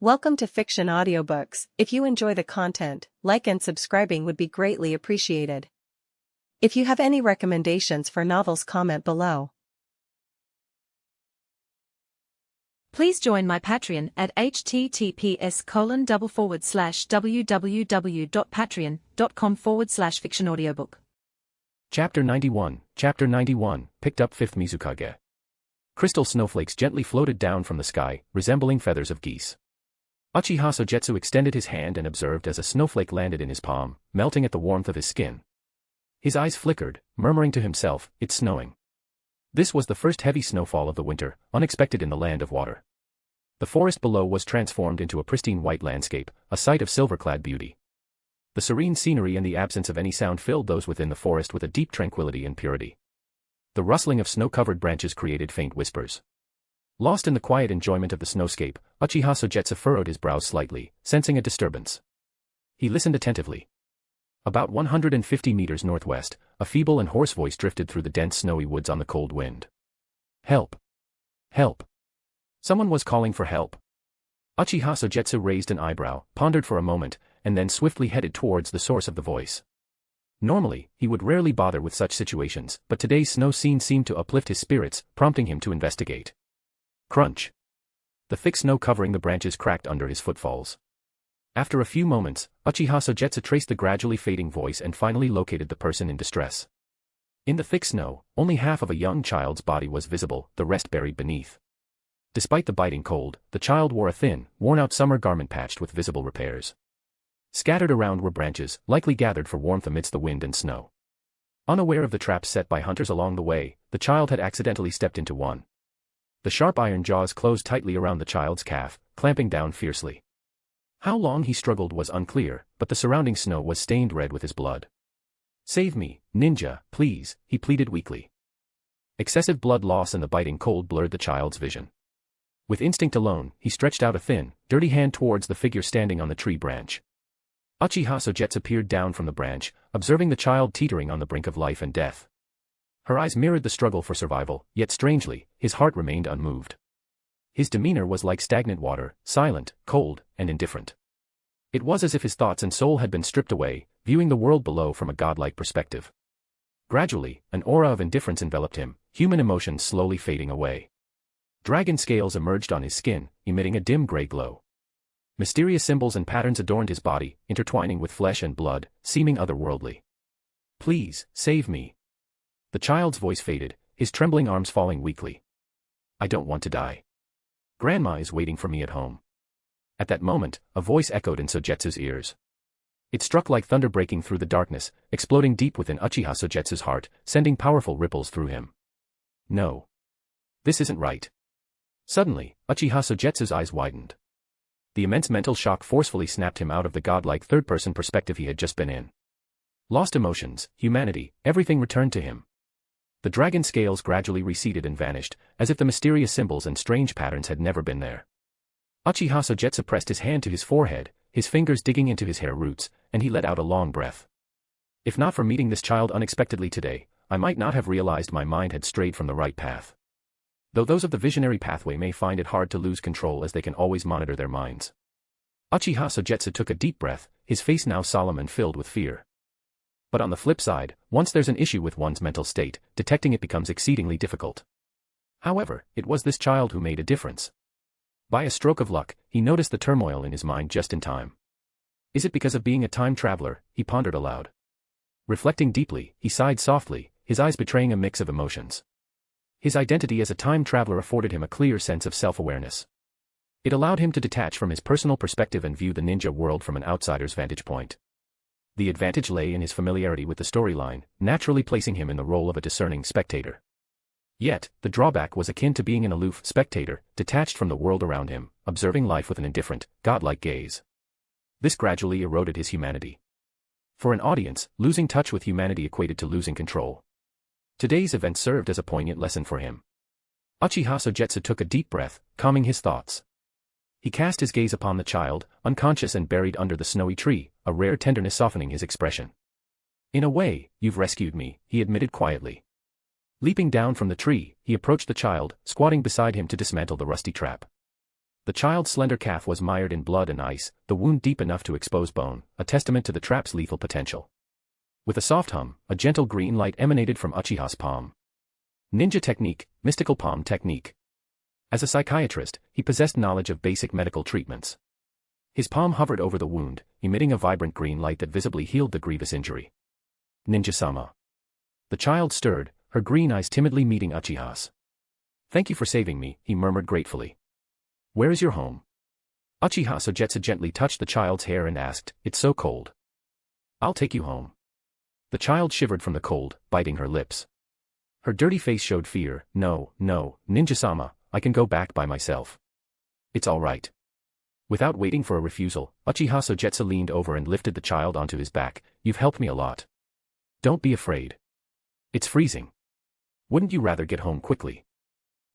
Welcome to Fiction Audiobooks. If you enjoy the content, like and subscribing would be greatly appreciated. If you have any recommendations for novels, comment below. Please join my Patreon at https://www.patreon.com/fictionaudiobook. Chapter 91, picked up 5th Mizukage. Crystal snowflakes gently floated down from the sky, resembling feathers of geese. Uchiha Sogetsu extended his hand and observed as a snowflake landed in his palm, melting at the warmth of his skin. His eyes flickered, murmuring to himself, "It's snowing." This was the first heavy snowfall of the winter, unexpected in the land of water. The forest below was transformed into a pristine white landscape, a sight of silver-clad beauty. The serene scenery and the absence of any sound filled those within the forest with a deep tranquility and purity. The rustling of snow-covered branches created faint whispers. Lost in the quiet enjoyment of the snowscape, Uchiha Sogetsu furrowed his brows slightly, sensing a disturbance. He listened attentively. About 150 meters northwest, a feeble and hoarse voice drifted through the dense snowy woods on the cold wind. "Help! Help!" Someone was calling for help. Uchiha Sogetsu raised an eyebrow, pondered for a moment, and then swiftly headed towards the source of the voice. Normally, he would rarely bother with such situations, but today's snow scene seemed to uplift his spirits, prompting him to investigate. Crunch! The thick snow covering the branches cracked under his footfalls. After a few moments, Uchiha Sogetsu traced the gradually fading voice and finally located the person in distress. In the thick snow, only half of a young child's body was visible, the rest buried beneath. Despite the biting cold, the child wore a thin, worn-out summer garment patched with visible repairs. Scattered around were branches, likely gathered for warmth amidst the wind and snow. Unaware of the traps set by hunters along the way, the child had accidentally stepped into one. The sharp iron jaws closed tightly around the child's calf, clamping down fiercely. How long he struggled was unclear, but the surrounding snow was stained red with his blood. "Save me, ninja, please," he pleaded weakly. Excessive blood loss and the biting cold blurred the child's vision. With instinct alone, he stretched out a thin, dirty hand towards the figure standing on the tree branch. Uchiha Sogetsu peered down from the branch, observing the child teetering on the brink of life and death. Her eyes mirrored the struggle for survival, yet strangely, his heart remained unmoved. His demeanor was like stagnant water, silent, cold, and indifferent. It was as if his thoughts and soul had been stripped away, viewing the world below from a godlike perspective. Gradually, an aura of indifference enveloped him, human emotions slowly fading away. Dragon scales emerged on his skin, emitting a dim gray glow. Mysterious symbols and patterns adorned his body, intertwining with flesh and blood, seeming otherworldly. "Please, save me." The child's voice faded, his trembling arms falling weakly. "I don't want to die. Grandma is waiting for me at home." At that moment, a voice echoed in Sogetsu's ears. It struck like thunder breaking through the darkness, exploding deep within Uchiha Sogetsu's heart, sending powerful ripples through him. "No. This isn't right." Suddenly, Uchiha Sogetsu's eyes widened. The immense mental shock forcefully snapped him out of the godlike third-person perspective he had just been in. Lost emotions, humanity, everything returned to him. The dragon scales gradually receded and vanished, as if the mysterious symbols and strange patterns had never been there. Uchiha Sogetsu pressed his hand to his forehead, his fingers digging into his hair roots, and he let out a long breath. "If not for meeting this child unexpectedly today, I might not have realized my mind had strayed from the right path." Though those of the visionary pathway may find it hard to lose control as they can always monitor their minds. Uchiha Sogetsu took a deep breath, his face now solemn and filled with fear. But on the flip side, once there's an issue with one's mental state, detecting it becomes exceedingly difficult. However, it was this child who made a difference. By a stroke of luck, he noticed the turmoil in his mind just in time. Is it because of being a time traveler, he pondered aloud. Reflecting deeply, he sighed softly, his eyes betraying a mix of emotions. His identity as a time traveler afforded him a clear sense of self-awareness. It allowed him to detach from his personal perspective and view the ninja world from an outsider's vantage point. The advantage lay in his familiarity with the storyline, naturally placing him in the role of a discerning spectator. Yet, the drawback was akin to being an aloof spectator, detached from the world around him, observing life with an indifferent, godlike gaze. This gradually eroded his humanity. For an audience, losing touch with humanity equated to losing control. Today's event served as a poignant lesson for him. Uchiha Sogetsu took a deep breath, calming his thoughts. He cast his gaze upon the child, unconscious and buried under the snowy tree, a rare tenderness softening his expression. "In a way, you've rescued me," he admitted quietly. Leaping down from the tree, he approached the child, squatting beside him to dismantle the rusty trap. The child's slender calf was mired in blood and ice, the wound deep enough to expose bone, a testament to the trap's lethal potential. With a soft hum, a gentle green light emanated from Uchiha's palm. Ninja technique, mystical palm technique. As a psychiatrist, he possessed knowledge of basic medical treatments. His palm hovered over the wound, emitting a vibrant green light that visibly healed the grievous injury. Ninja-sama. The child stirred, her green eyes timidly meeting Uchiha's. "Thank you for saving me," he murmured gratefully. "Where is your home?" Uchiha Sogetsu gently touched the child's hair and asked, "It's so cold." "I'll take you home." The child shivered from the cold, biting her lips. Her dirty face showed fear. "No, no, Ninja-sama, I can go back by myself." "It's all right." Without waiting for a refusal, Uchiha Sogetsu leaned over and lifted the child onto his back. "You've helped me a lot. Don't be afraid. It's freezing. Wouldn't you rather get home quickly?"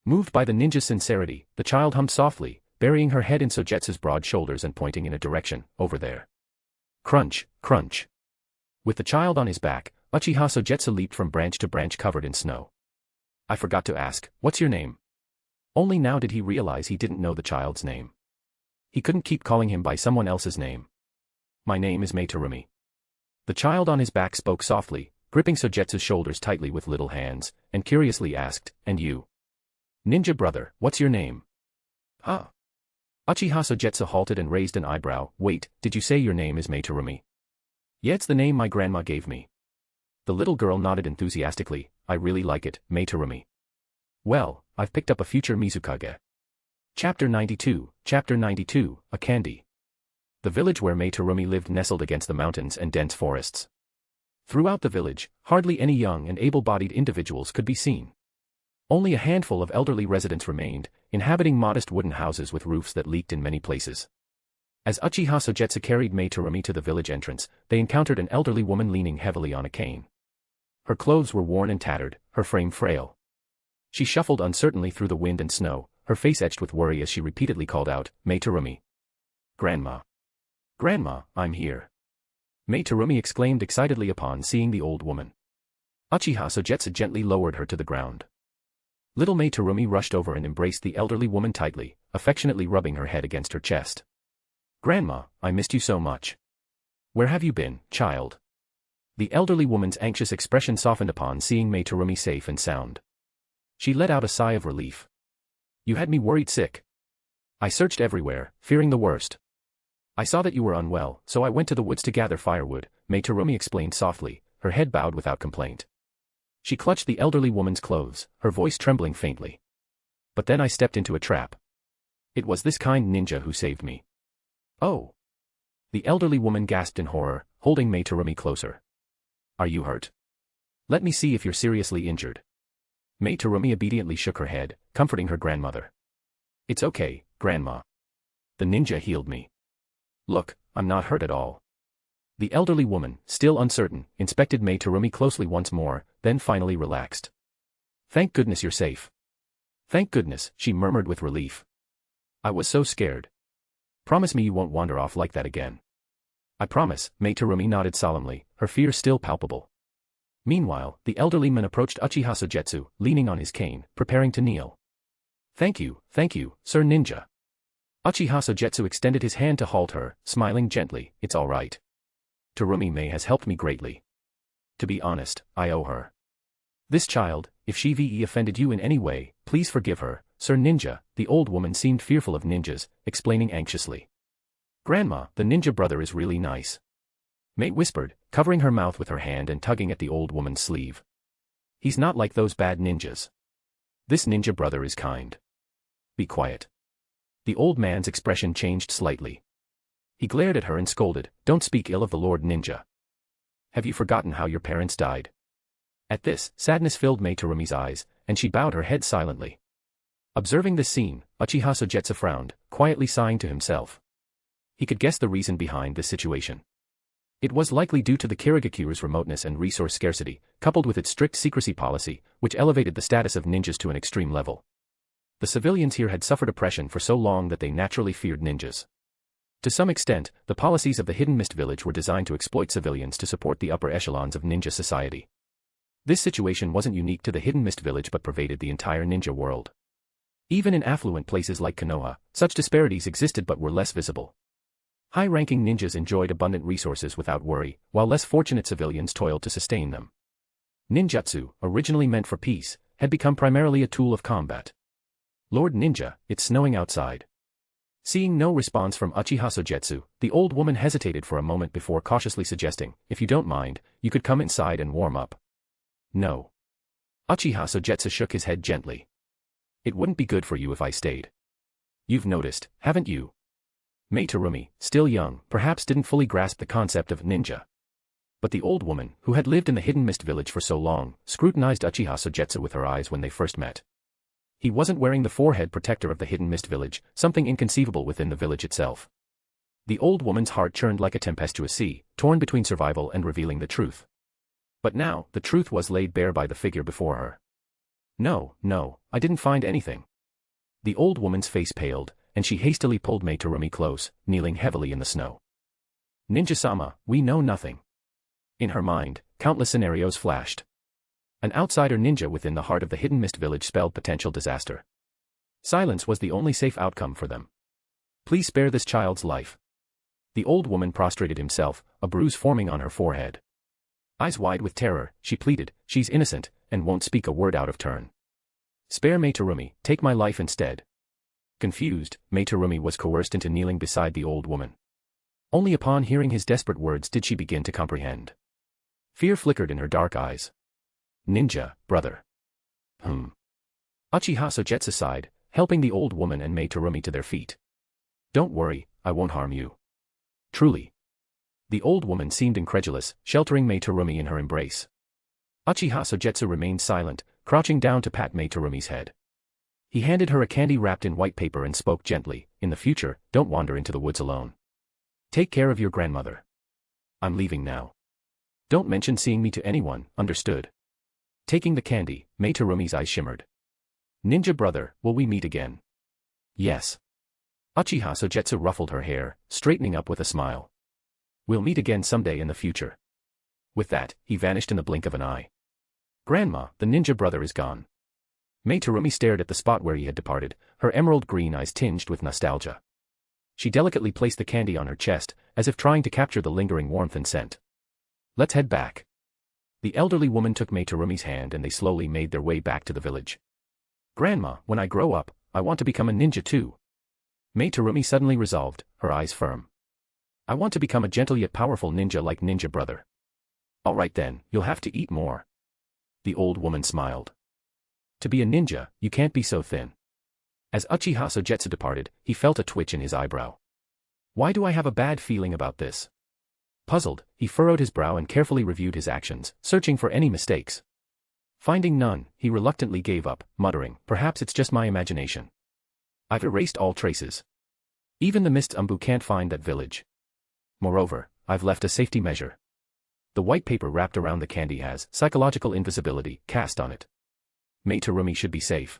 Moved by the ninja's sincerity, the child hummed softly, burying her head in Sogetsu's broad shoulders and pointing in a direction, over there. Crunch, crunch. With the child on his back, Uchiha Sogetsu leaped from branch to branch covered in snow. "I forgot to ask, what's your name?" Only now did he realize he didn't know the child's name. He couldn't keep calling him by someone else's name. "My name is Meitarumi." The child on his back spoke softly, gripping Sogetsu's shoulders tightly with little hands, and curiously asked, "And you?" "Ninja brother, what's your name?" "Ah." Uchiha Sogetsu halted and raised an eyebrow. "Wait, did you say your name is Meitarumi?" "Yeah, it's the name my grandma gave me." The little girl nodded enthusiastically. "I really like it, Meitarumi. Well, I've picked up a future Mizukage." Chapter 92, A Candy. The village where Meitarumi lived nestled against the mountains and dense forests. Throughout the village, hardly any young and able-bodied individuals could be seen. Only a handful of elderly residents remained, inhabiting modest wooden houses with roofs that leaked in many places. As Uchiha Sogetsu carried Meitarumi to the village entrance, they encountered an elderly woman leaning heavily on a cane. Her clothes were worn and tattered, her frame frail. She shuffled uncertainly through the wind and snow, her face etched with worry as she repeatedly called out, "Meitarumi. Grandma. Grandma, I'm here." Meitarumi exclaimed excitedly upon seeing the old woman. Uchiha Sogetsu gently lowered her to the ground. Little Meitarumi rushed over and embraced the elderly woman tightly, affectionately rubbing her head against her chest. "Grandma, I missed you so much. Where have you been, child?" The elderly woman's anxious expression softened upon seeing Meitarumi safe and sound. She let out a sigh of relief. "You had me worried sick. I searched everywhere, fearing the worst. I saw that you were unwell, so I went to the woods to gather firewood," Meitarumi explained softly, her head bowed without complaint. She clutched the elderly woman's clothes, her voice trembling faintly. "But then I stepped into a trap. It was this kind ninja who saved me." "Oh." The elderly woman gasped in horror, holding Meitarumi closer. "Are you hurt? Let me see if you're seriously injured." Meitarumi obediently shook her head, comforting her grandmother. "It's okay, Grandma. The ninja healed me. Look, I'm not hurt at all." The elderly woman, still uncertain, inspected Meitarumi closely once more, then finally relaxed. "Thank goodness you're safe." "Thank goodness," she murmured with relief. "I was so scared. Promise me you won't wander off like that again." "I promise," Meitarumi nodded solemnly, her fear still palpable. Meanwhile, the elderly man approached Uchiha Sogetsu, leaning on his cane, preparing to kneel. Thank you, Sir Ninja." Uchiha Sogetsu extended his hand to halt her, smiling gently. "It's all right. Terumi-Mei has helped me greatly. To be honest, I owe her. This child, if she offended you in any way, please forgive her, Sir Ninja." The old woman seemed fearful of ninjas, explaining anxiously. "Grandma, the ninja brother is really nice," Mei whispered, covering her mouth with her hand and tugging at the old woman's sleeve. "He's not like those bad ninjas. This ninja brother is kind." "Be quiet." The old man's expression changed slightly. He glared at her and scolded, "Don't speak ill of the Lord Ninja. Have you forgotten how your parents died?" At this, sadness filled Meitarumi's eyes, and she bowed her head silently. Observing this scene, Uchiha Sogetsu frowned, quietly sighing to himself. He could guess the reason behind this situation. It was likely due to the Kirigakuru's remoteness and resource scarcity, coupled with its strict secrecy policy, which elevated the status of ninjas to an extreme level. The civilians here had suffered oppression for so long that they naturally feared ninjas. To some extent, the policies of the Hidden Mist Village were designed to exploit civilians to support the upper echelons of ninja society. This situation wasn't unique to the Hidden Mist Village but pervaded the entire ninja world. Even in affluent places like Konoha, such disparities existed but were less visible. High-ranking ninjas enjoyed abundant resources without worry, while less fortunate civilians toiled to sustain them. Ninjutsu, originally meant for peace, had become primarily a tool of combat. Lord Ninja, it's snowing outside. Seeing no response from Uchiha Sogetsu, the old woman hesitated for a moment before cautiously suggesting, if you don't mind, you could come inside and warm up. No. Uchiha Sogetsu shook his head gently. It wouldn't be good for you if I stayed. You've noticed, haven't you? Mei Terumi, still young, perhaps didn't fully grasp the concept of ninja. But the old woman, who had lived in the Hidden Mist village for so long, scrutinized Uchiha Sogetsu with her eyes when they first met. He wasn't wearing the forehead protector of the Hidden Mist village, something inconceivable within the village itself. The old woman's heart churned like a tempestuous sea, torn between survival and revealing the truth. But now, the truth was laid bare by the figure before her. No, I didn't find anything. The old woman's face paled, and she hastily pulled Mei Terumi close, kneeling heavily in the snow. Ninja-sama, we know nothing. In her mind, countless scenarios flashed. An outsider ninja within the heart of the Hidden Mist village spelled potential disaster. Silence was the only safe outcome for them. Please spare this child's life. The old woman prostrated himself, a bruise forming on her forehead. Eyes wide with terror, she pleaded, she's innocent, and won't speak a word out of turn. Spare Mei Terumi, take my life instead. Confused, Mei Terumi was coerced into kneeling beside the old woman. Only upon hearing his desperate words did she begin to comprehend. Fear flickered in her dark eyes. Ninja, brother. Uchiha Sogetsu sighed, helping the old woman and Mei Terumi to their feet. Don't worry, I won't harm you. Truly. The old woman seemed incredulous, sheltering Mei Terumi in her embrace. Uchiha Sogetsu remained silent, crouching down to pat Mei Terumi's head. He handed her a candy wrapped in white paper and spoke gently, in the future, don't wander into the woods alone. Take care of your grandmother. I'm leaving now. Don't mention seeing me to anyone, understood? Taking the candy, Mei Terumi's eyes shimmered. Ninja brother, will we meet again? Yes. Uchiha Sogetsu ruffled her hair, straightening up with a smile. We'll meet again someday in the future. With that, he vanished in the blink of an eye. Grandma, the ninja brother is gone. Mei Terumi stared at the spot where he had departed, her emerald green eyes tinged with nostalgia. She delicately placed the candy on her chest, as if trying to capture the lingering warmth and scent. Let's head back. The elderly woman took Mei Terumi's hand and they slowly made their way back to the village. Grandma, when I grow up, I want to become a ninja too. Mei Terumi suddenly resolved, her eyes firm. I want to become a gentle yet powerful ninja like ninja brother. All right then, you'll have to eat more. The old woman smiled. To be a ninja, you can't be so thin. As Uchiha Sogetsu departed, he felt a twitch in his eyebrow. Why do I have a bad feeling about this? Puzzled, he furrowed his brow and carefully reviewed his actions, searching for any mistakes. Finding none, he reluctantly gave up, muttering, perhaps it's just my imagination. I've erased all traces. Even the Mist's Umbu can't find that village. Moreover, I've left a safety measure. The white paper wrapped around the candy has psychological invisibility cast on it. Mei Terumi should be safe.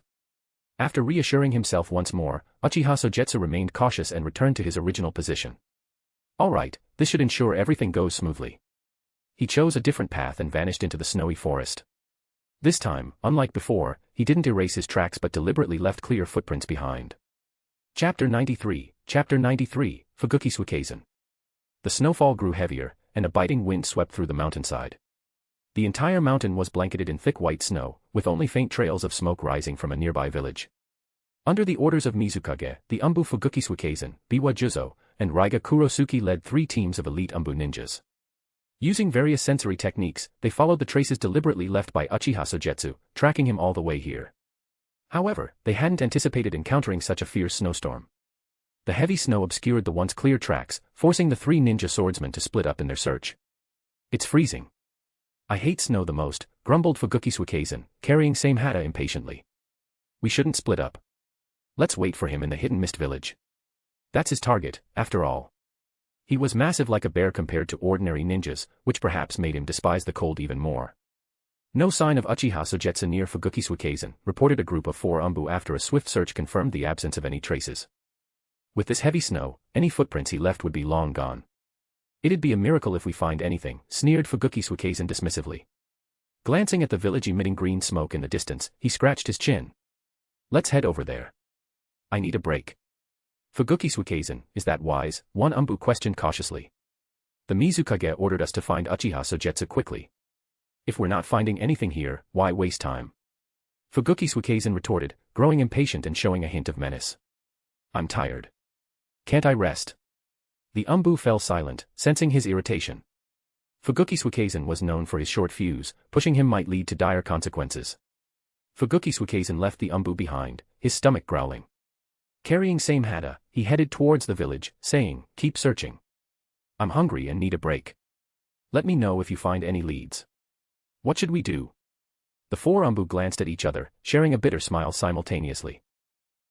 After reassuring himself once more, Uchiha Sogetsu remained cautious and returned to his original position. All right, this should ensure everything goes smoothly. He chose a different path and vanished into the snowy forest. This time, unlike before, he didn't erase his tracks but deliberately left clear footprints behind. Chapter 93, Fuguki Suikeisen. The snowfall grew heavier, and a biting wind swept through the mountainside. The entire mountain was blanketed in thick white snow, with only faint trails of smoke rising from a nearby village. Under the orders of Mizukage, the Umbu Fuguki Suikeisen, Biwa Juzo, and Raiga Kurosuke led 3 teams of elite Umbu ninjas. Using various sensory techniques, they followed the traces deliberately left by Uchiha Sogetsu, tracking him all the way here. However, they hadn't anticipated encountering such a fierce snowstorm. The heavy snow obscured the once clear tracks, forcing the 3 ninja swordsmen to split up in their search. It's freezing. I hate snow the most, grumbled Fuguki Suikeisen, carrying Same Hata impatiently. We shouldn't split up. Let's wait for him in the Hidden Mist village. That's his target, after all. He was massive like a bear compared to ordinary ninjas, which perhaps made him despise the cold even more. No sign of Uchiha Sogetsu near Fuguki Suikeisen, reported a group of 4 Umbu after a swift search confirmed the absence of any traces. With this heavy snow, any footprints he left would be long gone. It'd be a miracle if we find anything, sneered Fuguki Suikeisen dismissively. Glancing at the village emitting green smoke in the distance, he scratched his chin. Let's head over there. I need a break. Fuguki Suikezen, is that wise? One Umbu questioned cautiously. The Mizukage ordered us to find Uchiha Sogetsu quickly. If we're not finding anything here, why waste time? Fuguki Suikezen retorted, growing impatient and showing a hint of menace. I'm tired. Can't I rest? The Umbu fell silent, sensing his irritation. Fuguki Suikezen was known for his short fuse, pushing him might lead to dire consequences. Fuguki Suikezen left the Umbu behind, his stomach growling. Carrying same hata, he headed towards the village, saying, keep searching. I'm hungry and need a break. Let me know if you find any leads. What should we do? The four Umbu glanced at each other, sharing a bitter smile simultaneously.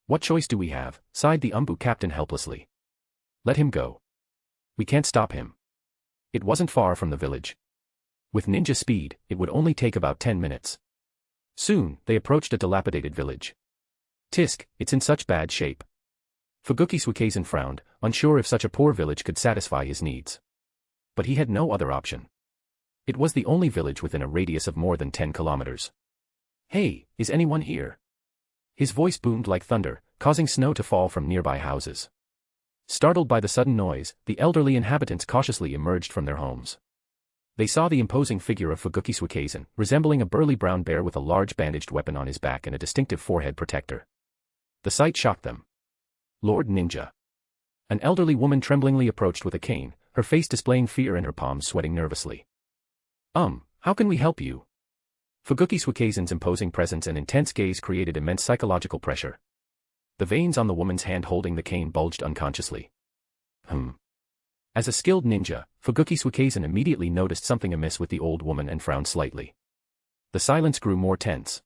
What choice do we have? Sighed the Umbu captain helplessly. Let him go. We can't stop him. It wasn't far from the village. With ninja speed, it would only take about 10 minutes. Soon, they approached a dilapidated village. Tisk, it's in such bad shape. Fuguki Suikezen frowned, unsure if such a poor village could satisfy his needs. But he had no other option. It was the only village within a radius of more than 10 kilometers. Hey, is anyone here? His voice boomed like thunder, causing snow to fall from nearby houses. Startled by the sudden noise, the elderly inhabitants cautiously emerged from their homes. They saw the imposing figure of Fuguki Suikezen, resembling a burly brown bear with a large bandaged weapon on his back and a distinctive forehead protector. The sight shocked them. Lord Ninja. An elderly woman tremblingly approached with a cane, her face displaying fear and her palms sweating nervously. How can we help you? Fuguki Suikezen's imposing presence and intense gaze created immense psychological pressure. The veins on the woman's hand holding the cane bulged unconsciously. As a skilled ninja, Fuguki Suikezen immediately noticed something amiss with the old woman and frowned slightly. The silence grew more tense.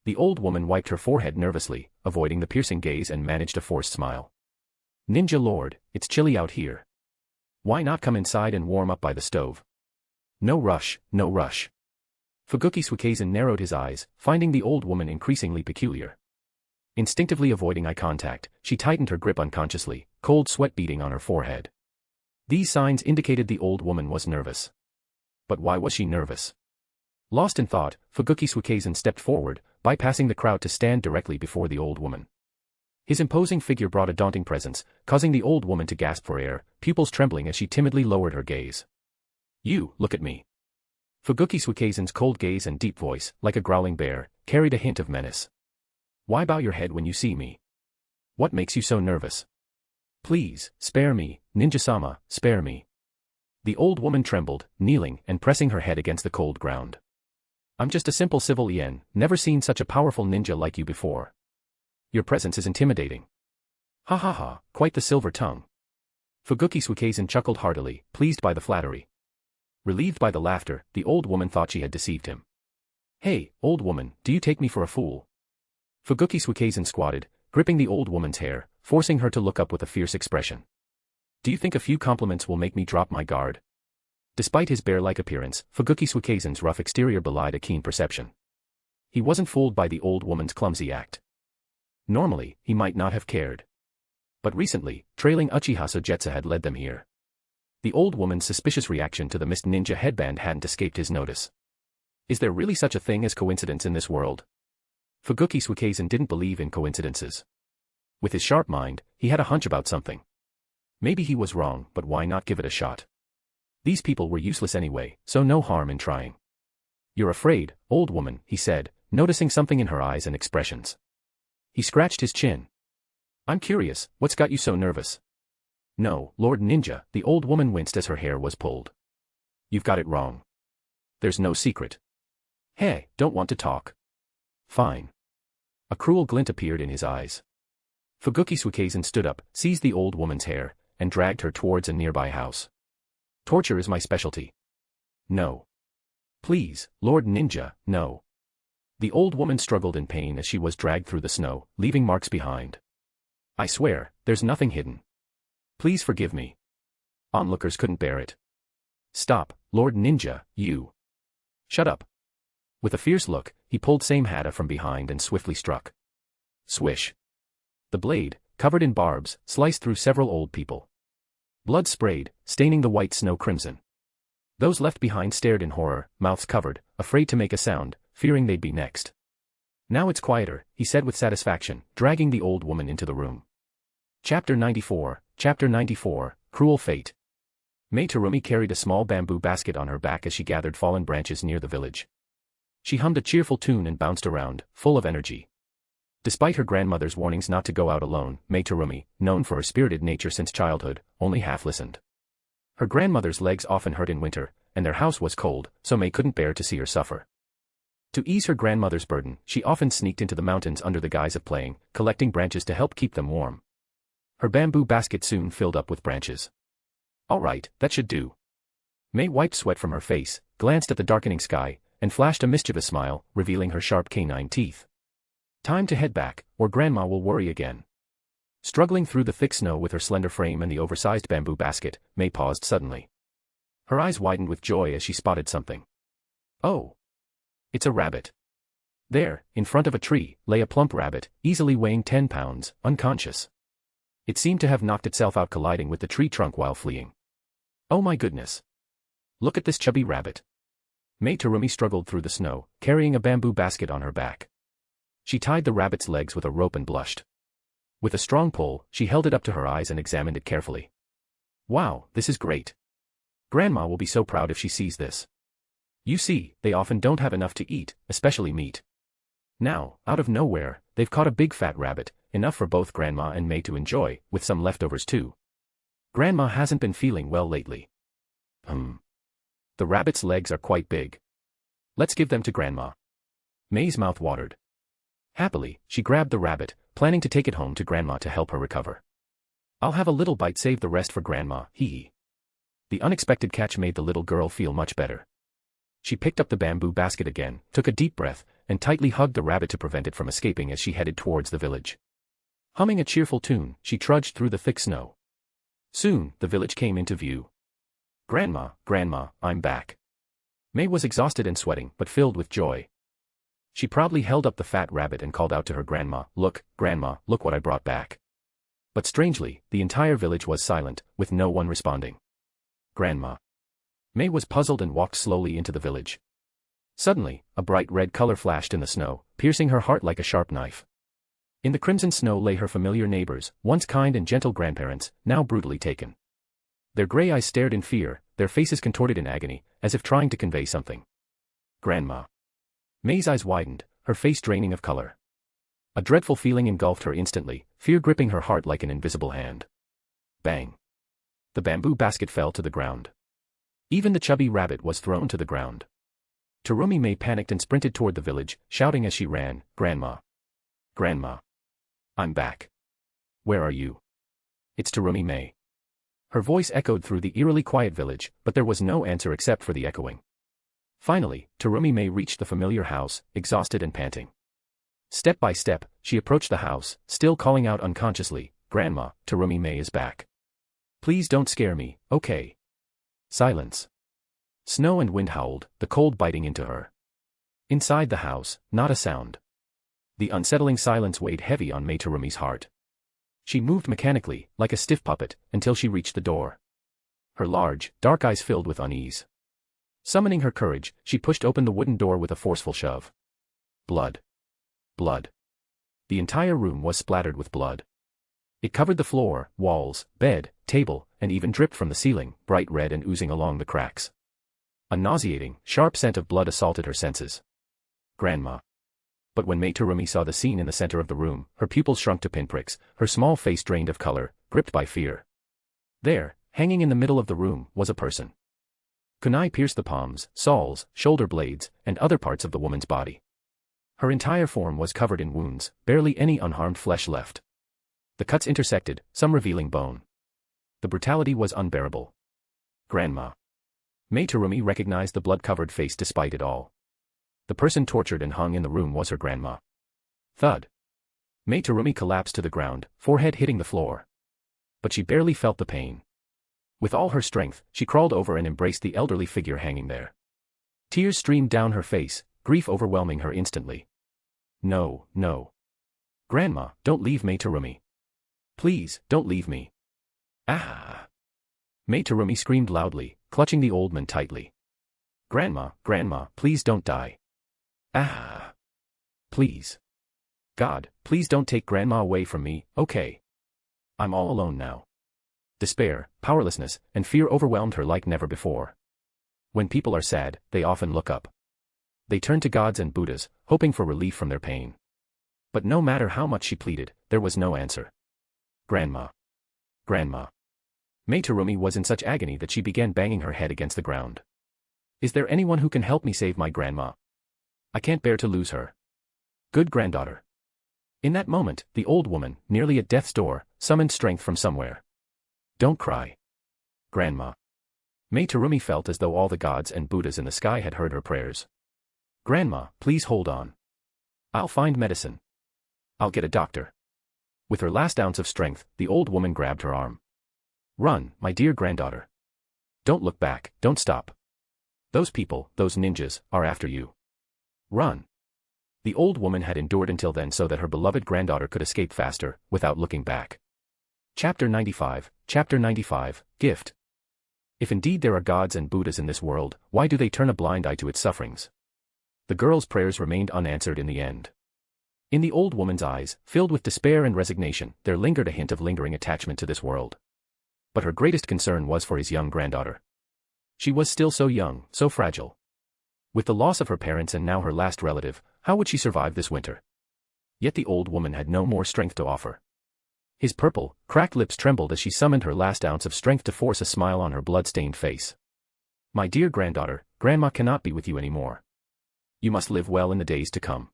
The old woman wiped her forehead nervously, avoiding the piercing gaze and managed a forced smile. Ninja Lord, it's chilly out here. Why not come inside and warm up by the stove? No rush, no rush. Fuguki Suikezen narrowed his eyes, finding the old woman increasingly peculiar. Instinctively avoiding eye contact, she tightened her grip unconsciously, cold sweat beading on her forehead. These signs indicated the old woman was nervous. But why was she nervous? Lost in thought, Fuguki Suikezen stepped forward, bypassing the crowd to stand directly before the old woman. His imposing figure brought a daunting presence, causing the old woman to gasp for air, pupils trembling as she timidly lowered her gaze. You, look at me. Fuguki Suikezen's cold gaze and deep voice, like a growling bear, carried a hint of menace. Why bow your head when you see me? What makes you so nervous? Please, spare me, Ninja-sama, spare me. The old woman trembled, kneeling and pressing her head against the cold ground. I'm just a simple civilian, never seen such a powerful ninja like you before. Your presence is intimidating. Ha ha ha, quite the silver tongue. Fuguki Suikezen chuckled heartily, pleased by the flattery. Relieved by the laughter, the old woman thought she had deceived him. Hey, old woman, do you take me for a fool? Fuguki Suikezen squatted, gripping the old woman's hair, forcing her to look up with a fierce expression. Do you think a few compliments will make me drop my guard? Despite his bear-like appearance, Fuguki Suikezen's rough exterior belied a keen perception. He wasn't fooled by the old woman's clumsy act. Normally, he might not have cared. But recently, trailing Uchiha Sogetsu had led them here. The old woman's suspicious reaction to the mist ninja headband hadn't escaped his notice. Is there really such a thing as coincidence in this world? Fuguki Suikezen didn't believe in coincidences. With his sharp mind, he had a hunch about something. Maybe he was wrong, but why not give it a shot? These people were useless anyway, so no harm in trying. You're afraid, old woman, he said, noticing something in her eyes and expressions. He scratched his chin. I'm curious, what's got you so nervous? No, Lord Ninja, the old woman winced as her hair was pulled. You've got it wrong. There's no secret. Hey, don't want to talk. Fine. A cruel glint appeared in his eyes. Fuguki Suikezen stood up, seized the old woman's hair, and dragged her towards a nearby house. Torture is my specialty. No. Please, Lord Ninja, no. The old woman struggled in pain as she was dragged through the snow, leaving marks behind. I swear, there's nothing hidden. Please forgive me. Onlookers couldn't bear it. Stop, Lord Ninja, you. Shut up. With a fierce look, he pulled same hata from behind and swiftly struck. Swish. The blade, covered in barbs, sliced through several old people. Blood sprayed, staining the white snow crimson. Those left behind stared in horror, mouths covered, afraid to make a sound, fearing they'd be next. Now it's quieter, he said with satisfaction, dragging the old woman into the room. Chapter 94, Cruel Fate. Mei Terumi carried a small bamboo basket on her back as she gathered fallen branches near the village. She hummed a cheerful tune and bounced around, full of energy. Despite her grandmother's warnings not to go out alone, Mei Terumi, known for her spirited nature since childhood, only half listened. Her grandmother's legs often hurt in winter, and their house was cold, so Mei couldn't bear to see her suffer. To ease her grandmother's burden, she often sneaked into the mountains under the guise of playing, collecting branches to help keep them warm. Her bamboo basket soon filled up with branches. All right, that should do. Mei wiped sweat from her face, glanced at the darkening sky, and flashed a mischievous smile, revealing her sharp canine teeth. Time to head back, or Grandma will worry again. Struggling through the thick snow with her slender frame and the oversized bamboo basket, Mei paused suddenly. Her eyes widened with joy as she spotted something. Oh! It's a rabbit. There, in front of a tree, lay a plump rabbit, easily weighing 10 pounds, unconscious. It seemed to have knocked itself out colliding with the tree trunk while fleeing. Oh my goodness! Look at this chubby rabbit. Mei Terumi struggled through the snow, carrying a bamboo basket on her back. She tied the rabbit's legs with a rope and blushed. With a strong pull, she held it up to her eyes and examined it carefully. Wow, this is great. Grandma will be so proud if she sees this. You see, they often don't have enough to eat, especially meat. Now, out of nowhere, they've caught a big fat rabbit, enough for both Grandma and Mei to enjoy, with some leftovers too. Grandma hasn't been feeling well lately. The rabbit's legs are quite big. Let's give them to Grandma. Mei's mouth watered. Happily, she grabbed the rabbit, planning to take it home to Grandma to help her recover. I'll have a little bite, save the rest for Grandma, hee. The unexpected catch made the little girl feel much better. She picked up the bamboo basket again, took a deep breath, and tightly hugged the rabbit to prevent it from escaping as she headed towards the village. Humming a cheerful tune, she trudged through the thick snow. Soon, the village came into view. Grandma, I'm back. Mei was exhausted and sweating, but filled with joy. She proudly held up the fat rabbit and called out to her grandma, Grandma, look what I brought back. But strangely, the entire village was silent, with no one responding. Grandma. Mei was puzzled and walked slowly into the village. Suddenly, a bright red color flashed in the snow, piercing her heart like a sharp knife. In the crimson snow lay her familiar neighbors, once kind and gentle grandparents, now brutally taken. Their gray eyes stared in fear, their faces contorted in agony, as if trying to convey something. Grandma. Mei's eyes widened, her face draining of color. A dreadful feeling engulfed her instantly, fear gripping her heart like an invisible hand. Bang. The bamboo basket fell to the ground. Even the chubby rabbit was thrown to the ground. Terumi Mei panicked and sprinted toward the village, shouting as she ran, Grandma. Grandma. I'm back. Where are you? It's Terumi Mei. Her voice echoed through the eerily quiet village, but there was no answer except for the echoing. Finally, Terumi Mei reached the familiar house, exhausted and panting. Step by step, she approached the house, still calling out unconsciously, Grandma, Terumi Mei is back. Please don't scare me, okay? Silence. Snow and wind howled, the cold biting into her. Inside the house, not a sound. The unsettling silence weighed heavy on Mei Terumi's heart. She moved mechanically, like a stiff puppet, until she reached the door. Her large, dark eyes filled with unease. Summoning her courage, she pushed open the wooden door with a forceful shove. Blood. Blood. The entire room was splattered with blood. It covered the floor, walls, bed, table, and even dripped from the ceiling, bright red and oozing along the cracks. A nauseating, sharp scent of blood assaulted her senses. Grandma. But when Mei Terumi saw the scene in the center of the room, her pupils shrunk to pinpricks, her small face drained of color, gripped by fear. There, hanging in the middle of the room, was a person. Kunai pierced the palms, soles, shoulder blades, and other parts of the woman's body. Her entire form was covered in wounds, barely any unharmed flesh left. The cuts intersected, some revealing bone. The brutality was unbearable. Grandma. Mei Terumi recognized the blood-covered face despite it all. The person tortured and hung in the room was her grandma. Thud. Mei Terumi collapsed to the ground, forehead hitting the floor. But she barely felt the pain. With all her strength, she crawled over and embraced the elderly figure hanging there. Tears streamed down her face, grief overwhelming her instantly. No, no. Grandma, don't leave Mei Terumi. Please, don't leave me. Ah! Mei Terumi screamed loudly, clutching the old man tightly. Grandma, please don't die. Ah! Please. God, please don't take Grandma away from me, okay? I'm all alone now. Despair, powerlessness, and fear overwhelmed her like never before. When people are sad, they often look up. They turn to gods and Buddhas, hoping for relief from their pain. But no matter how much she pleaded, there was no answer. Grandma. Grandma. Mei Terumi was in such agony that she began banging her head against the ground. Is there anyone who can help me save my grandma? I can't bear to lose her. Good granddaughter. In that moment, the old woman, nearly at death's door, summoned strength from somewhere. Don't cry. Grandma. Mei Terumi felt as though all the gods and Buddhas in the sky had heard her prayers. Grandma, please hold on. I'll find medicine. I'll get a doctor. With her last ounce of strength, the old woman grabbed her arm. Run, my dear granddaughter. Don't look back, don't stop. Those people, those ninjas, are after you. Run. The old woman had endured until then so that her beloved granddaughter could escape faster, without looking back. Chapter 95, Gift. If indeed there are gods and Buddhas in this world, why do they turn a blind eye to its sufferings? The girl's prayers remained unanswered in the end. In the old woman's eyes, filled with despair and resignation, there lingered a hint of lingering attachment to this world. But her greatest concern was for his young granddaughter. She was still so young, so fragile. With the loss of her parents and now her last relative, how would she survive this winter? Yet the old woman had no more strength to offer. His purple, cracked lips trembled as she summoned her last ounce of strength to force a smile on her blood-stained face. My dear granddaughter, Grandma cannot be with you anymore. You must live well in the days to come.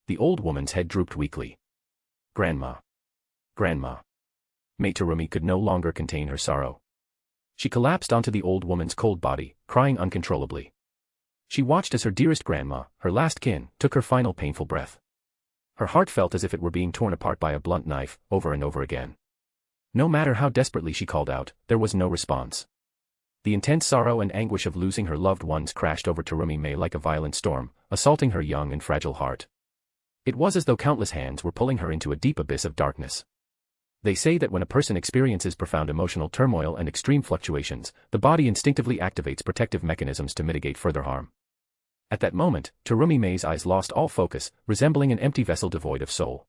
The old woman's head drooped weakly. Grandma. Grandma. Mei Terumi could no longer contain her sorrow. She collapsed onto the old woman's cold body, crying uncontrollably. She watched as her dearest grandma, her last kin, took her final painful breath. Her heart felt as if it were being torn apart by a blunt knife, over and over again. No matter how desperately she called out, there was no response. The intense sorrow and anguish of losing her loved ones crashed over Terumi Mei like a violent storm, assaulting her young and fragile heart. It was as though countless hands were pulling her into a deep abyss of darkness. They say that when a person experiences profound emotional turmoil and extreme fluctuations, the body instinctively activates protective mechanisms to mitigate further harm. At that moment, Terumi Mei's eyes lost all focus, resembling an empty vessel devoid of soul.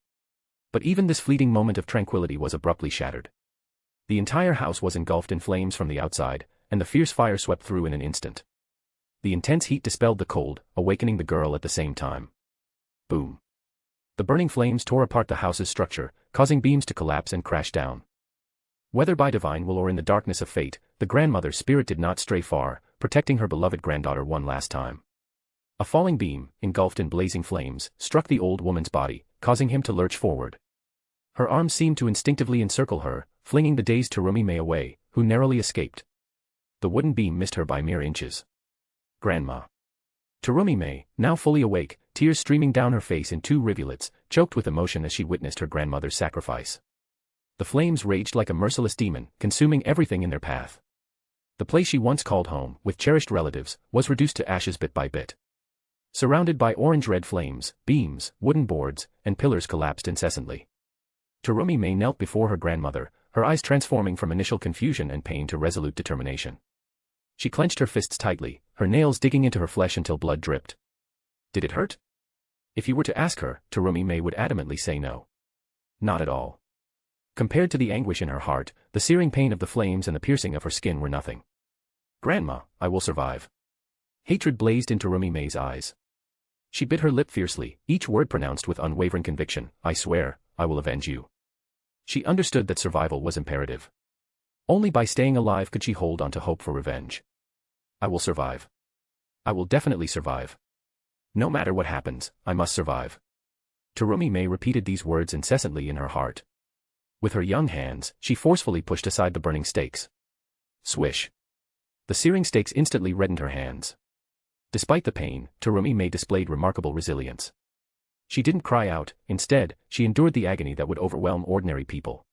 But even this fleeting moment of tranquility was abruptly shattered. The entire house was engulfed in flames from the outside, and the fierce fire swept through in an instant. The intense heat dispelled the cold, awakening the girl at the same time. Boom. The burning flames tore apart the house's structure, causing beams to collapse and crash down. Whether by divine will or in the darkness of fate, the grandmother's spirit did not stray far, protecting her beloved granddaughter one last time. A falling beam, engulfed in blazing flames, struck the old woman's body, causing him to lurch forward. Her arms seemed to instinctively encircle her, flinging the dazed Terumi Mei away, who narrowly escaped. The wooden beam missed her by mere inches. Grandma. Terumi Mei, now fully awake, tears streaming down her face in two rivulets, choked with emotion as she witnessed her grandmother's sacrifice. The flames raged like a merciless demon, consuming everything in their path. The place she once called home, with cherished relatives, was reduced to ashes bit by bit. Surrounded by orange-red flames, beams, wooden boards, and pillars collapsed incessantly. Terumi Mei knelt before her grandmother, her eyes transforming from initial confusion and pain to resolute determination. She clenched her fists tightly, her nails digging into her flesh until blood dripped. Did it hurt? If you were to ask her, Terumi Mei would adamantly say no. Not at all. Compared to the anguish in her heart, the searing pain of the flames and the piercing of her skin were nothing. Grandma, I will survive. Hatred blazed in Terumi Mei's eyes. She bit her lip fiercely, each word pronounced with unwavering conviction. I swear, I will avenge you. She understood that survival was imperative. Only by staying alive could she hold on to hope for revenge. I will survive. I will definitely survive. No matter what happens, I must survive. Terumi Mei repeated these words incessantly in her heart. With her young hands, she forcefully pushed aside the burning stakes. Swish. The searing stakes instantly reddened her hands. Despite the pain, Terumi Mei displayed remarkable resilience. She didn't cry out, instead, she endured the agony that would overwhelm ordinary people.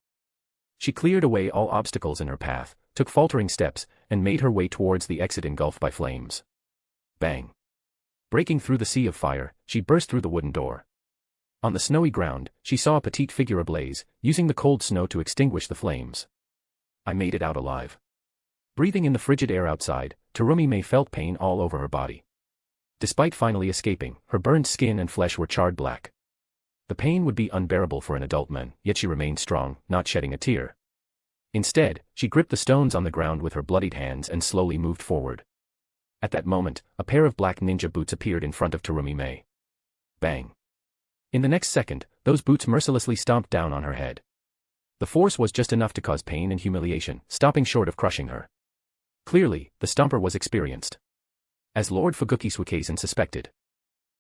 She cleared away all obstacles in her path, took faltering steps, and made her way towards the exit engulfed by flames. Bang. Breaking through the sea of fire, she burst through the wooden door. On the snowy ground, she saw a petite figure ablaze, using the cold snow to extinguish the flames. I made it out alive. Breathing in the frigid air outside, Terumi Mei felt pain all over her body. Despite finally escaping, her burned skin and flesh were charred black. The pain would be unbearable for an adult man, yet she remained strong, not shedding a tear. Instead, she gripped the stones on the ground with her bloodied hands and slowly moved forward. At that moment, a pair of black ninja boots appeared in front of Terumi Mei. Bang! In the next second, those boots mercilessly stomped down on her head. The force was just enough to cause pain and humiliation, stopping short of crushing her. Clearly, the stomper was experienced. As Lord Fuguki Suikeisen suspected.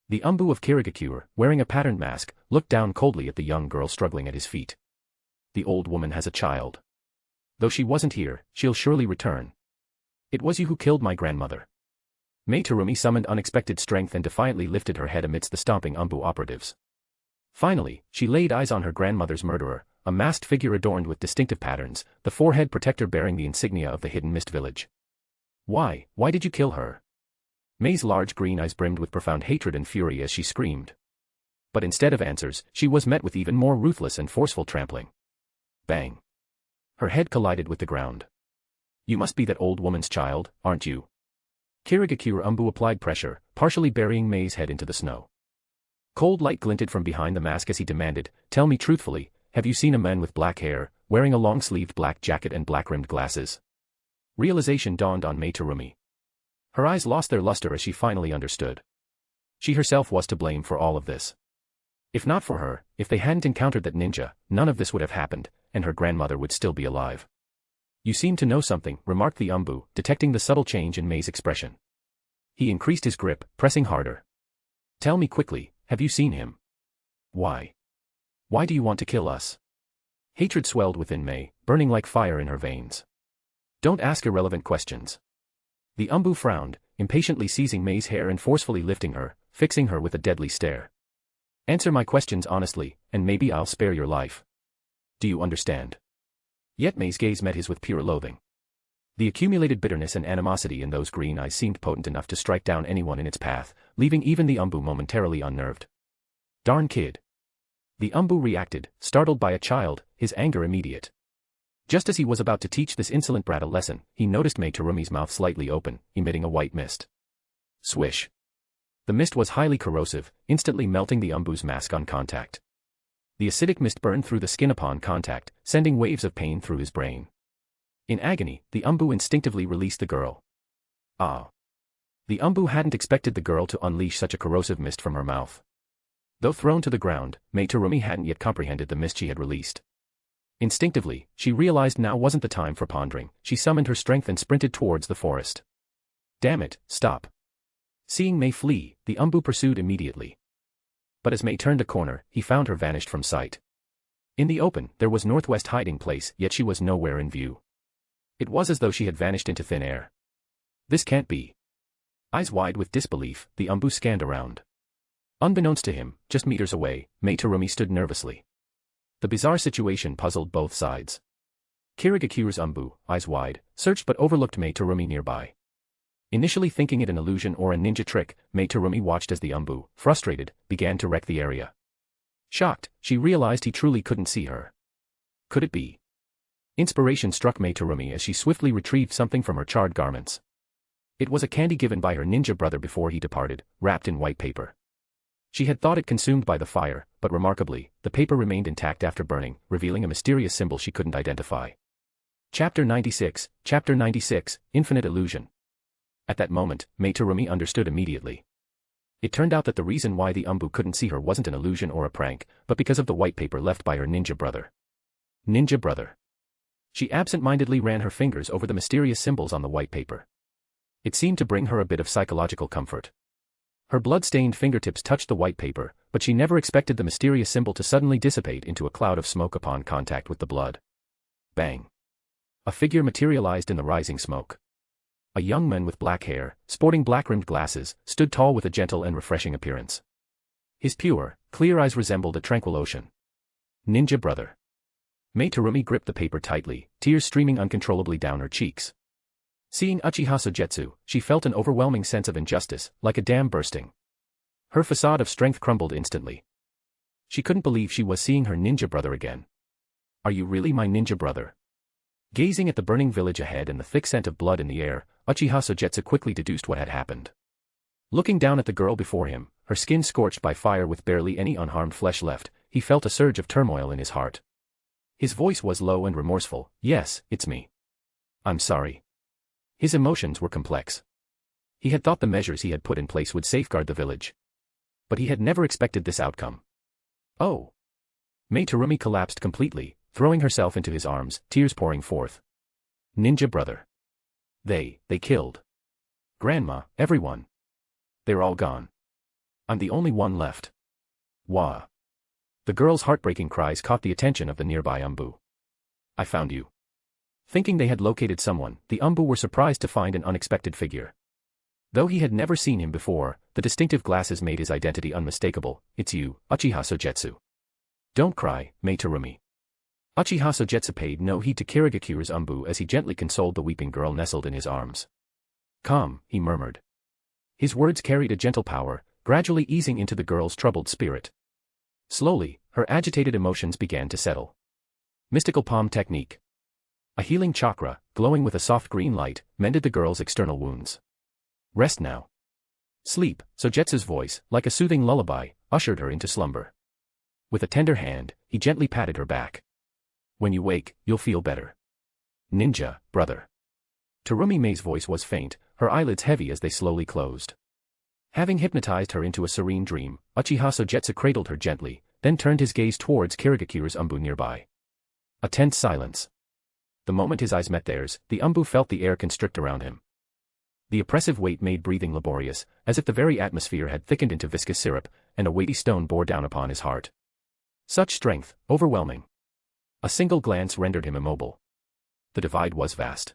The Umbu of Kirigakure, wearing a patterned mask, looked down coldly at the young girl struggling at his feet. The old woman has a child. Though she wasn't here, she'll surely return. It was you who killed my grandmother. Mei Terumi summoned unexpected strength and defiantly lifted her head amidst the stomping Umbu operatives. Finally, she laid eyes on her grandmother's murderer, a masked figure adorned with distinctive patterns, the forehead protector bearing the insignia of the hidden mist village. Why did you kill her? Mei's large green eyes brimmed with profound hatred and fury as she screamed. But instead of answers, she was met with even more ruthless and forceful trampling. Bang! Her head collided with the ground. You must be that old woman's child, aren't you? Kirigakure Umbu applied pressure, partially burying Mei's head into the snow. Cold light glinted from behind the mask as he demanded, "Tell me truthfully, have you seen a man with black hair, wearing a long-sleeved black jacket and black-rimmed glasses?" Realization dawned on Mei Terumi. Her eyes lost their luster as she finally understood. She herself was to blame for all of this. If not for her, if they hadn't encountered that ninja, none of this would have happened, and her grandmother would still be alive. "You seem to know something," remarked the Umbu, detecting the subtle change in Mei's expression. He increased his grip, pressing harder. "Tell me quickly, have you seen him? Why? Why do you want to kill us?" Hatred swelled within Mei, burning like fire in her veins. "Don't ask irrelevant questions." The Umbu frowned, impatiently seizing Mei's hair and forcefully lifting her, fixing her with a deadly stare. "Answer my questions honestly, and maybe I'll spare your life. Do you understand?" Yet Mei's gaze met his with pure loathing. The accumulated bitterness and animosity in those green eyes seemed potent enough to strike down anyone in its path, leaving even the Umbu momentarily unnerved. "Darn kid." The Umbu reacted, startled by a child, his anger immediate. Just as he was about to teach this insolent brat a lesson, he noticed Mei Terumi's mouth slightly open, emitting a white mist. Swish. The mist was highly corrosive, instantly melting the Umbu's mask on contact. The acidic mist burned through the skin upon contact, sending waves of pain through his brain. In agony, the Umbu instinctively released the girl. Ah. The Umbu hadn't expected the girl to unleash such a corrosive mist from her mouth. Though thrown to the ground, Mei Terumi hadn't yet comprehended the mist she had released. Instinctively, she realized now wasn't the time for pondering. She summoned her strength and sprinted towards the forest. "Damn it, stop." Seeing Mei flee, the Umbu pursued immediately. But as Mei turned a corner, he found her vanished from sight. In the open, there was northwest hiding place, yet she was nowhere in view. It was as though she had vanished into thin air. This can't be. Eyes wide with disbelief, the Umbu scanned around. Unbeknownst to him, just meters away, Mei Terumi stood nervously. The bizarre situation puzzled both sides. Kirigakure's Umbu, eyes wide, searched but overlooked Mei Terumi nearby. Initially thinking it an illusion or a ninja trick, Mei Terumi watched as the Umbu, frustrated, began to wreck the area. Shocked, she realized he truly couldn't see her. Could it be? Inspiration struck Mei Terumi as she swiftly retrieved something from her charred garments. It was a candy given by her ninja brother before he departed, wrapped in white paper. She had thought it consumed by the fire, but remarkably, the paper remained intact after burning, revealing a mysterious symbol she couldn't identify. Chapter 96, Infinite Illusion. At that moment, Mei Terumi understood immediately. It turned out that the reason why the Umbu couldn't see her wasn't an illusion or a prank, but because of the white paper left by her ninja brother. Ninja brother. She absent-mindedly ran her fingers over the mysterious symbols on the white paper. It seemed to bring her a bit of psychological comfort. Her blood-stained fingertips touched the white paper, but she never expected the mysterious symbol to suddenly dissipate into a cloud of smoke upon contact with the blood. Bang. A figure materialized in the rising smoke. A young man with black hair, sporting black-rimmed glasses, stood tall with a gentle and refreshing appearance. His pure, clear eyes resembled a tranquil ocean. Ninja brother. Mei Terumi gripped the paper tightly, tears streaming uncontrollably down her cheeks. Seeing Uchiha Sogetsu, she felt an overwhelming sense of injustice, like a dam bursting. Her facade of strength crumbled instantly. She couldn't believe she was seeing her ninja brother again. "Are you really my ninja brother?" Gazing at the burning village ahead and the thick scent of blood in the air, Uchiha Sogetsu quickly deduced what had happened. Looking down at the girl before him, her skin scorched by fire with barely any unharmed flesh left, he felt a surge of turmoil in his heart. His voice was low and remorseful. Yes, it's me. I'm sorry. His emotions were complex. He had thought the measures he had put in place would safeguard the village. But he had never expected this outcome. Oh. Mei Terumi collapsed completely, throwing herself into his arms, tears pouring forth. Ninja brother. They killed. Grandma, everyone. They're all gone. I'm the only one left. Wah. The girl's heartbreaking cries caught the attention of the nearby Umbu. I found you. Thinking they had located someone, the Umbu were surprised to find an unexpected figure. Though he had never seen him before, the distinctive glasses made his identity unmistakable. It's you, Uchiha Sogetsu. Don't cry, Mei Terumi. Uchiha Sogetsu paid no heed to Kirigakuru's Umbu as he gently consoled the weeping girl nestled in his arms. Calm, he murmured. His words carried a gentle power, gradually easing into the girl's troubled spirit. Slowly, her agitated emotions began to settle. Mystical palm technique. A healing chakra, glowing with a soft green light, mended the girl's external wounds. Rest now. Sleep, Sogetsu's voice, like a soothing lullaby, ushered her into slumber. With a tender hand, he gently patted her back. When you wake, you'll feel better. Ninja, brother. Terumi Mei's voice was faint, her eyelids heavy as they slowly closed. Having hypnotized her into a serene dream, Uchiha Sogetsu cradled her gently, then turned his gaze towards Kirigakuru's Umbu nearby. A tense silence. The moment his eyes met theirs, the Umbu felt the air constrict around him. The oppressive weight made breathing laborious, as if the very atmosphere had thickened into viscous syrup, and a weighty stone bore down upon his heart. Such strength, overwhelming. A single glance rendered him immobile. The divide was vast.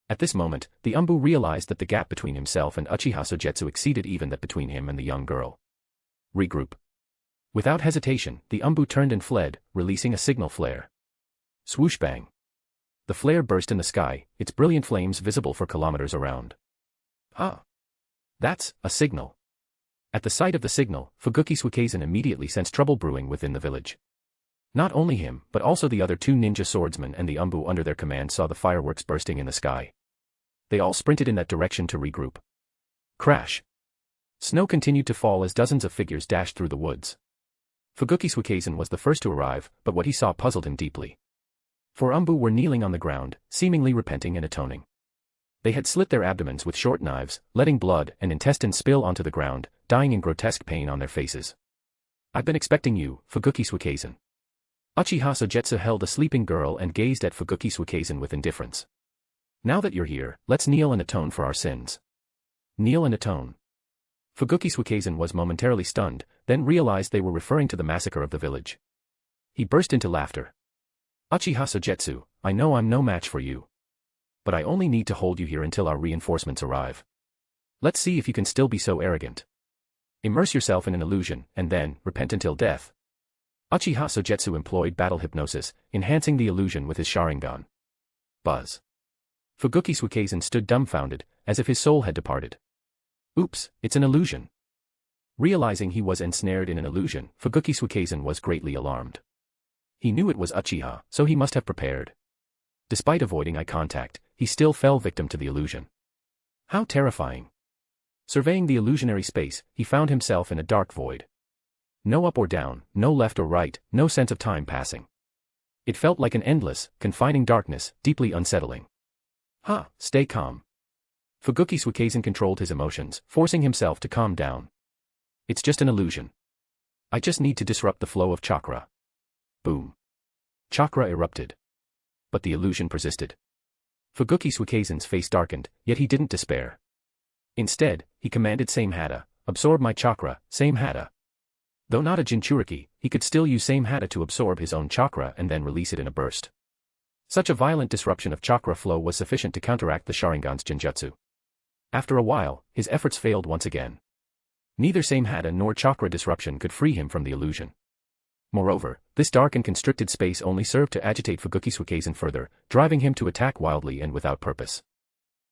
At this moment, the Umbu realized that the gap between himself and Uchiha Sogetsu exceeded even that between him and the young girl. Regroup. Without hesitation, the Umbu turned and fled, releasing a signal flare. Swoosh bang. The flare burst in the sky, its brilliant flames visible for kilometers around. Ah. That's a signal. At the sight of the signal, Fuguki Suikezen immediately sensed trouble brewing within the village. Not only him, but also the other two ninja swordsmen and the Umbu under their command saw the fireworks bursting in the sky. They all sprinted in that direction to regroup. Crash. Snow continued to fall as dozens of figures dashed through the woods. Fuguki Suikezen was the first to arrive, but what he saw puzzled him deeply. 4 Umbu were kneeling on the ground, seemingly repenting and atoning. They had slit their abdomens with short knives, letting blood and intestines spill onto the ground, dying in grotesque pain on their faces. I've been expecting you, Fuguki Suikezen. Uchiha Sogetsu held a sleeping girl and gazed at Fuguki Suikezen with indifference. Now that you're here, let's kneel and atone for our sins. Kneel and atone. Fuguki Suikezen was momentarily stunned, then realized they were referring to the massacre of the village. He burst into laughter. Uchiha Sogetsu, I know I'm no match for you. But I only need to hold you here until our reinforcements arrive. Let's see if you can still be so arrogant. Immerse yourself in an illusion, and then, repent until death. Uchiha Sogetsu employed battle hypnosis, enhancing the illusion with his Sharingan. Buzz. Fuguki Suikezen stood dumbfounded, as if his soul had departed. Oops, it's an illusion. Realizing he was ensnared in an illusion, Fuguki Suikezen was greatly alarmed. He knew it was Uchiha, so he must have prepared. Despite avoiding eye contact, he still fell victim to the illusion. How terrifying. Surveying the illusionary space, he found himself in a dark void. No up or down, no left or right, no sense of time passing. It felt like an endless, confining darkness, deeply unsettling. Stay calm. Fuguki Suikezen controlled his emotions, forcing himself to calm down. It's just an illusion. I just need to disrupt the flow of chakra. Boom. Chakra erupted. But the illusion persisted. Fuguki Suikezen's face darkened, yet he didn't despair. Instead, he commanded Samehada, absorb my chakra, Samehada. Though not a Jinchuriki, he could still use Samehada to absorb his own chakra and then release it in a burst. Such a violent disruption of chakra flow was sufficient to counteract the Sharingan's Genjutsu. After a while, his efforts failed once again. Neither Samehada nor chakra disruption could free him from the illusion. Moreover, this dark and constricted space only served to agitate Fuguki Suikezen further, driving him to attack wildly and without purpose.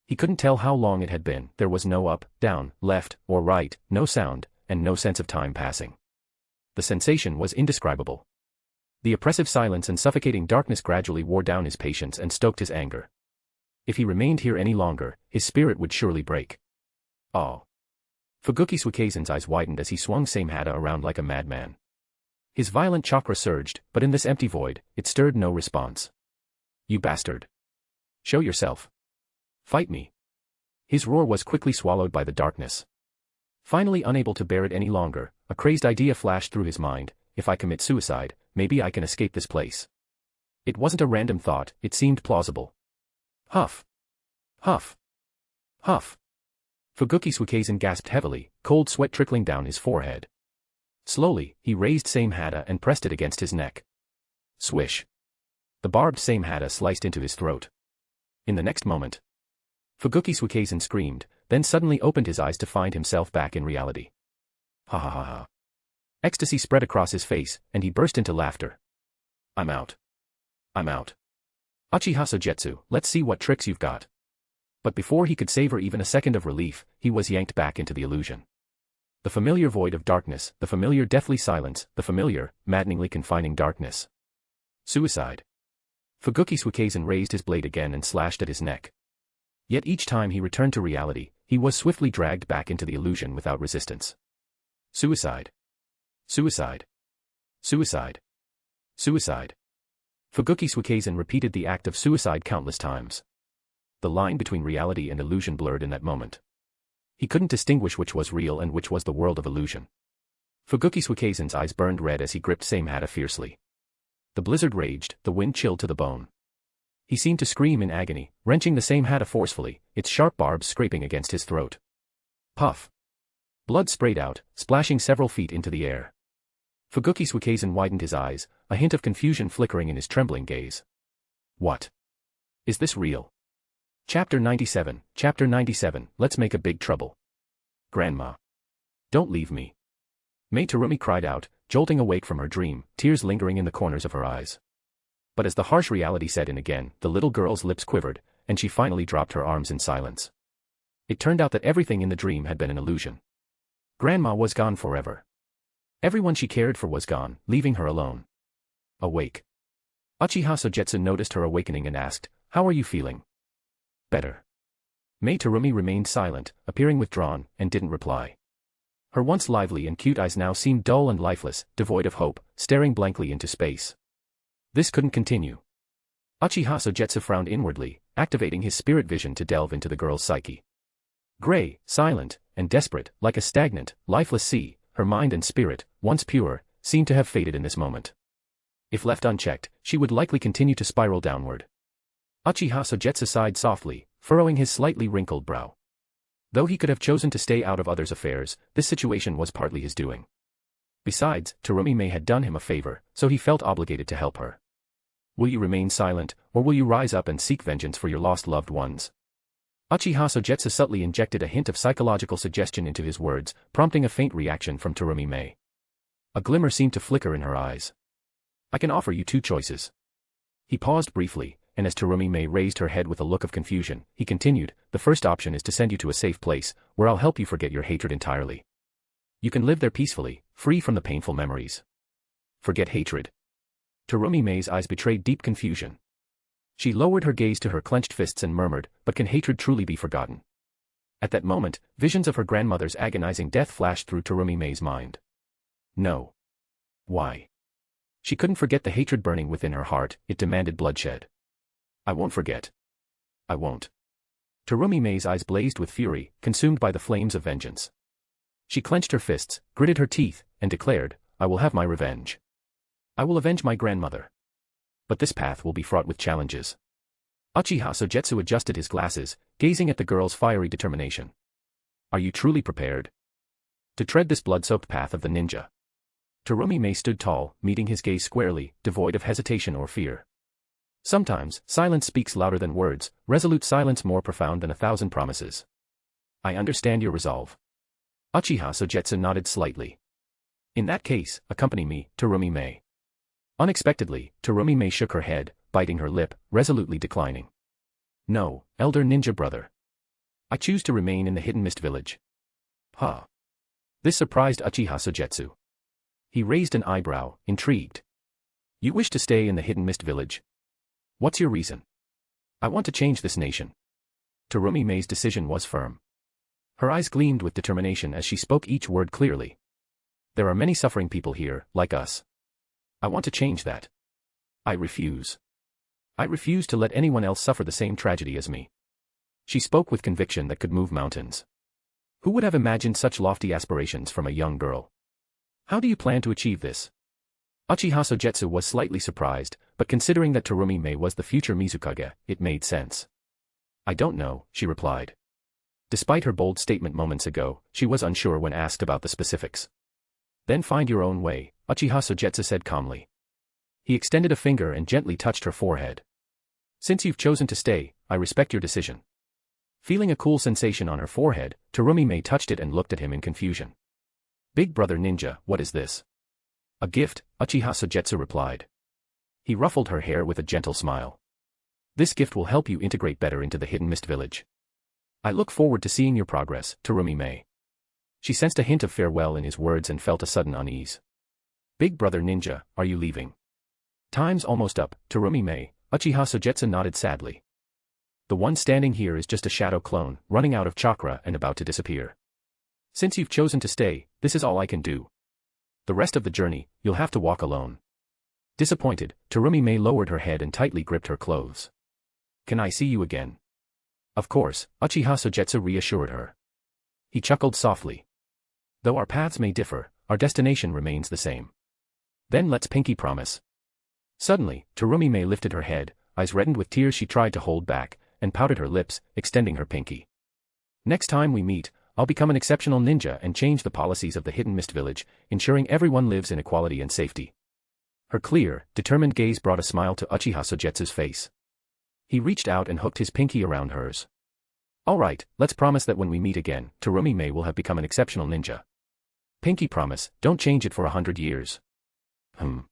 He couldn't tell how long it had been, there was no up, down, left, or right, no sound, and no sense of time passing. The sensation was indescribable. The oppressive silence and suffocating darkness gradually wore down his patience and stoked his anger. If he remained here any longer, his spirit would surely break. Oh. Fuguki Suikezen's eyes widened as he swung Samehada around like a madman. His violent chakra surged, but in this empty void, it stirred no response. You bastard. Show yourself. Fight me. His roar was quickly swallowed by the darkness. Finally unable to bear it any longer, a crazed idea flashed through his mind: if I commit suicide, maybe I can escape this place. It wasn't a random thought, it seemed plausible. Huff. Huff. Huff. Fugoki Suikezen gasped heavily, cold sweat trickling down his forehead. Slowly, he raised Same Hata and pressed it against his neck. Swish. The barbed Same Hata sliced into his throat. In the next moment, Fugoki Suikezen screamed, then suddenly opened his eyes to find himself back in reality. Ha ha ha ha. Ecstasy spread across his face, and he burst into laughter. I'm out. I'm out. Uchiha Sogetsu, let's see what tricks you've got. But before he could savor even a second of relief, he was yanked back into the illusion. The familiar void of darkness, the familiar deathly silence, the familiar, maddeningly confining darkness. Suicide. Fugoki Suikezen raised his blade again and slashed at his neck. Yet each time he returned to reality, he was swiftly dragged back into the illusion without resistance. Suicide. Suicide. Suicide. Suicide. Fugoki Suikezen repeated the act of suicide countless times. The line between reality and illusion blurred in that moment. He couldn't distinguish which was real and which was the world of illusion. Fugoki Suikezen's eyes burned red as he gripped Same Hata fiercely. The blizzard raged, the wind chilled to the bone. He seemed to scream in agony, wrenching the Same Hata forcefully, its sharp barbs scraping against his throat. Puff. Blood sprayed out, splashing several feet into the air. Fugoki Suikezen widened his eyes, a hint of confusion flickering in his trembling gaze. What? Is this real? Chapter 97, Chapter 97, Let's make a big trouble. Grandma. Don't leave me. Mei Terumi cried out, jolting awake from her dream, tears lingering in the corners of her eyes. But as the harsh reality set in again, the little girl's lips quivered, and she finally dropped her arms in silence. It turned out that everything in the dream had been an illusion. Grandma was gone forever. Everyone she cared for was gone, leaving her alone. Awake. Uchiha Sogetsu noticed her awakening and asked, "How are you feeling?" Better. Mei Terumi remained silent, appearing withdrawn, and didn't reply. Her once lively and cute eyes now seemed dull and lifeless, devoid of hope, staring blankly into space. This couldn't continue. Uchiha Sogetsu frowned inwardly, activating his spirit vision to delve into the girl's psyche. Gray, silent, and desperate, like a stagnant, lifeless sea, her mind and spirit, once pure, seemed to have faded in this moment. If left unchecked, she would likely continue to spiral downward. Uchiha Sogetsu sighed softly, furrowing his slightly wrinkled brow. Though he could have chosen to stay out of others' affairs, this situation was partly his doing. Besides, Terumi Mei had done him a favor, so he felt obligated to help her. Will you remain silent, or will you rise up and seek vengeance for your lost loved ones? Uchiha Sogetsu subtly injected a hint of psychological suggestion into his words, prompting a faint reaction from Terumi Mei. A glimmer seemed to flicker in her eyes. I can offer you two choices. He paused briefly, and as Terumi Mei raised her head with a look of confusion, he continued, the first option is to send you to a safe place, where I'll help you forget your hatred entirely. You can live there peacefully, free from the painful memories. Forget hatred. Terumi Mei's eyes betrayed deep confusion. She lowered her gaze to her clenched fists and murmured, but can hatred truly be forgotten? At that moment, visions of her grandmother's agonizing death flashed through Terumi Mei's mind. No. Why? She couldn't forget the hatred burning within her heart, it demanded bloodshed. I won't forget. I won't. Terumi Mei's eyes blazed with fury, consumed by the flames of vengeance. She clenched her fists, gritted her teeth, and declared, I will have my revenge. I will avenge my grandmother. But this path will be fraught with challenges. Uchiha Sogetsu adjusted his glasses, gazing at the girl's fiery determination. Are you truly prepared to tread this blood-soaked path of the ninja? Terumi Mei stood tall, meeting his gaze squarely, devoid of hesitation or fear. Sometimes, silence speaks louder than words, resolute silence more profound than 1,000 promises. I understand your resolve. Uchiha Sogetsu nodded slightly. In that case, accompany me, Terumi Mei. Unexpectedly, Terumi Mei shook her head, biting her lip, resolutely declining. No, elder ninja brother. I choose to remain in the hidden mist village. Huh. This surprised Uchiha Sogetsu. He raised an eyebrow, intrigued. You wish to stay in the hidden mist village? What's your reason? I want to change this nation. Terumi Mei's decision was firm. Her eyes gleamed with determination as she spoke each word clearly. There are many suffering people here, like us. I want to change that. I refuse. I refuse to let anyone else suffer the same tragedy as me. She spoke with conviction that could move mountains. Who would have imagined such lofty aspirations from a young girl? How do you plan to achieve this? Uchiha Sogetsu was slightly surprised, but considering that Terumi Mei was the future Mizukage, it made sense. I don't know, she replied. Despite her bold statement moments ago, she was unsure when asked about the specifics. Then find your own way, Uchiha Sogetsu said calmly. He extended a finger and gently touched her forehead. Since you've chosen to stay, I respect your decision. Feeling a cool sensation on her forehead, Terumi Mei touched it and looked at him in confusion. Big brother ninja, what is this? A gift, Uchiha Sogetsu replied. He ruffled her hair with a gentle smile. This gift will help you integrate better into the Hidden Mist Village. I look forward to seeing your progress, Terumi Mei. She sensed a hint of farewell in his words and felt a sudden unease. Big brother ninja, are you leaving? Time's almost up, Terumi Mei, Uchiha Sogetsu nodded sadly. The one standing here is just a shadow clone, running out of chakra and about to disappear. Since you've chosen to stay, this is all I can do. The rest of the journey, you'll have to walk alone. Disappointed, Terumi Mei lowered her head and tightly gripped her clothes. Can I see you again? Of course, Uchiha Sogetsu reassured her. He chuckled softly. Though our paths may differ, our destination remains the same. Then let's pinky promise. Suddenly, Terumi Mei lifted her head, eyes reddened with tears she tried to hold back, and pouted her lips, extending her pinky. Next time we meet, I'll become an exceptional ninja and change the policies of the Hidden Mist Village, ensuring everyone lives in equality and safety. Her clear, determined gaze brought a smile to Uchiha Sogetsu's face. He reached out and hooked his pinky around hers. All right, let's promise that when we meet again, Terumi Mei will have become an exceptional ninja. Pinky promise, don't change it for 100 years. Uchiha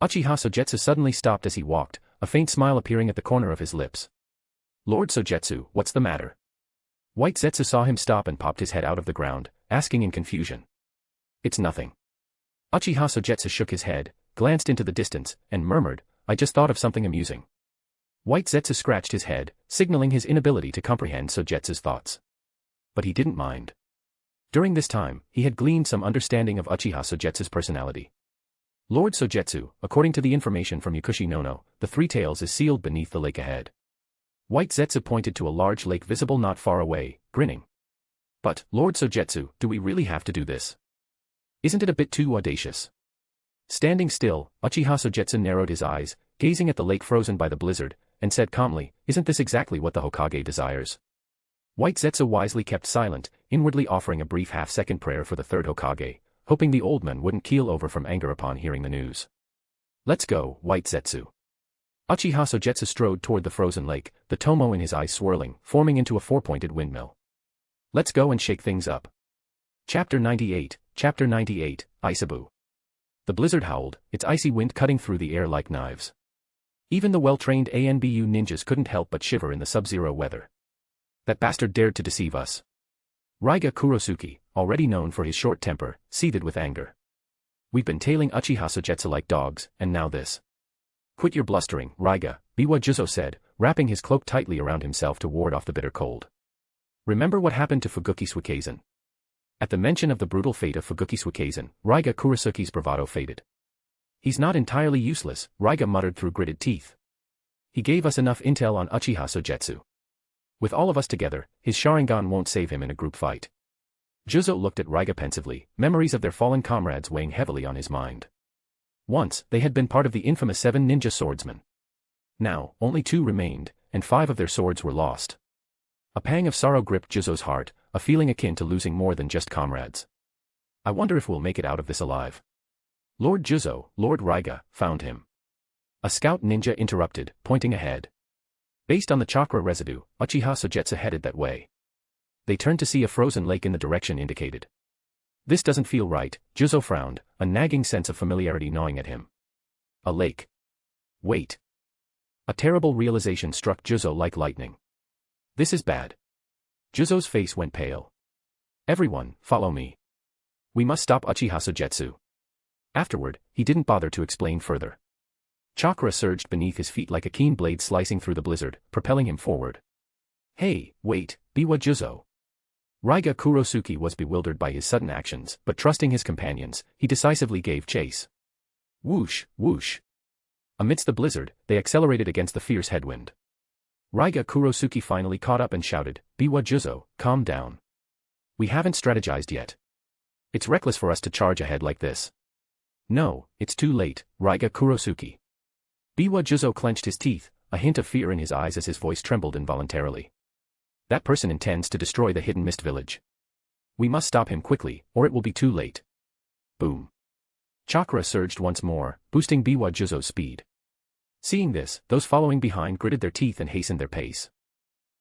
Sogetsu suddenly stopped as he walked, a faint smile appearing at the corner of his lips. Lord Sogetsu, what's the matter? White Zetsu saw him stop and popped his head out of the ground, asking in confusion. It's nothing. Uchiha Sogetsu shook his head, glanced into the distance, and murmured, I just thought of something amusing. White Zetsu scratched his head, signaling his inability to comprehend Sogetsu's thoughts. But he didn't mind. During this time, he had gleaned some understanding of Uchiha Sogetsu's personality. Lord Sogetsu, according to the information from Yakushi Nono, the Three Tails is sealed beneath the lake ahead. White Zetsu pointed to a large lake visible not far away, grinning. But, Lord Sogetsu, do we really have to do this? Isn't it a bit too audacious? Standing still, Uchiha Sogetsu narrowed his eyes, gazing at the lake frozen by the blizzard, and said calmly, isn't this exactly what the Hokage desires? White Zetsu wisely kept silent, inwardly offering a brief half-second prayer for the third Hokage, hoping the old man wouldn't keel over from anger upon hearing the news. Let's go, White Zetsu. Uchiha Sogetsu strode toward the frozen lake, the tomo in his eyes swirling, forming into a four-pointed windmill. Let's go and shake things up. Chapter 98, Isabu. The blizzard howled, its icy wind cutting through the air like knives. Even the well-trained ANBU ninjas couldn't help but shiver in the sub-zero weather. That bastard dared to deceive us. Raiga Kurosuke, already known for his short temper, seethed with anger. We've been tailing Uchiha Sogetsu like dogs, and now this. Quit your blustering, Raiga, Biwa Juzo said, wrapping his cloak tightly around himself to ward off the bitter cold. Remember what happened to Fuguki Suikezen? At the mention of the brutal fate of Fuguki Suikezen, Raiga Kurosuke's bravado faded. He's not entirely useless, Raiga muttered through gritted teeth. He gave us enough intel on Uchiha Sogetsu. With all of us together, his Sharingan won't save him in a group fight. Juzo looked at Raiga pensively, memories of their fallen comrades weighing heavily on his mind. Once, they had been part of the infamous 7 ninja swordsmen. Now, only 2 remained, and 5 of their swords were lost. A pang of sorrow gripped Juzo's heart, a feeling akin to losing more than just comrades. I wonder if we'll make it out of this alive. Lord Juzo, Lord Raiga, found him. A scout ninja interrupted, pointing ahead. Based on the chakra residue, Uchiha Sogetsu headed that way. They turned to see a frozen lake in the direction indicated. This doesn't feel right, Juzo frowned, a nagging sense of familiarity gnawing at him. A lake. Wait. A terrible realization struck Juzo like lightning. This is bad. Juzo's face went pale. Everyone, follow me. We must stop Uchiha Sogetsu. Afterward, he didn't bother to explain further. Chakra surged beneath his feet like a keen blade slicing through the blizzard, propelling him forward. Hey, wait, Biwa Juzo. Raiga Kurosuke was bewildered by his sudden actions, but trusting his companions, he decisively gave chase. Whoosh, whoosh. Amidst the blizzard, they accelerated against the fierce headwind. Raiga Kurosuke finally caught up and shouted, "Biwa Juzo, calm down. We haven't strategized yet. It's reckless for us to charge ahead like this." "No, it's too late, Raiga Kurosuke." Biwa Juzo clenched his teeth, a hint of fear in his eyes as his voice trembled involuntarily. "That person intends to destroy the hidden mist village. We must stop him quickly, or it will be too late." Boom. Chakra surged once more, boosting Biwa Juzo's speed. Seeing this, those following behind gritted their teeth and hastened their pace.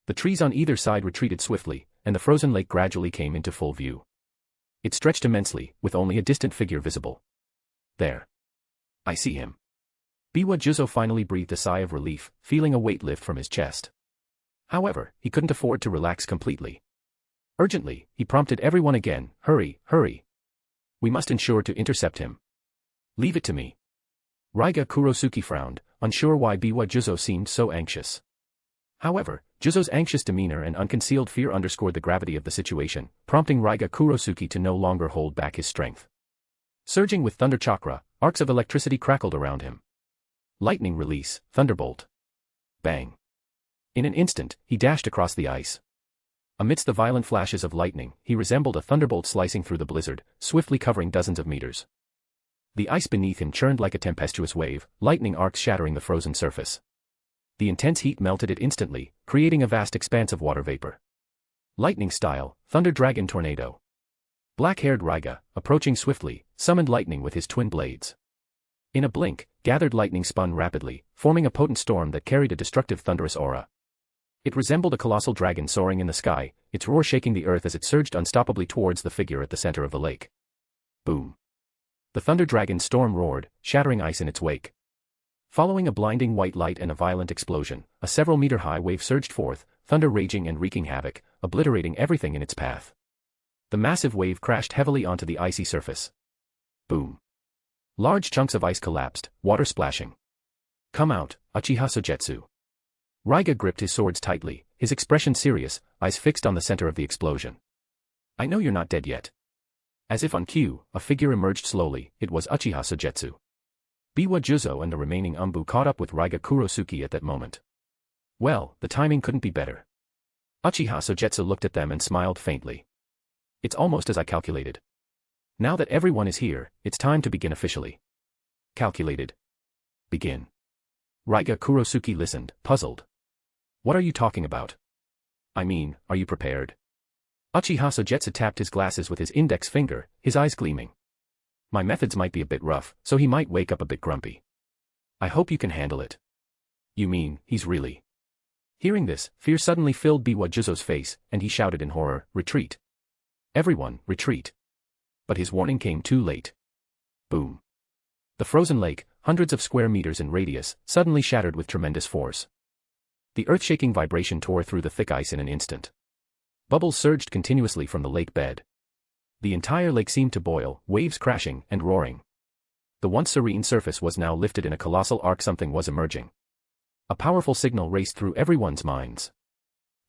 The trees on either side retreated swiftly, and the frozen lake gradually came into full view. It stretched immensely, with only a distant figure visible. "There. I see him." Biwa Juzo finally breathed a sigh of relief, feeling a weight lift from his chest. However, he couldn't afford to relax completely. Urgently, he prompted everyone again, "Hurry, hurry. We must ensure to intercept him." "Leave it to me." Raiga Kurosuke frowned, unsure why Biwa Juzo seemed so anxious. However, Juzo's anxious demeanor and unconcealed fear underscored the gravity of the situation, prompting Raiga Kurosuke to no longer hold back his strength. Surging with thunder chakra, arcs of electricity crackled around him. Lightning release, thunderbolt. Bang. In an instant, he dashed across the ice. Amidst the violent flashes of lightning, he resembled a thunderbolt slicing through the blizzard, swiftly covering dozens of meters. The ice beneath him churned like a tempestuous wave, lightning arcs shattering the frozen surface. The intense heat melted it instantly, creating a vast expanse of water vapor. Lightning style, Thunder Dragon Tornado. Black-haired Raiga, approaching swiftly, summoned lightning with his twin blades. In a blink, gathered lightning spun rapidly, forming a potent storm that carried a destructive thunderous aura. It resembled a colossal dragon soaring in the sky, its roar shaking the earth as it surged unstoppably towards the figure at the center of the lake. Boom. The Thunder Dragon's storm roared, shattering ice in its wake. Following a blinding white light and a violent explosion, a several-meter-high wave surged forth, thunder raging and wreaking havoc, obliterating everything in its path. The massive wave crashed heavily onto the icy surface. Boom. Large chunks of ice collapsed, water splashing. "Come out, Uchiha Sogetsu." Raiga gripped his swords tightly, his expression serious, eyes fixed on the center of the explosion. "I know you're not dead yet." As if on cue, a figure emerged slowly. It was Uchiha Sogetsu. Biwa Juzo and the remaining Umbu caught up with Raiga Kurosuke at that moment. Well, the timing couldn't be better. Uchiha Sogetsu looked at them and smiled faintly. "It's almost as I calculated. Now that everyone is here, it's time to begin officially." "Calculated? Begin?" Raiga Kurosuke listened, puzzled. "What are you talking about? I mean, are you prepared?" Uchiha Sogetsu tapped his glasses with his index finger, his eyes gleaming. "My methods might be a bit rough, so he might wake up a bit grumpy. I hope you can handle it." "You mean, he's really..." Hearing this, fear suddenly filled Biwa Juzo's face, and he shouted in horror, "Retreat! Everyone, retreat!" But his warning came too late. Boom. The frozen lake, hundreds of square meters in radius, suddenly shattered with tremendous force. The earth-shaking vibration tore through the thick ice in an instant. Bubbles surged continuously from the lake bed. The entire lake seemed to boil, waves crashing and roaring. The once serene surface was now lifted in a colossal arc. Something was emerging. A powerful signal raced through everyone's minds.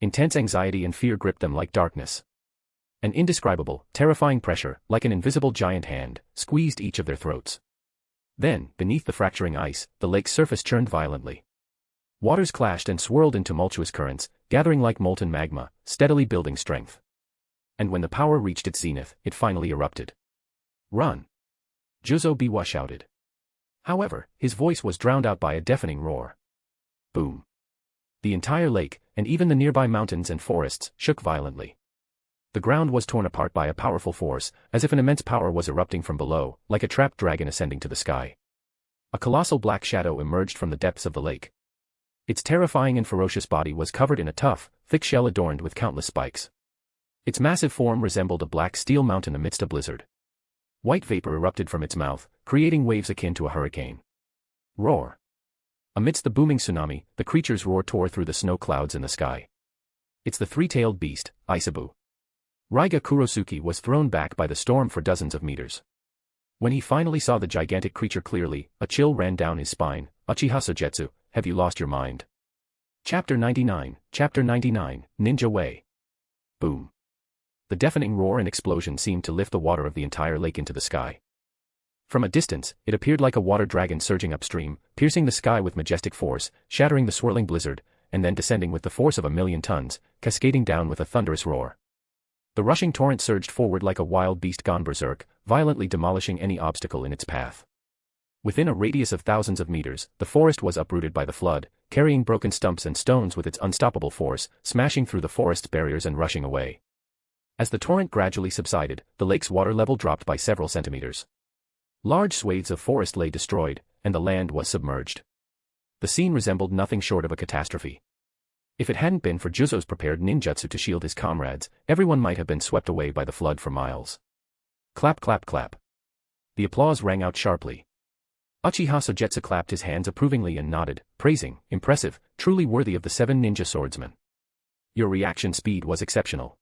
Intense anxiety and fear gripped them like darkness. An indescribable, terrifying pressure, like an invisible giant hand, squeezed each of their throats. Then, beneath the fracturing ice, the lake's surface churned violently. Waters clashed and swirled in tumultuous currents, gathering like molten magma, steadily building strength. And when the power reached its zenith, it finally erupted. "Run!" Juzo Biwa shouted. However, his voice was drowned out by a deafening roar. Boom. The entire lake, and even the nearby mountains and forests, shook violently. The ground was torn apart by a powerful force, as if an immense power was erupting from below, like a trapped dragon ascending to the sky. A colossal black shadow emerged from the depths of the lake. Its terrifying and ferocious body was covered in a tough, thick shell adorned with countless spikes. Its massive form resembled a black steel mountain amidst a blizzard. White vapor erupted from its mouth, creating waves akin to a hurricane. Roar. Amidst the booming tsunami, the creature's roar tore through the snow clouds in the sky. "It's the three-tailed beast, Isabu." Raiga Kurosuke was thrown back by the storm for dozens of meters. When he finally saw the gigantic creature clearly, a chill ran down his spine. "Uchiha Sogetsu, have you lost your mind?" Chapter 99, Ninja Way. Boom. The deafening roar and explosion seemed to lift the water of the entire lake into the sky. From a distance, it appeared like a water dragon surging upstream, piercing the sky with majestic force, shattering the swirling blizzard, and then descending with the force of 1,000,000 tons, cascading down with a thunderous roar. The rushing torrent surged forward like a wild beast gone berserk, violently demolishing any obstacle in its path. Within a radius of thousands of meters, the forest was uprooted by the flood, carrying broken stumps and stones with its unstoppable force, smashing through the forest's barriers and rushing away. As the torrent gradually subsided, the lake's water level dropped by several centimeters. Large swathes of forest lay destroyed, and the land was submerged. The scene resembled nothing short of a catastrophe. If it hadn't been for Juzo's prepared ninjutsu to shield his comrades, everyone might have been swept away by the flood for miles. Clap clap clap. The applause rang out sharply. Uchiha Sogetsu clapped his hands approvingly and nodded, praising, impressive, truly worthy of the 7 ninja swordsmen. Your reaction speed was exceptional.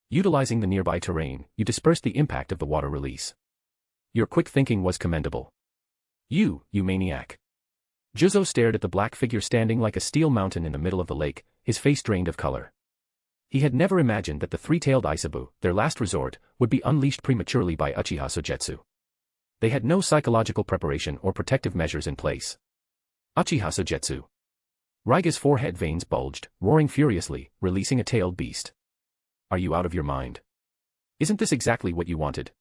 Utilizing the nearby terrain, you dispersed the impact of the water release. Your quick thinking was commendable. You maniac. Juzo stared at the black figure standing like a steel mountain in the middle of the lake, his face drained of color. He had never imagined that the 3-tailed Aisabu, their last resort, would be unleashed prematurely by Uchiha Sogetsu. They had no psychological preparation or protective measures in place. Uchiha Sogetsu. Raiga's forehead veins bulged, roaring furiously, releasing a tailed beast. Are you out of your mind? Isn't this exactly what you wanted?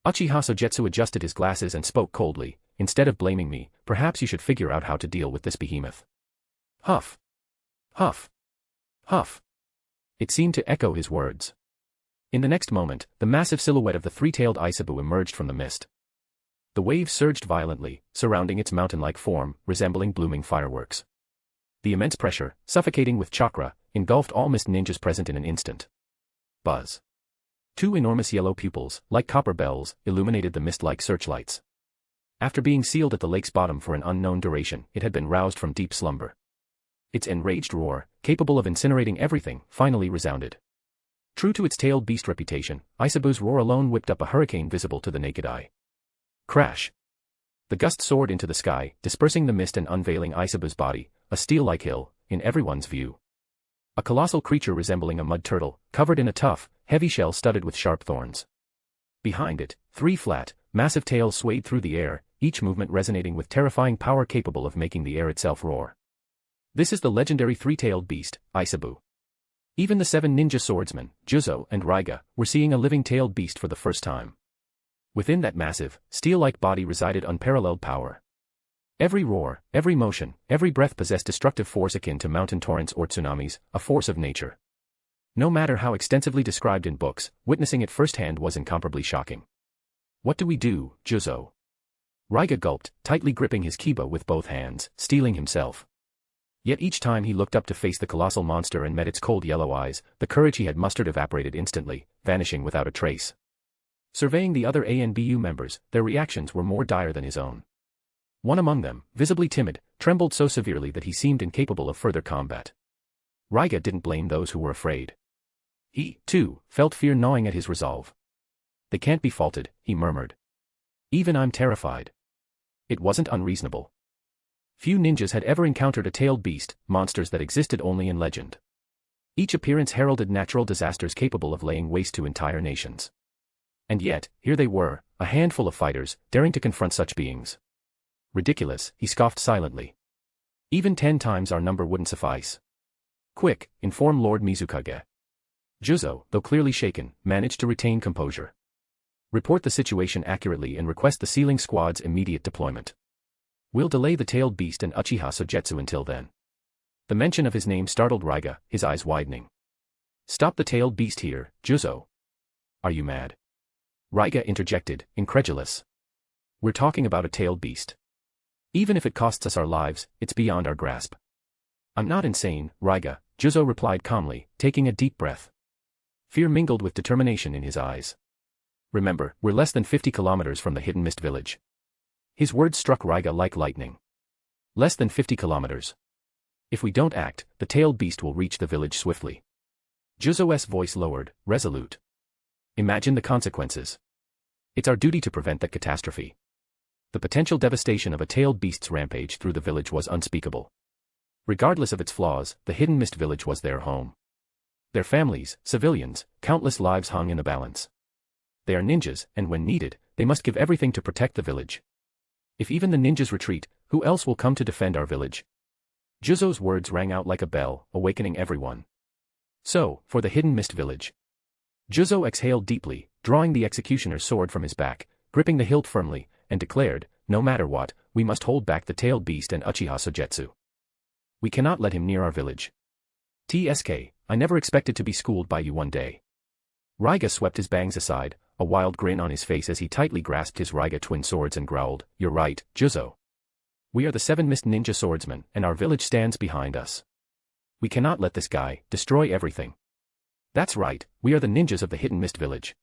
Uchiha Sogetsu adjusted his glasses and spoke coldly. Instead of blaming me, perhaps you should figure out how to deal with this behemoth. Huff. Huff. Huff. It seemed to echo his words. In the next moment, the massive silhouette of the 3-tailed Aisabu emerged from the mist. The waves surged violently, surrounding its mountain-like form, resembling blooming fireworks. The immense pressure, suffocating with chakra, engulfed all mist ninjas present in an instant. Buzz. 2 enormous yellow pupils, like copper bells, illuminated the mist-like searchlights. After being sealed at the lake's bottom for an unknown duration, it had been roused from deep slumber. Its enraged roar, capable of incinerating everything, finally resounded. True to its tailed beast reputation, Aisabu's roar alone whipped up a hurricane visible to the naked eye. Crash! The gust soared into the sky, dispersing the mist and unveiling Aisabu's body, a steel-like hill, in everyone's view. A colossal creature resembling a mud turtle, covered in a tough, heavy shell studded with sharp thorns. Behind it, 3 flat, massive tails swayed through the air, each movement resonating with terrifying power capable of making the air itself roar. This is the legendary 3-tailed beast, Aisabu. Even the 7 ninja swordsmen, Juzo and Raiga, were seeing a living tailed beast for the first time. Within that massive, steel-like body resided unparalleled power. Every roar, every motion, every breath possessed destructive force akin to mountain torrents or tsunamis, a force of nature. No matter how extensively described in books, witnessing it firsthand was incomparably shocking. What do we do, Juzo? Raiga gulped, tightly gripping his kiba with both hands, steeling himself. Yet each time he looked up to face the colossal monster and met its cold yellow eyes, the courage he had mustered evaporated instantly, vanishing without a trace. Surveying the other ANBU members, their reactions were more dire than his own. One among them, visibly timid, trembled so severely that he seemed incapable of further combat. Raiga didn't blame those who were afraid. He, too, felt fear gnawing at his resolve. They can't be faulted, he murmured. Even I'm terrified. It wasn't unreasonable. Few ninjas had ever encountered a tailed beast, monsters that existed only in legend. Each appearance heralded natural disasters capable of laying waste to entire nations. And yet, here they were, a handful of fighters, daring to confront such beings. Ridiculous, he scoffed silently. Even 10 times our number wouldn't suffice. Quick, inform Lord Mizukage. Juzo, though clearly shaken, managed to retain composure. Report the situation accurately and request the sealing squad's immediate deployment. We'll delay the tailed beast and Uchiha Sogetsu until then. The mention of his name startled Raiga, his eyes widening. Stop the tailed beast here, Juzo. Are you mad? Raiga interjected, incredulous. We're talking about a tailed beast. Even if it costs us our lives, it's beyond our grasp. I'm not insane, Raiga, Juzo replied calmly, taking a deep breath. Fear mingled with determination in his eyes. Remember, we're less than 50 kilometers from the hidden mist village. His words struck Raiga like lightning. Less than 50 kilometers. If we don't act, the tailed beast will reach the village swiftly. Juzo's voice lowered, resolute. Imagine the consequences. It's our duty to prevent that catastrophe. The potential devastation of a tailed beast's rampage through the village was unspeakable. Regardless of its flaws, the hidden mist village was their home. Their families, civilians, countless lives hung in the balance. They are ninjas, and when needed, They must give everything to protect the village. If even the ninjas retreat, who else will come to defend our village? Juzo's words rang out like a bell, awakening everyone. So, for the hidden mist village. Juzo exhaled deeply, drawing the executioner's sword from his back, gripping the hilt firmly, and declared, no matter what, we must hold back the tailed beast and Uchiha Sogetsu. We cannot let him near our village. TSK, I never expected to be schooled by you one day. Raiga swept his bangs aside, a wild grin on his face as he tightly grasped his Raiga twin swords and growled, you're right, Juzo. We are the 7 Mist Ninja Swordsmen, and our village stands behind us. We cannot let this guy destroy everything. That's right, we are the ninjas of the hidden mist village.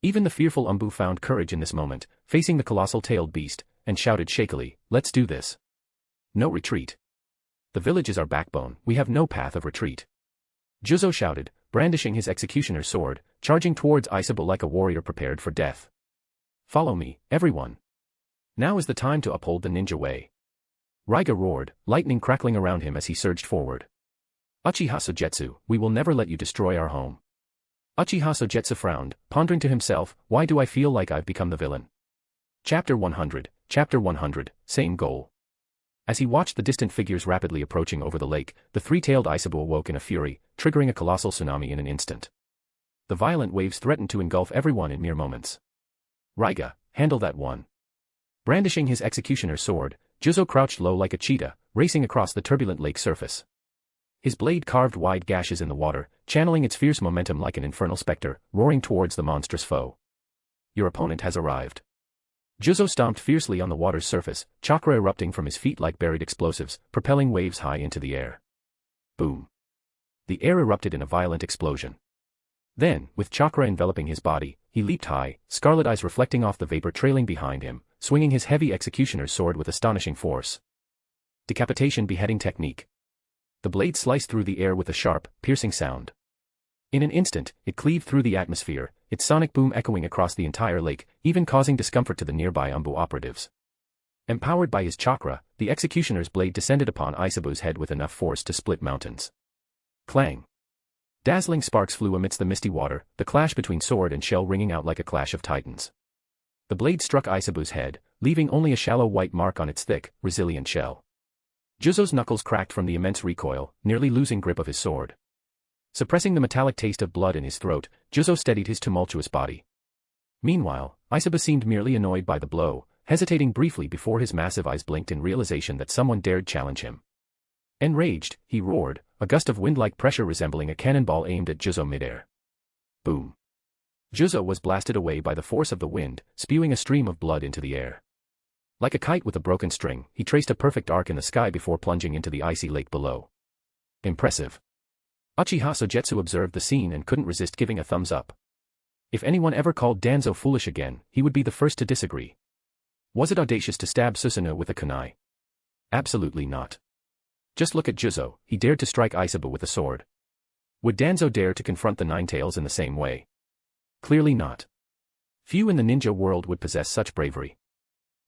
Even the fearful Umbu found courage in this moment, facing the colossal tailed beast, and shouted shakily, let's do this. No retreat. The village is our backbone, we have no path of retreat. Juzo shouted, brandishing his executioner's sword, charging towards Isabo like a warrior prepared for death. Follow me, everyone. Now is the time to uphold the ninja way. Raiga roared, lightning crackling around him as he surged forward. Uchiha Sogetsu, we will never let you destroy our home. Uchiha Sogetsu frowned, pondering to himself, why do I feel like I've become the villain? Chapter 100, same goal. As he watched the distant figures rapidly approaching over the lake, the 3-tailed Isabo awoke in a fury, triggering a colossal tsunami in an instant. The violent waves threatened to engulf everyone in mere moments. Raiga, handle that one. Brandishing his executioner's sword, Juzo crouched low like a cheetah, racing across the turbulent lake surface. His blade carved wide gashes in the water, channeling its fierce momentum like an infernal specter, roaring towards the monstrous foe. Your opponent has arrived. Juzo stomped fiercely on the water's surface, chakra erupting from his feet like buried explosives, propelling waves high into the air. Boom. The air erupted in a violent explosion. Then, with chakra enveloping his body, he leaped high, scarlet eyes reflecting off the vapor trailing behind him, swinging his heavy executioner's sword with astonishing force. Decapitation beheading technique. The blade sliced through the air with a sharp, piercing sound. In an instant, it cleaved through the atmosphere, its sonic boom echoing across the entire lake, even causing discomfort to the nearby Umbu operatives. Empowered by his chakra, the executioner's blade descended upon Isabu's head with enough force to split mountains. Clang. Dazzling sparks flew amidst the misty water, the clash between sword and shell ringing out like a clash of titans. The blade struck Isabu's head, leaving only a shallow white mark on its thick, resilient shell. Juzo's knuckles cracked from the immense recoil, nearly losing grip of his sword. Suppressing the metallic taste of blood in his throat, Juzo steadied his tumultuous body. Meanwhile, Isabu seemed merely annoyed by the blow, hesitating briefly before his massive eyes blinked in realization that someone dared challenge him. Enraged, he roared, a gust of wind-like pressure resembling a cannonball aimed at Juzo midair. Boom. Juzo was blasted away by the force of the wind, spewing a stream of blood into the air. Like a kite with a broken string, he traced a perfect arc in the sky before plunging into the icy lake below. Impressive. Uchiha Sogetsu observed the scene and couldn't resist giving a thumbs up. If anyone ever called Danzo foolish again, he would be the first to disagree. Was it audacious to stab Susanoo with a kunai? Absolutely not. Just look at Juzo, he dared to strike Isabu with a sword. Would Danzo dare to confront the Nine-Tails in the same way? Clearly not. Few in the ninja world would possess such bravery.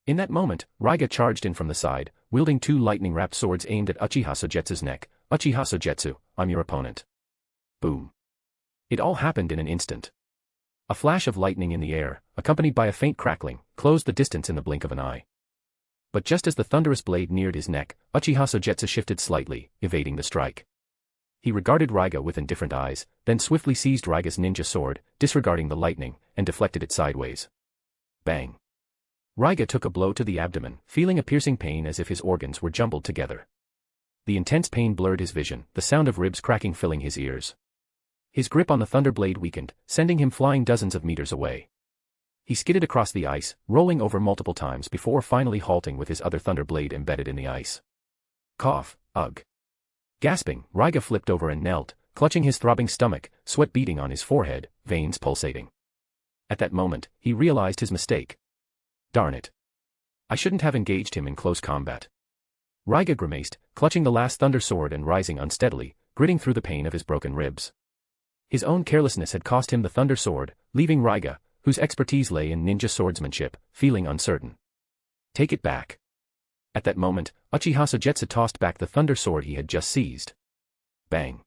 In that moment, Raiga charged in from the side, wielding 2 lightning-wrapped swords aimed at Uchiha Sogetsu's neck. Uchiha Sogetsu, I'm your opponent. Boom. It all happened in an instant. A flash of lightning in the air, accompanied by a faint crackling, closed the distance in the blink of an eye. But just as the thunderous blade neared his neck, Uchiha Sogetsu shifted slightly, evading the strike. He regarded Raiga with indifferent eyes, then swiftly seized Raiga's ninja sword, disregarding the lightning, and deflected it sideways. Bang. Raiga took a blow to the abdomen, feeling a piercing pain as if his organs were jumbled together. The intense pain blurred his vision, the sound of ribs cracking filling his ears. His grip on the thunder blade weakened, sending him flying dozens of meters away. He skidded across the ice, rolling over multiple times before finally halting with his other thunder blade embedded in the ice. Cough, ugh. Gasping, Raiga flipped over and knelt, clutching his throbbing stomach, sweat beading on his forehead, veins pulsating. At that moment, he realized his mistake. Darn it. I shouldn't have engaged him in close combat. Raiga grimaced, clutching the last thunder sword and rising unsteadily, gritting through the pain of his broken ribs. His own carelessness had cost him the thunder sword, leaving Raiga, whose expertise lay in ninja swordsmanship, feeling uncertain. Take it back. At that moment, Uchiha Sogetsu tossed back the thunder sword he had just seized. Bang.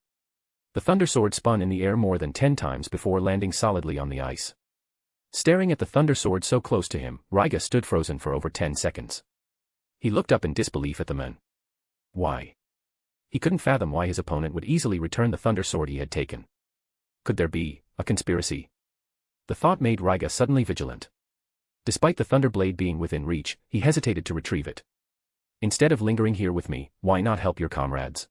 The thunder sword spun in the air more than 10 times before landing solidly on the ice. Staring at the thunder sword so close to him, Raiga stood frozen for over 10 seconds. He looked up in disbelief at the men. Why? He couldn't fathom why his opponent would easily return the thunder sword he had taken. Could there be a conspiracy? The thought made Raiga suddenly vigilant. Despite the thunder blade being within reach, he hesitated to retrieve it. Instead of lingering here with me, why not help your comrades?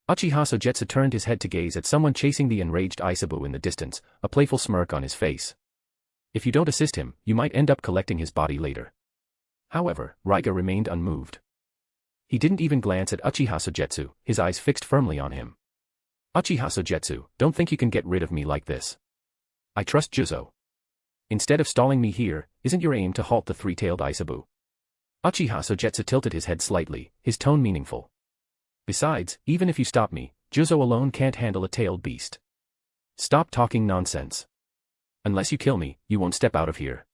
Uchiha Sogetsu turned his head to gaze at someone chasing the enraged Aisabu in the distance, a playful smirk on his face. If you don't assist him, you might end up collecting his body later. However, Raiga remained unmoved. He didn't even glance at Uchiha Sogetsu, his eyes fixed firmly on him. Uchiha Sogetsu, don't think you can get rid of me like this. I trust Juzo. Instead of stalling me here, isn't your aim to halt the three-tailed Aisabu? Uchiha Sogetsu tilted his head slightly, his tone meaningful. Besides, even if you stop me, Juzo alone can't handle a tailed beast. Stop talking nonsense. Unless you kill me, you won't step out of here.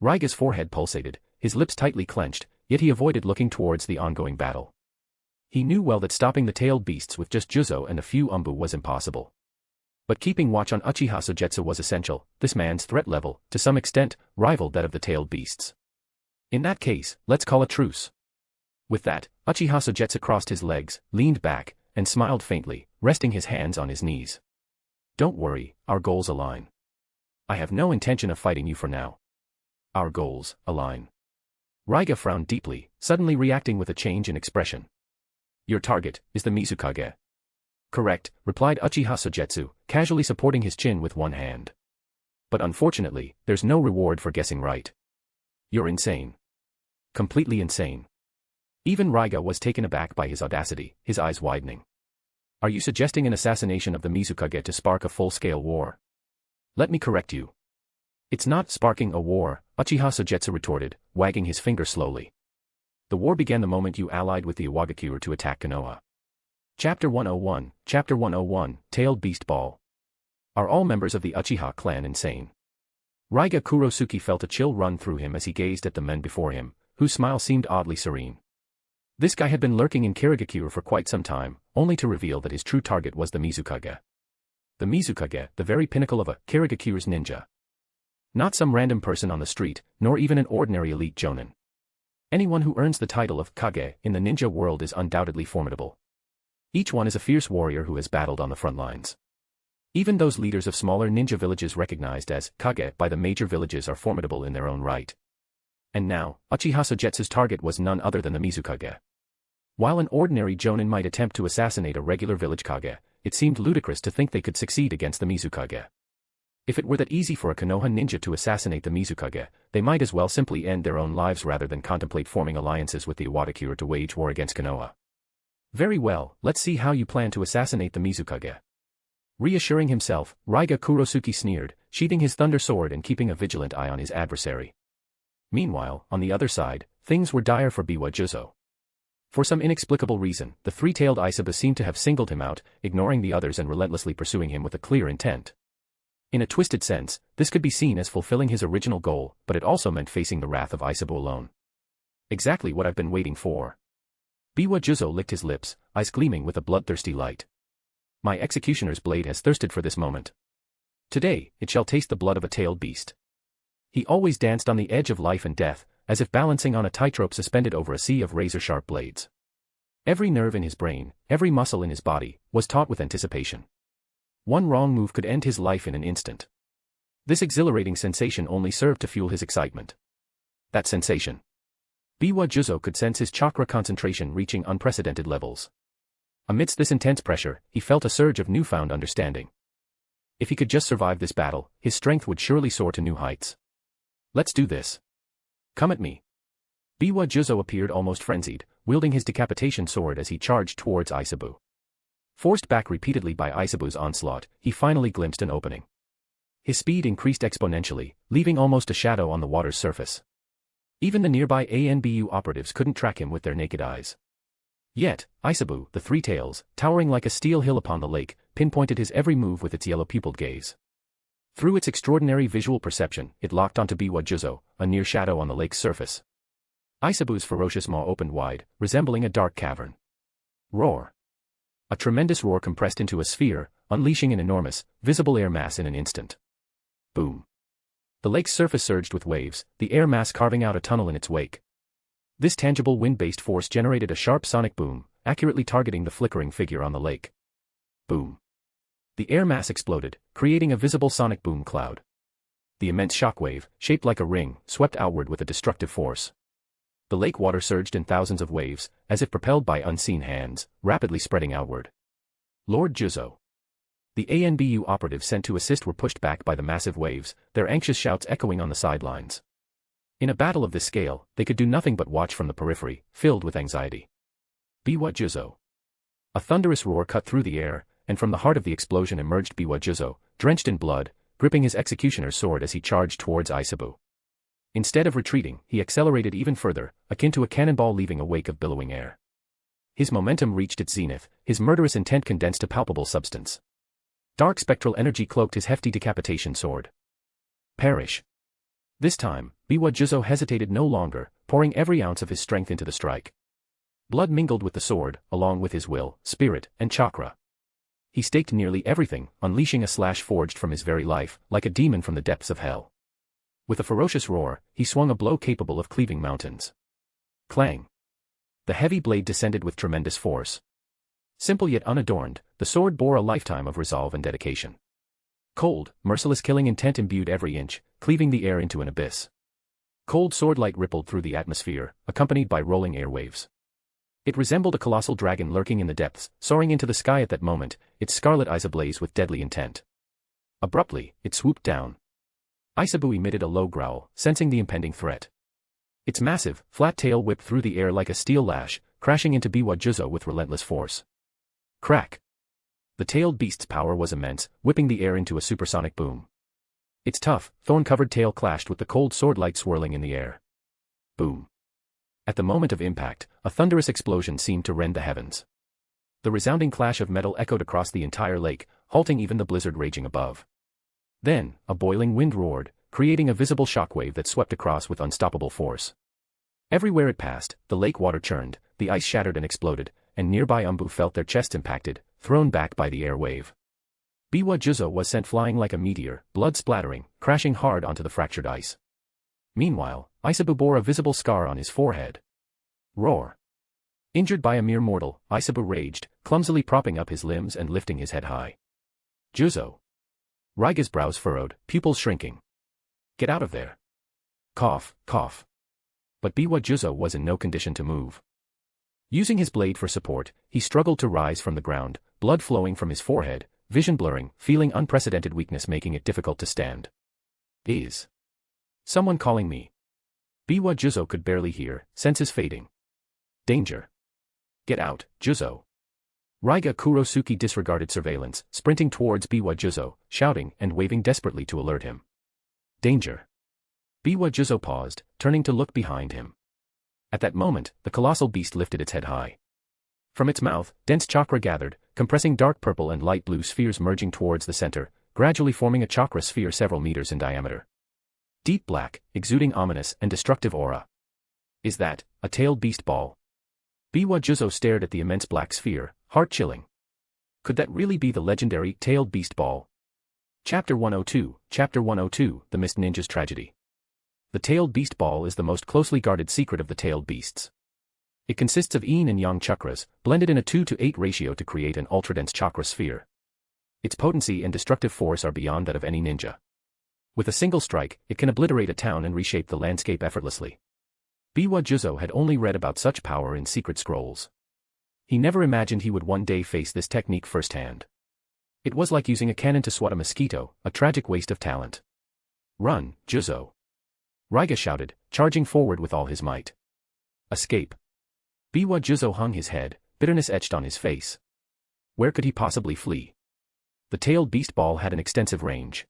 Raiga's forehead pulsated, his lips tightly clenched, yet he avoided looking towards the ongoing battle. He knew well that stopping the tailed beasts with just Juzo and a few Umbu was impossible. But keeping watch on Uchiha Sogetsu was essential. This man's threat level, to some extent, rivaled that of the tailed beasts. In that case, let's call a truce. With that, Uchiha Sogetsu crossed his legs, leaned back, and smiled faintly, resting his hands on his knees. Don't worry, our goals align. I have no intention of fighting you for now. Our goals align. Raiga frowned deeply, suddenly reacting with a change in expression. Your target is the Mizukage. Correct, replied Uchiha Sogetsu, casually supporting his chin with one hand. But unfortunately, there's no reward for guessing right. You're insane. Completely insane. Even Raiga was taken aback by his audacity, his eyes widening. Are you suggesting an assassination of the Mizukage to spark a full-scale war? Let me correct you. It's not sparking a war, Uchiha Sogetsu retorted, wagging his finger slowly. The war began the moment you allied with the Iwagakure to attack Konoha. Chapter 101, Tailed Beast Ball. Are all members of the Uchiha clan insane? Raiga Kurosuke felt a chill run through him as he gazed at the men before him, whose smile seemed oddly serene. This guy had been lurking in Kirigakure for quite some time, only to reveal that his true target was the Mizukage. The Mizukage, the very pinnacle of a Kirigakure's ninja. Not some random person on the street, nor even an ordinary elite jonin. Anyone who earns the title of Kage in the ninja world is undoubtedly formidable. Each one is a fierce warrior who has battled on the front lines. Even those leaders of smaller ninja villages recognized as Kage by the major villages are formidable in their own right. And now, Uchiha Sogetsu's target was none other than the Mizukage. While an ordinary jonin might attempt to assassinate a regular village Kage, it seemed ludicrous to think they could succeed against the Mizukage. If it were that easy for a Konoha ninja to assassinate the Mizukage, they might as well simply end their own lives rather than contemplate forming alliances with the Iwagakure to wage war against Konoha. Very well, let's see how you plan to assassinate the Mizukage. Reassuring himself, Raiga Kurosuke sneered, sheathing his thunder sword and keeping a vigilant eye on his adversary. Meanwhile, on the other side, things were dire for Biwa Juzo. For some inexplicable reason, the three-tailed Aisabu seemed to have singled him out, ignoring the others and relentlessly pursuing him with a clear intent. In a twisted sense, this could be seen as fulfilling his original goal, but it also meant facing the wrath of Aisabu alone. Exactly what I've been waiting for. Biwa Juzo licked his lips, eyes gleaming with a bloodthirsty light. My executioner's blade has thirsted for this moment. Today, it shall taste the blood of a tailed beast. He always danced on the edge of life and death, as if balancing on a tightrope suspended over a sea of razor-sharp blades. Every nerve in his brain, every muscle in his body, was taut with anticipation. One wrong move could end his life in an instant. This exhilarating sensation only served to fuel his excitement. That sensation. Biwa Juzo could sense his chakra concentration reaching unprecedented levels. Amidst this intense pressure, he felt a surge of newfound understanding. If he could just survive this battle, his strength would surely soar to new heights. Let's do this. Come at me. Biwa Juzo appeared almost frenzied, wielding his decapitation sword as he charged towards Aisabu. Forced back repeatedly by Aisabu's onslaught, he finally glimpsed an opening. His speed increased exponentially, leaving almost a shadow on the water's surface. Even the nearby ANBU operatives couldn't track him with their naked eyes. Yet, Aisabu, the Three Tails, towering like a steel hill upon the lake, pinpointed his every move with its yellow-pupilled gaze. Through its extraordinary visual perception, it locked onto Biwa Juzo, a near shadow on the lake's surface. Aisabu's ferocious maw opened wide, resembling a dark cavern. Roar. A tremendous roar compressed into a sphere, unleashing an enormous, visible air mass in an instant. Boom. The lake's surface surged with waves, the air mass carving out a tunnel in its wake. This tangible wind-based force generated a sharp sonic boom, accurately targeting the flickering figure on the lake. Boom. The air mass exploded, creating a visible sonic boom cloud. The immense shockwave, shaped like a ring, swept outward with a destructive force. The lake water surged in thousands of waves, as if propelled by unseen hands, rapidly spreading outward. Lord Juzo. The ANBU operatives sent to assist were pushed back by the massive waves, their anxious shouts echoing on the sidelines. In a battle of this scale, they could do nothing but watch from the periphery, filled with anxiety. Biwa Juzo. A thunderous roar cut through the air, and from the heart of the explosion emerged Biwa Juzo, drenched in blood, gripping his executioner's sword as he charged towards Aisabu. Instead of retreating, he accelerated even further, akin to a cannonball leaving a wake of billowing air. His momentum reached its zenith, his murderous intent condensed to palpable substance. Dark spectral energy cloaked his hefty decapitation sword. Perish. This time, Biwa Juzo hesitated no longer, pouring every ounce of his strength into the strike. Blood mingled with the sword, along with his will, spirit, and chakra. He staked nearly everything, unleashing a slash forged from his very life, like a demon from the depths of hell. With a ferocious roar, he swung a blow capable of cleaving mountains. Clang. The heavy blade descended with tremendous force. Simple yet unadorned, the sword bore a lifetime of resolve and dedication. Cold, merciless killing intent imbued every inch, cleaving the air into an abyss. Cold sword light rippled through the atmosphere, accompanied by rolling air waves. It resembled a colossal dragon lurking in the depths, soaring into the sky at that moment, its scarlet eyes ablaze with deadly intent. Abruptly, it swooped down. Aisabu emitted a low growl, sensing the impending threat. Its massive, flat tail whipped through the air like a steel lash, crashing into Biwa Juzo with relentless force. Crack! The tailed beast's power was immense, whipping the air into a supersonic boom. Its tough, thorn-covered tail clashed with the cold sword light swirling in the air. Boom! At the moment of impact, a thunderous explosion seemed to rend the heavens. The resounding clash of metal echoed across the entire lake, halting even the blizzard raging above. Then, a boiling wind roared, creating a visible shockwave that swept across with unstoppable force. Everywhere it passed, the lake water churned, the ice shattered and exploded, and nearby Umbu felt their chests impacted, thrown back by the air wave. Biwa Juzo was sent flying like a meteor, blood splattering, crashing hard onto the fractured ice. Meanwhile, Aisabu bore a visible scar on his forehead. Roar! Injured by a mere mortal, Aisabu raged, clumsily propping up his limbs and lifting his head high. Juzo! Raiga's brows furrowed, pupils shrinking. Get out of there. Cough, cough. But Biwa Juzo was in no condition to move. Using his blade for support, he struggled to rise from the ground, blood flowing from his forehead, vision blurring, feeling unprecedented weakness making it difficult to stand. Is someone calling me? Biwa Juzo could barely hear, senses fading. Danger. Get out, Juzo. Raiga Kurosuke disregarded surveillance, sprinting towards Biwa Juzo, shouting and waving desperately to alert him. Danger. Biwa Juzo paused, turning to look behind him. At that moment, the colossal beast lifted its head high. From its mouth, dense chakra gathered, compressing dark purple and light blue spheres merging towards the center, gradually forming a chakra sphere several meters in diameter. Deep black, exuding ominous and destructive aura. Is that a tailed beast ball? Biwa Juzo stared at the immense black sphere, heart-chilling. Could that really be the legendary tailed beast ball? Chapter 102, The Mist Ninja's Tragedy. The tailed beast ball is the most closely guarded secret of the tailed beasts. It consists of yin and yang chakras, blended in a 2:8 ratio to create an ultra-dense chakra sphere. Its potency and destructive force are beyond that of any ninja. With a single strike, it can obliterate a town and reshape the landscape effortlessly. Biwa Juzo had only read about such power in secret scrolls. He never imagined he would one day face this technique firsthand. It was like using a cannon to swat a mosquito, a tragic waste of talent. Run, Juzo! Raiga shouted, charging forward with all his might. Escape. Biwa Juzo hung his head, bitterness etched on his face. Where could he possibly flee? The tailed beast ball had an extensive range.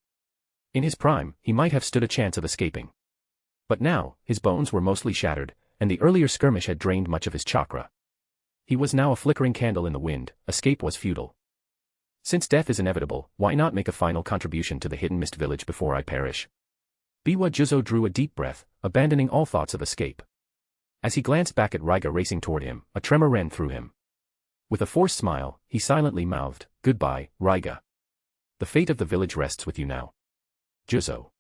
In his prime, he might have stood a chance of escaping. But now, his bones were mostly shattered, and the earlier skirmish had drained much of his chakra. He was now a flickering candle in the wind, escape was futile. Since death is inevitable, why not make a final contribution to the hidden mist village before I perish? Biwa Juzo drew a deep breath, abandoning all thoughts of escape. As he glanced back at Raiga racing toward him, a tremor ran through him. With a forced smile, he silently mouthed, "Goodbye, Raiga. The fate of the village rests with you now." Juzo.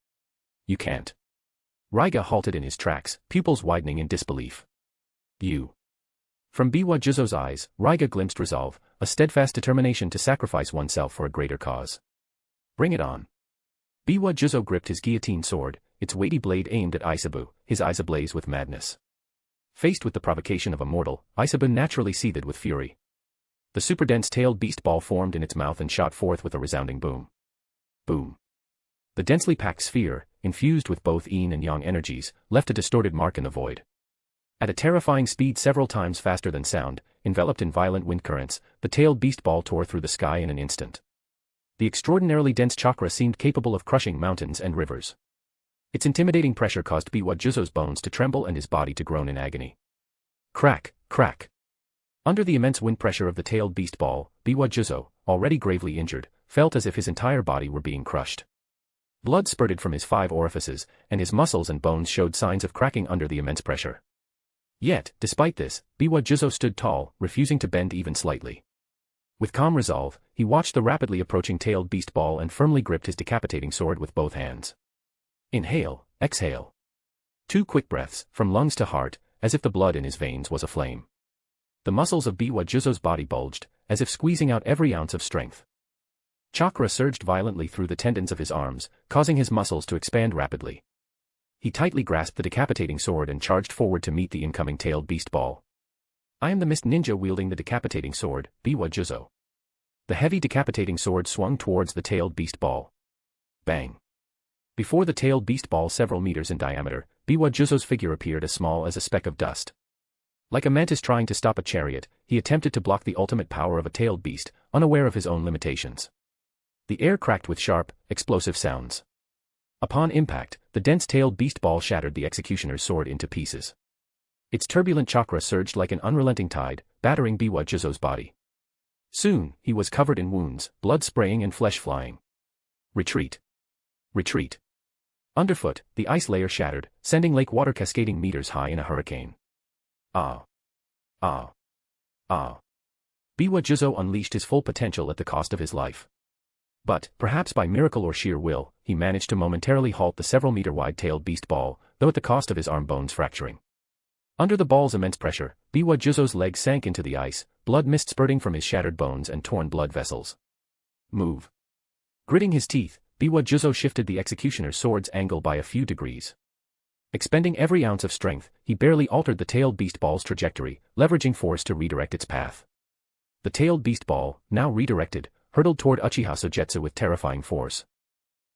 You can't. Raiga halted in his tracks, pupils widening in disbelief. You. From Biwa Juzo's eyes, Raiga glimpsed resolve, a steadfast determination to sacrifice oneself for a greater cause. Bring it on. Biwa Juzo gripped his guillotine sword, its weighty blade aimed at Isabu, his eyes ablaze with madness. Faced with the provocation of a mortal, Isabu naturally seethed with fury. The super-dense tailed beast ball formed in its mouth and shot forth with a resounding boom. Boom. The densely packed sphere, infused with both yin and yang energies, left a distorted mark in the void. At a terrifying speed several times faster than sound, enveloped in violent wind currents, the tailed beast ball tore through the sky in an instant. The extraordinarily dense chakra seemed capable of crushing mountains and rivers. Its intimidating pressure caused Biwa Juzo's bones to tremble and his body to groan in agony. Crack, crack. Under the immense wind pressure of the tailed beast ball, Biwa Juzo, already gravely injured, felt as if his entire body were being crushed. Blood spurted from his 5 orifices, and his muscles and bones showed signs of cracking under the immense pressure. Yet, despite this, Biwa Juzo stood tall, refusing to bend even slightly. With calm resolve, he watched the rapidly approaching tailed beast ball and firmly gripped his decapitating sword with both hands. Inhale, exhale. 2 quick breaths, from lungs to heart, as if the blood in his veins was aflame. The muscles of Biwa Juzo's body bulged, as if squeezing out every ounce of strength. Chakra surged violently through the tendons of his arms, causing his muscles to expand rapidly. He tightly grasped the decapitating sword and charged forward to meet the incoming tailed beast ball. I am the mist ninja wielding the decapitating sword, Biwa Juzo. The heavy decapitating sword swung towards the tailed beast ball. Bang. Before the tailed beast ball several meters in diameter, Biwa Juzo's figure appeared as small as a speck of dust. Like a mantis trying to stop a chariot, he attempted to block the ultimate power of a tailed beast, unaware of his own limitations. The air cracked with sharp, explosive sounds. Upon impact, the dense tailed beast ball shattered the executioner's sword into pieces. Its turbulent chakra surged like an unrelenting tide, battering Biwa Juzo's body. Soon, he was covered in wounds, blood spraying and flesh flying. Retreat. Retreat. Underfoot, the ice layer shattered, sending lake water cascading meters high in a hurricane. Ah. Ah. Ah. Biwa Juzo unleashed his full potential at the cost of his life. But, perhaps by miracle or sheer will, he managed to momentarily halt the several-meter-wide tailed beast ball, though at the cost of his arm bones fracturing. Under the ball's immense pressure, Biwa Juzo's leg sank into the ice, blood mist spurting from his shattered bones and torn blood vessels. Move. Gritting his teeth, Biwa Juzo shifted the executioner's sword's angle by a few degrees. Expending every ounce of strength, he barely altered the tailed beast ball's trajectory, leveraging force to redirect its path. The tailed beast ball, now redirected, hurtled toward Uchiha Sogetsu with terrifying force.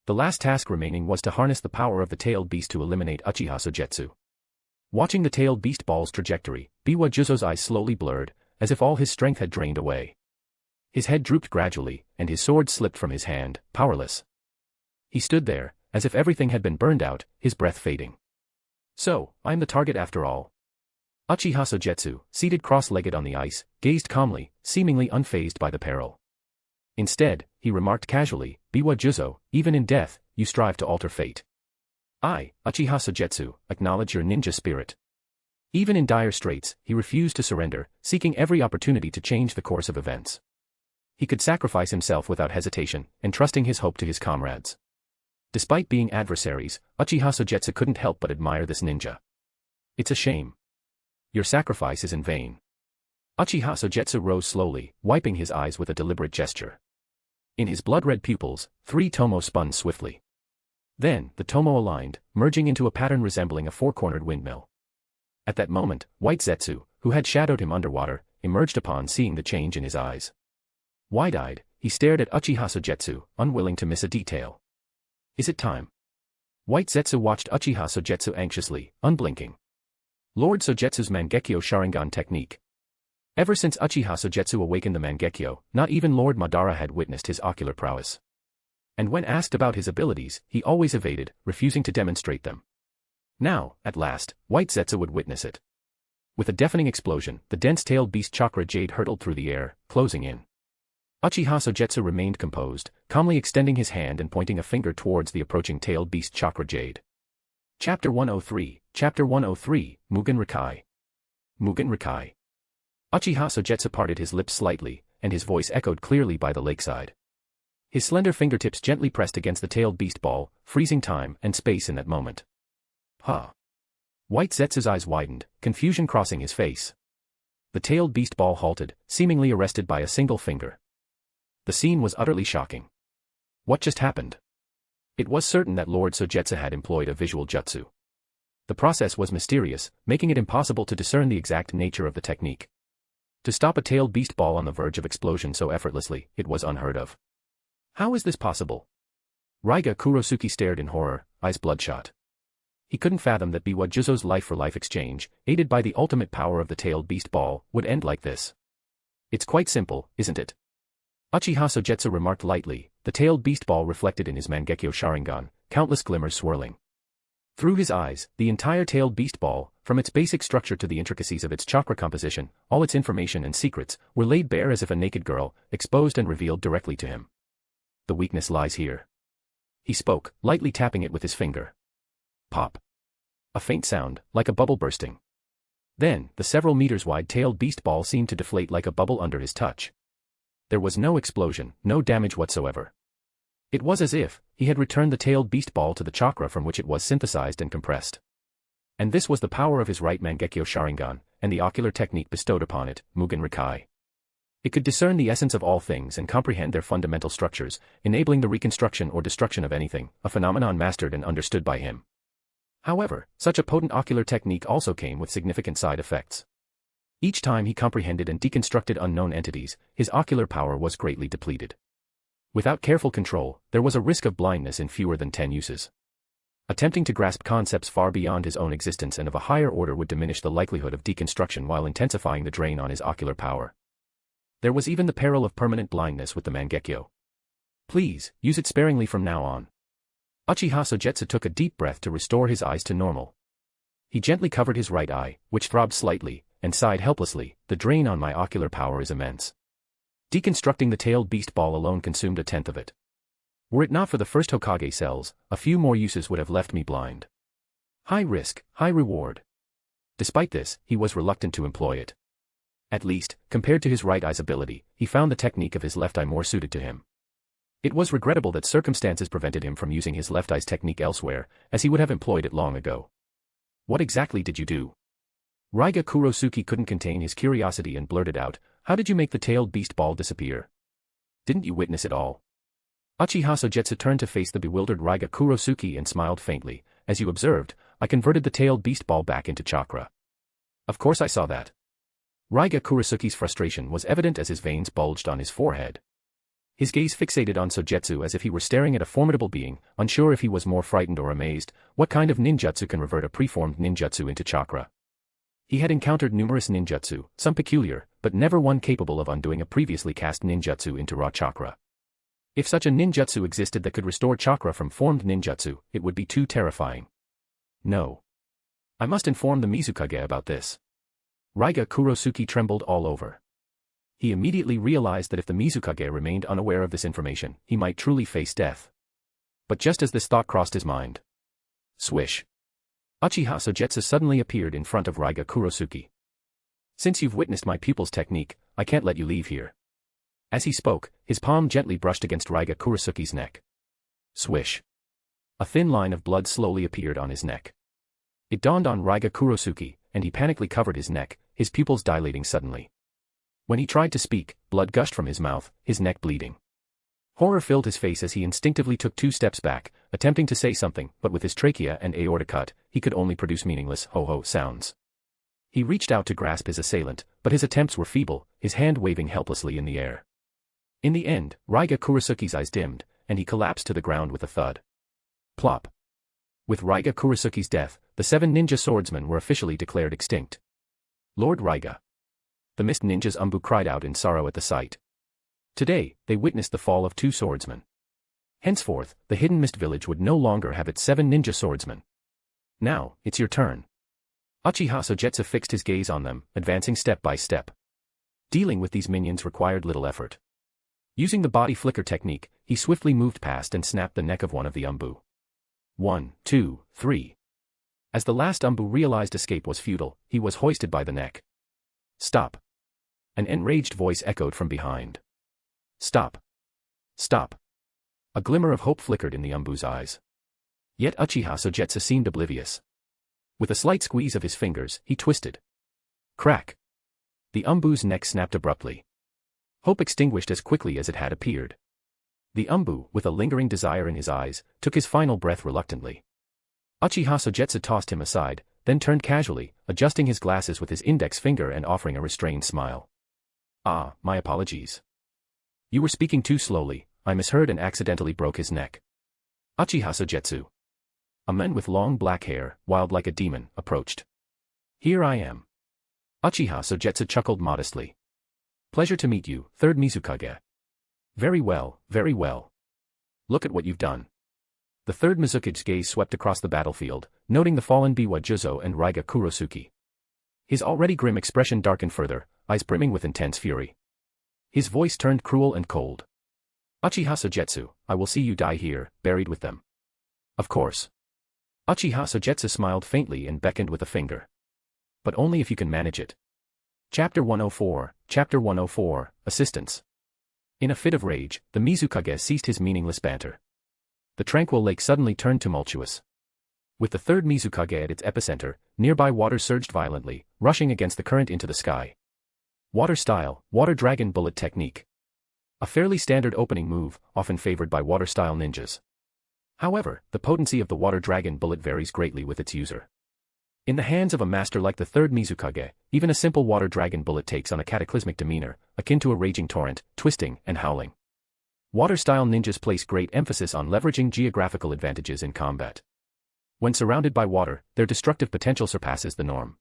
The last task remaining was to harness the power of the tailed beast to eliminate Uchiha Sogetsu. Watching the tailed beast ball's trajectory, Biwa Juzo's eyes slowly blurred, as if all his strength had drained away. His head drooped gradually, and his sword slipped from his hand, powerless. He stood there, as if everything had been burned out, his breath fading. So, I'm the target after all. Uchiha Sogetsu, seated cross-legged on the ice, gazed calmly, seemingly unfazed by the peril. Instead, he remarked casually, Biwa Juzo, even in death, you strive to alter fate. I, Uchiha Sogetsu, acknowledge your ninja spirit. Even in dire straits, he refused to surrender, seeking every opportunity to change the course of events. He could sacrifice himself without hesitation, entrusting his hope to his comrades. Despite being adversaries, Uchiha Sogetsu couldn't help but admire this ninja. It's a shame. Your sacrifice is in vain. Uchiha Sogetsu rose slowly, wiping his eyes with a deliberate gesture. In his blood-red pupils, 3 tomo spun swiftly. Then, the tomo aligned, merging into a pattern resembling a 4-cornered windmill. At that moment, White Zetsu, who had shadowed him underwater, emerged upon seeing the change in his eyes. Wide-eyed, he stared at Uchiha Sogetsu, unwilling to miss a detail. Is it time? White Zetsu watched Uchiha Sogetsu anxiously, unblinking. Lord Sogetsu's Mangekyo Sharingan technique. Ever since Uchiha Sogetsu awakened the Mangekyo, not even Lord Madara had witnessed his ocular prowess. And when asked about his abilities, he always evaded, refusing to demonstrate them. Now, at last, White Zetsu would witness it. With a deafening explosion, the dense-tailed beast chakra jade hurtled through the air, closing in. Uchiha Sogetsu remained composed, calmly extending his hand and pointing a finger towards the approaching tailed beast chakra jade. Chapter 103, Chapter 103, Mugen Rikai. Mugen Rikai. Uchiha Sogetsu parted his lips slightly, and his voice echoed clearly by the lakeside. His slender fingertips gently pressed against the tailed beast ball, freezing time and space in that moment. Huh. White Zetsu's eyes widened, confusion crossing his face. The tailed beast ball halted, seemingly arrested by a single finger. The scene was utterly shocking. What just happened? It was certain that Lord Sogetsu had employed a visual jutsu. The process was mysterious, making it impossible to discern the exact nature of the technique. To stop a tailed beast ball on the verge of explosion so effortlessly, it was unheard of. How is this possible? Raiga Kurosuke stared in horror, eyes bloodshot. He couldn't fathom that Biwa Juzo's life-for-life exchange, aided by the ultimate power of the tailed beast ball, would end like this. It's quite simple, isn't it? Uchiha Sogetsu remarked lightly, the tailed beast ball reflected in his Mangekyo Sharingan, countless glimmers swirling. Through his eyes, the entire tailed beast ball, from its basic structure to the intricacies of its chakra composition, all its information and secrets, were laid bare as if a naked girl, exposed and revealed directly to him. The weakness lies here. He spoke, lightly tapping it with his finger. Pop. A faint sound, like a bubble bursting. Then, the several meters wide tailed beast ball seemed to deflate like a bubble under his touch. There was no explosion, no damage whatsoever. It was as if he had returned the tailed beast ball to the chakra from which it was synthesized and compressed. And this was the power of his right Mangekyo Sharingan, and the ocular technique bestowed upon it, Mugen Rikai. It could discern the essence of all things and comprehend their fundamental structures, enabling the reconstruction or destruction of anything, a phenomenon mastered and understood by him. However, such a potent ocular technique also came with significant side effects. Each time he comprehended and deconstructed unknown entities, his ocular power was greatly depleted. Without careful control, there was a risk of blindness in fewer than 10 uses. Attempting to grasp concepts far beyond his own existence and of a higher order would diminish the likelihood of deconstruction while intensifying the drain on his ocular power. There was even the peril of permanent blindness with the Mangekyo. Please, use it sparingly from now on. Uchiha Sogetsu took a deep breath to restore his eyes to normal. He gently covered his right eye, which throbbed slightly, and sighed helplessly, the drain on my ocular power is immense. Deconstructing the tailed beast ball alone consumed a tenth of it. Were it not for the first Hokage cells, a few more uses would have left me blind. High risk, high reward. Despite this, he was reluctant to employ it. At least, compared to his right eye's ability, he found the technique of his left eye more suited to him. It was regrettable that circumstances prevented him from using his left eye's technique elsewhere, as he would have employed it long ago. What exactly did you do? Raiga Kurosuke couldn't contain his curiosity and blurted out, how did you make the tailed beast ball disappear? Didn't you witness it all? Uchiha Sogetsu turned to face the bewildered Raiga Kurosuke and smiled faintly, as you observed, I converted the tailed beast ball back into chakra. Of course I saw that. Raiga Kurosuke's frustration was evident as his veins bulged on his forehead. His gaze fixated on Sogetsu as if he were staring at a formidable being, unsure if he was more frightened or amazed. What kind of ninjutsu can revert a preformed ninjutsu into chakra? He had encountered numerous ninjutsu, some peculiar, but never one capable of undoing a previously cast ninjutsu into raw chakra. If such a ninjutsu existed that could restore chakra from formed ninjutsu, it would be too terrifying. No. I must inform the Mizukage about this. Raiga Kurosuke trembled all over. He immediately realized that if the Mizukage remained unaware of this information, he might truly face death. But just as this thought crossed his mind, swish. Uchiha Sogetsu suddenly appeared in front of Raiga Kurosuke. Since you've witnessed my pupil's technique, I can't let you leave here. As he spoke, his palm gently brushed against Raiga Kurosuke's neck. Swish. A thin line of blood slowly appeared on his neck. It dawned on Raiga Kurosuke, and he panically covered his neck, his pupils dilating suddenly. When he tried to speak, blood gushed from his mouth, his neck bleeding. Horror filled his face as he instinctively took 2 steps back, attempting to say something, but with his trachea and aorta cut, he could only produce meaningless ho-ho sounds. He reached out to grasp his assailant, but his attempts were feeble, his hand waving helplessly in the air. In the end, Raiga Kurosuke's eyes dimmed, and he collapsed to the ground with a thud. Plop. With Raiga Kurosuke's death, the 7 ninja swordsmen were officially declared extinct. Lord Raiga. The Mist Ninja's Umbu cried out in sorrow at the sight. Today, they witnessed the fall of 2 swordsmen. Henceforth, the Hidden Mist Village would no longer have its 7 ninja swordsmen. Now, it's your turn. Uchiha Sogetsu fixed his gaze on them, advancing step by step. Dealing with these minions required little effort. Using the body flicker technique, he swiftly moved past and snapped the neck of one of the Umbu. 1, 2, 3. As the last Umbu realized escape was futile, he was hoisted by the neck. Stop. An enraged voice echoed from behind. Stop. Stop. A glimmer of hope flickered in the Umbu's eyes. Yet Uchiha Sogetsu seemed oblivious. With a slight squeeze of his fingers, he twisted. Crack! The Umbu's neck snapped abruptly. Hope extinguished as quickly as it had appeared. The Umbu, with a lingering desire in his eyes, took his final breath reluctantly. Uchiha Sogetsu tossed him aside, then turned casually, adjusting his glasses with his index finger and offering a restrained smile. Ah, my apologies. You were speaking too slowly, I misheard and accidentally broke his neck. Uchiha Sogetsu. A man with long black hair, wild like a demon, approached. Here I am. Uchiha Sogetsu chuckled modestly. Pleasure to meet you, third Mizukage. Very well, very well. Look at what you've done. The third Mizukage's gaze swept across the battlefield, noting the fallen Biwa Juzo and Raiga Kurosuke. His already grim expression darkened further, eyes brimming with intense fury. His voice turned cruel and cold. Uchiha Sogetsu, I will see you die here, buried with them. Of course. Uchiha Sogetsu smiled faintly and beckoned with a finger. But only if you can manage it. Chapter 104, Chapter 104, Assistance. In a fit of rage, the Mizukage ceased his meaningless banter. The tranquil lake suddenly turned tumultuous. With the third Mizukage at its epicenter, nearby water surged violently, rushing against the current into the sky. Water style, water dragon bullet technique. A fairly standard opening move, often favored by water style ninjas. However, the potency of the water dragon bullet varies greatly with its user. In the hands of a master like the third Mizukage, even a simple water dragon bullet takes on a cataclysmic demeanor, akin to a raging torrent, twisting and howling. Water-style ninjas place great emphasis on leveraging geographical advantages in combat. When surrounded by water, their destructive potential surpasses the norm.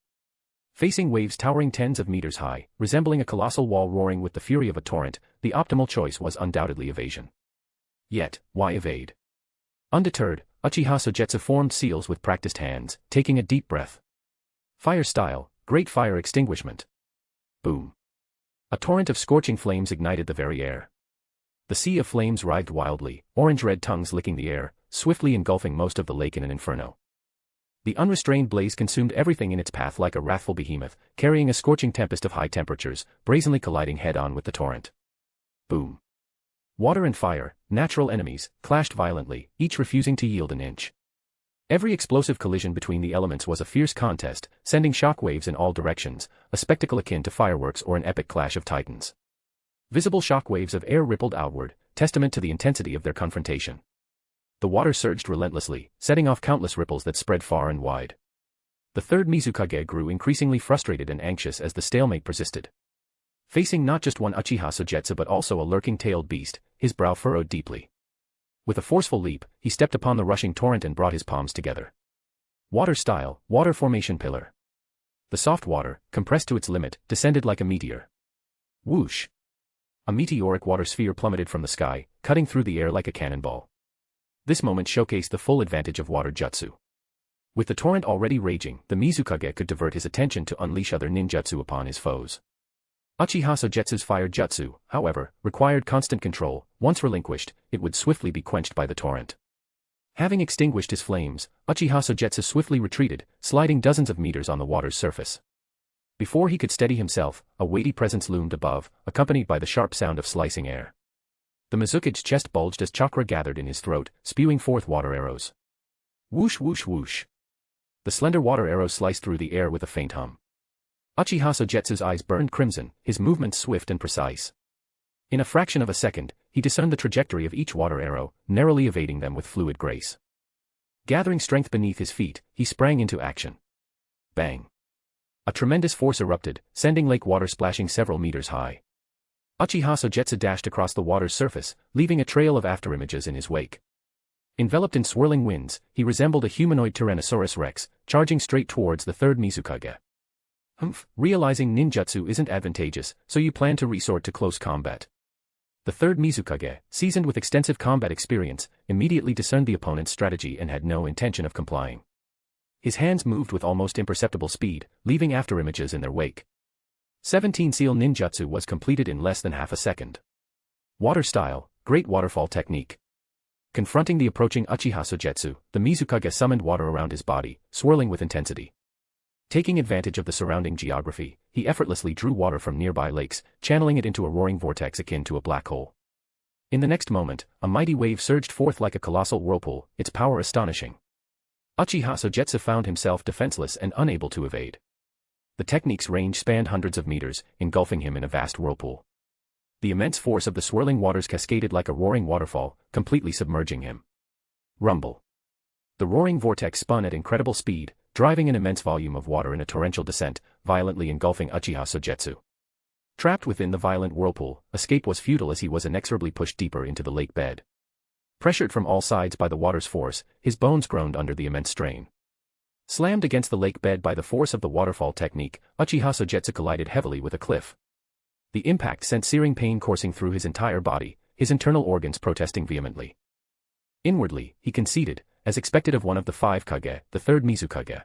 Facing waves towering tens of meters high, resembling a colossal wall roaring with the fury of a torrent, the optimal choice was undoubtedly evasion. Yet, why evade? Undeterred, Uchiha Sogetsu formed seals with practiced hands, taking a deep breath. Fire style, great fire extinguishment. Boom. A torrent of scorching flames ignited the very air. The sea of flames writhed wildly, orange-red tongues licking the air, swiftly engulfing most of the lake in an inferno. The unrestrained blaze consumed everything in its path like a wrathful behemoth, carrying a scorching tempest of high temperatures, brazenly colliding head-on with the torrent. Boom. Water and fire, natural enemies, clashed violently, each refusing to yield an inch. Every explosive collision between the elements was a fierce contest, sending shockwaves in all directions, a spectacle akin to fireworks or an epic clash of titans. Visible shockwaves of air rippled outward, testament to the intensity of their confrontation. The water surged relentlessly, setting off countless ripples that spread far and wide. The third Mizukage grew increasingly frustrated and anxious as the stalemate persisted. Facing not just one Uchiha Sogetsu but also a lurking-tailed beast, his brow furrowed deeply. With a forceful leap, he stepped upon the rushing torrent and brought his palms together. Water style, water formation pillar. The soft water, compressed to its limit, descended like a meteor. Whoosh! A meteoric water sphere plummeted from the sky, cutting through the air like a cannonball. This moment showcased the full advantage of water jutsu. With the torrent already raging, the Mizukage could divert his attention to unleash other ninjutsu upon his foes. Uchiha Sogetsu's fire jutsu, however, required constant control. Once relinquished, it would swiftly be quenched by the torrent. Having extinguished his flames, Uchiha Sogetsu swiftly retreated, sliding dozens of meters on the water's surface. Before he could steady himself, a weighty presence loomed above, accompanied by the sharp sound of slicing air. The Mizukage's chest bulged as chakra gathered in his throat, spewing forth water arrows. Whoosh whoosh whoosh. The slender water arrows sliced through the air with a faint hum. Uchiha Sogetsu's eyes burned crimson, his movements swift and precise. In a fraction of a second, he discerned the trajectory of each water arrow, narrowly evading them with fluid grace. Gathering strength beneath his feet, he sprang into action. Bang! A tremendous force erupted, sending lake water splashing several meters high. Uchiha Sogetsu dashed across the water's surface, leaving a trail of afterimages in his wake. Enveloped in swirling winds, he resembled a humanoid Tyrannosaurus Rex, charging straight towards the third Mizukage. Realizing ninjutsu isn't advantageous, so you plan to resort to close combat. The third Mizukage, seasoned with extensive combat experience, immediately discerned the opponent's strategy and had no intention of complying. His hands moved with almost imperceptible speed, leaving afterimages in their wake. 17 Seal Ninjutsu was completed in less than half a second. Water style, great waterfall technique. Confronting the approaching Uchiha Sogetsu, the Mizukage summoned water around his body, swirling with intensity. Taking advantage of the surrounding geography, he effortlessly drew water from nearby lakes, channeling it into a roaring vortex akin to a black hole. In the next moment, a mighty wave surged forth like a colossal whirlpool, its power astonishing. Uchiha Sogetsu found himself defenseless and unable to evade. The technique's range spanned hundreds of meters, engulfing him in a vast whirlpool. The immense force of the swirling waters cascaded like a roaring waterfall, completely submerging him. Rumble. The roaring vortex spun at incredible speed, driving an immense volume of water in a torrential descent, violently engulfing Uchiha Sogetsu. Trapped within the violent whirlpool, escape was futile as he was inexorably pushed deeper into the lake bed. Pressured from all sides by the water's force, his bones groaned under the immense strain. Slammed against the lake bed by the force of the waterfall technique, Uchiha Sogetsu collided heavily with a cliff. The impact sent searing pain coursing through his entire body, his internal organs protesting vehemently. Inwardly, he conceded, as expected of one of the 5 Kage, the third Mizukage.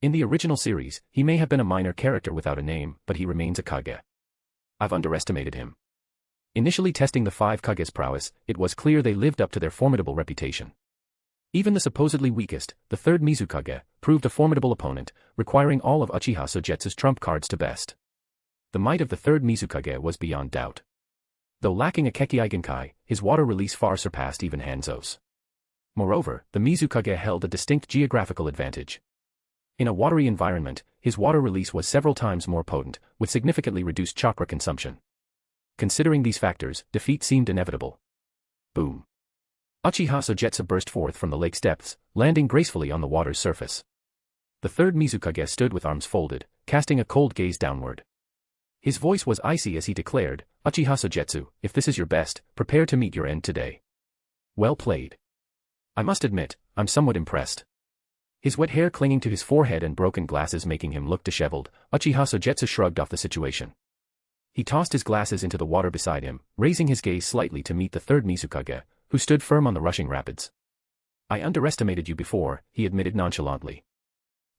In the original series, he may have been a minor character without a name, but he remains a Kage. I've underestimated him. Initially testing the 5 Kage's prowess, it was clear they lived up to their formidable reputation. Even the supposedly weakest, the third Mizukage, proved a formidable opponent, requiring all of Uchiha Sogetsu's trump cards to best. The might of the third Mizukage was beyond doubt. Though lacking a Kekkei Genkai, his water release far surpassed even Hanzo's. Moreover, the Mizukage held a distinct geographical advantage. In a watery environment, his water release was several times more potent, with significantly reduced chakra consumption. Considering these factors, defeat seemed inevitable. Boom. Uchiha Sogetsu burst forth from the lake's depths, landing gracefully on the water's surface. The third Mizukage stood with arms folded, casting a cold gaze downward. His voice was icy as he declared, "Uchiha Sogetsu, if this is your best, prepare to meet your end today." Well played. I must admit, I'm somewhat impressed. His wet hair clinging to his forehead and broken glasses making him look disheveled, Uchiha Sogetsu shrugged off the situation. He tossed his glasses into the water beside him, raising his gaze slightly to meet the third Mizukage, who stood firm on the rushing rapids. "I underestimated you before," he admitted nonchalantly.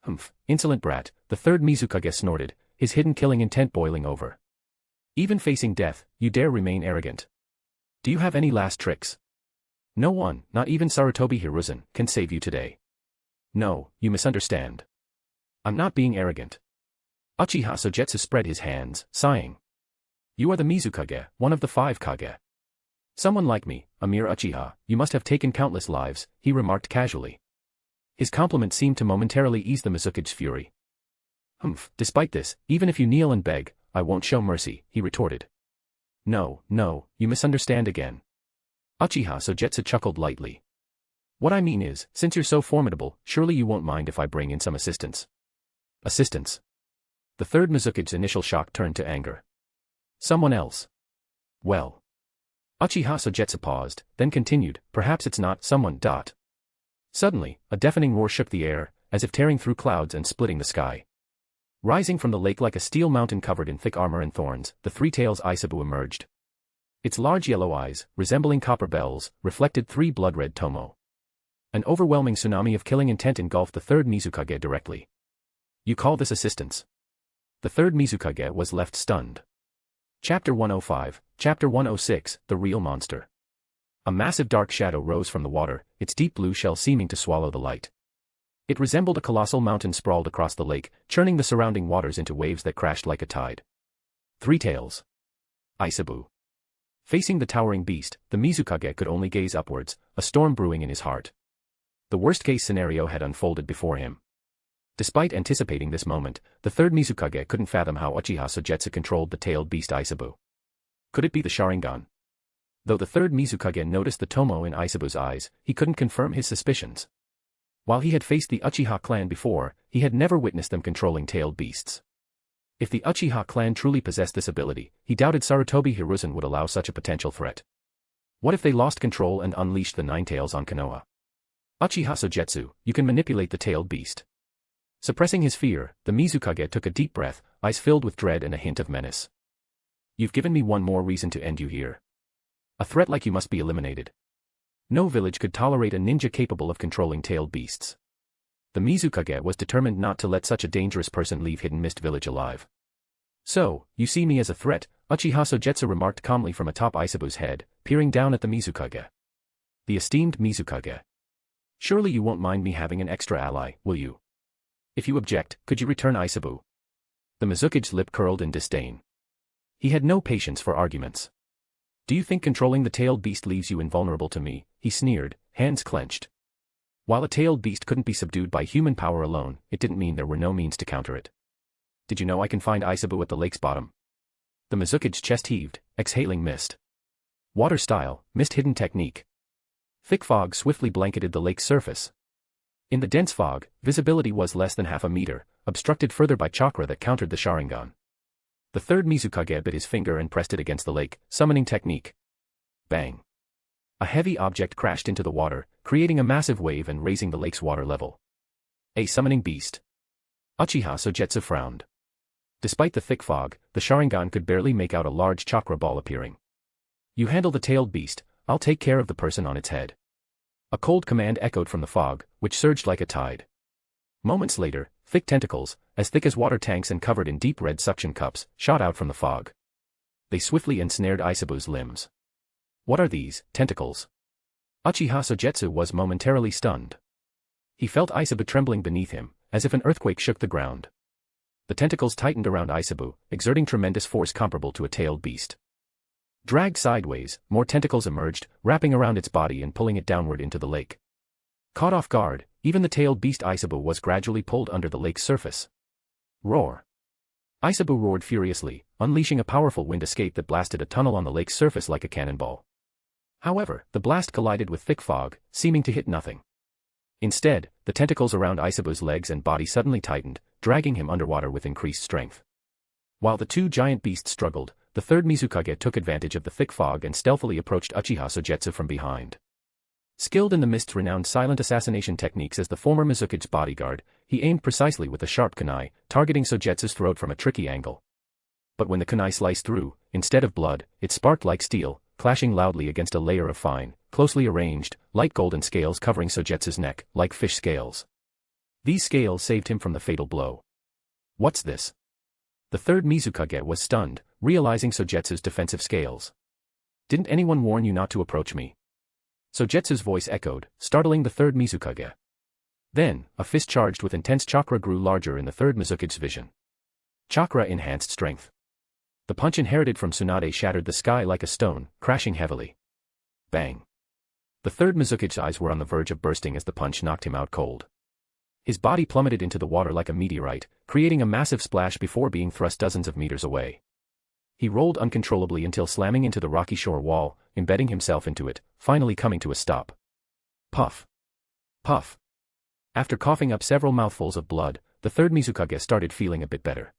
"Humph, insolent brat," the third Mizukage snorted, his hidden killing intent boiling over. "Even facing death, you dare remain arrogant. Do you have any last tricks? No one, not even Sarutobi Hiruzen, can save you today." "No, you misunderstand. I'm not being arrogant." Uchiha Sogetsu spread his hands, sighing. "You are the Mizukage, one of the 5 Kage. Someone like me, a mere Uchiha, you must have taken countless lives," he remarked casually. His compliment seemed to momentarily ease the Mizukage's fury. "Humph, despite this, even if you kneel and beg, I won't show mercy," he retorted. No, you misunderstand again." Uchiha Sogetsu chuckled lightly. "What I mean is, since you're so formidable, surely you won't mind if I bring in some assistance." "Assistance?" The third Mizukage's initial shock turned to anger. "Someone else?" "Well." Uchiha Sogetsu paused, then continued, "Perhaps it's not someone. Suddenly, a deafening roar shook the air, as if tearing through clouds and splitting the sky. Rising from the lake like a steel mountain covered in thick armor and thorns, the three-tails Aisabu emerged. Its large yellow eyes, resembling copper bells, reflected 3 blood-red tomo. An overwhelming tsunami of killing intent engulfed the third Mizukage directly. "You call this assistance?" The third Mizukage was left stunned. Chapter 105, Chapter 106, The Real Monster. A massive dark shadow rose from the water, its deep blue shell seeming to swallow the light. It resembled a colossal mountain sprawled across the lake, churning the surrounding waters into waves that crashed like a tide. 3 tails. Aisabu. Facing the towering beast, the Mizukage could only gaze upwards, a storm brewing in his heart. The worst-case scenario had unfolded before him. Despite anticipating this moment, the third Mizukage couldn't fathom how Uchiha Sogetsu controlled the tailed beast Aisabu. Could it be the Sharingan? Though the third Mizukage noticed the tomo in Aisabu's eyes, he couldn't confirm his suspicions. While he had faced the Uchiha clan before, he had never witnessed them controlling tailed beasts. If the Uchiha clan truly possessed this ability, he doubted Sarutobi Hiruzen would allow such a potential threat. What if they lost control and unleashed the 9 tails on Konoha? "Uchiha Sogetsu, you can manipulate the tailed beast." Suppressing his fear, the Mizukage took a deep breath, eyes filled with dread and a hint of menace. "You've given me one more reason to end you here. A threat like you must be eliminated. No village could tolerate a ninja capable of controlling tailed beasts." The Mizukage was determined not to let such a dangerous person leave Hidden Mist Village alive. "So, you see me as a threat," Uchiha Sogetsu remarked calmly from atop Aisabu's head, peering down at the Mizukage. "The esteemed Mizukage. Surely you won't mind me having an extra ally, will you? If you object, could you return Aisabu?" The Mizukage's lip curled in disdain. He had no patience for arguments. Do you think controlling the tailed beast leaves you invulnerable to me? He sneered, hands clenched. While a tailed beast couldn't be subdued by human power alone, it didn't mean there were no means to counter it. Did you know I can find Aisabu at the lake's bottom? The Mizuki's chest heaved, exhaling mist. Water style, mist-hidden technique. Thick fog swiftly blanketed the lake's surface. In the dense fog, visibility was less than half a meter, obstructed further by chakra that countered the Sharingan. The third Mizukage bit his finger and pressed it against the lake, summoning technique. Bang. A heavy object crashed into the water, creating a massive wave and raising the lake's water level. A summoning beast. Uchiha Sogetsu frowned. Despite the thick fog, the Sharingan could barely make out a large chakra ball appearing. You handle the tailed beast, I'll take care of the person on its head. A cold command echoed from the fog, which surged like a tide. Moments later, thick tentacles, as thick as water tanks and covered in deep red suction cups, shot out from the fog. They swiftly ensnared Aisabu's limbs. What are these, tentacles? Uchiha Sogetsu was momentarily stunned. He felt Aisabu trembling beneath him, as if an earthquake shook the ground. The tentacles tightened around Aisabu, exerting tremendous force comparable to a tailed beast. Dragged sideways, more tentacles emerged, wrapping around its body and pulling it downward into the lake. Caught off guard, even the tailed beast Aisabu was gradually pulled under the lake's surface. Roar. Aisabu roared furiously, unleashing a powerful wind escape that blasted a tunnel on the lake's surface like a cannonball. However, the blast collided with thick fog, seeming to hit nothing. Instead, the tentacles around Aisabu's legs and body suddenly tightened, dragging him underwater with increased strength. While the two giant beasts struggled, the third Mizukage took advantage of the thick fog and stealthily approached Uchiha Sogetsu from behind. Skilled in the mist's renowned silent assassination techniques as the former Mizuki's bodyguard, he aimed precisely with a sharp kunai, targeting Sogetsu's throat from a tricky angle. But when the kunai sliced through, instead of blood, it sparked like steel, clashing loudly against a layer of fine, closely arranged, light golden scales covering Sogetsu's neck, like fish scales. These scales saved him from the fatal blow. What's this? The third Mizukage was stunned, realizing Sogetsu's defensive scales. Didn't anyone warn you not to approach me? Sogetsu's voice echoed, startling the third Mizukage. Then, a fist charged with intense chakra grew larger in the third Mizuki's vision. Chakra enhanced strength. The punch inherited from Tsunade shattered the sky like a stone, crashing heavily. Bang. The third Mizuki's eyes were on the verge of bursting as the punch knocked him out cold. His body plummeted into the water like a meteorite, creating a massive splash before being thrust dozens of meters away. He rolled uncontrollably until slamming into the rocky shore wall, embedding himself into it, finally coming to a stop. Puff. Puff. After coughing up several mouthfuls of blood, the third Mizukage started feeling a bit better.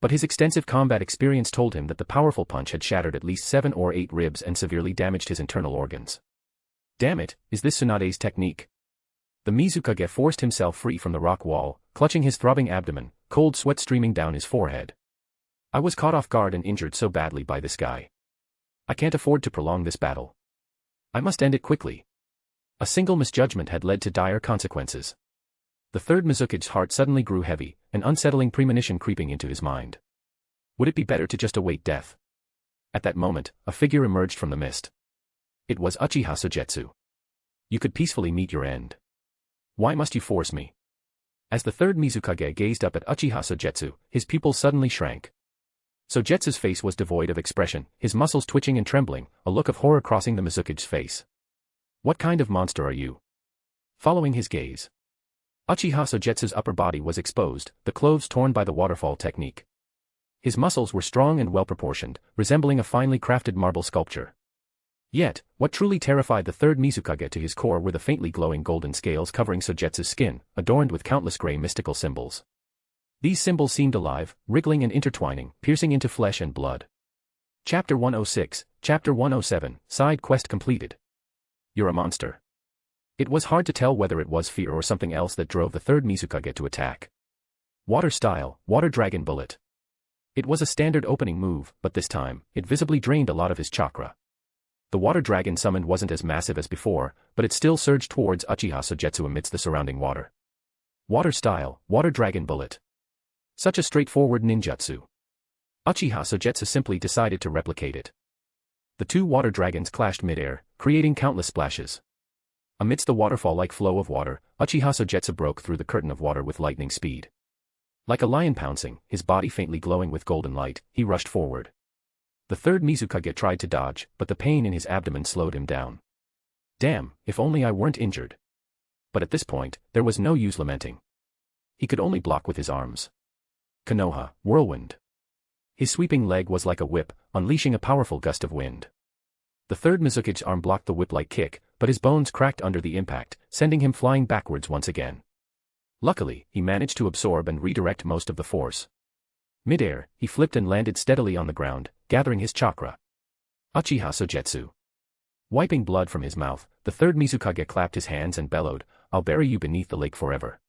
But his extensive combat experience told him that the powerful punch had shattered at least 7 or 8 ribs and severely damaged his internal organs. Damn it, is this Tsunade's technique? The Mizukage forced himself free from the rock wall, clutching his throbbing abdomen, cold sweat streaming down his forehead. I was caught off guard and injured so badly by this guy. I can't afford to prolong this battle. I must end it quickly. A single misjudgment had led to dire consequences. The third Mizuki's heart suddenly grew heavy, an unsettling premonition creeping into his mind. Would it be better to just await death? At that moment, a figure emerged from the mist. It was Uchiha Sogetsu. You could peacefully meet your end. Why must you force me? As the third Mizukage gazed up at Uchiha Sogetsu, his pupils suddenly shrank. Sogetsu's face was devoid of expression, his muscles twitching and trembling, a look of horror crossing the Mizuki's face. What kind of monster are you? Following his gaze, Uchiha Sogetsu's upper body was exposed, the clothes torn by the waterfall technique. His muscles were strong and well-proportioned, resembling a finely crafted marble sculpture. Yet, what truly terrified the third Mizukage to his core were the faintly glowing golden scales covering Sogetsu's skin, adorned with countless gray mystical symbols. These symbols seemed alive, wriggling and intertwining, piercing into flesh and blood. Chapter 106, Chapter 107, Side Quest completed. You're a monster. It was hard to tell whether it was fear or something else that drove the third Mizukage to attack. Water style, Water Dragon Bullet. It was a standard opening move, but this time, it visibly drained a lot of his chakra. The water dragon summoned wasn't as massive as before, but it still surged towards Uchiha Sogetsu amidst the surrounding water. Water style, Water Dragon Bullet. Such a straightforward ninjutsu. Uchiha Sogetsu simply decided to replicate it. The two water dragons clashed mid-air, creating countless splashes. Amidst the waterfall-like flow of water, Uchiha Sogetsu broke through the curtain of water with lightning speed. Like a lion pouncing, his body faintly glowing with golden light, he rushed forward. The third Mizukage tried to dodge, but the pain in his abdomen slowed him down. Damn, if only I weren't injured. But at this point, there was no use lamenting. He could only block with his arms. Konoha, whirlwind. His sweeping leg was like a whip, unleashing a powerful gust of wind. The third Mizukage's arm blocked the whip-like kick, but his bones cracked under the impact, sending him flying backwards once again. Luckily, he managed to absorb and redirect most of the force. Mid-air, he flipped and landed steadily on the ground, gathering his chakra. Uchiha Sogetsu. Wiping blood from his mouth, the third Mizukage clapped his hands and bellowed, "I'll bury you beneath the lake forever."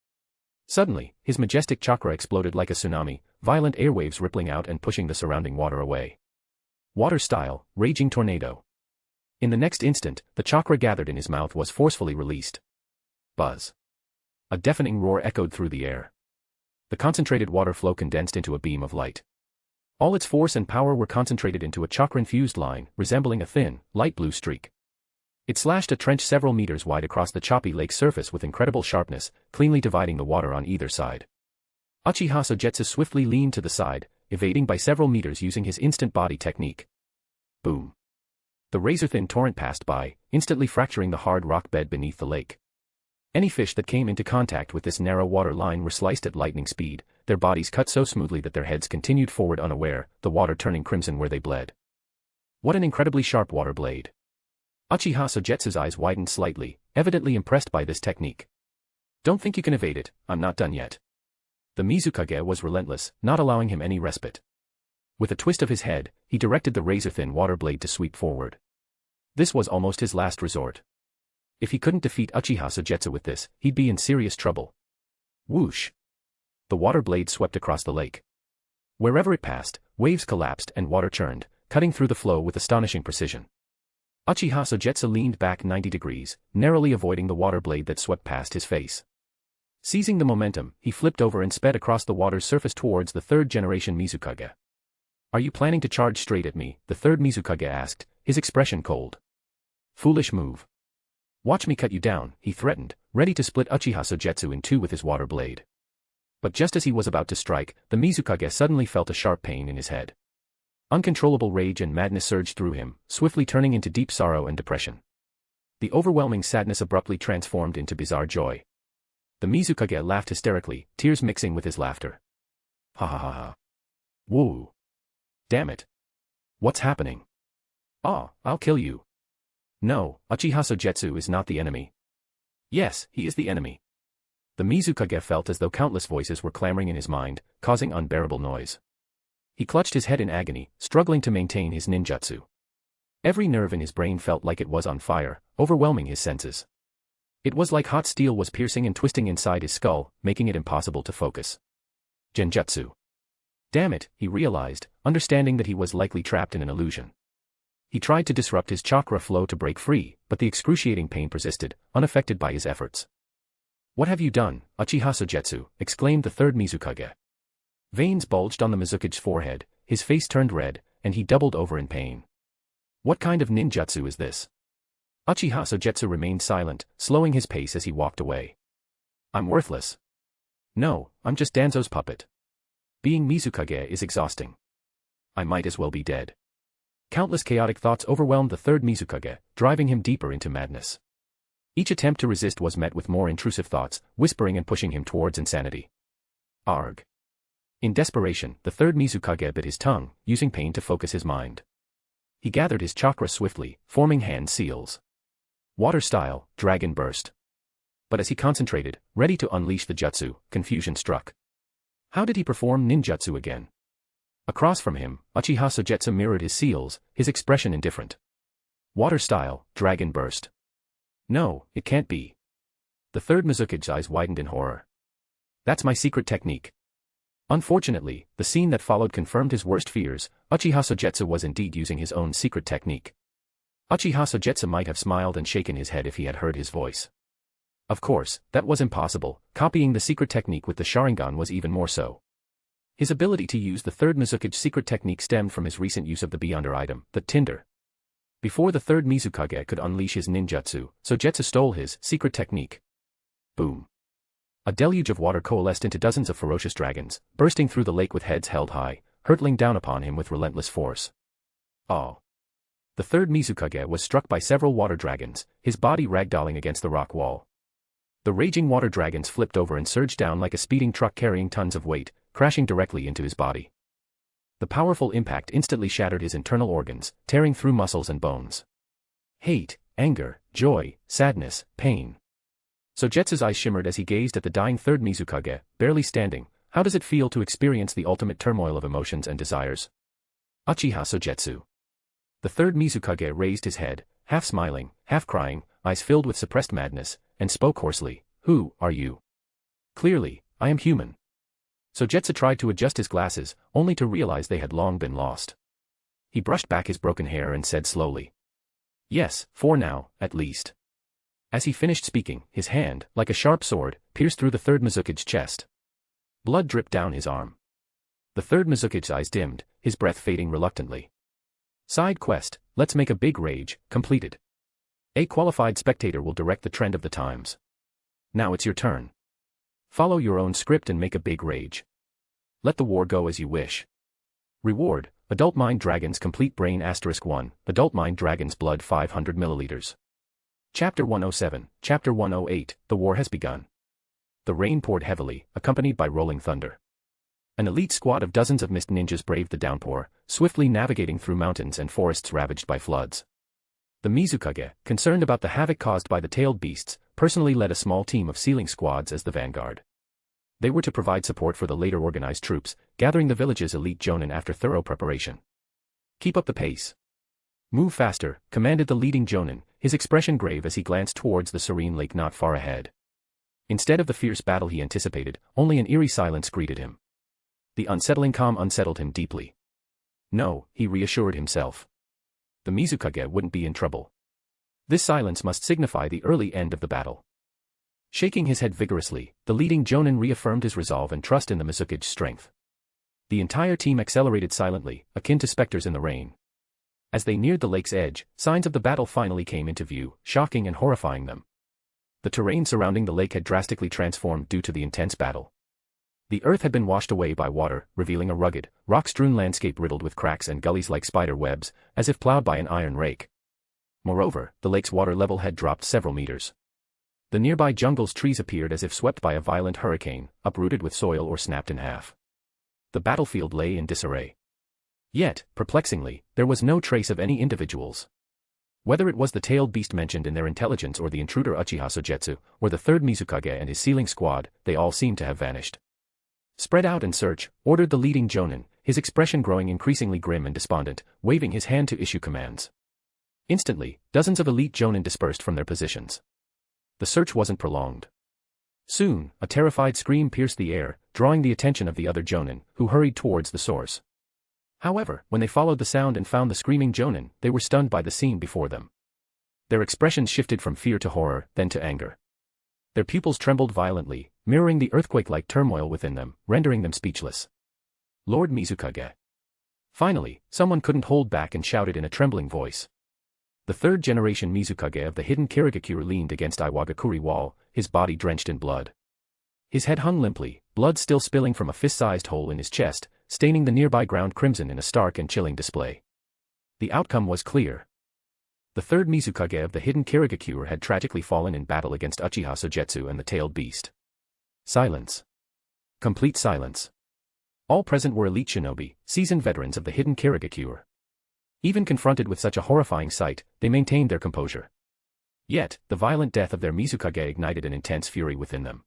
Suddenly, his majestic chakra exploded like a tsunami, violent airwaves rippling out and pushing the surrounding water away. Water style, raging tornado. In the next instant, the chakra gathered in his mouth was forcefully released. Buzz. A deafening roar echoed through the air. The concentrated water flow condensed into a beam of light. All its force and power were concentrated into a chakra-infused line, resembling a thin, light blue streak. It slashed a trench several meters wide across the choppy lake's surface with incredible sharpness, cleanly dividing the water on either side. Uchiha Sogetsu swiftly leaned to the side, evading by several meters using his instant body technique. Boom. The razor-thin torrent passed by, instantly fracturing the hard rock bed beneath the lake. Any fish that came into contact with this narrow water line were sliced at lightning speed, their bodies cut so smoothly that their heads continued forward unaware, the water turning crimson where they bled. What an incredibly sharp water blade. Uchiha Sogetsu's eyes widened slightly, evidently impressed by this technique. Don't think you can evade it, I'm not done yet. The Mizukage was relentless, not allowing him any respite. With a twist of his head, he directed the razor-thin water blade to sweep forward. This was almost his last resort. If he couldn't defeat Uchiha Sogetsu with this, he'd be in serious trouble. Whoosh! The water blade swept across the lake. Wherever it passed, waves collapsed and water churned, cutting through the flow with astonishing precision. Uchiha Sogetsu leaned back 90 degrees, narrowly avoiding the water blade that swept past his face. Seizing the momentum, he flipped over and sped across the water's surface towards the third-generation Mizukage. "Are you planning to charge straight at me?" the third Mizukage asked, his expression cold. "Foolish move. Watch me cut you down," he threatened, ready to split Uchiha Sogetsu in two with his water blade. But just as he was about to strike, the Mizukage suddenly felt a sharp pain in his head. Uncontrollable rage and madness surged through him, swiftly turning into deep sorrow and depression. The overwhelming sadness abruptly transformed into bizarre joy. The Mizukage laughed hysterically, tears mixing with his laughter. "Ha ha ha ha. Woo. Damn it. What's happening? Ah, I'll kill you." No, Uchiha Sogetsu is not the enemy. Yes, he is the enemy. The Mizukage felt as though countless voices were clamoring in his mind, causing unbearable noise. He clutched his head in agony, struggling to maintain his ninjutsu. Every nerve in his brain felt like it was on fire, overwhelming his senses. It was like hot steel was piercing and twisting inside his skull, making it impossible to focus. Genjutsu. Damn it, he realized, understanding that he was likely trapped in an illusion. He tried to disrupt his chakra flow to break free, but the excruciating pain persisted, unaffected by his efforts. "What have you done, Uchiha Sogetsu?" exclaimed the third Mizukage. Veins bulged on the Mizukage's forehead, his face turned red, and he doubled over in pain. What kind of ninjutsu is this? Uchiha Sogetsu remained silent, slowing his pace as he walked away. "I'm worthless. No, I'm just Danzo's puppet. Being Mizukage is exhausting. I might as well be dead." Countless chaotic thoughts overwhelmed the third Mizukage, driving him deeper into madness. Each attempt to resist was met with more intrusive thoughts, whispering and pushing him towards insanity. Arg. In desperation, the third Mizukage bit his tongue, using pain to focus his mind. He gathered his chakra swiftly, forming hand seals. Water style, dragon burst. But as he concentrated, ready to unleash the jutsu, confusion struck. How did he perform ninjutsu again? Across from him, Uchiha Sogetsu mirrored his seals, his expression indifferent. Water style, dragon burst. No, it can't be. The third Mizukage's eyes widened in horror. That's my secret technique. Unfortunately, the scene that followed confirmed his worst fears. Uchiha Sogetsu was indeed using his own secret technique. Uchiha Sogetsu might have smiled and shaken his head if he had heard his voice. Of course, that was impossible. Copying the secret technique with the Sharingan was even more so. His ability to use the third Mizukage's secret technique stemmed from his recent use of the Beyonder item, the Tinder. Before the third Mizukage could unleash his ninjutsu, Sogetsu stole his secret technique. Boom. A deluge of water coalesced into dozens of ferocious dragons, bursting through the lake with heads held high, hurtling down upon him with relentless force. Oh. The third Mizukage was struck by several water dragons, his body ragdolling against the rock wall. The raging water dragons flipped over and surged down like a speeding truck carrying tons of weight, crashing directly into his body. The powerful impact instantly shattered his internal organs, tearing through muscles and bones. Hate, anger, joy, sadness, pain. Sogetsu's eyes shimmered as he gazed at the dying third Mizukage, barely standing. How does it feel to experience the ultimate turmoil of emotions and desires? Uchiha Sogetsu. The third Mizukage raised his head, half smiling, half crying, eyes filled with suppressed madness, and spoke hoarsely. Who are you? Clearly, I am human. Sogetsu tried to adjust his glasses, only to realize they had long been lost. He brushed back his broken hair and said slowly. Yes, for now, at least. As he finished speaking, his hand, like a sharp sword, pierced through the third Mizukage's chest. Blood dripped down his arm. The third Mizukage's eyes dimmed, his breath fading reluctantly. Side quest, let's make a big rage, completed. A qualified spectator will direct the trend of the times. Now it's your turn. Follow your own script and make a big rage. Let the war go as you wish. Reward, Adult Mind Dragons Complete Brain *1, Adult Mind Dragons Blood 500 milliliters. Chapter 107, Chapter 108, The War Has Begun. The rain poured heavily, accompanied by rolling thunder. An elite squad of dozens of mist ninjas braved the downpour, swiftly navigating through mountains and forests ravaged by floods. The Mizukage, concerned about the havoc caused by the tailed beasts, personally led a small team of sealing squads as the vanguard. They were to provide support for the later organized troops, gathering the village's elite jonin after thorough preparation. Keep up the pace. Move faster, commanded the leading jonin, his expression grave as he glanced towards the serene lake not far ahead. Instead of the fierce battle he anticipated, only an eerie silence greeted him. The unsettling calm unsettled him deeply. No, he reassured himself. The Mizukage wouldn't be in trouble. This silence must signify the early end of the battle. Shaking his head vigorously, the leading jonin reaffirmed his resolve and trust in the Mizukage's strength. The entire team accelerated silently, akin to specters in the rain. As they neared the lake's edge, signs of the battle finally came into view, shocking and horrifying them. The terrain surrounding the lake had drastically transformed due to the intense battle. The earth had been washed away by water, revealing a rugged, rock-strewn landscape riddled with cracks and gullies like spider webs, as if plowed by an iron rake. Moreover, the lake's water level had dropped several meters. The nearby jungle's trees appeared as if swept by a violent hurricane, uprooted with soil or snapped in half. The battlefield lay in disarray. Yet, perplexingly, there was no trace of any individuals. Whether it was the tailed beast mentioned in their intelligence or the intruder Uchiha Sogetsu, or the third Mizukage and his sealing squad, they all seemed to have vanished. Spread out and search, ordered the leading jonin, his expression growing increasingly grim and despondent, waving his hand to issue commands. Instantly, dozens of elite jonin dispersed from their positions. The search wasn't prolonged. Soon, a terrified scream pierced the air, drawing the attention of the other jonin, who hurried towards the source. However, when they followed the sound and found the screaming jonin, they were stunned by the scene before them. Their expressions shifted from fear to horror, then to anger. Their pupils trembled violently, mirroring the earthquake-like turmoil within them, rendering them speechless. Lord Mizukage. Finally, someone couldn't hold back and shouted in a trembling voice. The third-generation Mizukage of the hidden Kirigakure leaned against Iwagakure wall, his body drenched in blood. His head hung limply, blood still spilling from a fist-sized hole in his chest, staining the nearby ground crimson in a stark and chilling display. The outcome was clear. The third Mizukage of the hidden Kirigakure had tragically fallen in battle against Uchiha Sogetsu and the tailed beast. Silence. Complete silence. All present were elite shinobi, seasoned veterans of the hidden Kirigakure. Even confronted with such a horrifying sight, they maintained their composure. Yet, the violent death of their Mizukage ignited an intense fury within them.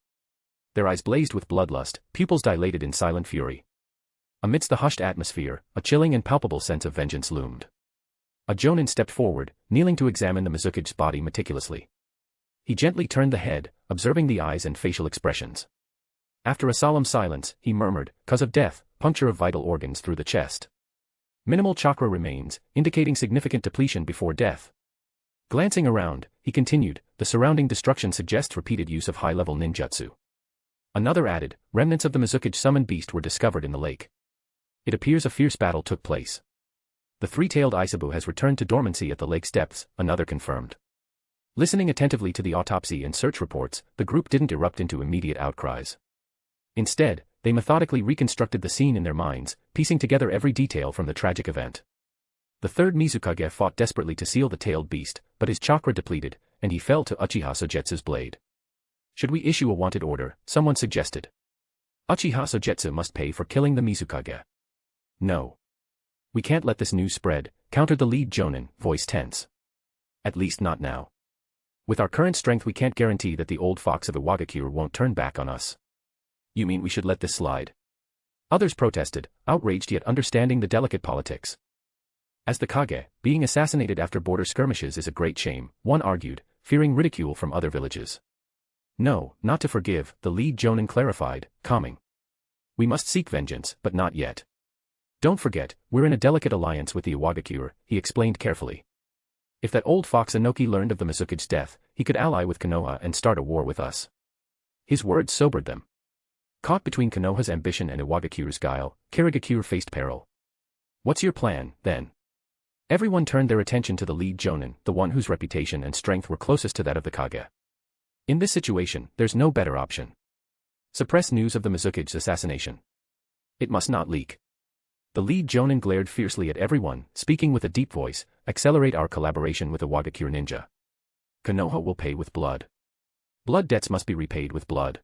Their eyes blazed with bloodlust, pupils dilated in silent fury. Amidst the hushed atmosphere, a chilling and palpable sense of vengeance loomed. A jonin stepped forward, kneeling to examine the Mizukage's body meticulously. He gently turned the head, observing the eyes and facial expressions. After a solemn silence, he murmured, "Cause of death, puncture of vital organs through the chest. Minimal chakra remains, indicating significant depletion before death." Glancing around, he continued, "The surrounding destruction suggests repeated use of high-level ninjutsu." Another added, "Remnants of the Mizukage summoned beast were discovered in the lake. It appears a fierce battle took place. The three-tailed Isabu has returned to dormancy at the lake's depths," another confirmed. Listening attentively to the autopsy and search reports, the group didn't erupt into immediate outcries. Instead, they methodically reconstructed the scene in their minds, piecing together every detail from the tragic event. The third Mizukage fought desperately to seal the tailed beast, but his chakra depleted, and he fell to Uchiha Sogetsu's blade. Should we issue a wanted order? Someone suggested. Uchiha Sogetsu must pay for killing the Mizukage. No. We can't let this news spread, countered the lead jonin, voice tense. At least not now. With our current strength we can't guarantee that the old fox of Iwagakure won't turn back on us. You mean we should let this slide? Others protested, outraged yet understanding the delicate politics. As the Kage, being assassinated after border skirmishes is a great shame, one argued, fearing ridicule from other villages. No, not to forgive, the lead jonin clarified, calming. We must seek vengeance, but not yet. Don't forget, we're in a delicate alliance with the Iwagakure, he explained carefully. If that old fox Inoki learned of the Mizukage's death, he could ally with Konoha and start a war with us. His words sobered them. Caught between Konoha's ambition and Iwagakure's guile, Kirigakure faced peril. What's your plan, then? Everyone turned their attention to the lead jonin, the one whose reputation and strength were closest to that of the Kage. In this situation, there's no better option. Suppress news of the Mizukage's assassination. It must not leak. The lead jonin glared fiercely at everyone, speaking with a deep voice, accelerate our collaboration with the Iwagakure ninja. Konoha will pay with blood. Blood debts must be repaid with blood.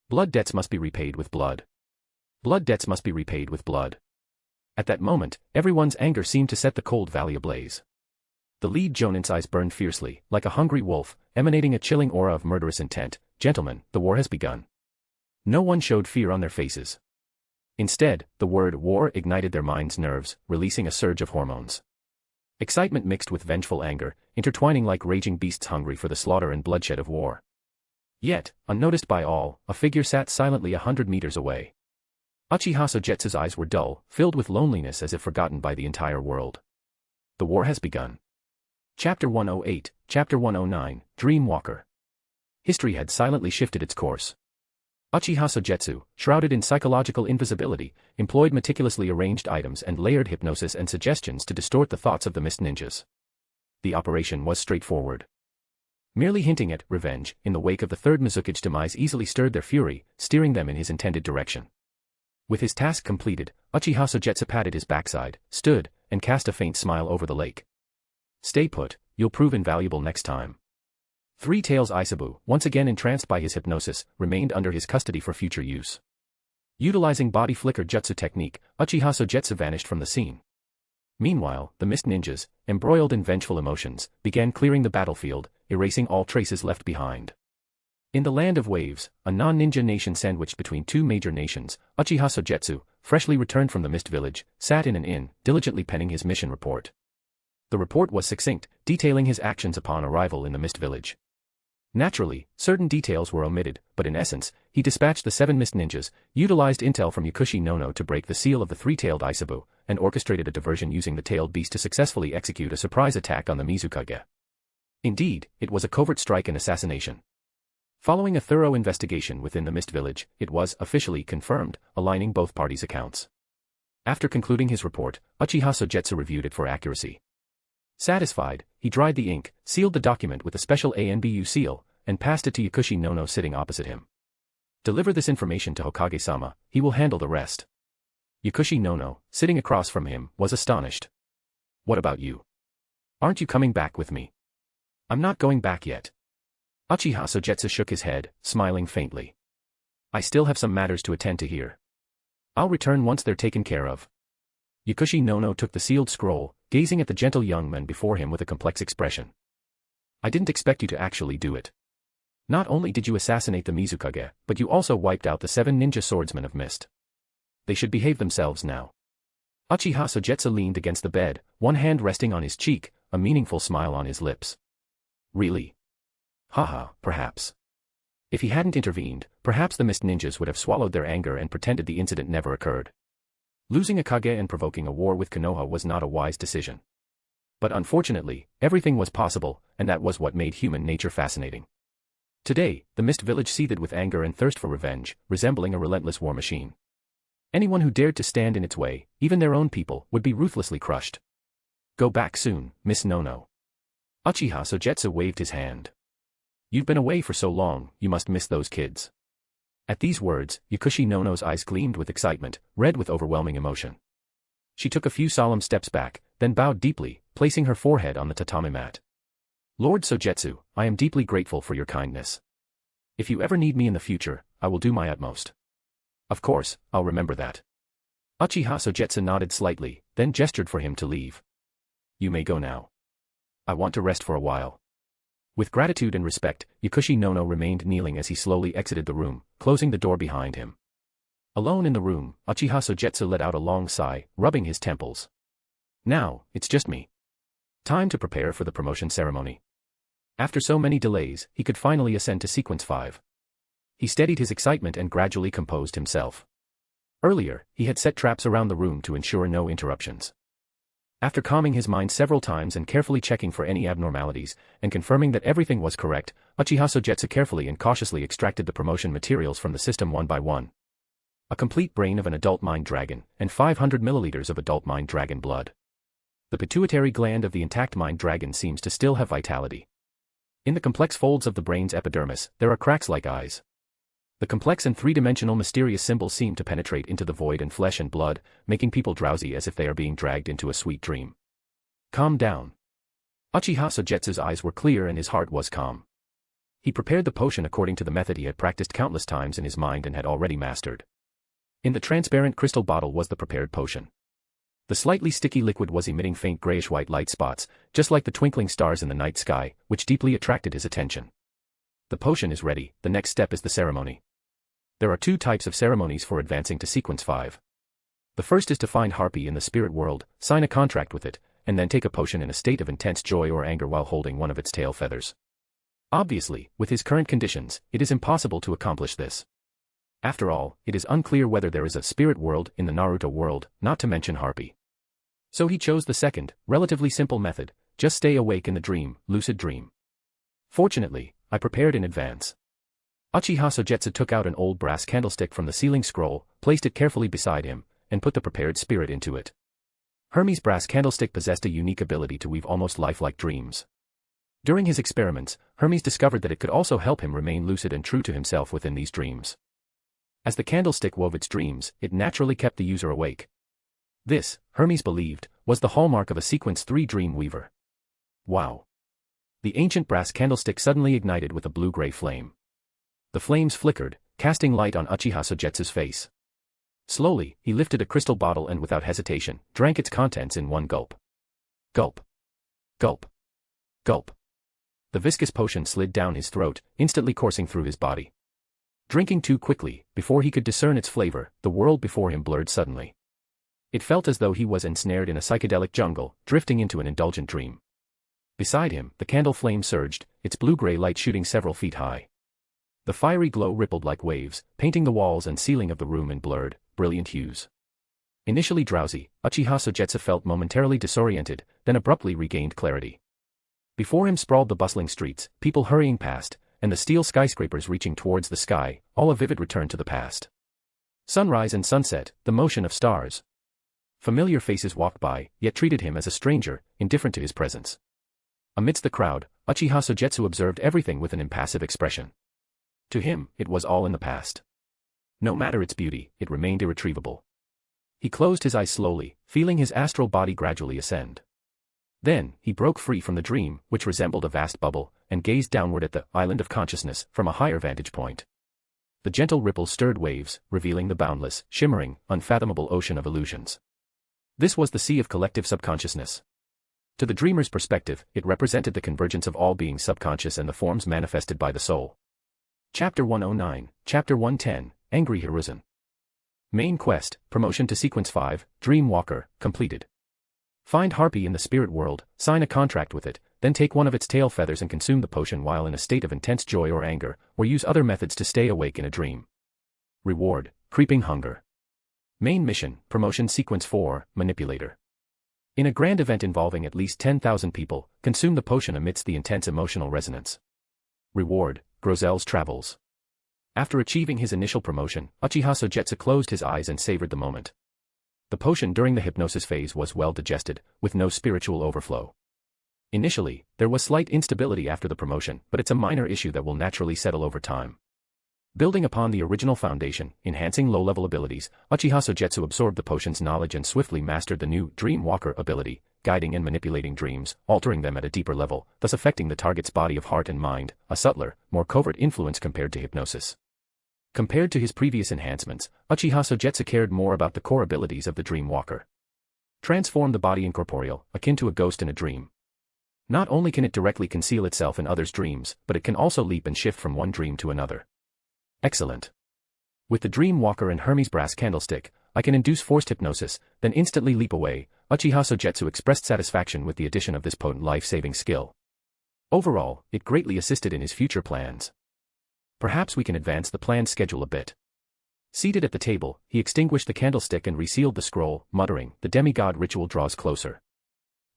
Blood debts must be repaid with blood. Blood debts must be repaid with blood. At that moment, everyone's anger seemed to set the cold valley ablaze. The lead jonin's eyes burned fiercely, like a hungry wolf, emanating a chilling aura of murderous intent. Gentlemen, the war has begun. No one showed fear on their faces. Instead, the word war ignited their minds' nerves, releasing a surge of hormones. Excitement mixed with vengeful anger, intertwining like raging beasts hungry for the slaughter and bloodshed of war. Yet, unnoticed by all, a figure sat silently 100 meters away. Uchiha Sogetsu's eyes were dull, filled with loneliness as if forgotten by the entire world. The war has begun. Chapter 108, Chapter 109, Dream Walker. History had silently shifted its course. Uchiha Sogetsu, shrouded in psychological invisibility, employed meticulously arranged items and layered hypnosis and suggestions to distort the thoughts of the mist ninjas. The operation was straightforward. Merely hinting at revenge in the wake of the third Mizukage's demise easily stirred their fury, steering them in his intended direction. With his task completed, Uchiha Sogetsu patted his backside, stood, and cast a faint smile over the lake. Stay put, you'll prove invaluable next time. Three Tails Isabu, once again entranced by his hypnosis, remained under his custody for future use. Utilizing body flicker jutsu technique, Uchiha Sogetsu vanished from the scene. Meanwhile, the mist ninjas, embroiled in vengeful emotions, began clearing the battlefield, erasing all traces left behind. In the land of waves, a non-ninja nation sandwiched between two major nations, Uchiha Sogetsu, freshly returned from the mist village, sat in an inn, diligently penning his mission report. The report was succinct, detailing his actions upon arrival in the mist village. Naturally, certain details were omitted, but in essence, he dispatched the 7 mist ninjas, utilized intel from Yakushi Nono to break the seal of the three-tailed Isabu, and orchestrated a diversion using the tailed beast to successfully execute a surprise attack on the Mizukage. Indeed, it was a covert strike and assassination. Following a thorough investigation within the mist village, it was officially confirmed, aligning both parties' accounts. After concluding his report, Uchiha Sogetsu reviewed it for accuracy. Satisfied, he dried the ink, sealed the document with a special ANBU seal, and passed it to Yakushi Nono sitting opposite him. Deliver this information to Hokage-sama, he will handle the rest. Yakushi Nono, sitting across from him, was astonished. What about you? Aren't you coming back with me? I'm not going back yet. Uchiha Sogetsu shook his head, smiling faintly. I still have some matters to attend to here. I'll return once they're taken care of. Yakushi Nono took the sealed scroll, gazing at the gentle young man before him with a complex expression. I didn't expect you to actually do it. Not only did you assassinate the Mizukage, but you also wiped out the 7 ninja swordsmen of Mist. They should behave themselves now. Uchiha Sogetsu leaned against the bed, one hand resting on his cheek, a meaningful smile on his lips. Really? Haha, perhaps. If he hadn't intervened, perhaps the Mist ninjas would have swallowed their anger and pretended the incident never occurred. Losing a Kage and provoking a war with Konoha was not a wise decision. But unfortunately, everything was possible, and that was what made human nature fascinating. Today, the Mist Village seethed with anger and thirst for revenge, resembling a relentless war machine. Anyone who dared to stand in its way, even their own people, would be ruthlessly crushed. Go back soon, Miss Nono. Uchiha Sogetsu waved his hand. You've been away for so long, you must miss those kids. At these words, Yakushi Nono's eyes gleamed with excitement, red with overwhelming emotion. She took a few solemn steps back, then bowed deeply, placing her forehead on the tatami mat. Lord Sogetsu, I am deeply grateful for your kindness. If you ever need me in the future, I will do my utmost. Of course, I'll remember that. Uchiha Sogetsu nodded slightly, then gestured for him to leave. You may go now. I want to rest for a while. With gratitude and respect, Yakushi Nono remained kneeling as he slowly exited the room, closing the door behind him. Alone in the room, Uchiha Sogetsu let out a long sigh, rubbing his temples. Now, it's just me. Time to prepare for the promotion ceremony. After so many delays, he could finally ascend to Sequence 5. He steadied his excitement and gradually composed himself. Earlier, he had set traps around the room to ensure no interruptions. After calming his mind several times and carefully checking for any abnormalities, and confirming that everything was correct, Uchiha Sogetsu carefully and cautiously extracted the promotion materials from the system one by one. A complete brain of an adult mind dragon, and 500 milliliters of adult mind dragon blood. The pituitary gland of the intact mind dragon seems to still have vitality. In the complex folds of the brain's epidermis, there are cracks like eyes. The complex and three-dimensional mysterious symbols seem to penetrate into the void and flesh and blood, making people drowsy as if they are being dragged into a sweet dream. Calm down. Uchiha Sogetsu's eyes were clear and his heart was calm. He prepared the potion according to the method he had practiced countless times in his mind and had already mastered. In the transparent crystal bottle was the prepared potion. The slightly sticky liquid was emitting faint grayish-white light spots, just like the twinkling stars in the night sky, which deeply attracted his attention. The potion is ready, the next step is the ceremony. There are two types of ceremonies for advancing to Sequence 5. The first is to find Harpy in the spirit world, sign a contract with it, and then take a potion in a state of intense joy or anger while holding one of its tail feathers. Obviously, with his current conditions, it is impossible to accomplish this. After all, it is unclear whether there is a spirit world in the Naruto world, not to mention Harpy. So he chose the second, relatively simple method, just stay awake in the dream, lucid dream. Fortunately, I prepared in advance. Uchiha Sogetsu took out an old brass candlestick from the ceiling scroll, placed it carefully beside him, and put the prepared spirit into it. Hermes' brass candlestick possessed a unique ability to weave almost lifelike dreams. During his experiments, Hermes discovered that it could also help him remain lucid and true to himself within these dreams. As the candlestick wove its dreams, it naturally kept the user awake. This, Hermes believed, was the hallmark of a Sequence 3 dream weaver. Wow! The ancient brass candlestick suddenly ignited with a blue-gray flame. The flames flickered, casting light on Uchiha Sogetsu's face. Slowly, he lifted a crystal bottle and without hesitation, drank its contents in one gulp. Gulp. Gulp. Gulp. The viscous potion slid down his throat, instantly coursing through his body. Drinking too quickly, before he could discern its flavor, the world before him blurred suddenly. It felt as though he was ensnared in a psychedelic jungle, drifting into an indulgent dream. Beside him, the candle flame surged, its blue-gray light shooting several feet high. The fiery glow rippled like waves, painting the walls and ceiling of the room in blurred, brilliant hues. Initially drowsy, Uchiha Sogetsu felt momentarily disoriented, then abruptly regained clarity. Before him sprawled the bustling streets, people hurrying past, and the steel skyscrapers reaching towards the sky, all a vivid return to the past. Sunrise and sunset, the motion of stars. Familiar faces walked by, yet treated him as a stranger, indifferent to his presence. Amidst the crowd, Uchiha Sogetsu observed everything with an impassive expression. To him, it was all in the past. No matter its beauty, it remained irretrievable. He closed his eyes slowly, feeling his astral body gradually ascend. Then, he broke free from the dream, which resembled a vast bubble, and gazed downward at the island of consciousness from a higher vantage point. The gentle ripples stirred waves, revealing the boundless, shimmering, unfathomable ocean of illusions. This was the sea of collective subconsciousness. To the dreamer's perspective, it represented the convergence of all beings subconscious and the forms manifested by the soul. Chapter 109, Chapter 110, Angry Hiruzen. Main Quest, Promotion to Sequence 5, Dream Walker, completed. Find Harpy in the spirit world, sign a contract with it, then take one of its tail feathers and consume the potion while in a state of intense joy or anger, or use other methods to stay awake in a dream. Reward, Creeping Hunger. Main Mission, Promotion Sequence 4, Manipulator. In a grand event involving at least 10,000 people, consume the potion amidst the intense emotional resonance. Reward, Grozel's Travels. After achieving his initial promotion, Uchiha Sogetsu closed his eyes and savored the moment. The potion during the hypnosis phase was well digested, with no spiritual overflow. Initially, there was slight instability after the promotion, but it's a minor issue that will naturally settle over time. Building upon the original foundation, enhancing low-level abilities, Uchiha Sogetsu absorbed the potion's knowledge and swiftly mastered the new Dream Walker ability, guiding and manipulating dreams, altering them at a deeper level, thus affecting the target's body of heart and mind, a subtler, more covert influence compared to hypnosis. Compared to his previous enhancements, Uchiha Sogetsu cared more about the core abilities of the Dream Walker. Transform the body incorporeal, akin to a ghost in a dream. Not only can it directly conceal itself in others' dreams, but it can also leap and shift from one dream to another. Excellent. With the Dream Walker and Hermes' brass candlestick, I can induce forced hypnosis, then instantly leap away. Uchiha Sogetsu expressed satisfaction with the addition of this potent life-saving skill. Overall, it greatly assisted in his future plans. Perhaps we can advance the planned schedule a bit. Seated at the table, he extinguished the candlestick and resealed the scroll, muttering, "The demigod ritual draws closer."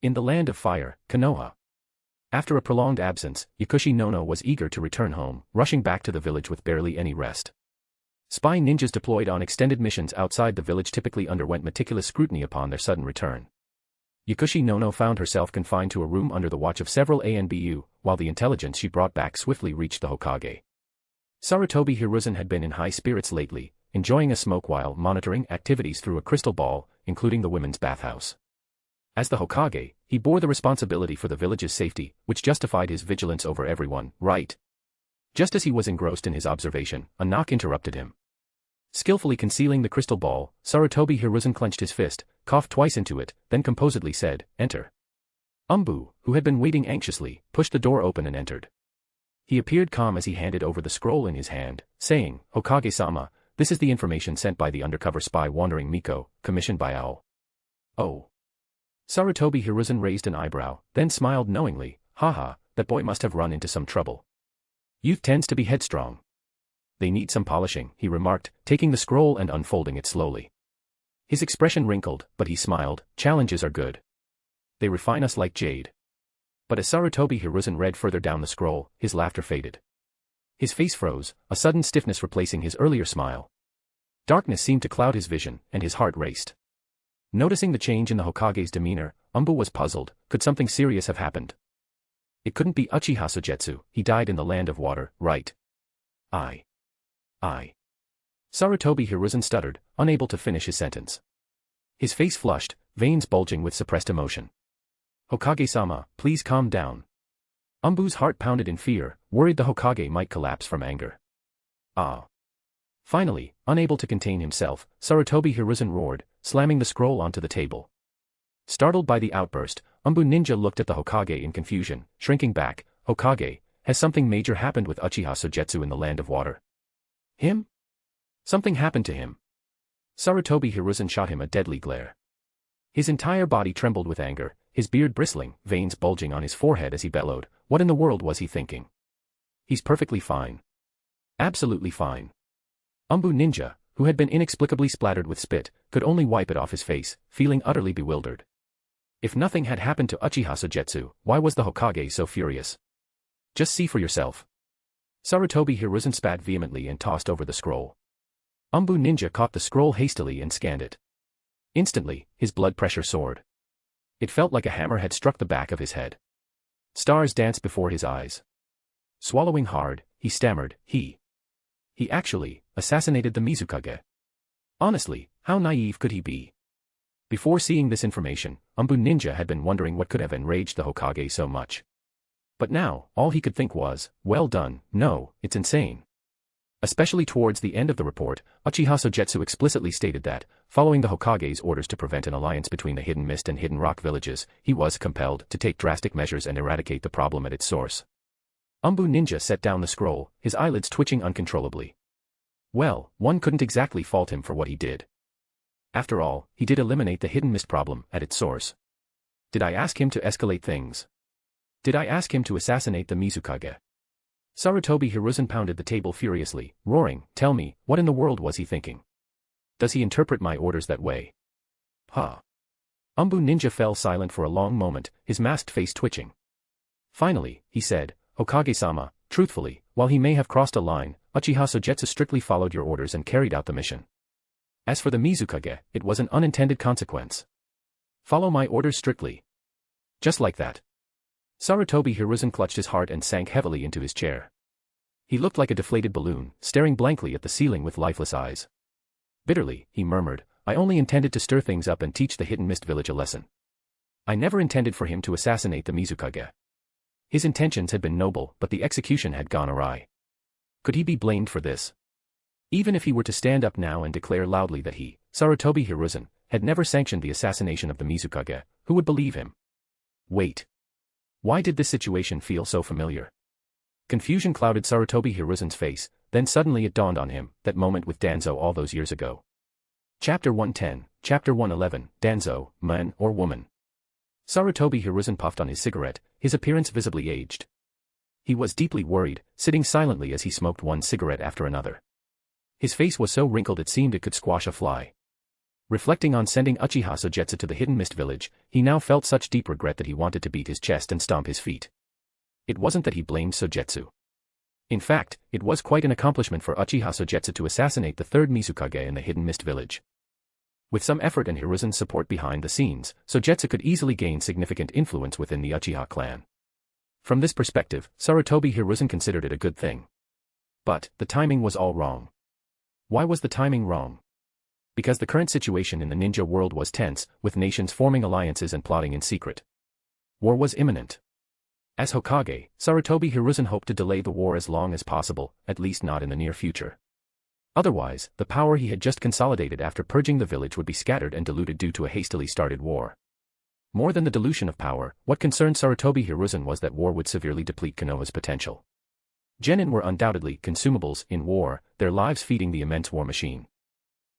In the land of fire, Konoha. After a prolonged absence, Yakushi Nono was eager to return home, rushing back to the village with barely any rest. Spy ninjas deployed on extended missions outside the village typically underwent meticulous scrutiny upon their sudden return. Yakushi Nono found herself confined to a room under the watch of several ANBU, while the intelligence she brought back swiftly reached the Hokage. Sarutobi Hiruzen had been in high spirits lately, enjoying a smoke while monitoring activities through a crystal ball, including the women's bathhouse. As the Hokage, he bore the responsibility for the village's safety, which justified his vigilance over everyone, right? Just as he was engrossed in his observation, a knock interrupted him. Skillfully concealing the crystal ball, Sarutobi Hiruzen clenched his fist, coughed twice into it, then composedly said, "Enter." Umbu, who had been waiting anxiously, pushed the door open and entered. He appeared calm as he handed over the scroll in his hand, saying, "Hokage-sama, this is the information sent by the undercover spy Wandering Miko, commissioned by Owl." "Oh." Sarutobi Hiruzen raised an eyebrow, then smiled knowingly, "Haha, that boy must have run into some trouble. Youth tends to be headstrong. They need some polishing," he remarked, taking the scroll and unfolding it slowly. His expression wrinkled, but he smiled, "Challenges are good. They refine us like jade." But as Sarutobi Hiruzen read further down the scroll, his laughter faded. His face froze, a sudden stiffness replacing his earlier smile. Darkness seemed to cloud his vision, and his heart raced. Noticing the change in the Hokage's demeanor, Umbu was puzzled. Could something serious have happened? It couldn't be Uchiha Sogetsu. He died in the land of water, right? I. Sarutobi Hiruzen stuttered, unable to finish his sentence. His face flushed, veins bulging with suppressed emotion. "Hokage-sama, please calm down." Umbu's heart pounded in fear, worried the Hokage might collapse from anger. "Ah." Finally, unable to contain himself, Sarutobi Hiruzen roared, slamming the scroll onto the table. Startled by the outburst, Umbu Ninja looked at the Hokage in confusion, shrinking back. "Hokage, has something major happened with Uchiha Sogetsu in the land of water?" "Him? Something happened to him." Sarutobi Hiruzen shot him a deadly glare. His entire body trembled with anger, his beard bristling, veins bulging on his forehead as he bellowed. What in the world was he thinking? "He's perfectly fine. Absolutely fine." Umbu Ninja, who had been inexplicably splattered with spit, could only wipe it off his face, feeling utterly bewildered. If nothing had happened to Uchiha Sogetsu, why was the Hokage so furious? "Just see for yourself." Sarutobi Hiruzen spat vehemently and tossed over the scroll. Umbu Ninja caught the scroll hastily and scanned it. Instantly, his blood pressure soared. It felt like a hammer had struck the back of his head. Stars danced before his eyes. Swallowing hard, he stammered, He actually assassinated the Mizukage. Honestly, how naive could he be? Before seeing this information, Umbu Ninja had been wondering what could have enraged the Hokage so much. But now, all he could think was, well done, no, it's insane. Especially towards the end of the report, Uchiha Sogetsu explicitly stated that, following the Hokage's orders to prevent an alliance between the Hidden Mist and Hidden Rock villages, he was compelled to take drastic measures and eradicate the problem at its source. Umbu Ninja set down the scroll, his eyelids twitching uncontrollably. Well, one couldn't exactly fault him for what he did. After all, he did eliminate the Hidden Mist problem at its source. Did I ask him to escalate things? Did I ask him to assassinate the Mizukage? Sarutobi Hiruzen pounded the table furiously, roaring, tell me, what in the world was he thinking? Does he interpret my orders that way? Huh. Umbu Ninja fell silent for a long moment, his masked face twitching. Finally, he said, Hokage-sama, truthfully, while he may have crossed a line, Uchiha Sogetsu strictly followed your orders and carried out the mission. As for the Mizukage, it was an unintended consequence. Follow my orders strictly. Just like that. Sarutobi Hiruzen clutched his heart and sank heavily into his chair. He looked like a deflated balloon, staring blankly at the ceiling with lifeless eyes. Bitterly, he murmured, I only intended to stir things up and teach the Hidden Mist village a lesson. I never intended for him to assassinate the Mizukage. His intentions had been noble, but the execution had gone awry. Could he be blamed for this? Even if he were to stand up now and declare loudly that he, Sarutobi Hiruzen, had never sanctioned the assassination of the Mizukage, who would believe him? Wait. Why did this situation feel so familiar? Confusion clouded Sarutobi Hiruzen's face, then suddenly it dawned on him, that moment with Danzo all those years ago. Chapter 110, Chapter 111, Danzo, man or woman. Sarutobi Hiruzen puffed on his cigarette, his appearance visibly aged. He was deeply worried, sitting silently as he smoked one cigarette after another. His face was so wrinkled it seemed it could squash a fly. Reflecting on sending Uchiha Sogetsu to the Hidden Mist village, he now felt such deep regret that he wanted to beat his chest and stomp his feet. It wasn't that he blamed Sogetsu. In fact, it was quite an accomplishment for Uchiha Sogetsu to assassinate the third Mizukage in the Hidden Mist village. With some effort and Hiruzen's support behind the scenes, Sogetsu could easily gain significant influence within the Uchiha clan. From this perspective, Sarutobi Hiruzen considered it a good thing. But, the timing was all wrong. Why was the timing wrong? Because the current situation in the ninja world was tense, with nations forming alliances and plotting in secret. War was imminent. As Hokage, Sarutobi Hiruzen hoped to delay the war as long as possible, at least not in the near future. Otherwise, the power he had just consolidated after purging the village would be scattered and diluted due to a hastily started war. More than the dilution of power, what concerned Sarutobi Hiruzen was that war would severely deplete Konoha's potential. Genin were undoubtedly consumables in war, their lives feeding the immense war machine.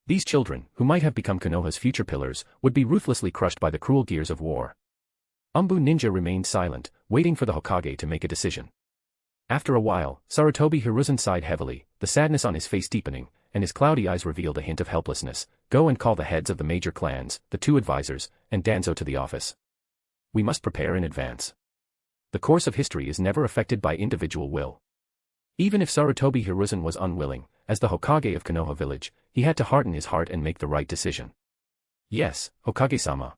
These children, who might have become Konoha's future pillars, would be ruthlessly crushed by the cruel gears of war. Umbu Ninja remained silent, waiting for the Hokage to make a decision. After a while, Sarutobi Hiruzen sighed heavily, the sadness on his face deepening, and his cloudy eyes revealed a hint of helplessness. Go and call the heads of the major clans, the 2 advisors, and Danzo to the office. We must prepare in advance. The course of history is never affected by individual will. Even if Sarutobi Hiruzen was unwilling, as the Hokage of Konoha village, he had to harden his heart and make the right decision. Yes, Hokage-sama.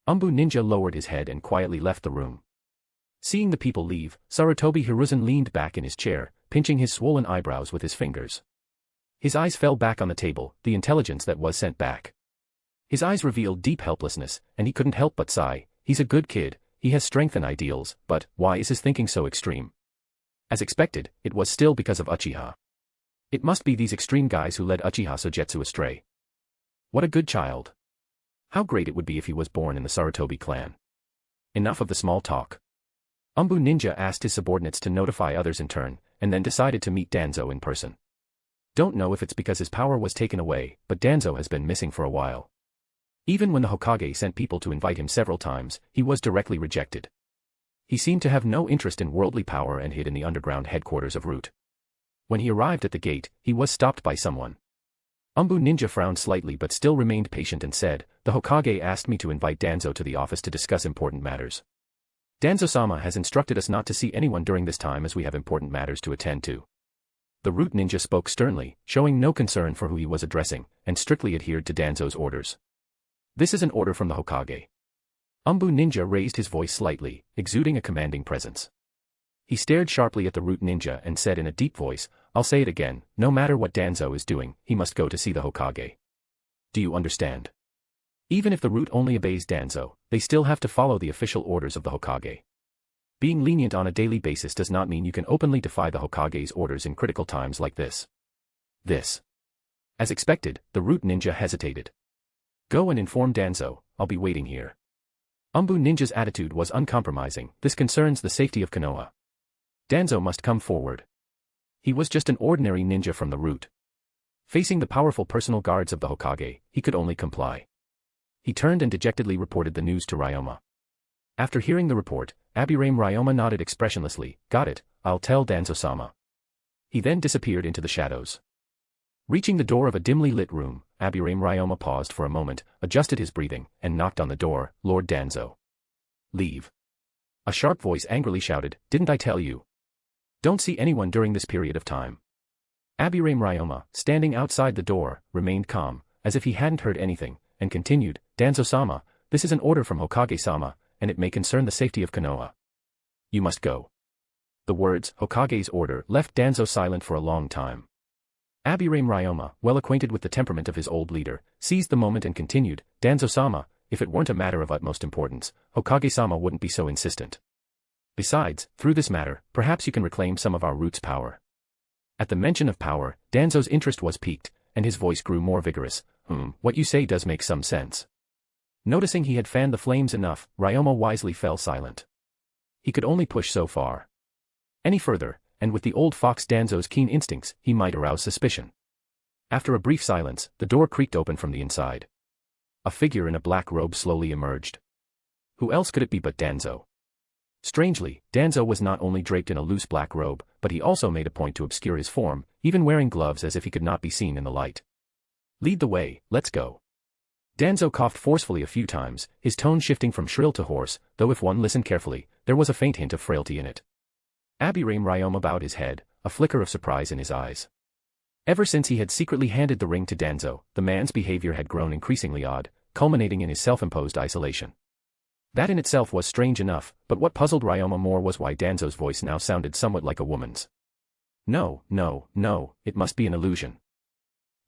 Umbu Ninja lowered his head and quietly left the room. Seeing the people leave, Sarutobi Hiruzen leaned back in his chair, pinching his swollen eyebrows with his fingers. His eyes fell back on the table, the intelligence that was sent back. His eyes revealed deep helplessness, and he couldn't help but sigh. He's a good kid, he has strength and ideals, but why is his thinking so extreme? As expected, it was still because of Uchiha. It must be these extreme guys who led Uchiha Sogetsu astray. What a good child. How great it would be if he was born in the Sarutobi clan. Enough of the small talk. Umbu Ninja asked his subordinates to notify others in turn, and then decided to meet Danzo in person. Don't know if it's because his power was taken away, but Danzo has been missing for a while. Even when the Hokage sent people to invite him several times, he was directly rejected. He seemed to have no interest in worldly power and hid in the underground headquarters of Root. When he arrived at the gate, he was stopped by someone. Umbu Ninja frowned slightly but still remained patient and said, the Hokage asked me to invite Danzo to the office to discuss important matters. Danzo-sama has instructed us not to see anyone during this time as we have important matters to attend to. The Root Ninja spoke sternly, showing no concern for who he was addressing, and strictly adhered to Danzo's orders. This is an order from the Hokage. Umbu Ninja raised his voice slightly, exuding a commanding presence. He stared sharply at the Root Ninja and said in a deep voice, I'll say it again, no matter what Danzo is doing, he must go to see the Hokage. Do you understand? Even if the Root only obeys Danzo, they still have to follow the official orders of the Hokage. Being lenient on a daily basis does not mean you can openly defy the Hokage's orders in critical times like this. As expected, the Root Ninja hesitated. Go and inform Danzo, I'll be waiting here. Umbu Ninja's attitude was uncompromising, this concerns the safety of Konoha. Danzo must come forward. He was just an ordinary ninja from the Root. Facing the powerful personal guards of the Hokage, he could only comply. He turned and dejectedly reported the news to Ryoma. After hearing the report, Abirame Ryoma nodded expressionlessly, got it, I'll tell Danzo-sama. He then disappeared into the shadows. Reaching the door of a dimly lit room, Abirame Ryoma paused for a moment, adjusted his breathing, and knocked on the door, Lord Danzo. Leave. A sharp voice angrily shouted, didn't I tell you? Don't see anyone during this period of time. Abirame Ryoma, standing outside the door, remained calm, as if he hadn't heard anything, and continued, Danzo-sama, this is an order from Hokage-sama, and it may concern the safety of Konoha. You must go. The words, Hokage's order, left Danzo silent for a long time. Abirame Ryoma, well acquainted with the temperament of his old leader, seized the moment and continued, Danzo-sama, if it weren't a matter of utmost importance, Hokage-sama wouldn't be so insistent. Besides, through this matter, perhaps you can reclaim some of our root's power. At the mention of power, Danzo's interest was piqued, and his voice grew more vigorous. What you say does make some sense. Noticing he had fanned the flames enough, Ryoma wisely fell silent. He could only push so far. Any further, and with the old fox Danzo's keen instincts, he might arouse suspicion. After a brief silence, the door creaked open from the inside. A figure in a black robe slowly emerged. Who else could it be but Danzo? Strangely, Danzo was not only draped in a loose black robe, but he also made a point to obscure his form, even wearing gloves as if he could not be seen in the light. Lead the way, let's go. Danzo coughed forcefully a few times, his tone shifting from shrill to hoarse, though if one listened carefully, there was a faint hint of frailty in it. Abirame Ryoma bowed his head, a flicker of surprise in his eyes. Ever since he had secretly handed the ring to Danzo, the man's behavior had grown increasingly odd, culminating in his self-imposed isolation. That in itself was strange enough, but what puzzled Ryoma more was why Danzo's voice now sounded somewhat like a woman's. No, it must be an illusion.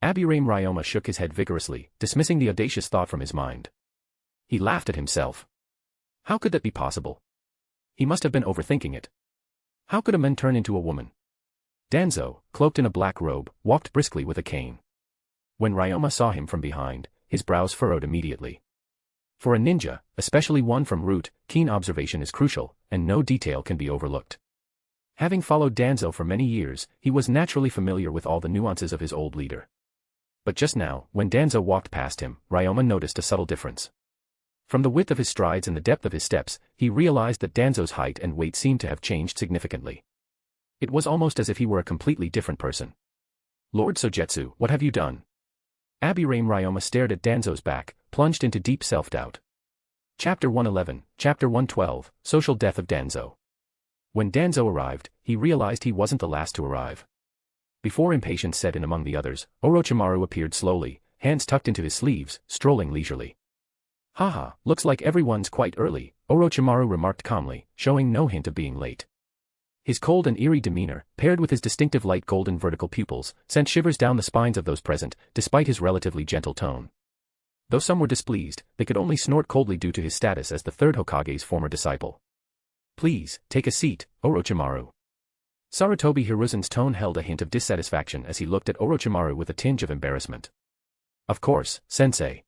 Abirame Ryoma shook his head vigorously, dismissing the audacious thought from his mind. He laughed at himself. How could that be possible? He must have been overthinking it. How could a man turn into a woman? Danzo, cloaked in a black robe, walked briskly with a cane. When Ryoma saw him from behind, his brows furrowed immediately. For a ninja, especially one from Root, keen observation is crucial, and no detail can be overlooked. Having followed Danzo for many years, he was naturally familiar with all the nuances of his old leader. But just now, when Danzo walked past him, Ryoma noticed a subtle difference. From the width of his strides and the depth of his steps, he realized that Danzo's height and weight seemed to have changed significantly. It was almost as if he were a completely different person. Lord Sogetsu, what have you done? Abirame Ryoma stared at Danzo's back, plunged into deep self-doubt. Chapter 111, Chapter 112, Social Death of Danzo. When Danzo arrived, he realized he wasn't the last to arrive. Before impatience set in among the others, Orochimaru appeared slowly, hands tucked into his sleeves, strolling leisurely. Haha, looks like everyone's quite early, Orochimaru remarked calmly, showing no hint of being late. His cold and eerie demeanor, paired with his distinctive light golden vertical pupils, sent shivers down the spines of those present, despite his relatively gentle tone. Though some were displeased, they could only snort coldly due to his status as the third Hokage's former disciple. Please, take a seat, Orochimaru. Sarutobi Hiruzen's tone held a hint of dissatisfaction as he looked at Orochimaru with a tinge of embarrassment. Of course, sensei.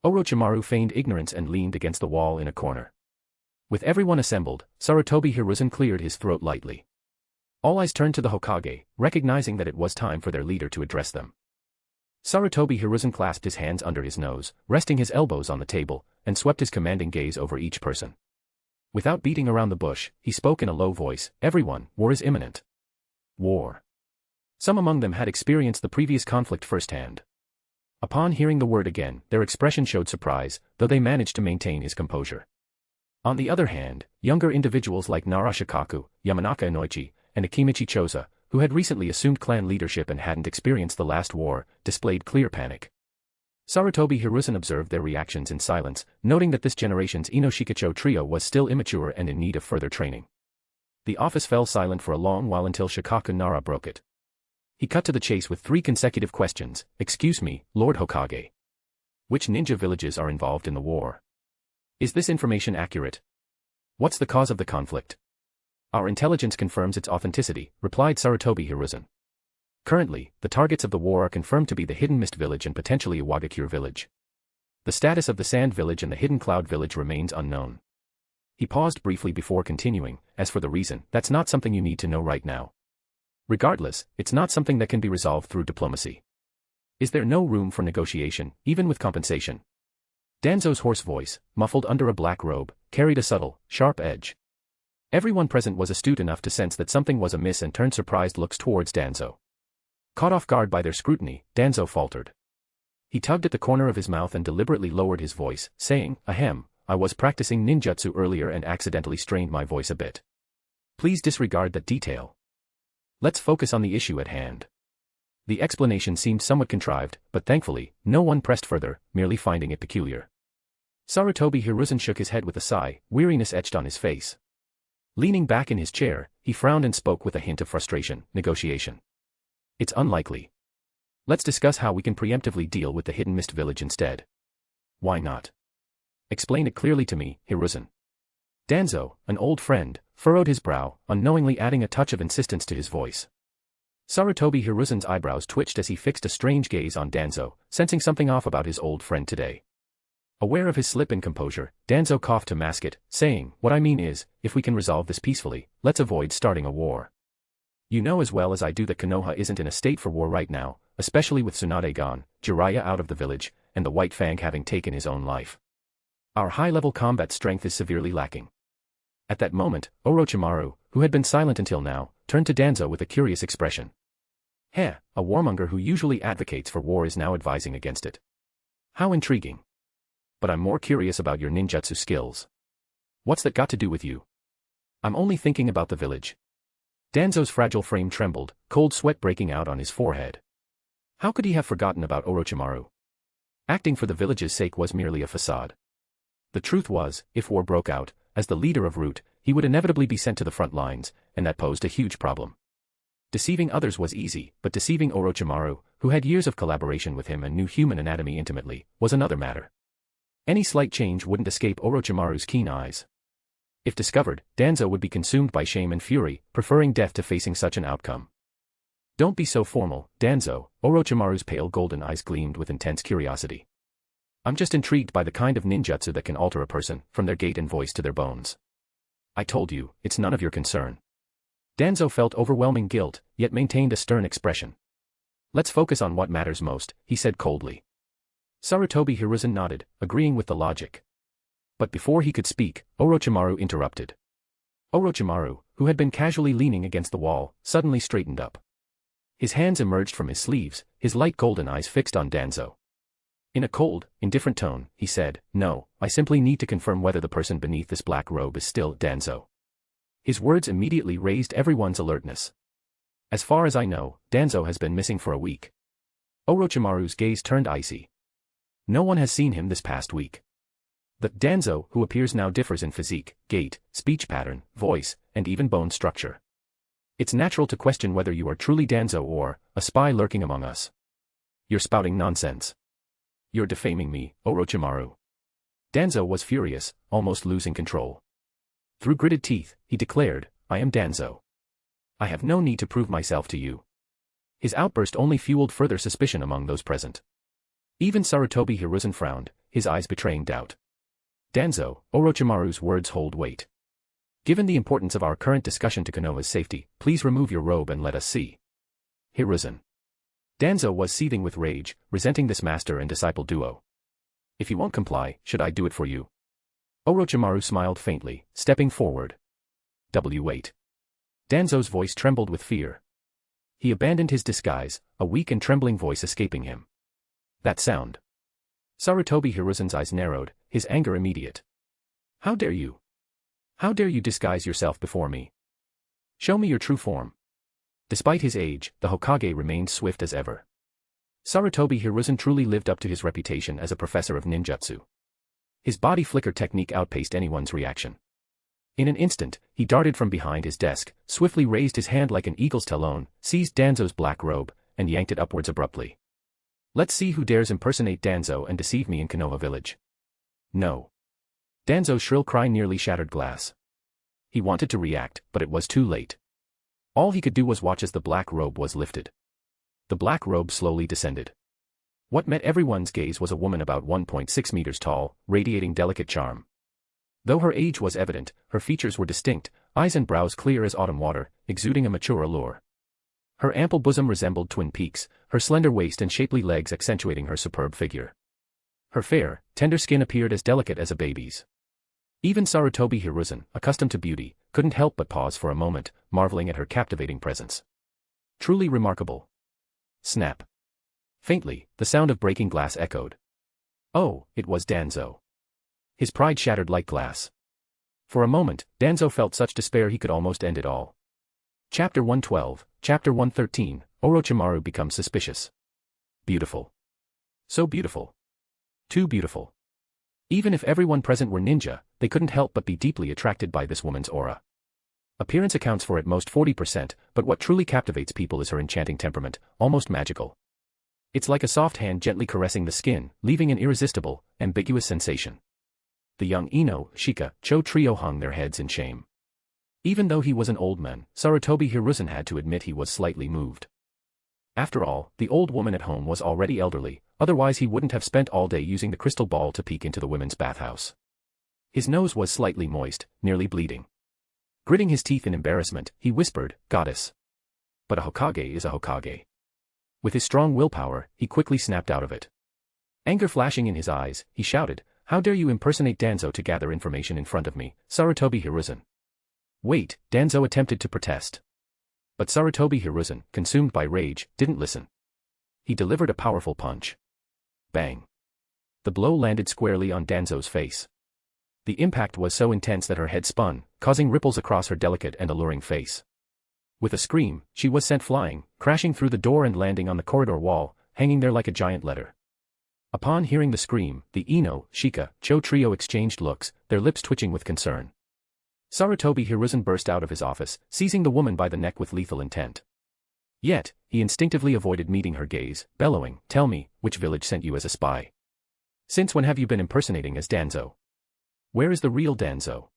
Orochimaru feigned ignorance and leaned against the wall in a corner. With everyone assembled, Sarutobi Hiruzen cleared his throat lightly. All eyes turned to the Hokage, recognizing that it was time for their leader to address them. Sarutobi Hiruzen clasped his hands under his nose, resting his elbows on the table, and swept his commanding gaze over each person. Without beating around the bush, he spoke in a low voice, everyone, war is imminent. War. Some among them had experienced the previous conflict firsthand. Upon hearing the word again, their expression showed surprise, though they managed to maintain his composure. On the other hand, younger individuals like Narashikaku, Yamanaka Inoichi, and Akimichi Choza, who had recently assumed clan leadership and hadn't experienced the last war, displayed clear panic. Sarutobi Hiruzen observed their reactions in silence, noting that this generation's Inoshikacho trio was still immature and in need of further training. The office fell silent for a long while until Shikaku Nara broke it. He cut to the chase with 3 consecutive questions. Excuse me, Lord Hokage. Which ninja villages are involved in the war? Is this information accurate? What's the cause of the conflict? Our intelligence confirms its authenticity, replied Sarutobi Hiruzen. Currently, the targets of the war are confirmed to be the Hidden Mist Village and potentially Iwagakure Village. The status of the Sand Village and the Hidden Cloud Village remains unknown. He paused briefly before continuing, as for the reason, that's not something you need to know right now. Regardless, it's not something that can be resolved through diplomacy. Is there no room for negotiation, even with compensation? Danzo's hoarse voice, muffled under a black robe, carried a subtle, sharp edge. Everyone present was astute enough to sense that something was amiss and turned surprised looks towards Danzo. Caught off guard by their scrutiny, Danzo faltered. He tugged at the corner of his mouth and deliberately lowered his voice, saying, Ahem, I was practicing ninjutsu earlier and accidentally strained my voice a bit. Please disregard that detail. Let's focus on the issue at hand. The explanation seemed somewhat contrived, but thankfully, no one pressed further, merely finding it peculiar. Sarutobi Hiruzen shook his head with a sigh, weariness etched on his face. Leaning back in his chair, he frowned and spoke with a hint of frustration. Negotiation. It's unlikely. Let's discuss how we can preemptively deal with the hidden mist village instead. Why not? Explain it clearly to me, Hiruzen. Danzo, an old friend, furrowed his brow, unknowingly adding a touch of insistence to his voice. Sarutobi Hiruzen's eyebrows twitched as he fixed a strange gaze on Danzo, sensing something off about his old friend today. Aware of his slip in composure, Danzo coughed to mask it, saying, "What I mean is, if we can resolve this peacefully, let's avoid starting a war. You know as well as I do that Konoha isn't in a state for war right now, especially with Tsunade gone, Jiraiya out of the village, and the White Fang having taken his own life. Our high-level combat strength is severely lacking." At that moment, Orochimaru, who had been silent until now, turned to Danzo with a curious expression. "Heh, a warmonger who usually advocates for war is now advising against it. How intriguing. But I'm more curious about your ninjutsu skills. What's that got to do with you?" "I'm only thinking about the village." Danzo's fragile frame trembled, cold sweat breaking out on his forehead. How could he have forgotten about Orochimaru? Acting for the village's sake was merely a facade. The truth was, if war broke out, as the leader of Root, he would inevitably be sent to the front lines, and that posed a huge problem. Deceiving others was easy, but deceiving Orochimaru, who had years of collaboration with him and knew human anatomy intimately, was another matter. Any slight change wouldn't escape Orochimaru's keen eyes. If discovered, Danzo would be consumed by shame and fury, preferring death to facing such an outcome. "Don't be so formal, Danzo," Orochimaru's pale golden eyes gleamed with intense curiosity. "I'm just intrigued by the kind of ninjutsu that can alter a person, from their gait and voice to their bones." "I told you, it's none of your concern." Danzo felt overwhelming guilt, yet maintained a stern expression. "Let's focus on what matters most," he said coldly. Sarutobi Hiruzen nodded, agreeing with the logic. But before he could speak, Orochimaru interrupted. Orochimaru, who had been casually leaning against the wall, suddenly straightened up. His hands emerged from his sleeves, his light golden eyes fixed on Danzo. In a cold, indifferent tone, he said, "No, I simply need to confirm whether the person beneath this black robe is still Danzo." His words immediately raised everyone's alertness. "As far as I know, Danzo has been missing for a week." Orochimaru's gaze turned icy. "No one has seen him this past week. The Danzo who appears now differs in physique, gait, speech pattern, voice, and even bone structure. It's natural to question whether you are truly Danzo or a spy lurking among us. You're spouting nonsense. You're defaming me, Orochimaru." Danzo was furious, almost losing control. Through gritted teeth, he declared, "I am Danzo. I have no need to prove myself to you." His outburst only fueled further suspicion among those present. Even Sarutobi Hiruzen frowned, his eyes betraying doubt. "Danzo, Orochimaru's words hold weight. Given the importance of our current discussion to Konoha's safety, please remove your robe and let us see." Hiruzen. Danzo was seething with rage, resenting this master and disciple duo. "If you won't comply, should I do it for you?" Orochimaru smiled faintly, stepping forward. Wait. Danzo's voice trembled with fear. He abandoned his disguise, a weak and trembling voice escaping him. "That sound." Sarutobi Hiruzen's eyes narrowed, his anger immediate. "How dare you? How dare you disguise yourself before me? Show me your true form." Despite his age, the Hokage remained swift as ever. Sarutobi Hiruzen truly lived up to his reputation as a professor of ninjutsu. His body flicker technique outpaced anyone's reaction. In an instant, he darted from behind his desk, swiftly raised his hand like an eagle's talon, seized Danzo's black robe, and yanked it upwards abruptly. "Let's see who dares impersonate Danzo and deceive me in Konoha village." "No." Danzo's shrill cry nearly shattered glass. He wanted to react, but it was too late. All he could do was watch as the black robe was lifted. The black robe slowly descended. What met everyone's gaze was a woman about 1.6 meters tall, radiating delicate charm. Though her age was evident, her features were distinct, eyes and brows clear as autumn water, exuding a mature allure. Her ample bosom resembled twin peaks, her slender waist and shapely legs accentuating her superb figure. Her fair, tender skin appeared as delicate as a baby's. Even Sarutobi Hiruzen, accustomed to beauty, couldn't help but pause for a moment, marveling at her captivating presence. Truly remarkable. Snap. Faintly, the sound of breaking glass echoed. Oh, it was Danzo. His pride shattered like glass. For a moment, Danzo felt such despair he could almost end it all. Chapter 112, Chapter 113, Orochimaru becomes suspicious. Beautiful. So beautiful. Too beautiful. Even if everyone present were ninja, they couldn't help but be deeply attracted by this woman's aura. Appearance accounts for at most 40%, but what truly captivates people is her enchanting temperament, almost magical. It's like a soft hand gently caressing the skin, leaving an irresistible, ambiguous sensation. The young Ino, Shika, Cho trio hung their heads in shame. Even though he was an old man, Sarutobi Hiruzen had to admit he was slightly moved. After all, the old woman at home was already elderly, otherwise he wouldn't have spent all day using the crystal ball to peek into the women's bathhouse. His nose was slightly moist, nearly bleeding. Gritting his teeth in embarrassment, he whispered, "Goddess." But a Hokage is a Hokage. With his strong willpower, he quickly snapped out of it. Anger flashing in his eyes, he shouted, "How dare you impersonate Danzo to gather information in front of me, Sarutobi Hiruzen?" "Wait," Danzo attempted to protest. But Sarutobi Hiruzen, consumed by rage, didn't listen. He delivered a powerful punch. Bang. The blow landed squarely on Danzo's face. The impact was so intense that her head spun, causing ripples across her delicate and alluring face. With a scream, she was sent flying, crashing through the door and landing on the corridor wall, hanging there like a giant letter. Upon hearing the scream, the Ino, Shika, Cho trio exchanged looks, their lips twitching with concern. Sarutobi Hiruzen burst out of his office, seizing the woman by the neck with lethal intent. Yet, he instinctively avoided meeting her gaze, bellowing, "Tell me, which village sent you as a spy? Since when have you been impersonating as Danzo? Where is the real Danzo?"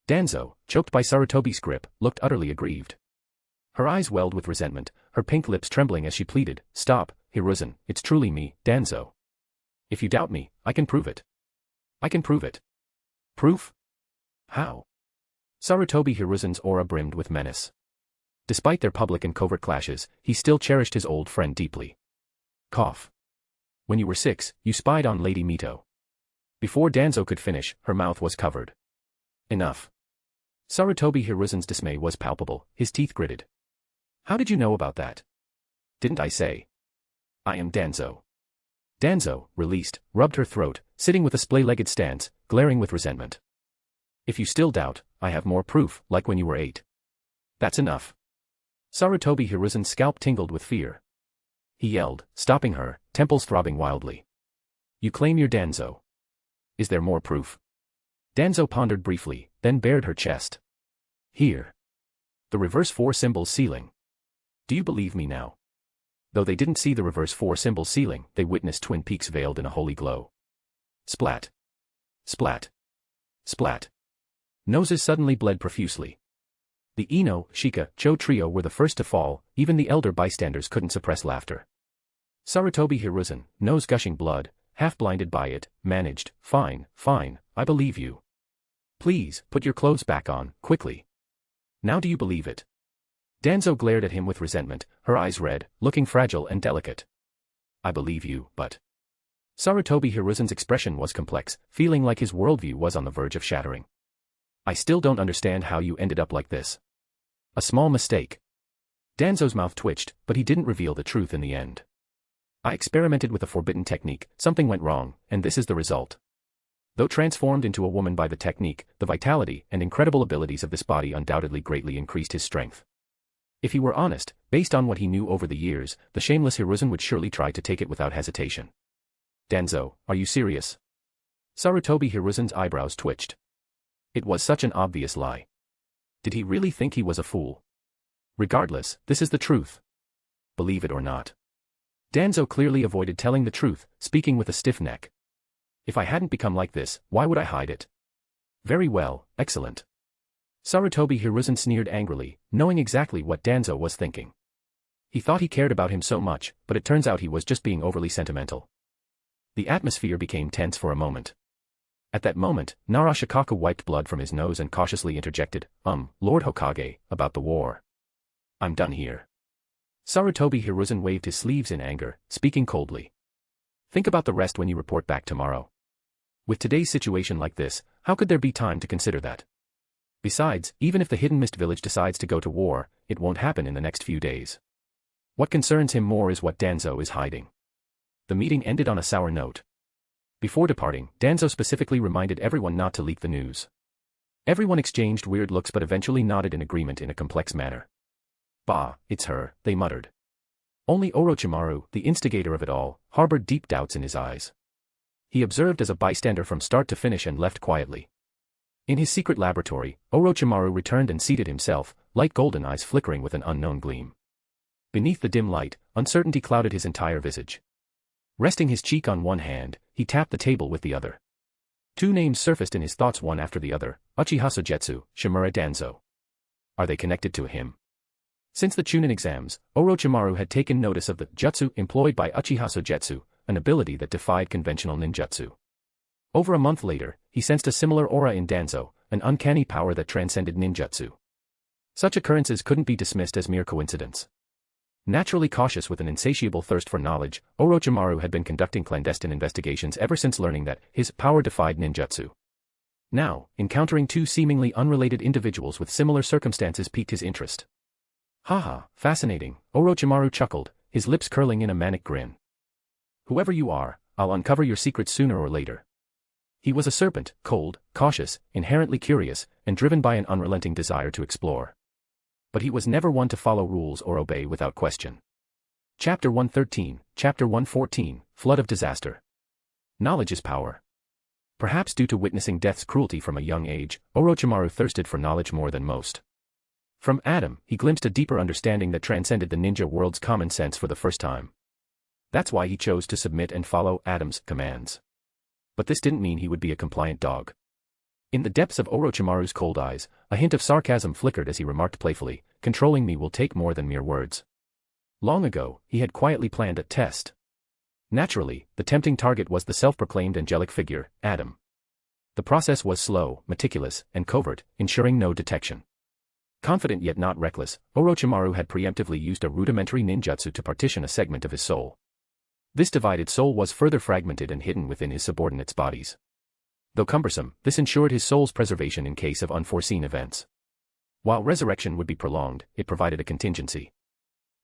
Danzo, choked by Sarutobi's grip, looked utterly aggrieved. Her eyes welled with resentment, her pink lips trembling as she pleaded, "Stop, Hiruzen, it's truly me, Danzo. If you doubt me, I can prove it. I can prove it." "Proof? How?" Sarutobi Hiruzen's aura brimmed with menace. Despite their public and covert clashes, he still cherished his old friend deeply. Cough. "When you were 6, you spied on Lady Mito." Before Danzo could finish, her mouth was covered. "Enough." Sarutobi Hiruzen's dismay was palpable, his teeth gritted. "How did you know about that? Didn't I say? I am Danzo." Danzo, released, rubbed her throat, sitting with a splay-legged stance, glaring with resentment. "If you still doubt, I have more proof, like when you were 8. That's enough." Sarutobi Hiruzen's scalp tingled with fear. He yelled, stopping her, temples throbbing wildly. "You claim you're Danzo. Is there more proof?" Danzo pondered briefly, then bared her chest. "Here. The reverse 4 symbol ceiling. Do you believe me now?" Though they didn't see the reverse 4 symbol ceiling, they witnessed Twin Peaks veiled in a holy glow. Splat. Splat. Splat. Noses suddenly bled profusely. The Ino, Shika, Cho trio were the first to fall, even the elder bystanders couldn't suppress laughter. Sarutobi Hiruzen, nose gushing blood, half blinded by it, managed, "Fine, fine, I believe you. Please, put your clothes back on, quickly. Now do you believe it?" Danzo glared at him with resentment, her eyes red, looking fragile and delicate. "I believe you, but..." Sarutobi Hiruzen's expression was complex, feeling like his worldview was on the verge of shattering. "I still don't understand how you ended up like this. A small mistake." Danzo's mouth twitched, but he didn't reveal the truth in the end. "I experimented with a forbidden technique, something went wrong, and this is the result." Though transformed into a woman by the technique, the vitality and incredible abilities of this body undoubtedly greatly increased his strength. If he were honest, based on what he knew over the years, the shameless Hiruzen would surely try to take it without hesitation. "Danzo, are you serious?" Sarutobi Hiruzen's eyebrows twitched. It was such an obvious lie. Did he really think he was a fool? Regardless, this is the truth. Believe it or not. Danzo clearly avoided telling the truth, speaking with a stiff neck. "If I hadn't become like this, why would I hide it?" "Very well, excellent." Sarutobi Hiruzen sneered angrily, knowing exactly what Danzo was thinking. He thought he cared about him so much, but it turns out he was just being overly sentimental. The atmosphere became tense for a moment. At that moment, Narashikaka wiped blood from his nose and cautiously interjected, "Lord Hokage, about the war. I'm done here." Sarutobi Hiruzen waved his sleeves in anger, speaking coldly. "Think about the rest when you report back tomorrow. With today's situation like this, how could there be time to consider that? Besides, even if the Hidden Mist Village decides to go to war, it won't happen in the next few days. What concerns him more is what Danzo is hiding." The meeting ended on a sour note. Before departing, Danzo specifically reminded everyone not to leak the news. Everyone exchanged weird looks but eventually nodded in agreement in a complex manner. "Bah, it's her," they muttered. Only Orochimaru, the instigator of it all, harbored deep doubts in his eyes. He observed as a bystander from start to finish and left quietly. In his secret laboratory, Orochimaru returned and seated himself, light golden eyes flickering with an unknown gleam. Beneath the dim light, uncertainty clouded his entire visage. Resting his cheek on one hand, he tapped the table with the other. Two names surfaced in his thoughts one after the other: Uchiha Sogetsu, Shimura Danzo. Are they connected to him? Since the Chunin exams, Orochimaru had taken notice of the jutsu employed by Uchiha Sogetsu, an ability that defied conventional ninjutsu. Over a month later, he sensed a similar aura in Danzo, an uncanny power that transcended ninjutsu. Such occurrences couldn't be dismissed as mere coincidence. Naturally cautious with an insatiable thirst for knowledge, Orochimaru had been conducting clandestine investigations ever since learning that his power defied ninjutsu. Now, encountering two seemingly unrelated individuals with similar circumstances piqued his interest. Haha, fascinating, Orochimaru chuckled, his lips curling in a manic grin. Whoever you are, I'll uncover your secrets sooner or later. He was a serpent, cold, cautious, inherently curious, and driven by an unrelenting desire to explore. But he was never one to follow rules or obey without question. Chapter 113, Chapter 114, Flood of Disaster. Knowledge is power. Perhaps due to witnessing death's cruelty from a young age, Orochimaru thirsted for knowledge more than most. From Adam, he glimpsed a deeper understanding that transcended the ninja world's common sense for the first time. That's why he chose to submit and follow Adam's commands. But this didn't mean he would be a compliant dog. In the depths of Orochimaru's cold eyes, a hint of sarcasm flickered as he remarked playfully, "Controlling me will take more than mere words." Long ago, he had quietly planned a test. Naturally, the tempting target was the self-proclaimed angelic figure, Adam. The process was slow, meticulous, and covert, ensuring no detection. Confident yet not reckless, Orochimaru had preemptively used a rudimentary ninjutsu to partition a segment of his soul. This divided soul was further fragmented and hidden within his subordinates' bodies. Though cumbersome, this ensured his soul's preservation in case of unforeseen events. While resurrection would be prolonged, it provided a contingency.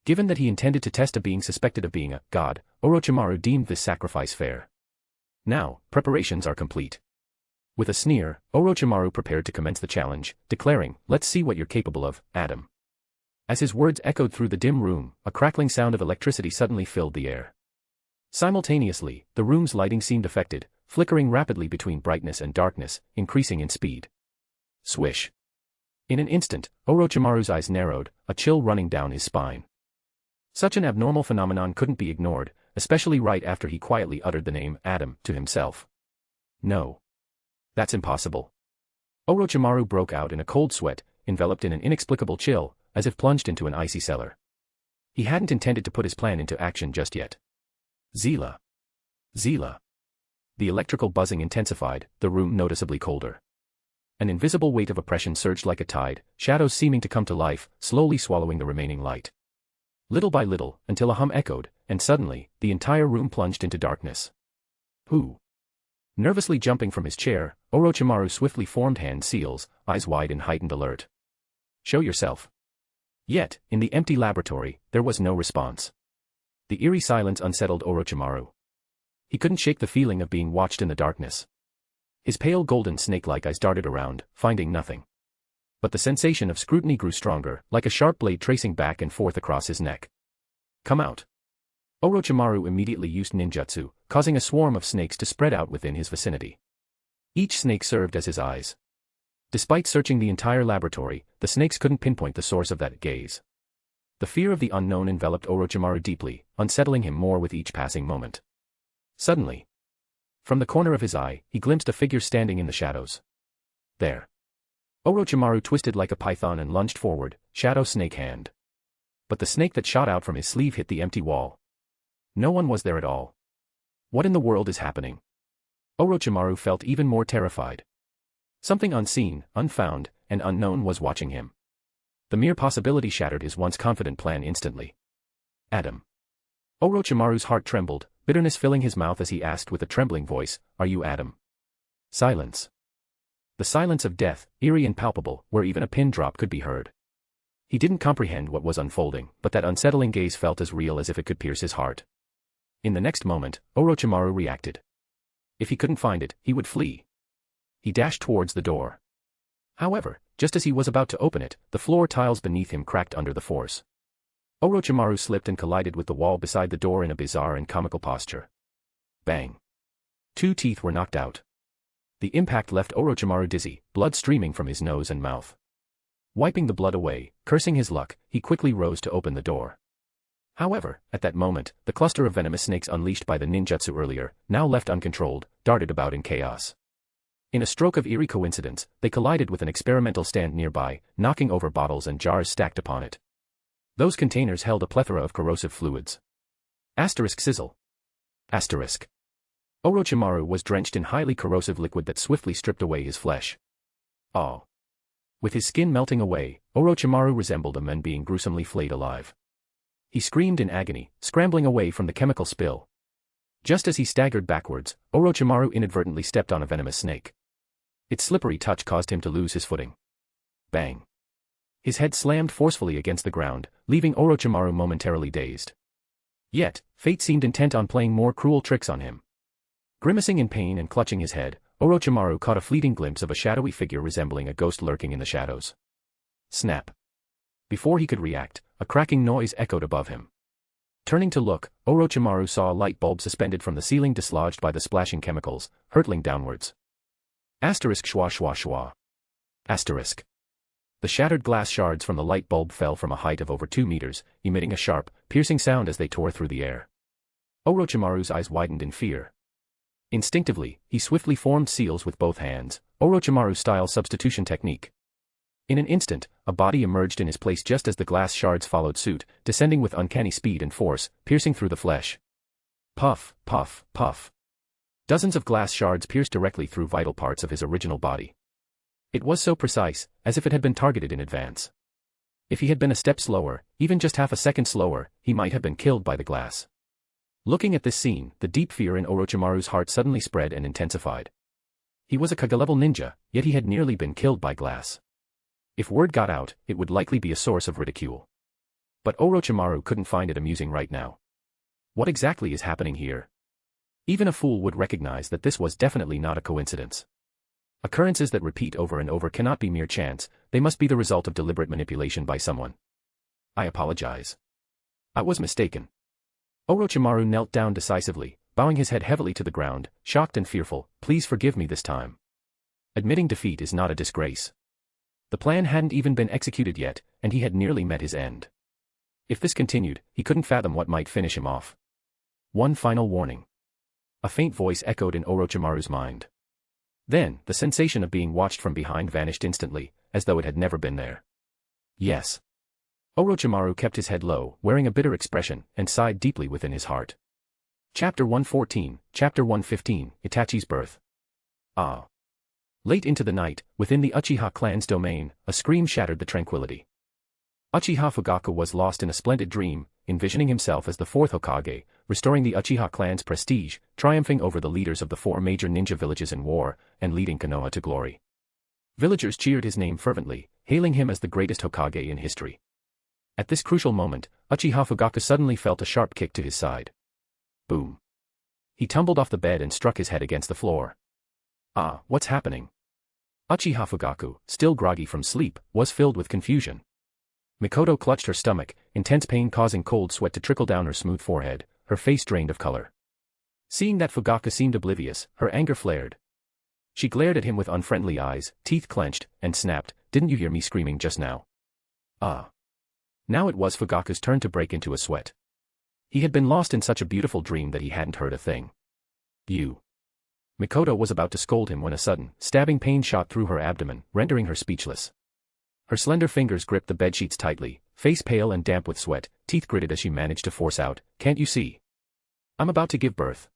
Given that he intended to test a being suspected of being a god, Orochimaru deemed this sacrifice fair. Now, preparations are complete. With a sneer, Orochimaru prepared to commence the challenge, declaring, "Let's see what you're capable of, Adam." As his words echoed through the dim room, a crackling sound of electricity suddenly filled the air. Simultaneously, the room's lighting seemed affected, flickering rapidly between brightness and darkness, increasing in speed. Swish. In an instant, Orochimaru's eyes narrowed, a chill running down his spine. Such an abnormal phenomenon couldn't be ignored, especially right after he quietly uttered the name Adam to himself. No. That's impossible. Orochimaru broke out in a cold sweat, enveloped in an inexplicable chill, as if plunged into an icy cellar. He hadn't intended to put his plan into action just yet. Zila. Zila. The electrical buzzing intensified, the room noticeably colder. An invisible weight of oppression surged like a tide, shadows seeming to come to life, slowly swallowing the remaining light. Little by little, until a hum echoed, and suddenly, the entire room plunged into darkness. Who? Nervously jumping from his chair, Orochimaru swiftly formed hand seals, eyes wide in heightened alert. "Show yourself." Yet, in the empty laboratory, there was no response. The eerie silence unsettled Orochimaru. He couldn't shake the feeling of being watched in the darkness. His pale golden snake-like eyes darted around, finding nothing. But the sensation of scrutiny grew stronger, like a sharp blade tracing back and forth across his neck. "Come out." Orochimaru immediately used ninjutsu, causing a swarm of snakes to spread out within his vicinity. Each snake served as his eyes. Despite searching the entire laboratory, the snakes couldn't pinpoint the source of that gaze. The fear of the unknown enveloped Orochimaru deeply, unsettling him more with each passing moment. Suddenly, from the corner of his eye, he glimpsed a figure standing in the shadows. There. Orochimaru twisted like a python and lunged forward, shadow snake hand. But the snake that shot out from his sleeve hit the empty wall. No one was there at all. What in the world is happening? Orochimaru felt even more terrified. Something unseen, unfound, and unknown was watching him. The mere possibility shattered his once confident plan instantly. Adam. Orochimaru's heart trembled, bitterness filling his mouth as he asked with a trembling voice, "Are you Adam?" Silence. The silence of death, eerie and palpable, where even a pin drop could be heard. He didn't comprehend what was unfolding, but that unsettling gaze felt as real as if it could pierce his heart. In the next moment, Orochimaru reacted. If he couldn't find it, he would flee. He dashed towards the door. However, just as he was about to open it, the floor tiles beneath him cracked under the force. Orochimaru slipped and collided with the wall beside the door in a bizarre and comical posture. Bang. 2 teeth were knocked out. The impact left Orochimaru dizzy, blood streaming from his nose and mouth. Wiping the blood away, cursing his luck, he quickly rose to open the door. However, at that moment, the cluster of venomous snakes unleashed by the ninjutsu earlier, now left uncontrolled, darted about in chaos. In a stroke of eerie coincidence, they collided with an experimental stand nearby, knocking over bottles and jars stacked upon it. Those containers held a plethora of corrosive fluids. Asterisk sizzle. Asterisk. Orochimaru was drenched in highly corrosive liquid that swiftly stripped away his flesh. Oh. With his skin melting away, Orochimaru resembled a man being gruesomely flayed alive. He screamed in agony, scrambling away from the chemical spill. Just as he staggered backwards, Orochimaru inadvertently stepped on a venomous snake. Its slippery touch caused him to lose his footing. Bang. His head slammed forcefully against the ground, leaving Orochimaru momentarily dazed. Yet, fate seemed intent on playing more cruel tricks on him. Grimacing in pain and clutching his head, Orochimaru caught a fleeting glimpse of a shadowy figure resembling a ghost lurking in the shadows. Snap. Before he could react, a cracking noise echoed above him. Turning to look, Orochimaru saw a light bulb suspended from the ceiling dislodged by the splashing chemicals, hurtling downwards. Asterisk schwa schwa schwa. Asterisk. The shattered glass shards from the light bulb fell from a height of over 2 meters, emitting a sharp, piercing sound as they tore through the air. Orochimaru's eyes widened in fear. Instinctively, he swiftly formed seals with both hands, Orochimaru-style substitution technique. In an instant, a body emerged in his place just as the glass shards followed suit, descending with uncanny speed and force, piercing through the flesh. Puff, puff, puff. Dozens of glass shards pierced directly through vital parts of his original body. It was so precise, as if it had been targeted in advance. If he had been a step slower, even just half a second slower, he might have been killed by the glass. Looking at this scene, the deep fear in Orochimaru's heart suddenly spread and intensified. He was a Kage-level ninja, yet he had nearly been killed by glass. If word got out, it would likely be a source of ridicule. But Orochimaru couldn't find it amusing right now. What exactly is happening here? Even a fool would recognize that this was definitely not a coincidence. Occurrences that repeat over and over cannot be mere chance, they must be the result of deliberate manipulation by someone. I apologize. I was mistaken. Orochimaru knelt down decisively, bowing his head heavily to the ground, shocked and fearful. Please forgive me this time. Admitting defeat is not a disgrace. The plan hadn't even been executed yet, and he had nearly met his end. If this continued, he couldn't fathom what might finish him off. One final warning. A faint voice echoed in Orochimaru's mind. Then, the sensation of being watched from behind vanished instantly, as though it had never been there. Yes. Orochimaru kept his head low, wearing a bitter expression, and sighed deeply within his heart. Chapter 114, Chapter 115, Itachi's Birth. Ah. Late into the night, within the Uchiha clan's domain, a scream shattered the tranquility. Uchiha Fugaku was lost in a splendid dream, envisioning himself as the fourth Hokage, restoring the Uchiha clan's prestige, triumphing over the leaders of the 4 major ninja villages in war, and leading Konoha to glory. Villagers cheered his name fervently, hailing him as the greatest Hokage in history. At this crucial moment, Uchiha Fugaku suddenly felt a sharp kick to his side. Boom. He tumbled off the bed and struck his head against the floor. Ah, what's happening? Uchiha Fugaku, still groggy from sleep, was filled with confusion. Mikoto clutched her stomach, intense pain causing cold sweat to trickle down her smooth forehead, her face drained of color. Seeing that Fugaku seemed oblivious, her anger flared. She glared at him with unfriendly eyes, teeth clenched, and snapped, "Didn't you hear me screaming just now?" Ah. Now it was Fugaku's turn to break into a sweat. He had been lost in such a beautiful dream that he hadn't heard a thing. You. Mikoto was about to scold him when a sudden, stabbing pain shot through her abdomen, rendering her speechless. Her slender fingers gripped the bedsheets tightly, face pale and damp with sweat, teeth gritted as she managed to force out, "Can't you see? I'm about to give birth."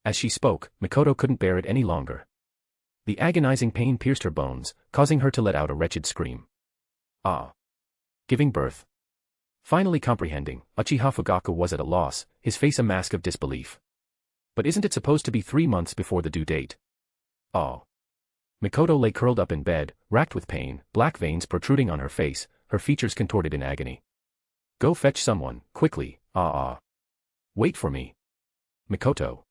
As she spoke, Mikoto couldn't bear it any longer. The agonizing pain pierced her bones, causing her to let out a wretched scream. Ah. Giving birth. Finally comprehending, Uchiha Fugaku was at a loss, his face a mask of disbelief. But isn't it supposed to be 3 months before the due date? Oh. Mikoto lay curled up in bed, racked with pain, black veins protruding on her face, her features contorted in agony. "Go fetch someone, quickly, Wait for me. Mikoto."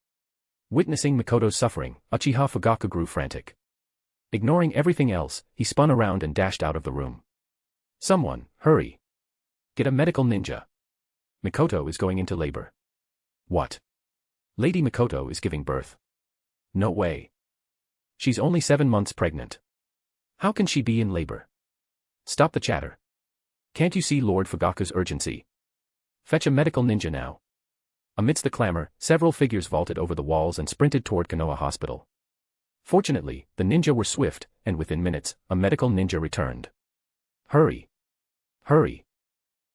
Witnessing Mikoto's suffering, Uchiha Fugaku grew frantic. Ignoring everything else, he spun around and dashed out of the room. "Someone, hurry. Get a medical ninja. Mikoto is going into labor." "What? Lady Mikoto is giving birth. No way." She's only 7 months pregnant. How can she be in labor? Stop the chatter. Can't you see Lord Fugaku's urgency? Fetch a medical ninja now. Amidst the clamor, several figures vaulted over the walls and sprinted toward Konoha Hospital. Fortunately, the ninja were swift, and within minutes, a medical ninja returned. Hurry! Hurry!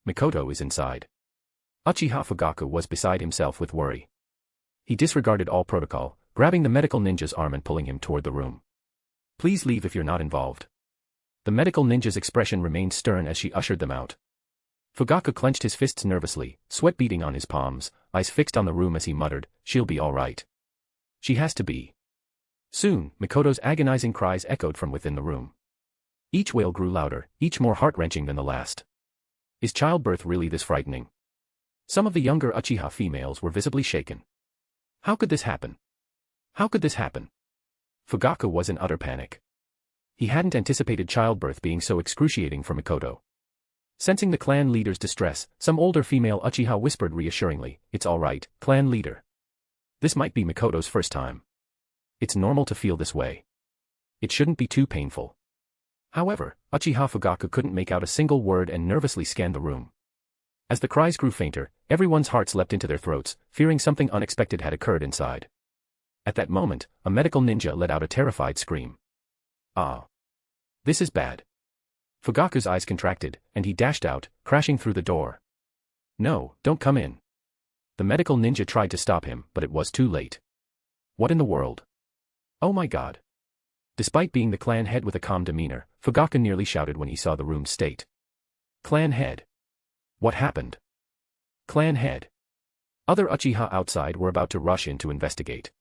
Mikoto is inside. Uchiha Fugaku was beside himself with worry. He disregarded all protocol, grabbing the medical ninja's arm and pulling him toward the room. Please leave if you're not involved. The medical ninja's expression remained stern as she ushered them out. Fugaku clenched his fists nervously, sweat beading on his palms, eyes fixed on the room as he muttered, "She'll be all right. She has to be." Soon, Mikoto's agonizing cries echoed from within the room. Each wail grew louder, each more heart-wrenching than the last. Is childbirth really this frightening? Some of the younger Uchiha females were visibly shaken. How could this happen? How could this happen? Fugaku was in utter panic. He hadn't anticipated childbirth being so excruciating for Mikoto. Sensing the clan leader's distress, some older female Uchiha whispered reassuringly, "It's all right, clan leader. This might be Mikoto's first time. It's normal to feel this way. It shouldn't be too painful." However, Uchiha Fugaku couldn't make out a single word and nervously scanned the room. As the cries grew fainter, everyone's hearts leapt into their throats, fearing something unexpected had occurred inside. At that moment, a medical ninja let out a terrified scream. Ah! This is bad. Fugaku's eyes contracted, and he dashed out, crashing through the door. No, don't come in. The medical ninja tried to stop him, but it was too late. What in the world? Oh my god. Despite being the clan head with a calm demeanor, Fugaku nearly shouted when he saw the room's state. Clan head. What happened? Clan head. Other Uchiha outside were about to rush in to investigate.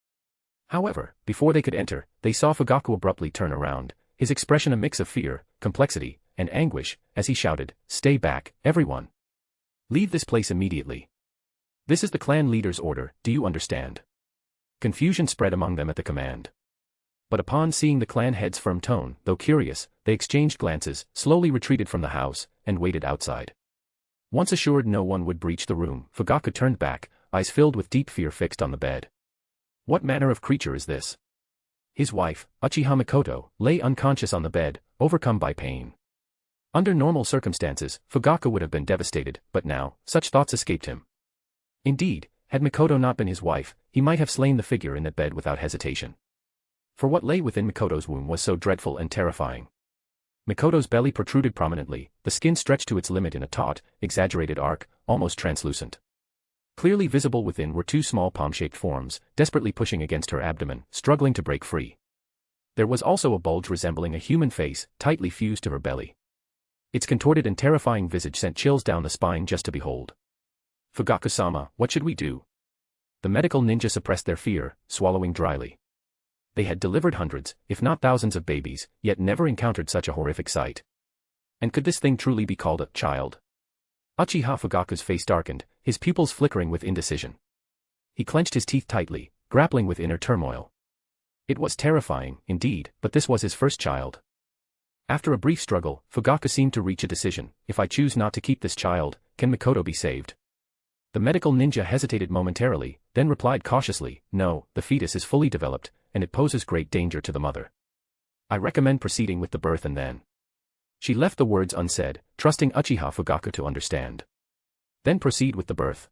However, before they could enter, they saw Fugaku abruptly turn around, his expression a mix of fear, complexity, and anguish, as he shouted, "Stay back, everyone. Leave this place immediately. This is the clan leader's order, do you understand?" Confusion spread among them at the command. But upon seeing the clan head's firm tone, though curious, they exchanged glances, slowly retreated from the house, and waited outside. Once assured no one would breach the room, Fugaku turned back, eyes filled with deep fear fixed on the bed. What manner of creature is this? His wife, Uchiha Mikoto, lay unconscious on the bed, overcome by pain. Under normal circumstances, Fugaku would have been devastated, but now, such thoughts escaped him. Indeed, had Mikoto not been his wife, he might have slain the figure in that bed without hesitation. For what lay within Mikoto's womb was so dreadful and terrifying. Mikoto's belly protruded prominently, the skin stretched to its limit in a taut, exaggerated arc, almost translucent. Clearly visible within were two small palm-shaped forms, desperately pushing against her abdomen, struggling to break free. There was also a bulge resembling a human face, tightly fused to her belly. Its contorted and terrifying visage sent chills down the spine just to behold. Fugaku-sama, what should we do? The medical ninja suppressed their fear, swallowing dryly. They had delivered hundreds, if not thousands of babies, yet never encountered such a horrific sight. And could this thing truly be called a child? Uchiha Fugaku's face darkened, his pupils flickering with indecision. He clenched his teeth tightly, grappling with inner turmoil. It was terrifying, indeed, but this was his first child. After a brief struggle, Fugaku seemed to reach a decision. If I choose not to keep this child, can Mikoto be saved? The medical ninja hesitated momentarily, then replied cautiously, no, the fetus is fully developed, and it poses great danger to the mother. I recommend proceeding with the birth and then. She left the words unsaid, trusting Uchiha Fugaku to understand. Then proceed with the birth.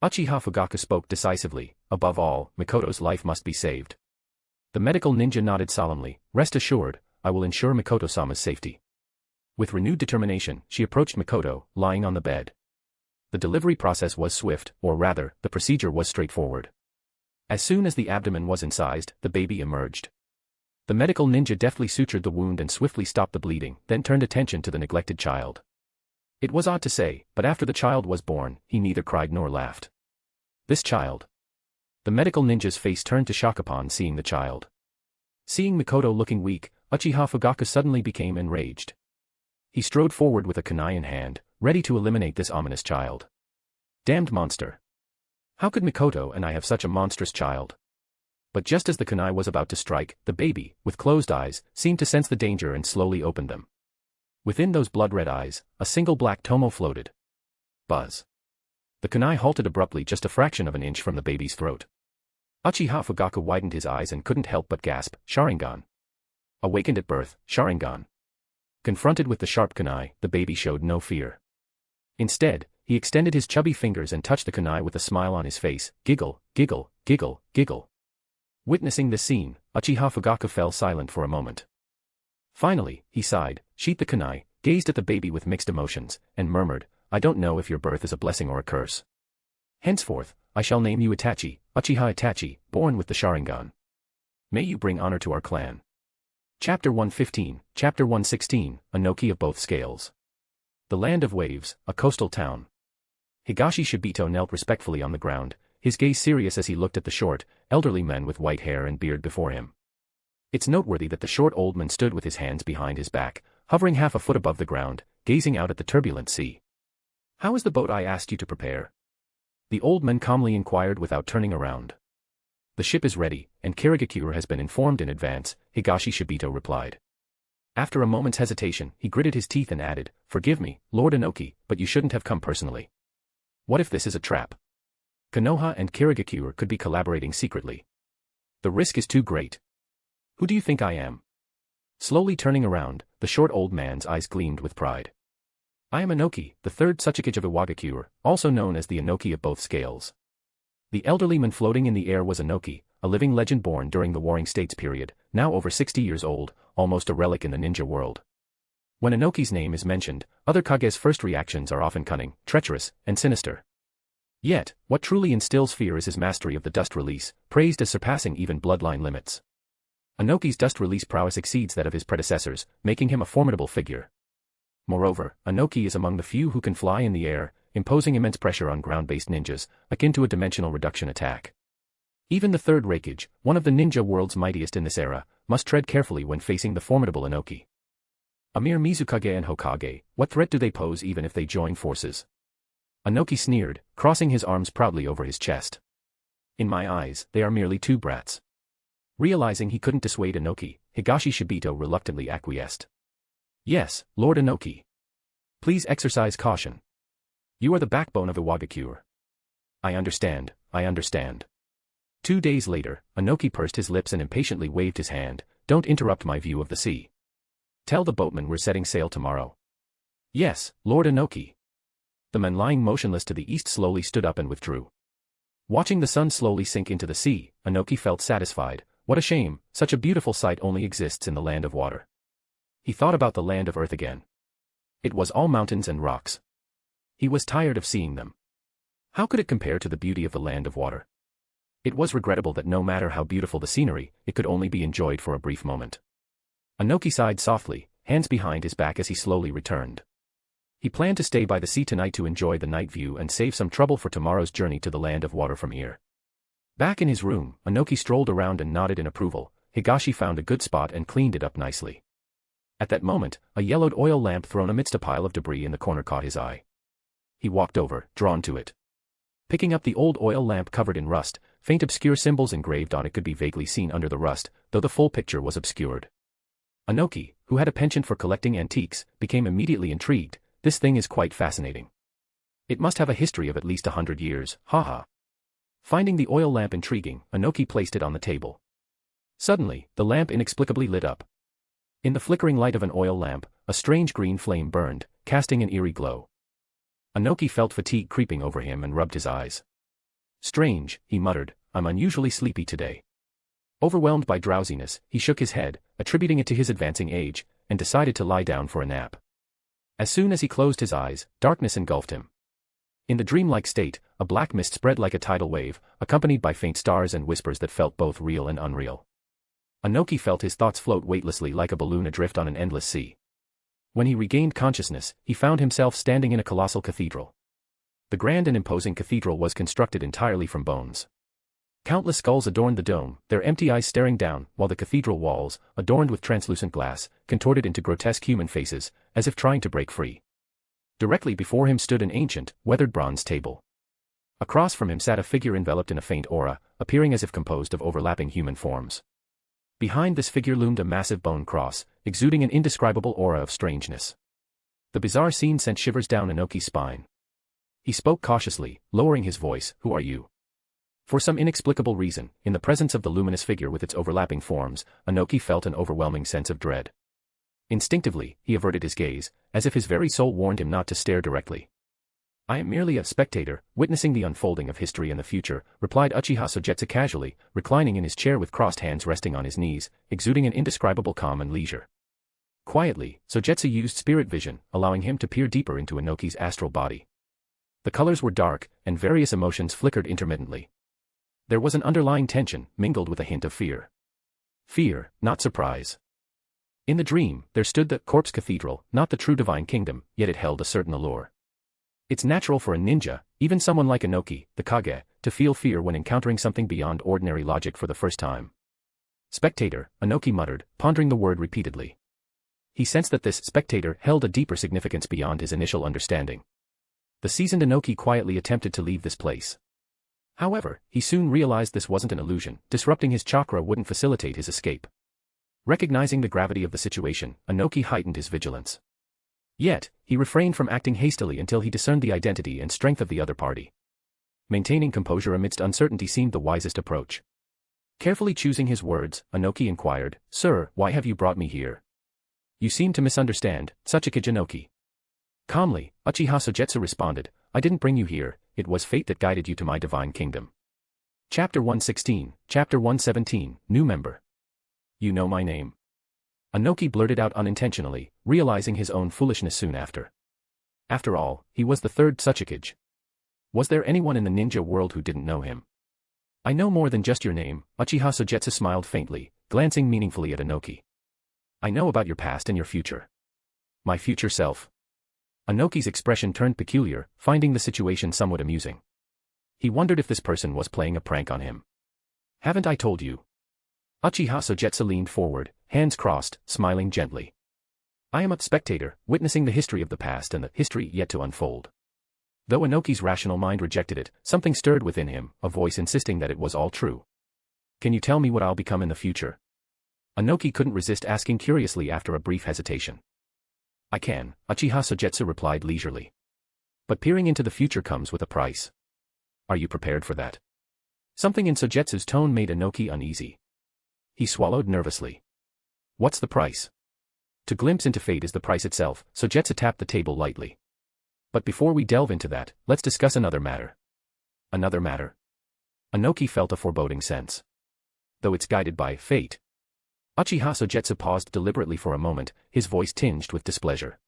Uchiha Fugaku spoke decisively, above all, Mikoto's life must be saved. The medical ninja nodded solemnly, rest assured, I will ensure Mikoto-sama's safety. With renewed determination, she approached Mikoto, lying on the bed. The delivery process was swift, or rather, the procedure was straightforward. As soon as the abdomen was incised, the baby emerged. The medical ninja deftly sutured the wound and swiftly stopped the bleeding, then turned attention to the neglected child. It was odd to say, but after the child was born, he neither cried nor laughed. This child. The medical ninja's face turned to shock upon seeing the child. Seeing Mikoto looking weak, Uchiha Fugaku suddenly became enraged. He strode forward with a kunai in hand, ready to eliminate this ominous child. Damned monster. How could Mikoto and I have such a monstrous child? But just as the kunai was about to strike, the baby, with closed eyes, seemed to sense the danger and slowly opened them. Within those blood-red eyes, a single black tomo floated. Buzz. The kunai halted abruptly just a fraction of an inch from the baby's throat. Uchiha Fugaku widened his eyes and couldn't help but gasp, Sharingan. Awakened at birth, Sharingan. Confronted with the sharp kunai, the baby showed no fear. Instead, he extended his chubby fingers and touched the kunai with a smile on his face, giggle, giggle, giggle, giggle. Witnessing this scene, Uchiha Fugaku fell silent for a moment. Finally, he sighed, sheathed the kunai, gazed at the baby with mixed emotions, and murmured, I don't know if your birth is a blessing or a curse. Henceforth, I shall name you Itachi, Uchiha Itachi, born with the Sharingan. May you bring honor to our clan. Chapter 115, Chapter 116, Inoki of Both Scales. The Land of Waves, a coastal town. Higashi Shibito knelt respectfully on the ground, his gaze serious as he looked at the short, elderly men with white hair and beard before him. It's noteworthy that the short old man stood with his hands behind his back, hovering half a foot above the ground, gazing out at the turbulent sea. How is the boat I asked you to prepare? The old man calmly inquired without turning around. The ship is ready, and Kirigakure has been informed in advance, Higashi Shibito replied. After a moment's hesitation, he gritted his teeth and added, Forgive me, Lord Inoki, but you shouldn't have come personally. What if this is a trap? Konoha and Kirigakure could be collaborating secretly. The risk is too great. Who do you think I am? Slowly turning around, the short old man's eyes gleamed with pride. I am Inoki, the third Tsuchikage of Iwagakure, also known as the Inoki of Both Scales. The elderly man floating in the air was Inoki, a living legend born during the Warring States period, now over 60 years old, almost a relic in the ninja world. When Inoki's name is mentioned, other Kage's first reactions are often cunning, treacherous, and sinister. Yet, what truly instills fear is his mastery of the dust release, praised as surpassing even bloodline limits. Inoki's dust release prowess exceeds that of his predecessors, making him a formidable figure. Moreover, Inoki is among the few who can fly in the air, imposing immense pressure on ground-based ninjas, akin to a dimensional reduction attack. Even the third Raikage, one of the ninja world's mightiest in this era, must tread carefully when facing the formidable Inoki. A mere Mizukage and Hokage, what threat do they pose even if they join forces? Inoki sneered, crossing his arms proudly over his chest. In my eyes, they are merely two brats. Realizing he couldn't dissuade Inoki, Higashi Shibito reluctantly acquiesced. Yes, Lord Inoki. Please exercise caution. You are the backbone of Iwagakure. I understand, I understand. 2 days later, Inoki pursed his lips and impatiently waved his hand, Don't interrupt my view of the sea. Tell the boatman we're setting sail tomorrow. Yes, Lord Inoki. The man lying motionless to the east slowly stood up and withdrew. Watching the sun slowly sink into the sea, Inoki felt satisfied. What a shame, such a beautiful sight only exists in the land of water. He thought about the land of earth again. It was all mountains and rocks. He was tired of seeing them. How could it compare to the beauty of the land of water? It was regrettable that no matter how beautiful the scenery, it could only be enjoyed for a brief moment. Inoki sighed softly, hands behind his back as he slowly returned. He planned to stay by the sea tonight to enjoy the night view and save some trouble for tomorrow's journey to the land of water from here. Back in his room, Inoki strolled around and nodded in approval. Higashi found a good spot and cleaned it up nicely. At that moment, a yellowed oil lamp thrown amidst a pile of debris in the corner caught his eye. He walked over, drawn to it. Picking up the old oil lamp covered in rust, faint obscure symbols engraved on it could be vaguely seen under the rust, though the full picture was obscured. Inoki, who had a penchant for collecting antiques, became immediately intrigued. This thing is quite fascinating. It must have a history of at least 100 years, haha. Finding the oil lamp intriguing, Inoki placed it on the table. Suddenly, the lamp inexplicably lit up. In the flickering light of an oil lamp, a strange green flame burned, casting an eerie glow. Inoki felt fatigue creeping over him and rubbed his eyes. Strange, he muttered, I'm unusually sleepy today. Overwhelmed by drowsiness, he shook his head, attributing it to his advancing age, and decided to lie down for a nap. As soon as he closed his eyes, darkness engulfed him. In the dreamlike state, a black mist spread like a tidal wave, accompanied by faint stars and whispers that felt both real and unreal. Inoki felt his thoughts float weightlessly like a balloon adrift on an endless sea. When he regained consciousness, he found himself standing in a colossal cathedral. The grand and imposing cathedral was constructed entirely from bones. Countless skulls adorned the dome, their empty eyes staring down, while the cathedral walls, adorned with translucent glass, contorted into grotesque human faces, as if trying to break free. Directly before him stood an ancient, weathered bronze table. Across from him sat a figure enveloped in a faint aura, appearing as if composed of overlapping human forms. Behind this figure loomed a massive bone cross, exuding an indescribable aura of strangeness. The bizarre scene sent shivers down Inoki's spine. He spoke cautiously, lowering his voice, Who are you? For some inexplicable reason, in the presence of the luminous figure with its overlapping forms, Inoki felt an overwhelming sense of dread. Instinctively, he averted his gaze, as if his very soul warned him not to stare directly. "I am merely a spectator, witnessing the unfolding of history and the future," replied Uchiha Sogetsu casually, reclining in his chair with crossed hands resting on his knees, exuding an indescribable calm and leisure. Quietly, Sogetsu used spirit vision, allowing him to peer deeper into Inoki's astral body. The colors were dark, and various emotions flickered intermittently. There was an underlying tension, mingled with a hint of fear. Fear, not surprise. In the dream, there stood the corpse cathedral, not the true divine kingdom, yet it held a certain allure. It's natural for a ninja, even someone like Inoki, the Kage, to feel fear when encountering something beyond ordinary logic for the first time. Spectator, Inoki muttered, pondering the word repeatedly. He sensed that this spectator held a deeper significance beyond his initial understanding. The seasoned Inoki quietly attempted to leave this place. However, he soon realized this wasn't an illusion. Disrupting his chakra wouldn't facilitate his escape. Recognizing the gravity of the situation, Inoki heightened his vigilance. Yet, he refrained from acting hastily until he discerned the identity and strength of the other party. Maintaining composure amidst uncertainty seemed the wisest approach. Carefully choosing his words, Inoki inquired, "Sir, why have you brought me here?" "You seem to misunderstand, Tsuchikage Inoki." Calmly, Uchiha Sogetsu responded, "I didn't bring you here, it was fate that guided you to my divine kingdom." Chapter 116, Chapter 117, New Member. "You know my name?" Inoki blurted out unintentionally, realizing his own foolishness soon after. After all, he was the third Tsuchikage. Was there anyone in the ninja world who didn't know him? "I know more than just your name," Uchiha Sogetsu smiled faintly, glancing meaningfully at Inoki. "I know about your past and your future." "My future self?" Inoki's expression turned peculiar, finding the situation somewhat amusing. He wondered if this person was playing a prank on him. "Haven't I told you?" Uchiha Sogetsu leaned forward, hands crossed, smiling gently. "I am a spectator, witnessing the history of the past and the history yet to unfold." Though Inoki's rational mind rejected it, something stirred within him, a voice insisting that it was all true. "Can you tell me what I'll become in the future?" Inoki couldn't resist asking curiously after a brief hesitation. "I can," Uchiha Sogetsu replied leisurely. "But peering into the future comes with a price. Are you prepared for that?" Something in Sogetsu's tone made Inoki uneasy. He swallowed nervously. "What's the price?" "To glimpse into fate is the price itself," Sogetsu tapped the table lightly. "But before we delve into that, let's discuss another matter." "Another matter?" Inoki felt a foreboding sense. "Though it's guided by fate." Uchiha Sogetsu paused deliberately for a moment, his voice tinged with displeasure.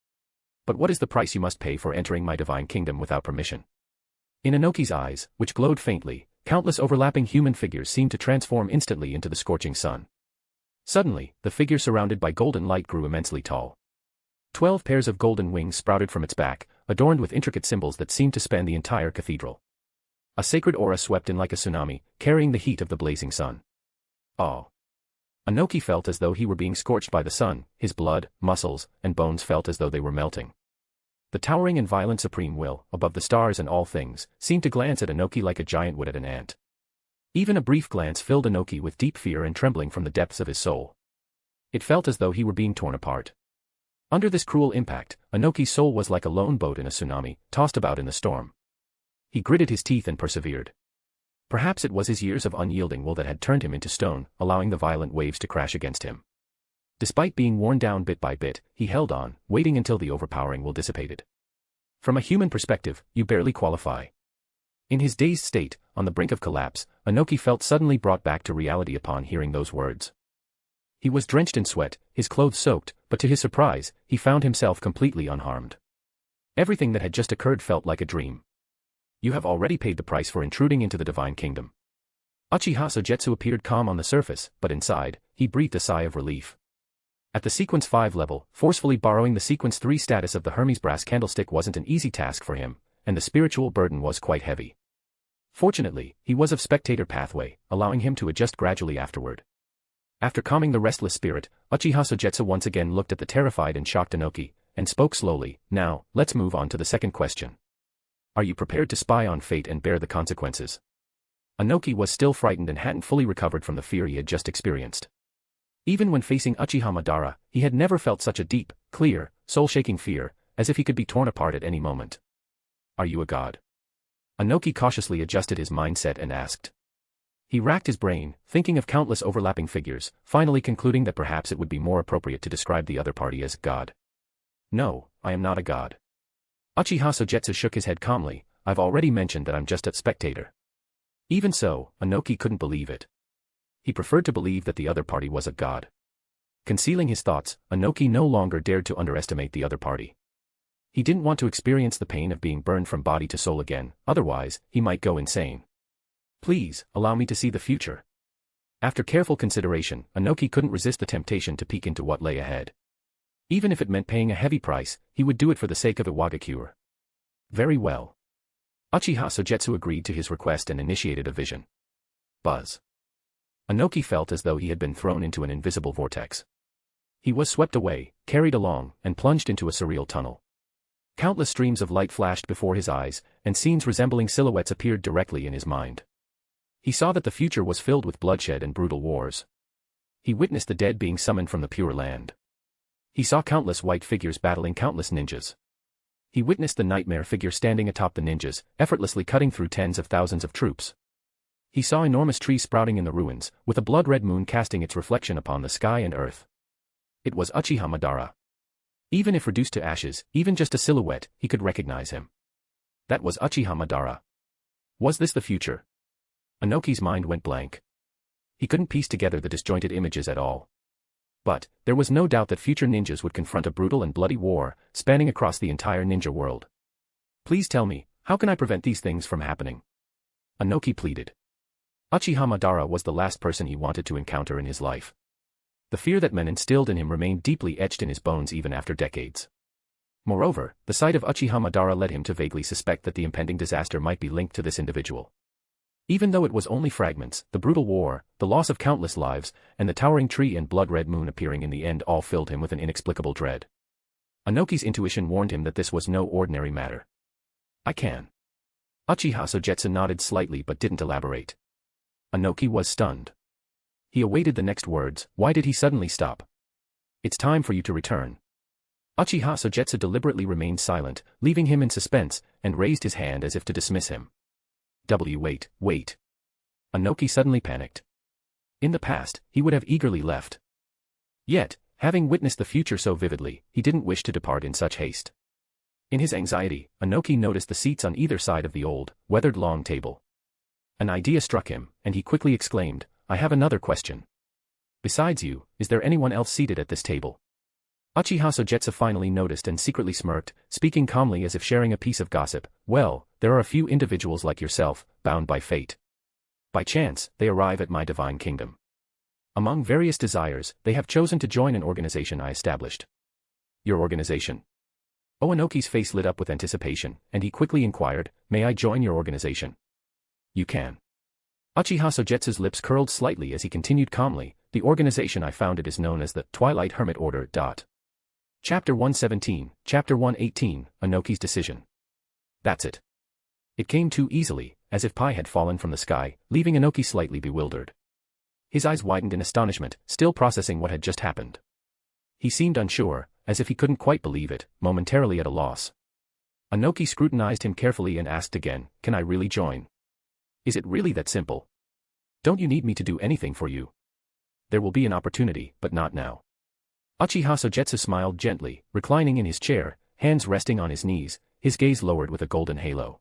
"But what is the price you must pay for entering my divine kingdom without permission?" In Inoki's eyes, which glowed faintly, countless overlapping human figures seemed to transform instantly into the scorching sun. Suddenly, the figure surrounded by golden light grew immensely tall. 12 pairs of golden wings sprouted from its back, adorned with intricate symbols that seemed to span the entire cathedral. A sacred aura swept in like a tsunami, carrying the heat of the blazing sun. Oh! Inoki felt as though he were being scorched by the sun, his blood, muscles, and bones felt as though they were melting. The towering and violent supreme will, above the stars and all things, seemed to glance at Inoki like a giant would at an ant. Even a brief glance filled Inoki with deep fear and trembling from the depths of his soul. It felt as though he were being torn apart. Under this cruel impact, Inoki's soul was like a lone boat in a tsunami, tossed about in the storm. He gritted his teeth and persevered. Perhaps it was his years of unyielding will that had turned him into stone, allowing the violent waves to crash against him. Despite being worn down bit by bit, he held on, waiting until the overpowering will dissipated. From a human perspective, you barely qualify. In his dazed state, on the brink of collapse, Inoki felt suddenly brought back to reality upon hearing those words. He was drenched in sweat, his clothes soaked, but to his surprise, he found himself completely unharmed. Everything that had just occurred felt like a dream. You have already paid the price for intruding into the divine kingdom. Uchiha Sogetsu appeared calm on the surface, but inside, he breathed a sigh of relief. At the Sequence 5 level, forcefully borrowing the Sequence 3 status of the Hermes brass candlestick wasn't an easy task for him, and the spiritual burden was quite heavy. Fortunately, he was of spectator pathway, allowing him to adjust gradually afterward. After calming the restless spirit, Uchiha Sogetsu once again looked at the terrified and shocked Inoki, and spoke slowly. "Now, let's move on to the second question. Are you prepared to spy on fate and bear the consequences?" Inoki was still frightened and hadn't fully recovered from the fear he had just experienced. Even when facing Uchiha Madara, he had never felt such a deep, clear, soul-shaking fear, as if he could be torn apart at any moment. "Are you a god?" Inoki cautiously adjusted his mindset and asked. He racked his brain, thinking of countless overlapping figures, finally concluding that perhaps it would be more appropriate to describe the other party as God. No, I am not a god. Uchiha Sogetsu shook his head calmly. I've already mentioned that I'm just a spectator. Even so, Inoki couldn't believe it. He preferred to believe that the other party was a god. Concealing his thoughts, Inoki no longer dared to underestimate the other party. He didn't want to experience the pain of being burned from body to soul again, otherwise, he might go insane. Please, allow me to see the future. After careful consideration, Inoki couldn't resist the temptation to peek into what lay ahead. Even if it meant paying a heavy price, he would do it for the sake of Iwagakure. Very well. Uchiha Sogetsu agreed to his request and initiated a vision. Buzz. Inoki felt as though he had been thrown into an invisible vortex. He was swept away, carried along, and plunged into a surreal tunnel. Countless streams of light flashed before his eyes, and scenes resembling silhouettes appeared directly in his mind. He saw that the future was filled with bloodshed and brutal wars. He witnessed the dead being summoned from the Pure Land. He saw countless white figures battling countless ninjas. He witnessed the nightmare figure standing atop the ninjas, effortlessly cutting through tens of thousands of troops. He saw enormous trees sprouting in the ruins, with a blood-red moon casting its reflection upon the sky and earth. It was Uchiha Madara. Even if reduced to ashes, even just a silhouette, he could recognize him. That was Uchiha Madara. Was this the future? Inoki's mind went blank. He couldn't piece together the disjointed images at all. But, there was no doubt that future ninjas would confront a brutal and bloody war, spanning across the entire ninja world. Please tell me, how can I prevent these things from happening? Inoki pleaded. Uchiha Madara was the last person he wanted to encounter in his life. The fear that men instilled in him remained deeply etched in his bones even after decades. Moreover, the sight of Uchiha Madara led him to vaguely suspect that the impending disaster might be linked to this individual. Even though it was only fragments, the brutal war, the loss of countless lives, and the towering tree and blood-red moon appearing in the end all filled him with an inexplicable dread. Inoki's intuition warned him that this was no ordinary matter. I can. Uchiha Sogetsu nodded slightly but didn't elaborate. Inoki was stunned. He awaited the next words. Why did he suddenly stop? It's time for you to return. Uchiha Sogetsu deliberately remained silent, leaving him in suspense, and raised his hand as if to dismiss him. Wait. Inoki suddenly panicked. In the past, he would have eagerly left. Yet, having witnessed the future so vividly, he didn't wish to depart in such haste. In his anxiety, Inoki noticed the seats on either side of the old, weathered long table. An idea struck him, and he quickly exclaimed, I have another question. Besides you, is there anyone else seated at this table? Uchiha Sogetsu finally noticed and secretly smirked, speaking calmly as if sharing a piece of gossip. Well, there are a few individuals like yourself, bound by fate. By chance, they arrive at my divine kingdom. Among various desires, they have chosen to join an organization I established. Your organization? Inoki's face lit up with anticipation, and he quickly inquired, may I join your organization? You can. Uchiha Sogetsu's lips curled slightly as he continued calmly, the organization I founded is known as the Twilight Hermit Order. Chapter 117, Chapter 118, Inoki's Decision. That's it. It came too easily, as if pie had fallen from the sky, leaving Inoki slightly bewildered. His eyes widened in astonishment, still processing what had just happened. He seemed unsure, as if he couldn't quite believe it, momentarily at a loss. Inoki scrutinized him carefully and asked again, can I really join? Is it really that simple? Don't you need me to do anything for you? There will be an opportunity, but not now. Uchiha Sogetsu smiled gently, reclining in his chair, hands resting on his knees, his gaze lowered with a golden halo.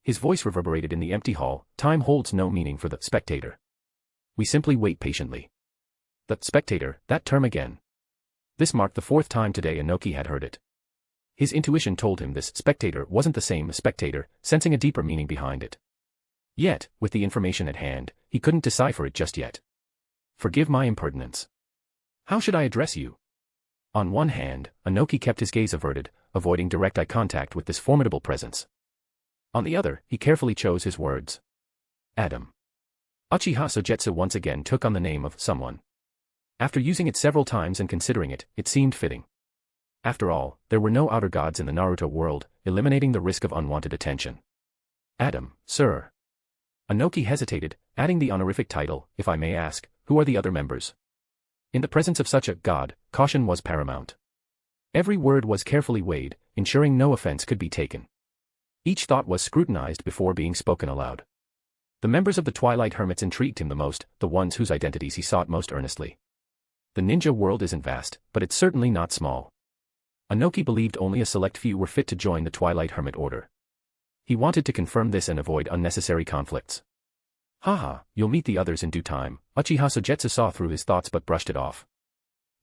His voice reverberated in the empty hall, time holds no meaning for the spectator. We simply wait patiently. The spectator, that term again. This marked the fourth time today Inoki had heard it. His intuition told him this spectator wasn't the same spectator, sensing a deeper meaning behind it. Yet, with the information at hand, he couldn't decipher it just yet. Forgive my impertinence. How should I address you? On one hand, Inoki kept his gaze averted, avoiding direct eye contact with this formidable presence. On the other, he carefully chose his words. Adam. Uchiha Sogetsu once again took on the name of someone. After using it several times and considering it, it seemed fitting. After all, there were no outer gods in the Naruto world, eliminating the risk of unwanted attention. Adam, sir. Inoki hesitated, adding the honorific title, if I may ask, who are the other members? In the presence of such a god, caution was paramount. Every word was carefully weighed, ensuring no offense could be taken. Each thought was scrutinized before being spoken aloud. The members of the Twilight Hermits intrigued him the most, the ones whose identities he sought most earnestly. The ninja world isn't vast, but it's certainly not small. Inoki believed only a select few were fit to join the Twilight Hermit Order. He wanted to confirm this and avoid unnecessary conflicts. Haha, you'll meet the others in due time. Uchiha Sogetsu saw through his thoughts but brushed it off.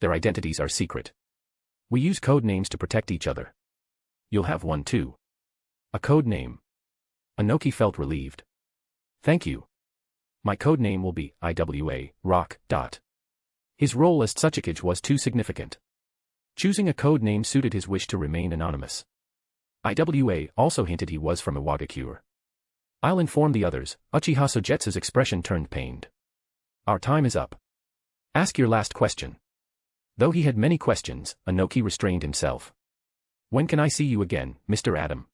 Their identities are secret. We use code names to protect each other. You'll have one too. A code name. Inoki felt relieved. Thank you. My code name will be IWA, Rock. His role as Tsuchikage was too significant. Choosing a code name suited his wish to remain anonymous. IWA also hinted he was from Iwagakure. I'll inform the others. Uchiha Sogetsu's expression turned pained. Our time is up. Ask your last question. Though he had many questions, Inoki restrained himself. When can I see you again, Mr. Adam?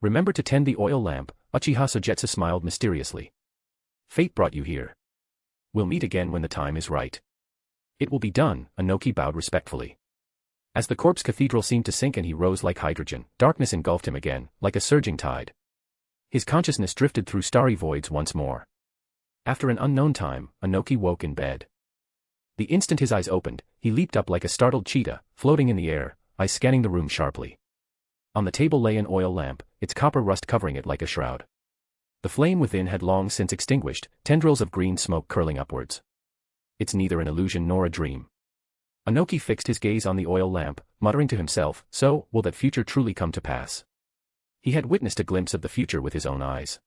Remember to tend the oil lamp. Uchiha Sogetsu smiled mysteriously. Fate brought you here. We'll meet again when the time is right. It will be done, Inoki bowed respectfully. As the corpse cathedral seemed to sink and he rose like hydrogen, darkness engulfed him again, like a surging tide. His consciousness drifted through starry voids once more. After an unknown time, Inoki woke in bed. The instant his eyes opened, he leaped up like a startled cheetah, floating in the air, eyes scanning the room sharply. On the table lay an oil lamp, its copper rust covering it like a shroud. The flame within had long since extinguished, tendrils of green smoke curling upwards. It's neither an illusion nor a dream. Inoki fixed his gaze on the oil lamp, muttering to himself, so will that future truly come to pass. He had witnessed a glimpse of the future with his own eyes.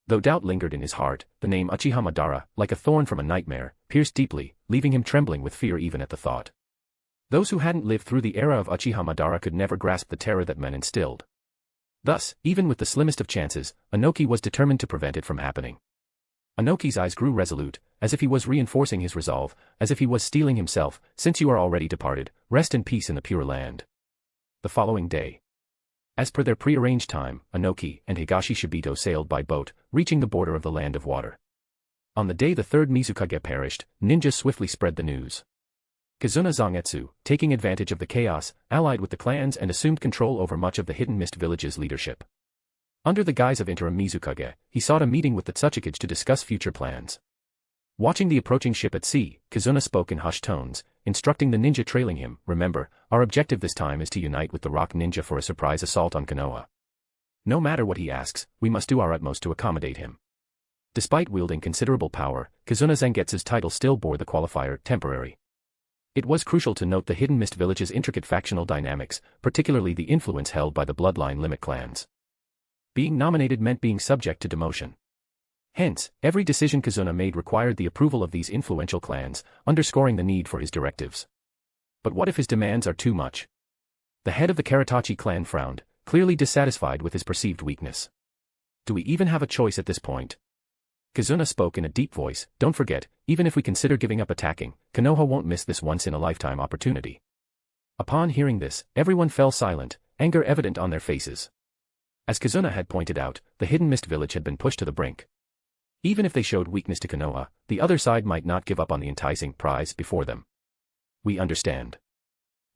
Though doubt lingered in his heart, the name Uchiha Madara, like a thorn from a nightmare, pierced deeply, leaving him trembling with fear even at the thought. Those who hadn't lived through the era of Uchiha Madara could never grasp the terror that men instilled. Thus, even with the slimmest of chances, Inoki was determined to prevent it from happening. Inoki's eyes grew resolute, as if he was reinforcing his resolve, as if he was steeling himself, since you are already departed, rest in peace in the Pure Land. The following day. As per their prearranged time, Inoki and Higashi Shibito sailed by boat, reaching the border of the Land of Water. On the day the third Mizukage perished, ninjas swiftly spread the news. Kazuna Zangetsu, taking advantage of the chaos, allied with the clans and assumed control over much of the Hidden Mist Village's leadership. Under the guise of interim Mizukage, he sought a meeting with the Tsuchikage to discuss future plans. Watching the approaching ship at sea, Kazuna spoke in hushed tones, instructing the ninja trailing him, remember, our objective this time is to unite with the Rock Ninja for a surprise assault on Konoha. No matter what he asks, we must do our utmost to accommodate him. Despite wielding considerable power, Kazuna Zangetsu's title still bore the qualifier, temporary. It was crucial to note the Hidden Mist Village's intricate factional dynamics, particularly the influence held by the bloodline limit clans. Being nominated meant being subject to demotion. Hence, every decision Kazuna made required the approval of these influential clans, underscoring the need for his directives. But what if his demands are too much? The head of the Karatachi clan frowned, clearly dissatisfied with his perceived weakness. Do we even have a choice at this point? Kazuna spoke in a deep voice, don't forget, even if we consider giving up attacking, Konoha won't miss this once-in-a-lifetime opportunity. Upon hearing this, everyone fell silent, anger evident on their faces. As Kazuna had pointed out, the Hidden Mist Village had been pushed to the brink. Even if they showed weakness to Konoha, the other side might not give up on the enticing prize before them. We understand.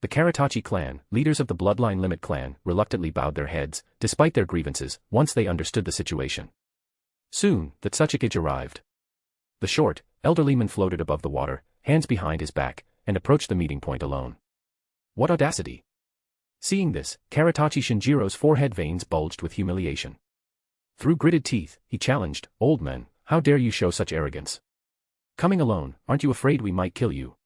The Karatachi clan, leaders of the Bloodline Limit clan, reluctantly bowed their heads, despite their grievances, once they understood the situation. Soon, the Tsuchikage arrived. The short, elderly man floated above the water, hands behind his back, and approached the meeting point alone. What audacity! Seeing this, Karatachi Shinjiro's forehead veins bulged with humiliation. Through gritted teeth, he challenged, old man, how dare you show such arrogance? Coming alone, aren't you afraid we might kill you?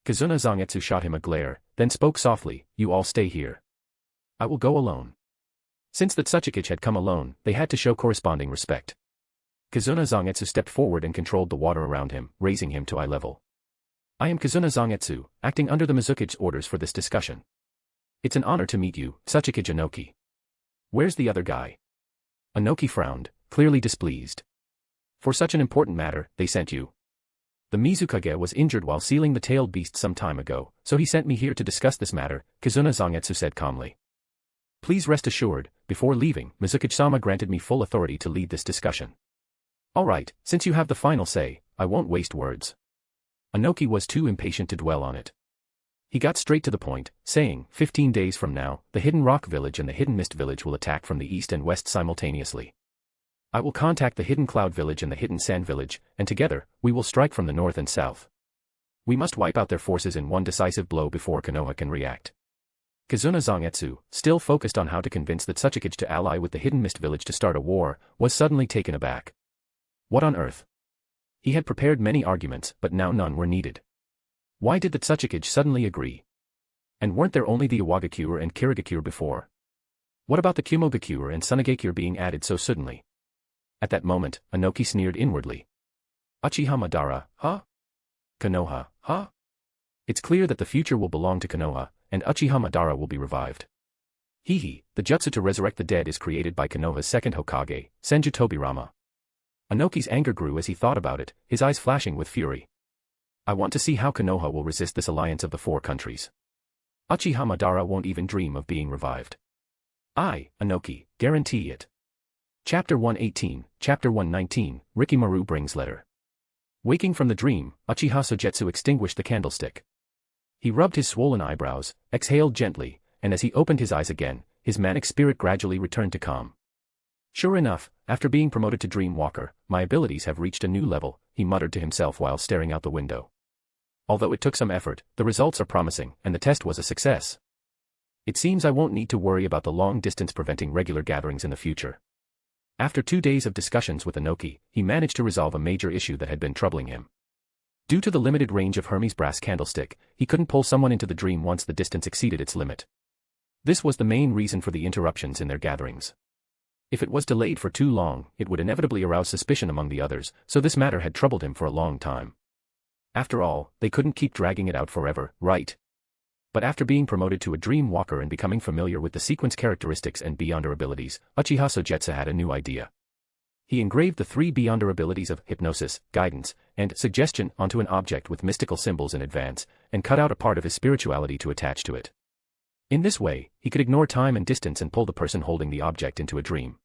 Kazuna Zangetsu shot him a glare, then spoke softly, you all stay here. I will go alone. Since the Tsuchikage had come alone, they had to show corresponding respect. Kazuna Zangetsu stepped forward and controlled the water around him, raising him to eye level. I am Kazuna Zangetsu, acting under the Mizukage's orders for this discussion. It's an honor to meet you, Tsuchikage Inoki. Where's the other guy? Inoki frowned, clearly displeased. For such an important matter, they sent you. The Mizukage was injured while sealing the tailed beast some time ago, so he sent me here to discuss this matter, Kazuna Zangetsu said calmly. Please rest assured, before leaving, Mizukage-sama granted me full authority to lead this discussion. Alright, since you have the final say, I won't waste words. Inoki was too impatient to dwell on it. He got straight to the point, saying, 15 days from now, the Hidden Rock Village and the Hidden Mist Village will attack from the east and west simultaneously. I will contact the hidden cloud village and the hidden sand village, and together, we will strike from the north and south. We must wipe out their forces in one decisive blow before Konoha can react. Kazuna Zangetsu, still focused on how to convince the Tsuchikage to ally with the hidden mist village to start a war, was suddenly taken aback. What on earth? He had prepared many arguments, but now none were needed. Why did the Tsuchikage suddenly agree? And weren't there only the Iwagakure and Kirigakure before? What about the Kumogakure and Sunagakure being added so suddenly? At that moment, Inoki sneered inwardly. Uchiha Madara, huh? Konoha, huh? It's clear that the future will belong to Konoha, and Uchiha Madara will be revived. The jutsu to resurrect the dead is created by Konoha's second Hokage, Senju Tobirama. Inoki's anger grew as he thought about it, his eyes flashing with fury. I want to see how Konoha will resist this alliance of the four countries. Uchiha Madara won't even dream of being revived. I, Inoki, guarantee it. Chapter 118, Chapter 119, Rikimaru brings letter. Waking from the dream, Uchiha Sogetsu extinguished the candlestick. He rubbed his swollen eyebrows, exhaled gently, and as he opened his eyes again, his manic spirit gradually returned to calm. Sure enough, after being promoted to Dream Walker, my abilities have reached a new level, he muttered to himself while staring out the window. Although it took some effort, the results are promising, and the test was a success. It seems I won't need to worry about the long distance preventing regular gatherings in the future. After 2 days of discussions with Inoki, he managed to resolve a major issue that had been troubling him. Due to the limited range of Hermes' brass candlestick, he couldn't pull someone into the dream once the distance exceeded its limit. This was the main reason for the interruptions in their gatherings. If it was delayed for too long, it would inevitably arouse suspicion among the others, so this matter had troubled him for a long time. After all, they couldn't keep dragging it out forever, right? But after being promoted to a Dream Walker and becoming familiar with the sequence characteristics and Beyonder abilities, Uchiha Sogetsu had a new idea. He engraved the 3 Beyonder abilities of hypnosis, guidance, and suggestion onto an object with mystical symbols in advance, and cut out a part of his spirituality to attach to it. In this way, he could ignore time and distance and pull the person holding the object into a dream.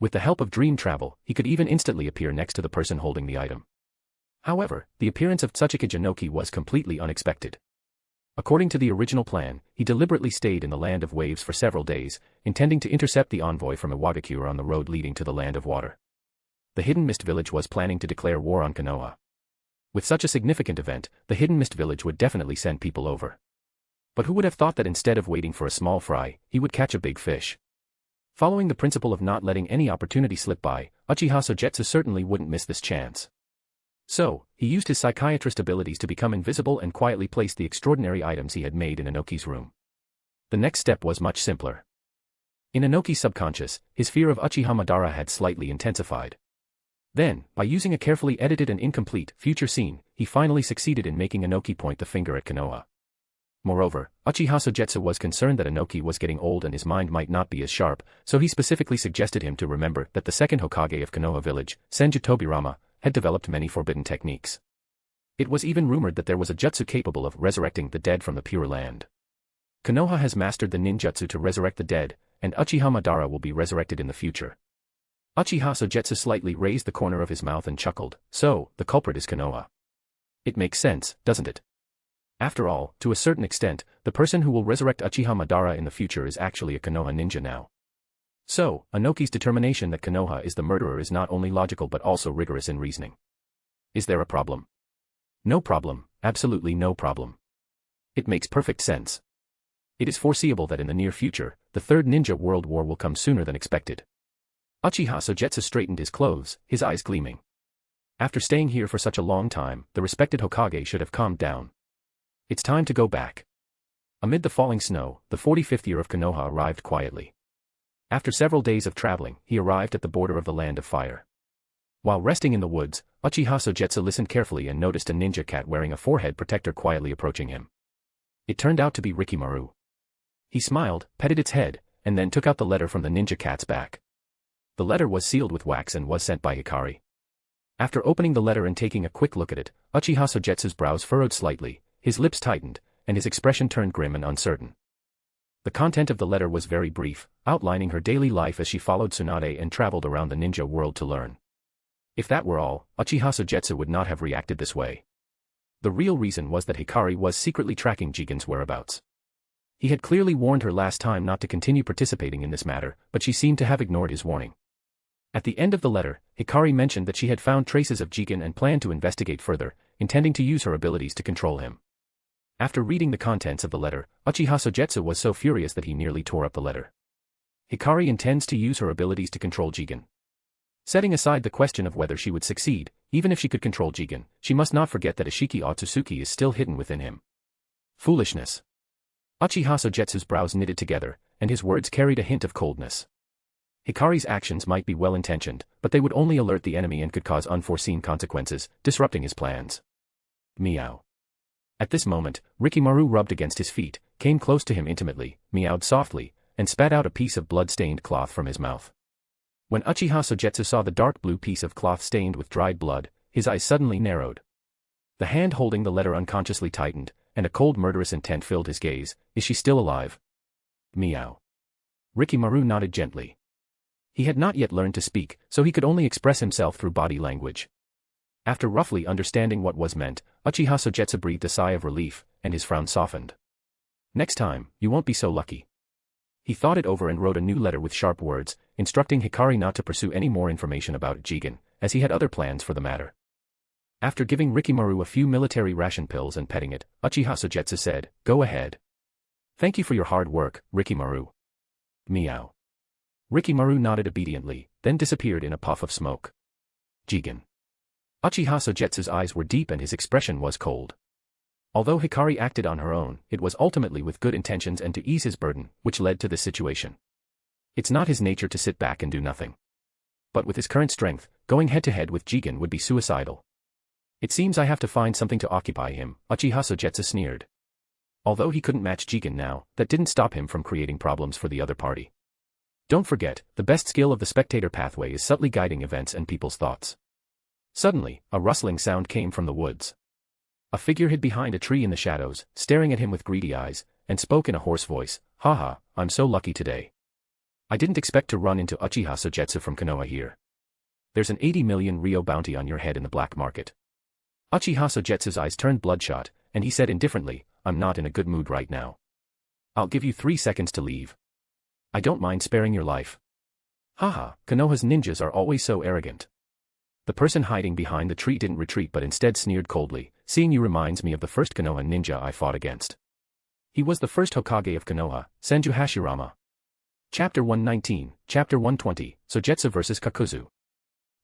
With the help of dream travel, he could even instantly appear next to the person holding the item. However, the appearance of Tsuchikage Inoki was completely unexpected. According to the original plan, he deliberately stayed in the Land of Waves for several days, intending to intercept the envoy from Iwagakure on the road leading to the Land of Water. The Hidden Mist Village was planning to declare war on Konoha. With such a significant event, the Hidden Mist Village would definitely send people over. But who would have thought that instead of waiting for a small fry, he would catch a big fish? Following the principle of not letting any opportunity slip by, Uchiha Sogetsu certainly wouldn't miss this chance. So, he used his psychiatrist abilities to become invisible and quietly placed the extraordinary items he had made in Inoki's room. The next step was much simpler. In Inoki's subconscious, his fear of Uchiha Madara had slightly intensified. Then, by using a carefully edited and incomplete future scene, he finally succeeded in making Inoki point the finger at Konoha. Moreover, Uchiha Sogetsu was concerned that Inoki was getting old and his mind might not be as sharp, so he specifically suggested him to remember that the second Hokage of Konoha village, Senju Tobirama, had developed many forbidden techniques. It was even rumored that there was a jutsu capable of resurrecting the dead from the Pure Land. Konoha has mastered the ninjutsu to resurrect the dead, and Uchiha Madara will be resurrected in the future. Uchiha Sogetsu slightly raised the corner of his mouth and chuckled, so, the culprit is Konoha. It makes sense, doesn't it? After all, to a certain extent, the person who will resurrect Uchiha Madara in the future is actually a Konoha ninja now. So, Inoki's determination that Konoha is the murderer is not only logical but also rigorous in reasoning. Is there a problem? No problem, absolutely no problem. It makes perfect sense. It is foreseeable that in the near future, the Third Ninja World War will come sooner than expected. Uchiha Sogetsu straightened his clothes, his eyes gleaming. After staying here for such a long time, the respected Hokage should have calmed down. It's time to go back. Amid the falling snow, the 45th year of Konoha arrived quietly. After several days of traveling, he arrived at the border of the Land of Fire. While resting in the woods, Uchiha Sogetsu listened carefully and noticed a ninja cat wearing a forehead protector quietly approaching him. It turned out to be Rikimaru. He smiled, petted its head, and then took out the letter from the ninja cat's back. The letter was sealed with wax and was sent by Hikari. After opening the letter and taking a quick look at it, Uchiha Sogetsu's brows furrowed slightly, his lips tightened, and his expression turned grim and uncertain. The content of the letter was very brief, outlining her daily life as she followed Tsunade and traveled around the ninja world to learn. If that were all, Uchiha Sogetsu would not have reacted this way. The real reason was that Hikari was secretly tracking Jigen's whereabouts. He had clearly warned her last time not to continue participating in this matter, but she seemed to have ignored his warning. At the end of the letter, Hikari mentioned that she had found traces of Jigen and planned to investigate further, intending to use her abilities to control him. After reading the contents of the letter, Uchiha Sogetsu was so furious that he nearly tore up the letter. Hikari intends to use her abilities to control Jigen. Setting aside the question of whether she would succeed, even if she could control Jigen, she must not forget that Ishiki Otsutsuki is still hidden within him. Foolishness. Uchiha Sogetsu's brows knitted together, and his words carried a hint of coldness. Hikari's actions might be well-intentioned, but they would only alert the enemy and could cause unforeseen consequences, disrupting his plans. Meow. At this moment, Rikimaru rubbed against his feet, came close to him intimately, meowed softly, and spat out a piece of blood-stained cloth from his mouth. When Uchiha Sogetsu saw the dark blue piece of cloth stained with dried blood, his eyes suddenly narrowed. The hand holding the letter unconsciously tightened, and a cold murderous intent filled his gaze. Is she still alive? Meow. Rikimaru nodded gently. He had not yet learned to speak, so he could only express himself through body language. After roughly understanding what was meant, Uchiha Sogetsu breathed a sigh of relief, and his frown softened. Next time, you won't be so lucky. He thought it over and wrote a new letter with sharp words, instructing Hikari not to pursue any more information about Jigen, as he had other plans for the matter. After giving Rikimaru a few military ration pills and petting it, Uchiha Sogetsu said, "Go ahead. Thank you for your hard work, Rikimaru." Meow. Rikimaru nodded obediently, then disappeared in a puff of smoke. Jigen. Uchiha Sogetsu's eyes were deep and his expression was cold. Although Hikari acted on her own, it was ultimately with good intentions and to ease his burden, which led to this situation. It's not his nature to sit back and do nothing. But with his current strength, going head-to-head with Jigen would be suicidal. It seems I have to find something to occupy him, Uchiha Sogetsu sneered. Although he couldn't match Jigen now, that didn't stop him from creating problems for the other party. Don't forget, the best skill of the spectator pathway is subtly guiding events and people's thoughts. Suddenly, a rustling sound came from the woods. A figure hid behind a tree in the shadows, staring at him with greedy eyes, and spoke in a hoarse voice, "Haha, I'm so lucky today. I didn't expect to run into Uchiha Sogetsu from Konoha here. There's an 80 million Ryo bounty on your head in the black market." Uchiha Sogetsu's eyes turned bloodshot, and he said indifferently, "I'm not in a good mood right now. I'll give you 3 seconds to leave. I don't mind sparing your life." Haha, Konoha's ninjas are always so arrogant. The person hiding behind the tree didn't retreat but instead sneered coldly, "Seeing you reminds me of the first Konoha ninja I fought against. He was the first Hokage of Konoha, Senju Hashirama." Chapter 119, Chapter 120, Sogetsu vs. Kakuzu.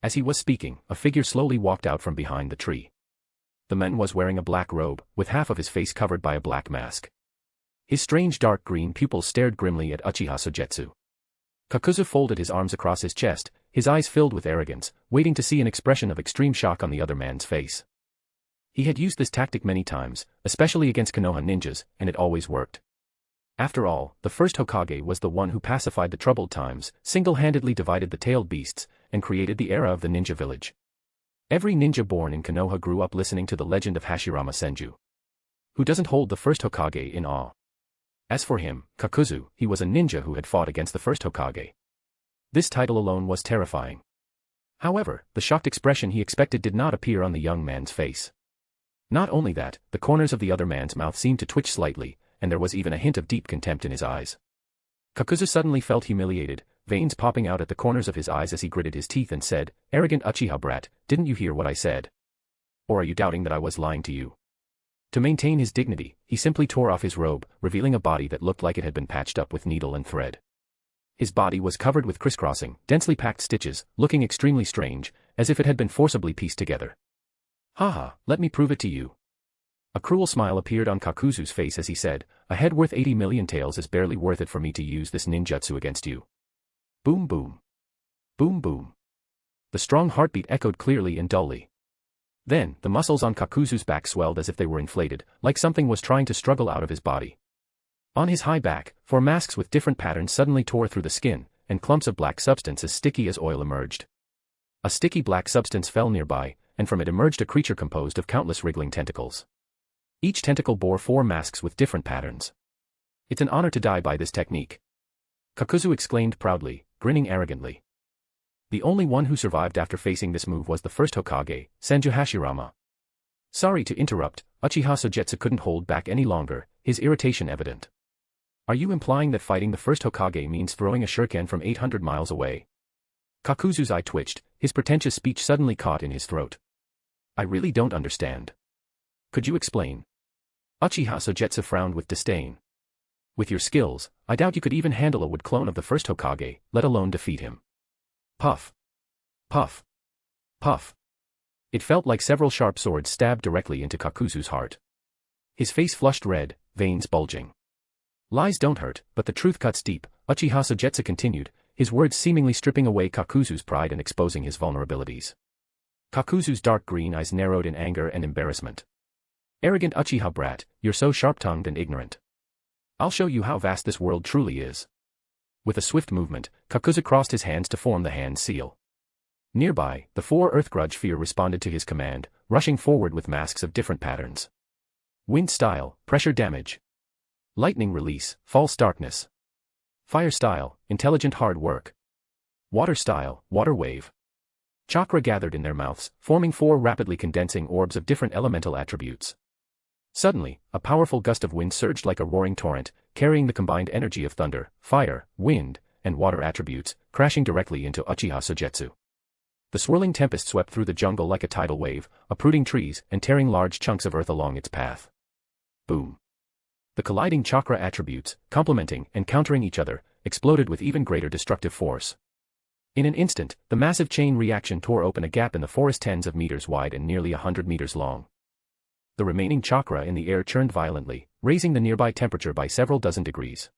As he was speaking, a figure slowly walked out from behind the tree. The man was wearing a black robe, with half of his face covered by a black mask. His strange dark green pupils stared grimly at Uchiha Sogetsu. Kakuzu folded his arms across his chest, his eyes filled with arrogance, waiting to see an expression of extreme shock on the other man's face. He had used this tactic many times, especially against Konoha ninjas, and it always worked. After all, the first Hokage was the one who pacified the troubled times, single-handedly divided the tailed beasts, and created the era of the ninja village. Every ninja born in Konoha grew up listening to the legend of Hashirama Senju. Who doesn't hold the first Hokage in awe? As for him, Kakuzu, he was a ninja who had fought against the first Hokage. This title alone was terrifying. However, the shocked expression he expected did not appear on the young man's face. Not only that, the corners of the other man's mouth seemed to twitch slightly, and there was even a hint of deep contempt in his eyes. Kakuzu suddenly felt humiliated, veins popping out at the corners of his eyes as he gritted his teeth and said, "Arrogant Uchiha brat, didn't you hear what I said? Or are you doubting that I was lying to you?" To maintain his dignity, he simply tore off his robe, revealing a body that looked like it had been patched up with needle and thread. His body was covered with crisscrossing, densely packed stitches, looking extremely strange, as if it had been forcibly pieced together. "Haha, let me prove it to you." A cruel smile appeared on Kakuzu's face as he said, "A head worth 80 million taels is barely worth it for me to use this ninjutsu against you." Boom boom. Boom boom. The strong heartbeat echoed clearly and dully. Then, the muscles on Kakuzu's back swelled as if they were inflated, like something was trying to struggle out of his body. On his high back, 4 masks with different patterns suddenly tore through the skin, and clumps of black substance as sticky as oil emerged. A sticky black substance fell nearby, and from it emerged a creature composed of countless wriggling tentacles. Each tentacle bore 4 masks with different patterns. "It's an honor to die by this technique," Kakuzu exclaimed proudly, grinning arrogantly. The only one who survived after facing this move was the first Hokage, Senju Hashirama. Sorry to interrupt, Uchiha Sogetsu couldn't hold back any longer, his irritation evident. "Are you implying that fighting the first Hokage means throwing a shuriken from 800 miles away?" Kakuzu's eye twitched, his pretentious speech suddenly caught in his throat. I really don't understand. Could you explain? Uchiha Sogetsu frowned with disdain. With your skills, I doubt you could even handle a wood clone of the first Hokage, let alone defeat him. Puff. Puff. Puff. It felt like several sharp swords stabbed directly into Kakuzu's heart. His face flushed red, veins bulging. Lies don't hurt, but the truth cuts deep, Uchiha Sogetsu continued, his words seemingly stripping away Kakuzu's pride and exposing his vulnerabilities. Kakuzu's dark green eyes narrowed in anger and embarrassment. Arrogant Uchiha brat, you're so sharp-tongued and ignorant. I'll show you how vast this world truly is. With a swift movement, Kakuzu crossed his hands to form the hand seal. Nearby, the four Earth Grudge Fear responded to his command, rushing forward with masks of different patterns. Wind style, pressure damage. Lightning release, false darkness. Fire style, intelligent hard work. Water style, water wave. Chakra gathered in their mouths, forming four rapidly condensing orbs of different elemental attributes. Suddenly, a powerful gust of wind surged like a roaring torrent, carrying the combined energy of thunder, fire, wind, and water attributes, crashing directly into Uchiha Sogetsu. The swirling tempest swept through the jungle like a tidal wave, uprooting trees and tearing large chunks of earth along its path. Boom. The colliding chakra attributes, complementing and countering each other, exploded with even greater destructive force. In an instant, the massive chain reaction tore open a gap in the forest tens of meters wide and nearly 100 meters long. The remaining chakra in the air churned violently, raising the nearby temperature by several dozen degrees.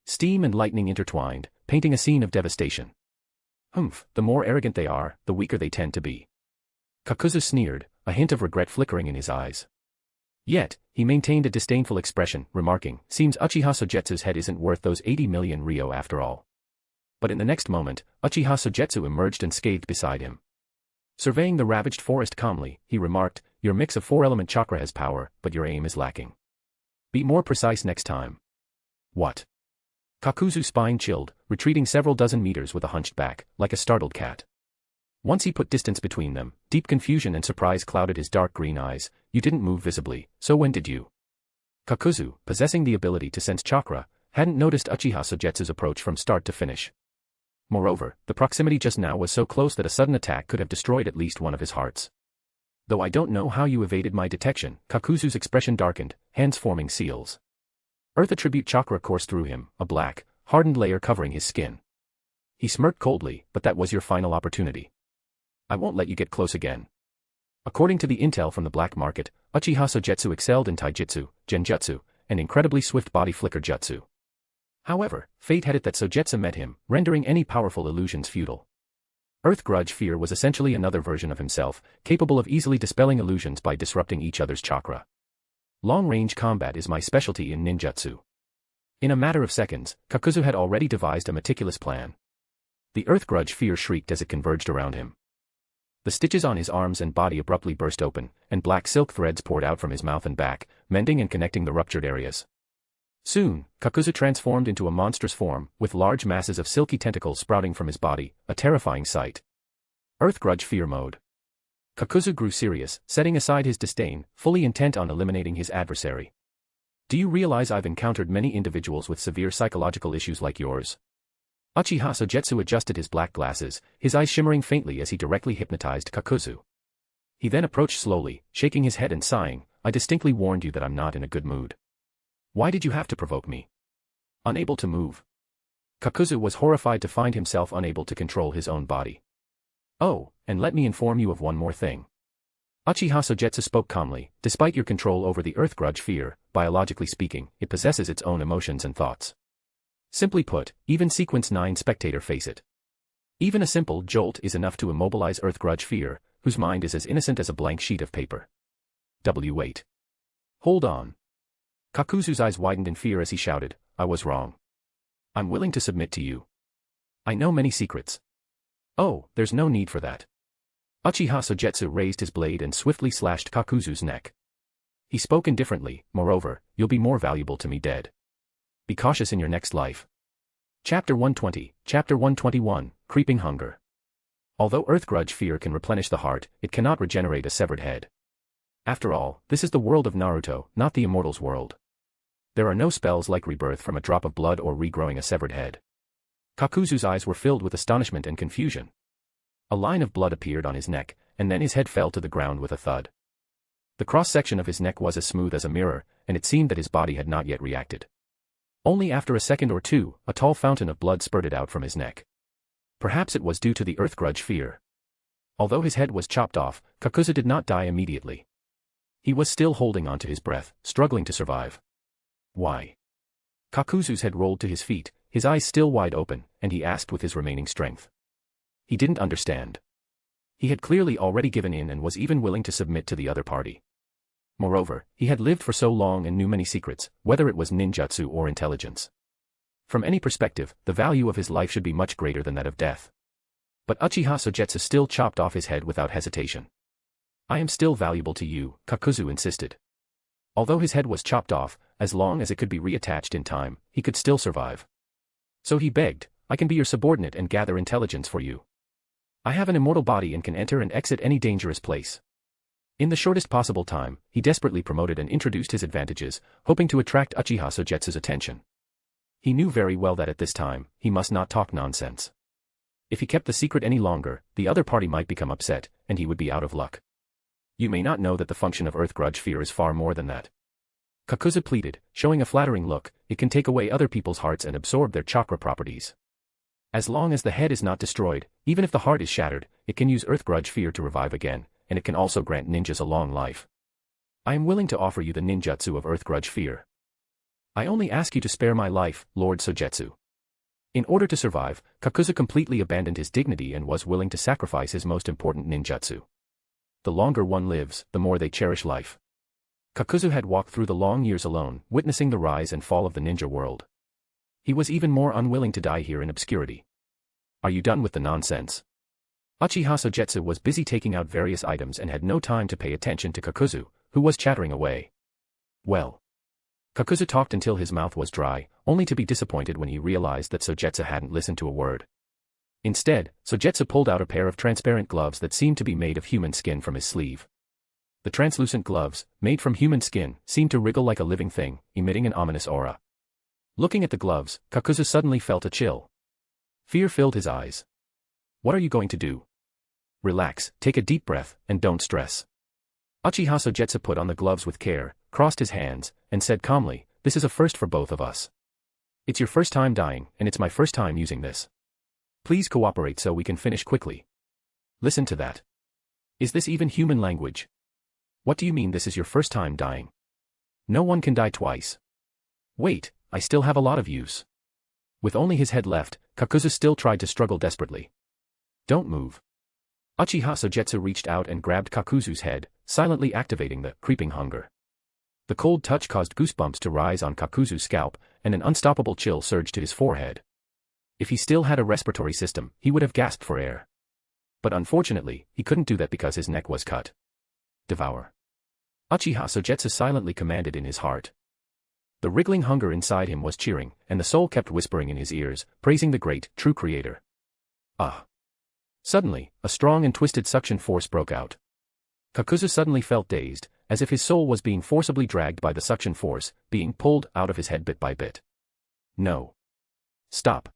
Steam and lightning intertwined, painting a scene of devastation. Humph, the more arrogant they are, the weaker they tend to be. Kakuzu sneered, a hint of regret flickering in his eyes. Yet, he maintained a disdainful expression, remarking, seems Uchiha Sogetsu's head isn't worth those 80 million ryo after all. But in the next moment, Uchiha Sogetsu emerged and scathed beside him. Surveying the ravaged forest calmly, he remarked, your mix of four-element chakra has power, but your aim is lacking. Be more precise next time. What? Kakuzu's spine chilled, retreating several dozen meters with a hunched back, like a startled cat. Once he put distance between them, deep confusion and surprise clouded his dark green eyes. You didn't move visibly, so when did you? Kakuzu, possessing the ability to sense chakra, hadn't noticed Uchiha Sogetsu's approach from start to finish. Moreover, the proximity just now was so close that a sudden attack could have destroyed at least one of his hearts. Though I don't know how you evaded my detection, Kakuzu's expression darkened, hands forming seals. Earth attribute chakra coursed through him, a black, hardened layer covering his skin. He smirked coldly, but that was your final opportunity. I won't let you get close again. According to the intel from the black market, Uchiha Sogetsu excelled in taijutsu, genjutsu, and incredibly swift body flicker jutsu. However, fate had it that Sogetsu met him, rendering any powerful illusions futile. Earth Grudge Fear was essentially another version of himself, capable of easily dispelling illusions by disrupting each other's chakra. Long-range combat is my specialty in ninjutsu. In a matter of seconds, Kakuzu had already devised a meticulous plan. The Earth Grudge Fear shrieked as it converged around him. The stitches on his arms and body abruptly burst open, and black silk threads poured out from his mouth and back, mending and connecting the ruptured areas. Soon, Kakuzu transformed into a monstrous form, with large masses of silky tentacles sprouting from his body, a terrifying sight. Earth Grudge Fear mode. Kakuzu grew serious, setting aside his disdain, fully intent on eliminating his adversary. Do you realize I've encountered many individuals with severe psychological issues like yours? Uchiha Sogetsu adjusted his black glasses, his eyes shimmering faintly as he directly hypnotized Kakuzu. He then approached slowly, shaking his head and sighing, I distinctly warned you that I'm not in a good mood. Why did you have to provoke me? Unable to move. Kakuzu was horrified to find himself unable to control his own body. Oh, and let me inform you of one more thing. Uchiha Sogetsu spoke calmly, despite your control over the Earth Grudge Fear, biologically speaking, it possesses its own emotions and thoughts. Simply put, even Sequence 9 spectator face it. Even a simple jolt is enough to immobilize Earth Grudge Fear, whose mind is as innocent as a blank sheet of paper. Wait. Hold on. Kakuzu's eyes widened in fear as he shouted, I was wrong. I'm willing to submit to you. I know many secrets. Oh, there's no need for that. Uchiha Sogetsu raised his blade and swiftly slashed Kakuzu's neck. He spoke indifferently, moreover, you'll be more valuable to me dead. Be cautious in your next life. Chapter 120, Chapter 121, Creeping Hunger. Although Earth Grudge Fear can replenish the heart, it cannot regenerate a severed head. After all, this is the world of Naruto, not the immortal's world. There are no spells like rebirth from a drop of blood or regrowing a severed head. Kakuzu's eyes were filled with astonishment and confusion. A line of blood appeared on his neck, and then his head fell to the ground with a thud. The cross-section of his neck was as smooth as a mirror, and it seemed that his body had not yet reacted. Only after a second or two, a tall fountain of blood spurted out from his neck. Perhaps it was due to the earth grudge fear. Although his head was chopped off, Kakuzu did not die immediately. He was still holding on to his breath, struggling to survive. Why? Kakuzu's head rolled to his feet, his eyes still wide open, and he asked with his remaining strength. He didn't understand. He had clearly already given in and was even willing to submit to the other party. Moreover, he had lived for so long and knew many secrets, whether it was ninjutsu or intelligence. From any perspective, the value of his life should be much greater than that of death. But Uchiha Sogetsu still chopped off his head without hesitation. I am still valuable to you, Kakuzu insisted. Although his head was chopped off, as long as it could be reattached in time, he could still survive. So he begged, I can be your subordinate and gather intelligence for you. I have an immortal body and can enter and exit any dangerous place. In the shortest possible time, he desperately promoted and introduced his advantages, hoping to attract Uchiha Sogetsu's attention. He knew very well that at this time, he must not talk nonsense. If he kept the secret any longer, the other party might become upset, and he would be out of luck. You may not know that the function of earth grudge fear is far more than that. Kakuzu pleaded, showing a flattering look, it can take away other people's hearts and absorb their chakra properties. As long as the head is not destroyed, even if the heart is shattered, it can use earth grudge fear to revive again, and it can also grant ninjas a long life. I am willing to offer you the ninjutsu of earth grudge fear. I only ask you to spare my life, Lord Sogetsu. In order to survive, Kakuzu completely abandoned his dignity and was willing to sacrifice his most important ninjutsu. The longer one lives, the more they cherish life. Kakuzu had walked through the long years alone, witnessing the rise and fall of the ninja world. He was even more unwilling to die here in obscurity. Are you done with the nonsense? Uchiha Sogetsu was busy taking out various items and had no time to pay attention to Kakuzu, who was chattering away. Well. Kakuzu talked until his mouth was dry, only to be disappointed when he realized that Sogetsu hadn't listened to a word. Instead, Sogetsu pulled out a pair of transparent gloves that seemed to be made of human skin from his sleeve. The translucent gloves, made from human skin, seemed to wriggle like a living thing, emitting an ominous aura. Looking at the gloves, Kakuzu suddenly felt a chill. Fear filled his eyes. What are you going to do? Relax, take a deep breath, and don't stress. Uchiha Sogetsu put on the gloves with care, crossed his hands, and said calmly, this is a first for both of us. It's your first time dying, and it's my first time using this. Please cooperate so we can finish quickly. Listen to that. Is this even human language? What do you mean this is your first time dying? No one can die twice. Wait, I still have a lot of use. With only his head left, Kakuzu still tried to struggle desperately. Don't move. Uchiha Sogetsu reached out and grabbed Kakuzu's head, silently activating the creeping hunger. The cold touch caused goosebumps to rise on Kakuzu's scalp, and an unstoppable chill surged to his forehead. If he still had a respiratory system, he would have gasped for air. But unfortunately, he couldn't do that because his neck was cut. Devour. Uchiha Sogetsu silently commanded in his heart. The wriggling hunger inside him was cheering, and the soul kept whispering in his ears, praising the great, true creator. Ah! Suddenly, a strong and twisted suction force broke out. Kakuzu suddenly felt dazed, as if his soul was being forcibly dragged by the suction force, being pulled out of his head bit by bit. No. Stop.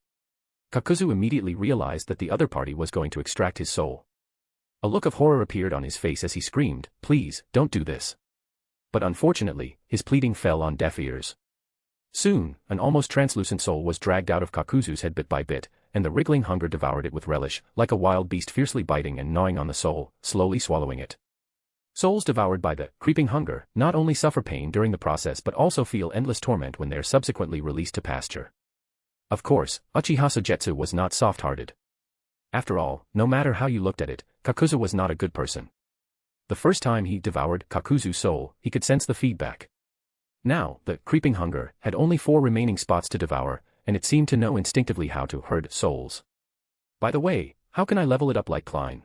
Kakuzu immediately realized that the other party was going to extract his soul. A look of horror appeared on his face as he screamed, please, don't do this. But unfortunately, his pleading fell on deaf ears. Soon, an almost translucent soul was dragged out of Kakuzu's head bit by bit, and the wriggling hunger devoured it with relish, like a wild beast fiercely biting and gnawing on the soul, slowly swallowing it. Souls devoured by the creeping hunger not only suffer pain during the process but also feel endless torment when they are subsequently released to pasture. Of course, Uchiha Sogetsu was not soft-hearted. After all, no matter how you looked at it, Kakuzu was not a good person. The first time he devoured Kakuzu's soul, he could sense the feedback. Now, the creeping hunger had only 4 remaining spots to devour, and it seemed to know instinctively how to herd souls. By the way, how can I level it up like Klein?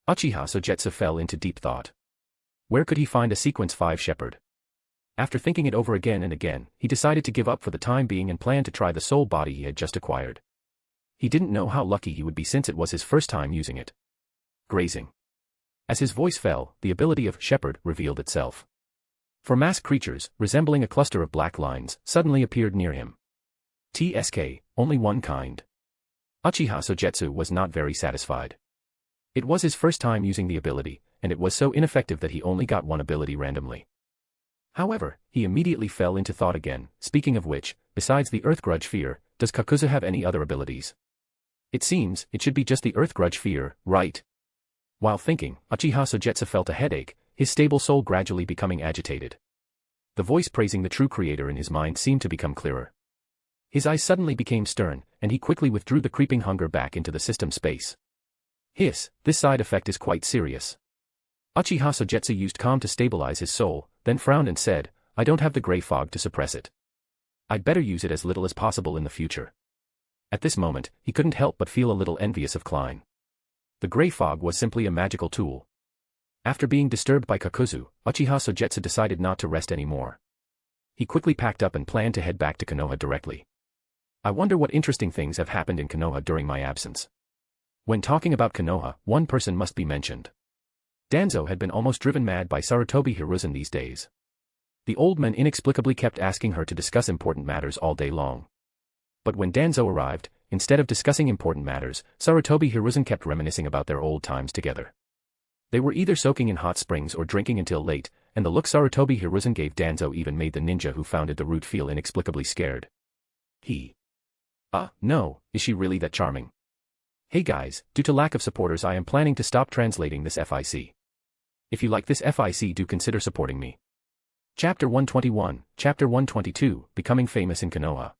Uchiha Sogetsu fell into deep thought. Where could he find a sequence 5 shepherd? After thinking it over again and again, he decided to give up for the time being and planned to try the soul body he had just acquired. He didn't know how lucky he would be since it was his first time using it. Grazing. As his voice fell, the ability of shepherd revealed itself. 4 masked creatures, resembling a cluster of black lines, suddenly appeared near him. TSK, only one kind. Uchiha Sogetsu was not very satisfied. It was his first time using the ability, and it was so ineffective that he only got one ability randomly. However, he immediately fell into thought again. Speaking of which, besides the Earth Grudge Fear, does Kakuzu have any other abilities? It seems it should be just the Earth Grudge Fear, right? While thinking, Uchiha Sogetsu felt a headache, his stable soul gradually becoming agitated. The voice praising the true creator in his mind seemed to become clearer. His eyes suddenly became stern, and he quickly withdrew the creeping hunger back into the system space. Hiss, this side effect is quite serious. Uchiha Sogetsu used calm to stabilize his soul, then frowned and said, I don't have the gray fog to suppress it. I'd better use it as little as possible in the future. At this moment, he couldn't help but feel a little envious of Klein. The gray fog was simply a magical tool. After being disturbed by Kakuzu, Uchiha Sogetsu decided not to rest anymore. He quickly packed up and planned to head back to Konoha directly. I wonder what interesting things have happened in Konoha during my absence. When talking about Konoha, one person must be mentioned. Danzo had been almost driven mad by Sarutobi Hiruzen these days. The old man inexplicably kept asking her to discuss important matters all day long. But when Danzo arrived, instead of discussing important matters, Sarutobi Hiruzen kept reminiscing about their old times together. They were either soaking in hot springs or drinking until late, and the look Sarutobi Hiruzen gave Danzo even made the ninja who founded the route feel inexplicably scared. No, is she really that charming? Hey guys, due to lack of supporters I am planning to stop translating this FIC. If you like this FIC, do consider supporting me. Chapter 121, Chapter 122, Becoming Famous in Konoha.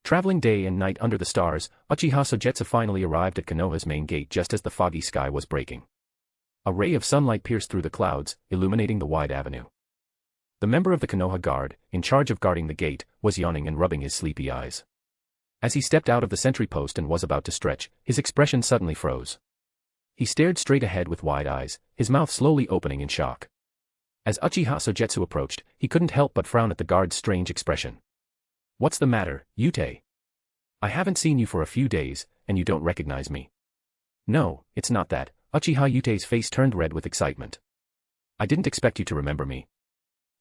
Traveling day and night under the stars, Uchiha Sogetsu finally arrived at Konoha's main gate just as the foggy sky was breaking. A ray of sunlight pierced through the clouds, illuminating the wide avenue. The member of the Konoha guard, in charge of guarding the gate, was yawning and rubbing his sleepy eyes. As he stepped out of the sentry post and was about to stretch, his expression suddenly froze. He stared straight ahead with wide eyes, his mouth slowly opening in shock. As Uchiha Sogetsu approached, he couldn't help but frown at the guard's strange expression. What's the matter, Yutei? I haven't seen you for a few days, and you don't recognize me. No, it's not that. Uchiha Yutei's face turned red with excitement. I didn't expect you to remember me.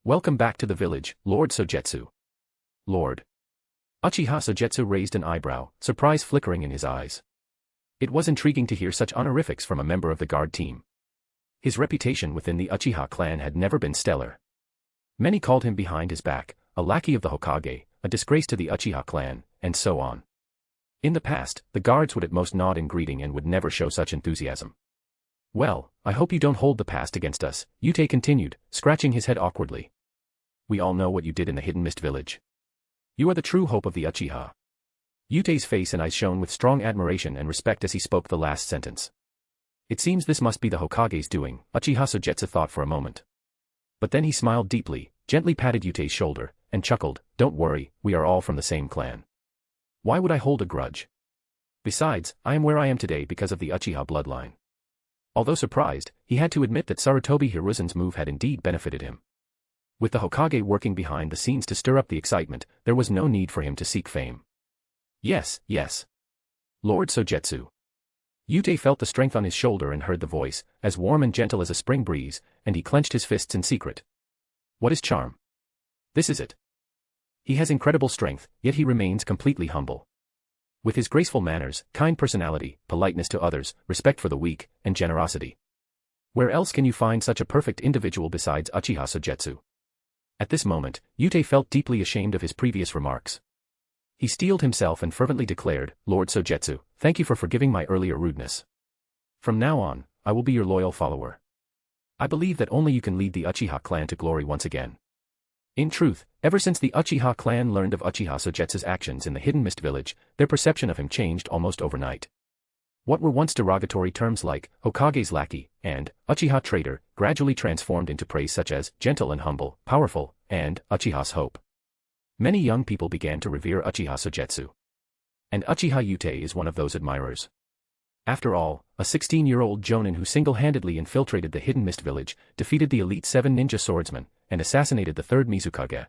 Welcome back to the village, Lord Sogetsu. Lord. Uchiha Sogetsu raised an eyebrow, surprise flickering in his eyes. It was intriguing to hear such honorifics from a member of the guard team. His reputation within the Uchiha clan had never been stellar. Many called him behind his back, a lackey of the Hokage, a disgrace to the Uchiha clan, and so on. In the past, the guards would at most nod in greeting and would never show such enthusiasm. Well, I hope you don't hold the past against us, Yutei continued, scratching his head awkwardly. We all know what you did in the Hidden Mist Village. You are the true hope of the Uchiha. Yutei's face and eyes shone with strong admiration and respect as he spoke the last sentence. It seems this must be the Hokage's doing, Uchiha Sogetsu thought for a moment. But then he smiled deeply, gently patted Yutei's shoulder, and chuckled, don't worry, we are all from the same clan. Why would I hold a grudge? Besides, I am where I am today because of the Uchiha bloodline. Although surprised, he had to admit that Sarutobi Hiruzen's move had indeed benefited him. With the Hokage working behind the scenes to stir up the excitement, there was no need for him to seek fame. Yes. Lord Sogetsu. Yutei felt the strength on his shoulder and heard the voice, as warm and gentle as a spring breeze, and he clenched his fists in secret. What is charm? This is it. He has incredible strength, yet he remains completely humble. With his graceful manners, kind personality, politeness to others, respect for the weak, and generosity. Where else can you find such a perfect individual besides Uchiha Sogetsu? At this moment, Yutei felt deeply ashamed of his previous remarks. He steeled himself and fervently declared, Lord Sogetsu, thank you for forgiving my earlier rudeness. From now on, I will be your loyal follower. I believe that only you can lead the Uchiha clan to glory once again. In truth, ever since the Uchiha clan learned of Uchiha Sogetsu's actions in the Hidden Mist Village, their perception of him changed almost overnight. What were once derogatory terms like Hokage's lackey and Uchiha traitor gradually transformed into praise such as gentle and humble, powerful, and Uchiha's hope. Many young people began to revere Uchiha Sogetsu. And Uchiha Yutei is one of those admirers. After all, a 16-year-old jonin who single-handedly infiltrated the Hidden Mist Village, defeated the Elite 7 ninja swordsmen, and assassinated the 3rd Mizukage.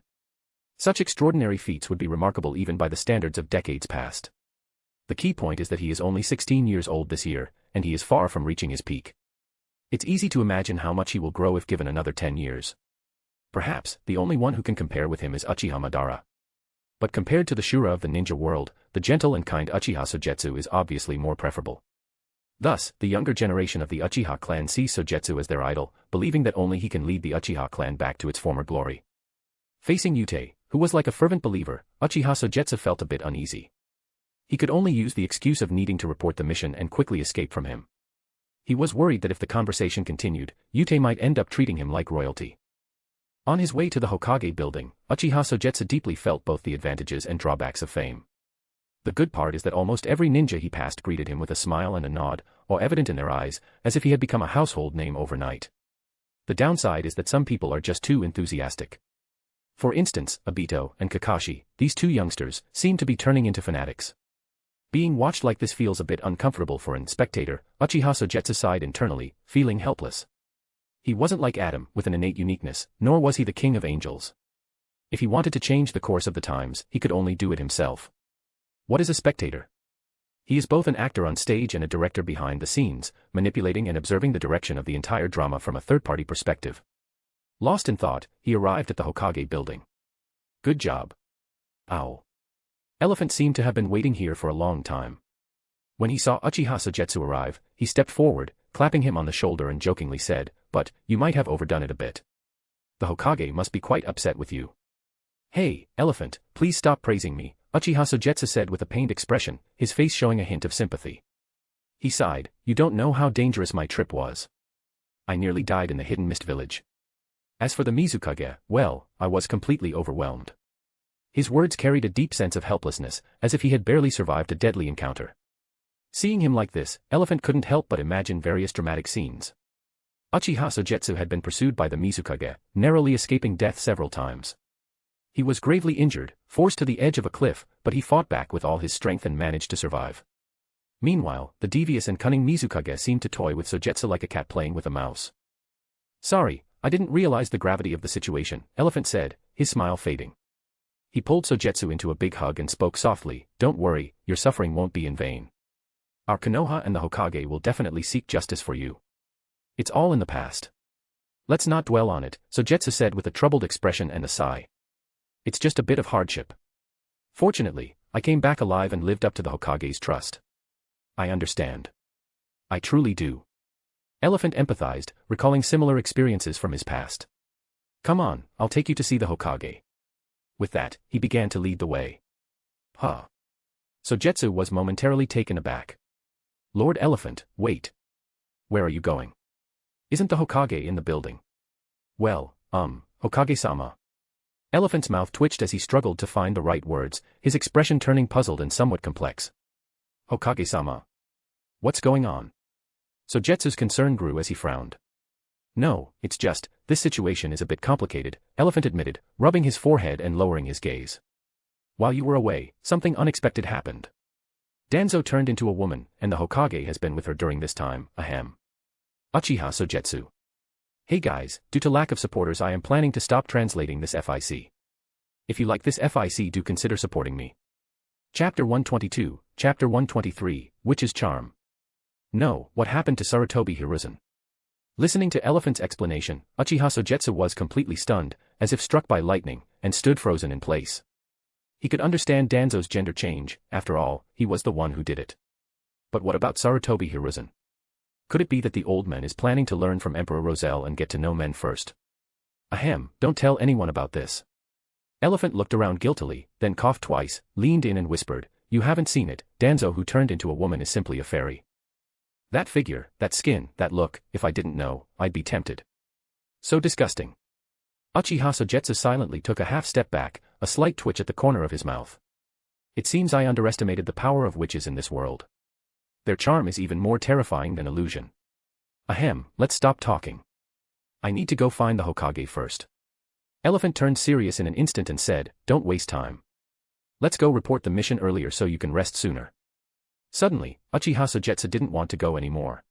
Such extraordinary feats would be remarkable even by the standards of decades past. The key point is that he is only 16 years old this year, and he is far from reaching his peak. It's easy to imagine how much he will grow if given another 10 years. Perhaps, the only one who can compare with him is Uchiha Madara. But compared to the Shura of the ninja world, the gentle and kind Uchiha Sogetsu is obviously more preferable. Thus, the younger generation of the Uchiha clan sees Sogetsu as their idol, believing that only he can lead the Uchiha clan back to its former glory. Facing Yutei, who was like a fervent believer, Uchiha Sogetsu felt a bit uneasy. He could only use the excuse of needing to report the mission and quickly escape from him. He was worried that if the conversation continued, Yutei might end up treating him like royalty. On his way to the Hokage building, Uchiha Sogetsu deeply felt both the advantages and drawbacks of fame. The good part is that almost every ninja he passed greeted him with a smile and a nod, or evident in their eyes, as if he had become a household name overnight. The downside is that some people are just too enthusiastic. For instance, Obito and Kakashi, these two youngsters, seem to be turning into fanatics. Being watched like this feels a bit uncomfortable for an spectator. Uchiha Sogetsu sighed internally, feeling helpless. He wasn't like Adam, with an innate uniqueness, nor was he the king of angels. If he wanted to change the course of the times, he could only do it himself. What is a spectator? He is both an actor on stage and a director behind the scenes, manipulating and observing the direction of the entire drama from a third-party perspective. Lost in thought, he arrived at the Hokage building. Good job. Ow. Elephant seemed to have been waiting here for a long time. When he saw Uchiha Sogetsu arrive, he stepped forward, clapping him on the shoulder and jokingly said, "But, you might have overdone it a bit. The Hokage must be quite upset with you." "Hey, Elephant, please stop praising me," Uchiha Sogetsu said with a pained expression, his face showing a hint of sympathy. He sighed, "You don't know how dangerous my trip was. I nearly died in the Hidden Mist village. As for the Mizukage, well, I was completely overwhelmed." His words carried a deep sense of helplessness, as if he had barely survived a deadly encounter. Seeing him like this, Elephant couldn't help but imagine various dramatic scenes. Uchiha Sogetsu had been pursued by the Mizukage, narrowly escaping death several times. He was gravely injured, forced to the edge of a cliff, but he fought back with all his strength and managed to survive. Meanwhile, the devious and cunning Mizukage seemed to toy with Sogetsu like a cat playing with a mouse. "Sorry, I didn't realize the gravity of the situation," Elephant said, his smile fading. He pulled Sogetsu into a big hug and spoke softly, "Don't worry, your suffering won't be in vain. Our Konoha and the Hokage will definitely seek justice for you. It's all in the past. Let's not dwell on it," Sogetsu said with a troubled expression and a sigh. "It's just a bit of hardship. Fortunately, I came back alive and lived up to the Hokage's trust. I understand. I truly do." Elephant empathized, recalling similar experiences from his past. "Come on, I'll take you to see the Hokage." With that, he began to lead the way. Huh. Sogetsu was momentarily taken aback. "Lord Elephant, wait. Where are you going? Isn't the Hokage in the building?" "Well, Hokage-sama." Elephant's mouth twitched as he struggled to find the right words, his expression turning puzzled and somewhat complex. "Hokage-sama. What's going on?" Sogetsu's concern grew as he frowned. "No, it's just, this situation is a bit complicated," Elephant admitted, rubbing his forehead and lowering his gaze. "While you were away, something unexpected happened. Danzo turned into a woman, and the Hokage has been with her during this time, ahem. Uchiha Sogetsu. Hey guys, due to lack of supporters I am planning to stop translating this FIC. If you like this FIC do consider supporting me." Chapter 122, Chapter 123, Witch's Charm. No, what happened to Sarutobi Hiruzen? Listening to Elephant's explanation, Uchiha Sogetsu was completely stunned, as if struck by lightning, and stood frozen in place. He could understand Danzo's gender change, after all, he was the one who did it. But what about Sarutobi Hiruzen? Could it be that the old man is planning to learn from Emperor Roselle and get to know men first? Ahem, don't tell anyone about this. Elephant looked around guiltily, then coughed twice, leaned in and whispered, "You haven't seen it, Danzo who turned into a woman is simply a fairy. That figure, that skin, that look, if I didn't know, I'd be tempted. So disgusting." Uchiha Sogetsu silently took a half step back, a slight twitch at the corner of his mouth. "It seems I underestimated the power of witches in this world. Their charm is even more terrifying than illusion. Ahem, let's stop talking. I need to go find the Hokage first." Elephant turned serious in an instant and said, "Don't waste time. Let's go report the mission earlier so you can rest sooner." Suddenly, Uchiha Sogetsu didn't want to go anymore.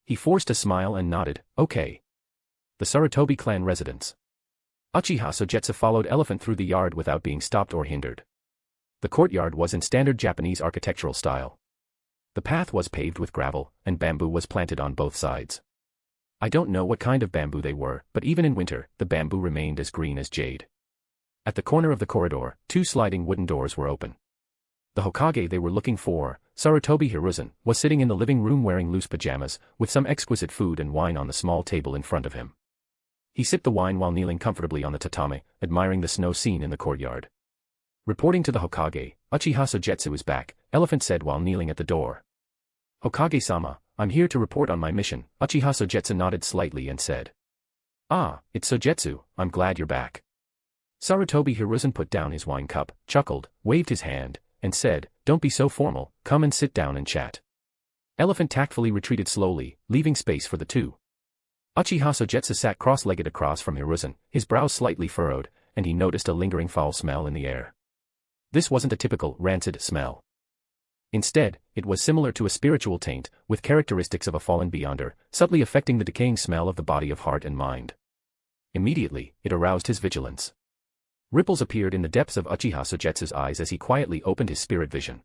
He forced a smile and nodded, "Okay." The Sarutobi clan residence. Uchiha Sogetsu followed Elephant through the yard without being stopped or hindered. The courtyard was in standard Japanese architectural style. The path was paved with gravel, and bamboo was planted on both sides. I don't know what kind of bamboo they were, but even in winter, the bamboo remained as green as jade. At the corner of the corridor, two sliding wooden doors were open. The Hokage they were looking for, Sarutobi Hiruzen, was sitting in the living room wearing loose pajamas, with some exquisite food and wine on the small table in front of him. He sipped the wine while kneeling comfortably on the tatame, admiring the snow scene in the courtyard. Reporting to the Hokage, Uchiha Sogetsu is back, Elephant said while kneeling at the door. Hokage-sama, I'm here to report on my mission, Uchiha Sogetsu nodded slightly and said. Ah, it's Sogetsu, I'm glad you're back. Sarutobi Hiruzen put down his wine cup, chuckled, waved his hand, and said, don't be so formal, come and sit down and chat. Elephant tactfully retreated slowly, leaving space for the two. Uchiha Sogetsu sat cross-legged across from Hiruzen, his brows slightly furrowed, and he noticed a lingering foul smell in the air. This wasn't a typical, rancid smell. Instead, it was similar to a spiritual taint, with characteristics of a fallen beyonder, subtly affecting the decaying smell of the body of heart and mind. Immediately, it aroused his vigilance. Ripples appeared in the depths of Uchiha Sogetsu's eyes as he quietly opened his spirit vision.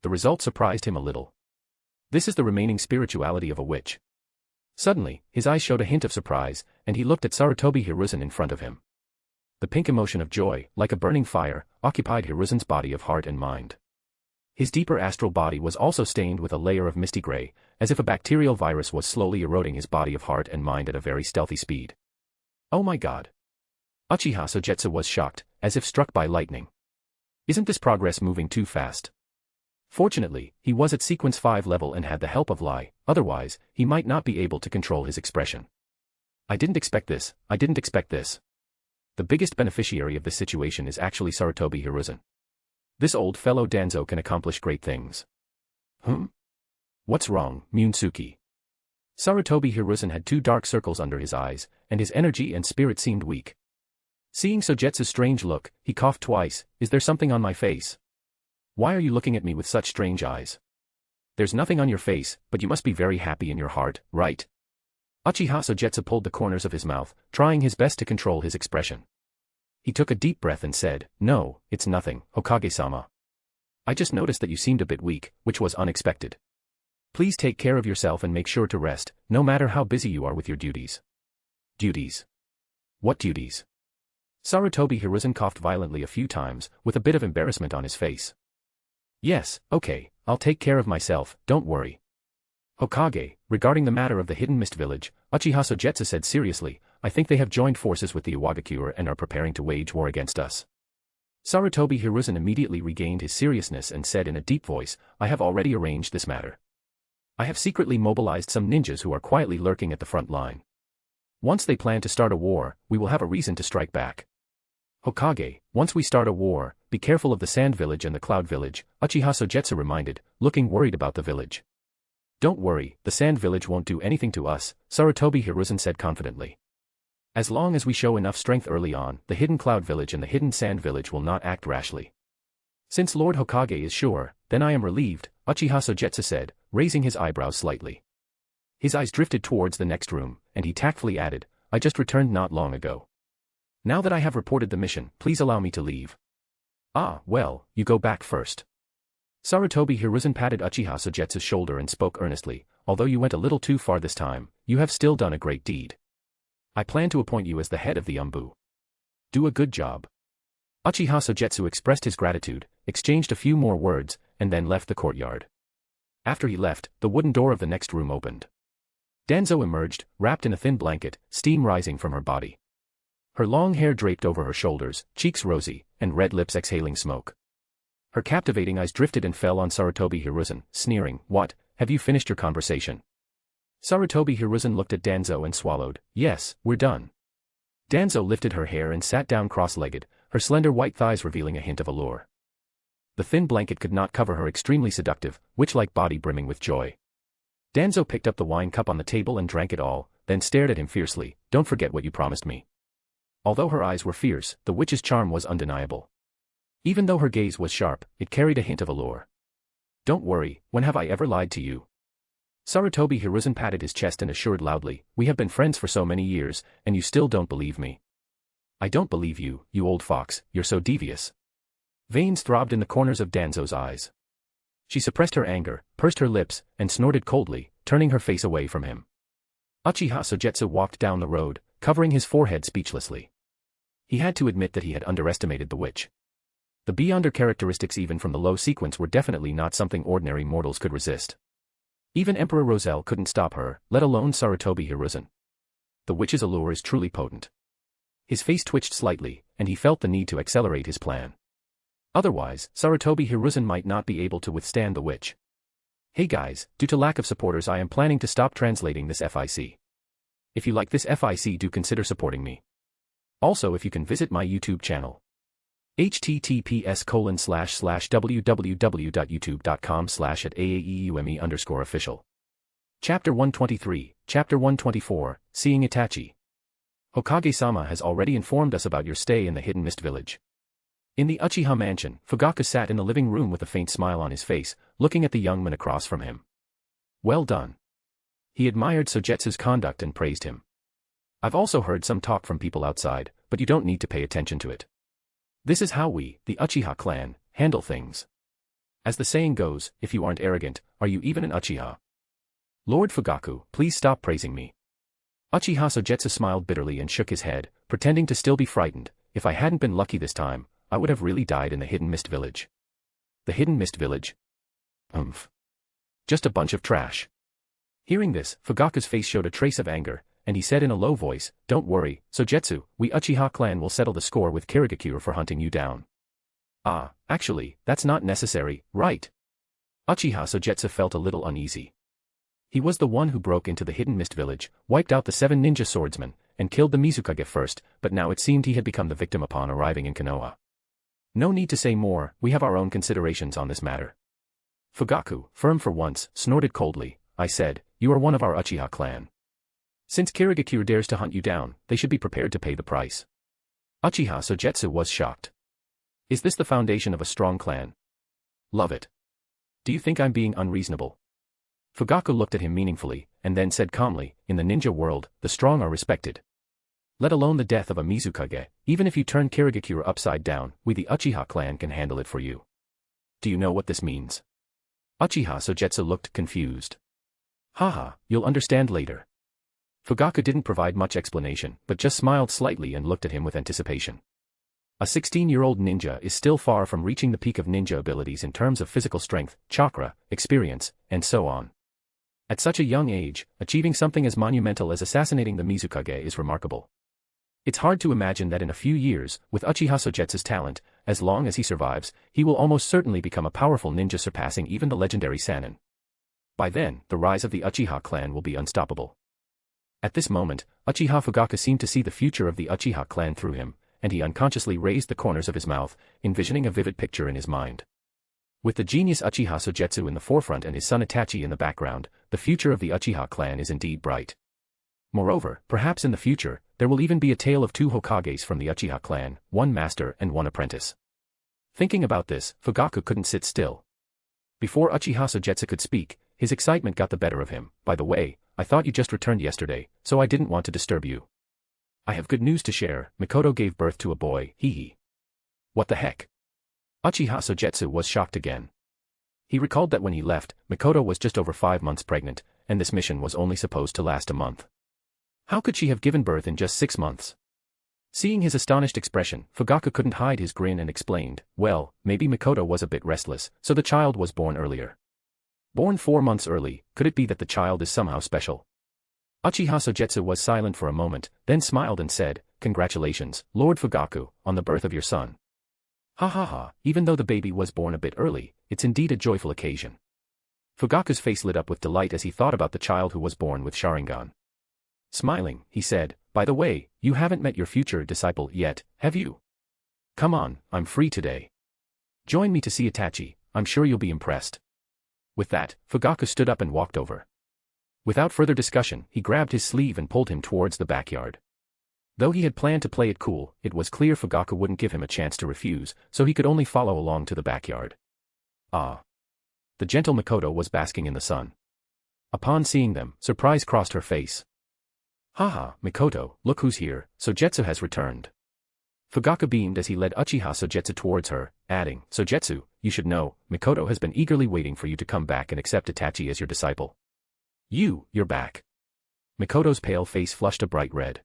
The result surprised him a little. This is the remaining spirituality of a witch. Suddenly, his eyes showed a hint of surprise, and he looked at Sarutobi Hiruzen in front of him. The pink emotion of joy, like a burning fire, occupied Hiruzen's body of heart and mind. His deeper astral body was also stained with a layer of misty gray, as if a bacterial virus was slowly eroding his body of heart and mind at a very stealthy speed. Oh my god! Uchiha Sogetsu was shocked, as if struck by lightning. Isn't this progress moving too fast? Fortunately, he was at sequence 5 level and had the help of Lai, otherwise, he might not be able to control his expression. I didn't expect this. The biggest beneficiary of this situation is actually Sarutobi Hiruzen. This old fellow Danzo can accomplish great things. What's wrong, Munsuki? Sarutobi Hiruzen had 2 dark circles under his eyes, and his energy and spirit seemed weak. Seeing Sogetsu's strange look, he coughed twice, is there something on my face? Why are you looking at me with such strange eyes? There's nothing on your face, but you must be very happy in your heart, right? Uchiha Sogetsu pulled the corners of his mouth, trying his best to control his expression. He took a deep breath and said, no, it's nothing, Hokage-sama. I just noticed that you seemed a bit weak, which was unexpected. Please take care of yourself and make sure to rest, no matter how busy you are with your duties. Duties? What duties? Sarutobi Hiruzen coughed violently a few times, with a bit of embarrassment on his face. Yes, okay, I'll take care of myself, don't worry. Hokage, regarding the matter of the Hidden Mist Village, Uchiha Sogetsu said seriously, I think they have joined forces with the Iwagakure and are preparing to wage war against us. Sarutobi Hiruzen immediately regained his seriousness and said in a deep voice, I have already arranged this matter. I have secretly mobilized some ninjas who are quietly lurking at the front line. Once they plan to start a war, we will have a reason to strike back. Hokage, once we start a war, be careful of the Sand Village and the Cloud Village, Uchiha Sogetsu reminded, looking worried about the village. Don't worry, the Sand Village won't do anything to us, Sarutobi Hiruzen said confidently. As long as we show enough strength early on, the Hidden Cloud Village and the Hidden Sand Village will not act rashly. Since Lord Hokage is sure, then I am relieved, Uchiha Sogetsu said, raising his eyebrows slightly. His eyes drifted towards the next room, and he tactfully added, I just returned not long ago. Now that I have reported the mission, please allow me to leave. Ah, well, you go back first. Sarutobi Hiruzen patted Uchiha Sogetsu's shoulder and spoke earnestly, although you went a little too far this time, you have still done a great deed. I plan to appoint you as the head of the Umbu. Do a good job. Uchiha Sogetsu expressed his gratitude, exchanged a few more words, and then left the courtyard. After he left, the wooden door of the next room opened. Danzo emerged, wrapped in a thin blanket, steam rising from her body. Her long hair draped over her shoulders, cheeks rosy, and red lips exhaling smoke. Her captivating eyes drifted and fell on Sarutobi Hiruzen, sneering, what, have you finished your conversation? Sarutobi Hiruzen looked at Danzo and swallowed, yes, we're done. Danzo lifted her hair and sat down cross-legged, her slender white thighs revealing a hint of allure. The thin blanket could not cover her extremely seductive, witch-like body brimming with joy. Danzo picked up the wine cup on the table and drank it all, then stared at him fiercely, don't forget what you promised me. Although her eyes were fierce, the witch's charm was undeniable. Even though her gaze was sharp, it carried a hint of allure. Don't worry, when have I ever lied to you? Sarutobi Hiruzen patted his chest and assured loudly, we have been friends for so many years, and you still don't believe me. I don't believe you, you old fox, you're so devious. Veins throbbed in the corners of Danzo's eyes. She suppressed her anger, pursed her lips, and snorted coldly, turning her face away from him. Uchiha Sogetsu walked down the road, covering his forehead speechlessly. He had to admit that he had underestimated the witch. The beyonder characteristics even from the low sequence were definitely not something ordinary mortals could resist. Even Emperor Roselle couldn't stop her, let alone Sarutobi Hiruzen. The witch's allure is truly potent. His face twitched slightly, and he felt the need to accelerate his plan. Otherwise, Sarutobi Hiruzen might not be able to withstand the witch. Hey guys, due to lack of supporters I am planning to stop translating this FIC. If you like this FIC, do consider supporting me. Also, if you can visit my YouTube channel. https://www.youtube.com/@aaeume_official. Chapter 123, Chapter 124, Seeing Itachi. Hokage-sama has already informed us about your stay in the Hidden Mist Village. In the Uchiha mansion, Fugaku sat in the living room with a faint smile on his face, looking at the young man across from him. Well done. He admired Sogetsu's conduct and praised him. I've also heard some talk from people outside, but you don't need to pay attention to it. This is how we, the Uchiha clan, handle things. As the saying goes, if you aren't arrogant, are you even an Uchiha? Lord Fugaku, please stop praising me. Uchiha Sogetsu smiled bitterly and shook his head, pretending to still be frightened. If I hadn't been lucky this time, I would have really died in the Hidden Mist Village. The Hidden Mist Village? Just a bunch of trash. Hearing this, Fugaku's face showed a trace of anger, and he said in a low voice, "Don't worry, Sogetsu, we Uchiha clan will settle the score with Kirigakure for hunting you down." Ah, actually, that's not necessary, right? Uchiha Sogetsu felt a little uneasy. He was the one who broke into the Hidden Mist Village, wiped out the 7 ninja swordsmen, and killed the Mizukage first, but now it seemed he had become the victim upon arriving in Konoha. No need to say more, we have our own considerations on this matter. Fugaku, firm for once, snorted coldly. I said, you are one of our Uchiha clan. Since Kirigakure dares to hunt you down, they should be prepared to pay the price. Uchiha Sogetsu was shocked. Is this the foundation of a strong clan? Love it. Do you think I'm being unreasonable? Fugaku looked at him meaningfully, and then said calmly, in the ninja world, the strong are respected. Let alone the death of a Mizukage, even if you turn Kirigakure upside down, we the Uchiha clan can handle it for you. Do you know what this means? Uchiha Sogetsu looked confused. Haha, you'll understand later. Fugaku didn't provide much explanation, but just smiled slightly and looked at him with anticipation. A 16-year-old ninja is still far from reaching the peak of ninja abilities in terms of physical strength, chakra, experience, and so on. At such a young age, achieving something as monumental as assassinating the Mizukage is remarkable. It's hard to imagine that in a few years, with Uchiha Sogetsu's talent, as long as he survives, he will almost certainly become a powerful ninja surpassing even the legendary Sannin. By then, the rise of the Uchiha clan will be unstoppable. At this moment, Uchiha Fugaku seemed to see the future of the Uchiha clan through him, and he unconsciously raised the corners of his mouth, envisioning a vivid picture in his mind. With the genius Uchiha Sogetsu in the forefront and his son Itachi in the background, the future of the Uchiha clan is indeed bright. Moreover, perhaps in the future, there will even be a tale of 2 Hokages from the Uchiha clan, 1 master and 1 apprentice. Thinking about this, Fugaku couldn't sit still. Before Uchiha Sogetsu could speak, his excitement got the better of him. By the way, I thought you just returned yesterday, so I didn't want to disturb you. I have good news to share, Mikoto gave birth to a boy, hee. What the heck? Uchiha Sogetsu was shocked again. He recalled that when he left, Mikoto was just over 5 months pregnant, and this mission was only supposed to last a month. How could she have given birth in just 6 months? Seeing his astonished expression, Fugaku couldn't hide his grin and explained, well, maybe Mikoto was a bit restless, so the child was born earlier. Born 4 months early, could it be that the child is somehow special? Uchiha Sogetsu was silent for a moment, then smiled and said, congratulations, Lord Fugaku, on the birth of your son. Ha ha ha, even though the baby was born a bit early, it's indeed a joyful occasion. Fugaku's face lit up with delight as he thought about the child who was born with Sharingan. Smiling, he said, by the way, you haven't met your future disciple yet, have you? Come on, I'm free today. Join me to see Itachi, I'm sure you'll be impressed. With that, Fugaku stood up and walked over. Without further discussion, he grabbed his sleeve and pulled him towards the backyard. Though he had planned to play it cool, it was clear Fugaku wouldn't give him a chance to refuse, so he could only follow along to the backyard. Ah. The gentle Mikoto was basking in the sun. Upon seeing them, surprise crossed her face. Haha, Mikoto, look who's here, Sogetsu has returned. Fugaku beamed as he led Uchiha Sogetsu towards her, adding, Sogetsu, you should know, Mikoto has been eagerly waiting for you to come back and accept Itachi as your disciple. You're back. Mikoto's pale face flushed a bright red.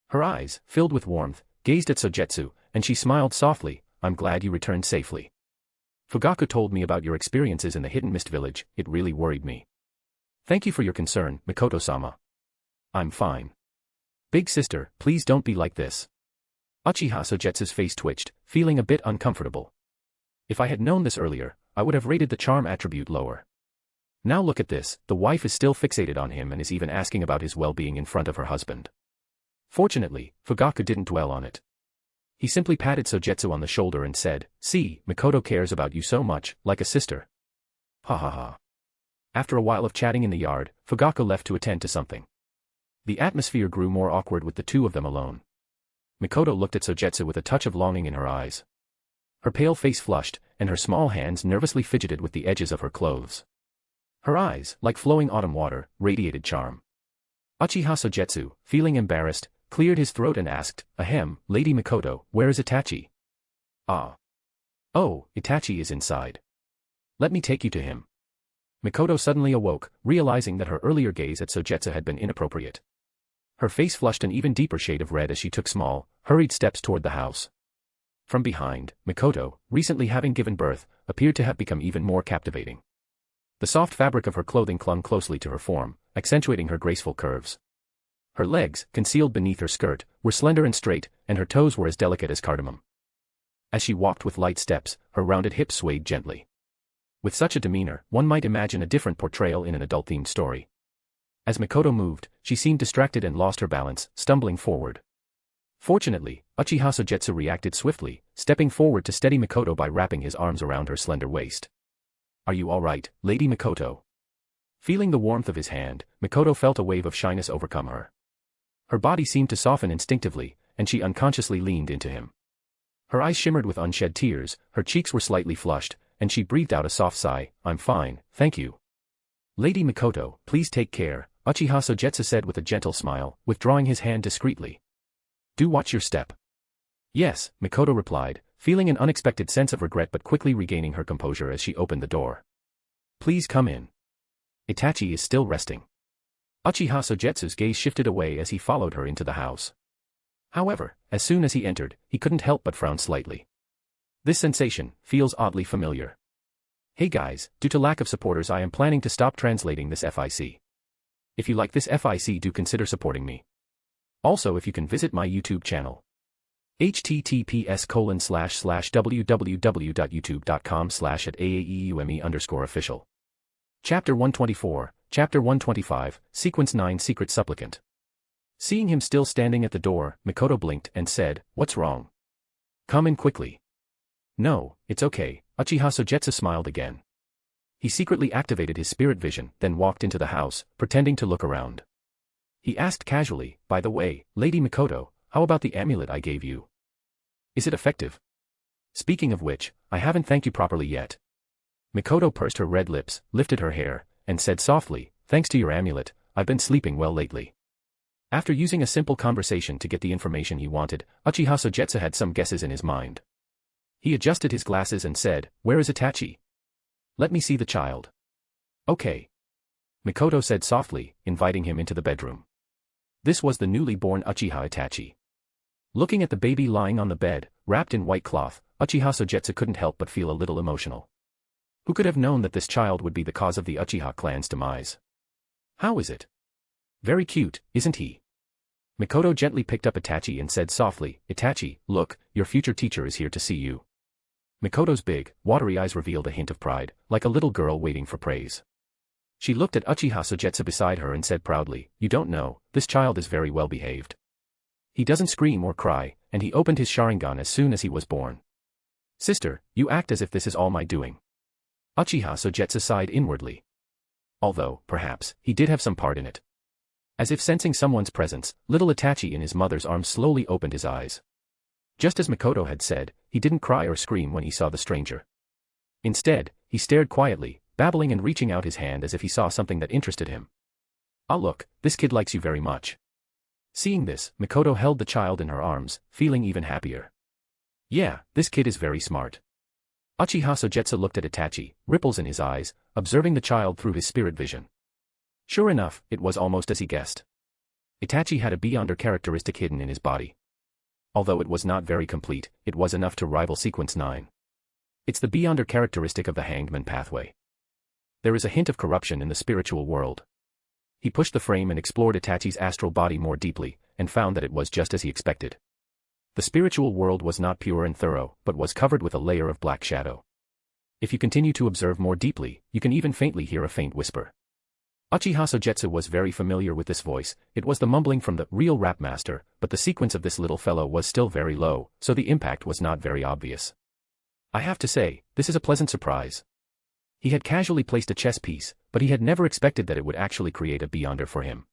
Her eyes, filled with warmth, gazed at Sogetsu, and she smiled softly, I'm glad you returned safely. Fugaku told me about your experiences in the Hidden Mist Village, it really worried me. Thank you for your concern, Mikoto-sama. I'm fine. Big sister, please don't be like this. Uchiha Sogetsu's face twitched, feeling a bit uncomfortable. If I had known this earlier, I would have rated the charm attribute lower. Now look at this, the wife is still fixated on him and is even asking about his well-being in front of her husband. Fortunately, Fugaku didn't dwell on it. He simply patted Sogetsu on the shoulder and said, "See, Mikoto cares about you so much, like a sister." Ha ha ha. After a while of chatting in the yard, Fugaku left to attend to something. The atmosphere grew more awkward with the two of them alone. Mikoto looked at Sogetsu with a touch of longing in her eyes. Her pale face flushed, and her small hands nervously fidgeted with the edges of her clothes. Her eyes, like flowing autumn water, radiated charm. Uchiha Sogetsu, feeling embarrassed, cleared his throat and asked, "Ahem, Lady Mikoto, where is Itachi?" "Ah. Oh, Itachi is inside. Let me take you to him." Mikoto suddenly awoke, realizing that her earlier gaze at Sogetsu had been inappropriate. Her face flushed an even deeper shade of red as she took small, hurried steps toward the house. From behind, Mikoto, recently having given birth, appeared to have become even more captivating. The soft fabric of her clothing clung closely to her form, accentuating her graceful curves. Her legs, concealed beneath her skirt, were slender and straight, and her toes were as delicate as cardamom. As she walked with light steps, her rounded hips swayed gently. With such a demeanor, one might imagine a different portrayal in an adult-themed story. As Mikoto moved, she seemed distracted and lost her balance, stumbling forward. Fortunately, Uchiha Sogetsu reacted swiftly, stepping forward to steady Mikoto by wrapping his arms around her slender waist. "Are you all right, Lady Mikoto?" Feeling the warmth of his hand, Mikoto felt a wave of shyness overcome her. Her body seemed to soften instinctively, and she unconsciously leaned into him. Her eyes shimmered with unshed tears, her cheeks were slightly flushed, and she breathed out a soft sigh. "I'm fine, thank you." "Lady Mikoto, please take care," Uchiha Sogetsu said with a gentle smile, withdrawing his hand discreetly. "Do watch your step." "Yes," Mikoto replied, feeling an unexpected sense of regret but quickly regaining her composure as she opened the door. "Please come in. Itachi is still resting." Uchiha Sogetsu's gaze shifted away as he followed her into the house. However, as soon as he entered, he couldn't help but frown slightly. This sensation feels oddly familiar. Hey guys, due to lack of supporters I am planning to stop translating this FIC. If you like this FIC, do consider supporting me. Also, if you can visit my YouTube channel. https://www.youtube.com/@aaeume_official. Chapter 124, Chapter 125, Sequence 9 Secret Supplicant. Seeing him still standing at the door, Mikoto blinked and said, "What's wrong? Come in quickly." "No, it's okay," Uchiha Sogetsu smiled again. He secretly activated his spirit vision, then walked into the house, pretending to look around. He asked casually, "By the way, Lady Mikoto, how about the amulet I gave you? Is it effective? Speaking of which, I haven't thanked you properly yet." Mikoto pursed her red lips, lifted her hair, and said softly, "Thanks to your amulet, I've been sleeping well lately." After using a simple conversation to get the information he wanted, Uchiha Sogetsu had some guesses in his mind. He adjusted his glasses and said, "Where is Itachi? Let me see the child." "Okay." Mikoto said softly, inviting him into the bedroom. This was the newly born Uchiha Itachi. Looking at the baby lying on the bed, wrapped in white cloth, Uchiha Sogetsu couldn't help but feel a little emotional. Who could have known that this child would be the cause of the Uchiha clan's demise? "How is it? Very cute, isn't he?" Mikoto gently picked up Itachi and said softly, "Itachi, look, your future teacher is here to see you." Mikoto's big, watery eyes revealed a hint of pride, like a little girl waiting for praise. She looked at Uchiha Sogetsu beside her and said proudly, "You don't know, this child is very well behaved. He doesn't scream or cry, and he opened his Sharingan as soon as he was born. Sister, you act as if this is all my doing." Uchiha Sogetsu sighed inwardly. Although, perhaps, he did have some part in it. As if sensing someone's presence, little Itachi in his mother's arms slowly opened his eyes. Just as Mikoto had said, he didn't cry or scream when he saw the stranger. Instead, he stared quietly, babbling and reaching out his hand as if he saw something that interested him. "Ah look, this kid likes you very much." Seeing this, Mikoto held the child in her arms, feeling even happier. "Yeah, this kid is very smart." Uchiha Sogetsu looked at Itachi, ripples in his eyes, observing the child through his spirit vision. Sure enough, it was almost as he guessed. Itachi had a Beyonder characteristic hidden in his body. Although it was not very complete, it was enough to rival Sequence 9. It's the beyonder characteristic of the hangman pathway. There is a hint of corruption in the spiritual world. He pushed the frame and explored Itachi's astral body more deeply, and found that it was just as he expected. The spiritual world was not pure and thorough, but was covered with a layer of black shadow. If you continue to observe more deeply, you can even faintly hear a faint whisper. Uchiha Sogetsu was very familiar with this voice. It was the mumbling from the real rap master, but the sequence of this little fellow was still very low, so the impact was not very obvious. I have to say, this is a pleasant surprise. He had casually placed a chess piece, but he had never expected that it would actually create a beyonder for him.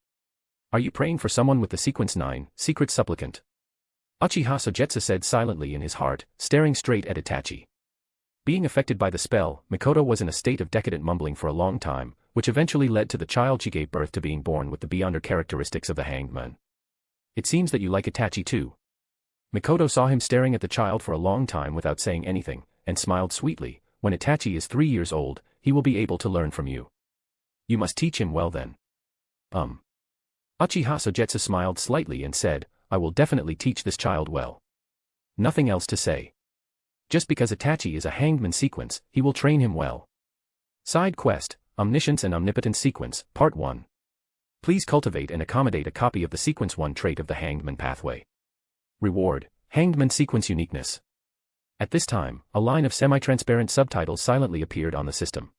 Are you praying for someone with the Sequence 9, secret supplicant? Uchiha Sogetsu said silently in his heart, staring straight at Itachi. Being affected by the spell, Mikoto was in a state of decadent mumbling for a long time, which eventually led to the child she gave birth to being born with the beyonder characteristics of the hanged man. It seems that you like Itachi too. Mikoto saw him staring at the child for a long time without saying anything, and smiled sweetly. When Itachi is 3 years old, he will be able to learn from you. You must teach him well then. Uchiha Sogetsu smiled slightly and said, I will definitely teach this child well. Nothing else to say. Just because Itachi is a hangman sequence, he will train him well. Side quest, Omniscience and Omnipotence Sequence, Part 1. Please cultivate and accommodate a copy of the Sequence 1 trait of the Hangman pathway. Reward, Hangman Sequence Uniqueness. At this time, a line of semi-transparent subtitles silently appeared on the system.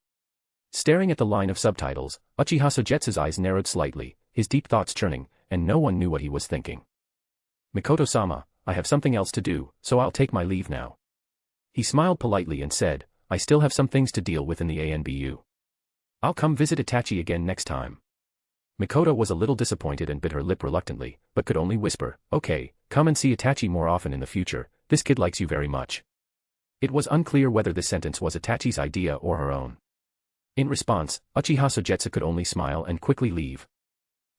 Staring at the line of subtitles, Uchiha Sogetsu's eyes narrowed slightly, his deep thoughts churning, and no one knew what he was thinking. Mikoto-sama, I have something else to do, so I'll take my leave now. He smiled politely and said, I still have some things to deal with in the ANBU. I'll come visit Itachi again next time. Mikoto was a little disappointed and bit her lip reluctantly, but could only whisper, okay, come and see Itachi more often in the future, this kid likes you very much. It was unclear whether this sentence was Itachi's idea or her own. In response, Uchiha Sogetsu could only smile and quickly leave.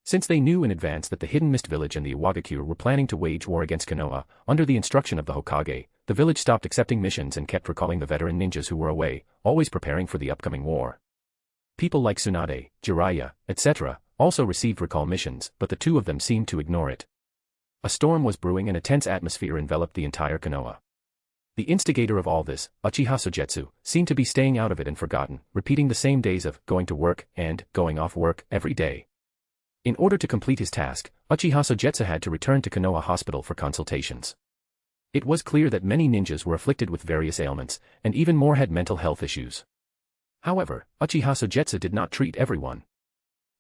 Since they knew in advance that the Hidden Mist Village and the Iwagakure were planning to wage war against Konoha, under the instruction of the Hokage, the village stopped accepting missions and kept recalling the veteran ninjas who were away, always preparing for the upcoming war. People like Tsunade, Jiraiya, etc., also received recall missions, but the two of them seemed to ignore it. A storm was brewing and a tense atmosphere enveloped the entire Konoha. The instigator of all this, Uchiha Sogetsu, seemed to be staying out of it and forgotten, repeating the same days of going to work and going off work every day. In order to complete his task, Uchiha Sogetsu had to return to Konoha Hospital for consultations. It was clear that many ninjas were afflicted with various ailments, and even more had mental health issues. However, Uchiha Sogetsu did not treat everyone.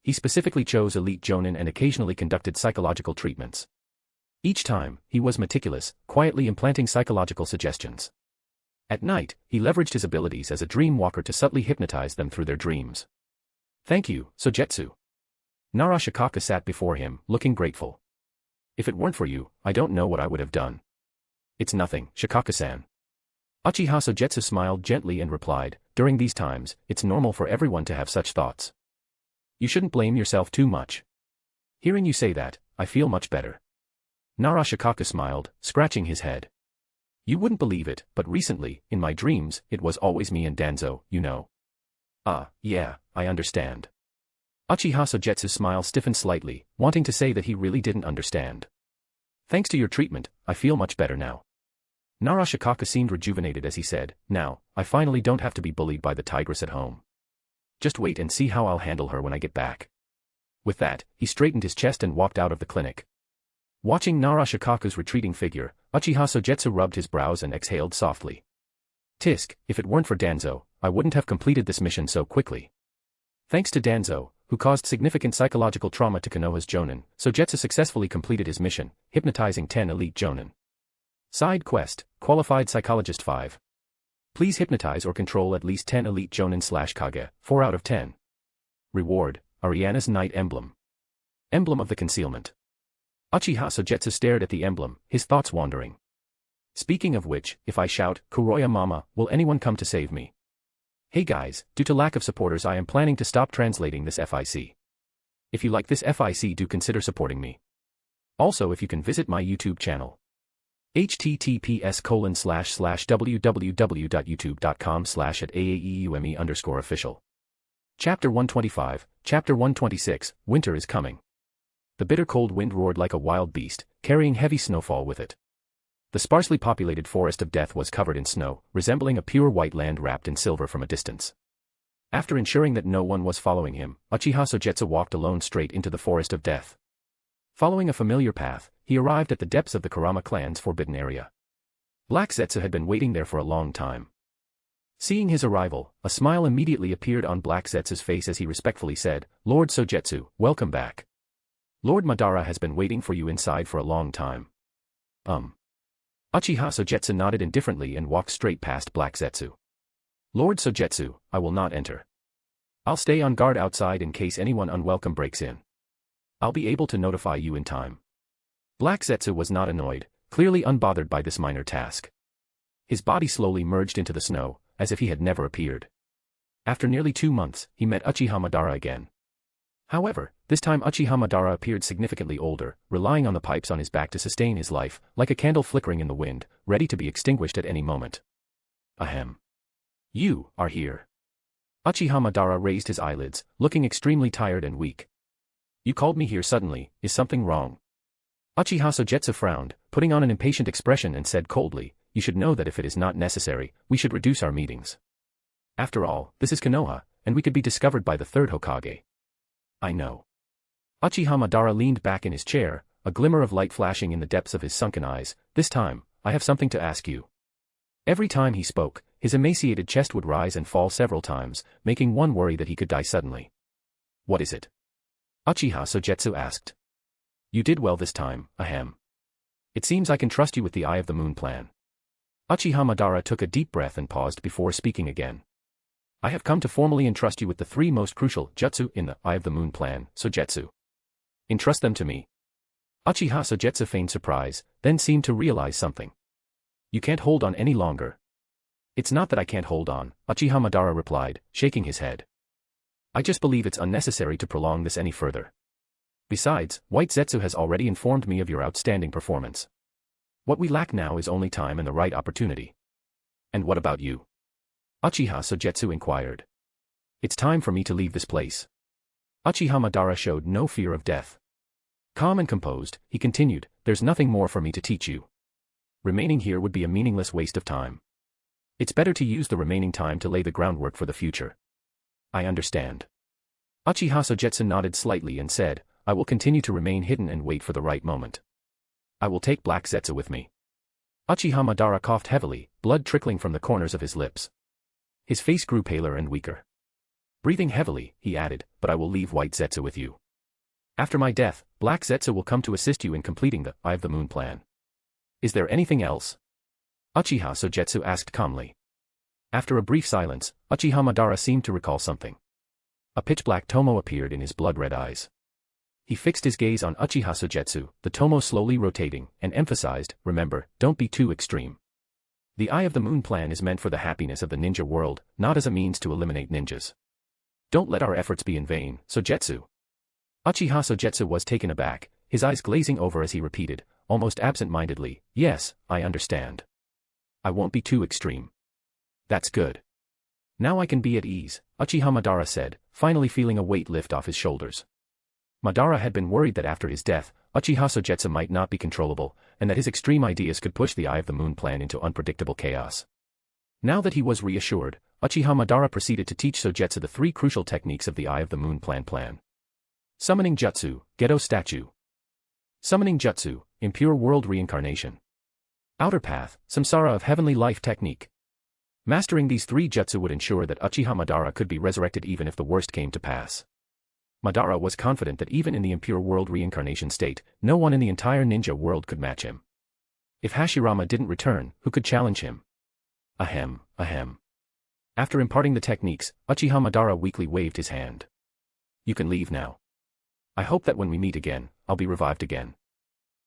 He specifically chose elite jonin and occasionally conducted psychological treatments. Each time, he was meticulous, quietly implanting psychological suggestions. At night, he leveraged his abilities as a dream walker to subtly hypnotize them through their dreams. Thank you, Sogetsu. Nara Shikaka sat before him, looking grateful. If it weren't for you, I don't know what I would have done. It's nothing, Shikaka-san. Uchiha Sogetsu smiled gently and replied, during these times, it's normal for everyone to have such thoughts. You shouldn't blame yourself too much. Hearing you say that, I feel much better. Nara Shikaka smiled, scratching his head. You wouldn't believe it, but recently, in my dreams, it was always me and Danzo, you know. Yeah, I understand. Uchiha Sogetsu's smile stiffened slightly, wanting to say that he really didn't understand. Thanks to your treatment, I feel much better now. Nara Shikaka seemed rejuvenated as he said, now, I finally don't have to be bullied by the tigress at home. Just wait and see how I'll handle her when I get back. With that, he straightened his chest and walked out of the clinic. Watching Nara Shikaka's retreating figure, Uchiha Sogetsu rubbed his brows and exhaled softly. Tisk, if it weren't for Danzo, I wouldn't have completed this mission so quickly. Thanks to Danzo, who caused significant psychological trauma to Konoha's jonin, Sogetsu successfully completed his mission, hypnotizing 10 elite jonin. Side quest, Qualified Psychologist 5. Please hypnotize or control at least 10 elite jonin/kage, 4 out of 10. Reward, Ariana's Knight Emblem. Emblem of the Concealment. Uchiha Sogetsu stared at the emblem, his thoughts wandering. Speaking of which, if I shout, Kuroya Mama, will anyone come to save me? Hey guys, due to lack of supporters I am planning to stop translating this FIC. If you like this FIC, do consider supporting me. Also, if you can visit my YouTube channel. https://www.youtube.com/@aaeume_official. Chapter 125, Chapter 126, Winter is Coming. The bitter cold wind roared like a wild beast, carrying heavy snowfall with it. The sparsely populated forest of death was covered in snow, resembling a pure white land wrapped in silver from a distance. After ensuring that no one was following him, Uchiha Sogetsu walked alone straight into the forest of death. Following a familiar path, he arrived at the depths of the Kurama clan's forbidden area. Black Zetsu had been waiting there for a long time. Seeing his arrival, a smile immediately appeared on Black Zetsu's face as he respectfully said, "Lord Sogetsu, welcome back. Lord Madara has been waiting for you inside for a long time." Uchiha Sogetsu nodded indifferently and walked straight past Black Zetsu. "Lord Sogetsu, I will not enter. I'll stay on guard outside in case anyone unwelcome breaks in. I'll be able to notify you in time." Black Zetsu was not annoyed, clearly unbothered by this minor task. His body slowly merged into the snow, as if he had never appeared. After nearly 2 months, he met Uchiha Madara again. However, this time Uchiha Madara appeared significantly older, relying on the pipes on his back to sustain his life, like a candle flickering in the wind, ready to be extinguished at any moment. "Ahem. You are here." Uchiha Madara raised his eyelids, looking extremely tired and weak. "You called me here suddenly, is something wrong?" Uchiha Sogetsu frowned, putting on an impatient expression and said coldly, "You should know that if it is not necessary, we should reduce our meetings. After all, this is Konoha, and we could be discovered by the third Hokage." "I know." Uchiha Madara leaned back in his chair, a glimmer of light flashing in the depths of his sunken eyes. "This time, I have something to ask you." Every time he spoke, his emaciated chest would rise and fall several times, making one worry that he could die suddenly. "What is it?" Uchiha Sogetsu asked. "You did well this time, ahem. It seems I can trust you with the Eye of the Moon plan." Uchiha Madara took a deep breath and paused before speaking again. "I have come to formally entrust you with the 3 most crucial jutsu in the Eye of the Moon plan, Sogetsu. Entrust them to me." Uchiha Sogetsu feigned surprise, then seemed to realize something. "You can't hold on any longer." "It's not that I can't hold on," Uchiha Madara replied, shaking his head. "I just believe it's unnecessary to prolong this any further. Besides, White Zetsu has already informed me of your outstanding performance. What we lack now is only time and the right opportunity." "And what about you?" Uchiha Sogetsu inquired. "It's time for me to leave this place." Uchiha Madara showed no fear of death. Calm and composed, he continued, "There's nothing more for me to teach you. Remaining here would be a meaningless waste of time. It's better to use the remaining time to lay the groundwork for the future." "I understand." Uchiha Sogetsu nodded slightly and said, "I will continue to remain hidden and wait for the right moment. I will take Black Zetsu with me." Uchiha Madara coughed heavily, blood trickling from the corners of his lips. His face grew paler and weaker. Breathing heavily, he added, "But I will leave White Zetsu with you. After my death, Black Zetsu will come to assist you in completing the Eye of the Moon plan. Is there anything else?" Uchiha Sogetsu asked calmly. After a brief silence, Uchiha Madara seemed to recall something. A pitch-black tomo appeared in his blood-red eyes. He fixed his gaze on Uchiha Sogetsu, the tomo slowly rotating, and emphasized, "Remember, don't be too extreme. The Eye of the Moon plan is meant for the happiness of the ninja world, not as a means to eliminate ninjas. Don't let our efforts be in vain, Sogetsu." Uchiha Sogetsu was taken aback, his eyes glazing over as he repeated, almost absent-mindedly, "Yes, I understand. I won't be too extreme." "That's good. Now I can be at ease," Uchiha Madara said, finally feeling a weight lift off his shoulders. Madara had been worried that after his death, Uchiha Sogetsu might not be controllable, and that his extreme ideas could push the Eye of the Moon plan into unpredictable chaos. Now that he was reassured, Uchiha Madara proceeded to teach Sogetsu the 3 crucial techniques of the Eye of the Moon plan. Summoning Jutsu, Gedo Statue. Summoning Jutsu, Impure World Reincarnation. Outer Path, Samsara of Heavenly Life Technique. Mastering these 3 jutsu would ensure that Uchiha Madara could be resurrected even if the worst came to pass. Madara was confident that even in the Impure World Reincarnation state, no one in the entire ninja world could match him. If Hashirama didn't return, who could challenge him? Ahem. After imparting the techniques, Uchiha Madara weakly waved his hand. "You can leave now. I hope that when we meet again, I'll be revived again.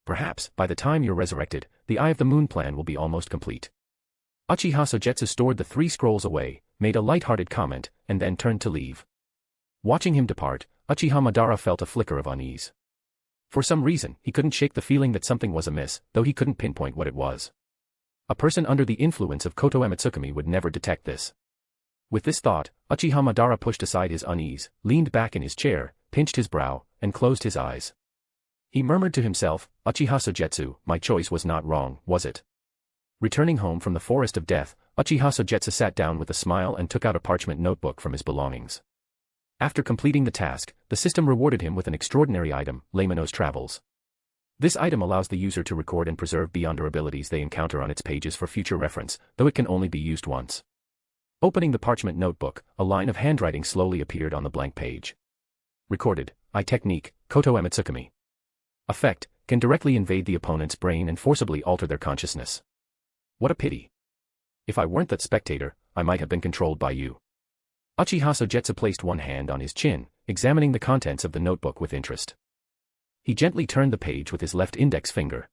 Perhaps, by the time you're resurrected, the Eye of the Moon plan will be almost complete." Uchiha Sogetsu stored the 3 scrolls away, made a light-hearted comment, and then turned to leave. Watching him depart, Uchiha Madara felt a flicker of unease. For some reason, he couldn't shake the feeling that something was amiss, though he couldn't pinpoint what it was. A person under the influence of Koto Amatsukami would never detect this. With this thought, Uchiha Madara pushed aside his unease, leaned back in his chair, pinched his brow, and closed his eyes. He murmured to himself, "Uchiha Sogetsu, my choice was not wrong, was it?" Returning home from the forest of death, Uchiha Sogetsu sat down with a smile and took out a parchment notebook from his belongings. After completing the task, the system rewarded him with an extraordinary item, Laymanos Travels. This item allows the user to record and preserve beyonder abilities they encounter on its pages for future reference, though it can only be used once. Opening the parchment notebook, a line of handwriting slowly appeared on the blank page. Recorded, I technique, Koto Emitsukami. Effect, can directly invade the opponent's brain and forcibly alter their consciousness. What a pity. If I weren't that spectator, I might have been controlled by you. Uchiha Sogetsu placed one hand on his chin, examining the contents of the notebook with interest. He gently turned the page with his left index finger.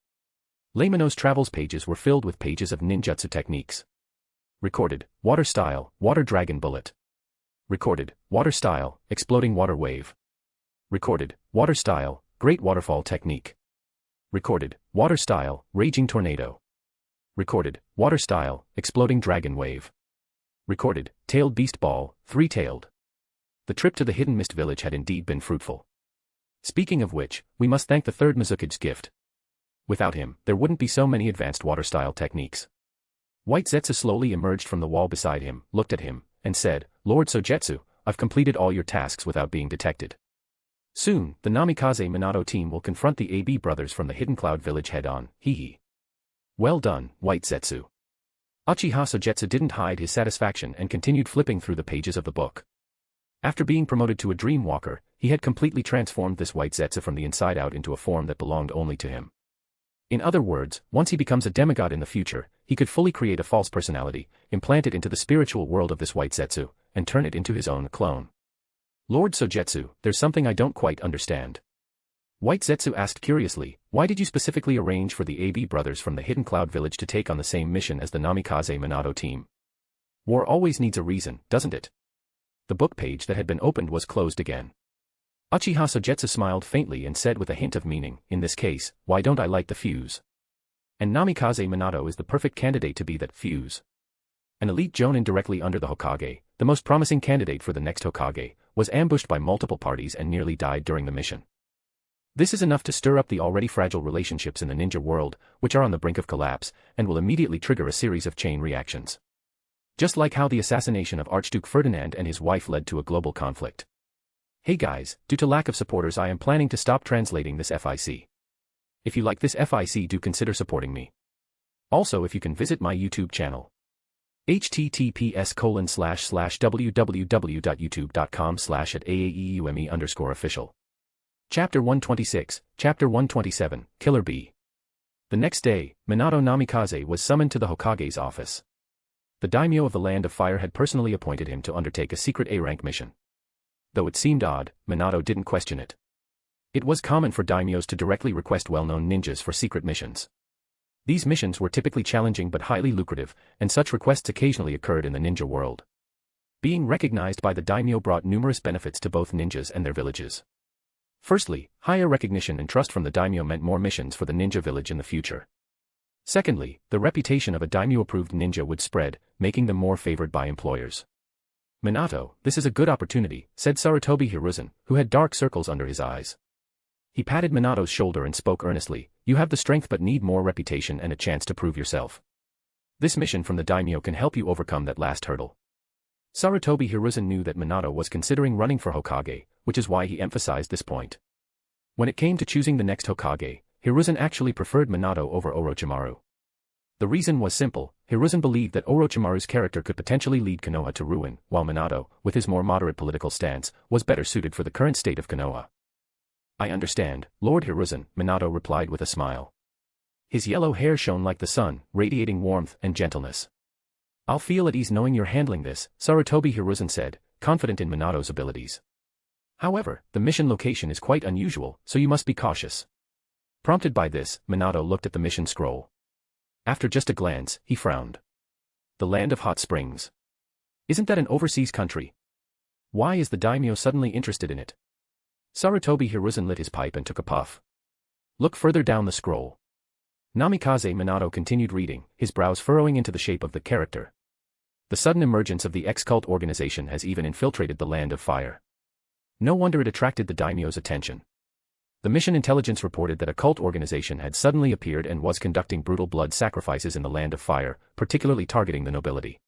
Laymanos Travels pages were filled with pages of ninjutsu techniques. Recorded, Water Style, Water Dragon Bullet. Recorded, Water Style, Exploding Water Wave. Recorded, Water Style, Great Waterfall Technique. Recorded, Water Style, Raging Tornado. Recorded, Water Style, Exploding Dragon Wave. Recorded, Tailed Beast Ball, Three-Tailed. The trip to the Hidden Mist Village had indeed been fruitful. Speaking of which, we must thank the third Mizukage's gift. Without him, there wouldn't be so many advanced water-style techniques. White Zetsu slowly emerged from the wall beside him, looked at him, and said, Lord Sogetsu, I've completed all your tasks without being detected. Soon, the Namikaze Minato team will confront the AB brothers from the Hidden Cloud Village head-on, hee. Well done, White Zetsu. Uchiha Sogetsu didn't hide his satisfaction and continued flipping through the pages of the book. After being promoted to a dream walker, he had completely transformed this White Zetsu from the inside out into a form that belonged only to him. In other words, once he becomes a demigod in the future, he could fully create a false personality, implant it into the spiritual world of this White Zetsu, and turn it into his own clone. Lord Sogetsu, there's something I don't quite understand. White Zetsu asked curiously, why did you specifically arrange for the AB brothers from the Hidden Cloud Village to take on the same mission as the Namikaze Minato team? War always needs a reason, doesn't it? The book page that had been opened was closed again. Uchiha Sogetsu smiled faintly and said with a hint of meaning, in this case, why don't I light the fuse? And Namikaze Minato is the perfect candidate to be that fuse. An elite jonin directly under the Hokage, the most promising candidate for the next Hokage, was ambushed by multiple parties and nearly died during the mission. This is enough to stir up the already fragile relationships in the ninja world, which are on the brink of collapse, and will immediately trigger a series of chain reactions. Just like how the assassination of Archduke Ferdinand and his wife led to a global conflict. Hey guys, due to lack of supporters I am planning to stop translating this FIC. If you like this FIC, do consider supporting me. Also, if you can visit my YouTube channel. https://www.youtube.com/@aaeume_official. Chapter 126, Chapter 127, Killer Bee. The next day, Minato Namikaze was summoned to the Hokage's office. The daimyo of the Land of Fire had personally appointed him to undertake a secret A-rank mission. Though it seemed odd, Minato didn't question it. It was common for daimyos to directly request well-known ninjas for secret missions. These missions were typically challenging but highly lucrative, and such requests occasionally occurred in the ninja world. Being recognized by the daimyo brought numerous benefits to both ninjas and their villages. Firstly, higher recognition and trust from the daimyo meant more missions for the ninja village in the future. Secondly, the reputation of a daimyo-approved ninja would spread, making them more favored by employers. Minato, this is a good opportunity, said Sarutobi Hiruzen, who had dark circles under his eyes. He patted Minato's shoulder and spoke earnestly, you have the strength but need more reputation and a chance to prove yourself. This mission from the daimyo can help you overcome that last hurdle. Sarutobi Hiruzen knew that Minato was considering running for Hokage, which is why he emphasized this point. When it came to choosing the next Hokage, Hiruzen actually preferred Minato over Orochimaru. The reason was simple, Hiruzen believed that Orochimaru's character could potentially lead Konoha to ruin, while Minato, with his more moderate political stance, was better suited for the current state of Konoha. I understand, Lord Hiruzen, Minato replied with a smile. His yellow hair shone like the sun, radiating warmth and gentleness. I'll feel at ease knowing you're handling this, Sarutobi Hiruzen said, confident in Minato's abilities. However, the mission location is quite unusual, so you must be cautious. Prompted by this, Minato looked at the mission scroll. After just a glance, he frowned. The Land of Hot Springs. Isn't that an overseas country? Why is the daimyo suddenly interested in it? Sarutobi Hiruzen lit his pipe and took a puff. Look further down the scroll. Namikaze Minato continued reading, his brows furrowing into the shape of the character. The sudden emergence of the ex-cult organization has even infiltrated the Land of Fire. No wonder it attracted the daimyo's attention. The mission intelligence reported that a cult organization had suddenly appeared and was conducting brutal blood sacrifices in the Land of Fire, particularly targeting the nobility.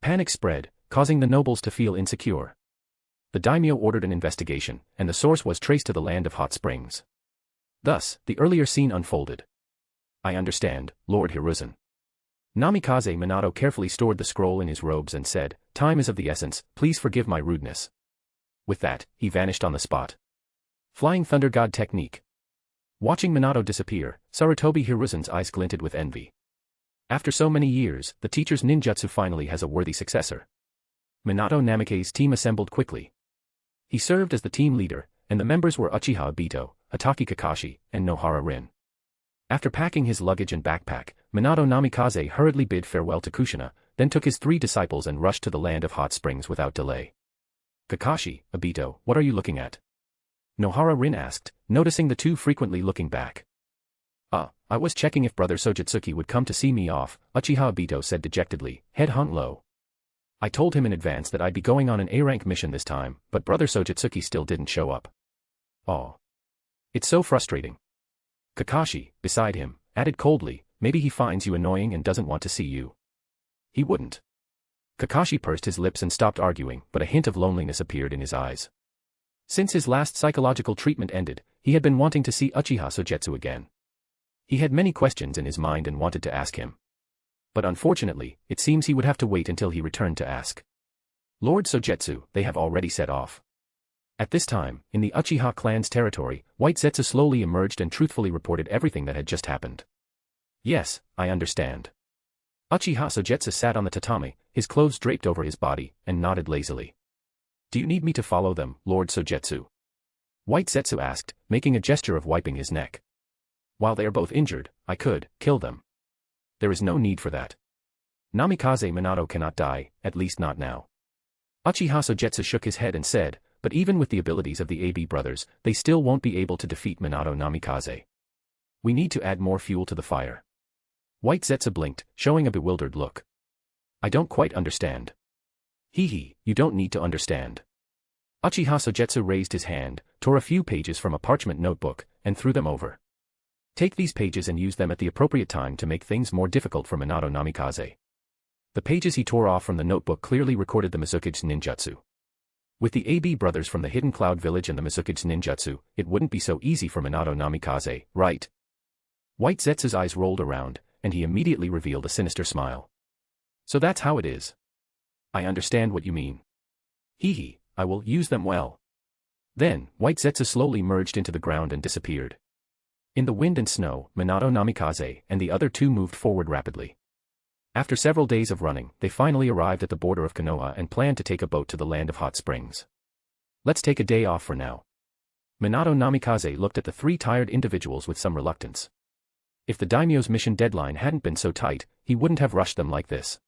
Panic spread, causing the nobles to feel insecure. The daimyo ordered an investigation, and the source was traced to the Land of Hot Springs. Thus, the earlier scene unfolded. I understand, Lord Hiruzen. Namikaze Minato carefully stored the scroll in his robes and said, "Time is of the essence, please forgive my rudeness." With that, he vanished on the spot. Flying Thunder God technique. Watching Minato disappear, Sarutobi Hiruzen's eyes glinted with envy. After so many years, the teacher's ninjutsu finally has a worthy successor. Minato Namikaze's team assembled quickly. He served as the team leader, and the members were Uchiha Obito, Itachi Kakashi, and Nohara Rin. After packing his luggage and backpack, Minato Namikaze hurriedly bid farewell to Kushina, then took his 3 disciples and rushed to the Land of Hot Springs without delay. Kakashi, Obito, what are you looking at? Nohara Rin asked, noticing the two frequently looking back. I was checking if Brother Sojitsuki would come to see me off, Uchiha Obito said dejectedly, head hung low. I told him in advance that I'd be going on an A-rank mission this time, but Brother Sojitsuki still didn't show up. Oh. It's so frustrating. Kakashi, beside him, added coldly, maybe he finds you annoying and doesn't want to see you. He wouldn't. Kakashi pursed his lips and stopped arguing, but a hint of loneliness appeared in his eyes. Since his last psychological treatment ended, he had been wanting to see Uchiha Sogetsu again. He had many questions in his mind and wanted to ask him. But unfortunately, it seems he would have to wait until he returned to ask. Lord Sogetsu, they have already set off. At this time, in the Uchiha clan's territory, White Zetsu slowly emerged and truthfully reported everything that had just happened. Yes, I understand. Uchiha Sogetsu sat on the tatami, his clothes draped over his body, and nodded lazily. Do you need me to follow them, Lord Sogetsu? White Zetsu asked, making a gesture of wiping his neck. While they are both injured, I could kill them. There is no need for that. Namikaze Minato cannot die, at least not now. Uchiha Sogetsu shook his head and said, but even with the abilities of the AB brothers, they still won't be able to defeat Minato Namikaze. We need to add more fuel to the fire. White Zetsu blinked, showing a bewildered look. I don't quite understand. Hee, you don't need to understand. Uchiha Sogetsu raised his hand, tore a few pages from a parchment notebook, and threw them over. Take these pages and use them at the appropriate time to make things more difficult for Minato Namikaze. The pages he tore off from the notebook clearly recorded the Mizuki's ninjutsu. With the AB brothers from the Hidden Cloud Village and the Mizuki's ninjutsu, it wouldn't be so easy for Minato Namikaze, right? White Zetsu's eyes rolled around, and he immediately revealed a sinister smile. So that's how it is. I understand what you mean. Hee, I will use them well. Then, White Zetsu slowly merged into the ground and disappeared. In the wind and snow, Minato Namikaze and the other two moved forward rapidly. After several days of running, they finally arrived at the border of Konoha and planned to take a boat to the Land of Hot Springs. Let's take a day off for now. Minato Namikaze looked at the 3 tired individuals with some reluctance. If the daimyo's mission deadline hadn't been so tight, he wouldn't have rushed them like this.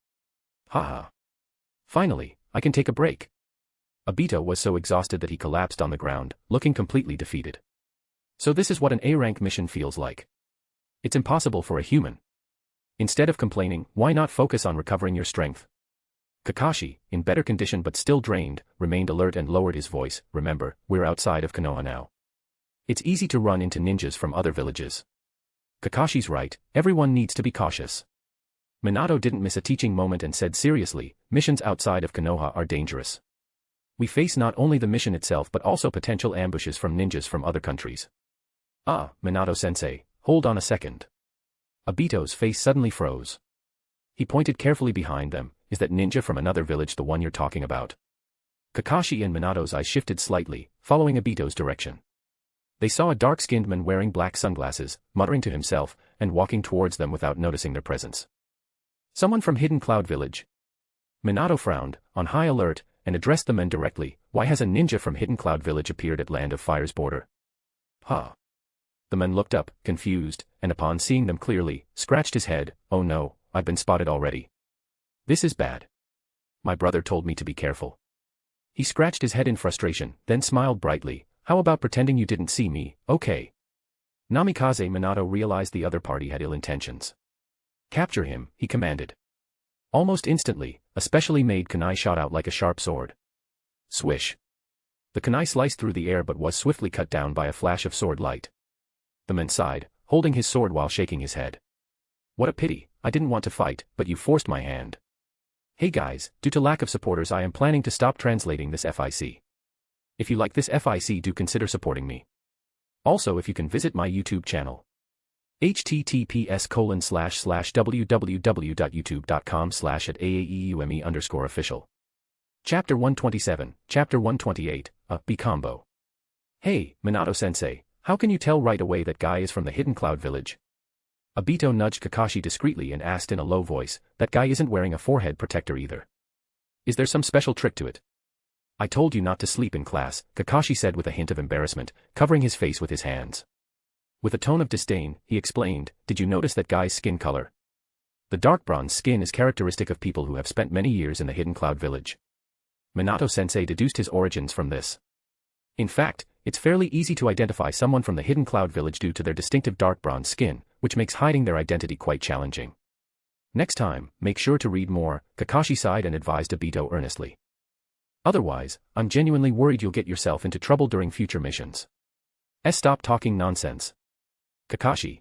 Haha. Finally, I can take a break. Obito was so exhausted that he collapsed on the ground, looking completely defeated. So this is what an A-rank mission feels like. It's impossible for a human. Instead of complaining, why not focus on recovering your strength? Kakashi, in better condition but still drained, remained alert and lowered his voice. Remember, we're outside of Konoha now. It's easy to run into ninjas from other villages. Kakashi's right, everyone needs to be cautious. Minato didn't miss a teaching moment and said seriously, missions outside of Konoha are dangerous. We face not only the mission itself but also potential ambushes from ninjas from other countries. Minato-sensei, hold on a second. Obito's face suddenly froze. He pointed carefully behind them. Is that ninja from another village the one you're talking about? Kakashi and Minato's eyes shifted slightly, following Obito's direction. They saw a dark-skinned man wearing black sunglasses, muttering to himself, and walking towards them without noticing their presence. Someone from Hidden Cloud Village? Minato frowned, on high alert, and addressed the men directly. Why has a ninja from Hidden Cloud Village appeared at Land of Fire's border? The man looked up, confused, and upon seeing them clearly, scratched his head. Oh no, I've been spotted already. This is bad. My brother told me to be careful. He scratched his head in frustration, then smiled brightly. How about pretending you didn't see me, okay? Namikaze Minato realized the other party had ill intentions. Capture him, he commanded. Almost instantly, a specially made kunai shot out like a sharp sword. Swish. The kunai sliced through the air but was swiftly cut down by a flash of sword light. The man sighed, holding his sword while shaking his head. What a pity, I didn't want to fight, but you forced my hand. Hey guys, due to lack of supporters I am planning to stop translating this FIC. If you like this FIC, do consider supporting me. Also, if you can visit my YouTube channel. https://www.youtube.com/@aaeume_official. Chapter 127, Chapter 128, a B combo. Hey, Minato-sensei, how can you tell right away that guy is from the Hidden Cloud Village? Obito nudged Kakashi discreetly and asked in a low voice, that guy isn't wearing a forehead protector either. Is there some special trick to it? I told you not to sleep in class, Kakashi said with a hint of embarrassment, covering his face with his hands. With a tone of disdain, he explained, did you notice that guy's skin color? The dark bronze skin is characteristic of people who have spent many years in the Hidden Cloud Village. Minato-sensei deduced his origins from this. In fact, it's fairly easy to identify someone from the Hidden Cloud Village due to their distinctive dark bronze skin, which makes hiding their identity quite challenging. Next time, make sure to read more, Kakashi sighed and advised Obito earnestly. Otherwise, I'm genuinely worried you'll get yourself into trouble during future missions. Stop talking nonsense. Kakashi.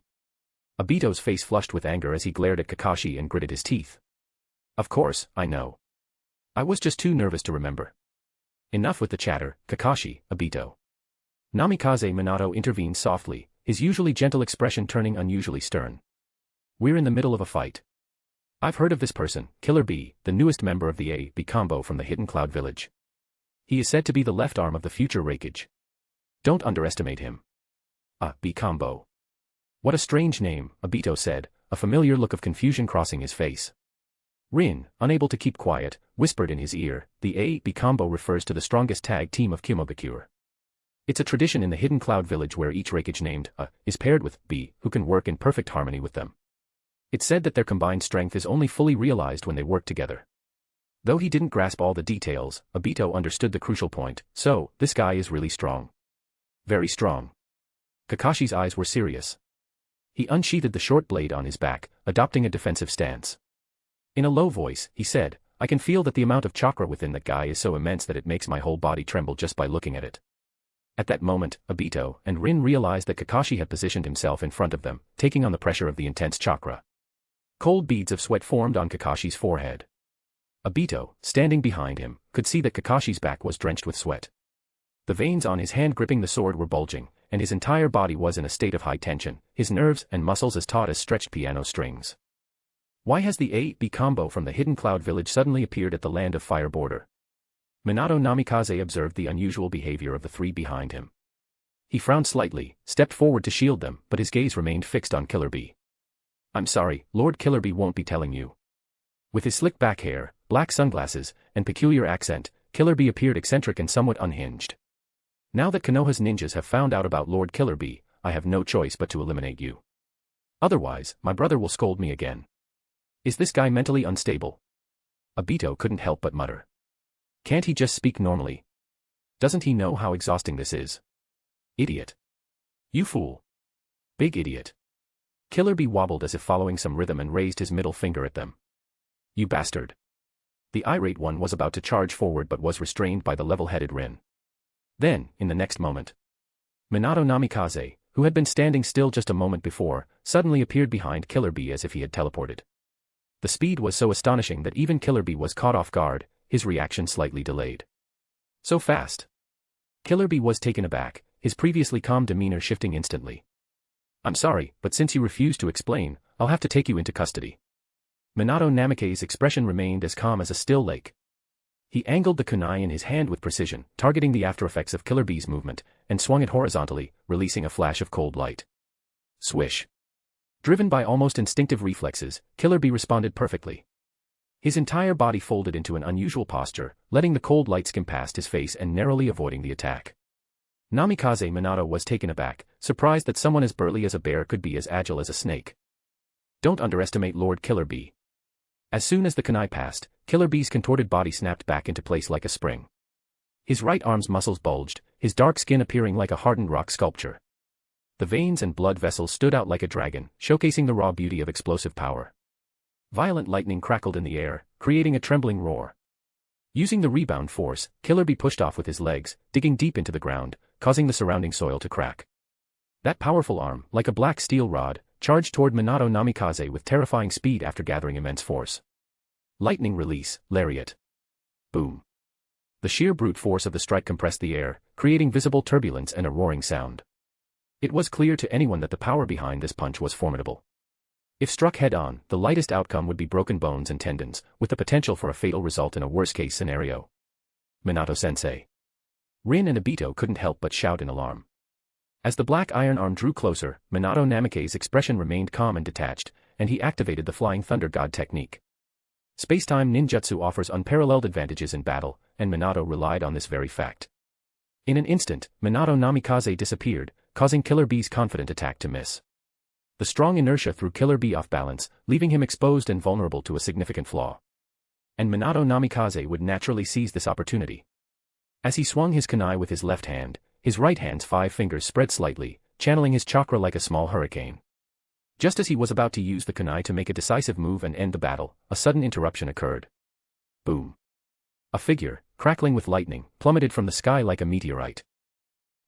Obito's face flushed with anger as he glared at Kakashi and gritted his teeth. Of course, I know. I was just too nervous to remember. Enough with the chatter, Kakashi, Obito. Namikaze Minato intervened softly, his usually gentle expression turning unusually stern. We're in the middle of a fight. I've heard of this person, Killer B, the newest member of the A-B combo from the Hidden Cloud Village. He is said to be the left arm of the future Raikage. Don't underestimate him. B combo. What a strange name, Obito said, a familiar look of confusion crossing his face. Rin, unable to keep quiet, whispered in his ear, the A-B combo refers to the strongest tag team of Kimobakure. It's a tradition in the Hidden Cloud Village where each Raikage named A is paired with B, who can work in perfect harmony with them. It's said that their combined strength is only fully realized when they work together. Though he didn't grasp all the details, Obito understood the crucial point, so, this guy is really strong. Very strong. Kakashi's eyes were serious. He unsheathed the short blade on his back, adopting a defensive stance. In a low voice, he said, I can feel that the amount of chakra within that guy is so immense that it makes my whole body tremble just by looking at it. At that moment, Obito and Rin realized that Kakashi had positioned himself in front of them, taking on the pressure of the intense chakra. Cold beads of sweat formed on Kakashi's forehead. Obito, standing behind him, could see that Kakashi's back was drenched with sweat. The veins on his hand gripping the sword were bulging, and his entire body was in a state of high tension, his nerves and muscles as taut as stretched piano strings. Why has the A-B combo from the Hidden Cloud Village suddenly appeared at the Land of Fire border? Minato Namikaze observed the unusual behavior of the three behind him. He frowned slightly, stepped forward to shield them, but his gaze remained fixed on Killer B. I'm sorry, Lord Killer B won't be telling you. With his slick back hair, black sunglasses, and peculiar accent, Killer B appeared eccentric and somewhat unhinged. Now that Konoha's ninjas have found out about Lord Killer B, I have no choice but to eliminate you. Otherwise, my brother will scold me again. Is this guy mentally unstable? Obito couldn't help but mutter. Can't he just speak normally? Doesn't he know how exhausting this is? Idiot. You fool. Big idiot. Killer B wobbled as if following some rhythm and raised his middle finger at them. You bastard. The irate one was about to charge forward but was restrained by the level-headed Rin. Then, in the next moment, Minato Namikaze, who had been standing still just a moment before, suddenly appeared behind Killer B as if he had teleported. The speed was so astonishing that even Killer B was caught off guard, his reaction slightly delayed. So fast. Killer B was taken aback, his previously calm demeanor shifting instantly. I'm sorry, but since you refuse to explain, I'll have to take you into custody. Minato Namikaze's expression remained as calm as a still lake. He angled the kunai in his hand with precision, targeting the aftereffects of Killer B's movement, and swung it horizontally, releasing a flash of cold light. Swish. Driven by almost instinctive reflexes, Killer B responded perfectly. His entire body folded into an unusual posture, letting the cold light skim past his face and narrowly avoiding the attack. Namikaze Minato was taken aback, surprised that someone as burly as a bear could be as agile as a snake. Don't underestimate Lord Killer B. As soon as the kunai passed, Killer B's contorted body snapped back into place like a spring. His right arm's muscles bulged, his dark skin appearing like a hardened rock sculpture. The veins and blood vessels stood out like a dragon, showcasing the raw beauty of explosive power. Violent lightning crackled in the air, creating a trembling roar. Using the rebound force, Killer Bee pushed off with his legs, digging deep into the ground, causing the surrounding soil to crack. That powerful arm, like a black steel rod, charged toward Minato Namikaze with terrifying speed after gathering immense force. Lightning release, lariat. Boom. The sheer brute force of the strike compressed the air, creating visible turbulence and a roaring sound. It was clear to anyone that the power behind this punch was formidable. If struck head-on, the lightest outcome would be broken bones and tendons, with the potential for a fatal result in a worst-case scenario. Minato-sensei. Rin and Obito couldn't help but shout in alarm. As the black iron arm drew closer, Minato Namikaze's expression remained calm and detached, and he activated the Flying Thunder God technique. Space-time ninjutsu offers unparalleled advantages in battle, and Minato relied on this very fact. In an instant, Minato Namikaze disappeared, causing Killer Bee's confident attack to miss. The strong inertia threw Killer Bee off balance, leaving him exposed and vulnerable to a significant flaw. And Minato Namikaze would naturally seize this opportunity. As he swung his kunai with his left hand, his right hand's 5 fingers spread slightly, channeling his chakra like a small hurricane. Just as he was about to use the kunai to make a decisive move and end the battle, a sudden interruption occurred. Boom. A figure, crackling with lightning, plummeted from the sky like a meteorite.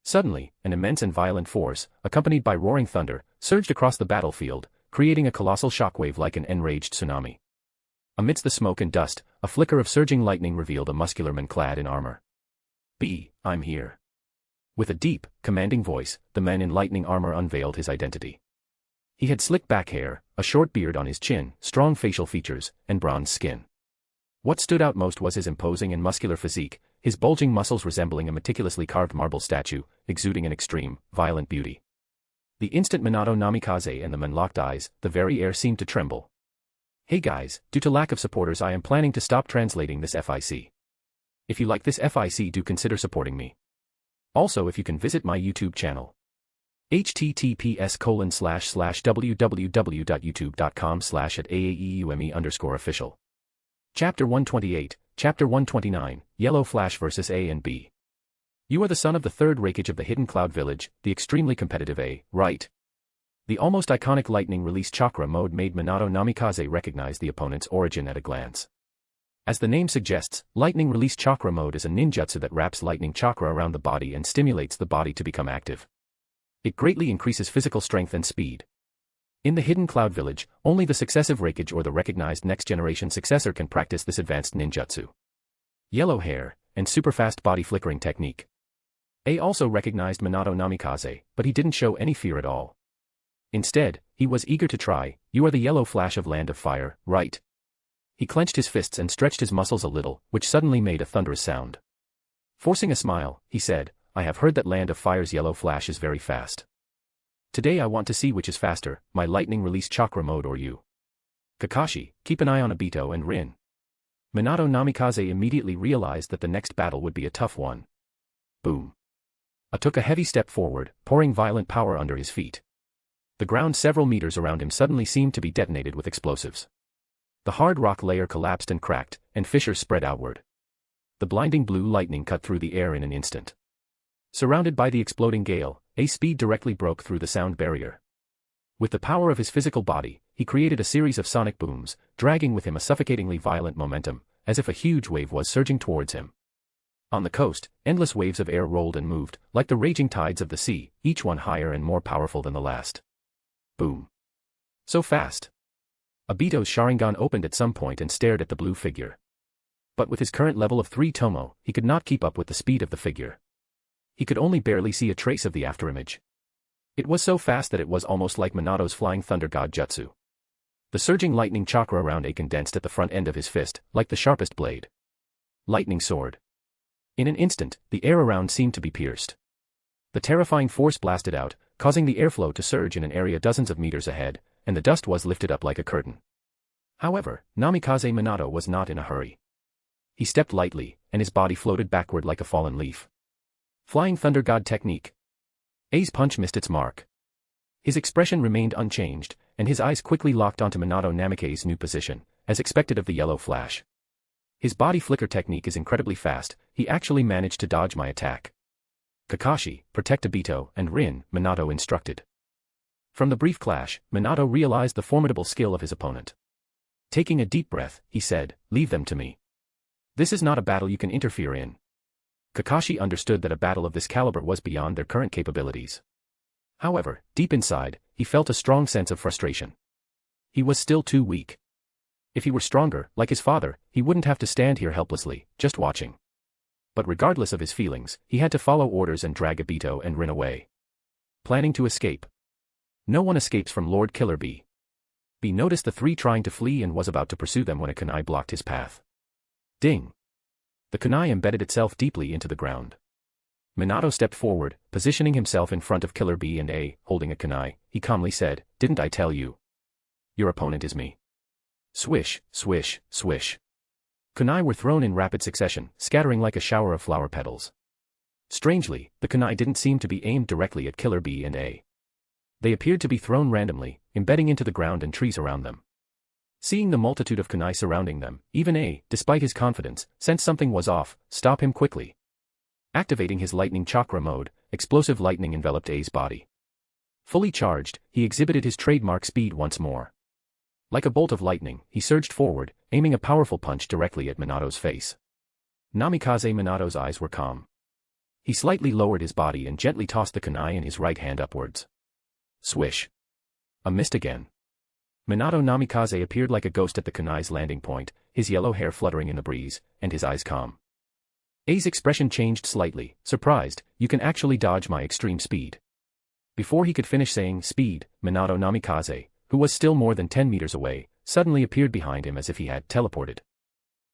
Suddenly, an immense and violent force, accompanied by roaring thunder, surged across the battlefield, creating a colossal shockwave like an enraged tsunami. Amidst the smoke and dust, a flicker of surging lightning revealed a muscular man clad in armor. I'm here. With a deep, commanding voice, the man in lightning armor unveiled his identity. He had slick back hair, a short beard on his chin, strong facial features, and bronze skin. What stood out most was his imposing and muscular physique, his bulging muscles resembling a meticulously carved marble statue, exuding an extreme, violent beauty. The instant Minato Namikaze and the man locked eyes, the very air seemed to tremble. Hey guys, due to lack of supporters I am planning to stop translating this FIC. If you like this FIC, do consider supporting me. Also, if you can visit my YouTube channel. https://www.youtube.com/@aaeume_official. Chapter 128, Chapter 129, Yellow Flash vs. A and B. You are the son of the third Raikage of the Hidden Cloud Village, the extremely competitive A, right? The almost iconic lightning release chakra mode made Minato Namikaze recognize the opponent's origin at a glance. As the name suggests, lightning release chakra mode is a ninjutsu that wraps lightning chakra around the body and stimulates the body to become active. It greatly increases physical strength and speed. In the Hidden Cloud Village, only the successive Raikage or the recognized next-generation successor can practice this advanced ninjutsu. Yellow hair, and super-fast body flickering technique. A also recognized Minato Namikaze, but he didn't show any fear at all. Instead, he was eager to try. You are the Yellow Flash of Land of Fire, right? He clenched his fists and stretched his muscles a little, which suddenly made a thunderous sound. Forcing a smile, he said, I have heard that Land of Fire's Yellow Flash is very fast. Today I want to see which is faster, my lightning release chakra mode or you. Kakashi, keep an eye on Obito and Rin. Minato Namikaze immediately realized that the next battle would be a tough one. Boom. A took a heavy step forward, pouring violent power under his feet. The ground several meters around him suddenly seemed to be detonated with explosives. The hard rock layer collapsed and cracked, and fissures spread outward. The blinding blue lightning cut through the air in an instant. Surrounded by the exploding gale, A speed directly broke through the sound barrier. With the power of his physical body, he created a series of sonic booms, dragging with him a suffocatingly violent momentum, as if a huge wave was surging towards him. On the coast, endless waves of air rolled and moved, like the raging tides of the sea, each one higher and more powerful than the last. Boom. So fast. Obito's Sharingan opened at some point and stared at the blue figure. But with his current level of 3 Tomo, he could not keep up with the speed of the figure. He could only barely see a trace of the afterimage. It was so fast that it was almost like Minato's Flying Thunder God Jutsu. The surging lightning chakra around A condensed at the front end of his fist, like the sharpest blade. Lightning sword. In an instant, the air around seemed to be pierced. The terrifying force blasted out, causing the airflow to surge in an area dozens of meters ahead, and the dust was lifted up like a curtain. However, Namikaze Minato was not in a hurry. He stepped lightly, and his body floated backward like a fallen leaf. Flying Thunder God technique. A's punch missed its mark. His expression remained unchanged, and his eyes quickly locked onto Minato Namikaze's new position, as expected of the Yellow Flash. His body flicker technique is incredibly fast, he actually managed to dodge my attack. Kakashi, protect Obito, and Rin, Minato instructed. From the brief clash, Minato realized the formidable skill of his opponent. Taking a deep breath, he said, leave them to me. This is not a battle you can interfere in. Kakashi understood that a battle of this caliber was beyond their current capabilities. However, deep inside, he felt a strong sense of frustration. He was still too weak. If he were stronger, like his father, he wouldn't have to stand here helplessly, just watching. But regardless of his feelings, he had to follow orders and drag Obito and Rin away. Planning to escape. No one escapes from Lord Killer Bee. Bee noticed the three trying to flee and was about to pursue them when a kunai blocked his path. Ding! The kunai embedded itself deeply into the ground. Minato stepped forward, positioning himself in front of Killer Bee and holding a kunai, he calmly said, "Didn't I tell you? Your opponent is me." Swish, swish, swish. Kunai were thrown in rapid succession, scattering like a shower of flower petals. Strangely, the kunai didn't seem to be aimed directly at Killer Bee and They appeared to be thrown randomly, embedding into the ground and trees around them. Seeing the multitude of kunai surrounding them, even despite his confidence, sensed something was off. Stop him quickly. Activating his lightning chakra mode, explosive lightning enveloped A's body. Fully charged, he exhibited his trademark speed once more. Like a bolt of lightning, he surged forward, aiming a powerful punch directly at Minato's face. Namikaze Minato's eyes were calm. He slightly lowered his body and gently tossed the kunai in his right hand upwards. Swish. A mist again. Minato Namikaze appeared like a ghost at the kunai's landing point, his yellow hair fluttering in the breeze, and his eyes calm. A's expression changed slightly, surprised, "You can actually dodge my extreme speed." Before he could finish saying speed, Minato Namikaze, who was still more than 10 meters away, suddenly appeared behind him as if he had teleported.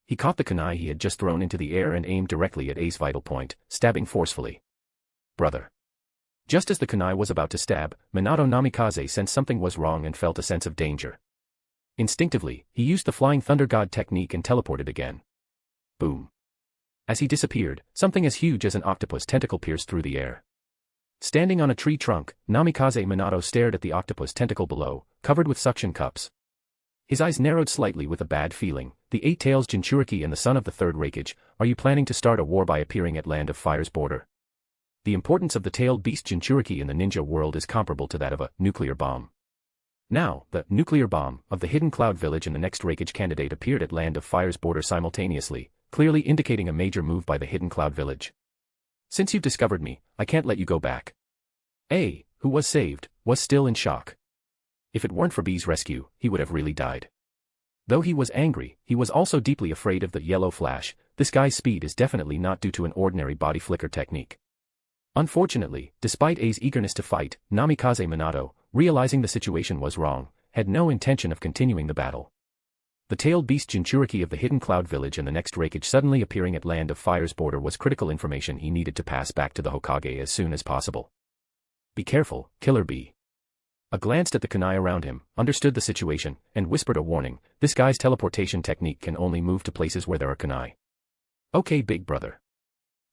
He caught the kunai he had just thrown into the air and aimed directly at A's vital point, stabbing forcefully. Brother. Just as the kunai was about to stab, Minato Namikaze sensed something was wrong and felt a sense of danger. Instinctively, he used the Flying Thunder God technique and teleported again. Boom. As he disappeared, something as huge as an octopus tentacle pierced through the air. Standing on a tree trunk, Namikaze Minato stared at the octopus tentacle below, covered with suction cups. His eyes narrowed slightly with a bad feeling. "The Eight Tails Jinchuriki and the son of the third Raikage, are you planning to start a war by appearing at Land of Fire's border? The importance of the tailed beast Jinchuriki in the ninja world is comparable to that of a nuclear bomb." Now, the nuclear bomb of the Hidden Cloud Village and the next Raikage candidate appeared at Land of Fire's border simultaneously, clearly indicating a major move by the Hidden Cloud Village. "Since you've discovered me, I can't let you go back." A, who was saved, was still in shock. If it weren't for B's rescue, he would have really died. Though he was angry, he was also deeply afraid of the yellow flash. This guy's speed is definitely not due to an ordinary body flicker technique. Unfortunately, despite A's eagerness to fight, Namikaze Minato, realizing the situation was wrong, had no intention of continuing the battle. The tailed beast Jinchuriki of the Hidden Cloud Village and the next Raikage suddenly appearing at Land of Fire's border was critical information he needed to pass back to the Hokage as soon as possible. "Be careful, Killer Bee." A glance at the kunai around him, understood the situation, and whispered a warning. "This guy's teleportation technique can only move to places where there are kunai." "Okay, big brother."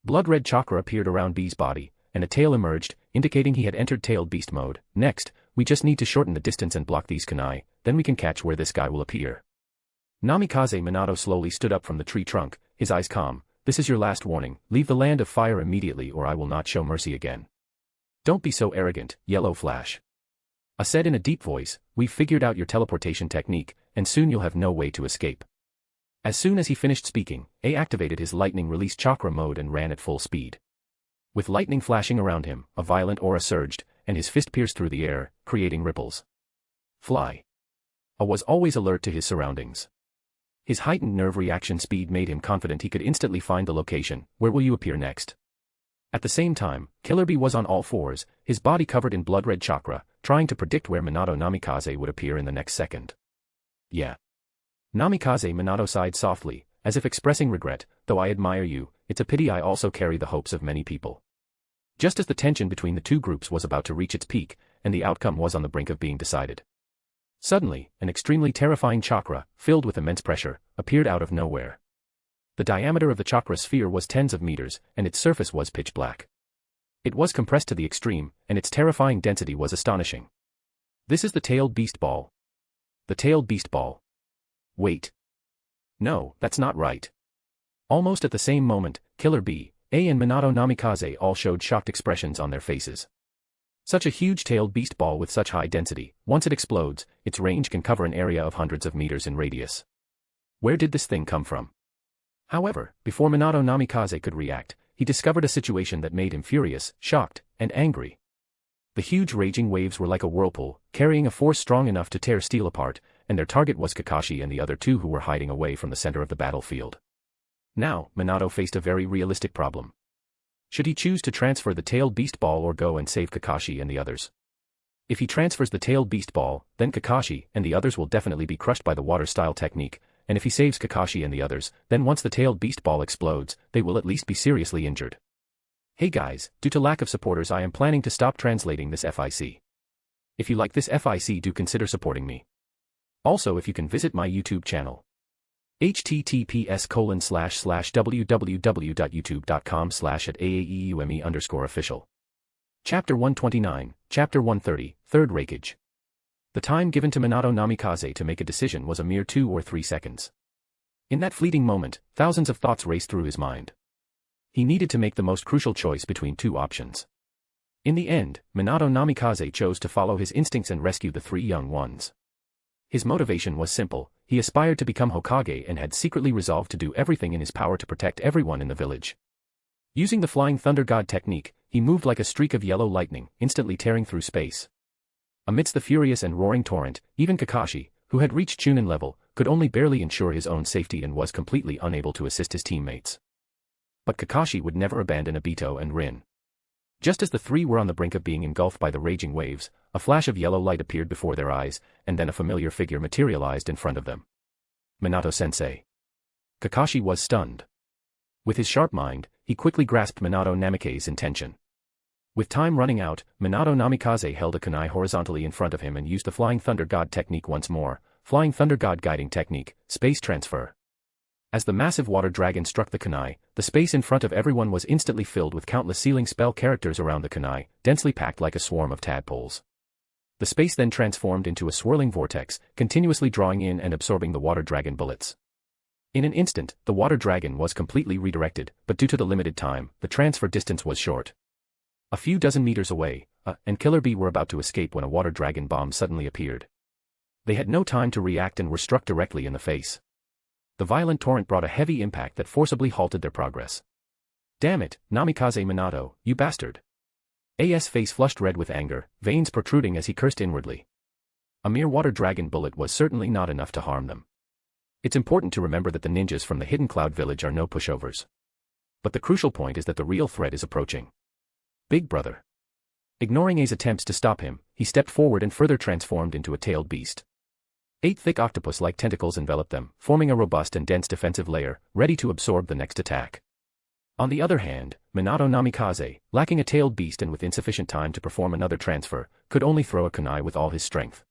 Blood-red chakra appeared around B's body, and a tail emerged, indicating he had entered tailed beast mode. "Next, we just need to shorten the distance and block these kunai, then we can catch where this guy will appear." Namikaze Minato slowly stood up from the tree trunk, his eyes calm. "This is your last warning. Leave the Land of Fire immediately or I will not show mercy again." "Don't be so arrogant, Yellow Flash." I said in a deep voice, "We've figured out your teleportation technique, and soon you'll have no way to escape." As soon as he finished speaking, A activated his lightning release chakra mode and ran at full speed. With lightning flashing around him, a violent aura surged, and his fist pierced through the air, creating ripples. Fly. A was always alert to his surroundings. His heightened nerve reaction speed made him confident he could instantly find the location. "Where will you appear next?" At the same time, Killer Bee was on all fours, his body covered in blood-red chakra, trying to predict where Minato Namikaze would appear in the next second. "Yeah." Namikaze Minato sighed softly, as if expressing regret. "Though I admire you, it's a pity I also carry the hopes of many people." Just as the tension between the two groups was about to reach its peak, and the outcome was on the brink of being decided. Suddenly, an extremely terrifying chakra, filled with immense pressure, appeared out of nowhere. The diameter of the chakra sphere was tens of meters, and its surface was pitch black. It was compressed to the extreme, and its terrifying density was astonishing. "This is the tailed beast ball." "The tailed beast ball." "Wait. No, that's not right." Almost at the same moment, Killer Bee, A and Minato Namikaze all showed shocked expressions on their faces. Such a huge tailed beast ball with such high density, once it explodes, its range can cover an area of hundreds of meters in radius. Where did this thing come from? However, before Minato Namikaze could react, he discovered a situation that made him furious, shocked, and angry. The huge raging waves were like a whirlpool, carrying a force strong enough to tear steel apart, and their target was Kakashi and the other two who were hiding away from the center of the battlefield. Now, Minato faced a very realistic problem. Should he choose to transfer the tailed beast ball or go and save Kakashi and the others? If he transfers the tailed beast ball, then Kakashi and the others will definitely be crushed by the water-style technique, and if he saves Kakashi and the others, then once the tailed beast ball explodes, they will at least be seriously injured. Hey guys, due to lack of supporters I am planning to stop translating this FIC. If you like this FIC, do consider supporting me. Also, if you can visit my YouTube channel. https://www.youtube.com/@aaeume_official. Chapter 129, Chapter 130, Third Raikage. The time given to Minato Namikaze to make a decision was a mere 2 or 3 seconds. In that fleeting moment, thousands of thoughts raced through his mind. He needed to make the most crucial choice between 2 options. In the end, Minato Namikaze chose to follow his instincts and rescue the 3 young ones. His motivation was simple: he aspired to become Hokage and had secretly resolved to do everything in his power to protect everyone in the village. Using the Flying Thunder God technique, he moved like a streak of yellow lightning, instantly tearing through space. Amidst the furious and roaring torrent, even Kakashi, who had reached Chunin level, could only barely ensure his own safety and was completely unable to assist his teammates. But Kakashi would never abandon Obito and Rin. Just as the 3 were on the brink of being engulfed by the raging waves, a flash of yellow light appeared before their eyes, and then a familiar figure materialized in front of them. Minato-sensei. Kakashi was stunned. With his sharp mind, he quickly grasped Minato Namikaze's intention. With time running out, Minato Namikaze held a kunai horizontally in front of him and used the Flying Thunder God technique once more, Flying Thunder God guiding technique, space transfer. As the massive water dragon struck the kunai, the space in front of everyone was instantly filled with countless sealing spell characters around the kunai, densely packed like a swarm of tadpoles. The space then transformed into a swirling vortex, continuously drawing in and absorbing the water dragon bullets. In an instant, the water dragon was completely redirected, but due to the limited time, the transfer distance was short. A few dozen meters away, and Killer Bee were about to escape when a water dragon bomb suddenly appeared. They had no time to react and were struck directly in the face. The violent torrent brought a heavy impact that forcibly halted their progress. Damn it, Namikaze Minato, you bastard. A.'s face flushed red with anger, veins protruding as he cursed inwardly. A mere water dragon bullet was certainly not enough to harm them. It's important to remember that the ninjas from the Hidden Cloud Village are no pushovers. But the crucial point is that the real threat is approaching. Big Brother. Ignoring A's attempts to stop him, he stepped forward and further transformed into a tailed beast. 8 thick octopus-like tentacles enveloped them, forming a robust and dense defensive layer, ready to absorb the next attack. On the other hand, Minato Namikaze, lacking a tailed beast and with insufficient time to perform another transfer, could only throw a kunai with all his strength.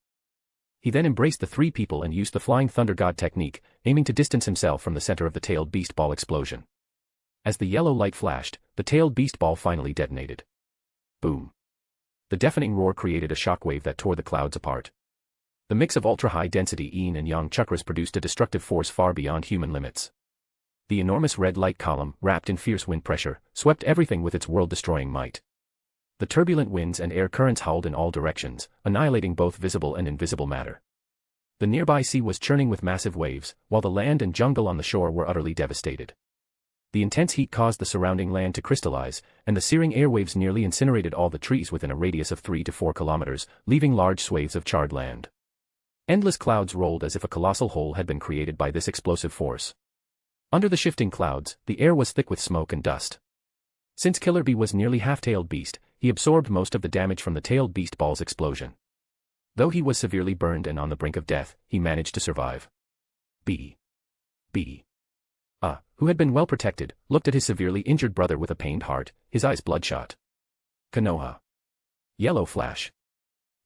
He then embraced the 3 people and used the Flying Thunder God technique, aiming to distance himself from the center of the tailed beast ball explosion. As the yellow light flashed, the tailed beast ball finally detonated. Boom. The deafening roar created a shockwave that tore the clouds apart. The mix of ultra-high-density yin and yang chakras produced a destructive force far beyond human limits. The enormous red light column, wrapped in fierce wind pressure, swept everything with its world-destroying might. The turbulent winds and air currents howled in all directions, annihilating both visible and invisible matter. The nearby sea was churning with massive waves, while the land and jungle on the shore were utterly devastated. The intense heat caused the surrounding land to crystallize, and the searing airwaves nearly incinerated all the trees within a radius of 3 to 4 kilometers, leaving large swathes of charred land. Endless clouds rolled as if a colossal hole had been created by this explosive force. Under the shifting clouds, the air was thick with smoke and dust. Since Killer Bee was nearly half-tailed beast, he absorbed most of the damage from the tailed beast ball's explosion. Though he was severely burned and on the brink of death, he managed to survive. B. Who had been well protected, looked at his severely injured brother with a pained heart, his eyes bloodshot. Konoha. Yellow Flash.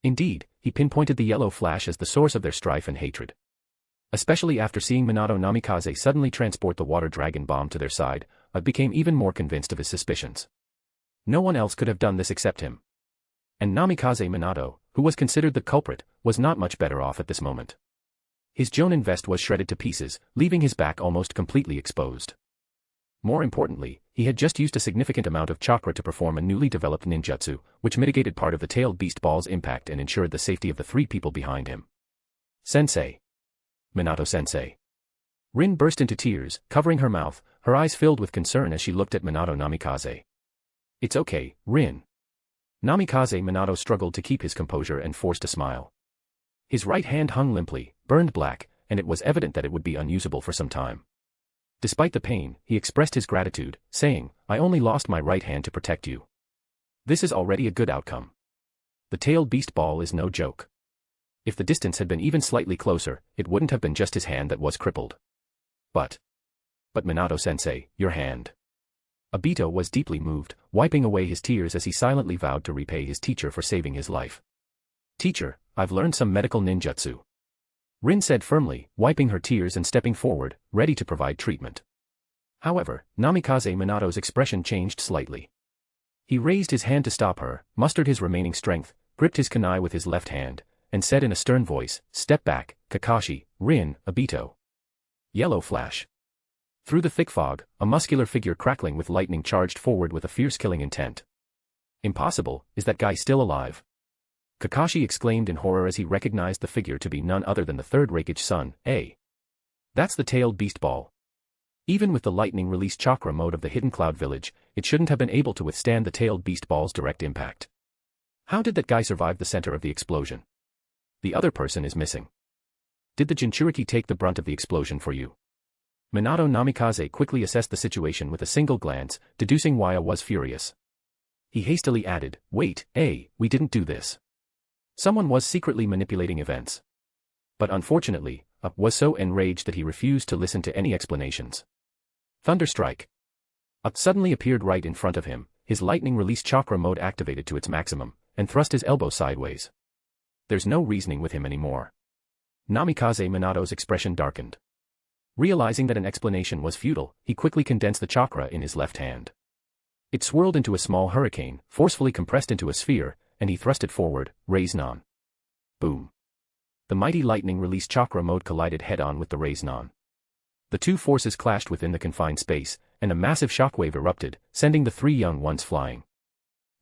Indeed, he pinpointed the yellow flash as the source of their strife and hatred. Especially after seeing Minato Namikaze suddenly transport the water dragon bomb to their side, became even more convinced of his suspicions. No one else could have done this except him. And Namikaze Minato, who was considered the culprit, was not much better off at this moment. His Jonin vest was shredded to pieces, leaving his back almost completely exposed. More importantly, he had just used a significant amount of chakra to perform a newly developed ninjutsu, which mitigated part of the tailed beast ball's impact and ensured the safety of the 3 people behind him. Sensei. Minato-sensei. Rin burst into tears, covering her mouth, her eyes filled with concern as she looked at Minato Namikaze. It's okay, Rin. Namikaze Minato struggled to keep his composure and forced a smile. His right hand hung limply, burned black, and it was evident that it would be unusable for some time. Despite the pain, he expressed his gratitude, saying, I only lost my right hand to protect you. This is already a good outcome. The tailed beast ball is no joke. If the distance had been even slightly closer, it wouldn't have been just his hand that was crippled. But Minato-sensei, your hand. Obito was deeply moved, wiping away his tears as he silently vowed to repay his teacher for saving his life. Teacher, I've learned some medical ninjutsu. Rin said firmly, wiping her tears and stepping forward, ready to provide treatment. However, Namikaze Minato's expression changed slightly. He raised his hand to stop her, mustered his remaining strength, gripped his kunai with his left hand, and said in a stern voice, Step back, Kakashi, Rin, Obito. Yellow flash. Through the thick fog, a muscular figure crackling with lightning charged forward with a fierce killing intent. Impossible, is that guy still alive? Kakashi exclaimed in horror as he recognized the figure to be none other than the third Raikage's son, A. That's the tailed beast ball. Even with the lightning release chakra mode of the hidden cloud village, it shouldn't have been able to withstand the tailed beast ball's direct impact. How did that guy survive the center of the explosion? The other person is missing. Did the Jinchuriki take the brunt of the explosion for you? Minato Namikaze quickly assessed the situation with a single glance, deducing why I was furious. He hastily added, Wait, we didn't do this. Someone was secretly manipulating events. But unfortunately, was so enraged that he refused to listen to any explanations. Thunderstrike. Suddenly appeared right in front of him, his lightning release chakra mode activated to its maximum, and thrust his elbow sideways. There's no reasoning with him anymore. Namikaze Minato's expression darkened. Realizing that an explanation was futile, he quickly condensed the chakra in his left hand. It swirled into a small hurricane, forcefully compressed into a sphere, and he thrust it forward, Raise-non. Boom. The mighty lightning release chakra mode collided head-on with the Raise-non. The two forces clashed within the confined space, and a massive shockwave erupted, sending the three young ones flying.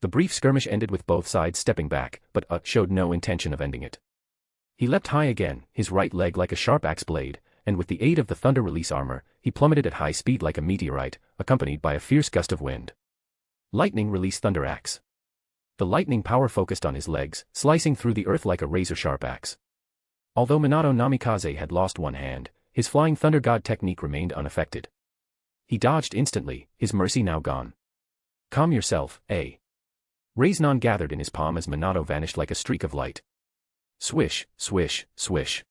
The brief skirmish ended with both sides stepping back, but showed no intention of ending it. He leapt high again, his right leg like a sharp axe blade, and with the aid of the thunder release armor, he plummeted at high speed like a meteorite, accompanied by a fierce gust of wind. Lightning release thunder axe. The lightning power focused on his legs, slicing through the earth like a razor-sharp axe. Although Minato Namikaze had lost one hand, his flying thunder god technique remained unaffected. He dodged instantly, his mercy now gone. Calm yourself, Raise-non gathered in his palm as Minato vanished like a streak of light. Swish, swish, swish.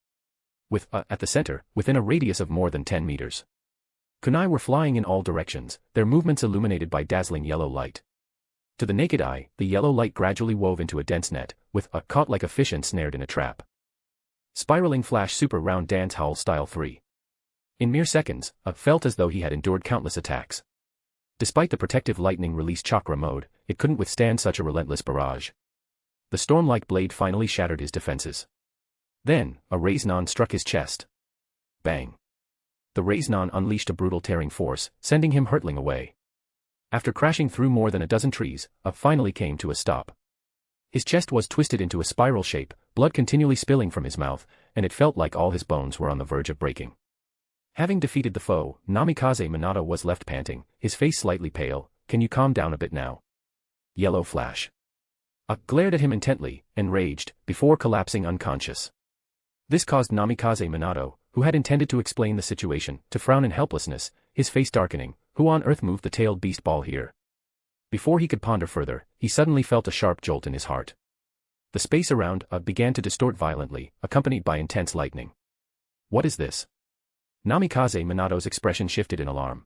With at the center, within a radius of more than 10 meters. Kunai were flying in all directions, their movements illuminated by dazzling yellow light. To the naked eye, the yellow light gradually wove into a dense net, with caught like a fish ensnared in a trap. Spiraling flash super round dance howl style 3. In mere seconds, felt as though he had endured countless attacks. Despite the protective lightning release chakra mode, it couldn't withstand such a relentless barrage. The storm-like blade finally shattered his defenses. Then, a Raise-non struck his chest. Bang. The Raise-non unleashed a brutal tearing force, sending him hurtling away. After crashing through more than a dozen trees, finally came to a stop. His chest was twisted into a spiral shape, blood continually spilling from his mouth, and it felt like all his bones were on the verge of breaking. Having defeated the foe, Namikaze Minato was left panting, his face slightly pale. Can you calm down a bit now? Yellow flash. Glared at him intently, enraged, before collapsing unconscious. This caused Namikaze Minato, who had intended to explain the situation, to frown in helplessness, his face darkening. Who on earth moved the tailed beast ball here? Before he could ponder further, he suddenly felt a sharp jolt in his heart. The space around began to distort violently, accompanied by intense lightning. What is this? Namikaze Minato's expression shifted in alarm.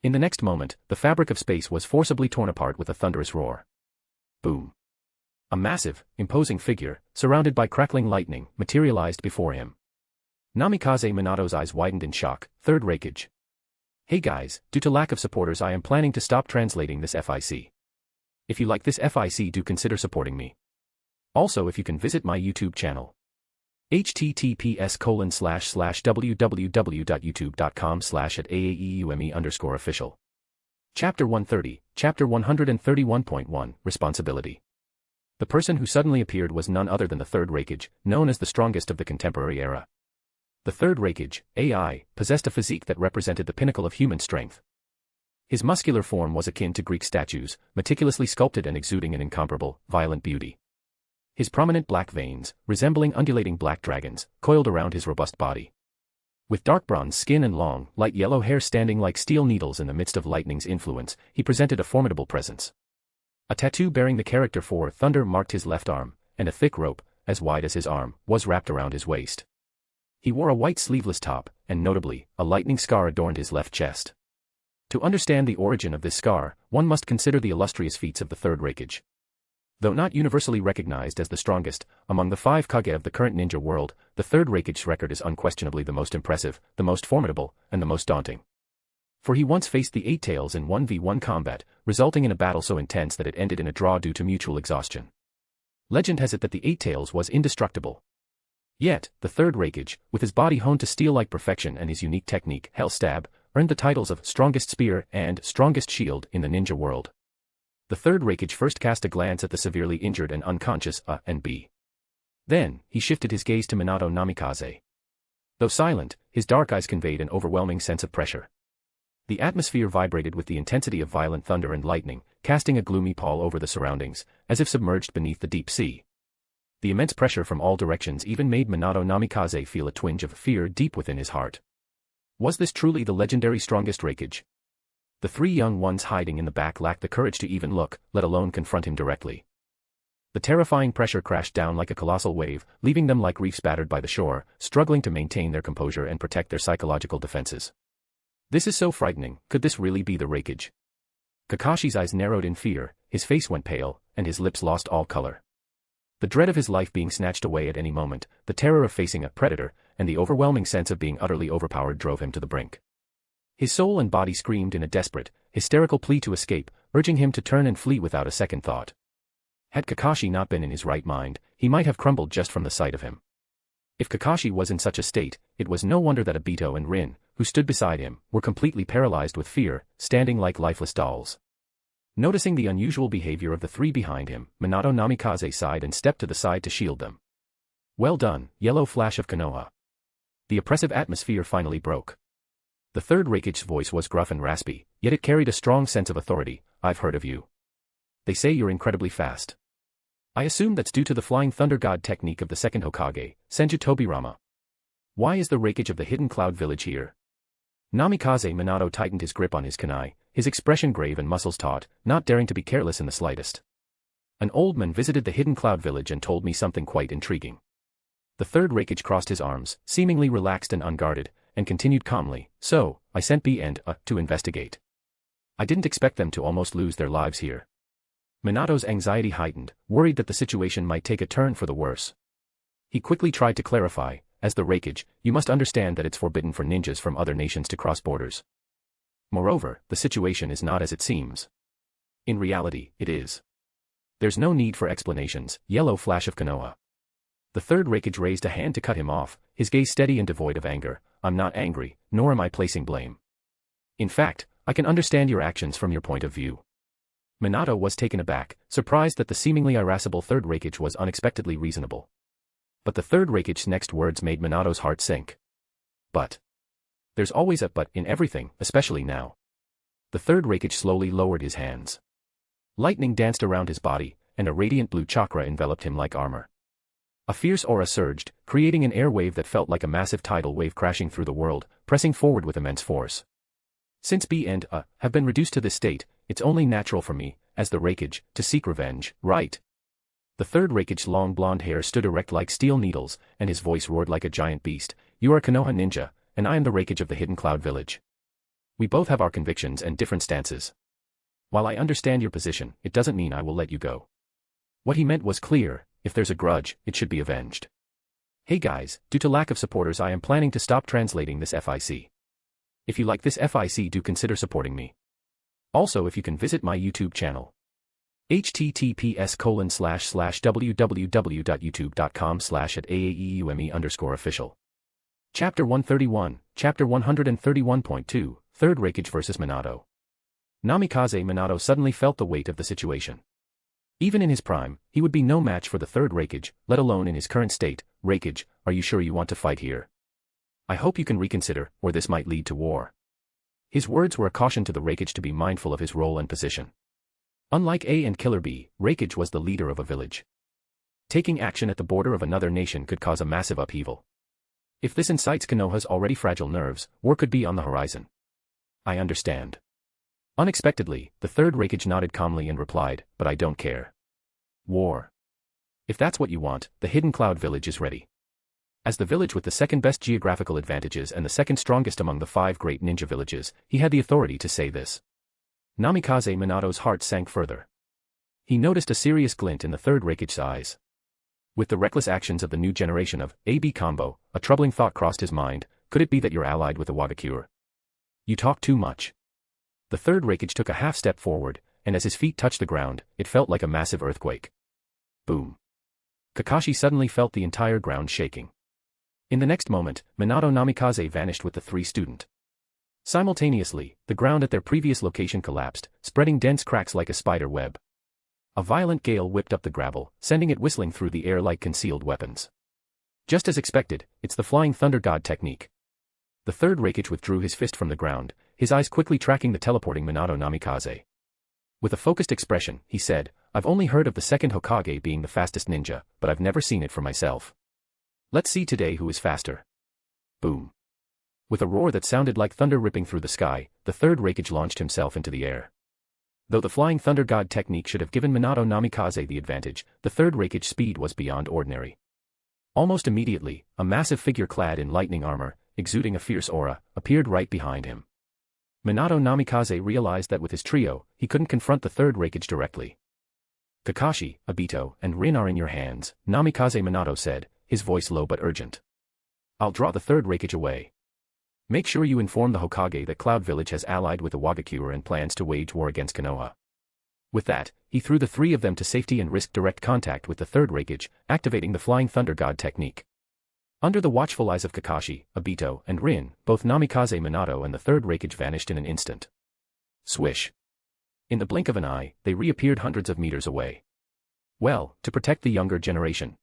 In the next moment, the fabric of space was forcibly torn apart with a thunderous roar. Boom. A massive, imposing figure, surrounded by crackling lightning, materialized before him. Namikaze Minato's eyes widened in shock. Third Raikage. Hey guys, due to lack of supporters I am planning to stop translating this FIC. If you like this FIC, do consider supporting me. Also, if you can visit my YouTube channel. https://www.youtube.com/@aaeume_official. Chapter 130, Chapter 131.1, Responsibility. The person who suddenly appeared was none other than the third Raikage, known as the strongest of the contemporary era. The third Raikage, AI, possessed a physique that represented the pinnacle of human strength. His muscular form was akin to Greek statues, meticulously sculpted and exuding an incomparable, violent beauty. His prominent black veins, resembling undulating black dragons, coiled around his robust body. With dark bronze skin and long, light yellow hair standing like steel needles in the midst of lightning's influence, he presented a formidable presence. A tattoo bearing the character for Thunder marked his left arm, and a thick rope, as wide as his arm, was wrapped around his waist. He wore a white sleeveless top, and notably, a lightning scar adorned his left chest. To understand the origin of this scar, one must consider the illustrious feats of the third Raikage. Though not universally recognized as the strongest, among the 5 Kage of the current ninja world, the third Raikage's record is unquestionably the most impressive, the most formidable, and the most daunting. For he once faced the Eight Tails in 1v1 combat, resulting in a battle so intense that it ended in a draw due to mutual exhaustion. Legend has it that the Eight Tails was indestructible. Yet, the third Raikage, with his body honed to steel-like perfection and his unique technique, Hell Stab, earned the titles of Strongest Spear and Strongest Shield in the ninja world. The third Raikage first cast a glance at the severely injured and unconscious A and B. Then, he shifted his gaze to Minato Namikaze. Though silent, his dark eyes conveyed an overwhelming sense of pressure. The atmosphere vibrated with the intensity of violent thunder and lightning, casting a gloomy pall over the surroundings, as if submerged beneath the deep sea. The immense pressure from all directions even made Minato Namikaze feel a twinge of fear deep within his heart. Was this truly the legendary strongest Raikage? The 3 young ones hiding in the back lacked the courage to even look, let alone confront him directly. The terrifying pressure crashed down like a colossal wave, leaving them like reefs battered by the shore, struggling to maintain their composure and protect their psychological defenses. This is so frightening. Could this really be the Raikage? Kakashi's eyes narrowed in fear, his face went pale, and his lips lost all color. The dread of his life being snatched away at any moment, the terror of facing a predator, and the overwhelming sense of being utterly overpowered drove him to the brink. His soul and body screamed in a desperate, hysterical plea to escape, urging him to turn and flee without a second thought. Had Kakashi not been in his right mind, he might have crumbled just from the sight of him. If Kakashi was in such a state, it was no wonder that Obito and Rin, who stood beside him, were completely paralyzed with fear, standing like lifeless dolls. Noticing the unusual behavior of the 3 behind him, Minato Namikaze sighed and stepped to the side to shield them. Well done, yellow flash of Konoha. The oppressive atmosphere finally broke. The third Raikage's voice was gruff and raspy, yet it carried a strong sense of authority. I've heard of you. They say you're incredibly fast. I assume that's due to the Flying Thunder God technique of the second Hokage, Senju Tobirama. Why is the Raikage of the Hidden Cloud Village here? Namikaze Minato tightened his grip on his kunai, his expression grave and muscles taut, not daring to be careless in the slightest. An old man visited the Hidden Cloud Village and told me something quite intriguing. The third Raikage crossed his arms, seemingly relaxed and unguarded, and continued calmly, so, I sent B and A to investigate. I didn't expect them to almost lose their lives here. Minato's anxiety heightened, worried that the situation might take a turn for the worse. He quickly tried to clarify, as the Raikage, you must understand that it's forbidden for ninjas from other nations to cross borders. Moreover, the situation is not as it seems. In reality, it is. There's no need for explanations, yellow flash of Konoha. The third Raikage raised a hand to cut him off, his gaze steady and devoid of anger. I'm not angry, nor am I placing blame. In fact, I can understand your actions from your point of view. Minato was taken aback, surprised that the seemingly irascible third Raikage was unexpectedly reasonable. But the third Raikage's next words made Minato's heart sink. But. There's always a but in everything, especially now. The third Raikage slowly lowered his hands. Lightning danced around his body, and a radiant blue chakra enveloped him like armor. A fierce aura surged, creating an air wave that felt like a massive tidal wave crashing through the world, pressing forward with immense force. Since B and A have been reduced to this state, it's only natural for me, as the Raikage, to seek revenge, right? The third Raikage's long blonde hair stood erect like steel needles, and his voice roared like a giant beast. You are a Konoha ninja, and I am the Raikage of the Hidden Cloud Village. We both have our convictions and different stances. While I understand your position, it doesn't mean I will let you go. What he meant was clear. If there's a grudge, it should be avenged. Hey guys, due to lack of supporters I am planning to stop translating this FIC. If you like this FIC, do consider supporting me. Also, if you can visit my YouTube channel. https://www.youtube.com/@aaeume_official. Chapter 131, Chapter 131.2, Third Raikage vs. Minato. Namikaze Minato suddenly felt the weight of the situation. Even in his prime, he would be no match for the third Raikage, let alone in his current state. Raikage, are you sure you want to fight here? I hope you can reconsider, or this might lead to war. His words were a caution to the Raikage to be mindful of his role and position. Unlike A and Killer B, Raikage was the leader of a village. Taking action at the border of another nation could cause a massive upheaval. If this incites Konoha's already fragile nerves, war could be on the horizon. I understand. Unexpectedly, the third Raikage nodded calmly and replied, but I don't care. War. If that's what you want, the Hidden Cloud Village is ready. As the village with the second best geographical advantages and the second strongest among the 5 great ninja villages, he had the authority to say this. Namikaze Minato's heart sank further. He noticed a serious glint in the third Raikage's eyes. With the reckless actions of the new generation of AB combo, a troubling thought crossed his mind, could it be that you're allied with the Wagakure? You talk too much. The third Raikage took a half step forward, and as his feet touched the ground, it felt like a massive earthquake. Boom. Kakashi suddenly felt the entire ground shaking. In the next moment, Minato Namikaze vanished with the 3 student. Simultaneously, the ground at their previous location collapsed, spreading dense cracks like a spider web. A violent gale whipped up the gravel, sending it whistling through the air like concealed weapons. Just as expected, it's the Flying Thunder God technique. The third Raikage withdrew his fist from the ground, his eyes quickly tracking the teleporting Minato Namikaze. With a focused expression, he said, I've only heard of the second Hokage being the fastest ninja, but I've never seen it for myself. Let's see today who is faster. Boom. With a roar that sounded like thunder ripping through the sky, the third Raikage launched himself into the air. Though the Flying Thunder God technique should have given Minato Namikaze the advantage, the third Raikage's speed was beyond ordinary. Almost immediately, a massive figure clad in lightning armor, exuding a fierce aura, appeared right behind him. Minato Namikaze realized that with his trio, he couldn't confront the third Raikage directly. Kakashi, Obito, and Rin are in your hands, Namikaze Minato said, his voice low but urgent. I'll draw the third Raikage away. Make sure you inform the Hokage that Cloud Village has allied with the Wagakure and plans to wage war against Konoha. With that, he threw the 3 of them to safety and risked direct contact with the third Raikage, activating the Flying Thunder God technique. Under the watchful eyes of Kakashi, Obito, and Rin, both Namikaze Minato and the third Raikage vanished in an instant. Swish. In the blink of an eye, they reappeared hundreds of meters away. Well, to protect the younger generation.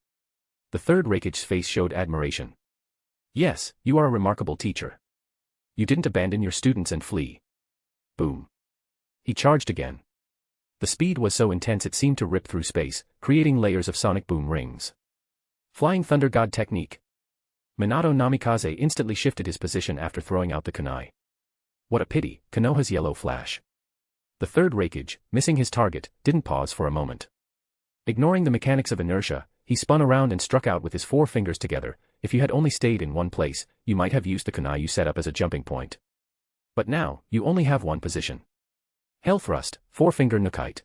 The third Raikage's face showed admiration. Yes, you are a remarkable teacher. You didn't abandon your students and flee. Boom. He charged again. The speed was so intense it seemed to rip through space, creating layers of sonic boom rings. Flying Thunder God technique. Minato Namikaze instantly shifted his position after throwing out the kunai. What a pity, Konoha's yellow flash. The third Raikage, missing his target, didn't pause for a moment. Ignoring the mechanics of inertia, he spun around and struck out with his 4 fingers together. If you had only stayed in one place, you might have used the kunai you set up as a jumping point. But now, you only have one position. Hell Thrust, 4-finger Nukite.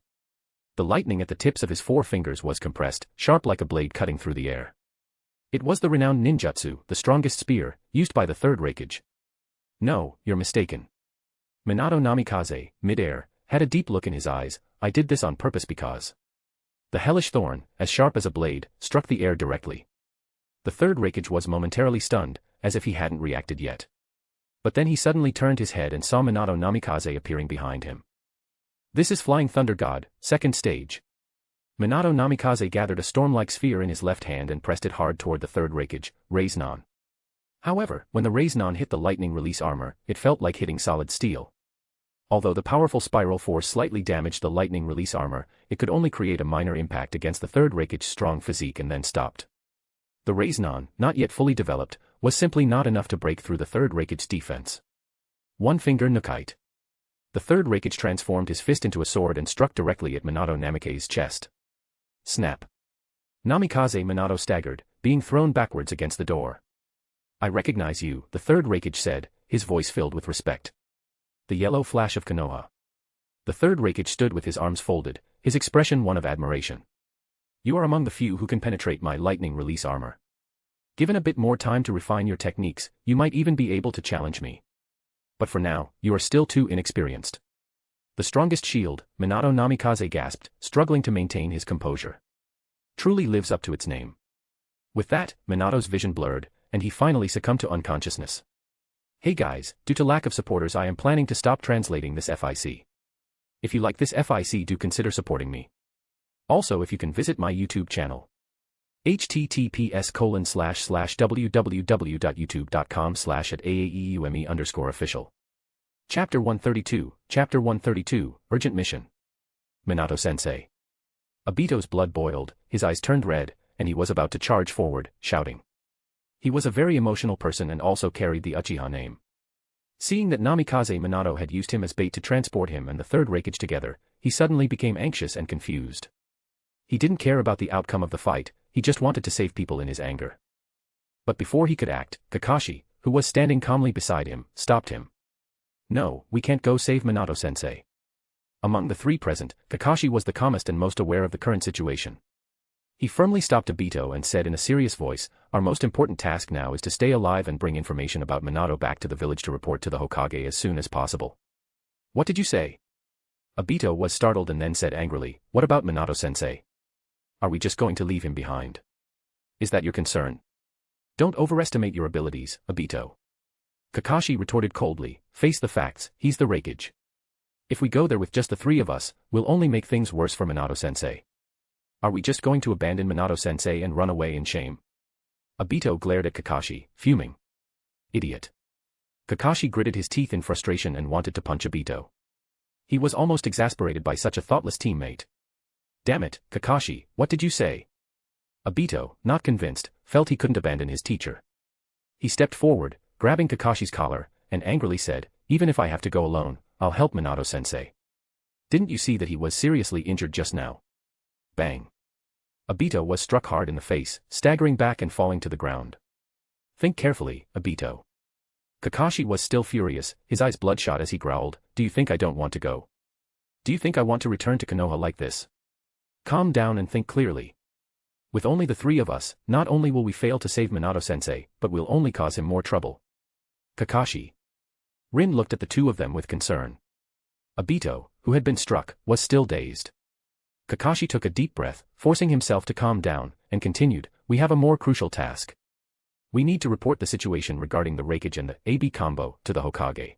The lightning at the tips of his 4 fingers was compressed, sharp like a blade cutting through the air. It was the renowned ninjutsu, the strongest spear, used by the third Raikage. No, you're mistaken. Minato Namikaze, mid-air, had a deep look in his eyes. I did this on purpose because... The hellish thorn, as sharp as a blade, struck the air directly. The third Raikage was momentarily stunned, as if he hadn't reacted yet. But then he suddenly turned his head and saw Minato Namikaze appearing behind him. This is Flying Thunder God, second stage. Minato Namikaze gathered a storm-like sphere in his left hand and pressed it hard toward the third Raikage, Raiznon. However, when the Raiznon hit the lightning release armor, it felt like hitting solid steel. Although the powerful spiral force slightly damaged the lightning release armor, it could only create a minor impact against the third Raikage's strong physique and then stopped. The Raiznon, not yet fully developed, was simply not enough to break through the third Raikage's defense. 1-finger Nukite. The third Raikage transformed his fist into a sword and struck directly at Minato Namikaze's chest. Snap. Namikaze Minato staggered, being thrown backwards against the door. I recognize you, the third Raikage said, his voice filled with respect. The yellow flash of Konoha. The third Raikage stood with his arms folded, his expression one of admiration. You are among the few who can penetrate my lightning release armor. Given a bit more time to refine your techniques, you might even be able to challenge me. But for now, you are still too inexperienced. The strongest shield, Minato Namikaze gasped, struggling to maintain his composure. Truly lives up to its name. With that, Minato's vision blurred, and he finally succumbed to unconsciousness. Hey guys, due to lack of supporters I am planning to stop translating this FIC. If you like this FIC do consider supporting me. Also if you can visit my YouTube channel. https://www.youtube.com/@aaeume_official. Chapter 132, Urgent Mission. Minato-sensei. Obito's blood boiled, his eyes turned red, and he was about to charge forward, shouting. He was a very emotional person and also carried the Uchiha name. Seeing that Namikaze Minato had used him as bait to transport him and the third Raikage together, he suddenly became anxious and confused. He didn't care about the outcome of the fight, he just wanted to save people in his anger. But before he could act, Kakashi, who was standing calmly beside him, stopped him. No, we can't go save Minato-sensei. Among the three present, Kakashi was the calmest and most aware of the current situation. He firmly stopped Obito and said in a serious voice, "Our most important task now is to stay alive and bring information about Minato back to the village to report to the Hokage as soon as possible." "What did you say?" Obito was startled and then said angrily, "What about Minato-sensei? Are we just going to leave him behind? Is that your concern? Don't overestimate your abilities, Obito." Kakashi retorted coldly, "Face the facts, he's the Raikage. If we go there with just the three of us, we'll only make things worse for Minato-sensei. Are we just going to abandon Minato-sensei and run away in shame?" Obito glared at Kakashi, fuming. "Idiot." Kakashi gritted his teeth in frustration and wanted to punch Obito. He was almost exasperated by such a thoughtless teammate. "Damn it, Kakashi, what did you say?" Obito, not convinced, felt he couldn't abandon his teacher. He stepped forward, grabbing Kakashi's collar, and angrily said, "Even if I have to go alone, I'll help Minato-sensei. Didn't you see that he was seriously injured just now?" Bang. Obito was struck hard in the face, staggering back and falling to the ground. "Think carefully, Obito." Kakashi was still furious, his eyes bloodshot as he growled, "Do you think I don't want to go? Do you think I want to return to Konoha like this? Calm down and think clearly. With only the three of us, not only will we fail to save Minato-sensei, but we'll only cause him more trouble." Kakashi. Rin looked at the two of them with concern. Obito, who had been struck, was still dazed. Kakashi took a deep breath, forcing himself to calm down, and continued, "We have a more crucial task. We need to report the situation regarding the Raikage and the AB combo to the Hokage.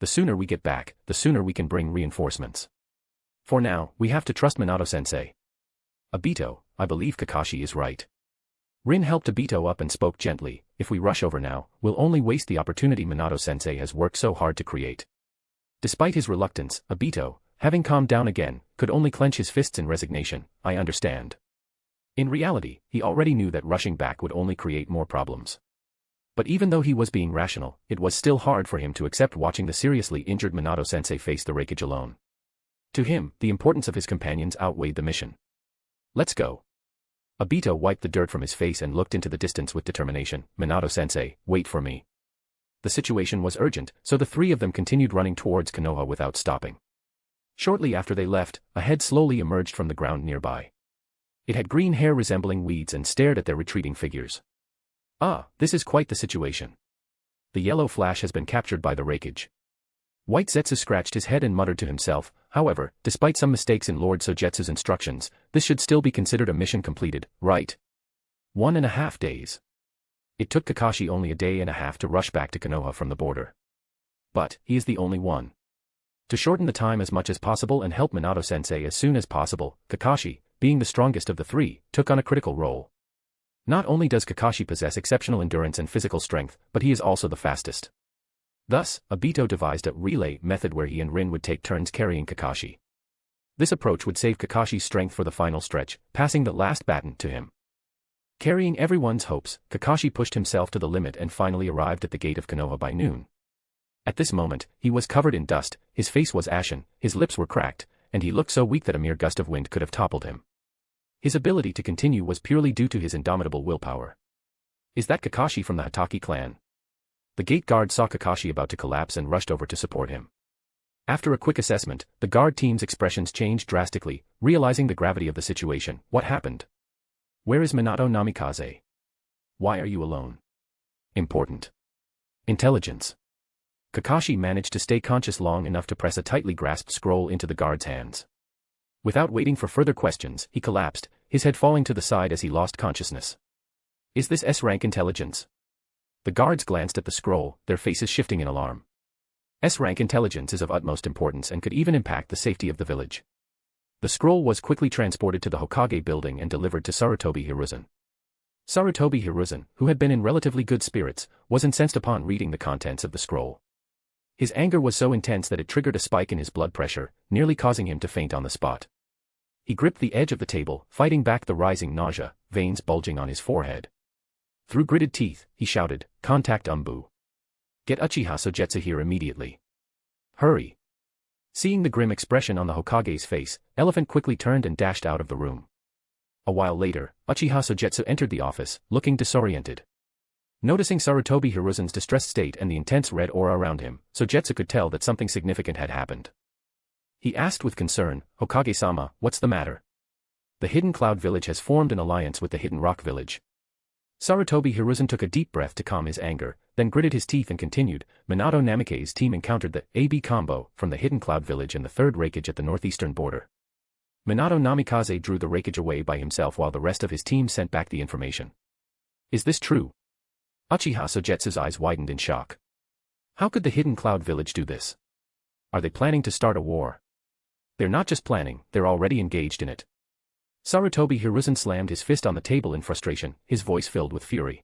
The sooner we get back, the sooner we can bring reinforcements. For now, we have to trust Minato-sensei." "Obito, I believe Kakashi is right." Rin helped Obito up and spoke gently, "If we rush over now, we'll only waste the opportunity Minato-sensei has worked so hard to create." Despite his reluctance, Obito, having calmed down again, could only clench his fists in resignation. "I understand." In reality, he already knew that rushing back would only create more problems. But even though he was being rational, it was still hard for him to accept watching the seriously injured Minato-sensei face the Raikage alone. To him, the importance of his companions outweighed the mission. "Let's go." Obito wiped the dirt from his face and looked into the distance with determination. "Minato-sensei, wait for me." The situation was urgent, so the three of them continued running towards Konoha without stopping. Shortly after they left, a head slowly emerged from the ground nearby. It had green hair resembling weeds and stared at their retreating figures. "Ah, this is quite the situation. The yellow flash has been captured by the Raikage." White Zetsu scratched his head and muttered to himself, however, despite some mistakes in Lord Sogetsu's instructions, this should still be considered a mission completed, right? 1.5 days. It took Kakashi only a day and a half to rush back to Konoha from the border. But, he is the only one. To shorten the time as much as possible and help Minato-sensei as soon as possible, Kakashi, being the strongest of the three, took on a critical role. Not only does Kakashi possess exceptional endurance and physical strength, but he is also the fastest. Thus, Obito devised a relay method where he and Rin would take turns carrying Kakashi. This approach would save Kakashi's strength for the final stretch, passing the last baton to him. Carrying everyone's hopes, Kakashi pushed himself to the limit and finally arrived at the gate of Konoha by noon. At this moment, he was covered in dust, his face was ashen, his lips were cracked, and he looked so weak that a mere gust of wind could have toppled him. His ability to continue was purely due to his indomitable willpower. "Is that Kakashi from the Hatake clan?" The gate guard saw Kakashi about to collapse and rushed over to support him. After a quick assessment, the guard team's expressions changed drastically, realizing the gravity of the situation. "What happened? Where is Minato Namikaze? Why are you alone?" "Important. Intelligence." Kakashi managed to stay conscious long enough to press a tightly grasped scroll into the guard's hands. Without waiting for further questions, he collapsed, his head falling to the side as he lost consciousness. "Is this S-rank intelligence?" The guards glanced at the scroll, their faces shifting in alarm. S-rank intelligence is of utmost importance and could even impact the safety of the village. The scroll was quickly transported to the Hokage building and delivered to Sarutobi Hiruzen. Sarutobi Hiruzen, who had been in relatively good spirits, was incensed upon reading the contents of the scroll. His anger was so intense that it triggered a spike in his blood pressure, nearly causing him to faint on the spot. He gripped the edge of the table, fighting back the rising nausea, veins bulging on his forehead. Through gritted teeth, he shouted, "Contact Umbu. Get Uchiha Sogetsu here immediately. Hurry." Seeing the grim expression on the Hokage's face, Elephant quickly turned and dashed out of the room. A while later, Uchiha Sogetsu entered the office, looking disoriented. Noticing Sarutobi Hiruzen's distressed state and the intense red aura around him, Sogetsu could tell that something significant had happened. He asked with concern, "Hokage-sama, what's the matter?" "The Hidden Cloud Village has formed an alliance with the Hidden Rock Village." Sarutobi Hiruzen took a deep breath to calm his anger, then gritted his teeth and continued, "Minato Namikaze's team encountered the AB combo from the Hidden Cloud Village and the third Raikage at the northeastern border. Minato Namikaze drew the Raikage away by himself while the rest of his team sent back the information." "Is this true?" Uchiha Sogetsu's eyes widened in shock. "How could the Hidden Cloud Village do this? Are they planning to start a war?" "They're not just planning, they're already engaged in it." Sarutobi Hiruzen slammed his fist on the table in frustration, his voice filled with fury.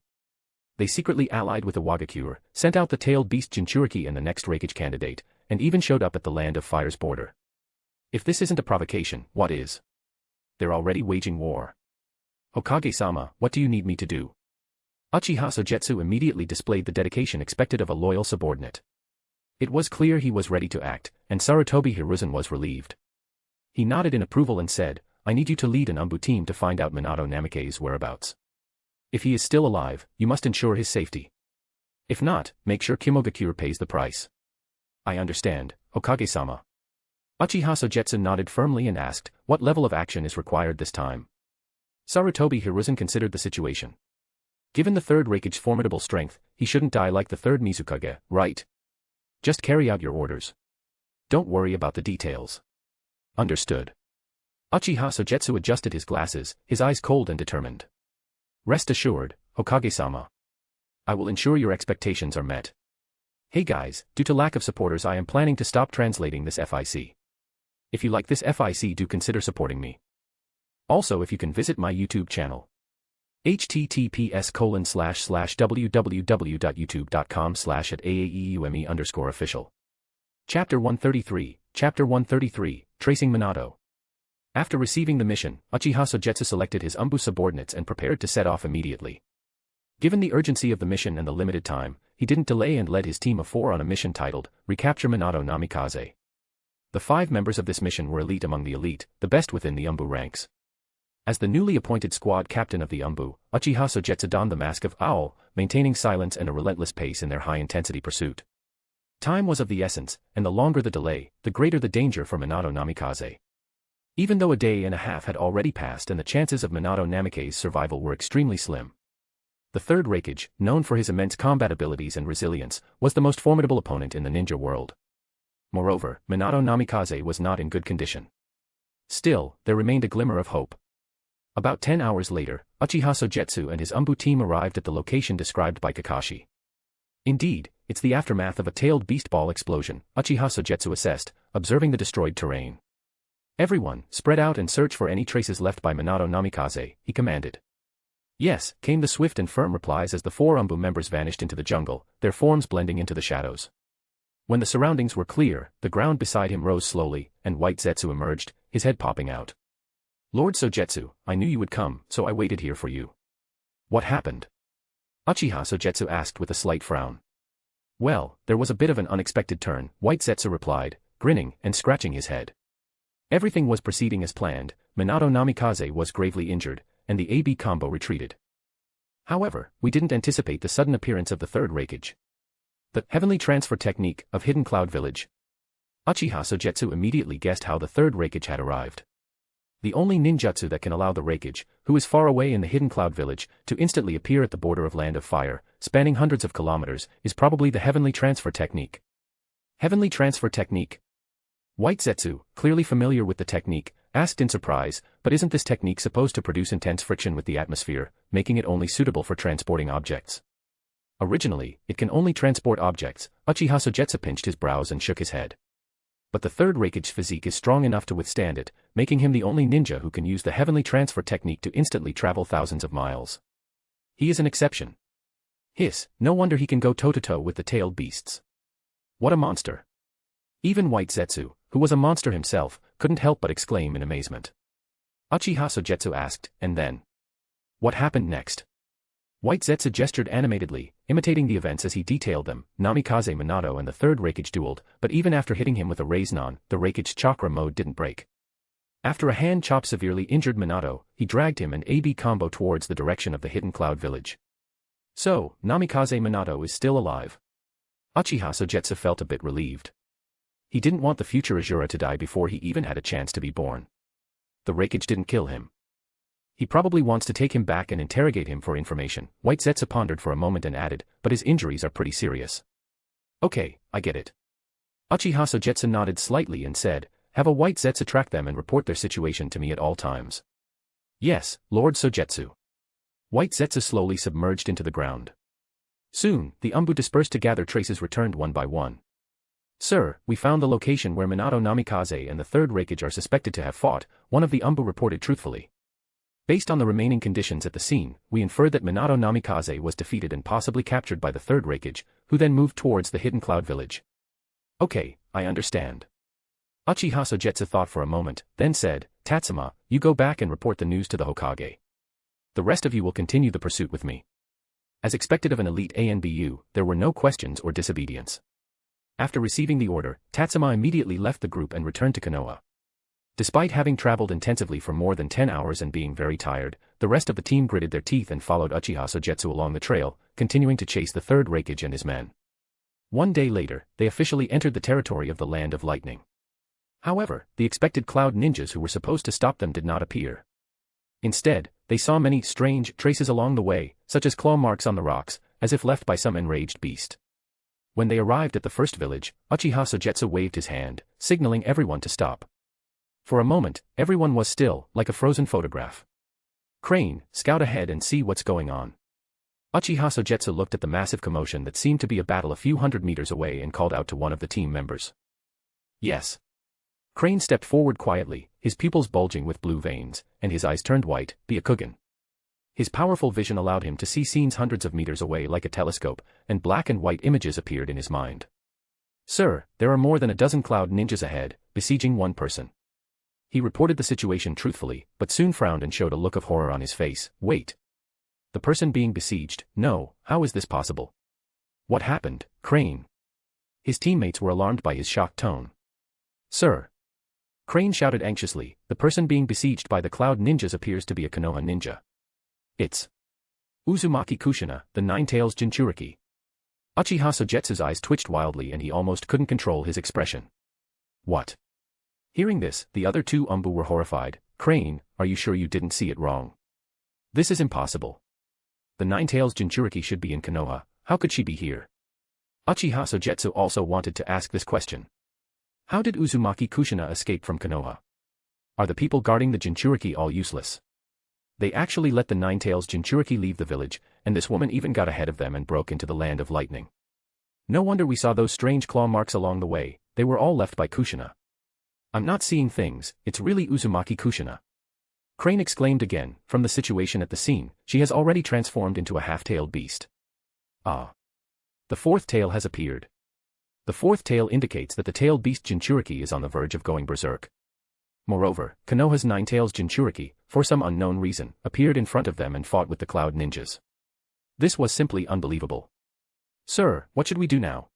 "They secretly allied with the Wagakure, sent out the tailed beast Jinchuriki and the next Raikage candidate, and even showed up at the Land of Fire's border. If this isn't a provocation, what is? They're already waging war. Hokage-sama, what do you need me to do?" Uchiha Sogetsu immediately displayed the dedication expected of a loyal subordinate. It was clear he was ready to act, and Sarutobi Hiruzen was relieved. He nodded in approval and said, "I need you to lead an Umbu team to find out Minato Namikaze's whereabouts. If he is still alive, you must ensure his safety. If not, make sure Kimogakure pays the price." "I understand, Hokage-sama." Uchiha Sogetsu nodded firmly and asked, "What level of action is required this time?" Sarutobi Hiruzen considered the situation. Given the third Raikage's formidable strength, he shouldn't die like the third Mizukage, right? Just carry out your orders. Don't worry about the details. Understood. Uchiha Sogetsu adjusted his glasses, his eyes cold and determined. "Rest assured, Hokage-sama. I will ensure your expectations are met. Hey guys, due to lack of supporters I am planning to stop translating this FIC. If you like this FIC, do consider supporting me. Also, if you can visit my YouTube channel. https://www.youtube.com/@aaeume_official. Chapter 133, Tracing Minato. After receiving the mission, Uchiha Sogetsu selected his Umbu subordinates and prepared to set off immediately. Given the urgency of the mission and the limited time, he didn't delay and led his team of 4 on a mission titled, Recapture Minato Namikaze. The 5 members of this mission were elite among the elite, the best within the Umbu ranks. As the newly appointed squad captain of the Umbu, Uchiha Sogetsu donned the mask of Owl, maintaining silence and a relentless pace in their high-intensity pursuit. Time was of the essence, and the longer the delay, the greater the danger for Minato Namikaze. Even though a day and a half had already passed and the chances of Minato Namikaze's survival were extremely slim. The third Raikage, known for his immense combat abilities and resilience, was the most formidable opponent in the ninja world. Moreover, Minato Namikaze was not in good condition. Still, there remained a glimmer of hope. About 10 hours later, Uchiha Sogetsu and his Umbu team arrived at the location described by Kakashi. Indeed, it's the aftermath of a tailed beast ball explosion, Uchiha Sogetsu assessed, observing the destroyed terrain. "Everyone, spread out and search for any traces left by Minato Namikaze," he commanded. "Yes," came the swift and firm replies as the 4 Umbu members vanished into the jungle, their forms blending into the shadows. When the surroundings were clear, the ground beside him rose slowly, and White Zetsu emerged, his head popping out. "Lord Sogetsu, I knew you would come, so I waited here for you." "What happened?" Uchiha Sogetsu asked with a slight frown. "Well, there was a bit of an unexpected turn," White Zetsu replied, grinning and scratching his head. "Everything was proceeding as planned, Minato Namikaze was gravely injured, and the AB combo retreated. However, we didn't anticipate the sudden appearance of the third Raikage. The heavenly transfer technique of Hidden Cloud Village." Uchiha Sogetsu immediately guessed how the third Raikage had arrived. The only ninjutsu that can allow the Raikage, who is far away in the Hidden Cloud Village, to instantly appear at the border of Land of Fire, spanning hundreds of kilometers, is probably the heavenly transfer technique. Heavenly transfer technique? White Zetsu, clearly familiar with the technique, asked in surprise, "But isn't this technique supposed to produce intense friction with the atmosphere, making it only suitable for transporting objects?" "Originally, it can only transport objects," Uchiha Sogetsu pinched his brows and shook his head. But the third Raikage's physique is strong enough to withstand it, making him the only ninja who can use the heavenly transfer technique to instantly travel thousands of miles. He is an exception. Hiss, no wonder he can go toe-to-toe with the tailed beasts. What a monster. Even White Zetsu, who was a monster himself, couldn't help but exclaim in amazement. Uchiha Sogetsu asked, and then? What happened next? White Zetsu gestured animatedly, imitating the events as he detailed them. Namikaze Minato and the third Raikage dueled, but even after hitting him with a Raiznon, the Raikage's chakra mode didn't break. After a hand chop severely injured Minato, he dragged him an AB combo towards the direction of the hidden cloud village. So, Namikaze Minato is still alive. Uchiha Sogetsu felt a bit relieved. He didn't want the future Azura to die before he even had a chance to be born. The Raikage didn't kill him. He probably wants to take him back and interrogate him for information. White Zetsu pondered for a moment and added, but his injuries are pretty serious. Okay, I get it. Uchiha Sogetsu nodded slightly and said, have a White Zetsu track them and report their situation to me at all times. Yes, Lord Sogetsu. White Zetsu slowly submerged into the ground. Soon, the Umbu dispersed to gather traces returned one by one. Sir, we found the location where Minato Namikaze and the third Raikage are suspected to have fought, one of the Umbu reported truthfully. Based on the remaining conditions at the scene, we inferred that Minato Namikaze was defeated and possibly captured by the third Raikage, who then moved towards the hidden cloud village. Okay, I understand. Uchiha Sogetsu thought for a moment, then said, Tatsuma, you go back and report the news to the Hokage. The rest of you will continue the pursuit with me. As expected of an elite ANBU, there were no questions or disobedience. After receiving the order, Tatsuma immediately left the group and returned to Konoha. Despite having traveled intensively for more than 10 hours and being very tired, the rest of the team gritted their teeth and followed Uchiha Sogetsu along the trail, continuing to chase the third Raikage and his men. One day later, they officially entered the territory of the Land of Lightning. However, the expected cloud ninjas who were supposed to stop them did not appear. Instead, they saw many strange traces along the way, such as claw marks on the rocks, as if left by some enraged beast. When they arrived at the first village, Uchiha Sogetsu waved his hand, signaling everyone to stop. For a moment, everyone was still, like a frozen photograph. Crane, scout ahead and see what's going on. Uchiha Sogetsu looked at the massive commotion that seemed to be a battle a few hundred meters away and called out to one of the team members. Yes. Crane stepped forward quietly, his pupils bulging with blue veins, and his eyes turned white. Byakugan. His powerful vision allowed him to see scenes hundreds of meters away like a telescope, and black and white images appeared in his mind. Sir, there are more than a dozen cloud ninjas ahead, besieging one person. He reported the situation truthfully, but soon frowned and showed a look of horror on his face. Wait. The person being besieged? No, how is this possible? What happened, Crane? His teammates were alarmed by his shocked tone. Sir. Crane shouted anxiously, the person being besieged by the cloud ninjas appears to be a Konoha ninja. It's Uzumaki Kushina, the Nine-Tails Jinchuriki. Uchiha Sogetsu's eyes twitched wildly and he almost couldn't control his expression. What? Hearing this, the other two Umbu were horrified. Crane, are you sure you didn't see it wrong? This is impossible. The Nine-Tails Jinchuriki should be in Konoha, how could she be here? Uchiha Sogetsu also wanted to ask this question. How did Uzumaki Kushina escape from Konoha? Are the people guarding the Jinchuriki all useless? They actually let the Nine-Tails Jinchuriki leave the village, and this woman even got ahead of them and broke into the Land of Lightning. No wonder we saw those strange claw marks along the way, they were all left by Kushina. I'm not seeing things, it's really Uzumaki Kushina. Crane exclaimed again, from the situation at the scene, she has already transformed into a half-tailed beast. Ah. The fourth tail has appeared. The fourth tail indicates that the tailed beast Jinchuriki is on the verge of going berserk. Moreover, Konoha's Nine-Tails Jinchuriki, for some unknown reason, appeared in front of them and fought with the cloud ninjas. This was simply unbelievable. Sir, what should we do now?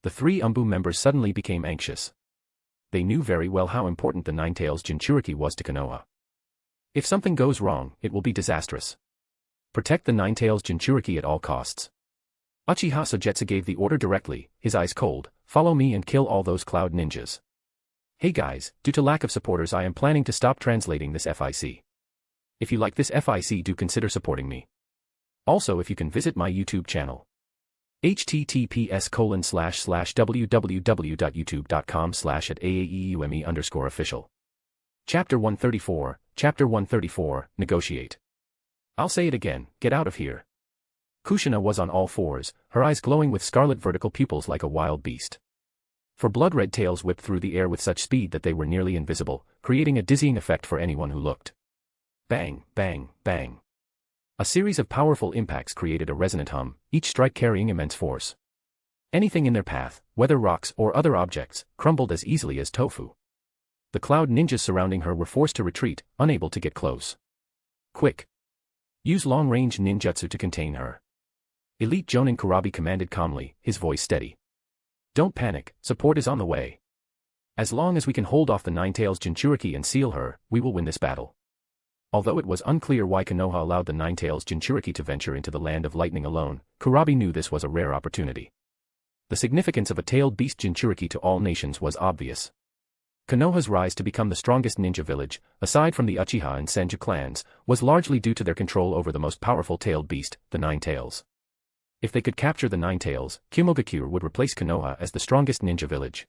The three Umbu members suddenly became anxious. They knew very well how important the Nine-Tails Jinchuriki was to Konoha. If something goes wrong, it will be disastrous. Protect the Nine-Tails Jinchuriki at all costs. Uchiha Sogetsu gave the order directly, his eyes cold, follow me and kill all those cloud ninjas. Hey guys, due to lack of supporters I am planning to stop translating this FIC. If you like this FIC do consider supporting me. Also if you can visit my YouTube channel. https://www.youtube.com/@aaeume_official. Chapter 134, Negotiate. I'll say it again, get out of here. Kushina was on all fours, her eyes glowing with scarlet vertical pupils like a wild beast. For blood-red tails whipped through the air with such speed that they were nearly invisible, creating a dizzying effect for anyone who looked. Bang, bang, bang. A series of powerful impacts created a resonant hum, each strike carrying immense force. Anything in their path, whether rocks or other objects, crumbled as easily as tofu. The cloud ninjas surrounding her were forced to retreat, unable to get close. Quick! Use long-range ninjutsu to contain her. Elite Jonin Kurabi commanded calmly, his voice steady. Don't panic, support is on the way. As long as we can hold off the Nine-Tails Jinchuriki and seal her, we will win this battle. Although it was unclear why Konoha allowed the Nine-Tails Jinchuriki to venture into the land of lightning alone, Kurabi knew this was a rare opportunity. The significance of a tailed beast Jinchuriki to all nations was obvious. Konoha's rise to become the strongest ninja village, aside from the Uchiha and Senju clans, was largely due to their control over the most powerful tailed beast, the Nine Tails. If they could capture the Nine Tails, Kumogakure would replace Konoha as the strongest ninja village.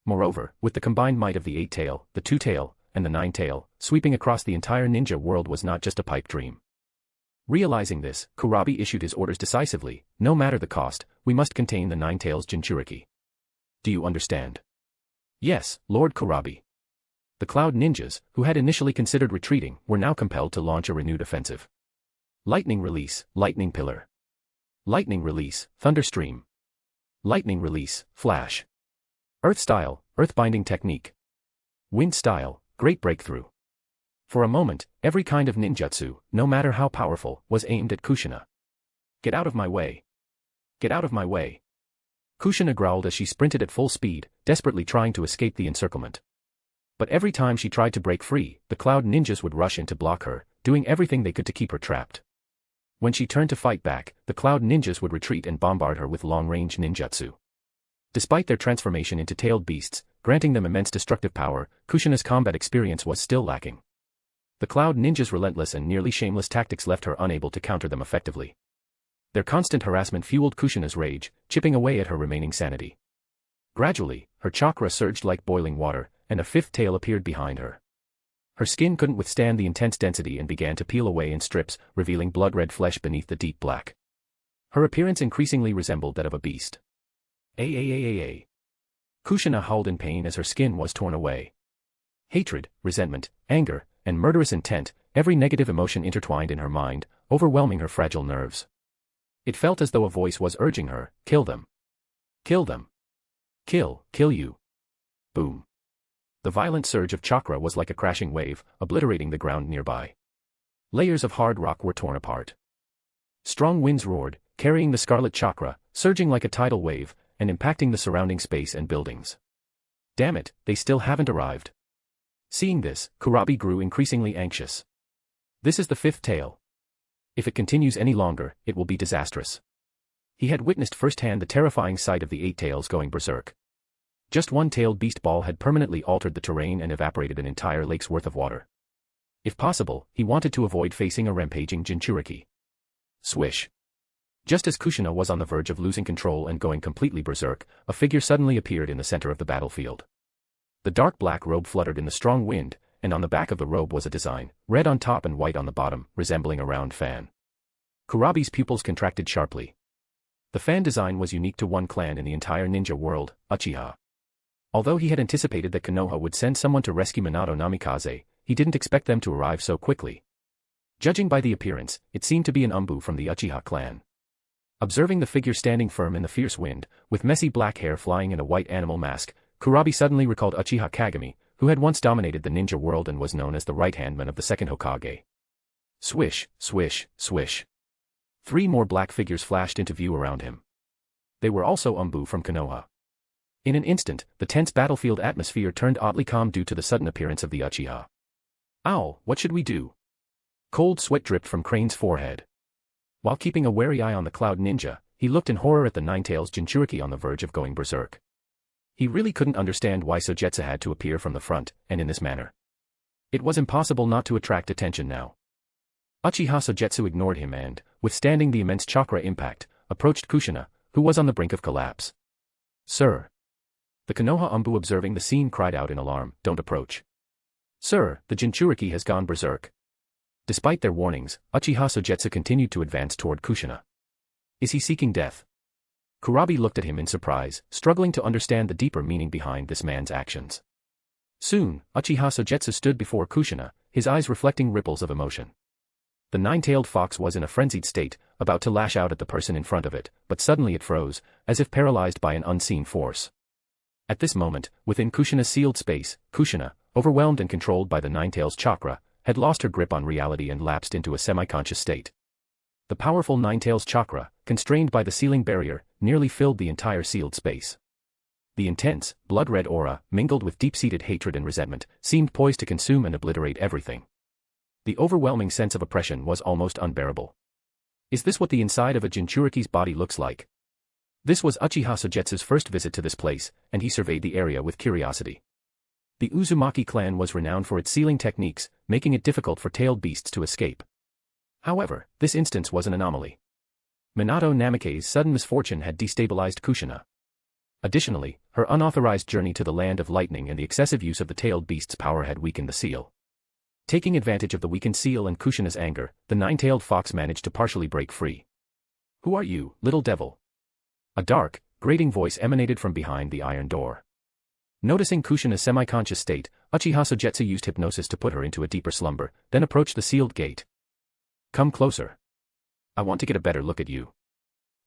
Moreover, with the combined might of the Eight-Tail, the Two-Tail, and the Nine-Tail, sweeping across the entire ninja world was not just a pipe dream. Realizing this, Kurabi issued his orders decisively, no matter the cost, we must contain the Nine Tails Jinchuriki. Do you understand? Yes, Lord Kurabi. The Cloud Ninjas, who had initially considered retreating, were now compelled to launch a renewed offensive. Lightning Release, Lightning Pillar. Lightning Release, Thunderstream. Lightning Release, Flash. Earth Style, Earthbinding Technique. Wind Style, Great Breakthrough. For a moment, every kind of ninjutsu, no matter how powerful, was aimed at Kushina. Get out of my way. Get out of my way. Kushina growled as she sprinted at full speed, desperately trying to escape the encirclement. But every time she tried to break free, the Cloud Ninjas would rush in to block her, doing everything they could to keep her trapped. When she turned to fight back, the Cloud Ninjas would retreat and bombard her with long-range ninjutsu. Despite their transformation into tailed beasts, granting them immense destructive power, Kushina's combat experience was still lacking. The Cloud Ninjas' relentless and nearly shameless tactics left her unable to counter them effectively. Their constant harassment fueled Kushina's rage, chipping away at her remaining sanity. Gradually, her chakra surged like boiling water, and a fifth tail appeared behind her. Her skin couldn't withstand the intense density and began to peel away in strips, revealing blood-red flesh beneath the deep black. Her appearance increasingly resembled that of a beast. A. Kushina howled in pain as her skin was torn away. Hatred, resentment, anger, and murderous intent, every negative emotion intertwined in her mind, overwhelming her fragile nerves. It felt as though a voice was urging her, kill them. Kill them. Kill you. Boom. The violent surge of chakra was like a crashing wave, obliterating the ground nearby. Layers of hard rock were torn apart. Strong winds roared, carrying the scarlet chakra, surging like a tidal wave, and impacting the surrounding space and buildings. Damn it, they still haven't arrived. Seeing this, Kurabi grew increasingly anxious. This is the fifth tail. If it continues any longer, it will be disastrous. He had witnessed firsthand the terrifying sight of the eight tails going berserk. Just one tailed beast ball had permanently altered the terrain and evaporated an entire lake's worth of water. If possible, he wanted to avoid facing a rampaging Jinchuriki. Swish. Just as Kushina was on the verge of losing control and going completely berserk, a figure suddenly appeared in the center of the battlefield. The dark black robe fluttered in the strong wind, and on the back of the robe was a design, red on top and white on the bottom, resembling a round fan. Kurabi's pupils contracted sharply. The fan design was unique to one clan in the entire ninja world, Uchiha. Although he had anticipated that Konoha would send someone to rescue Minato Namikaze, he didn't expect them to arrive so quickly. Judging by the appearance, it seemed to be an Umbu from the Uchiha clan. Observing the figure standing firm in the fierce wind, with messy black hair flying in a white animal mask, Kurabi suddenly recalled Uchiha Kagami, who had once dominated the ninja world and was known as the right-hand man of the second Hokage. Swish, swish, swish. 3 more black figures flashed into view around him. They were also Umbu from Konoha. In an instant, the tense battlefield atmosphere turned oddly calm due to the sudden appearance of the Uchiha. Ow, what should we do? Cold sweat dripped from Crane's forehead. While keeping a wary eye on the Cloud Ninja, he looked in horror at the Nine-Tails Jinchuriki on the verge of going berserk. He really couldn't understand why Sogetsu had to appear from the front, and in this manner. It was impossible not to attract attention now. Uchiha Sogetsu ignored him and, withstanding the immense chakra impact, approached Kushina, who was on the brink of collapse. Sir. The Konoha Umbu observing the scene cried out in alarm, don't approach. Sir, the Jinchuriki has gone berserk. Despite their warnings, Uchiha Sogetsu continued to advance toward Kushina. Is he seeking death? Kurabi looked at him in surprise, struggling to understand the deeper meaning behind this man's actions. Soon, Uchiha Sogetsu stood before Kushina, his eyes reflecting ripples of emotion. The nine-tailed fox was in a frenzied state, about to lash out at the person in front of it, but suddenly it froze, as if paralyzed by an unseen force. At this moment, within Kushina's sealed space, Kushina, overwhelmed and controlled by the nine-tails chakra, had lost her grip on reality and lapsed into a semi-conscious state. The powerful nine-tails chakra, constrained by the sealing barrier, nearly filled the entire sealed space. The intense, blood-red aura, mingled with deep-seated hatred and resentment, seemed poised to consume and obliterate everything. The overwhelming sense of oppression was almost unbearable. Is this what the inside of a Jinchuriki's body looks like? This was Uchiha Sogetsu's first visit to this place, and he surveyed the area with curiosity. The Uzumaki clan was renowned for its sealing techniques, making it difficult for tailed beasts to escape. However, this instance was an anomaly. Minato Namike's sudden misfortune had destabilized Kushina. Additionally, her unauthorized journey to the land of lightning and the excessive use of the tailed beast's power had weakened the seal. Taking advantage of the weakened seal and Kushina's anger, the nine-tailed fox managed to partially break free. "Who are you, little devil?" A dark, grating voice emanated from behind the iron door. Noticing Kushina's semi-conscious state, Uchiha Sogetsu used hypnosis to put her into a deeper slumber, then approached the sealed gate. "Come closer. I want to get a better look at you."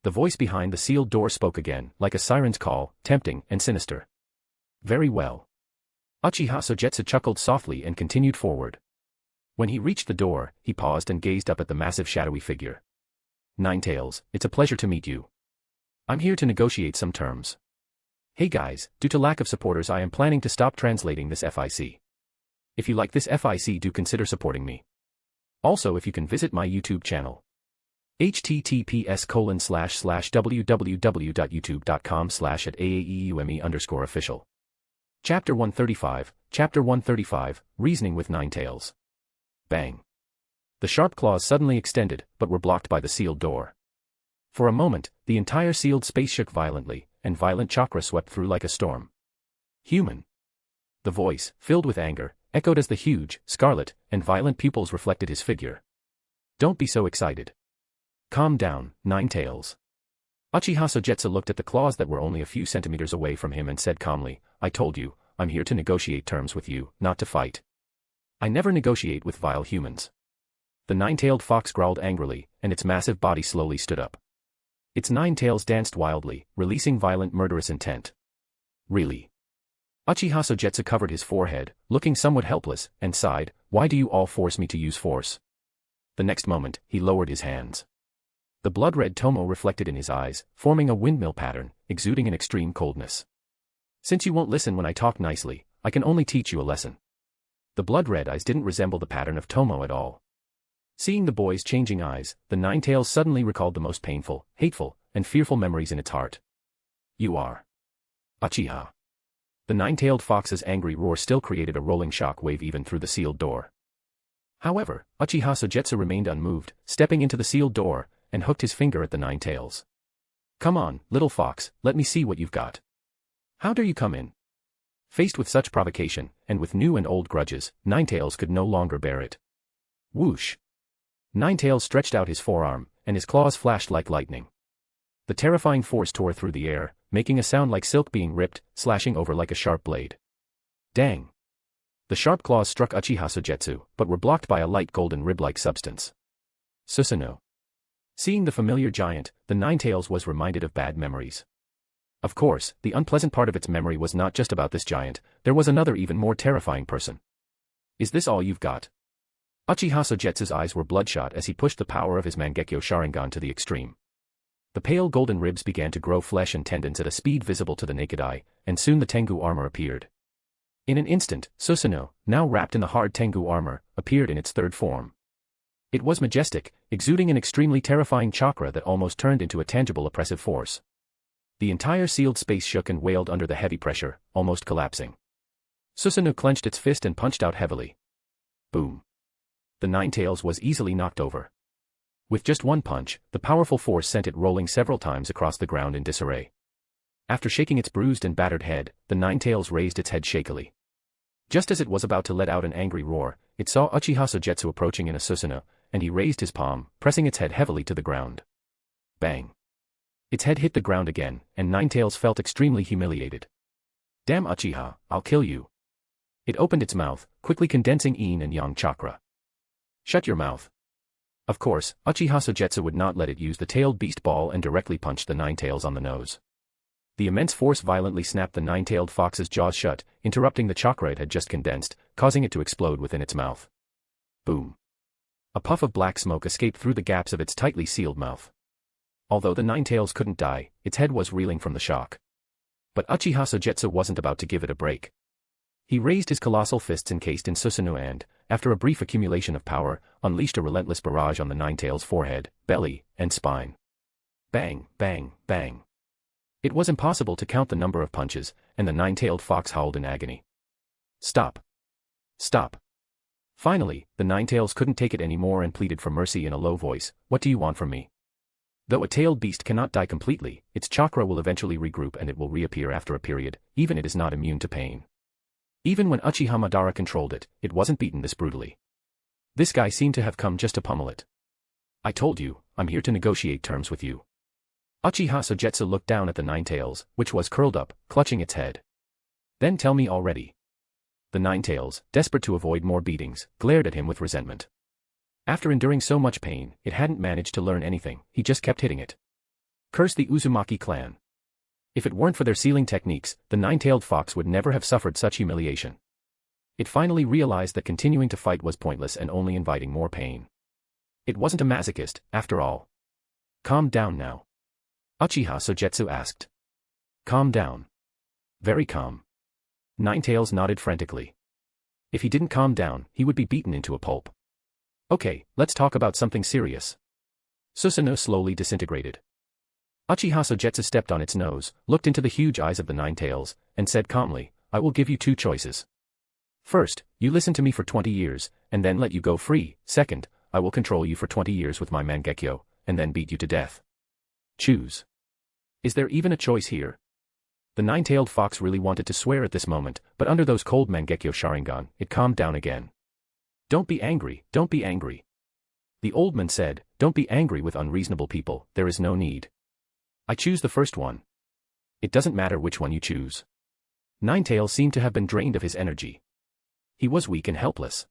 The voice behind the sealed door spoke again, like a siren's call, tempting and sinister. "Very well." Uchiha Sogetsu chuckled softly and continued forward. When he reached the door, he paused and gazed up at the massive shadowy figure. "Ninetails, it's a pleasure to meet you. I'm here to negotiate some terms. Hey guys, due to lack of supporters I am planning to stop translating this FIC. If you like this FIC, do consider supporting me. Also, if you can visit my YouTube channel. https://www.youtube.com/@aaeume_official. Chapter 135, Reasoning with Ninetails. Bang. The sharp claws suddenly extended, but were blocked by the sealed door. For a moment, the entire sealed space shook violently, and violent chakra swept through like a storm. "Human." The voice, filled with anger, echoed as the huge, scarlet, and violent pupils reflected his figure. "Don't be so excited. Calm down, Ninetails." Uchiha Sogetsu looked at the claws that were only a few centimeters away from him and said calmly, "I told you, I'm here to negotiate terms with you, not to fight. I never negotiate with vile humans." The nine-tailed fox growled angrily, and its massive body slowly stood up. Its nine tails danced wildly, releasing violent murderous intent. "Really?" Uchiha Sogetsu covered his forehead, looking somewhat helpless, and sighed, "Why do you all force me to use force?" The next moment, he lowered his hands. The blood-red tomo reflected in his eyes, forming a windmill pattern, exuding an extreme coldness. "Since you won't listen when I talk nicely, I can only teach you a lesson." The blood-red eyes didn't resemble the pattern of tomo at all. Seeing the boy's changing eyes, the nine-tails suddenly recalled the most painful, hateful, and fearful memories in its heart. "You are Uchiha." The nine-tailed fox's angry roar still created a rolling shock wave even through the sealed door. However, Uchiha Sogetsu remained unmoved, stepping into the sealed door, and hooked his finger at the nine tails. "Come on, little fox, let me see what you've got. How dare you come in?" Faced with such provocation, and with new and old grudges, Ninetails could no longer bear it. Whoosh! Ninetails stretched out his forearm, and his claws flashed like lightning. The terrifying force tore through the air, making a sound like silk being ripped, slashing over like a sharp blade. Dang! The sharp claws struck Uchiha Sogetsu, but were blocked by a light golden rib-like substance. Susanoo. Seeing the familiar giant, the Ninetails was reminded of bad memories. Of course, the unpleasant part of its memory was not just about this giant, there was another even more terrifying person. "Is this all you've got?" Uchiha Sogetsu's eyes were bloodshot as he pushed the power of his Mangekyo Sharingan to the extreme. The pale golden ribs began to grow flesh and tendons at a speed visible to the naked eye, and soon the Tengu armor appeared. In an instant, Susanoo, now wrapped in the hard Tengu armor, appeared in its third form. It was majestic, exuding an extremely terrifying chakra that almost turned into a tangible oppressive force. The entire sealed space shook and wailed under the heavy pressure, almost collapsing. Susanoo clenched its fist and punched out heavily. Boom! The Ninetails was easily knocked over. With just one punch, the powerful force sent it rolling several times across the ground in disarray. After shaking its bruised and battered head, the Ninetails raised its head shakily. Just as it was about to let out an angry roar, it saw Uchiha Sogetsu approaching in a Susanoo, and he raised his palm, pressing its head heavily to the ground. Bang! Its head hit the ground again, and Ninetales felt extremely humiliated. Damn Uchiha, I'll kill you. It opened its mouth, quickly condensing yin and yang chakra. Shut your mouth. Of course, Uchiha Sogetsu would not let it use the tailed beast ball and directly punched the Ninetales on the nose. The immense force violently snapped the nine-tailed fox's jaws shut, interrupting the chakra it had just condensed, causing it to explode within its mouth. Boom. A puff of black smoke escaped through the gaps of its tightly sealed mouth. Although the Ninetales couldn't die, its head was reeling from the shock. But Uchiha Sogetsu wasn't about to give it a break. He raised his colossal fists encased in Susanoo and, after a brief accumulation of power, unleashed a relentless barrage on the Ninetales' forehead, belly, and spine. Bang, bang, bang. It was impossible to count the number of punches, and the nine-tailed fox howled in agony. Stop. Stop. Finally, the Ninetales couldn't take it anymore and pleaded for mercy in a low voice. What do you want from me? Though a tailed beast cannot die completely, its chakra will eventually regroup and it will reappear after a period, even it is not immune to pain. Even when Uchiha Madara controlled it, it wasn't beaten this brutally. This guy seemed to have come just to pummel it. I told you, I'm here to negotiate terms with you. Uchiha Sogetsu looked down at the Ninetales, which was curled up, clutching its head. Then tell me already. The Ninetales, desperate to avoid more beatings, glared at him with resentment. After enduring so much pain, it hadn't managed to learn anything, he just kept hitting it. Curse the Uzumaki clan. If it weren't for their sealing techniques, the nine-tailed fox would never have suffered such humiliation. It finally realized that continuing to fight was pointless and only inviting more pain. It wasn't a masochist, after all. Calm down now. Uchiha Sogetsu asked. Calm down. Very calm. Ninetales nodded frantically. If he didn't calm down, he would be beaten into a pulp. Okay, let's talk about something serious. Susanoo slowly disintegrated. Uchiha Sogetsu stepped on its nose, looked into the huge eyes of the Ninetales, and said calmly, I will give you two choices. First, you listen to me for 20 years, and then let you go free. Second, I will control you for 20 years with my Mangekyo, and then beat you to death. Choose. Is there even a choice here? The nine-tailed fox really wanted to swear at this moment, but under those cold Mangekyo Sharingan, it calmed down again. Don't be angry, don't be angry. The old man said, don't be angry with unreasonable people, there is no need. I choose the first one. It doesn't matter which one you choose. Ninetales seemed to have been drained of his energy. He was weak and helpless.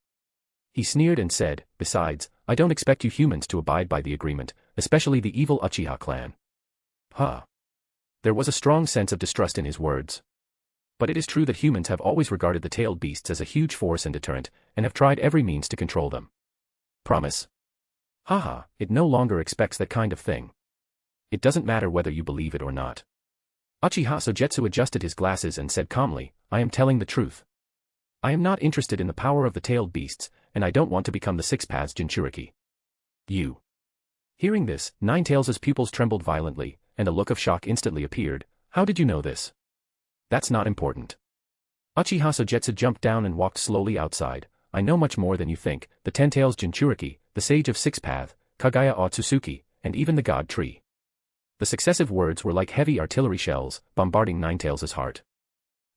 He sneered and said, besides, I don't expect you humans to abide by the agreement, especially the evil Uchiha clan. Huh. There was a strong sense of distrust in his words. But it is true that humans have always regarded the tailed beasts as a huge force and deterrent, and have tried every means to control them. Promise? Haha, it no longer expects that kind of thing. It doesn't matter whether you believe it or not. Uchiha Sogetsu adjusted his glasses and said calmly, I am telling the truth. I am not interested in the power of the tailed beasts, and I don't want to become the Six Paths Jinchuriki. You. Hearing this, Ninetales' pupils trembled violently, and a look of shock instantly appeared. How did you know this? That's not important. Uchiha Sogetsu jumped down and walked slowly outside. I know much more than you think, the Ten-Tails Jinchuriki, the Sage of Six Path, Kagaya Otsutsuki, and even the God Tree. The successive words were like heavy artillery shells, bombarding Ninetales' heart.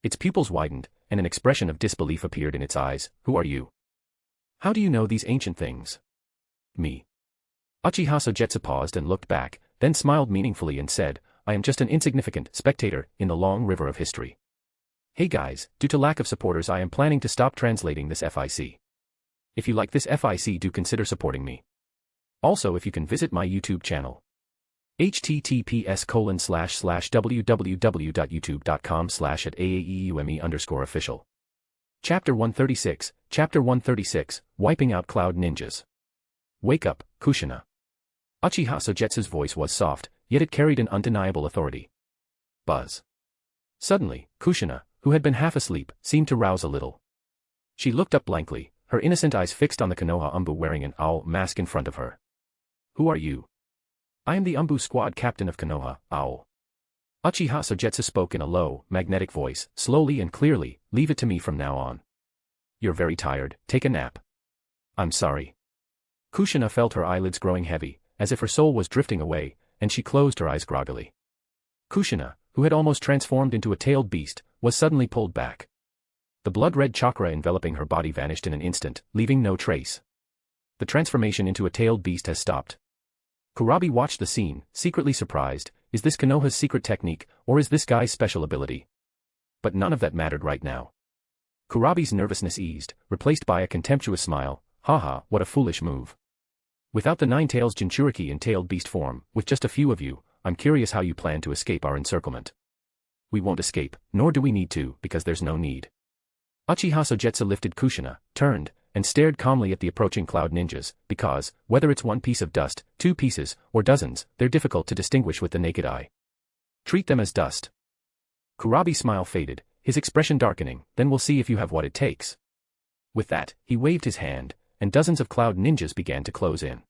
Its pupils widened, and an expression of disbelief appeared in its eyes. Who are you? How do you know these ancient things? Me. Uchiha Sogetsu paused and looked back, then smiled meaningfully and said, I am just an insignificant spectator in the long river of history. Hey guys, due to lack of supporters I am planning to stop translating this FIC. If you like this FIC, do consider supporting me. Also, if you can visit my YouTube channel. https://www.youtube.com/@aaeume_official. Chapter 136, Wiping Out Cloud Ninjas. Wake up, Kushina. Uchiha Sogetsu's voice was soft, yet it carried an undeniable authority. Buzz. Suddenly, Kushina, who had been half asleep, seemed to rouse a little. She looked up blankly, her innocent eyes fixed on the Konoha Umbu wearing an owl mask in front of her. Who are you? I am the Umbu squad captain of Konoha, Owl. Uchiha Sogetsu spoke in a low, magnetic voice, slowly and clearly, leave it to me from now on. You're very tired, take a nap. I'm sorry. Kushina felt her eyelids growing heavy, as if her soul was drifting away, and she closed her eyes groggily. Kushina, who had almost transformed into a tailed beast, was suddenly pulled back. The blood-red chakra enveloping her body vanished in an instant, leaving no trace. The transformation into a tailed beast has stopped. Kurabi watched the scene, secretly surprised. Is this Konoha's secret technique, or is this guy's special ability? But none of that mattered right now. Kurabi's nervousness eased, replaced by a contemptuous smile. Haha, what a foolish move. Without the Nine Tails Jinchuriki in tailed beast form, with just a few of you, I'm curious how you plan to escape our encirclement. We won't escape, nor do we need to, because there's no need. Uchiha Sogetsu lifted Kushina, turned, and stared calmly at the approaching cloud ninjas, because, whether it's one piece of dust, two pieces, or dozens, they're difficult to distinguish with the naked eye. Treat them as dust. Kurabi's smile faded, his expression darkening. Then we'll see if you have what it takes. With that, he waved his hand, and dozens of cloud ninjas began to close in.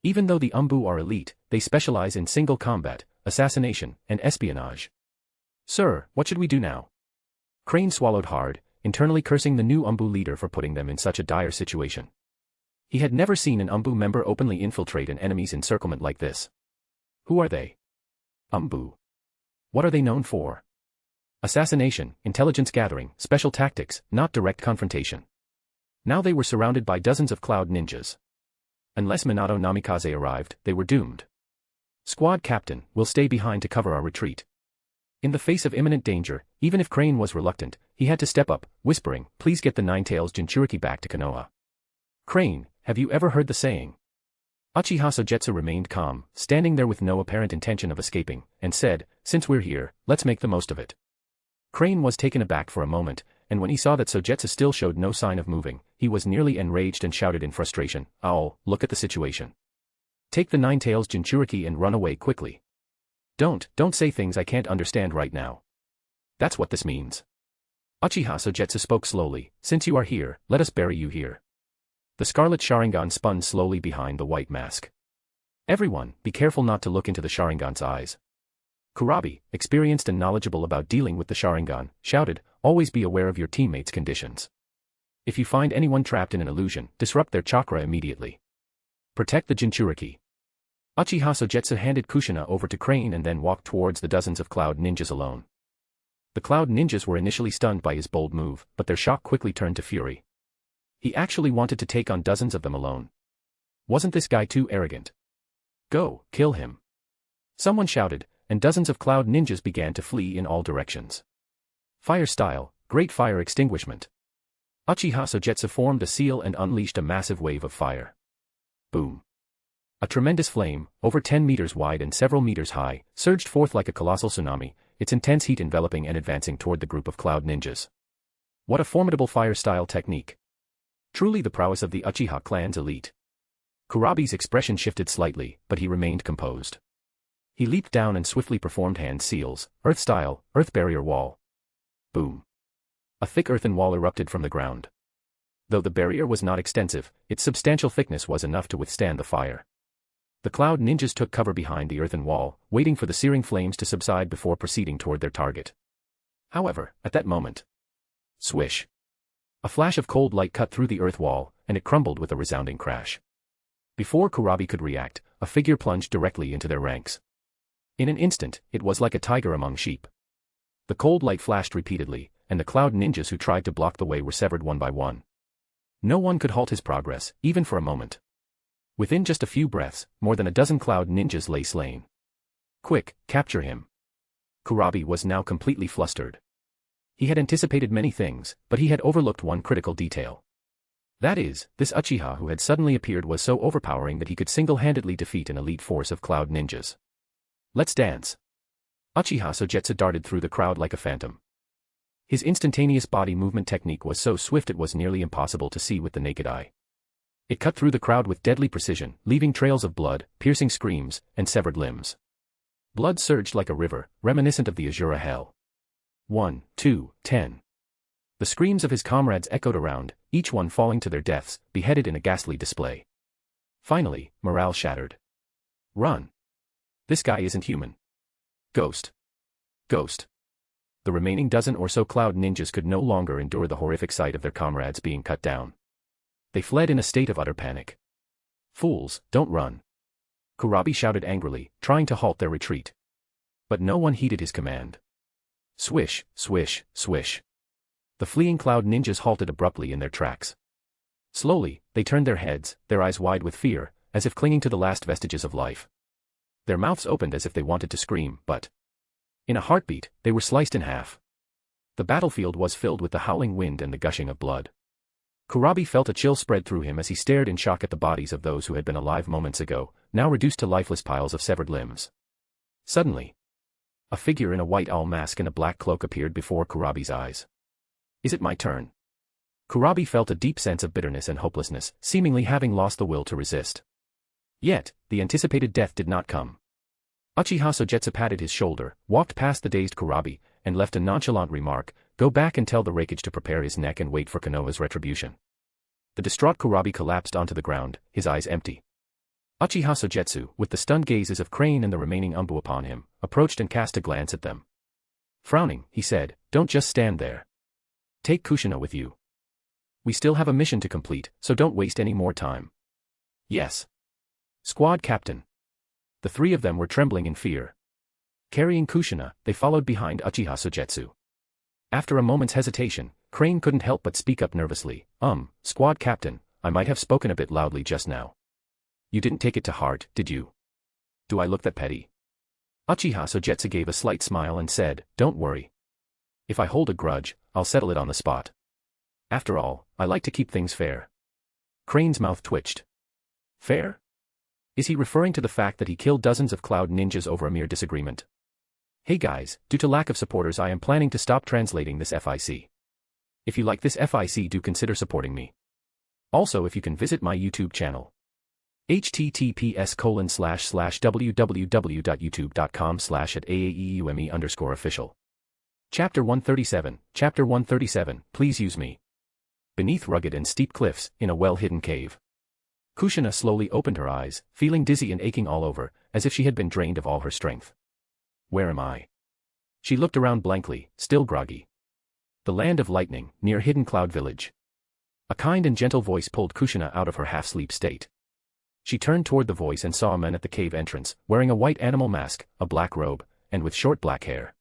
Even though the Umbu are elite, they specialize in single combat, assassination, and espionage. Sir, what should we do now? Crane swallowed hard, internally cursing the new Umbu leader for putting them in such a dire situation. He had never seen an Umbu member openly infiltrate an enemy's encirclement like this. Who are they? Umbu. What are they known for? Assassination, intelligence gathering, special tactics, not direct confrontation. Now they were surrounded by dozens of cloud ninjas. Unless Minato Namikaze arrived, they were doomed. Squad captain, will stay behind to cover our retreat. In the face of imminent danger, even if Crane was reluctant, he had to step up, whispering, please get the Nine Tails Jinchuriki back to Konoha. Crane, have you ever heard the saying? Uchiha Sogetsu remained calm, standing there with no apparent intention of escaping, and said, since we're here, let's make the most of it. Crane was taken aback for a moment, and when he saw that Sogetsu still showed no sign of moving, he was nearly enraged and shouted in frustration, Owl, look at the situation. Take the Nine Tails Jinchuriki and run away quickly. Don't say things I can't understand right now. That's what this means. Uchiha Sogetsu spoke slowly, since you are here, let us bury you here. The scarlet Sharingan spun slowly behind the white mask. Everyone, be careful not to look into the Sharingan's eyes. Kurabi, experienced and knowledgeable about dealing with the Sharingan, shouted, always be aware of your teammates' conditions. If you find anyone trapped in an illusion, disrupt their chakra immediately. Protect the Jinchuriki. Uchiha Sogetsu handed Kushina over to Crane and then walked towards the dozens of cloud ninjas alone. The cloud ninjas were initially stunned by his bold move, but their shock quickly turned to fury. He actually wanted to take on dozens of them alone. Wasn't this guy too arrogant? Go, kill him. Someone shouted, and dozens of cloud ninjas began to flee in all directions. Fire style, great fire extinguishment. Uchiha Sogetsu formed a seal and unleashed a massive wave of fire. Boom. A tremendous flame, over 10 meters wide and several meters high, surged forth like a colossal tsunami, its intense heat enveloping and advancing toward the group of cloud ninjas. What a formidable fire-style technique. Truly the prowess of the Uchiha clan's elite. Kurabi's expression shifted slightly, but he remained composed. He leaped down and swiftly performed hand seals, earth-style, earth barrier wall. Boom. A thick earthen wall erupted from the ground. Though the barrier was not extensive, its substantial thickness was enough to withstand the fire. The cloud ninjas took cover behind the earthen wall, waiting for the searing flames to subside before proceeding toward their target. However, at that moment, swish. A flash of cold light cut through the earth wall, and it crumbled with a resounding crash. Before Kurabi could react, a figure plunged directly into their ranks. In an instant, it was like a tiger among sheep. The cold light flashed repeatedly, and the cloud ninjas who tried to block the way were severed one by one. No one could halt his progress, even for a moment. Within just a few breaths, more than a dozen cloud ninjas lay slain. Quick, capture him. Kurabi was now completely flustered. He had anticipated many things, but he had overlooked one critical detail. That is, this Uchiha who had suddenly appeared was so overpowering that he could single-handedly defeat an elite force of cloud ninjas. Let's dance. Uchiha Sogetsu darted through the crowd like a phantom. His instantaneous body movement technique was so swift it was nearly impossible to see with the naked eye. It cut through the crowd with deadly precision, leaving trails of blood, piercing screams, and severed limbs. Blood surged like a river, reminiscent of the Azura Hell. 1, 2, 10. The screams of his comrades echoed around, each one falling to their deaths, beheaded in a ghastly display. Finally, morale shattered. Run. This guy isn't human. Ghost. Ghost. The remaining dozen or so cloud ninjas could no longer endure the horrific sight of their comrades being cut down. They fled in a state of utter panic. Fools, don't run. Kurabi shouted angrily, trying to halt their retreat. But no one heeded his command. Swish, swish, swish. The fleeing cloud ninjas halted abruptly in their tracks. Slowly, they turned their heads, their eyes wide with fear, as if clinging to the last vestiges of life. Their mouths opened as if they wanted to scream, but in a heartbeat, they were sliced in half. The battlefield was filled with the howling wind and the gushing of blood. Kurabi felt a chill spread through him as he stared in shock at the bodies of those who had been alive moments ago, now reduced to lifeless piles of severed limbs. Suddenly, a figure in a white owl mask and a black cloak appeared before Kurabi's eyes. Is it my turn? Kurabi felt a deep sense of bitterness and hopelessness, seemingly having lost the will to resist. Yet, the anticipated death did not come. Uchiha Sogetsu patted his shoulder, walked past the dazed Kurabi, and left a nonchalant remark, "Go back and tell the Raikage to prepare his neck and wait for Konoha's retribution." The distraught Kurabi collapsed onto the ground, his eyes empty. Uchiha Sogetsu, with the stunned gazes of Crane and the remaining Umbu upon him, approached and cast a glance at them. Frowning, he said, "Don't just stand there. Take Kushina with you. We still have a mission to complete, so don't waste any more time." "Yes. Squad Captain." The three of them were trembling in fear. Carrying Kushina, they followed behind Uchiha Sogetsu. After a moment's hesitation, Crane couldn't help but speak up nervously, "Squad Captain, I might have spoken a bit loudly just now. You didn't take it to heart, did you? Do I look that petty?" Uchiha Sogetsu gave a slight smile and said, "Don't worry. If I hold a grudge, I'll settle it on the spot. After all, I like to keep things fair." Crane's mouth twitched. Fair? Is he referring to the fact that he killed dozens of cloud ninjas over a mere disagreement? Hey guys, due to lack of supporters I am planning to stop translating this FIC. If you like this FIC, do consider supporting me. Also, if you can visit my YouTube channel. https://www.youtube.com/@aaeume_official. Chapter 137, Chapter 137, Please use me. Beneath rugged and steep cliffs, in a well-hidden cave. Kushina slowly opened her eyes, feeling dizzy and aching all over, as if she had been drained of all her strength. Where am I? She looked around blankly, still groggy. The land of lightning, near Hidden Cloud Village. A kind and gentle voice pulled Kushina out of her half-sleep state. She turned toward the voice and saw a man at the cave entrance, wearing a white animal mask, a black robe, and with short black hair.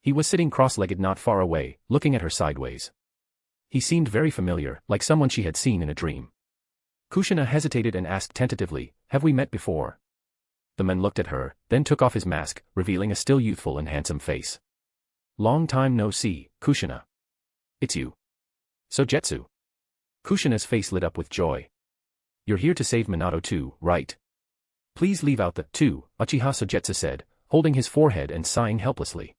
He was sitting cross-legged not far away, looking at her sideways. He seemed very familiar, like someone she had seen in a dream. Kushina hesitated and asked tentatively, "Have we met before?" The man looked at her, then took off his mask, revealing a still youthful and handsome face. "Long time no see, Kushina. It's you. Sogetsu." Kushina's face lit up with joy. "You're here to save Minato too, right?" "Please leave out the two," Uchiha Sogetsu said, holding his forehead and sighing helplessly.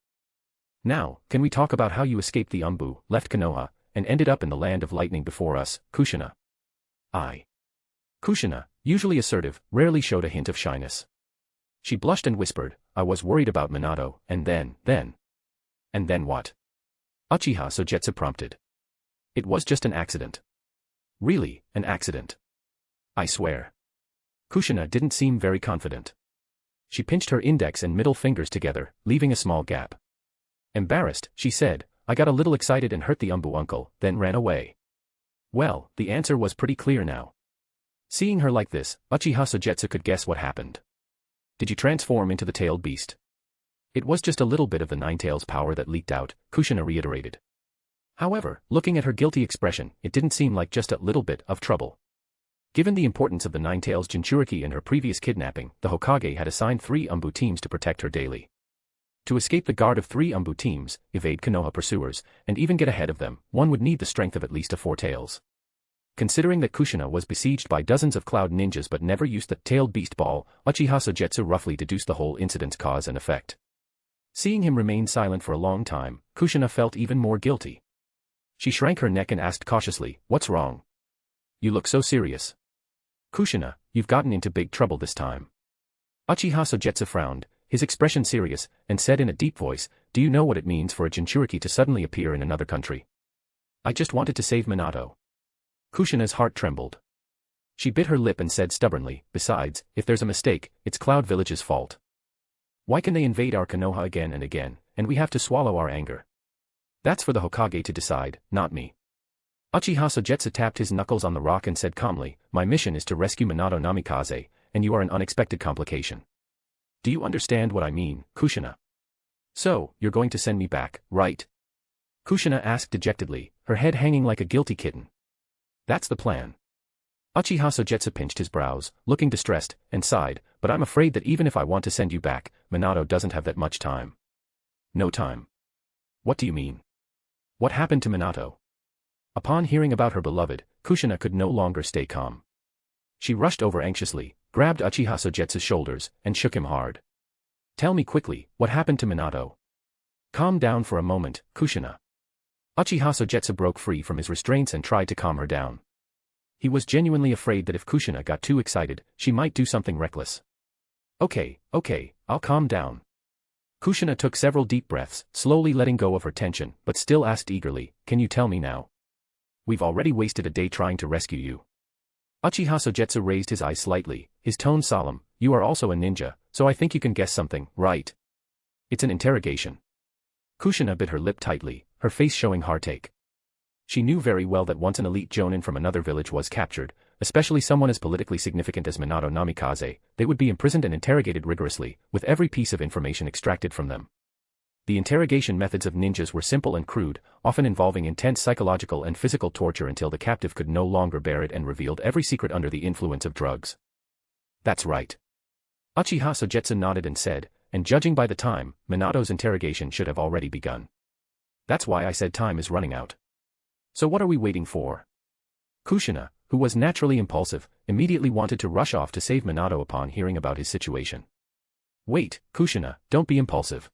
"Now, can we talk about how you escaped the Umbu, left Konoha, and ended up in the land of lightning before us, Kushina?" Kushina, usually assertive, rarely showed a hint of shyness. She blushed and whispered, "I was worried about Minato, and then. And then what?" Uchiha Sogetsu prompted. "It was just an accident." "Really, an accident?" "I swear." Kushina didn't seem very confident. She pinched her index and middle fingers together, leaving a small gap. Embarrassed, she said, "I got a little excited and hurt the Umbu uncle, then ran away." Well, the answer was pretty clear now. Seeing her like this, Uchiha Sogetsu could guess what happened. "Did you transform into the tailed beast?" "It was just a little bit of the Nine-Tails power that leaked out," Kushina reiterated. However, looking at her guilty expression, it didn't seem like just a little bit of trouble. Given the importance of the Nine-Tails Jinchuriki in her previous kidnapping, the Hokage had assigned 3 Umbu teams to protect her daily. To escape the guard of 3 Umbu teams, evade Konoha pursuers, and even get ahead of them, one would need the strength of at least a 4 tails. Considering that Kushina was besieged by dozens of cloud ninjas but never used the tailed beast ball, Uchiha Sogetsu roughly deduced the whole incident's cause and effect. Seeing him remain silent for a long time, Kushina felt even more guilty. She shrank her neck and asked cautiously, "What's wrong? You look so serious." "Kushina, you've gotten into big trouble this time." Uchiha Sogetsu frowned, his expression serious, and said in a deep voice, "Do you know what it means for a Jinchuriki to suddenly appear in another country?" "I just wanted to save Minato." Kushina's heart trembled. She bit her lip and said stubbornly, "Besides, if there's a mistake, it's Cloud Village's fault. Why can they invade our Konoha again and again, and we have to swallow our anger? That's for the Hokage to decide, not me." Uchiha Sogetsu tapped his knuckles on the rock and said calmly, "My mission is to rescue Minato Namikaze, and you are an unexpected complication. Do you understand what I mean, Kushina?" "So, you're going to send me back, right?" Kushina asked dejectedly, her head hanging like a guilty kitten. "That's the plan." Uchiha Sogetsu pinched his brows, looking distressed, and sighed, but I'm afraid that even if I want to send you back, Minato doesn't have that much time. No time. What do you mean? What happened to Minato? Upon hearing about her beloved, Kushina could no longer stay calm. She rushed over anxiously, grabbed Uchiha Sogetsu's shoulders, and shook him hard. Tell me quickly, what happened to Minato? Calm down for a moment, Kushina. Uchiha Sogetsu broke free from his restraints and tried to calm her down. He was genuinely afraid that if Kushina got too excited, she might do something reckless. Okay, I'll calm down. Kushina took several deep breaths, slowly letting go of her tension, but still asked eagerly, can you tell me now? We've already wasted a day trying to rescue you. Uchiha Sogetsu raised his eyes slightly, his tone solemn. You are also a ninja, so I think you can guess something, right? It's an interrogation. Kushina bit her lip tightly, her face showing heartache. She knew very well that once an elite jonin from another village was captured, especially someone as politically significant as Minato Namikaze, they would be imprisoned and interrogated rigorously, with every piece of information extracted from them. The interrogation methods of ninjas were simple and crude, often involving intense psychological and physical torture until the captive could no longer bear it and revealed every secret under the influence of drugs. That's right. Uchiha Sogetsu nodded and said, and judging by the time, Minato's interrogation should have already begun. That's why I said time is running out. So what are we waiting for? Kushina, who was naturally impulsive, immediately wanted to rush off to save Minato upon hearing about his situation. Wait, Kushina, don't be impulsive.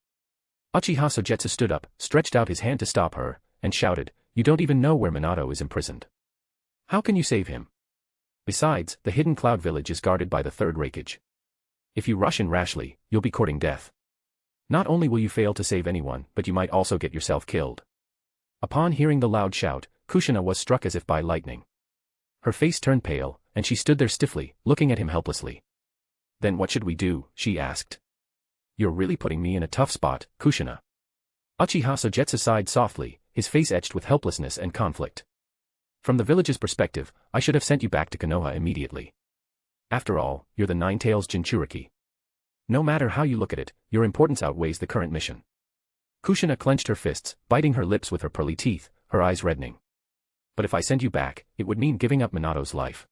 Uchiha Sogetsu stood up, stretched out his hand to stop her, and shouted, you don't even know where Minato is imprisoned. How can you save him? Besides, the hidden cloud village is guarded by the third Raikage. If you rush in rashly, you'll be courting death. Not only will you fail to save anyone, but you might also get yourself killed. Upon hearing the loud shout, Kushina was struck as if by lightning. Her face turned pale, and she stood there stiffly, looking at him helplessly. Then what should we do? She asked. You're really putting me in a tough spot, Kushina. Uchiha Sogetsu sighed softly, his face etched with helplessness and conflict. From the village's perspective, I should have sent you back to Konoha immediately. After all, you're the Nine-Tails Jinchuriki. No matter how you look at it, your importance outweighs the current mission. Kushina clenched her fists, biting her lips with her pearly teeth, her eyes reddening. But if I send you back, it would mean giving up Minato's life.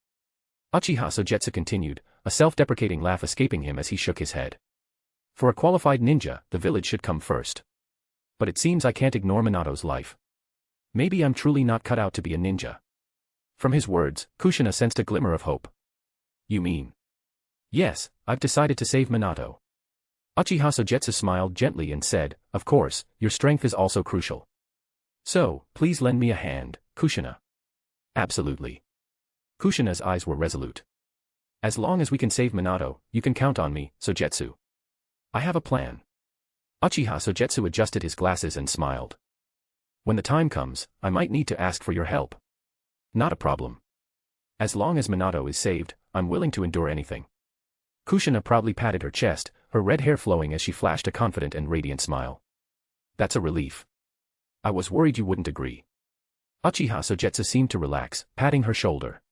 Uchiha Sogetsu continued, a self-deprecating laugh escaping him as he shook his head. For a qualified ninja, the village should come first. But it seems I can't ignore Minato's life. Maybe I'm truly not cut out to be a ninja. From his words, Kushina sensed a glimmer of hope. You mean? Yes, I've decided to save Minato. Uchiha Sogetsu smiled gently and said, of course, your strength is also crucial. So, please lend me a hand, Kushina. Absolutely. Kushina's eyes were resolute. As long as we can save Minato, you can count on me, Sogetsu. I have a plan. Uchiha Sogetsu adjusted his glasses and smiled. When the time comes, I might need to ask for your help. Not a problem. As long as Minato is saved, I'm willing to endure anything. Kushina proudly patted her chest, her red hair flowing as she flashed a confident and radiant smile. That's a relief. I was worried you wouldn't agree. Uchiha Sogetsu seemed to relax, patting her shoulder.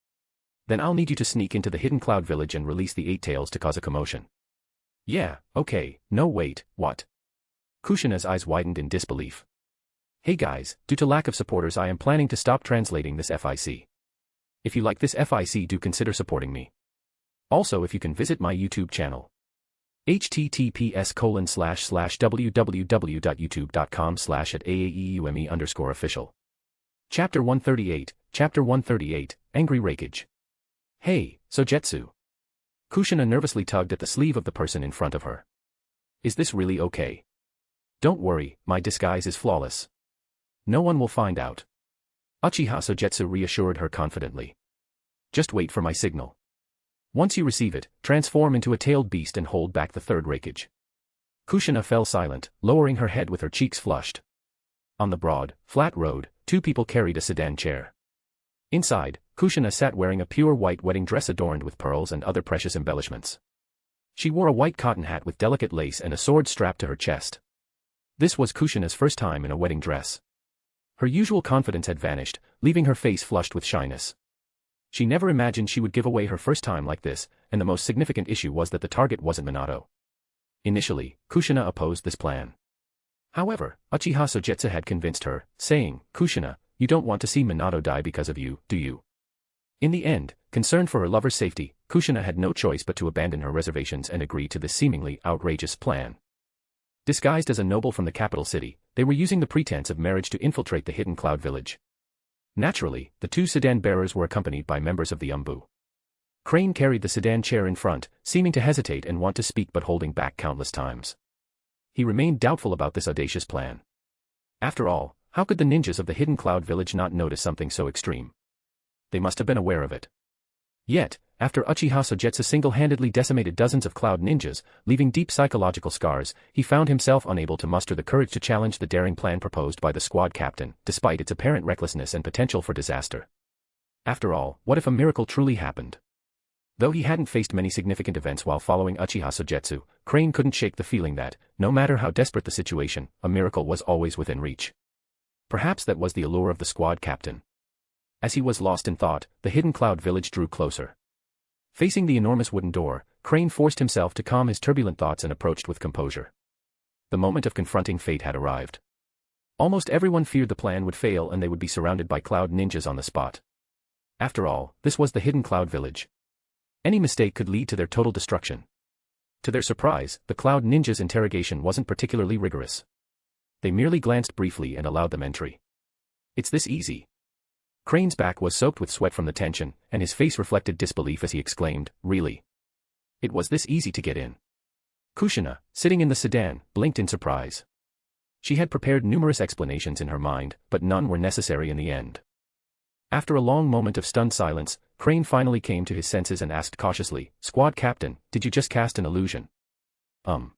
Then I'll need you to sneak into the hidden cloud village and release the Eight Tails to cause a commotion. Yeah, okay, no wait, what? Kushina's eyes widened in disbelief. Hey guys, due to lack of supporters I am planning to stop translating this FIC. If you like this FIC, do consider supporting me. Also, if you can visit my YouTube channel. https://www.youtube.com/@aaeume_official. Chapter 138, Angry Raikage. Hey, Sogetsu. Kushina nervously tugged at the sleeve of the person in front of her. Is this really okay? Don't worry, my disguise is flawless. No one will find out. Uchiha Sogetsu reassured her confidently. Just wait for my signal. Once you receive it, transform into a tailed beast and hold back the third Raikage. Kushina fell silent, lowering her head with her cheeks flushed. On the broad, flat road, two people carried a sedan chair. Inside, Kushina sat wearing a pure white wedding dress adorned with pearls and other precious embellishments. She wore a white cotton hat with delicate lace and a sword strapped to her chest. This was Kushina's first time in a wedding dress. Her usual confidence had vanished, leaving her face flushed with shyness. She never imagined she would give away her first time like this, and the most significant issue was that the target wasn't Minato. Initially, Kushina opposed this plan. However, Uchiha Sogetsu had convinced her, saying, Kushina, you don't want to see Minato die because of you, do you? In the end, concerned for her lover's safety, Kushina had no choice but to abandon her reservations and agree to this seemingly outrageous plan. Disguised as a noble from the capital city, they were using the pretense of marriage to infiltrate the hidden cloud village. Naturally, the two sedan bearers were accompanied by members of the Umbu. Crane carried the sedan chair in front, seeming to hesitate and want to speak but holding back countless times. He remained doubtful about this audacious plan. After all, how could the ninjas of the hidden cloud village not notice something so extreme? They must have been aware of it. Yet, after Uchiha Sogetsu single-handedly decimated dozens of cloud ninjas, leaving deep psychological scars, he found himself unable to muster the courage to challenge the daring plan proposed by the squad captain, despite its apparent recklessness and potential for disaster. After all, what if a miracle truly happened? Though he hadn't faced many significant events while following Uchiha Sogetsu, Crane couldn't shake the feeling that, no matter how desperate the situation, a miracle was always within reach. Perhaps that was the allure of the squad captain. As he was lost in thought, the hidden cloud village drew closer. Facing the enormous wooden door, Crane forced himself to calm his turbulent thoughts and approached with composure. The moment of confronting fate had arrived. Almost everyone feared the plan would fail and they would be surrounded by cloud ninjas on the spot. After all, this was the hidden cloud village. Any mistake could lead to their total destruction. To their surprise, the cloud ninjas' interrogation wasn't particularly rigorous. They merely glanced briefly and allowed them entry. It's this easy. Crane's back was soaked with sweat from the tension, and his face reflected disbelief as he exclaimed, "Really? It was this easy to get in?" Kushina, sitting in the sedan, blinked in surprise. She had prepared numerous explanations in her mind, but none were necessary in the end. After a long moment of stunned silence, Crane finally came to his senses and asked cautiously, "Squad captain, did you just cast an illusion?" Uchiha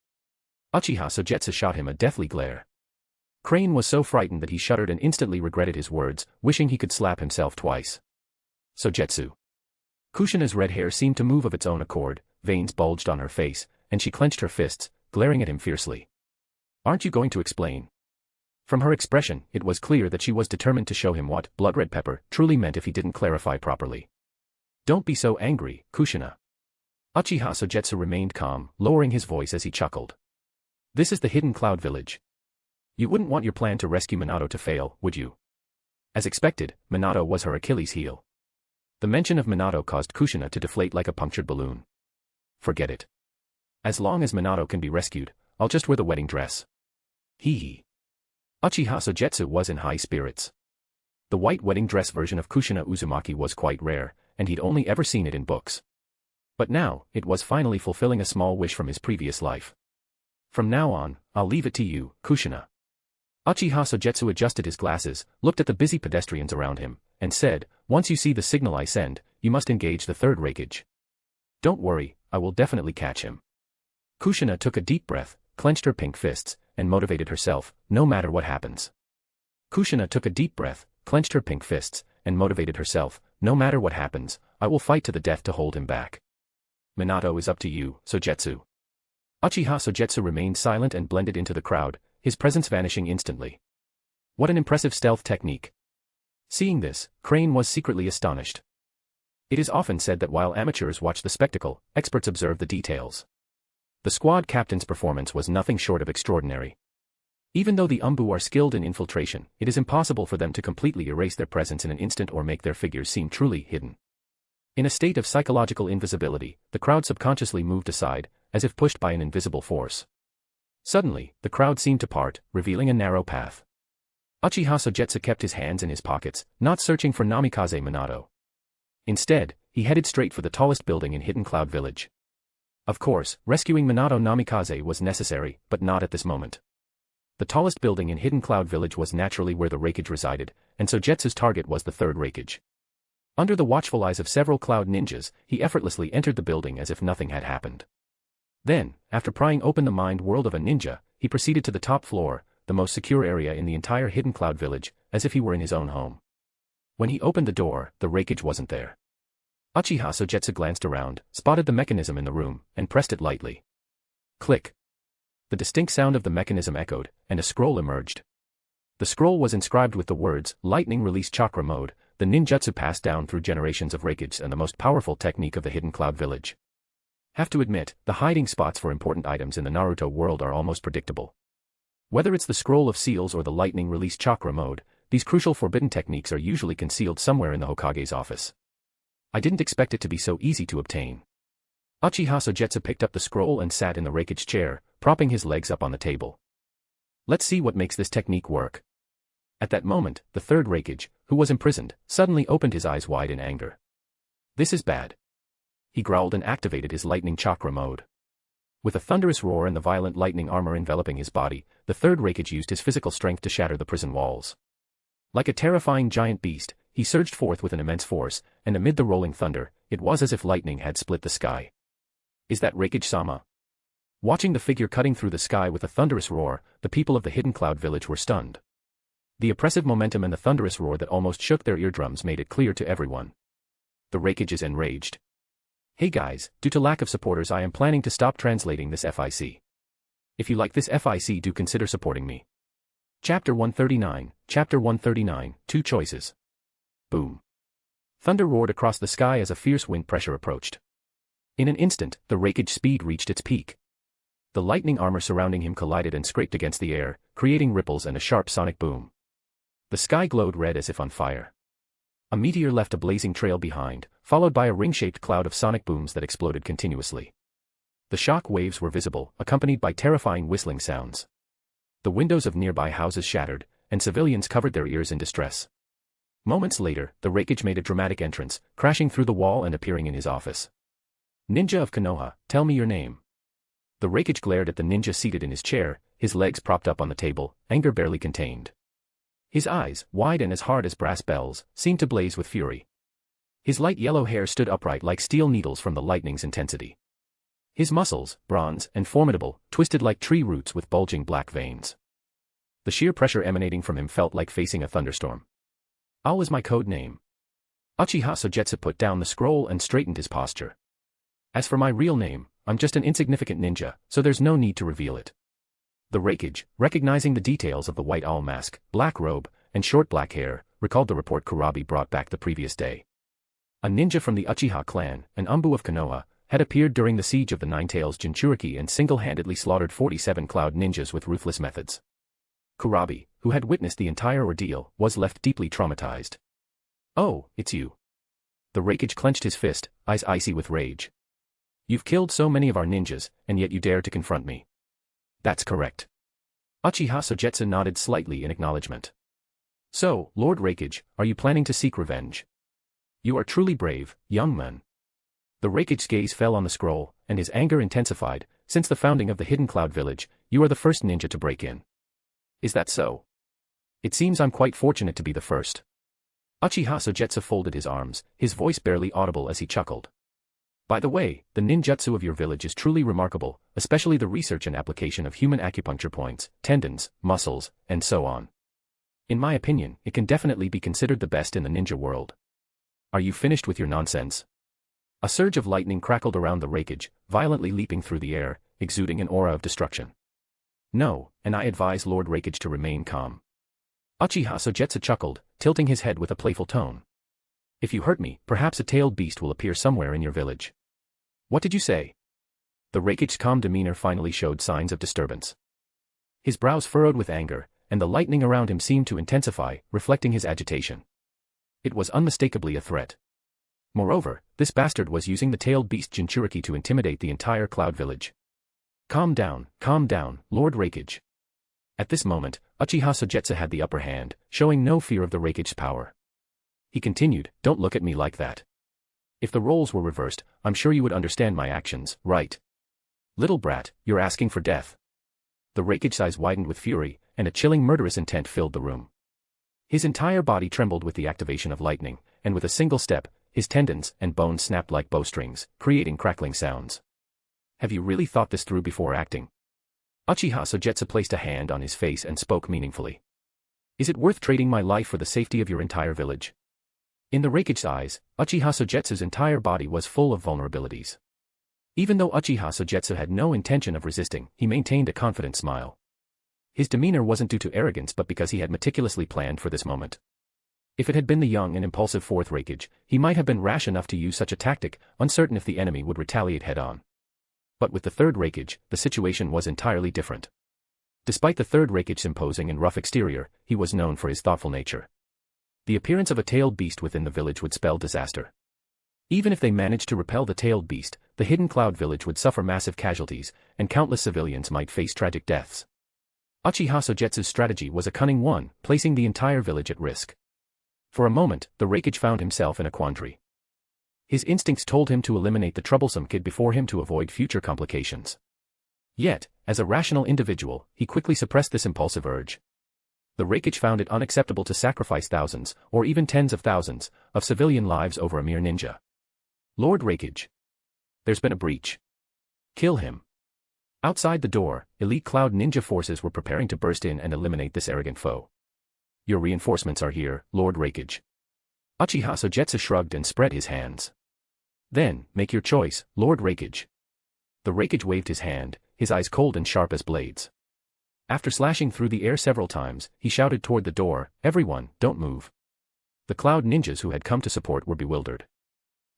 Sogetsu shot him a deathly glare. Crane was so frightened that he shuddered and instantly regretted his words, wishing he could slap himself twice. Sogetsu. Kushina's red hair seemed to move of its own accord, veins bulged on her face, and she clenched her fists, glaring at him fiercely. "Aren't you going to explain?" From her expression, it was clear that she was determined to show him what blood red pepper truly meant if he didn't clarify properly. "Don't be so angry, Kushina." Uchiha Sogetsu remained calm, lowering his voice as he chuckled. "This is the hidden cloud village. You wouldn't want your plan to rescue Minato to fail, would you?" As expected, Minato was her Achilles heel. The mention of Minato caused Kushina to deflate like a punctured balloon. "Forget it. As long as Minato can be rescued, I'll just wear the wedding dress." Hee hee. Uchiha Sogetsu was in high spirits. The white wedding dress version of Kushina Uzumaki was quite rare, and he'd only ever seen it in books. But now, it was finally fulfilling a small wish from his previous life. "From now on, I'll leave it to you, Kushina." Uchiha Sogetsu adjusted his glasses, looked at the busy pedestrians around him, and said, "Once you see the signal I send, you must engage the third raikage. Don't worry, I will definitely catch him." Kushina took a deep breath, clenched her pink fists, and motivated herself, "No matter what happens." Kushina took a deep breath, clenched her pink fists, and motivated herself, "No matter what happens, I will fight to the death to hold him back." "Minato is up to you, Sogetsu." Uchiha Sogetsu remained silent and blended into the crowd, his presence vanishing instantly. What an impressive stealth technique. Seeing this, Crane was secretly astonished. It is often said that while amateurs watch the spectacle, experts observe the details. The squad captain's performance was nothing short of extraordinary. Even though the Umbu are skilled in infiltration, it is impossible for them to completely erase their presence in an instant or make their figures seem truly hidden. In a state of psychological invisibility, the crowd subconsciously moved aside, as if pushed by an invisible force. Suddenly, the crowd seemed to part, revealing a narrow path. Uchiha Sogetsu kept his hands in his pockets, not searching for Namikaze Minato. Instead, he headed straight for the tallest building in Hidden Cloud Village. Of course, rescuing Minato Namikaze was necessary, but not at this moment. The tallest building in Hidden Cloud Village was naturally where the raikage resided, and Sogetsu's target was the third raikage. Under the watchful eyes of several cloud ninjas, he effortlessly entered the building as if nothing had happened. Then, after prying open the mind world of a ninja, he proceeded to the top floor, the most secure area in the entire Hidden Cloud Village, as if he were in his own home. When he opened the door, the raikage wasn't there. Uchiha Sogetsu glanced around, spotted the mechanism in the room, and pressed it lightly. Click. The distinct sound of the mechanism echoed, and a scroll emerged. The scroll was inscribed with the words, "Lightning Release Chakra Mode, the ninjutsu passed down through generations of raikages and the most powerful technique of the Hidden Cloud Village." Have to admit, the hiding spots for important items in the Naruto world are almost predictable. Whether it's the Scroll of Seals or the Lightning Release Chakra Mode, these crucial forbidden techniques are usually concealed somewhere in the Hokage's office. I didn't expect it to be so easy to obtain. Uchiha Sogetsu picked up the scroll and sat in the Raikage chair, propping his legs up on the table. Let's see what makes this technique work. At that moment, the third Raikage, who was imprisoned, suddenly opened his eyes wide in anger. This is bad. He growled and activated his lightning chakra mode. With a thunderous roar and the violent lightning armor enveloping his body, the third Raikage used his physical strength to shatter the prison walls. Like a terrifying giant beast, he surged forth with an immense force, and amid the rolling thunder, it was as if lightning had split the sky. Is that Raikage-sama? Watching the figure cutting through the sky with a thunderous roar, the people of the Hidden Cloud Village were stunned. The oppressive momentum and the thunderous roar that almost shook their eardrums made it clear to everyone. The Raikage is enraged. Hey guys, due to lack of supporters I am planning to stop translating this FIC. If you like this FIC, do consider supporting me. Chapter 139, Two Choices. Boom. Thunder roared across the sky as a fierce wind pressure approached. In an instant, the Raikage speed reached its peak. The lightning armor surrounding him collided and scraped against the air, creating ripples and a sharp sonic boom. The sky glowed red as if on fire. A meteor left a blazing trail behind, followed by a ring-shaped cloud of sonic booms that exploded continuously. The shock waves were visible, accompanied by terrifying whistling sounds. The windows of nearby houses shattered, and civilians covered their ears in distress. Moments later, the Raikage made a dramatic entrance, crashing through the wall and appearing in his office. Ninja of Konoha, tell me your name. The Raikage glared at the ninja seated in his chair, his legs propped up on the table, anger barely contained. His eyes, wide and as hard as brass bells, seemed to blaze with fury. His light yellow hair stood upright like steel needles from the lightning's intensity. His muscles, bronze and formidable, twisted like tree roots with bulging black veins. The sheer pressure emanating from him felt like facing a thunderstorm. Owl is my code name. Uchiha Sogetsu put down the scroll and straightened his posture. As for my real name, I'm just an insignificant ninja, so there's no need to reveal it. The Raikage, recognizing the details of the white owl mask, black robe, and short black hair, recalled the report Kurabi brought back the previous day. A ninja from the Uchiha clan, an Umbu of Konoha, had appeared during the siege of the Nine-Tails Jinchuriki and single-handedly slaughtered 47 cloud ninjas with ruthless methods. Kurabi, who had witnessed the entire ordeal, was left deeply traumatized. Oh, it's you. The Raikage clenched his fist, eyes icy with rage. You've killed so many of our ninjas, and yet you dare to confront me. That's correct. Uchiha Sogetsu nodded slightly in acknowledgement. So, Lord Raikage, are you planning to seek revenge? You are truly brave, young man. The Raikage's gaze fell on the scroll, and his anger intensified. Since the founding of the Hidden Cloud Village, you are the first ninja to break in. Is that so? It seems I'm quite fortunate to be the first. Uchiha Sogetsu folded his arms, his voice barely audible as he chuckled. By the way, the ninjutsu of your village is truly remarkable, especially the research and application of human acupuncture points, tendons, muscles, and so on. In my opinion, it can definitely be considered the best in the ninja world. Are you finished with your nonsense? A surge of lightning crackled around the Raikage, violently leaping through the air, exuding an aura of destruction. No, and I advise Lord Raikage to remain calm. Uchiha Sogetsu chuckled, tilting his head with a playful tone. If you hurt me, perhaps a tailed beast will appear somewhere in your village. What did you say? The Raikage's calm demeanor finally showed signs of disturbance. His brows furrowed with anger, and the lightning around him seemed to intensify, reflecting his agitation. It was unmistakably a threat. Moreover, this bastard was using the tailed beast Jinchuriki to intimidate the entire Cloud Village. Calm down, Lord Raikage. At this moment, Uchiha Sogetsu had the upper hand, showing no fear of the Raikage's power. He continued, don't look at me like that. If the roles were reversed, I'm sure you would understand my actions, right? Little brat, you're asking for death. The Raikage's eyes widened with fury, and a chilling murderous intent filled the room. His entire body trembled with the activation of lightning, and with a single step, his tendons and bones snapped like bowstrings, creating crackling sounds. Have you really thought this through before acting? Uchiha Sogetsu placed a hand on his face and spoke meaningfully. Is it worth trading my life for the safety of your entire village? In the Raikage's eyes, Uchiha Sogetsu's entire body was full of vulnerabilities. Even though Uchiha Sogetsu had no intention of resisting, he maintained a confident smile. His demeanor wasn't due to arrogance but because he had meticulously planned for this moment. If it had been the young and impulsive fourth Raikage, he might have been rash enough to use such a tactic, uncertain if the enemy would retaliate head-on. But with the third Raikage, the situation was entirely different. Despite the third Raikage's imposing and rough exterior, he was known for his thoughtful nature. The appearance of a tailed beast within the village would spell disaster. Even if they managed to repel the tailed beast, the hidden cloud village would suffer massive casualties, and countless civilians might face tragic deaths. Uchiha Sogetsu's strategy was a cunning one, placing the entire village at risk. For a moment, the Raikage found himself in a quandary. His instincts told him to eliminate the troublesome kid before him to avoid future complications. Yet, as a rational individual, he quickly suppressed this impulsive urge. The Raikage found it unacceptable to sacrifice thousands, or even tens of thousands, of civilian lives over a mere ninja. Lord Raikage. There's been a breach. Kill him. Outside the door, elite cloud ninja forces were preparing to burst in and eliminate this arrogant foe. Your reinforcements are here, Lord Raikage. Uchiha Sogetsu shrugged and spread his hands. Then, make your choice, Lord Raikage. The Raikage waved his hand, his eyes cold and sharp as blades. After slashing through the air several times, he shouted toward the door, "Everyone, don't move." The cloud ninjas who had come to support were bewildered.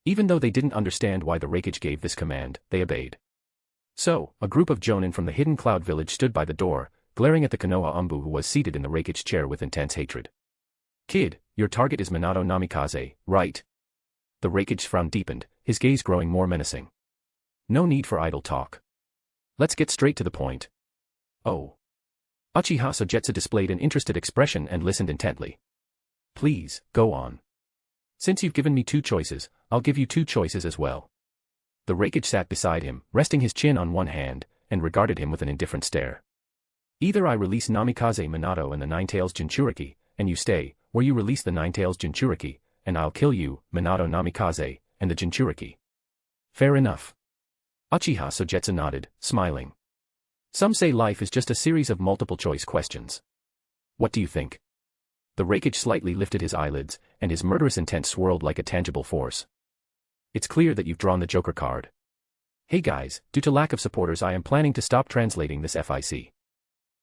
Even though they didn't understand why the Raikage gave this command, they obeyed. So, a group of jonin from the hidden cloud village stood by the door, glaring at the Konoha Umbu who was seated in the Raikage's chair with intense hatred. Kid, your target is Minato Namikaze, right? The Raikage's frown deepened, his gaze growing more menacing. No need for idle talk. Let's get straight to the point. Oh. Uchiha Sogetsu displayed an interested expression and listened intently. Please, go on. Since you've given me two choices, I'll give you two choices as well. The Raikage sat beside him, resting his chin on one hand, and regarded him with an indifferent stare. Either I release Namikaze Minato and the Nine-Tails Jinchuriki, and you stay, or you release the Nine-Tails Jinchuriki, and I'll kill you, Minato Namikaze, and the Jinchuriki. Fair enough. Uchiha Sogetsu nodded, smiling. Some say life is just a series of multiple-choice questions. What do you think? The Raikage slightly lifted his eyelids, and his murderous intent swirled like a tangible force. It's clear that you've drawn the Joker card. Hey guys, due to lack of supporters I am planning to stop translating this FIC.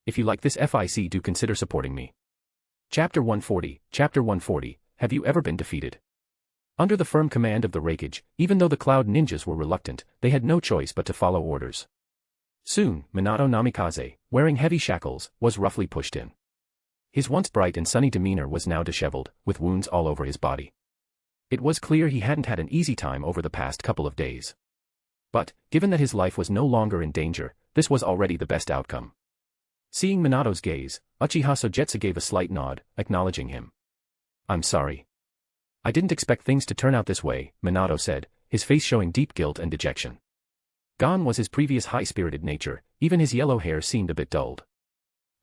If you like this FIC, do consider supporting me. Chapter 140, have you ever been defeated? Under the firm command of the Raikage, even though the Cloud Ninjas were reluctant, they had no choice but to follow orders. Soon, Minato Namikaze, wearing heavy shackles, was roughly pushed in. His once bright and sunny demeanor was now disheveled, with wounds all over his body. It was clear he hadn't had an easy time over the past couple of days. But, given that his life was no longer in danger, this was already the best outcome. Seeing Minato's gaze, Uchiha Sogetsu gave a slight nod, acknowledging him. I'm sorry. I didn't expect things to turn out this way, Minato said, his face showing deep guilt and dejection. Gone was his previous high-spirited nature, even his yellow hair seemed a bit dulled.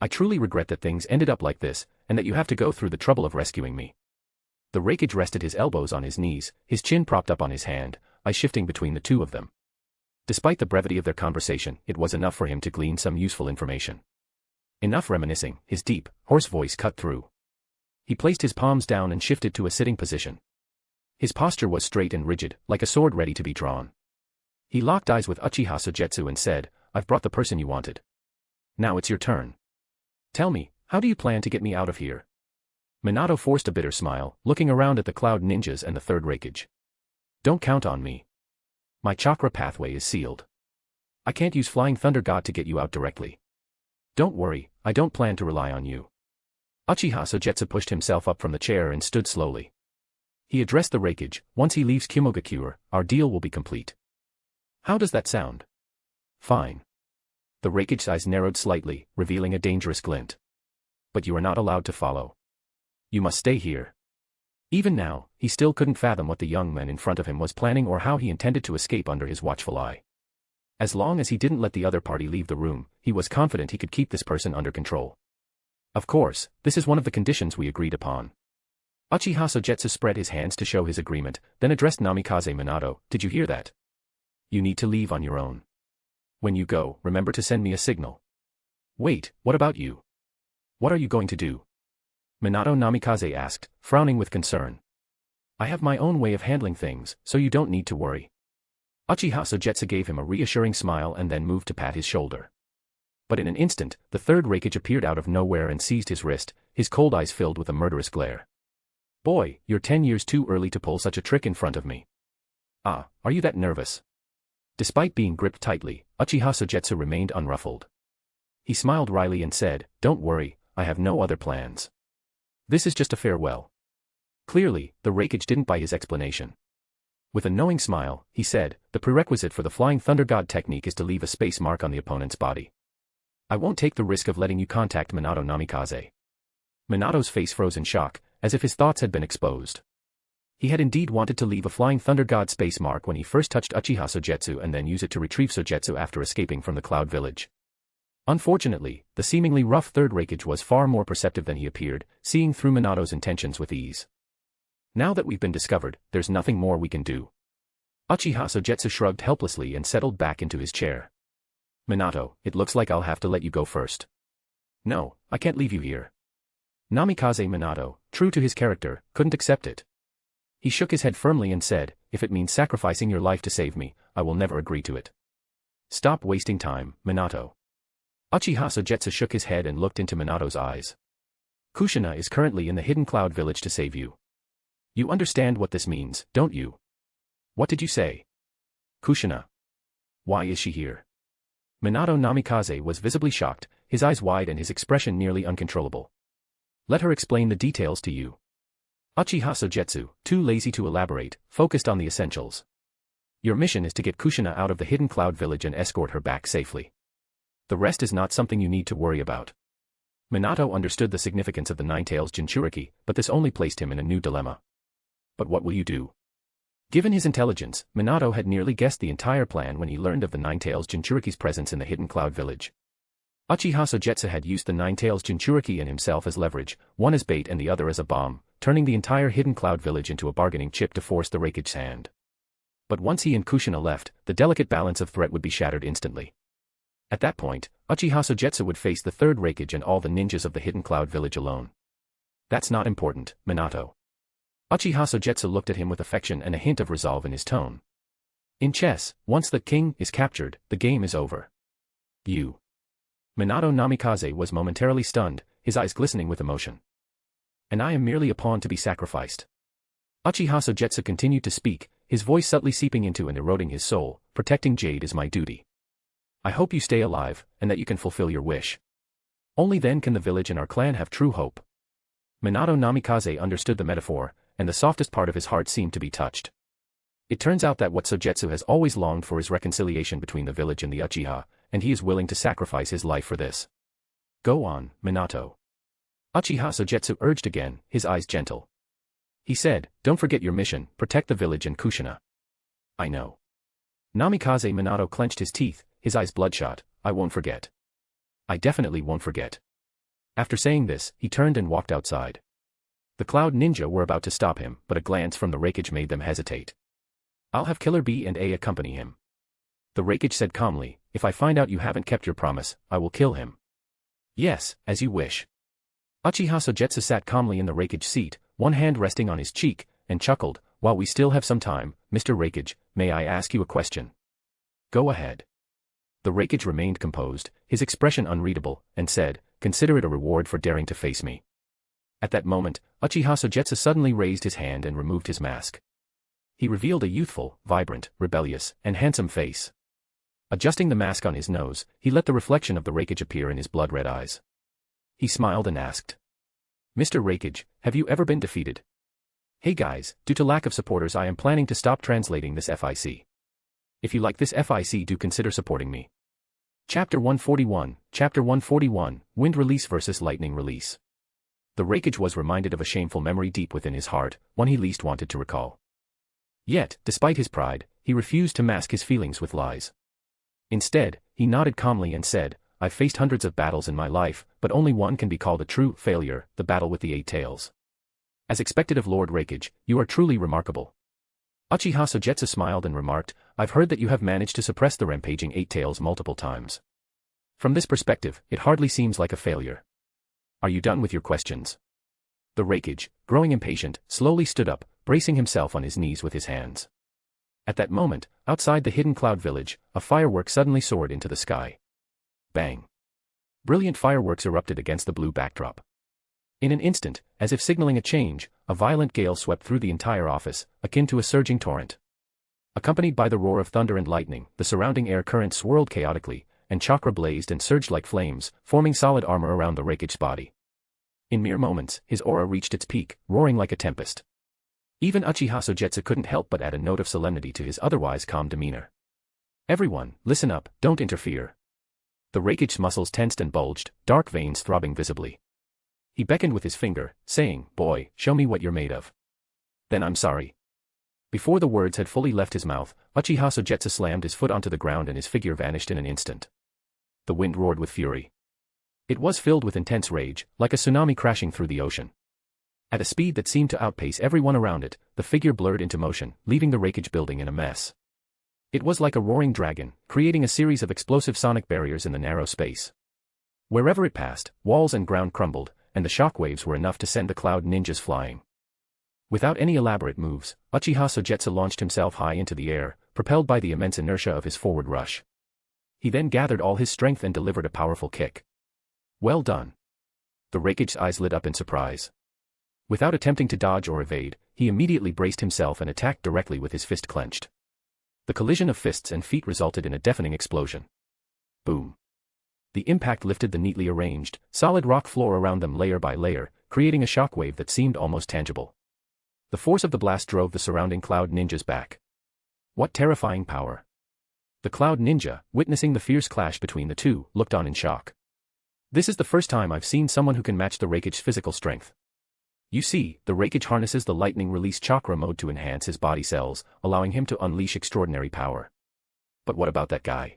I truly regret that things ended up like this, and that you have to go through the trouble of rescuing me. The Raikage rested his elbows on his knees, his chin propped up on his hand, eyes shifting between the two of them. Despite the brevity of their conversation, it was enough for him to glean some useful information. Enough reminiscing, his deep, hoarse voice cut through. He placed his palms down and shifted to a sitting position. His posture was straight and rigid, like a sword ready to be drawn. He locked eyes with Uchiha Sogetsu and said, I've brought the person you wanted. Now it's your turn. Tell me, how do you plan to get me out of here? Minato forced a bitter smile, looking around at the Cloud Ninjas and the third Raikage. Don't count on me. My chakra pathway is sealed. I can't use Flying Thunder God to get you out directly. Don't worry, I don't plan to rely on you. Uchiha Sogetsu pushed himself up from the chair and stood slowly. He addressed the Raikage, once he leaves Kimogakure, our deal will be complete. How does that sound? Fine. The Raikage's eyes narrowed slightly, revealing a dangerous glint. But you are not allowed to follow. You must stay here. Even now, he still couldn't fathom what the young man in front of him was planning or how he intended to escape under his watchful eye. As long as he didn't let the other party leave the room, he was confident he could keep this person under control. Of course, this is one of the conditions we agreed upon. Uchiha Sogetsu spread his hands to show his agreement, then addressed Namikaze Minato, did you hear that? You need to leave on your own. When you go, remember to send me a signal. Wait, what about you? What are you going to do? Minato Namikaze asked, frowning with concern. I have my own way of handling things, so you don't need to worry. Uchiha Sogetsu gave him a reassuring smile and then moved to pat his shoulder. But in an instant, the third Raikage appeared out of nowhere and seized his wrist, his cold eyes filled with a murderous glare. Boy, you're 10 years too early to pull such a trick in front of me. Ah, are you that nervous? Despite being gripped tightly, Uchiha Sogetsu remained unruffled. He smiled wryly and said, don't worry, I have no other plans. This is just a farewell. Clearly, the Raikage didn't buy his explanation. With a knowing smile, he said, the prerequisite for the Flying Thunder God technique is to leave a space mark on the opponent's body. I won't take the risk of letting you contact Minato Namikaze. Minato's face froze in shock, as if his thoughts had been exposed. He had indeed wanted to leave a Flying Thunder God space mark when he first touched Uchiha Sogetsu and then use it to retrieve Sogetsu after escaping from the Cloud Village. Unfortunately, the seemingly rough third Raikage was far more perceptive than he appeared, seeing through Minato's intentions with ease. Now that we've been discovered, there's nothing more we can do. Uchiha Sogetsu shrugged helplessly and settled back into his chair. Minato, it looks like I'll have to let you go first. No, I can't leave you here. Namikaze Minato, true to his character, couldn't accept it. He shook his head firmly and said, if it means sacrificing your life to save me, I will never agree to it. Stop wasting time, Minato. Uchiha Sogetsu shook his head and looked into Minato's eyes. Kushina is currently in the hidden Cloud Village to save you. You understand what this means, don't you? What did you say? Kushina. Why is she here? Minato Namikaze was visibly shocked, his eyes wide and his expression nearly uncontrollable. Let her explain the details to you. Uchiha Sogetsu, too lazy to elaborate, focused on the essentials. Your mission is to get Kushina out of the hidden Cloud Village and escort her back safely. The rest is not something you need to worry about. Minato understood the significance of the Nine-Tails Jinchuriki, but this only placed him in a new dilemma. But what will you do? Given his intelligence, Minato had nearly guessed the entire plan when he learned of the Nine-Tails Jinchuriki's presence in the hidden Cloud Village. Uchiha Sogetsu had used the Nine-Tails Jinchuriki and himself as leverage, one as bait and the other as a bomb, turning the entire hidden Cloud Village into a bargaining chip to force the Raikage's hand. But once he and Kushina left, the delicate balance of threat would be shattered instantly. At that point, Uchiha Sogetsu would face the third Raikage and all the ninjas of the hidden Cloud Village alone. That's not important, Minato. Uchiha Sogetsu looked at him with affection and a hint of resolve in his tone. In chess, once the king is captured, the game is over. You. Minato Namikaze was momentarily stunned, his eyes glistening with emotion. And I am merely a pawn to be sacrificed. Uchiha Sogetsu continued to speak, his voice subtly seeping into and eroding his soul. Protecting Jade is my duty. I hope you stay alive, and that you can fulfill your wish. Only then can the village and our clan have true hope. Minato Namikaze understood the metaphor, and the softest part of his heart seemed to be touched. It turns out that what Sogetsu has always longed for is reconciliation between the village and the Uchiha, and he is willing to sacrifice his life for this. Go on, Minato. Uchiha Sogetsu urged again, his eyes gentle. He said, don't forget your mission, protect the village and Kushina. I know. Namikaze Minato clenched his teeth, his eyes bloodshot. I won't forget. I definitely won't forget. After saying this, he turned and walked outside. The Cloud Ninja were about to stop him, but a glance from the Raikage made them hesitate. I'll have Killer B and A accompany him. The Raikage said calmly, if I find out you haven't kept your promise, I will kill him. Yes, as you wish. Uchiha Sogetsu sat calmly in the Raikage seat, one hand resting on his cheek, and chuckled, while we still have some time, Mr. Raikage, may I ask you a question? Go ahead. The Raikage remained composed, his expression unreadable, and said, consider it a reward for daring to face me. At that moment, Uchiha Sogetsu suddenly raised his hand and removed his mask. He revealed a youthful, vibrant, rebellious, and handsome face. Adjusting the mask on his nose, he let the reflection of the Raikage appear in his blood-red eyes. He smiled and asked, Mr. Raikage, have you ever been defeated? Hey guys, due to lack of supporters I am planning to stop translating this FIC. If you like this FIC, do consider supporting me. Chapter 141, Wind Release vs. Lightning Release. The Raikage was reminded of a shameful memory deep within his heart, one he least wanted to recall. Yet, despite his pride, he refused to mask his feelings with lies. Instead, he nodded calmly and said, I've faced hundreds of battles in my life, but only one can be called a true failure, the battle with the 8 tails. As expected of Lord Raikage, you are truly remarkable. Uchiha Sogetsu smiled and remarked, I've heard that you have managed to suppress the rampaging 8 tails multiple times. From this perspective, it hardly seems like a failure. Are you done with your questions? The Raikage, growing impatient, slowly stood up, bracing himself on his knees with his hands. At that moment, outside the hidden Cloud Village, a firework suddenly soared into the sky. Bang! Brilliant fireworks erupted against the blue backdrop. In an instant, as if signaling a change, a violent gale swept through the entire office, akin to a surging torrent. Accompanied by the roar of thunder and lightning, the surrounding air current swirled chaotically, and chakra blazed and surged like flames, forming solid armor around the Raikage's body. In mere moments, his aura reached its peak, roaring like a tempest. Even Uchiha Sogetsu couldn't help but add a note of solemnity to his otherwise calm demeanor. Everyone, listen up, don't interfere. The Raikage's muscles tensed and bulged, dark veins throbbing visibly. He beckoned with his finger, saying, "Boy, show me what you're made of. Then I'm sorry." Before the words had fully left his mouth, Uchiha Sogetsu slammed his foot onto the ground and his figure vanished in an instant. The wind roared with fury. It was filled with intense rage, like a tsunami crashing through the ocean. At a speed that seemed to outpace everyone around it, the figure blurred into motion, leaving the Raikage building in a mess. It was like a roaring dragon, creating a series of explosive sonic barriers in the narrow space. Wherever it passed, walls and ground crumbled, and the shockwaves were enough to send the cloud ninjas flying. Without any elaborate moves, Uchiha Sogetsu launched himself high into the air, propelled by the immense inertia of his forward rush. He then gathered all his strength and delivered a powerful kick. Well done. The Raikage's eyes lit up in surprise. Without attempting to dodge or evade, he immediately braced himself and attacked directly with his fist clenched. The collision of fists and feet resulted in a deafening explosion. Boom. The impact lifted the neatly arranged, solid rock floor around them layer by layer, creating a shockwave that seemed almost tangible. The force of the blast drove the surrounding cloud ninjas back. What terrifying power! The cloud ninja, witnessing the fierce clash between the two, looked on in shock. This is the first time I've seen someone who can match the Raikage's physical strength. You see, the Raikage harnesses the lightning release chakra mode to enhance his body cells, allowing him to unleash extraordinary power. But what about that guy?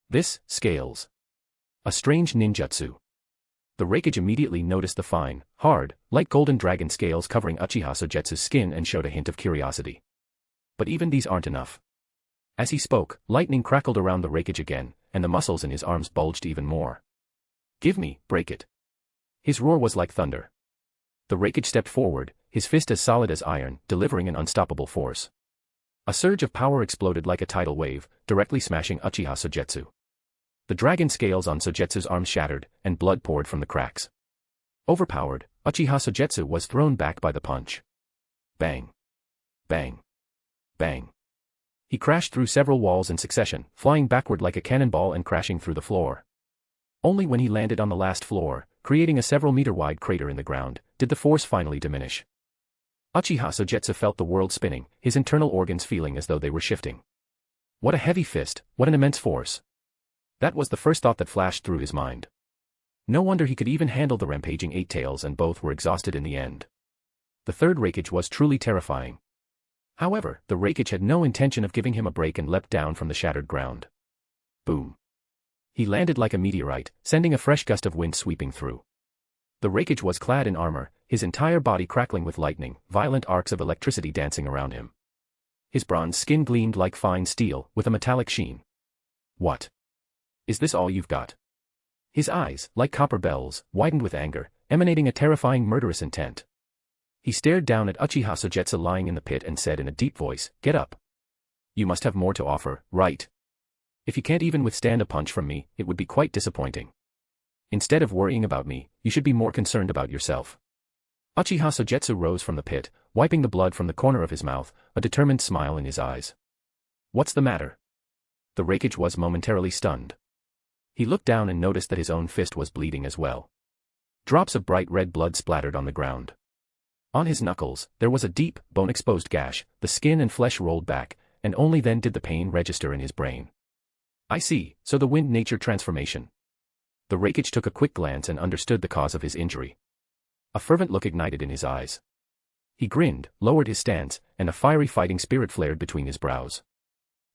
This, scales. A strange ninjutsu. The Raikage immediately noticed the fine, hard, light golden dragon scales covering Uchiha Sogetsu's skin and showed a hint of curiosity. But even these aren't enough. As he spoke, lightning crackled around the Raikage again, and the muscles in his arms bulged even more. Give me, break it. His roar was like thunder. The Raikage stepped forward, his fist as solid as iron, delivering an unstoppable force. A surge of power exploded like a tidal wave, directly smashing Uchiha Sogetsu. The dragon scales on Sogetsu's arms shattered, and blood poured from the cracks. Overpowered, Uchiha Sogetsu was thrown back by the punch. Bang. Bang. Bang. He crashed through several walls in succession, flying backward like a cannonball and crashing through the floor. Only when he landed on the last floor, creating a several-meter-wide crater in the ground, did the force finally diminish. Uchiha Sogetsu felt the world spinning, his internal organs feeling as though they were shifting. What a heavy fist, what an immense force. That was the first thought that flashed through his mind. No wonder he could even handle the rampaging eight tails, and both were exhausted in the end. The third Raikage was truly terrifying. However, the Raikage had no intention of giving him a break and leapt down from the shattered ground. Boom. He landed like a meteorite, sending a fresh gust of wind sweeping through. The Raikage was clad in armor, his entire body crackling with lightning, violent arcs of electricity dancing around him. His bronze skin gleamed like fine steel, with a metallic sheen. What? Is this all you've got? His eyes, like copper bells, widened with anger, emanating a terrifying murderous intent. He stared down at Uchiha Sogetsu lying in the pit and said in a deep voice, "Get up. You must have more to offer, right? If you can't even withstand a punch from me, it would be quite disappointing. Instead of worrying about me, you should be more concerned about yourself." Uchiha Sogetsu rose from the pit, wiping the blood from the corner of his mouth, a determined smile in his eyes. What's the matter? The Raikage was momentarily stunned. He looked down and noticed that his own fist was bleeding as well. Drops of bright red blood splattered on the ground. On his knuckles, there was a deep, bone-exposed gash, the skin and flesh rolled back, and only then did the pain register in his brain. I see, so the wind nature transformation. The Raikage took a quick glance and understood the cause of his injury. A fervent look ignited in his eyes. He grinned, lowered his stance, and a fiery fighting spirit flared between his brows.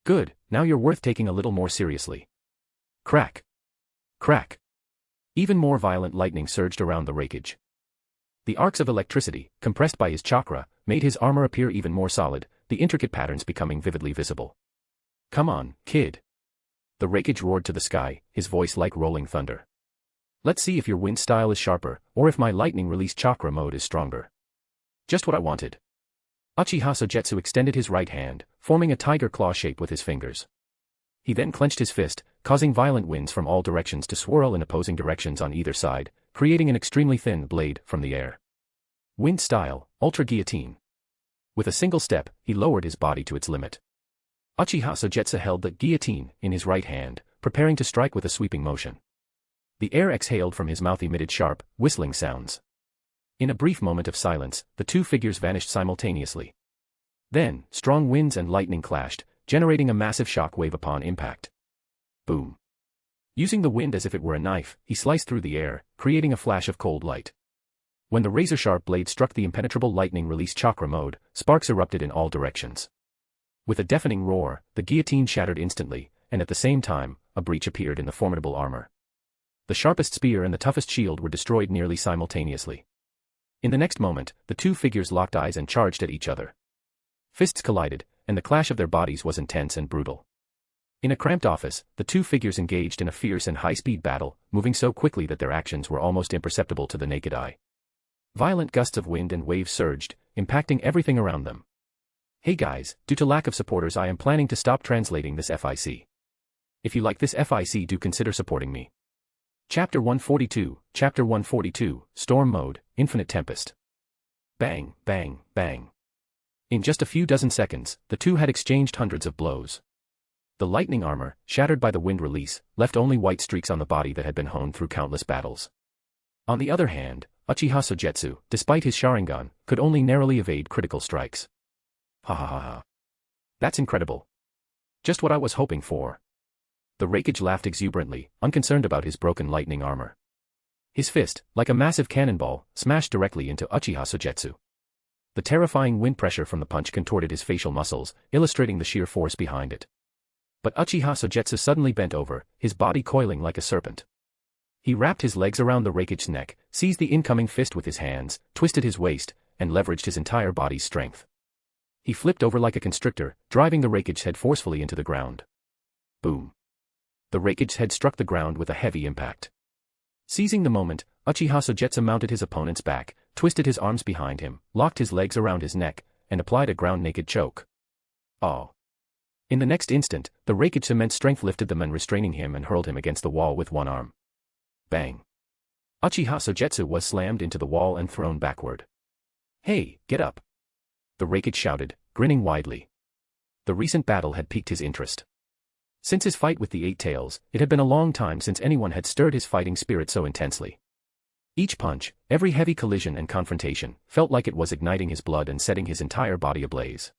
Good, now you're worth taking a little more seriously. Crack. Crack. Even more violent lightning surged around the Raikage. The arcs of electricity, compressed by his chakra, made his armor appear even more solid, the intricate patterns becoming vividly visible. Come on, kid. The Raikage roared to the sky, his voice like rolling thunder. Let's see if your wind style is sharper, or if my lightning release chakra mode is stronger. Just what I wanted. Uchiha Sogetsu extended his right hand, forming a tiger claw shape with his fingers. He then clenched his fist, causing violent winds from all directions to swirl in opposing directions on either side, creating an extremely thin blade from the air. Wind style, ultra guillotine. With a single step, he lowered his body to its limit. Uchiha Sogetsu held the guillotine in his right hand, preparing to strike with a sweeping motion. The air exhaled from his mouth emitted sharp, whistling sounds. In a brief moment of silence, the two figures vanished simultaneously. Then, strong winds and lightning clashed, generating a massive shock wave upon impact. Boom. Using the wind as if it were a knife, he sliced through the air, creating a flash of cold light. When the razor-sharp blade struck the impenetrable lightning release chakra mode, sparks erupted in all directions. With a deafening roar, the guillotine shattered instantly, and at the same time, a breach appeared in the formidable armor. The sharpest spear and the toughest shield were destroyed nearly simultaneously. In the next moment, the two figures locked eyes and charged at each other. Fists collided, and the clash of their bodies was intense and brutal. In a cramped office, the two figures engaged in a fierce and high-speed battle, moving so quickly that their actions were almost imperceptible to the naked eye. Violent gusts of wind and waves surged, impacting everything around them. Hey guys, due to lack of supporters I am planning to stop translating this FIC. If you like this FIC, do consider supporting me. Chapter 142, Storm Mode, Infinite Tempest. Bang, bang, bang. In just a few dozen seconds, the two had exchanged hundreds of blows. The lightning armor, shattered by the wind release, left only white streaks on the body that had been honed through countless battles. On the other hand, Uchiha Sogetsu, despite his Sharingan, could only narrowly evade critical strikes. Ha ha ha ha. That's incredible. Just what I was hoping for. The Raikage laughed exuberantly, unconcerned about his broken lightning armor. His fist, like a massive cannonball, smashed directly into Uchiha Sogetsu. The terrifying wind pressure from the punch contorted his facial muscles, illustrating the sheer force behind it. But Uchiha Sogetsu suddenly bent over, his body coiling like a serpent. He wrapped his legs around the Raikage's neck, seized the incoming fist with his hands, twisted his waist, and leveraged his entire body's strength. He flipped over like a constrictor, driving the Raikage's head forcefully into the ground. Boom. The Raikage's head struck the ground with a heavy impact. Seizing the moment, Uchiha Sogetsu mounted his opponent's back, twisted his arms behind him, locked his legs around his neck, and applied a ground-naked choke. Oh. In the next instant, the Raikage's immense strength lifted the man restraining him and hurled him against the wall with one arm. Bang. Uchiha Sogetsu was slammed into the wall and thrown backward. Hey, get up. The Raikage shouted, grinning widely. The recent battle had piqued his interest. Since his fight with the Eight Tails, it had been a long time since anyone had stirred his fighting spirit so intensely. Each punch, every heavy collision and confrontation, felt like it was igniting his blood and setting his entire body ablaze.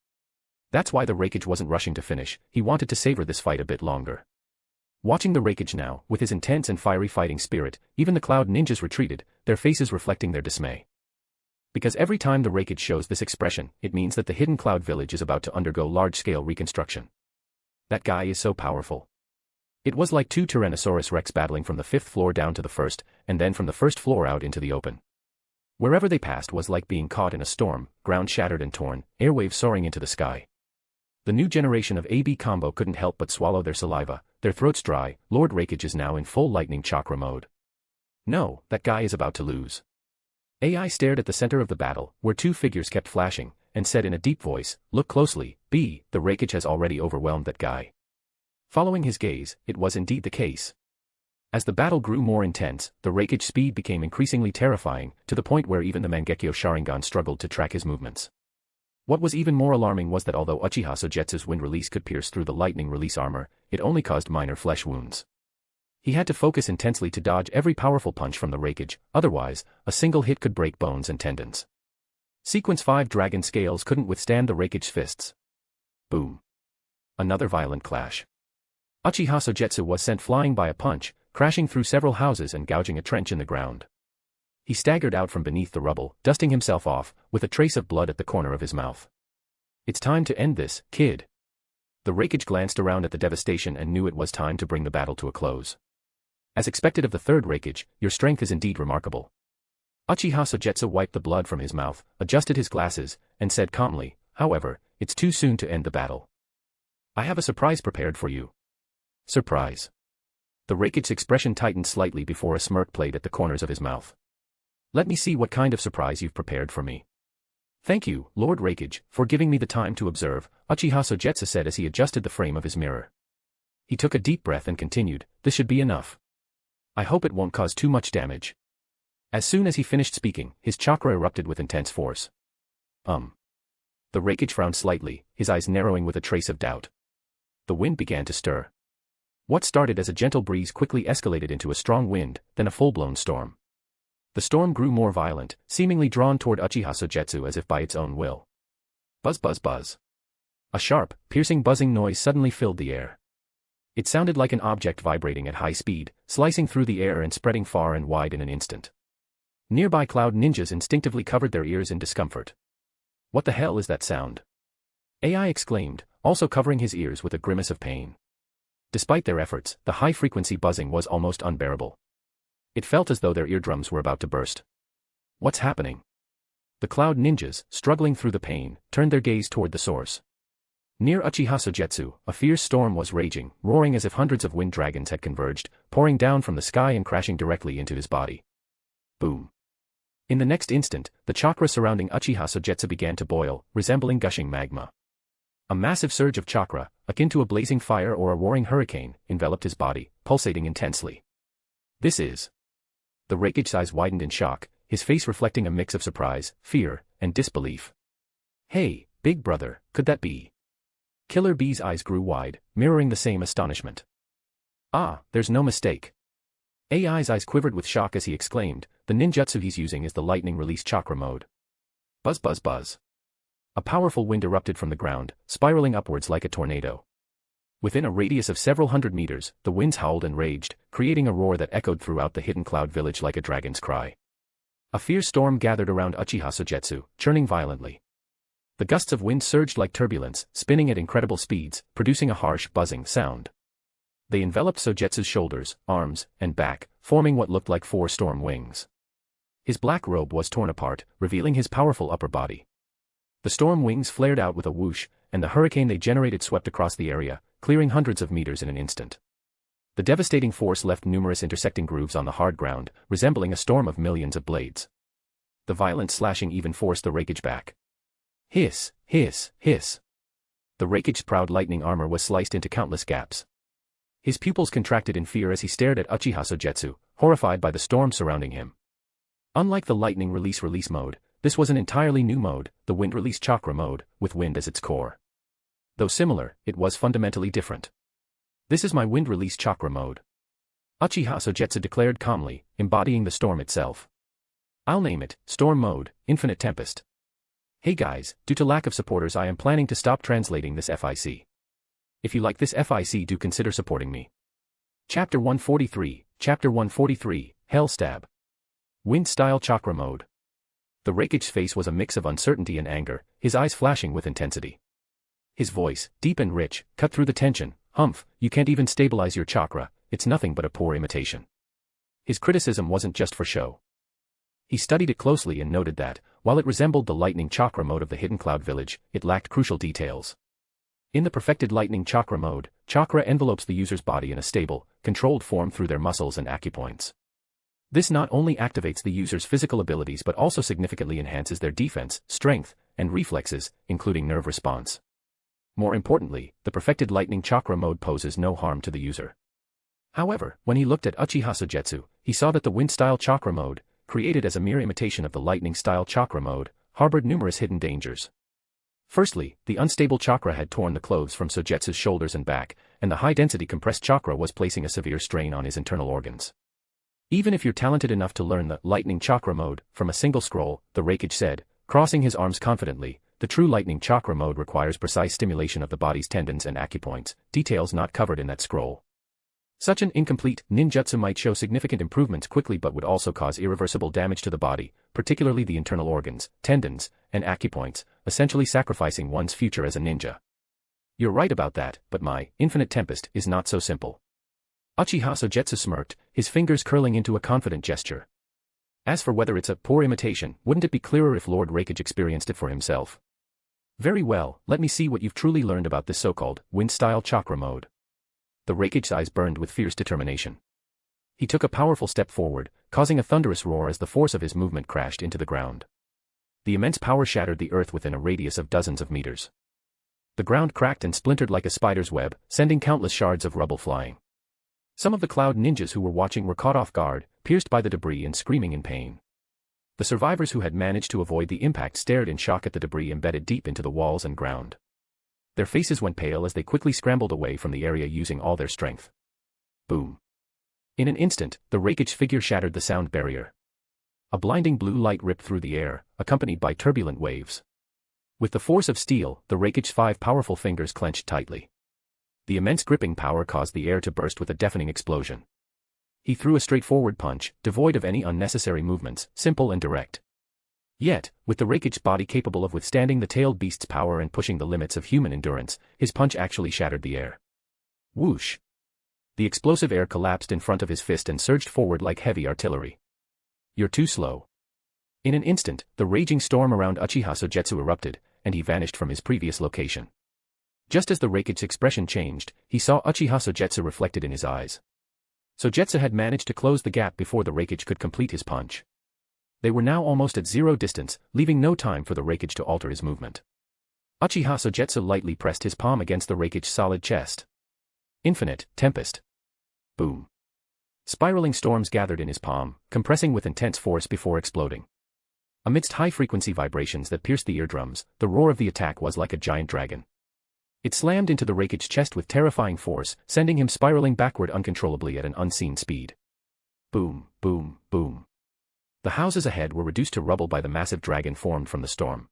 That's why the Raikage wasn't rushing to finish, he wanted to savor this fight a bit longer. Watching the Raikage now, with his intense and fiery fighting spirit, even the Cloud Ninjas retreated, their faces reflecting their dismay. Because every time the Raikage shows this expression, it means that the hidden Cloud Village is about to undergo large-scale reconstruction. That guy is so powerful. It was like two Tyrannosaurus Rex battling from the 5th floor down to the 1st, and then from the 1st floor out into the open. Wherever they passed was like being caught in a storm, ground shattered and torn, airwaves soaring into the sky. The new generation of AB combo couldn't help but swallow their saliva, their throats dry. Lord Raikage is now in full lightning chakra mode. No, that guy is about to lose. AI stared at the center of the battle, where two figures kept flashing, and said in a deep voice, "Look closely, B, the Raikage has already overwhelmed that guy." Following his gaze, it was indeed the case. As the battle grew more intense, the Raikage's speed became increasingly terrifying, to the point where even the Mangekyo Sharingan struggled to track his movements. What was even more alarming was that although Uchiha Sogetsu's wind release could pierce through the lightning release armor, it only caused minor flesh wounds. He had to focus intensely to dodge every powerful punch from the Raikage, otherwise, a single hit could break bones and tendons. Sequence 5 dragon scales couldn't withstand the Raikage's fists. Boom. Another violent clash. Uchiha Sogetsu was sent flying by a punch, crashing through several houses and gouging a trench in the ground. He staggered out from beneath the rubble, dusting himself off, with a trace of blood at the corner of his mouth. It's time to end this, kid. The Raikage glanced around at the devastation and knew it was time to bring the battle to a close. As expected of the third Raikage, your strength is indeed remarkable. Uchiha Sogetsu wiped the blood from his mouth, adjusted his glasses, and said calmly, however, it's too soon to end the battle. I have a surprise prepared for you. Surprise. The Raikage's expression tightened slightly before a smirk played at the corners of his mouth. Let me see what kind of surprise you've prepared for me. Thank you, Lord Raikage, for giving me the time to observe, Uchiha Sogetsu said as he adjusted the frame of his mirror. He took a deep breath and continued, this should be enough. I hope it won't cause too much damage. As soon as he finished speaking, his chakra erupted with intense force. The Raikage frowned slightly, his eyes narrowing with a trace of doubt. The wind began to stir. What started as a gentle breeze quickly escalated into a strong wind, then a full-blown storm. The The storm grew more violent, seemingly drawn toward Uchiha Sogetsu as if by its own will. Buzz buzz buzz. A sharp, piercing buzzing noise suddenly filled the air. It sounded like an object vibrating at high speed, slicing through the air and spreading far and wide in an instant. Nearby cloud ninjas instinctively covered their ears in discomfort. What the hell is that sound? AI exclaimed, also covering his ears with a grimace of pain. Despite their efforts, the high-frequency buzzing was almost unbearable. It felt as though their eardrums were about to burst. What's happening? The cloud ninjas, struggling through the pain, turned their gaze toward the source. Near Uchiha Sogetsu, a fierce storm was raging, roaring as if hundreds of wind dragons had converged, pouring down from the sky and crashing directly into his body. Boom. In the next instant, the chakra surrounding Uchiha Sogetsu began to boil, resembling gushing magma. A massive surge of chakra, akin to a blazing fire or a roaring hurricane, enveloped his body, pulsating intensely. This is... The Raikage's eyes widened in shock, his face reflecting a mix of surprise, fear, and disbelief. Hey, big brother, could that be? Killer Bee's eyes grew wide, mirroring the same astonishment. Ah, there's no mistake. AI's eyes quivered with shock as he exclaimed, the ninjutsu he's using is the lightning release chakra mode. Buzz buzz buzz. A powerful wind erupted from the ground, spiraling upwards like a tornado. Within a radius of several hundred meters, the winds howled and raged, creating a roar that echoed throughout the hidden cloud village like a dragon's cry. A fierce storm gathered around Uchiha Sogetsu, churning violently. The gusts of wind surged like turbulence, spinning at incredible speeds, producing a harsh, buzzing sound. They enveloped Sogetsu's shoulders, arms, and back, forming what looked like 4 storm wings. His black robe was torn apart, revealing his powerful upper body. The storm wings flared out with a whoosh, and the hurricane they generated swept across the area, clearing hundreds of meters in an instant. The devastating force left numerous intersecting grooves on the hard ground, resembling a storm of millions of blades. The violent slashing even forced the Raikage back. Hiss, hiss, hiss. The Raikage's proud lightning armor was sliced into countless gaps. His pupils contracted in fear as he stared at Uchiha Sogetsu, horrified by the storm surrounding him. Unlike the lightning release mode, this was an entirely new mode, the wind release chakra mode, with wind as its core. Though similar, it was fundamentally different. This is my wind release chakra mode. Uchiha Sogetsu declared calmly, embodying the storm itself. I'll name it, Storm Mode, Infinite Tempest. Hey guys, due to lack of supporters I am planning to stop translating this FIC. If you like this FIC do consider supporting me. Chapter 143, Hell Stab. Wind-style chakra mode. The Raikage's face was a mix of uncertainty and anger, his eyes flashing with intensity. His voice, deep and rich, cut through the tension. Humph, you can't even stabilize your chakra, it's nothing but a poor imitation. His criticism wasn't just for show. He studied it closely and noted that, while it resembled the lightning chakra mode of the hidden cloud village, it lacked crucial details. In the perfected lightning chakra mode, chakra envelopes the user's body in a stable, controlled form through their muscles and acupoints. This not only activates the user's physical abilities but also significantly enhances their defense, strength, and reflexes, including nerve response. More importantly, the perfected lightning chakra mode poses no harm to the user. However, when he looked at Uchiha Sogetsu, he saw that the wind-style chakra mode, created as a mere imitation of the lightning-style chakra mode, harbored numerous hidden dangers. Firstly, the unstable chakra had torn the clothes from Sogetsu's shoulders and back, and the high-density compressed chakra was placing a severe strain on his internal organs. Even if you're talented enough to learn the lightning chakra mode from a single scroll, the Raikage said, crossing his arms confidently, the true lightning chakra mode requires precise stimulation of the body's tendons and acupoints, details not covered in that scroll. Such an incomplete ninjutsu might show significant improvements quickly but would also cause irreversible damage to the body, particularly the internal organs, tendons, and acupoints, essentially sacrificing one's future as a ninja. You're right about that, but my infinite tempest is not so simple. Uchiha Sogetsu smirked, his fingers curling into a confident gesture. As for whether it's a poor imitation, wouldn't it be clearer if Lord Raikage experienced it for himself? Very well, let me see what you've truly learned about this so-called wind-style chakra mode. The Raikage's eyes burned with fierce determination. He took a powerful step forward, causing a thunderous roar as the force of his movement crashed into the ground. The immense power shattered the earth within a radius of dozens of meters. The ground cracked and splintered like a spider's web, sending countless shards of rubble flying. Some of the cloud ninjas who were watching were caught off guard, pierced by the debris and screaming in pain. The survivors who had managed to avoid the impact stared in shock at the debris embedded deep into the walls and ground. Their faces went pale as they quickly scrambled away from the area using all their strength. Boom. In an instant, the Raikage figure shattered the sound barrier. A blinding blue light ripped through the air, accompanied by turbulent waves. With the force of steel, the Rakich's 5 powerful fingers clenched tightly. The immense gripping power caused the air to burst with a deafening explosion. He threw a straightforward punch, devoid of any unnecessary movements, simple and direct. Yet, with the Rakich's body capable of withstanding the tailed beast's power and pushing the limits of human endurance, his punch actually shattered the air. Whoosh! The explosive air collapsed in front of his fist and surged forward like heavy artillery. You're too slow. In an instant, the raging storm around Uchiha Sogetsu erupted, and he vanished from his previous location. Just as the Rakich's expression changed, he saw Uchiha Sogetsu reflected in his eyes. Sogetsu had managed to close the gap before the Rakich could complete his punch. They were now almost at zero distance, leaving no time for the Rakich to alter his movement. Uchiha Sogetsu lightly pressed his palm against the Rakich's solid chest. Infinite Tempest. Boom. Spiraling storms gathered in his palm, compressing with intense force before exploding. Amidst high-frequency vibrations that pierced the eardrums, the roar of the attack was like a giant dragon. It slammed into the Rakich's chest with terrifying force, sending him spiraling backward uncontrollably at an unseen speed. Boom, boom, boom. The houses ahead were reduced to rubble by the massive dragon formed from the storm.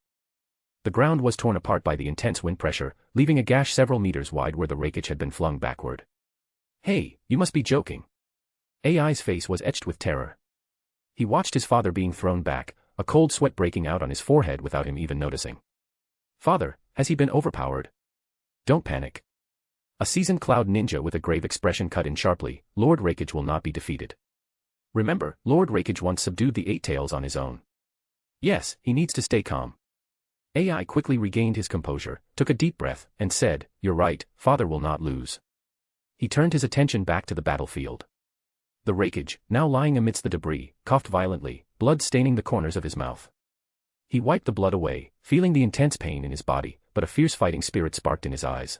The ground was torn apart by the intense wind pressure, leaving a gash several meters wide where the Rakich had been flung backward. Hey, you must be joking. AI's face was etched with terror. He watched his father being thrown back, a cold sweat breaking out on his forehead without him even noticing. Father, has he been overpowered? Don't panic. A seasoned cloud ninja with a grave expression cut in sharply, Lord Rakich will not be defeated. Remember, Lord Rakich once subdued the 8 tails on his own. Yes, he needs to stay calm. AI quickly regained his composure, took a deep breath, and said, "You're right, father will not lose." He turned his attention back to the battlefield. The Rakich, now lying amidst the debris, coughed violently, blood staining the corners of his mouth. He wiped the blood away, feeling the intense pain in his body, but a fierce fighting spirit sparked in his eyes.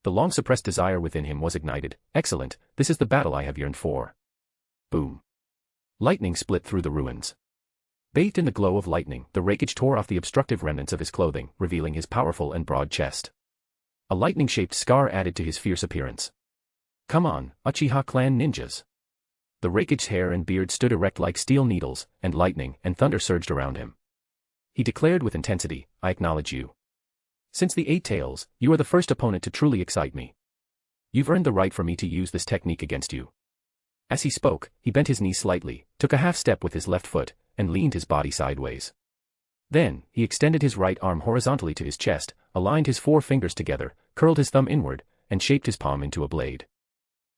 The long-suppressed desire within him was ignited. Excellent, this is the battle I have yearned for. Boom. Lightning split through the ruins. Bathed in the glow of lightning, the Rakich tore off the obstructive remnants of his clothing, revealing his powerful and broad chest. A lightning-shaped scar added to his fierce appearance. Come on, Uchiha clan ninjas. The Rakich's hair and beard stood erect like steel needles, and lightning and thunder surged around him. He declared with intensity, "I acknowledge you. Since the 8 tails, you are the first opponent to truly excite me. You've earned the right for me to use this technique against you." As he spoke, he bent his knee slightly, took a half step with his left foot, and leaned his body sideways. Then, he extended his right arm horizontally to his chest, aligned his 4 fingers together, curled his thumb inward, and shaped his palm into a blade.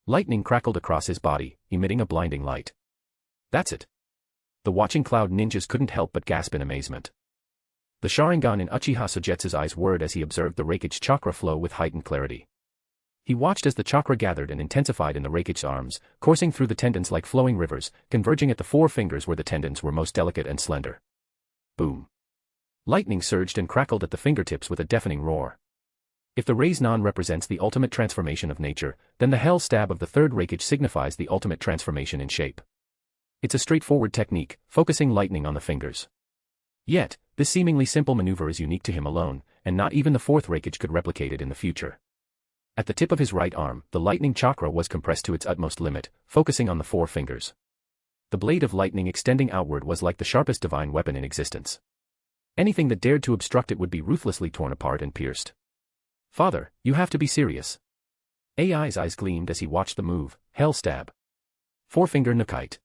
Lightning crackled across his body, emitting a blinding light. That's it. The watching cloud ninjas couldn't help but gasp in amazement. The Sharingan in Uchiha Sogetsu's eyes whirred as he observed the Rakich's chakra flow with heightened clarity. He watched as the chakra gathered and intensified in the Rakich's arms, coursing through the tendons like flowing rivers, converging at the 4 fingers where the tendons were most delicate and slender. Boom. Lightning surged and crackled at the fingertips with a deafening roar. If the Raise-Non represents the ultimate transformation of nature, then the Hell Stab of the 3rd Rakich signifies the ultimate transformation in shape. It's a straightforward technique, focusing lightning on the fingers. Yet, this seemingly simple maneuver is unique to him alone, and not even the 4th Rakich could replicate it in the future. At the tip of his right arm, the lightning chakra was compressed to its utmost limit, focusing on the 4 fingers. The blade of lightning extending outward was like the sharpest divine weapon in existence. Anything that dared to obstruct it would be ruthlessly torn apart and pierced. Father, you have to be serious. AI's eyes gleamed as he watched the move, Hell Stab. 4-finger Nukite.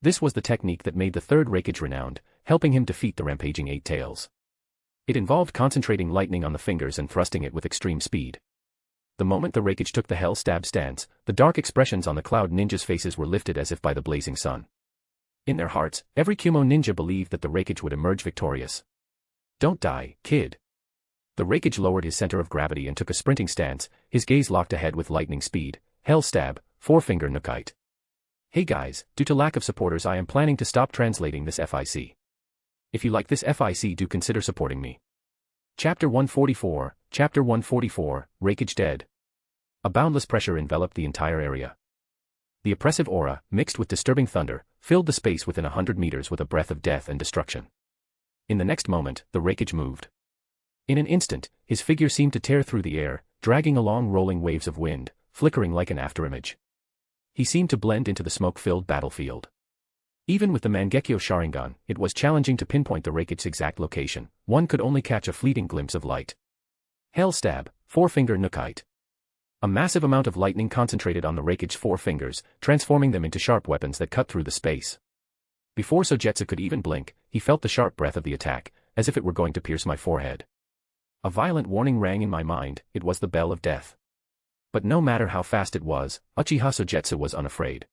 This was the technique that made the 3rd Rakich renowned, helping him defeat the rampaging 8 tails. It involved concentrating lightning on the fingers and thrusting it with extreme speed. The moment the Rakich took the Hell Stab stance, the dark expressions on the cloud ninjas' faces were lifted as if by the blazing sun. In their hearts, every Kumo ninja believed that the Rakich would emerge victorious. Don't die, kid. The Rakich lowered his center of gravity and took a sprinting stance, his gaze locked ahead with lightning speed. Hell Stab, 4-finger Nukite. Hey guys, due to lack of supporters I am planning to stop translating this FIC. If you like this FIC, do consider supporting me. Chapter 144, Rakich dead. A boundless pressure enveloped the entire area. The oppressive aura, mixed with disturbing thunder, filled the space within 100 meters with a breath of death and destruction. In the next moment, the Rakich moved. In an instant, his figure seemed to tear through the air, dragging along rolling waves of wind, flickering like an afterimage. He seemed to blend into the smoke-filled battlefield. Even with the Mangekyo Sharingan, it was challenging to pinpoint the Rakich's exact location. One could only catch a fleeting glimpse of light. Hell Stab, Four-Finger Nukite. A massive amount of lightning concentrated on the Rakich's four fingers, transforming them into sharp weapons that cut through the space. Before Sogetsu could even blink, he felt the sharp breath of the attack, as if it were going to pierce my forehead. A violent warning rang in my mind. It was the bell of death. But no matter how fast it was, Uchiha Sogetsu was unafraid.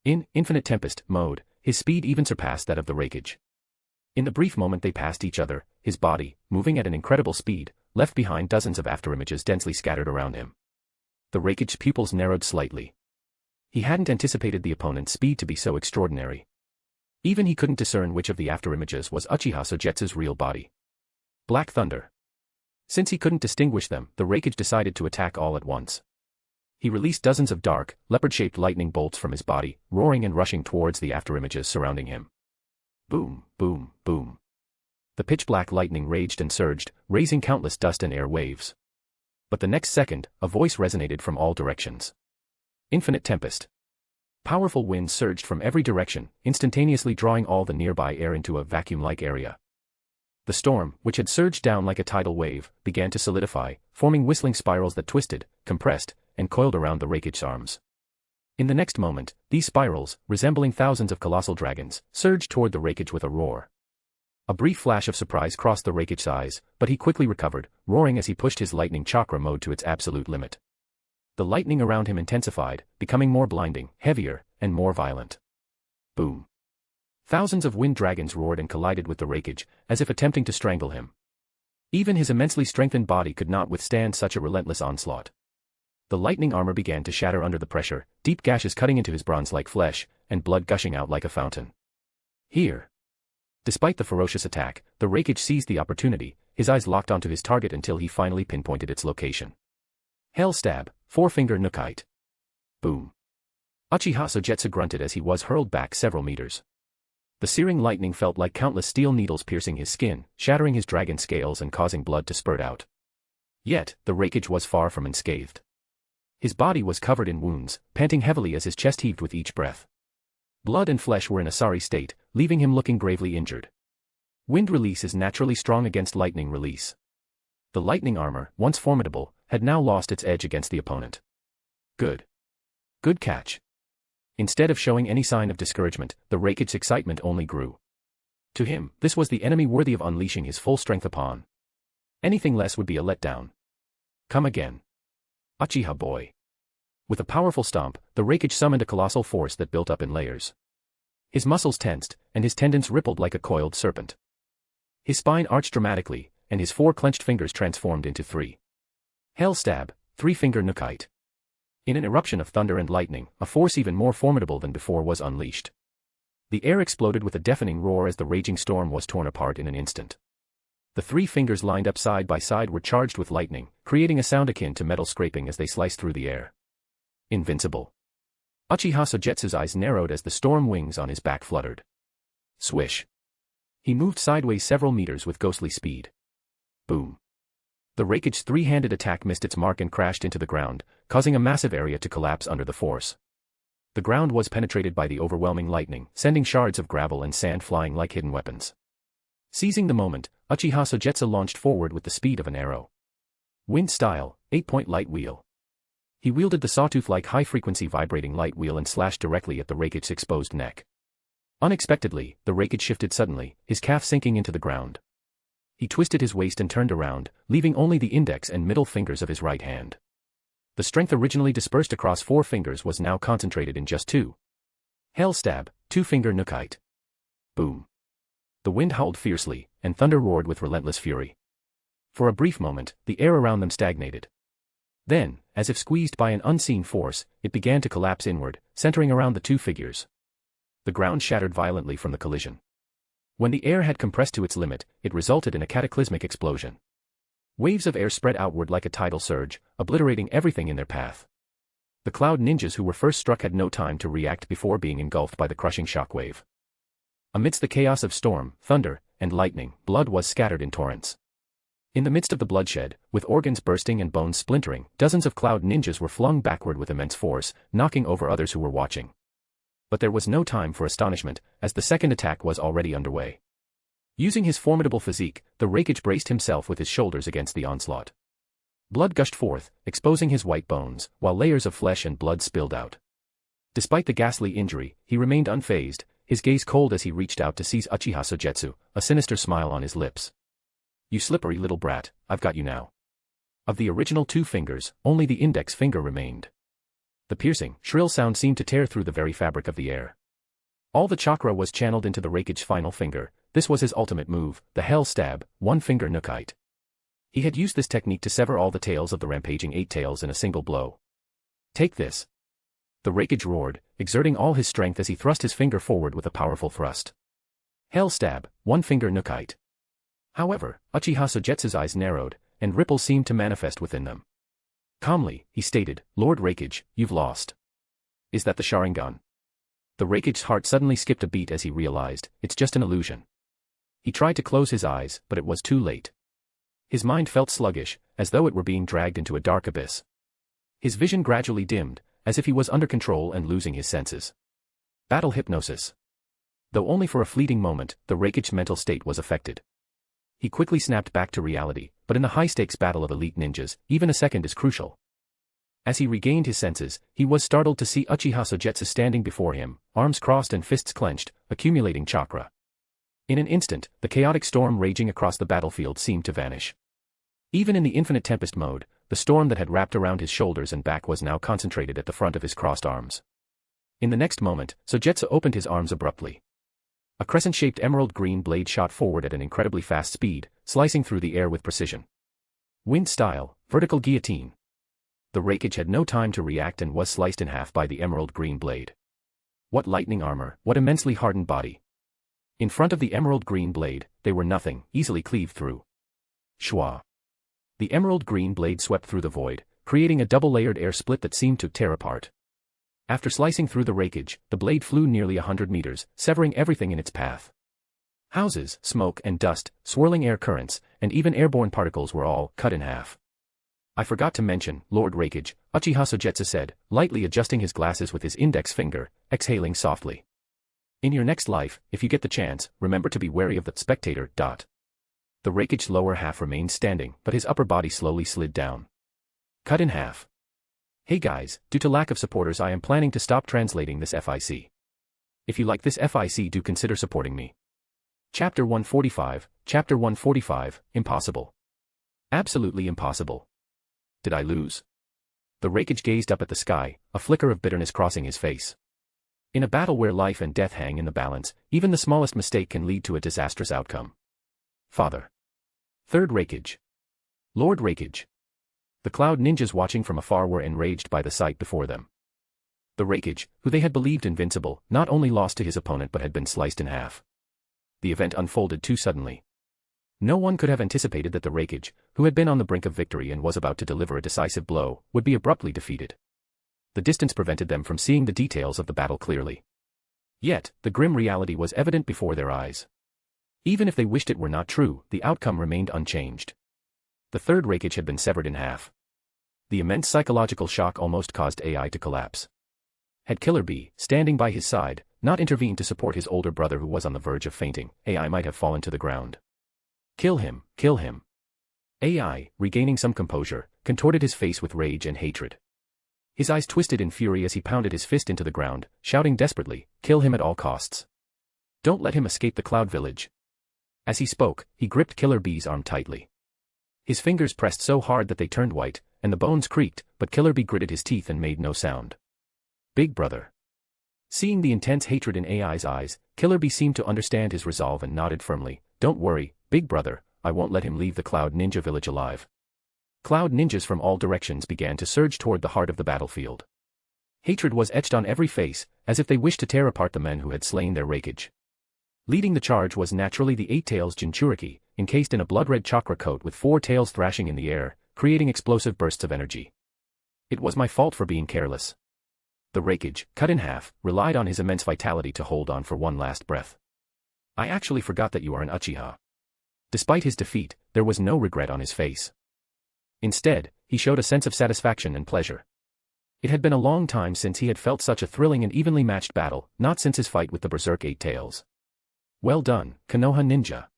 In Infinite Tempest mode, his speed even surpassed that of the Rakichi. In the brief moment they passed each other, his body, moving at an incredible speed, left behind dozens of afterimages densely scattered around him. The Rakichi's pupils narrowed slightly. He hadn't anticipated the opponent's speed to be so extraordinary. Even he couldn't discern which of the afterimages was Uchiha Sogetsu's real body. Black Thunder. Since he couldn't distinguish them, the Rakichi decided to attack all at once. He released dozens of dark, leopard-shaped lightning bolts from his body, roaring and rushing towards the afterimages surrounding him. Boom, boom, boom. The pitch-black lightning raged and surged, raising countless dust and air waves. But the next second, a voice resonated from all directions. Infinite Tempest. Powerful winds surged from every direction, instantaneously drawing all the nearby air into a vacuum-like area. The storm, which had surged down like a tidal wave, began to solidify, forming whistling spirals that twisted, compressed, and coiled around the Rakichi's arms. In the next moment, these spirals, resembling thousands of colossal dragons, surged toward the Rakichi with a roar. A brief flash of surprise crossed the Rakichi's eyes, but he quickly recovered, roaring as he pushed his lightning chakra mode to its absolute limit. The lightning around him intensified, becoming more blinding, heavier, and more violent. Boom. Thousands of wind dragons roared and collided with the Rakichi, as if attempting to strangle him. Even his immensely strengthened body could not withstand such a relentless onslaught. The lightning armor began to shatter under the pressure, deep gashes cutting into his bronze-like flesh, and blood gushing out like a fountain. Here. Despite the ferocious attack, the Rakichi seized the opportunity, his eyes locked onto his target until he finally pinpointed its location. Hell Stab, Four-Finger Nukite. Boom. Uchiha Sogetsu grunted as he was hurled back several meters. The searing lightning felt like countless steel needles piercing his skin, shattering his dragon scales and causing blood to spurt out. Yet, the Rakichi was far from unscathed. His body was covered in wounds, panting heavily as his chest heaved with each breath. Blood and flesh were in a sorry state, leaving him looking gravely injured. Wind release is naturally strong against lightning release. The lightning armor, once formidable, had now lost its edge against the opponent. Good. Good catch. Instead of showing any sign of discouragement, the Rakichi's excitement only grew. To him, this was the enemy worthy of unleashing his full strength upon. Anything less would be a letdown. Come again. Uchiha boy. With a powerful stomp, the Rakichi summoned a colossal force that built up in layers. His muscles tensed, and his tendons rippled like a coiled serpent. His spine arched dramatically, and his four clenched fingers transformed into three. Hell Stab, Three-Finger Nukite. In an eruption of thunder and lightning, a force even more formidable than before was unleashed. The air exploded with a deafening roar as the raging storm was torn apart in an instant. The three fingers lined up side by side were charged with lightning, creating a sound akin to metal scraping as they sliced through the air. Invincible. Uchiha Sogetsu's eyes narrowed as the storm wings on his back fluttered. Swish. He moved sideways several meters with ghostly speed. Boom. The Rakichi's three-handed attack missed its mark and crashed into the ground, causing a massive area to collapse under the force. The ground was penetrated by the overwhelming lightning, sending shards of gravel and sand flying like hidden weapons. Seizing the moment, Uchiha Sogetsu launched forward with the speed of an arrow. Wind style, 8-point light wheel. He wielded the sawtooth-like high-frequency vibrating light wheel and slashed directly at the Rakichi's exposed neck. Unexpectedly, the Rakichi shifted suddenly, his calf sinking into the ground. He twisted his waist and turned around, leaving only the index and middle fingers of his right hand. The strength originally dispersed across four fingers was now concentrated in just two. Hell Stab, Two-Finger Nukite. Boom. The wind howled fiercely, and thunder roared with relentless fury. For a brief moment, the air around them stagnated. Then, as if squeezed by an unseen force, it began to collapse inward, centering around the two figures. The ground shattered violently from the collision. When the air had compressed to its limit, it resulted in a cataclysmic explosion. Waves of air spread outward like a tidal surge, obliterating everything in their path. The cloud ninjas who were first struck had no time to react before being engulfed by the crushing shockwave. Amidst the chaos of storm, thunder, and lightning, blood was scattered in torrents. In the midst of the bloodshed, with organs bursting and bones splintering, dozens of cloud ninjas were flung backward with immense force, knocking over others who were watching. But there was no time for astonishment, as the second attack was already underway. Using his formidable physique, the Raikage braced himself with his shoulders against the onslaught. Blood gushed forth, exposing his white bones, while layers of flesh and blood spilled out. Despite the ghastly injury, he remained unfazed, his gaze cold as he reached out to seize Uchiha Sogetsu, a sinister smile on his lips. "You slippery little brat, I've got you now." Of the original 2 fingers, only the index finger remained. The piercing, shrill sound seemed to tear through the very fabric of the air. All the chakra was channeled into the Raikage's final finger. This was his ultimate move, the Hell Stab, one-finger Nukite. He had used this technique to sever all the tails of the rampaging 8 tails in a single blow. "Take this." The Raikage roared, exerting all his strength as he thrust his finger forward with a powerful thrust. Hell Stab, one-finger Nukite. However, Uchiha Sogetsu's eyes narrowed, and ripples seemed to manifest within them. Calmly, he stated, "Lord Raikage, you've lost." "Is that the Sharingan?" The Raikage's heart suddenly skipped a beat as he realized, it's just an illusion. He tried to close his eyes, but it was too late. His mind felt sluggish, as though it were being dragged into a dark abyss. His vision gradually dimmed, as if he was under control and losing his senses. Battle hypnosis. Though only for a fleeting moment, the Raikage's mental state was affected. He quickly snapped back to reality, but in the high-stakes battle of elite ninjas, even a second is crucial. As he regained his senses, he was startled to see Uchiha Sogetsu standing before him, arms crossed and fists clenched, accumulating chakra. In an instant, the chaotic storm raging across the battlefield seemed to vanish. Even in the infinite tempest mode, the storm that had wrapped around his shoulders and back was now concentrated at the front of his crossed arms. In the next moment, Sogetsu opened his arms abruptly. A crescent-shaped emerald-green blade shot forward at an incredibly fast speed, slicing through the air with precision. Wind-style, vertical guillotine. The Raikage had no time to react and was sliced in half by the emerald-green blade. What lightning armor, what immensely hardened body. In front of the emerald-green blade, they were nothing, easily cleaved through. Shwa. The emerald-green blade swept through the void, creating a double-layered air split that seemed to tear apart. After slicing through the Raikage, the blade flew nearly 100 meters, severing everything in its path. Houses, smoke and dust, swirling air currents, and even airborne particles were all cut in half. "I forgot to mention, Lord Raikage," Uchiha Sogetsu said, lightly adjusting his glasses with his index finger, exhaling softly. "In your next life, if you get the chance, remember to be wary of the spectator." The Raikage's lower half remained standing, but his upper body slowly slid down. Cut in half. "Hey guys, due to lack of supporters I am planning to stop translating this FIC. If you like this FIC, do consider supporting me." Chapter 145, Impossible. Absolutely impossible. Did I lose? The Raikage gazed up at the sky, a flicker of bitterness crossing his face. In a battle where life and death hang in the balance, even the smallest mistake can lead to a disastrous outcome. Father. Third Raikage. Lord Raikage. The Cloud Ninjas watching from afar were enraged by the sight before them. The Raikage, who they had believed invincible, not only lost to his opponent but had been sliced in half. The event unfolded too suddenly. No one could have anticipated that the Raikage, who had been on the brink of victory and was about to deliver a decisive blow, would be abruptly defeated. The distance prevented them from seeing the details of the battle clearly. Yet, the grim reality was evident before their eyes. Even if they wished it were not true, the outcome remained unchanged. The third Raikage had been severed in half. The immense psychological shock almost caused AI to collapse. Had Killer Bee, standing by his side, not intervened to support his older brother who was on the verge of fainting, AI might have fallen to the ground. "Kill him, kill him." AI, regaining some composure, contorted his face with rage and hatred. His eyes twisted in fury as he pounded his fist into the ground, shouting desperately, "Kill him at all costs. Don't let him escape the Cloud Village." As he spoke, he gripped Killer Bee's arm tightly. His fingers pressed so hard that they turned white, and the bones creaked, but Killer Bee gritted his teeth and made no sound. "Big brother." Seeing the intense hatred in AI's eyes, Killer Bee seemed to understand his resolve and nodded firmly, "Don't worry, big brother, I won't let him leave the Cloud Ninja village alive." Cloud Ninjas from all directions began to surge toward the heart of the battlefield. Hatred was etched on every face, as if they wished to tear apart the men who had slain their Raikage. Leading the charge was naturally the Eight Tails Jinchuriki, encased in a blood-red chakra coat with 4 tails thrashing in the air, creating explosive bursts of energy. "It was my fault for being careless." The Raikage, cut in half, relied on his immense vitality to hold on for one last breath. "I actually forgot that you are an Uchiha." Despite his defeat, there was no regret on his face. Instead, he showed a sense of satisfaction and pleasure. It had been a long time since he had felt such a thrilling and evenly matched battle, not since his fight with the Berserk Eight Tails. Well done, Konoha ninja.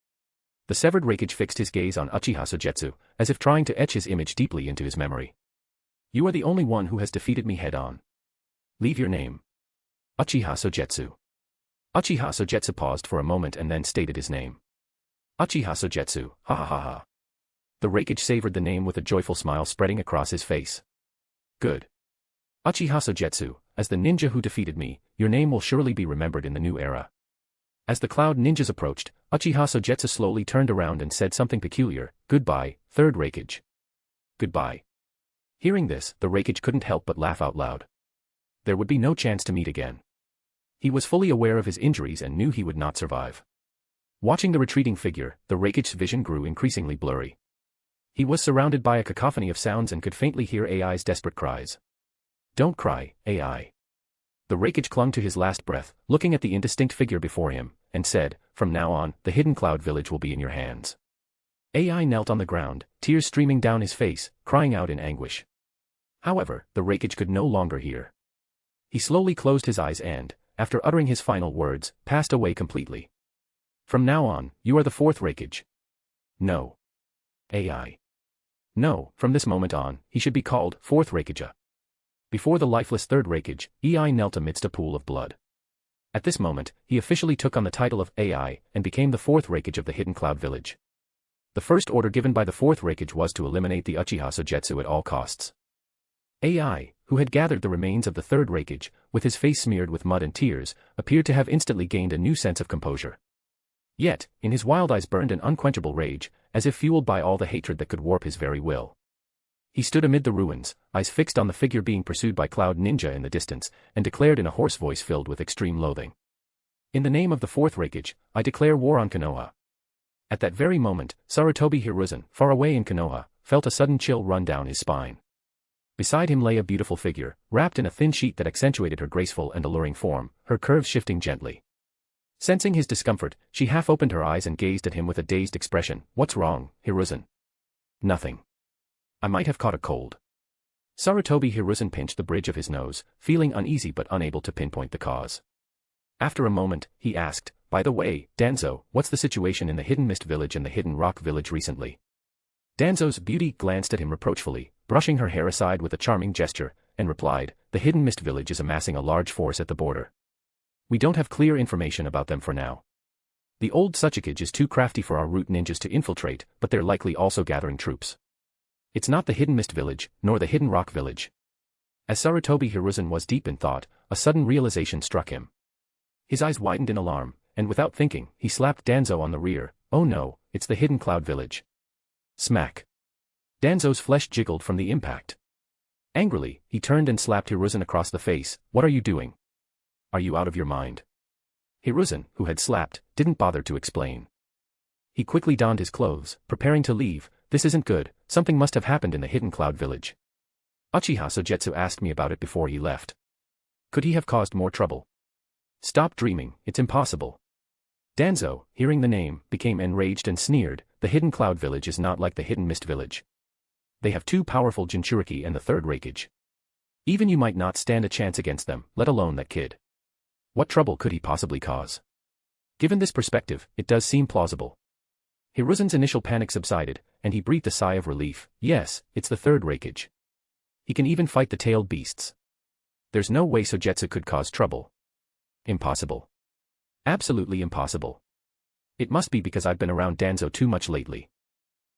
The severed Raikage fixed his gaze on Uchiha Sogetsu, as if trying to etch his image deeply into his memory. You are the only one who has defeated me head-on. Leave your name. Uchiha Sogetsu. Uchiha Sogetsu paused for a moment and then stated his name. Uchiha Sogetsu, ha ha ha ha. The Raikage savored the name with a joyful smile spreading across his face. Good. Uchiha Sogetsu, as the ninja who defeated me, your name will surely be remembered in the new era. As the Cloud Ninjas approached, Uchiha Sogetsu slowly turned around and said something peculiar, goodbye, third Raikage. Goodbye. Hearing this, the Raikage couldn't help but laugh out loud. There would be no chance to meet again. He was fully aware of his injuries and knew he would not survive. Watching the retreating figure, the Raikage's vision grew increasingly blurry. He was surrounded by a cacophony of sounds and could faintly hear AI's desperate cries. Don't cry, AI. The Raikage clung to his last breath, looking at the indistinct figure before him, and said, from now on, the hidden cloud village will be in your hands. AI knelt on the ground, tears streaming down his face, crying out in anguish. However, the Raikage could no longer hear. He slowly closed his eyes and, after uttering his final words, passed away completely. From now on, you are the fourth Raikage. No. AI. No, from this moment on, he should be called fourth Raikage. Before the lifeless third Raikage, AI knelt amidst a pool of blood. At this moment, he officially took on the title of AI and became the fourth Raikage of the Hidden Cloud Village. The first order given by the fourth Raikage was to eliminate the Uchiha Sogetsu at all costs. AI, who had gathered the remains of the third Raikage, with his face smeared with mud and tears, appeared to have instantly gained a new sense of composure. Yet, in his wild eyes burned an unquenchable rage, as if fueled by all the hatred that could warp his very will. He stood amid the ruins, eyes fixed on the figure being pursued by Cloud Ninja in the distance, and declared in a hoarse voice filled with extreme loathing. In the name of the fourth Raikage, I declare war on Konoha. At that very moment, Sarutobi Hiruzen, far away in Konoha, felt a sudden chill run down his spine. Beside him lay a beautiful figure, wrapped in a thin sheet that accentuated her graceful and alluring form, her curves shifting gently. Sensing his discomfort, she half opened her eyes and gazed at him with a dazed expression. What's wrong, Hiruzen? Nothing. I might have caught a cold. Sarutobi Hiruzen pinched the bridge of his nose, feeling uneasy but unable to pinpoint the cause. After a moment, he asked, by the way, Danzo, what's the situation in the Hidden Mist Village and the Hidden Rock Village recently? Danzo's beauty glanced at him reproachfully, brushing her hair aside with a charming gesture, and replied, the Hidden Mist Village is amassing a large force at the border. We don't have clear information about them for now. The old Tsuchikage is too crafty for our root ninjas to infiltrate, but they're likely also gathering troops. It's not the Hidden Mist Village, nor the Hidden Rock Village. As Sarutobi Hiruzen was deep in thought, a sudden realization struck him. His eyes widened in alarm, and without thinking, he slapped Danzo on the rear. Oh no, it's the Hidden Cloud Village. Smack. Danzo's flesh jiggled from the impact. Angrily, he turned and slapped Hiruzen across the face. What are you doing? Are you out of your mind? Hiruzen, who had slapped, didn't bother to explain. He quickly donned his clothes, preparing to leave. This isn't good, something must have happened in the Hidden Cloud Village. Uchiha Sogetsu asked me about it before he left. Could he have caused more trouble? Stop dreaming, it's impossible. Danzo, hearing the name, became enraged and sneered. The Hidden Cloud Village is not like the Hidden Mist Village. They have two powerful Jinchuriki and the third Raikage. Even you might not stand a chance against them, let alone that kid. What trouble could he possibly cause? Given this perspective, it does seem plausible. Hiruzen's initial panic subsided, and he breathed a sigh of relief. Yes, it's the third Raikage. He can even fight the tailed beasts. There's no way Sogetsu could cause trouble. Impossible. Absolutely impossible. It must be because I've been around Danzo too much lately.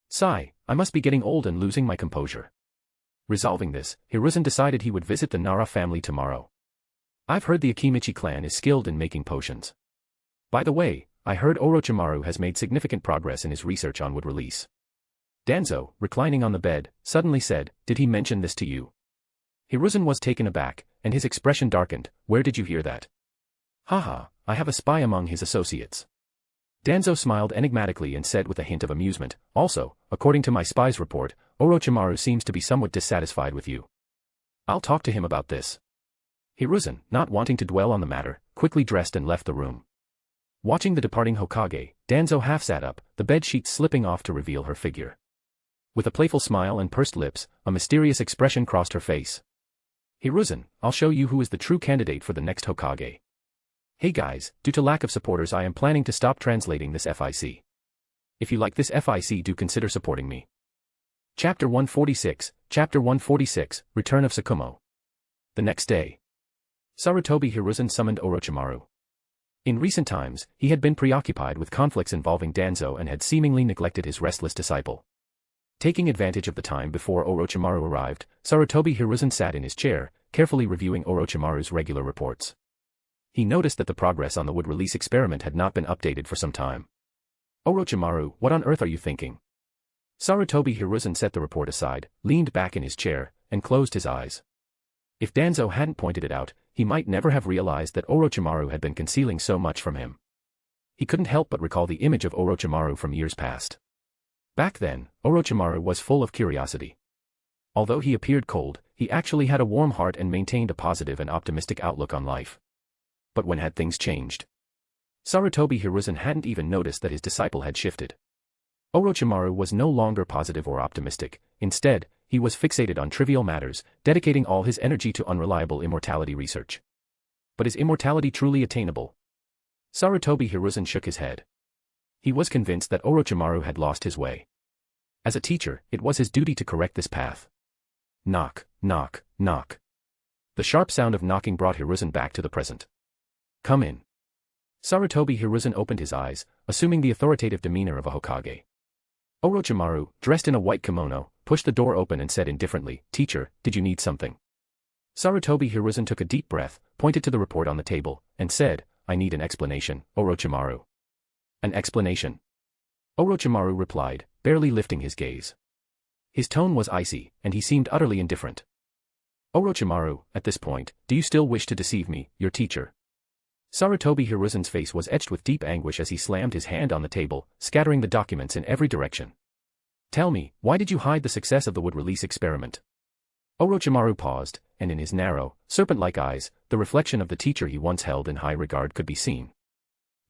Sigh, I must be getting old and losing my composure. Resolving this, Hiruzen decided he would visit the Nara family tomorrow. I've heard the Akimichi clan is skilled in making potions. By the way, I heard Orochimaru has made significant progress in his research on wood release. Danzo, reclining on the bed, suddenly said, did he mention this to you? Hiruzen was taken aback, and his expression darkened. Where did you hear that? Haha, I have a spy among his associates. Danzo smiled enigmatically and said with a hint of amusement, also, according to my spy's report, Orochimaru seems to be somewhat dissatisfied with you. I'll talk to him about this. Hiruzen, not wanting to dwell on the matter, quickly dressed and left the room. Watching the departing Hokage, Danzo half sat up, the bed sheets slipping off to reveal her figure. With a playful smile and pursed lips, a mysterious expression crossed her face. Hiruzen, I'll show you who is the true candidate for the next Hokage. Hey guys, due to lack of supporters I am planning to stop translating this FIC. If you like this FIC do consider supporting me. Chapter 146, Return of Sakumo. The next day. Sarutobi Hiruzen summoned Orochimaru. In recent times, he had been preoccupied with conflicts involving Danzo and had seemingly neglected his restless disciple. Taking advantage of the time before Orochimaru arrived, Sarutobi Hiruzen sat in his chair, carefully reviewing Orochimaru's regular reports. He noticed that the progress on the wood release experiment had not been updated for some time. Orochimaru, what on earth are you thinking? Sarutobi Hiruzen set the report aside, leaned back in his chair, and closed his eyes. If Danzo hadn't pointed it out, he might never have realized that Orochimaru had been concealing so much from him. He couldn't help but recall the image of Orochimaru from years past. Back then, Orochimaru was full of curiosity. Although he appeared cold, he actually had a warm heart and maintained a positive and optimistic outlook on life. But when had things changed? Sarutobi Hiruzen hadn't even noticed that his disciple had shifted. Orochimaru was no longer positive or optimistic. Instead, he was fixated on trivial matters, dedicating all his energy to unreliable immortality research. But is immortality truly attainable? Sarutobi Hiruzen shook his head. He was convinced that Orochimaru had lost his way. As a teacher, it was his duty to correct this path. Knock, knock, knock. The sharp sound of knocking brought Hiruzen back to the present. Come in. Sarutobi Hiruzen opened his eyes, assuming the authoritative demeanor of a Hokage. Orochimaru, dressed in a white kimono, pushed the door open and said indifferently, "Teacher, did you need something?" Sarutobi Hiruzen took a deep breath, pointed to the report on the table, and said, "I need an explanation, Orochimaru." An explanation? Orochimaru replied, barely lifting his gaze. His tone was icy, and he seemed utterly indifferent. Orochimaru, at this point, do you still wish to deceive me, your teacher? Sarutobi Hiruzen's face was etched with deep anguish as he slammed his hand on the table, scattering the documents in every direction. Tell me, why did you hide the success of the wood release experiment? Orochimaru paused, and in his narrow, serpent-like eyes, the reflection of the teacher he once held in high regard could be seen.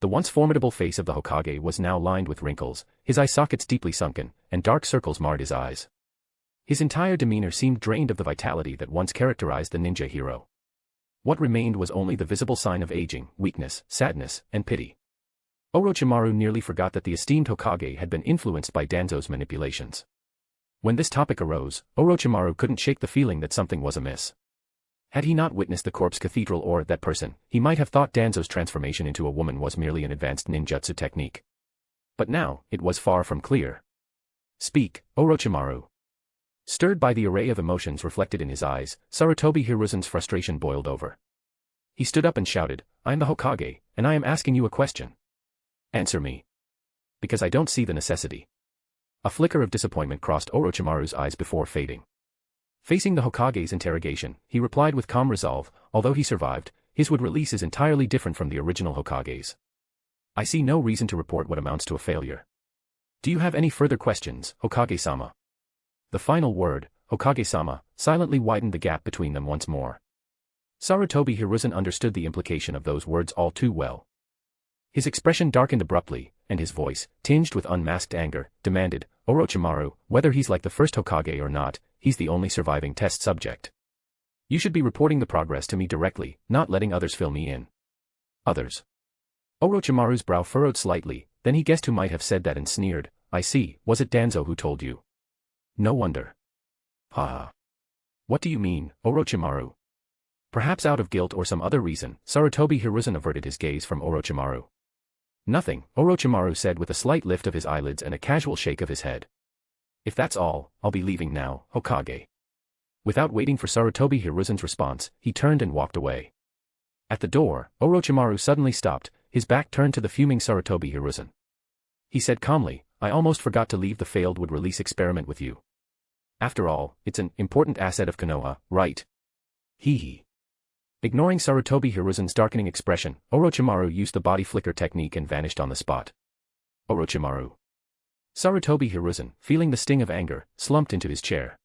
The once formidable face of the Hokage was now lined with wrinkles, his eye sockets deeply sunken, and dark circles marred his eyes. His entire demeanor seemed drained of the vitality that once characterized the ninja hero. What remained was only the visible sign of aging, weakness, sadness, and pity. Orochimaru nearly forgot that the esteemed Hokage had been influenced by Danzo's manipulations. When this topic arose, Orochimaru couldn't shake the feeling that something was amiss. Had he not witnessed the corpse cathedral or that person, he might have thought Danzo's transformation into a woman was merely an advanced ninjutsu technique. But now, it was far from clear. Speak, Orochimaru. Stirred by the array of emotions reflected in his eyes, Sarutobi Hiruzen's frustration boiled over. He stood up and shouted, "I am the Hokage, and I am asking you a question. Answer me. Because I don't see the necessity." A flicker of disappointment crossed Orochimaru's eyes before fading. Facing the Hokage's interrogation, he replied with calm resolve, although he survived, his wood release is entirely different from the original Hokage's. I see no reason to report what amounts to a failure. Do you have any further questions, Hokage-sama? The final word, Hokage-sama, silently widened the gap between them once more. Sarutobi Hiruzen understood the implication of those words all too well. His expression darkened abruptly, and his voice, tinged with unmasked anger, demanded, "Orochimaru, whether he's like the first Hokage or not, he's the only surviving test subject. You should be reporting the progress to me directly, not letting others fill me in." Others? Orochimaru's brow furrowed slightly, then he guessed who might have said that and sneered, "I see, was it Danzo who told you?" No wonder. Ha. What do you mean, Orochimaru? Perhaps out of guilt or some other reason, Sarutobi Hiruzen averted his gaze from Orochimaru. Nothing, Orochimaru said with a slight lift of his eyelids and a casual shake of his head. If that's all, I'll be leaving now, Hokage. Without waiting for Sarutobi Hiruzen's response, he turned and walked away. At the door, Orochimaru suddenly stopped, his back turned to the fuming Sarutobi Hiruzen. He said calmly, "I almost forgot to leave the failed wood release experiment with you. After all, it's an important asset of Konoha, right?" Hee hee. Ignoring Sarutobi Hiruzen's darkening expression, Orochimaru used the body flicker technique and vanished on the spot. Orochimaru. Sarutobi Hiruzen, feeling the sting of anger, slumped into his chair.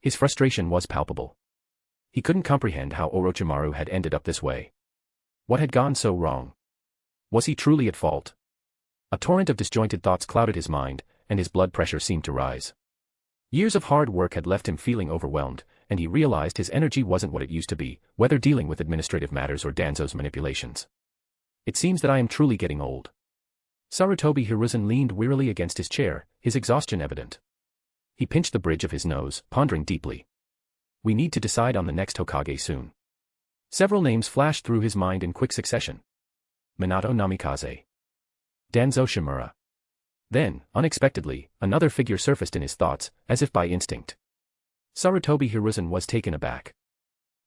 His frustration was palpable. He couldn't comprehend how Orochimaru had ended up this way. What had gone so wrong? Was he truly at fault? A torrent of disjointed thoughts clouded his mind, and his blood pressure seemed to rise. Years of hard work had left him feeling overwhelmed, and he realized his energy wasn't what it used to be, whether dealing with administrative matters or Danzo's manipulations. It seems that I am truly getting old. Sarutobi Hiruzen leaned wearily against his chair, his exhaustion evident. He pinched the bridge of his nose, pondering deeply. We need to decide on the next Hokage soon. Several names flashed through his mind in quick succession. Minato Namikaze. Danzo Shimura. Then, unexpectedly, another figure surfaced in his thoughts, as if by instinct. Sarutobi Hiruzen was taken aback.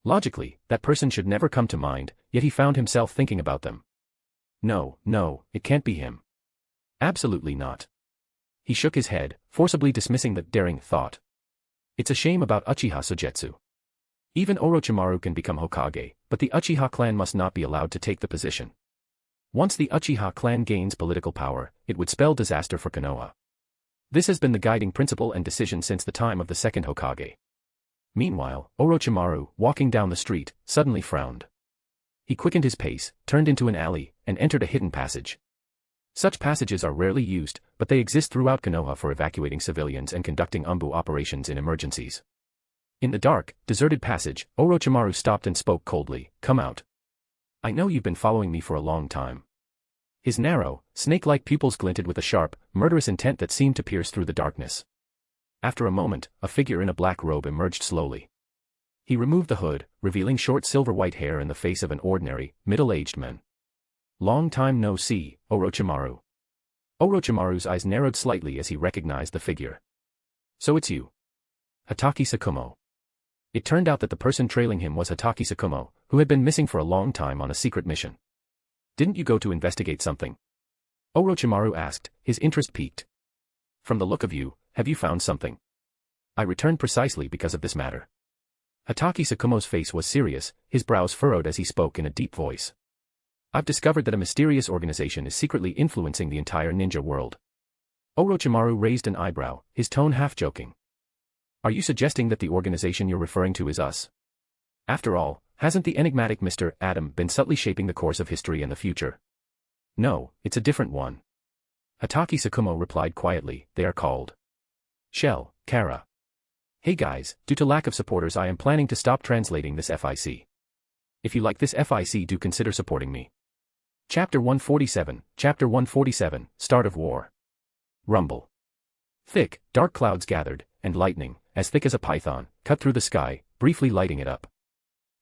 Logically, that person should never come to mind, yet he found himself thinking about them. No, it can't be him. Absolutely not. He shook his head, forcibly dismissing the daring thought. It's a shame about Uchiha Sogetsu. Even Orochimaru can become Hokage, but the Uchiha clan must not be allowed to take the position. Once the Uchiha clan gains political power, it would spell disaster for Konoha. This has been the guiding principle and decision since the time of the second Hokage. Meanwhile, Orochimaru, walking down the street, suddenly frowned. He quickened his pace, turned into an alley, and entered a hidden passage. Such passages are rarely used, but they exist throughout Konoha for evacuating civilians and conducting umbu operations in emergencies. In the dark, deserted passage, Orochimaru stopped and spoke coldly, "Come out. I know you've been following me for a long time." His narrow, snake-like pupils glinted with a sharp, murderous intent that seemed to pierce through the darkness. After a moment, a figure in a black robe emerged slowly. He removed the hood, revealing short silver-white hair and the face of an ordinary, middle-aged man. "Long time no see, Orochimaru." Orochimaru's eyes narrowed slightly as he recognized the figure. "So it's you. Hatake Sakumo." It turned out that the person trailing him was Hatake Sakumo, who had been missing for a long time on a secret mission. "Didn't you go to investigate something?" Orochimaru asked, his interest piqued. "From the look of you, have you found something?" "I returned precisely because of this matter." Hatake Sakumo's face was serious, his brows furrowed as he spoke in a deep voice. "I've discovered that a mysterious organization is secretly influencing the entire ninja world." Orochimaru raised an eyebrow, his tone half-joking. "Are you suggesting that the organization you're referring to is us? After all, hasn't the enigmatic Mr. Adam been subtly shaping the course of history and the future?" "No, it's a different one." Hatake Sakumo replied quietly, "They are called Shell, Kara. Hey guys, due to lack of supporters I am planning to stop translating this FIC. If you like this FIC do consider supporting me." Chapter 147, Start of War. Rumble. Thick, dark clouds gathered, and lightning, as thick as a python, cut through the sky, briefly lighting it up.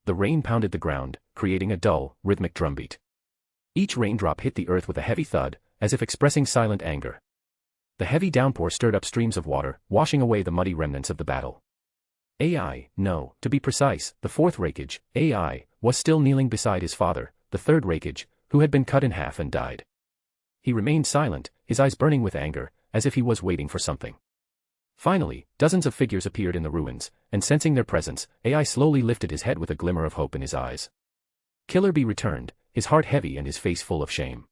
The rain pounded the ground, creating a dull, rhythmic drumbeat. Each raindrop hit the earth with a heavy thud, as if expressing silent anger. The heavy downpour stirred up streams of water, washing away the muddy remnants of the battle. To be precise, the fourth Raikage, AI, was still kneeling beside his father, the third Raikage, who had been cut in half and died. He remained silent, his eyes burning with anger, as if he was waiting for something. Finally, dozens of figures appeared in the ruins, and sensing their presence, AI slowly lifted his head with a glimmer of hope in his eyes. Killer Bee returned, his heart heavy and his face full of shame.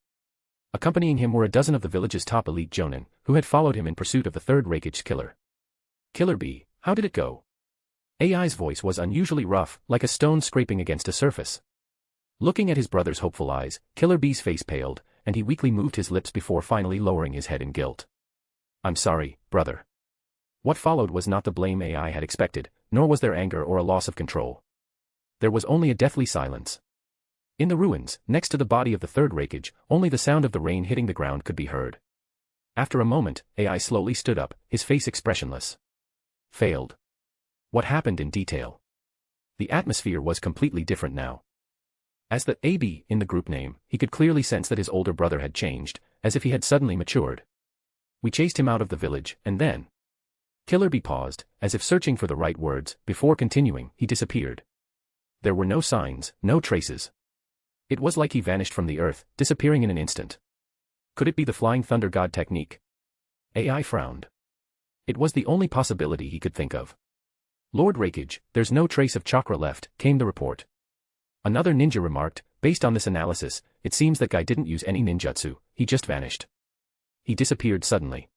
Accompanying him were a dozen of the village's top elite jonin, who had followed him in pursuit of the third Raikage killer. "Killer Bee, how did it go?" AI's voice was unusually rough, like a stone scraping against a surface. Looking at his brother's hopeful eyes, Killer Bee's face paled, and he weakly moved his lips before finally lowering his head in guilt. "I'm sorry, brother." What followed was not the blame AI had expected, nor was there anger or a loss of control. There was only a deathly silence. In the ruins, next to the body of the third Raikage, only the sound of the rain hitting the ground could be heard. After a moment, AI slowly stood up, his face expressionless. Failed. What happened in detail? The atmosphere was completely different now. As the AB in the group name, he could clearly sense that his older brother had changed, as if he had suddenly matured. "We chased him out of the village, and then..." Killer Bee paused, as if searching for the right words, before continuing, "He disappeared. There were no signs, no traces. It was like he vanished from the earth, disappearing in an instant. Could it be the Flying Thunder God technique?" AI frowned. It was the only possibility he could think of. "Lord Raikage, there's no trace of chakra left," came the report. Another ninja remarked, "Based on this analysis, it seems that guy didn't use any ninjutsu, he just vanished. He disappeared suddenly.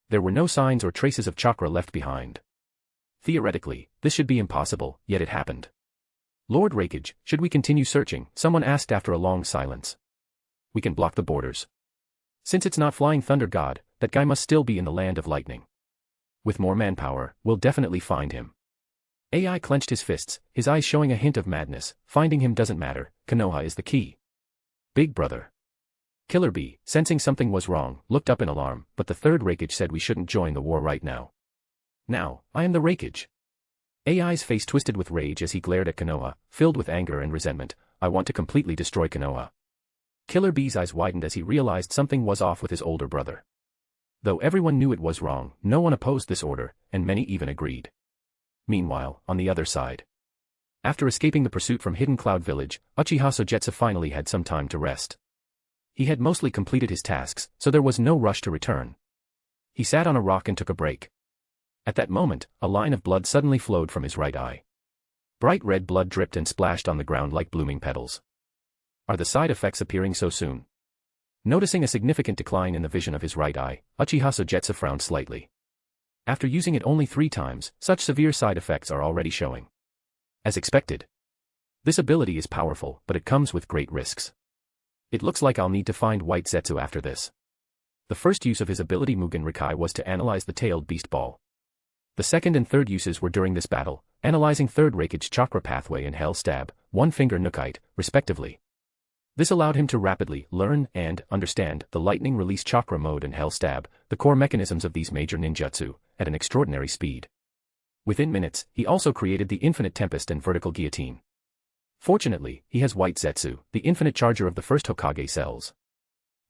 There were no signs or traces of chakra left behind. Theoretically, this should be impossible, yet it happened." "Lord Raikage, should we continue searching?" someone asked after a long silence. "We can block the borders. Since it's not Flying Thunder God, that guy must still be in the land of lightning. With more manpower, we'll definitely find him." AI clenched his fists, his eyes showing a hint of madness. Finding him doesn't matter, Konoha is the key. Big brother. Killer Bee, sensing something was wrong, looked up in alarm, but the third Raikage said we shouldn't join the war right now. Now, I am the Raikage. AI's face twisted with rage as he glared at Konoha, filled with anger and resentment. I want to completely destroy Konoha. Killer Bee's eyes widened as he realized something was off with his older brother. Though everyone knew it was wrong, no one opposed this order, and many even agreed. Meanwhile, on the other side. After escaping the pursuit from Hidden Cloud Village, Uchiha Sogetsu finally had some time to rest. He had mostly completed his tasks, so there was no rush to return. He sat on a rock and took a break. At that moment, a line of blood suddenly flowed from his right eye. Bright red blood dripped and splashed on the ground like blooming petals. Are the side effects appearing so soon? Noticing a significant decline in the vision of his right eye, Uchiha Sogetsu frowned slightly. After using it only 3 times, such severe side effects are already showing. As expected. This ability is powerful, but it comes with great risks. It looks like I'll need to find White Zetsu after this. The first use of his ability Mugen Rikai was to analyze the tailed beast ball. The second and third uses were during this battle, analyzing third Raikage chakra pathway and Hell Stab, One Finger Nukite, respectively. This allowed him to rapidly learn and understand the lightning release chakra mode and Hell Stab, the core mechanisms of these major ninjutsu, at an extraordinary speed. Within minutes, he also created the Infinite Tempest and Vertical Guillotine. Fortunately, he has White Zetsu, the infinite charger of the first Hokage cells.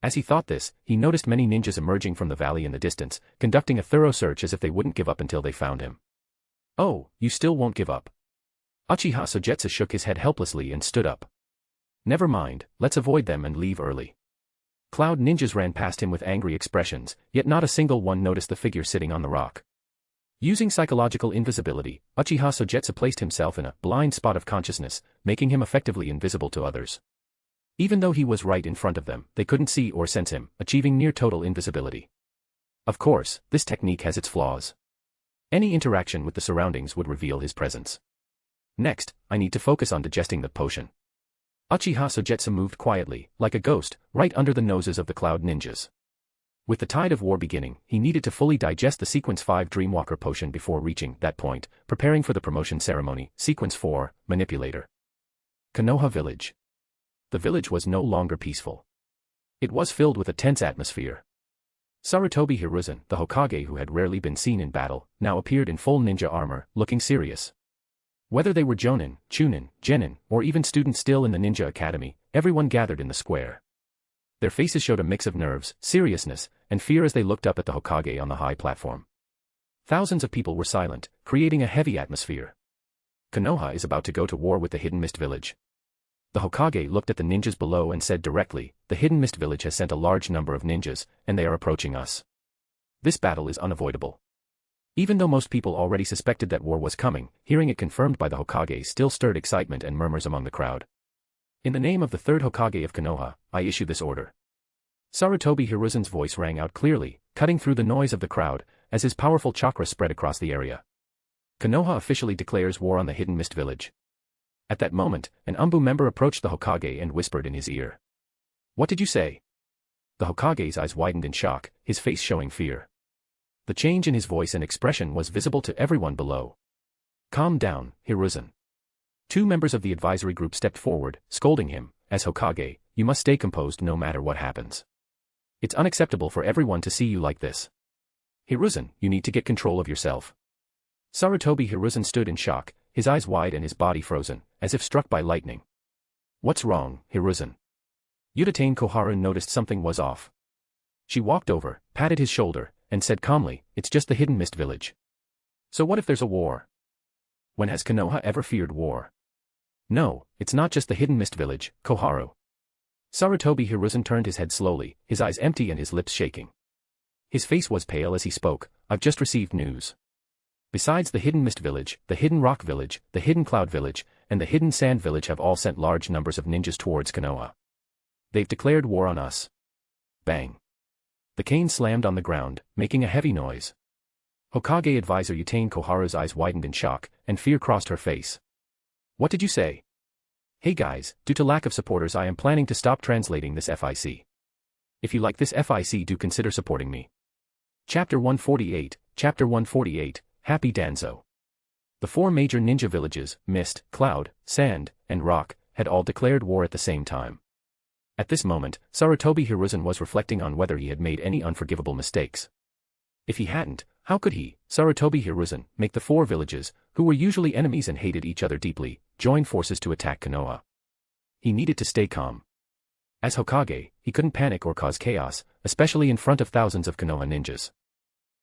As he thought this, he noticed many ninjas emerging from the valley in the distance, conducting a thorough search as if they wouldn't give up until they found him. Oh, you still won't give up. Uchiha Sogetsu shook his head helplessly and stood up. Never mind, let's avoid them and leave early. Cloud ninjas ran past him with angry expressions, yet not a single one noticed the figure sitting on the rock. Using psychological invisibility, Uchiha Sogetsu placed himself in a blind spot of consciousness, making him effectively invisible to others. Even though he was right in front of them, they couldn't see or sense him, achieving near total invisibility. Of course, this technique has its flaws. Any interaction with the surroundings would reveal his presence. Next, I need to focus on digesting the potion. Uchiha Sogetsu moved quietly, like a ghost, right under the noses of the Cloud ninjas. With the tide of war beginning, he needed to fully digest the Sequence 5 Dreamwalker potion before reaching that point, preparing for the promotion ceremony. Sequence 4, Manipulator. Konoha Village. The village was no longer peaceful. It was filled with a tense atmosphere. Sarutobi Hiruzen, the Hokage who had rarely been seen in battle, now appeared in full ninja armor, looking serious. Whether they were Jonin, Chunin, Genin, or even students still in the ninja academy, everyone gathered in the square. Their faces showed a mix of nerves, seriousness, and fear as they looked up at the Hokage on the high platform. Thousands of people were silent, creating a heavy atmosphere. Konoha is about to go to war with the Hidden Mist Village. The Hokage looked at the ninjas below and said directly, the Hidden Mist Village has sent a large number of ninjas, and they are approaching us. This battle is unavoidable. Even though most people already suspected that war was coming, hearing it confirmed by the Hokage still stirred excitement and murmurs among the crowd. In the name of the third Hokage of Konoha, I issue this order. Sarutobi Hiruzen's voice rang out clearly, cutting through the noise of the crowd, as his powerful chakra spread across the area. Konoha officially declares war on the Hidden Mist Village. At that moment, an Umbu member approached the Hokage and whispered in his ear. What did you say? The Hokage's eyes widened in shock, his face showing fear. The change in his voice and expression was visible to everyone below. Calm down, Hiruzen. 2 members of the advisory group stepped forward, scolding him, as Hokage, you must stay composed no matter what happens. It's unacceptable for everyone to see you like this. Hiruzen, you need to get control of yourself. Sarutobi Hiruzen stood in shock, his eyes wide and his body frozen, as if struck by lightning. What's wrong, Hiruzen? Udatane Koharu noticed something was off. She walked over, patted his shoulder, and said calmly, it's just the Hidden Mist Village. So what if there's a war? When has Konoha ever feared war? No, it's not just the Hidden Mist Village, Koharu. Sarutobi Hiruzen turned his head slowly, his eyes empty and his lips shaking. His face was pale as he spoke, I've just received news. Besides the Hidden Mist Village, the Hidden Rock Village, the Hidden Cloud Village, and the Hidden Sand Village have all sent large numbers of ninjas towards Konoha. They've declared war on us. Bang. The cane slammed on the ground, making a heavy noise. Hokage advisor Udatane Koharu's eyes widened in shock, and fear crossed her face. What did you say? Hey guys, due to lack of supporters I am planning to stop translating this FIC. If you like this FIC do consider supporting me. Chapter 148, Happy Danzo. The four major ninja villages, Mist, Cloud, Sand, and Rock, had all declared war at the same time. At this moment, Sarutobi Hiruzen was reflecting on whether he had made any unforgivable mistakes. If he hadn't, how could he, Sarutobi Hiruzen, make the four villages, who were usually enemies and hated each other deeply, join forces to attack Konoha? He needed to stay calm. As Hokage, he couldn't panic or cause chaos, especially in front of thousands of Konoha ninjas.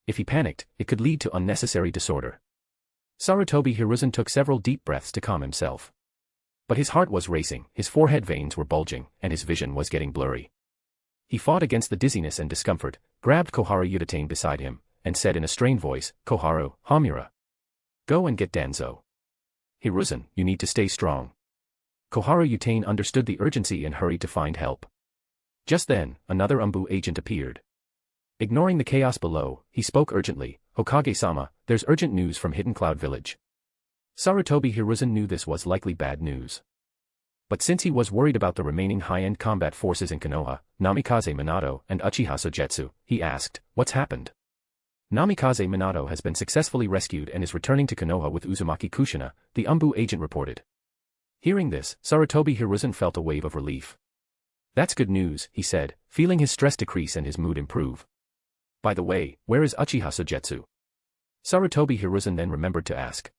If he panicked, it could lead to unnecessary disorder. Sarutobi Hiruzen took several deep breaths to calm himself. But his heart was racing, his forehead veins were bulging, and his vision was getting blurry. He fought against the dizziness and discomfort, grabbed Koharu Udatane beside him, and said in a strained voice, "Koharu, Hamura. Go and get Danzo. Hiruzen, you need to stay strong." Koharu Udatane understood the urgency and hurried to find help. Just then, another Umbu agent appeared. Ignoring the chaos below, he spoke urgently, "Hokage-sama, there's urgent news from Hidden Cloud Village." Sarutobi Hiruzen knew this was likely bad news. But since he was worried about the remaining high-end combat forces in Konoha, Namikaze Minato and Uchiha Sogetsu, he asked, "What's happened?" "Namikaze Minato has been successfully rescued and is returning to Konoha with Uzumaki Kushina," the Umbu agent reported. Hearing this, Sarutobi Hiruzen felt a wave of relief. "That's good news," he said, feeling his stress decrease and his mood improve. "By the way, where is Uchiha Sogetsu?" Sarutobi Hiruzen then remembered to ask.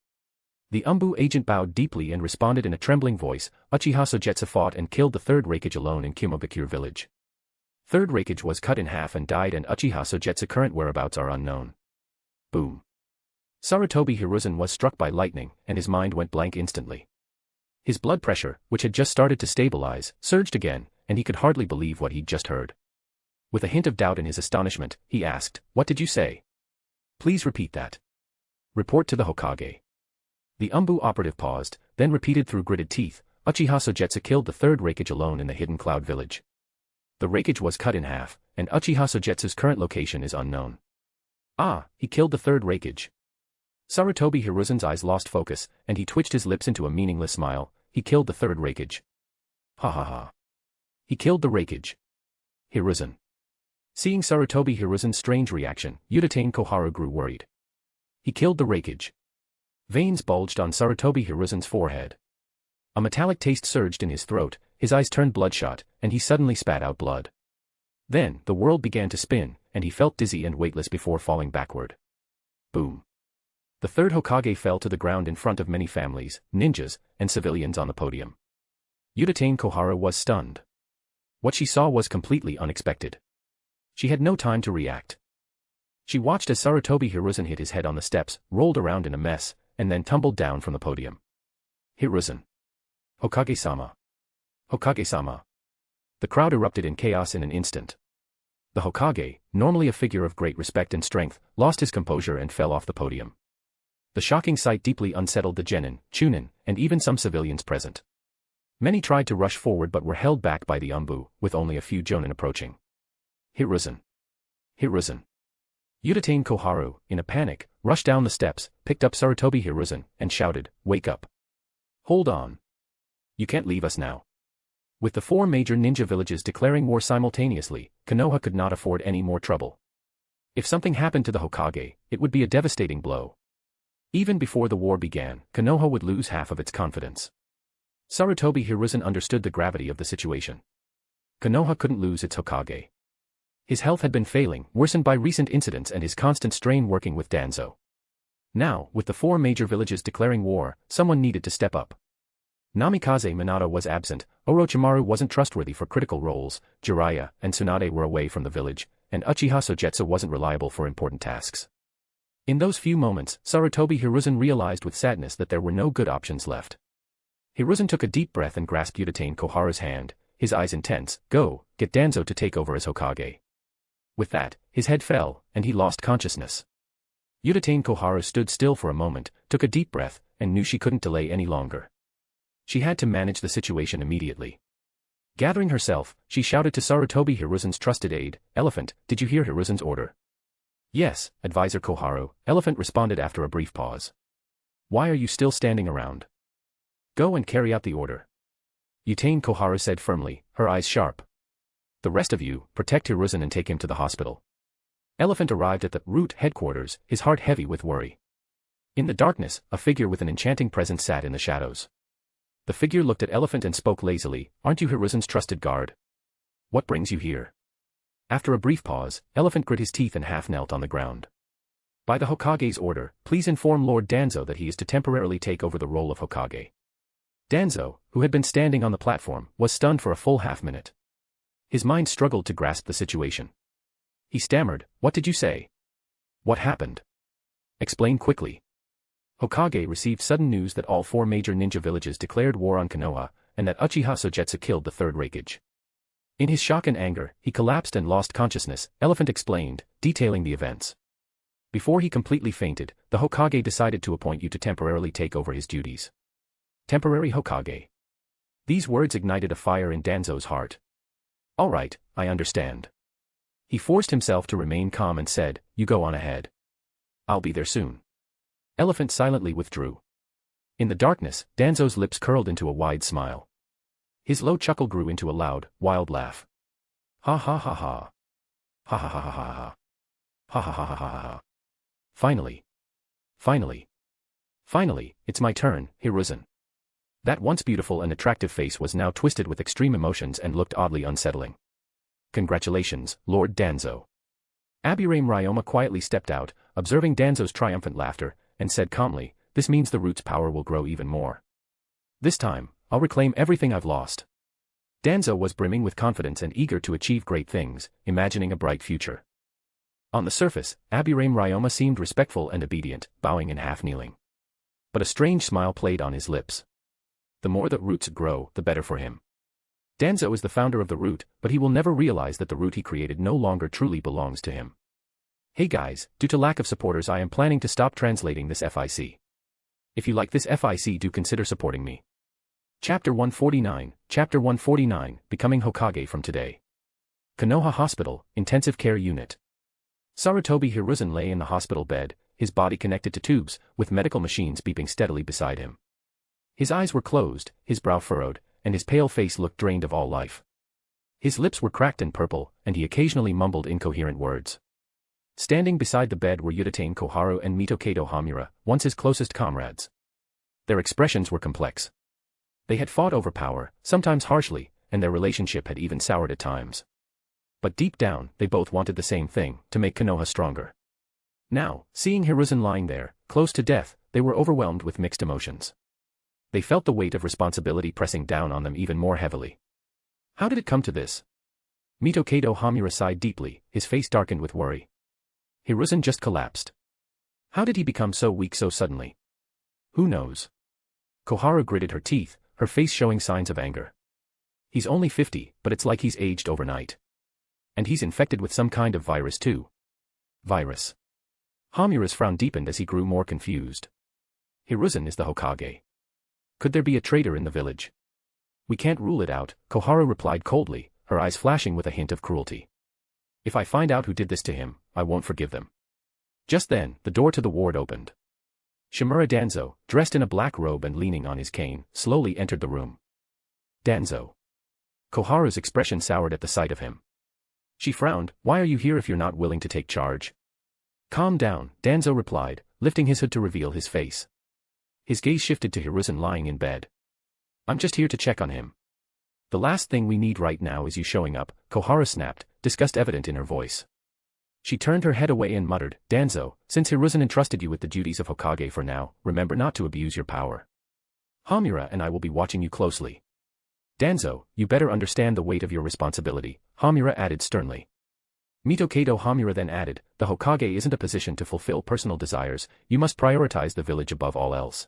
The Umbu agent bowed deeply and responded in a trembling voice, "Uchiha Sogetsu fought and killed the third Raikage alone in Kimobakure village. Third Raikage was cut in half and died, and Uchiha Sogetsu's current whereabouts are unknown." Boom. Sarutobi Hiruzen was struck by lightning, and his mind went blank instantly. His blood pressure, which had just started to stabilize, surged again, and he could hardly believe what he'd just heard. With a hint of doubt in his astonishment, he asked, "What did you say? Please repeat that." "Report to the Hokage." The Umbu operative paused, then repeated through gritted teeth, "Uchiha Sogetsu killed the third Raikage alone in the Hidden Cloud Village. The Raikage was cut in half, and Uchiha Sogetsu's current location is unknown." "Ah, he killed the third Raikage." Sarutobi Hiruzen's eyes lost focus, and he twitched his lips into a meaningless smile. "He killed the third Raikage. Ha ha ha. He killed the Raikage. Hiruzen." Seeing Sarutobi Hiruzen's strange reaction, Udatane Koharu grew worried. "He killed the Raikage." Veins bulged on Sarutobi Hiruzen's forehead. A metallic taste surged in his throat, his eyes turned bloodshot, and he suddenly spat out blood. Then, the world began to spin, and he felt dizzy and weightless before falling backward. Boom. The third Hokage fell to the ground in front of many families, ninjas, and civilians on the podium. Udatane Koharu was stunned. What she saw was completely unexpected. She had no time to react. She watched as Sarutobi Hiruzen hit his head on the steps, rolled around in a mess, and then tumbled down from the podium. "Hiruzen. Hokage-sama. Hokage-sama." The crowd erupted in chaos in an instant. The Hokage, normally a figure of great respect and strength, lost his composure and fell off the podium. The shocking sight deeply unsettled the Genin, Chunin, and even some civilians present. Many tried to rush forward but were held back by the Umbu, with only a few Jonin approaching. "Hiruzen. Hiruzen." Udatane Koharu, in a panic, rushed down the steps, picked up Sarutobi Hiruzen, and shouted, "Wake up. Hold on. You can't leave us now." With the four major ninja villages declaring war simultaneously, Konoha could not afford any more trouble. If something happened to the Hokage, it would be a devastating blow. Even before the war began, Konoha would lose half of its confidence. Sarutobi Hiruzen understood the gravity of the situation. Konoha couldn't lose its Hokage. His health had been failing, worsened by recent incidents and his constant strain working with Danzo. Now, with the four major villages declaring war, someone needed to step up. Namikaze Minato was absent, Orochimaru wasn't trustworthy for critical roles, Jiraiya and Tsunade were away from the village, and Uchiha Sogetsu wasn't reliable for important tasks. In those few moments, Sarutobi Hiruzen realized with sadness that there were no good options left. Hiruzen took a deep breath and grasped Udatane Koharu's hand, his eyes intense. "Go, get Danzo to take over as Hokage." With that, his head fell, and he lost consciousness. Udatane Koharu stood still for a moment, took a deep breath, and knew she couldn't delay any longer. She had to manage the situation immediately. Gathering herself, she shouted to Sarutobi Hiruzen's trusted aide, "Elephant, did you hear Hiruzen's order?" "Yes, Advisor Koharu," Elephant responded after a brief pause. "Why are you still standing around? Go and carry out the order." Udatane Koharu said firmly, her eyes sharp. "The rest of you, protect Hiruzen and take him to the hospital." Elephant arrived at the root headquarters, his heart heavy with worry. In the darkness, a figure with an enchanting presence sat in the shadows. The figure looked at Elephant and spoke lazily, "Aren't you Hiruzen's trusted guard? What brings you here?" After a brief pause, Elephant grit his teeth and half knelt on the ground. "By the Hokage's order, please inform Lord Danzo that he is to temporarily take over the role of Hokage." Danzo, who had been standing on the platform, was stunned for a full half-minute. His mind struggled to grasp the situation. He stammered, "What did you say? What happened? Explain quickly." Hokage received sudden news that all 4 major ninja villages declared war on Konoha, and that Uchiha Sogetsu killed the 3rd Raikage. In his shock and anger, he collapsed and lost consciousness, Elephant explained, detailing the events. Before he completely fainted, the Hokage decided to appoint you to temporarily take over his duties. Temporary Hokage. These words ignited a fire in Danzo's heart. "All right, I understand." He forced himself to remain calm and said, "You go on ahead. I'll be there soon." Elephant silently withdrew. In the darkness, Danzo's lips curled into a wide smile. His low chuckle grew into a loud, wild laugh. "Ha ha ha ha. Ha ha ha ha ha. Ha ha ha ha ha ha. Finally. Finally. Finally, it's my turn, Hiruzen." That once beautiful and attractive face was now twisted with extreme emotions and looked oddly unsettling. "Congratulations, Lord Danzo." Aburame Ryoma quietly stepped out, observing Danzo's triumphant laughter, and said calmly, "This means the root's power will grow even more. This time, I'll reclaim everything I've lost." Danzo was brimming with confidence and eager to achieve great things, imagining a bright future. On the surface, Aburame Ryoma seemed respectful and obedient, bowing and half-kneeling. But a strange smile played on his lips. The more the roots grow, the better for him. Danzo is the founder of the root, but he will never realize that the root he created no longer truly belongs to him. Hey guys, due to lack of supporters I am planning to stop translating this FIC. If you like this FIC, do consider supporting me. Chapter 149, Becoming Hokage from Today. Konoha Hospital, Intensive Care Unit. Sarutobi Hiruzen lay in the hospital bed, his body connected to tubes, with medical machines beeping steadily beside him. His eyes were closed, his brow furrowed, and his pale face looked drained of all life. His lips were cracked and purple, and he occasionally mumbled incoherent words. Standing beside the bed were Udatane Koharu and Mitokado Hamura, once his closest comrades. Their expressions were complex. They had fought over power, sometimes harshly, and their relationship had even soured at times. But deep down, they both wanted the same thing, to make Konoha stronger. Now, seeing Hiruzen lying there, close to death, they were overwhelmed with mixed emotions. They felt the weight of responsibility pressing down on them even more heavily. How did it come to this? Mitokado Hamura sighed deeply, his face darkened with worry. Hiruzen just collapsed. How did he become so weak so suddenly? Who knows? Koharu gritted her teeth, her face showing signs of anger. He's only 50, but it's like he's aged overnight. And he's infected with some kind of virus too. Virus. Hamura's frown deepened as he grew more confused. Hiruzen is the Hokage. Could there be a traitor in the village? We can't rule it out, Koharu replied coldly, her eyes flashing with a hint of cruelty. If I find out who did this to him, I won't forgive them. Just then, the door to the ward opened. Shimura Danzo, dressed in a black robe and leaning on his cane, slowly entered the room. Danzo. Koharu's expression soured at the sight of him. She frowned, "Why are you here if you're not willing to take charge?" "Calm down," Danzo replied, lifting his hood to reveal his face. His gaze shifted to Hiruzen lying in bed. "I'm just here to check on him." "The last thing we need right now is you showing up," Koharu snapped, disgust evident in her voice. She turned her head away and muttered, "Danzo, since Hiruzen entrusted you with the duties of Hokage for now, remember not to abuse your power. Hamura and I will be watching you closely." "Danzo, you better understand the weight of your responsibility," Hamura added sternly. Mitokado Hamura then added, "The Hokage isn't a position to fulfill personal desires, you must prioritize the village above all else."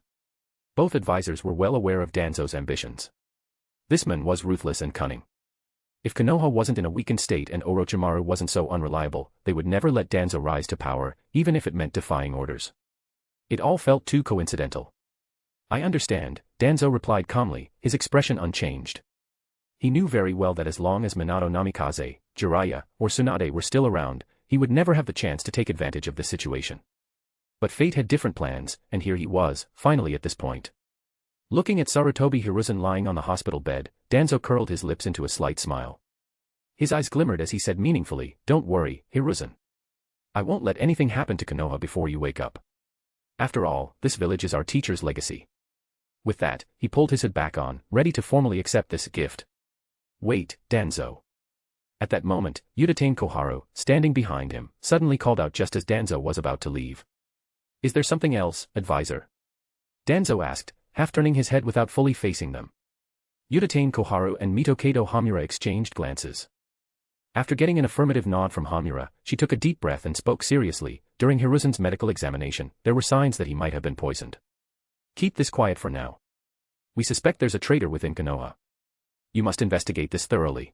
Both advisors were well aware of Danzo's ambitions. This man was ruthless and cunning. If Konoha wasn't in a weakened state and Orochimaru wasn't so unreliable, they would never let Danzo rise to power, even if it meant defying orders. It all felt too coincidental. "I understand," Danzo replied calmly, his expression unchanged. He knew very well that as long as Minato Namikaze, Jiraiya, or Tsunade were still around, he would never have the chance to take advantage of this situation. But fate had different plans, and here he was, finally at this point. Looking at Sarutobi Hiruzen lying on the hospital bed, Danzo curled his lips into a slight smile. His eyes glimmered as he said meaningfully, "Don't worry, Hiruzen. I won't let anything happen to Konoha before you wake up." After all, this village is our teacher's legacy. With that, he pulled his hood back on, ready to formally accept this gift. Wait, Danzo. At that moment, Uchiha Koharu, standing behind him, suddenly called out just as Danzo was about to leave. Is there something else, advisor? Danzo asked, half turning his head without fully facing them. Uchiha Koharu and Mitokado Hamura exchanged glances. After getting an affirmative nod from Hamura, she took a deep breath and spoke seriously. During Hiruzen's medical examination, there were signs that he might have been poisoned. Keep this quiet for now. We suspect there's a traitor within Konoha. You must investigate this thoroughly.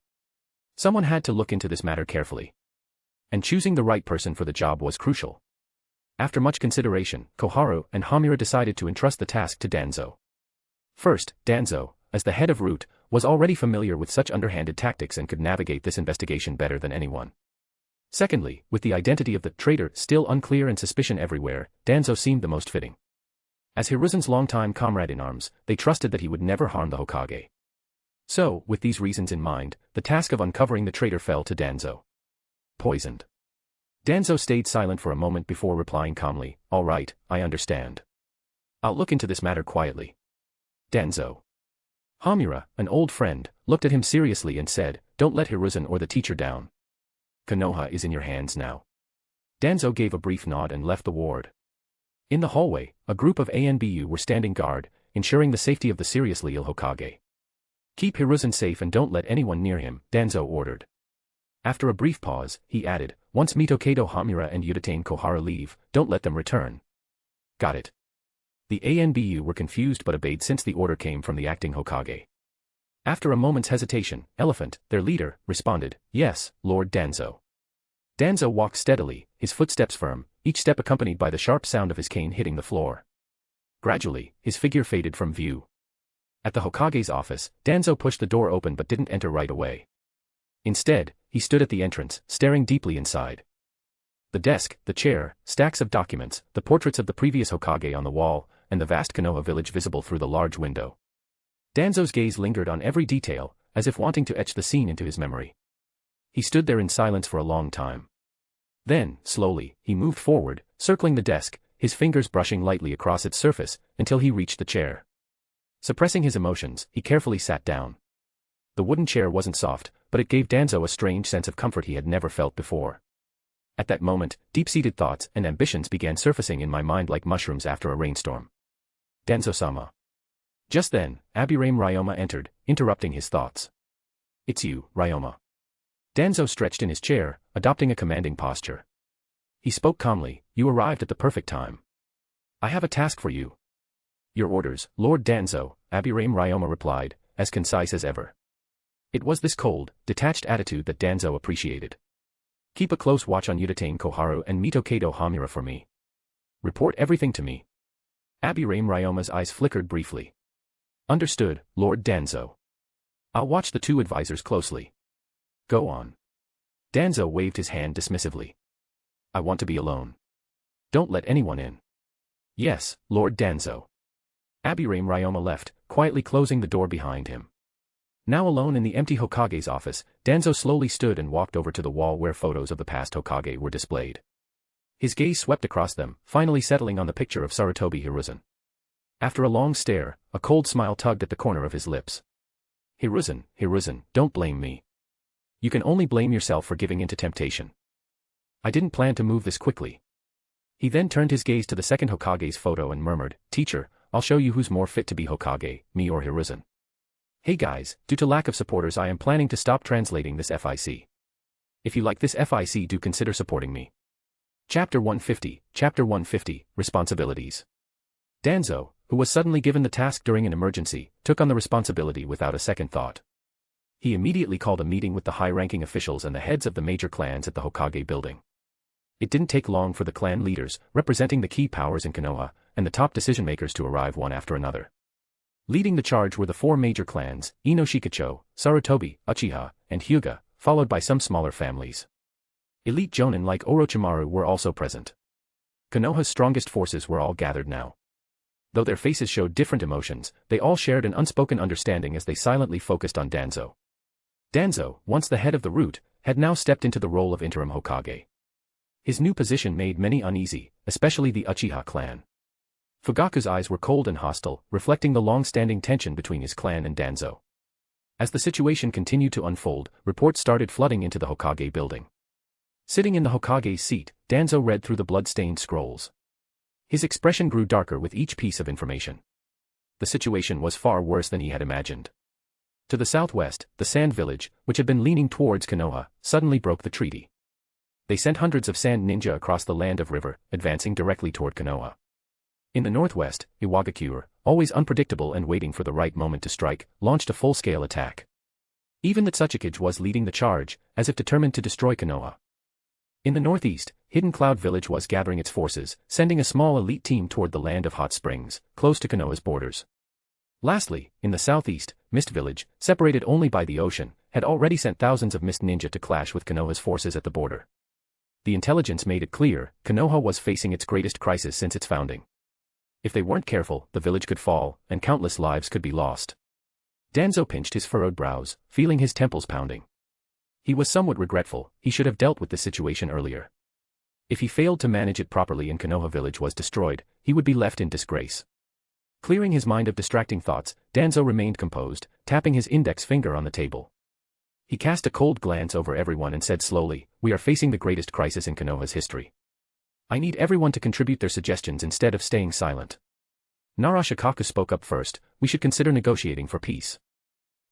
Someone had to look into this matter carefully. And choosing the right person for the job was crucial. After much consideration, Koharu and Hamura decided to entrust the task to Danzo. First, Danzo, as the head of Root, was already familiar with such underhanded tactics and could navigate this investigation better than anyone. Secondly, with the identity of the traitor still unclear and suspicion everywhere, Danzo seemed the most fitting. As Hiruzen's longtime comrade in arms, they trusted that he would never harm the Hokage. So, with these reasons in mind, the task of uncovering the traitor fell to Danzo. Poisoned. Danzo stayed silent for a moment before replying calmly, "All right, I understand. I'll look into this matter quietly." Danzo. Hamura, an old friend, looked at him seriously and said, "Don't let Hiruzen or the teacher down. Konoha is in your hands now." Danzo gave a brief nod and left the ward. In the hallway, a group of ANBU were standing guard, ensuring the safety of the seriously ill Hokage. "Keep Hiruzen safe and don't let anyone near him," Danzo ordered. After a brief pause, he added, "Once Mitokado Hamura and Uchiha Koharu leave, don't let them return." Got it. The ANBU were confused but obeyed since the order came from the acting Hokage. After a moment's hesitation, Elephant, their leader, responded, "Yes, Lord Danzo." Danzo walked steadily, his footsteps firm, each step accompanied by the sharp sound of his cane hitting the floor. Gradually, his figure faded from view. At the Hokage's office, Danzo pushed the door open but didn't enter right away. Instead, he stood at the entrance, staring deeply inside. The desk, the chair, stacks of documents, the portraits of the previous Hokage on the wall, and the vast Konoha village visible through the large window. Danzo's gaze lingered on every detail, as if wanting to etch the scene into his memory. He stood there in silence for a long time. Then, slowly, he moved forward, circling the desk, his fingers brushing lightly across its surface, until he reached the chair. Suppressing his emotions, he carefully sat down. The wooden chair wasn't soft, but it gave Danzo a strange sense of comfort he had never felt before. At that moment, deep-seated thoughts and ambitions began surfacing in my mind like mushrooms after a rainstorm. Danzo-sama. Just then, Abirame Ryoma entered, interrupting his thoughts. "It's you, Ryoma." Danzo stretched in his chair, adopting a commanding posture. He spoke calmly, "You arrived at the perfect time. I have a task for you." "Your orders, Lord Danzo," Abirame Ryoma replied, as concise as ever. It was this cold, detached attitude that Danzo appreciated. "Keep a close watch on Uchiha Koharu and Mitokado Hamura for me. Report everything to me." Abirame Ryoma's eyes flickered briefly. "Understood, Lord Danzo. I'll watch the two advisors closely." "Go on." Danzo waved his hand dismissively. "I want to be alone. Don't let anyone in." "Yes, Lord Danzo." Abirame Ryoma left, quietly closing the door behind him. Now alone in the empty Hokage's office, Danzo slowly stood and walked over to the wall where photos of the past Hokage were displayed. His gaze swept across them, finally settling on the picture of Sarutobi Hiruzen. After a long stare, a cold smile tugged at the corner of his lips. Hiruzen, don't blame me. You can only blame yourself for giving in to temptation. I didn't plan to move this quickly." He then turned his gaze to the second Hokage's photo and murmured, "Teacher, I'll show you who's more fit to be Hokage, me or Hiruzen. Hey guys, due to lack of supporters I am planning to stop translating this FIC. If you like this FIC do consider supporting me." Chapter 150, Responsibilities. Danzo, who was suddenly given the task during an emergency, took on the responsibility without a second thought. He immediately called a meeting with the high-ranking officials and the heads of the major clans at the Hokage building. It didn't take long for the clan leaders, representing the key powers in Konoha, and the top decision-makers to arrive one after another. Leading the charge were the four major clans, Ino Shikacho, Sarutobi, Uchiha, and Hyuga, followed by some smaller families. Elite jonin like Orochimaru were also present. Konoha's strongest forces were all gathered now. Though their faces showed different emotions, they all shared an unspoken understanding as they silently focused on Danzo. Danzo, once the head of the Root, had now stepped into the role of interim Hokage. His new position made many uneasy, especially the Uchiha clan. Fugaku's eyes were cold and hostile, reflecting the long-standing tension between his clan and Danzo. As the situation continued to unfold, reports started flooding into the Hokage building. Sitting in the Hokage's seat, Danzo read through the blood-stained scrolls. His expression grew darker with each piece of information. The situation was far worse than he had imagined. To the southwest, the Sand Village, which had been leaning towards Konoha, suddenly broke the treaty. They sent hundreds of sand ninja across the land of river, advancing directly toward Konoha. In the northwest, Iwagakure, always unpredictable and waiting for the right moment to strike, launched a full-scale attack. Even the Tsuchikage was leading the charge, as if determined to destroy Konoha. In the northeast, Hidden Cloud Village was gathering its forces, sending a small elite team toward the land of hot springs, close to Konoha's borders. Lastly, in the southeast, Mist Village, separated only by the ocean, had already sent thousands of Mist Ninja to clash with Konoha's forces at the border. The intelligence made it clear, Konoha was facing its greatest crisis since its founding. If they weren't careful, the village could fall, and countless lives could be lost. Danzo pinched his furrowed brows, feeling his temples pounding. He was somewhat regretful, he should have dealt with this situation earlier. If he failed to manage it properly and Konoha village was destroyed, he would be left in disgrace. Clearing his mind of distracting thoughts, Danzo remained composed, tapping his index finger on the table. He cast a cold glance over everyone and said slowly, "We are facing the greatest crisis in Konoha's history. I need everyone to contribute their suggestions instead of staying silent." Nara Shikaku spoke up first, "We should consider negotiating for peace.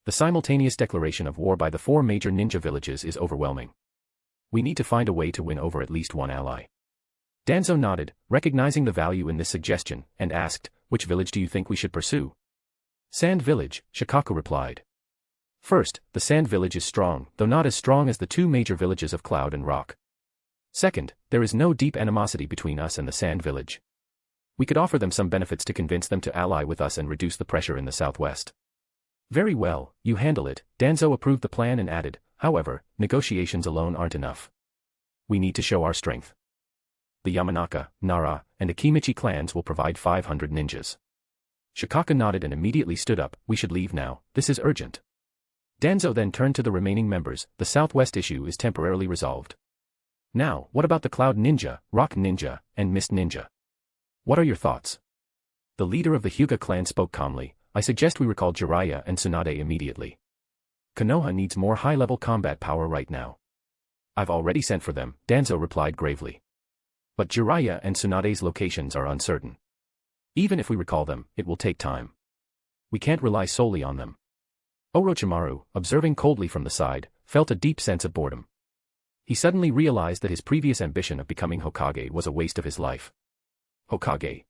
The simultaneous declaration of war by the 4 major ninja villages is overwhelming. We need to find a way to win over at least one ally." Danzo nodded, recognizing the value in this suggestion, and asked, "Which village do you think we should pursue?" "Sand Village," Shikaku replied. "First, the Sand Village is strong, though not as strong as the 2 major villages of Cloud and Rock. Second, there is no deep animosity between us and the Sand Village. We could offer them some benefits to convince them to ally with us and reduce the pressure in the southwest." "Very well, you handle it," Danzo approved the plan and added, "However, negotiations alone aren't enough. We need to show our strength. The Yamanaka, Nara, and Akimichi clans will provide 500 ninjas." Shikaku nodded and immediately stood up, "We should leave now, this is urgent." Danzo then turned to the remaining members, "The southwest issue is temporarily resolved. Now, what about the Cloud Ninja, Rock Ninja, and Mist Ninja? What are your thoughts?" The leader of the Hyuga clan spoke calmly, "I suggest we recall Jiraiya and Tsunade immediately. Konoha needs more high-level combat power right now." "I've already sent for them," Danzo replied gravely. "But Jiraiya and Tsunade's locations are uncertain. Even if we recall them, it will take time. We can't rely solely on them." Orochimaru, observing coldly from the side, felt a deep sense of boredom. He suddenly realized that his previous ambition of becoming Hokage was a waste of his life. Hokage.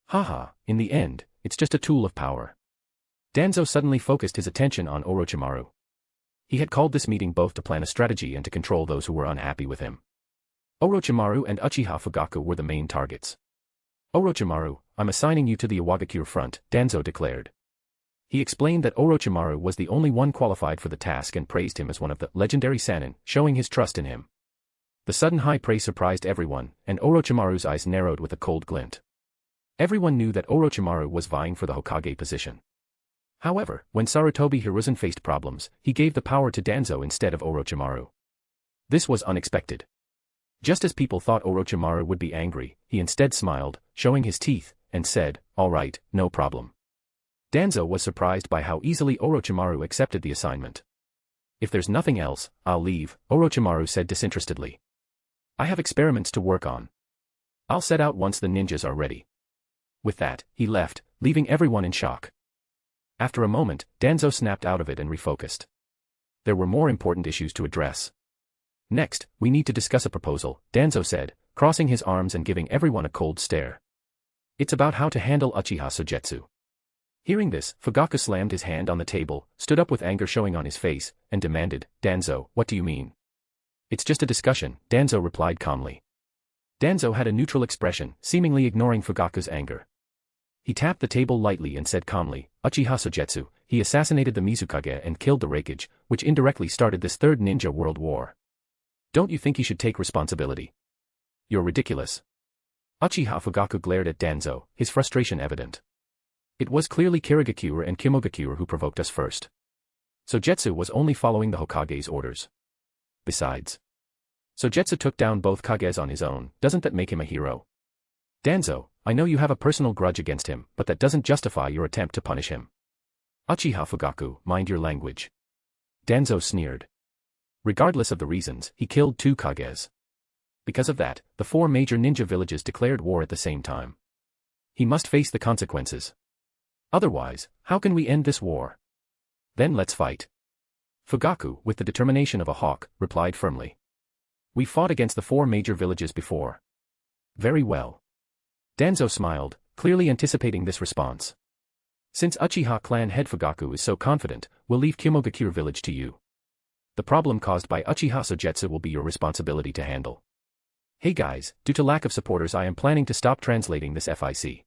Haha, in the end, it's just a tool of power. Danzo suddenly focused his attention on Orochimaru. He had called this meeting both to plan a strategy and to control those who were unhappy with him. Orochimaru and Uchiha Fugaku were the main targets. "Orochimaru, I'm assigning you to the Iwagakure front," Danzo declared. He explained that Orochimaru was the only one qualified for the task and praised him as one of the legendary Sannin, showing his trust in him. The sudden high praise surprised everyone, and Orochimaru's eyes narrowed with a cold glint. Everyone knew that Orochimaru was vying for the Hokage position. However, when Sarutobi Hiruzen faced problems, he gave the power to Danzo instead of Orochimaru. This was unexpected. Just as people thought Orochimaru would be angry, he instead smiled, showing his teeth, and said, "All right, no problem." Danzo was surprised by how easily Orochimaru accepted the assignment. "If there's nothing else, I'll leave," Orochimaru said disinterestedly. "I have experiments to work on. I'll set out once the ninjas are ready." With that, he left, leaving everyone in shock. After a moment, Danzo snapped out of it and refocused. There were more important issues to address. "Next, we need to discuss a proposal," Danzo said, crossing his arms and giving everyone a cold stare. "It's about how to handle Uchiha Sogetsu." Hearing this, Fugaku slammed his hand on the table, stood up with anger showing on his face, and demanded, "Danzo, what do you mean?" "It's just a discussion," Danzo replied calmly. Danzo had a neutral expression, seemingly ignoring Fugaku's anger. He tapped the table lightly and said calmly, "Uchiha Sogetsu, he assassinated the Mizukage and killed the Raikage, which indirectly started this third ninja world war. Don't you think he should take responsibility?" "You're ridiculous." Uchiha Fugaku glared at Danzo, his frustration evident. "It was clearly Kirigakure and Kimogakure who provoked us first. Sogetsu was only following the Hokage's orders. Besides, Sogetsu took down both Kages on his own, doesn't that make him a hero?" Danzo, I know you have a personal grudge against him, but that doesn't justify your attempt to punish him. Uchiha Fugaku, mind your language. Danzo sneered. Regardless of the reasons, he killed 2 Kages. Because of that, the 4 major ninja villages declared war at the same time. He must face the consequences. Otherwise, how can we end this war? Then let's fight. Fugaku, with the determination of a hawk, replied firmly. We fought against the 4 major villages before. Very well. Danzo smiled, clearly anticipating this response. Since Uchiha clan head Fugaku is so confident, we'll leave Kumogakure village to you. The problem caused by Uchiha Sogetsu will be your responsibility to handle. Hey guys, due to lack of supporters I am planning to stop translating this FIC.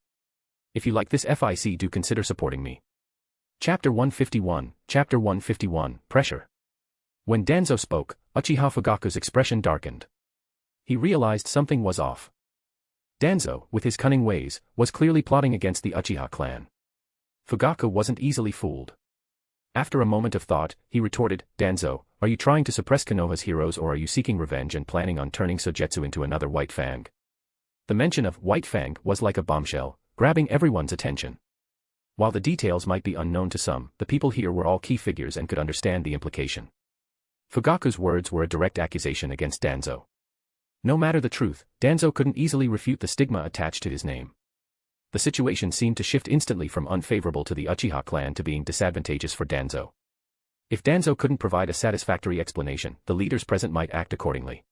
If you like this FIC, do consider supporting me. Chapter 151, Chapter 151, Pressure. When Danzo spoke, Uchiha Fugaku's expression darkened. He realized something was off. Danzo, with his cunning ways, was clearly plotting against the Uchiha clan. Fugaku wasn't easily fooled. After a moment of thought, he retorted, Danzo, are you trying to suppress Konoha's heroes or are you seeking revenge and planning on turning Sogetsu into another White Fang? The mention of White Fang was like a bombshell, grabbing everyone's attention. While the details might be unknown to some, the people here were all key figures and could understand the implication. Fugaku's words were a direct accusation against Danzo. No matter the truth, Danzo couldn't easily refute the stigma attached to his name. The situation seemed to shift instantly from unfavorable to the Uchiha clan to being disadvantageous for Danzo. If Danzo couldn't provide a satisfactory explanation, the leaders present might act accordingly.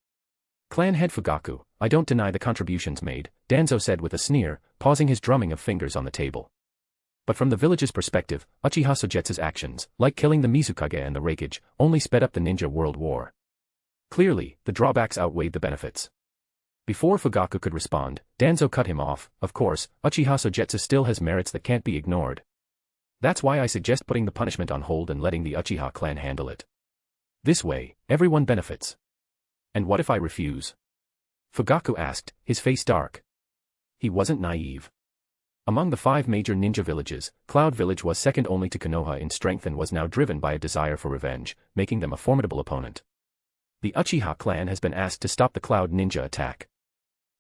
Clan head Fugaku, I don't deny the contributions made, Danzo said with a sneer, pausing his drumming of fingers on the table. But from the village's perspective, Uchiha Sogetsu's actions, like killing the Mizukage and the Raikage, only sped up the Ninja World War. Clearly, the drawbacks outweighed the benefits. Before Fugaku could respond, Danzo cut him off. Of course, Uchiha Sogetsu still has merits that can't be ignored. That's why I suggest putting the punishment on hold and letting the Uchiha clan handle it. This way, everyone benefits. And what if I refuse? Fugaku asked, his face dark. He wasn't naive. Among the 5 major ninja villages, Cloud Village was second only to Konoha in strength and was now driven by a desire for revenge, making them a formidable opponent. The Uchiha clan has been asked to stop the Cloud Ninja attack.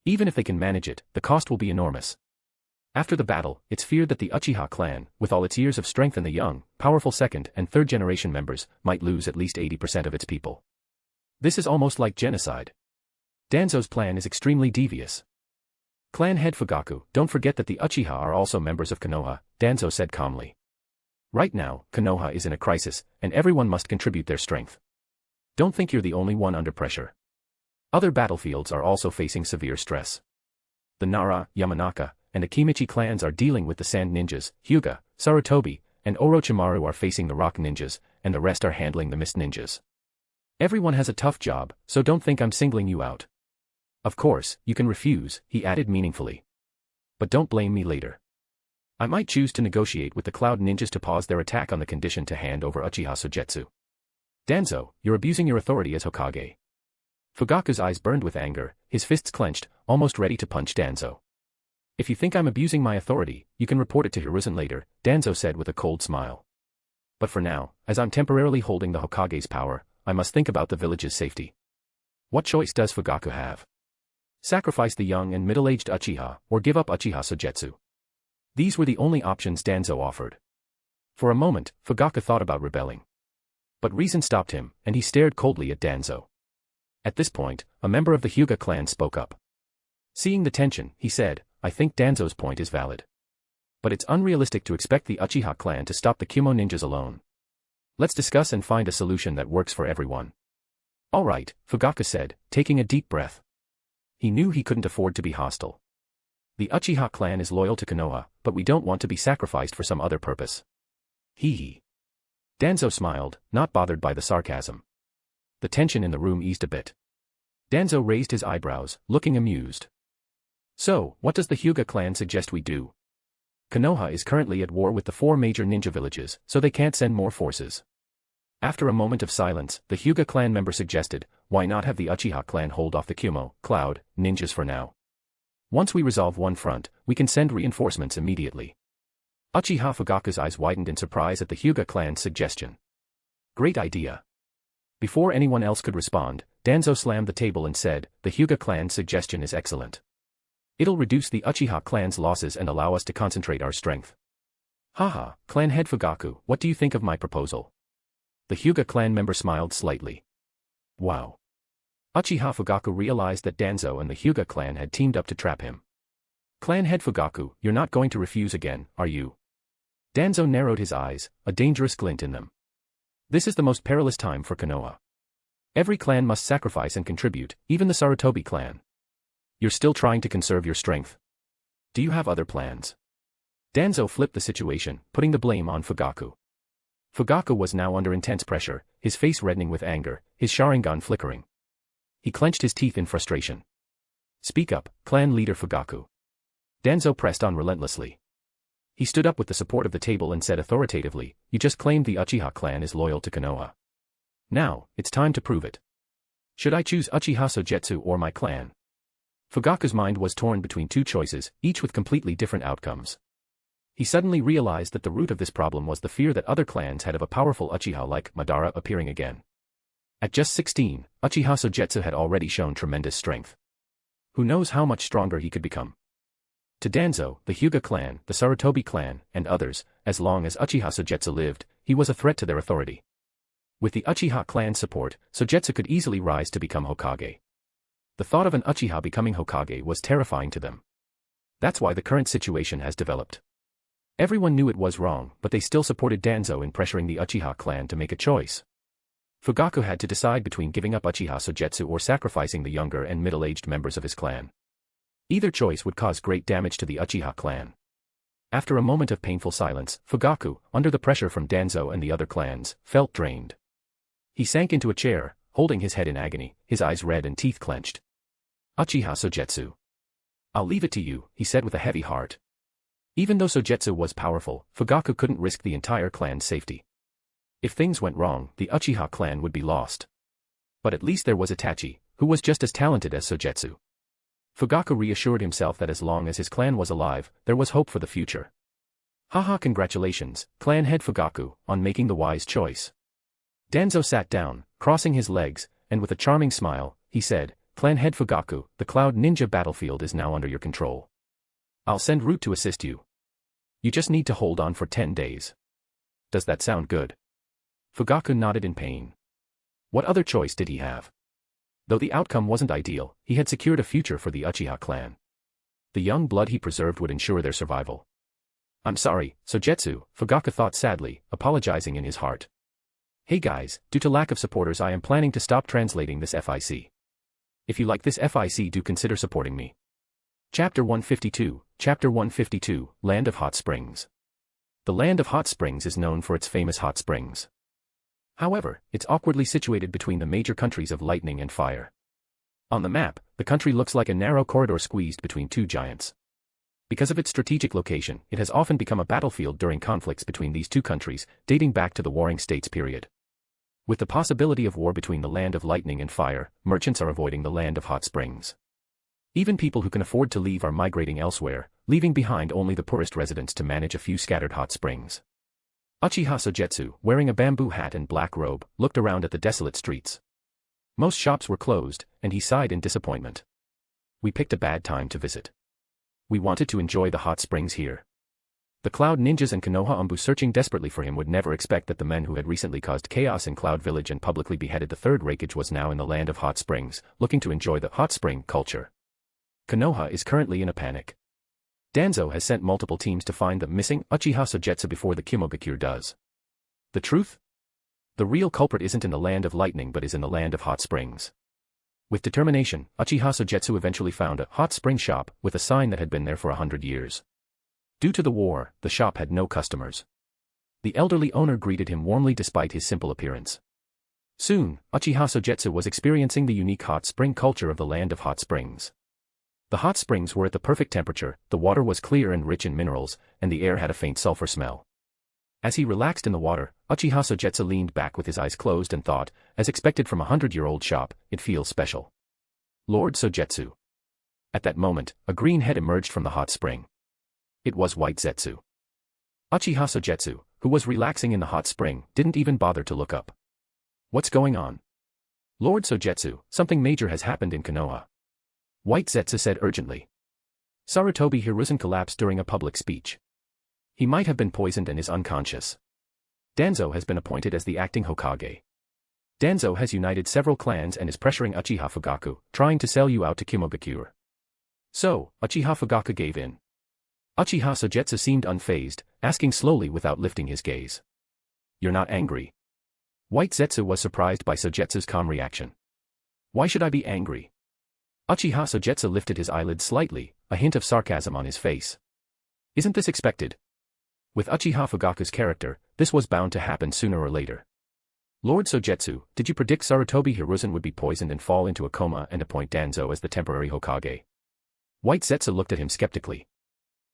Even if they can manage it, the cost will be enormous. After the battle, it's feared that the Uchiha clan, with all its years of strength and the young, powerful 2nd and 3rd generation members, might lose at least 80% of its people. This is almost like genocide. Danzo's plan is extremely devious. Clan head Fugaku, don't forget that the Uchiha are also members of Konoha, Danzo said calmly. Right now, Konoha is in a crisis, and everyone must contribute their strength. Don't think you're the only one under pressure. Other battlefields are also facing severe stress. The Nara, Yamanaka, and Akimichi clans are dealing with the Sand Ninjas, Hyuga, Sarutobi, and Orochimaru are facing the Rock Ninjas, and the rest are handling the Mist Ninjas. Everyone has a tough job, so don't think I'm singling you out. Of course, you can refuse, he added meaningfully. But don't blame me later. I might choose to negotiate with the Cloud Ninjas to pause their attack on the condition to hand over Uchiha Sogetsu. Danzo, you're abusing your authority as Hokage. Fugaku's eyes burned with anger, his fists clenched, almost ready to punch Danzo. If you think I'm abusing my authority, you can report it to Hiruzen later, Danzo said with a cold smile. But for now, as I'm temporarily holding the Hokage's power, I must think about the village's safety. What choice does Fugaku have? Sacrifice the young and middle-aged Uchiha, or give up Uchiha Sogetsu? These were the only options Danzo offered. For a moment, Fugaku thought about rebelling. But reason stopped him, and he stared coldly at Danzo. At this point, a member of the Hyuga clan spoke up. Seeing the tension, he said, I think Danzo's point is valid. But it's unrealistic to expect the Uchiha clan to stop the Kumo ninjas alone. Let's discuss and find a solution that works for everyone. All right, Fugaku said, taking a deep breath. He knew he couldn't afford to be hostile. The Uchiha clan is loyal to Konoha, but we don't want to be sacrificed for some other purpose. Hee hee. Danzo smiled, not bothered by the sarcasm. The tension in the room eased a bit. Danzo raised his eyebrows, looking amused. So, what does the Hyuga clan suggest we do? Konoha is currently at war with the 4 major ninja villages, so they can't send more forces. After a moment of silence, the Hyuga clan member suggested, why not have the Uchiha clan hold off the Kumo, Cloud, ninjas for now? Once we resolve one front, we can send reinforcements immediately. Uchiha Fugaku's eyes widened in surprise at the Hyuga clan's suggestion. Great idea. Before anyone else could respond, Danzo slammed the table and said, the Hyuga clan's suggestion is excellent. It'll reduce the Uchiha clan's losses and allow us to concentrate our strength. Haha, clan head Fugaku, what do you think of my proposal? The Hyuga clan member smiled slightly. Wow. Uchiha Fugaku realized that Danzo and the Hyuga clan had teamed up to trap him. Clan head Fugaku, you're not going to refuse again, are you? Danzo narrowed his eyes, a dangerous glint in them. This is the most perilous time for Konoha. Every clan must sacrifice and contribute, even the Sarutobi clan. You're still trying to conserve your strength. Do you have other plans? Danzo flipped the situation, putting the blame on Fugaku. Fugaku was now under intense pressure, his face reddening with anger, his Sharingan flickering. He clenched his teeth in frustration. Speak up, clan leader Fugaku. Danzo pressed on relentlessly. He stood up with the support of the table and said authoritatively, you just claimed the Uchiha clan is loyal to Konoha. Now, it's time to prove it. Should I choose Uchiha Sogetsu or my clan? Fugaku's mind was torn between two choices, each with completely different outcomes. He suddenly realized that the root of this problem was the fear that other clans had of a powerful Uchiha like Madara appearing again. At just 16, Uchiha Sogetsu had already shown tremendous strength. Who knows how much stronger he could become? To Danzo, the Hyuga clan, the Sarutobi clan, and others, as long as Uchiha Sogetsu lived, he was a threat to their authority. With the Uchiha clan's support, Sogetsu could easily rise to become Hokage. The thought of an Uchiha becoming Hokage was terrifying to them. That's why the current situation has developed. Everyone knew it was wrong, but they still supported Danzo in pressuring the Uchiha clan to make a choice. Fugaku had to decide between giving up Uchiha Sogetsu or sacrificing the younger and middle-aged members of his clan. Either choice would cause great damage to the Uchiha clan. After a moment of painful silence, Fugaku, under the pressure from Danzo and the other clans, felt drained. He sank into a chair, holding his head in agony, his eyes red and teeth clenched. Uchiha Sogetsu. I'll leave it to you, he said with a heavy heart. Even though Sogetsu was powerful, Fugaku couldn't risk the entire clan's safety. If things went wrong, the Uchiha clan would be lost. But at least there was Itachi, who was just as talented as Sogetsu. Fugaku reassured himself that as long as his clan was alive, there was hope for the future. Haha, congratulations, clan head Fugaku, on making the wise choice. Danzo sat down, crossing his legs, and with a charming smile, he said, Clan head Fugaku, the Cloud Ninja battlefield is now under your control. I'll send Root to assist you. You just need to hold on for 10 days. Does that sound good? Fugaku nodded in pain. What other choice did he have? Though the outcome wasn't ideal, he had secured a future for the Uchiha clan. The young blood he preserved would ensure their survival. I'm sorry, Sogetsu, Fugaku thought sadly, apologizing in his heart. Hey guys, due to lack of supporters I am planning to stop translating this FIC. If you like this FIC, do consider supporting me. Chapter 152, Land of Hot Springs. The Land of Hot Springs is known for its famous hot springs. However, it's awkwardly situated between the major countries of lightning and fire. On the map, the country looks like a narrow corridor squeezed between two giants. Because of its strategic location, it has often become a battlefield during conflicts between these two countries, dating back to the Warring States period. With the possibility of war between the Land of Lightning and Fire, merchants are avoiding the Land of Hot Springs. Even people who can afford to leave are migrating elsewhere, leaving behind only the poorest residents to manage a few scattered hot springs. Uchiha Sogetsu, wearing a bamboo hat and black robe, looked around at the desolate streets. Most shops were closed, and he sighed in disappointment. We picked a bad time to visit. We wanted to enjoy the hot springs here. The Cloud Ninjas and Konoha Umbu searching desperately for him would never expect that the men who had recently caused chaos in Cloud Village and publicly beheaded the Third Raikage was now in the Land of Hot Springs, looking to enjoy the hot spring culture. Konoha is currently in a panic. Danzo has sent multiple teams to find the missing Uchiha Sogetsu before the Kimogakure does. The truth? The real culprit isn't in the Land of Lightning but is in the Land of Hot Springs. With determination, Uchiha Sogetsu eventually found a hot spring shop with a sign that had been there for 100 years. Due to the war, the shop had no customers. The elderly owner greeted him warmly despite his simple appearance. Soon, Uchiha Sogetsu was experiencing the unique hot spring culture of the Land of Hot Springs. The hot springs were at the perfect temperature, the water was clear and rich in minerals, and the air had a faint sulfur smell. As he relaxed in the water, Uchiha Sogetsu leaned back with his eyes closed and thought, as expected from a 100-year-old shop, it feels special. Lord Sogetsu. At that moment, a green head emerged from the hot spring. It was White Zetsu. Uchiha Sogetsu, who was relaxing in the hot spring, didn't even bother to look up. What's going on? Lord Sogetsu, something major has happened in Konoha. White Zetsu said urgently. Sarutobi Hiruzen collapsed during a public speech. He might have been poisoned and is unconscious. Danzo has been appointed as the acting Hokage. Danzo has united several clans and is pressuring Uchiha Fugaku, trying to sell you out to Kimogakure. So, Uchiha Fugaku gave in. Uchiha Sogetsu seemed unfazed, asking slowly without lifting his gaze. You're not angry? White Zetsu was surprised by Sogetsu's calm reaction. Why should I be angry? Uchiha Sogetsu lifted his eyelids slightly, a hint of sarcasm on his face. Isn't this expected? With Uchiha Fugaku's character, this was bound to happen sooner or later. Lord Sogetsu, did you predict Sarutobi Hiruzen would be poisoned and fall into a coma and appoint Danzo as the temporary Hokage? White Zetsu looked at him skeptically.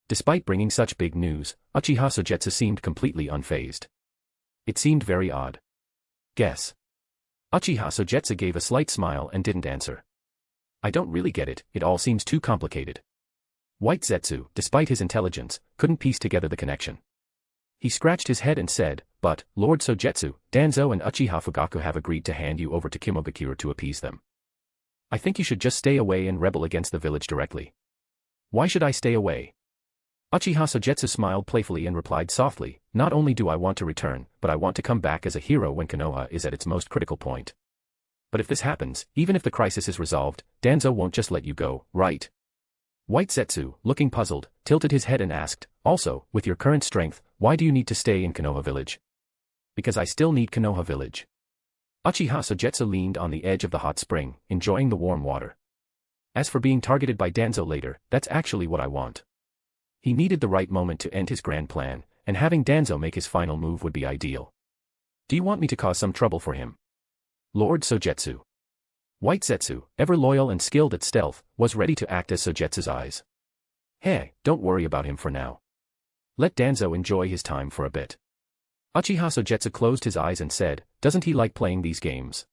Despite bringing such big news, Uchiha Sogetsu seemed completely unfazed. It seemed very odd. Guess. Uchiha Sogetsu gave a slight smile and didn't answer. I don't really get it, it all seems too complicated. White Zetsu, despite his intelligence, couldn't piece together the connection. He scratched his head and said, but, Lord Sogetsu, Danzo and Uchiha Fugaku have agreed to hand you over to Kimogakure to appease them. I think you should just stay away and rebel against the village directly. Why should I stay away? Uchiha Sogetsu smiled playfully and replied softly, not only do I want to return, but I want to come back as a hero when Konoha is at its most critical point. But if this happens, even if the crisis is resolved, Danzo won't just let you go, right? White Zetsu, looking puzzled, tilted his head and asked, also, with your current strength, why do you need to stay in Konoha village? Because I still need Konoha village. Uchiha Sogetsu leaned on the edge of the hot spring, enjoying the warm water. As for being targeted by Danzo later, that's actually what I want. He needed the right moment to end his grand plan, and having Danzo make his final move would be ideal. Do you want me to cause some trouble for him? Lord Sogetsu. White Zetsu, ever loyal and skilled at stealth, was ready to act as Sogetsu's eyes. Hey, don't worry about him for now. Let Danzo enjoy his time for a bit. Uchiha Sogetsu closed his eyes and said, doesn't he like playing these games?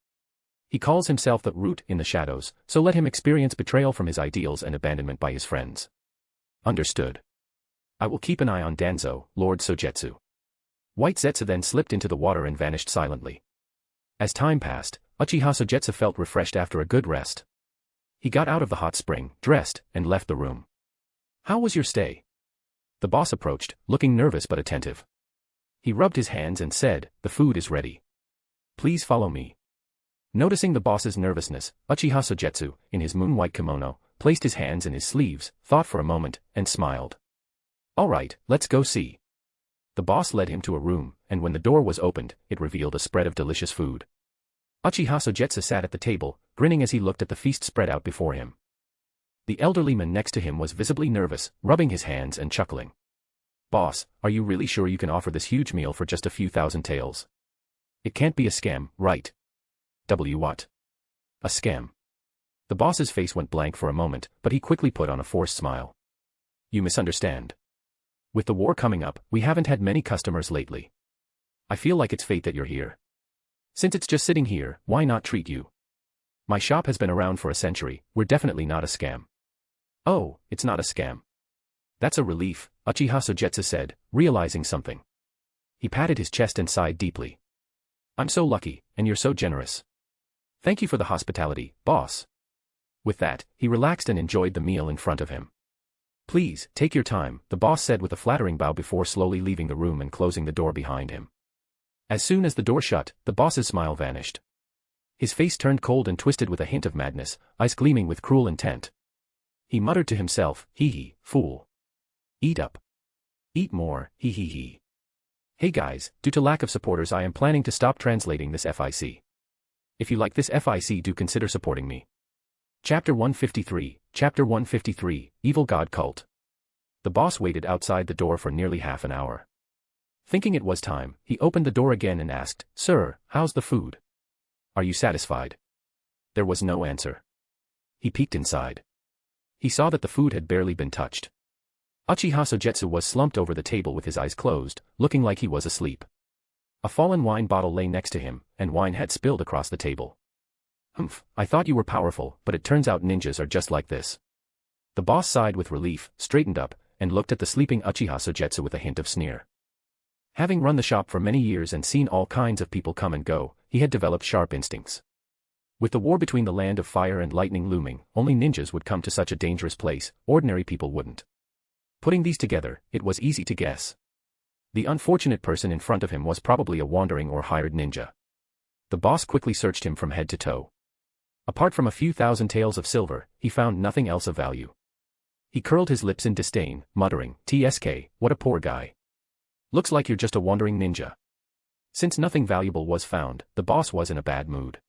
He calls himself the root in the shadows, so let him experience betrayal from his ideals and abandonment by his friends. Understood. I will keep an eye on Danzo, Lord Sogetsu. White Zetsu then slipped into the water and vanished silently. As time passed, Uchiha Sogetsu felt refreshed after a good rest. He got out of the hot spring, dressed, and left the room. How was your stay? The boss approached, looking nervous but attentive. He rubbed his hands and said, the food is ready. Please follow me. Noticing the boss's nervousness, Uchiha Sogetsu, in his moon-white kimono, placed his hands in his sleeves, thought for a moment, and smiled. All right, let's go see. The boss led him to a room, and when the door was opened, it revealed a spread of delicious food. Uchiha Sogetsu sat at the table, grinning as he looked at the feast spread out before him. The elderly man next to him was visibly nervous, rubbing his hands and chuckling. Boss, are you really sure you can offer this huge meal for just a few thousand taels? It can't be a scam, right? What? A scam. The boss's face went blank for a moment, but he quickly put on a forced smile. You misunderstand. With the war coming up, we haven't had many customers lately. I feel like it's fate that you're here. Since it's just sitting here, why not treat you? My shop has been around for a century, we're definitely not a scam. Oh, it's not a scam. That's a relief, Uchiha Sogetsu said, realizing something. He patted his chest and sighed deeply. I'm so lucky, and you're so generous. Thank you for the hospitality, boss. With that, he relaxed and enjoyed the meal in front of him. Please, take your time, the boss said with a flattering bow before slowly leaving the room and closing the door behind him. As soon as the door shut, the boss's smile vanished. His face turned cold and twisted with a hint of madness, eyes gleaming with cruel intent. He muttered to himself, hee hee, fool. Eat up. Eat more, hee hee hee. Hey guys, due to lack of supporters I am planning to stop translating this FIC. If you like this FIC do consider supporting me. Chapter 153, Evil God Cult. The boss waited outside the door for nearly half an hour. Thinking it was time, he opened the door again and asked, Sir, how's the food? Are you satisfied? There was no answer. He peeked inside. He saw that the food had barely been touched. Uchiha Sogetsu was slumped over the table with his eyes closed, looking like he was asleep. A fallen wine bottle lay next to him, and wine had spilled across the table. Humph, I thought you were powerful, but it turns out ninjas are just like this. The boss sighed with relief, straightened up, and looked at the sleeping Uchiha Sogetsu with a hint of sneer. Having run the shop for many years and seen all kinds of people come and go, he had developed sharp instincts. With the war between the land of fire and lightning looming, only ninjas would come to such a dangerous place, ordinary people wouldn't. Putting these together, it was easy to guess. The unfortunate person in front of him was probably a wandering or hired ninja. The boss quickly searched him from head to toe. Apart from a few thousand taels of silver, he found nothing else of value. He curled his lips in disdain, muttering, "TSK, what a poor guy. Looks like you're just a wandering ninja." Since nothing valuable was found, the boss was in a bad mood.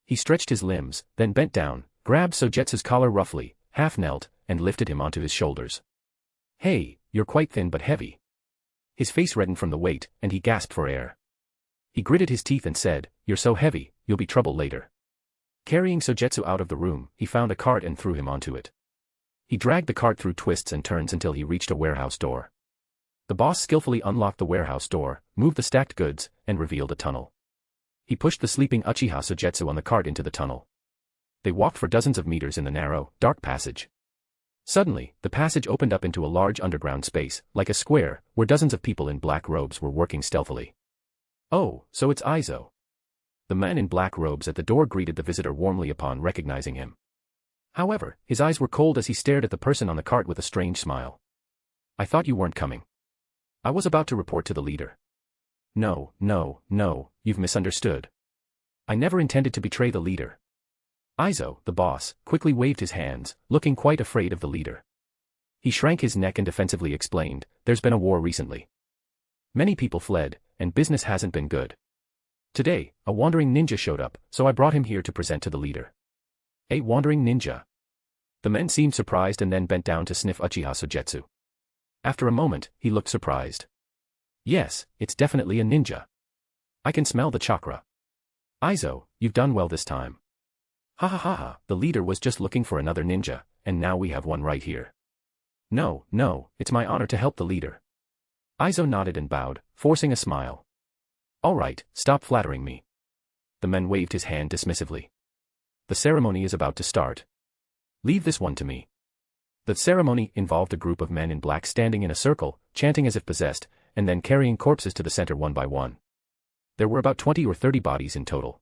He stretched his limbs, then bent down, grabbed Sogetsu's collar roughly, half knelt, and lifted him onto his shoulders. "Hey, you're quite thin but heavy." His face reddened from the weight, and he gasped for air. He gritted his teeth and said, "You're so heavy, you'll be trouble later." Carrying Sogetsu out of the room, he found a cart and threw him onto it. He dragged the cart through twists and turns until he reached a warehouse door. The boss skillfully unlocked the warehouse door, moved the stacked goods, and revealed a tunnel. He pushed the sleeping Uchiha Sogetsu on the cart into the tunnel. They walked for dozens of meters in the narrow, dark passage. Suddenly, the passage opened up into a large underground space, like a square, where dozens of people in black robes were working stealthily. "Oh, so it's Izo." The man in black robes at the door greeted the visitor warmly upon recognizing him. However, his eyes were cold as he stared at the person on the cart with a strange smile. "I thought you weren't coming. I was about to report to the leader." No, you've misunderstood. I never intended to betray the leader." Izo, the boss, quickly waved his hands, looking quite afraid of the leader. He shrank his neck and defensively explained, "There's been a war recently. Many people fled, and business hasn't been good. Today, a wandering ninja showed up, so I brought him here to present to the leader." "A wandering ninja?" The man seemed surprised and then bent down to sniff Uchiha Sogetsu. After a moment, he looked surprised. "Yes, it's definitely a ninja. I can smell the chakra." "Izo, you've done well this time." "Ha ha ha ha, the leader was just looking for another ninja, and now we have one right here." No, it's my honor to help the leader." Izo nodded and bowed, forcing a smile. "All right, stop flattering me." The man waved his hand dismissively. "The ceremony is about to start. Leave this one to me." The ceremony involved a group of men in black standing in a circle, chanting as if possessed, and then carrying corpses to the center one by one. There were about 20 or 30 bodies in total.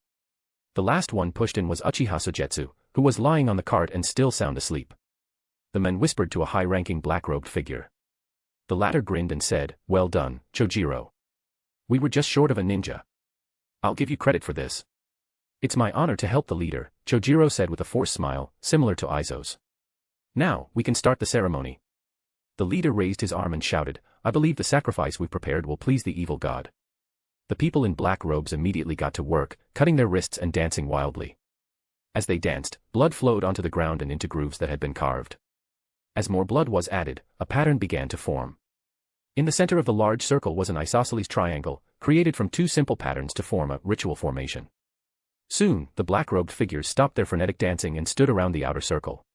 The last one pushed in was Uchiha Sogetsu, who was lying on the cart and still sound asleep. The men whispered to a high-ranking black-robed figure. The latter grinned and said, "Well done, Chojiro. We were just short of a ninja. I'll give you credit for this." "It's my honor to help the leader," Chojiro said with a forced smile, similar to Izo's. "Now, we can start the ceremony." The leader raised his arm and shouted, "I believe the sacrifice we've prepared will please the evil god." The people in black robes immediately got to work, cutting their wrists and dancing wildly. As they danced, blood flowed onto the ground and into grooves that had been carved. As more blood was added, a pattern began to form. In the center of the large circle was an isosceles triangle, created from two simple patterns to form a ritual formation. Soon, the black-robed figures stopped their frenetic dancing and stood around the outer circle.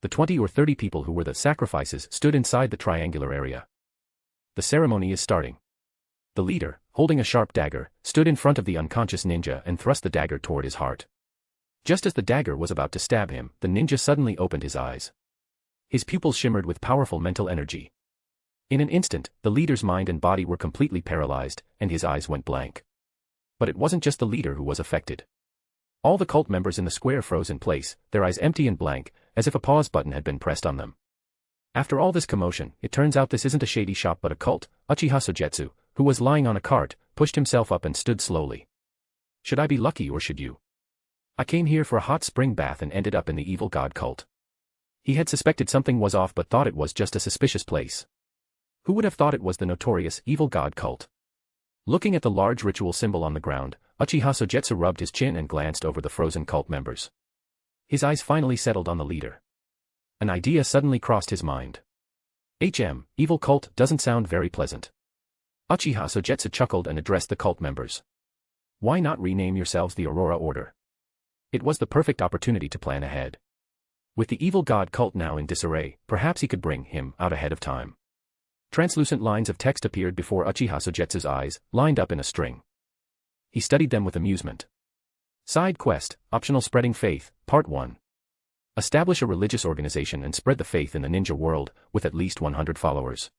The 20 or 30 people who were the sacrifices stood inside the triangular area. The ceremony is starting. The leader, holding a sharp dagger, stood in front of the unconscious ninja and thrust the dagger toward his heart. Just as the dagger was about to stab him, the ninja suddenly opened his eyes. His pupils shimmered with powerful mental energy. In an instant, the leader's mind and body were completely paralyzed, and his eyes went blank. But it wasn't just the leader who was affected. All the cult members in the square froze in place, their eyes empty and blank, as if a pause button had been pressed on them. After all this commotion, it turns out this isn't a shady shop but a cult. Uchiha Sogetsu, who was lying on a cart, pushed himself up and stood slowly. "Should I be lucky or should you? I came here for a hot spring bath and ended up in the evil god cult." He had suspected something was off but thought it was just a suspicious place. Who would have thought it was the notorious evil god cult? Looking at the large ritual symbol on the ground, Uchiha Sogetsu rubbed his chin and glanced over the frozen cult members. His eyes finally settled on the leader. An idea suddenly crossed his mind. Evil cult doesn't sound very pleasant. Uchiha Sogetsu chuckled and addressed the cult members. "Why not rename yourselves the Aurora Order?" It was the perfect opportunity to plan ahead. With the evil god cult now in disarray, perhaps he could bring him out ahead of time. Translucent lines of text appeared before Uchiha Sogetsu's eyes, lined up in a string. He studied them with amusement. Side quest, optional spreading faith, part 1. Establish a religious organization and spread the faith in the ninja world, with at least 100 followers.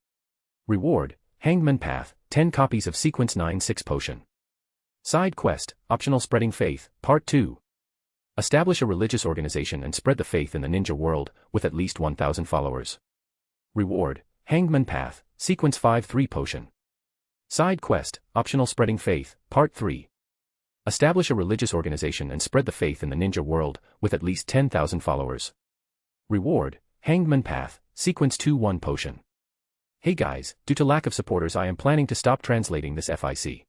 Reward, Hangman Path, 10 copies of Sequence 9-6 Potion. Side quest, optional spreading faith, part 2. Establish a religious organization and spread the faith in the ninja world, with at least 1,000 followers. Reward, Hangman Path, Sequence 5-3 Potion. Side Quest, Optional Spreading Faith, Part 3. Establish a religious organization and spread the faith in the ninja world, with at least 10,000 followers. Reward, Hangman Path, Sequence 2-1 Potion. Hey guys, due to lack of supporters I am planning to stop translating this FIC.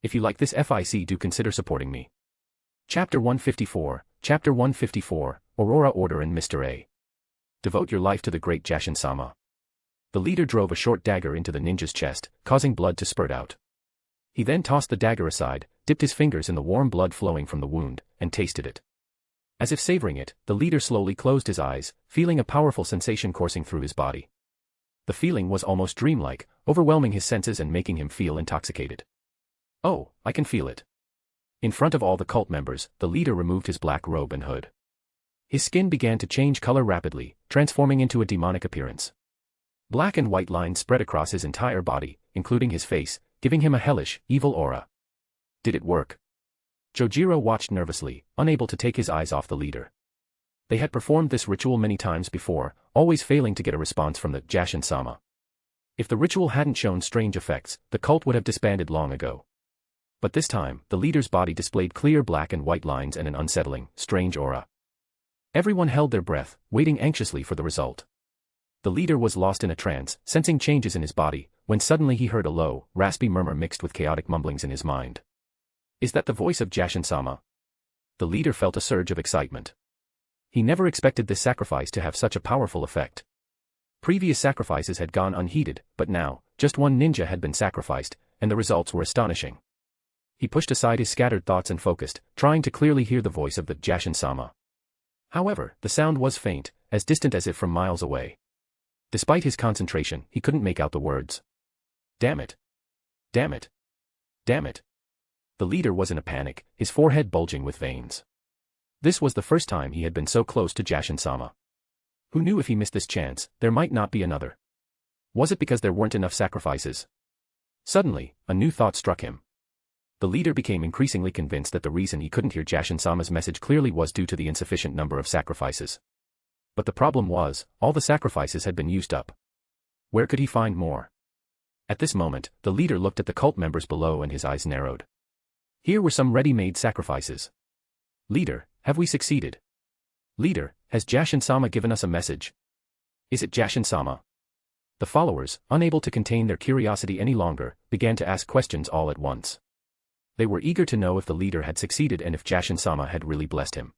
If you like this FIC, do consider supporting me. Chapter 154, Aurora Order and Mr. A. Devote your life to the great Jashin-sama. The leader drove a short dagger into the ninja's chest, causing blood to spurt out. He then tossed the dagger aside, dipped his fingers in the warm blood flowing from the wound, and tasted it. As if savoring it, the leader slowly closed his eyes, feeling a powerful sensation coursing through his body. The feeling was almost dreamlike, overwhelming his senses and making him feel intoxicated. Oh, I can feel it. In front of all the cult members, the leader removed his black robe and hood. His skin began to change color rapidly, transforming into a demonic appearance. Black and white lines spread across his entire body, including his face, giving him a hellish, evil aura. Did it work? Jojiro watched nervously, unable to take his eyes off the leader. They had performed this ritual many times before, always failing to get a response from the Jashin-sama. If the ritual hadn't shown strange effects, the cult would have disbanded long ago. But this time, the leader's body displayed clear black and white lines and an unsettling, strange aura. Everyone held their breath, waiting anxiously for the result. The leader was lost in a trance, sensing changes in his body, when suddenly he heard a low, raspy murmur mixed with chaotic mumblings in his mind. Is that the voice of Jashin-sama? The leader felt a surge of excitement. He never expected this sacrifice to have such a powerful effect. Previous sacrifices had gone unheeded, but now, just one ninja had been sacrificed, and the results were astonishing. He pushed aside his scattered thoughts and focused, trying to clearly hear the voice of the Jashin-sama. However, the sound was faint, as distant as if from miles away. Despite his concentration, he couldn't make out the words. Damn it. Damn it. Damn it. The leader was in a panic, his forehead bulging with veins. This was the first time he had been so close to Jashin-sama. Who knew if he missed this chance, there might not be another? Was it because there weren't enough sacrifices? Suddenly, a new thought struck him. The leader became increasingly convinced that the reason he couldn't hear Jashin-sama's message clearly was due to the insufficient number of sacrifices. But the problem was, all the sacrifices had been used up. Where could he find more? At this moment, the leader looked at the cult members below and his eyes narrowed. Here were some ready-made sacrifices. Leader, have we succeeded? Leader, has Jashin-sama given us a message? Is it Jashin-sama? The followers, unable to contain their curiosity any longer, began to ask questions all at once. They were eager to know if the leader had succeeded and if Jashin-sama had really blessed him.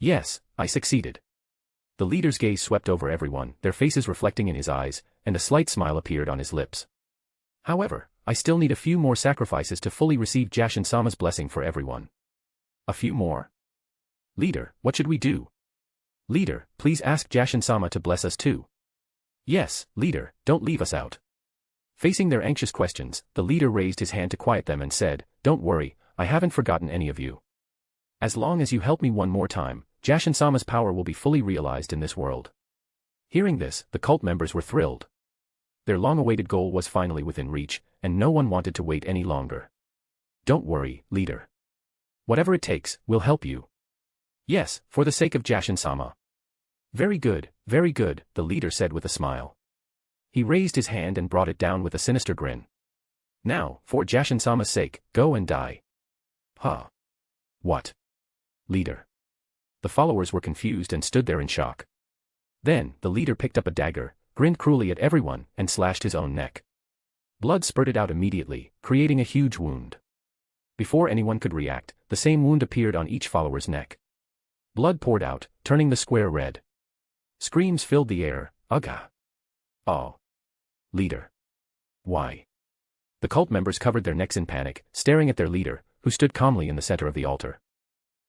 Yes, I succeeded. The leader's gaze swept over everyone, their faces reflecting in his eyes, and a slight smile appeared on his lips. However, I still need a few more sacrifices to fully receive Jashin-sama's blessing for everyone. A few more? Leader, what should we do? Leader, please ask Jashin-sama to bless us too. Yes, leader, don't leave us out. Facing their anxious questions, the leader raised his hand to quiet them and said, Don't worry, I haven't forgotten any of you. As long as you help me one more time, Jashin-sama's power will be fully realized in this world. Hearing this, the cult members were thrilled. Their long-awaited goal was finally within reach, and no one wanted to wait any longer. Don't worry, leader. Whatever it takes, we'll help you. Yes, for the sake of Jashin-sama. Very good, the leader said with a smile. He raised his hand and brought it down with a sinister grin. Now, for Jashin-sama's sake, go and die. Huh? What? Leader. The followers were confused and stood there in shock. Then, the leader picked up a dagger, grinned cruelly at everyone, and slashed his own neck. Blood spurted out immediately, creating a huge wound. Before anyone could react, the same wound appeared on each follower's neck. Blood poured out, turning the square red. Screams filled the air, Ugh! Oh! Leader. Why? The cult members covered their necks in panic, staring at their leader, who stood calmly in the center of the altar.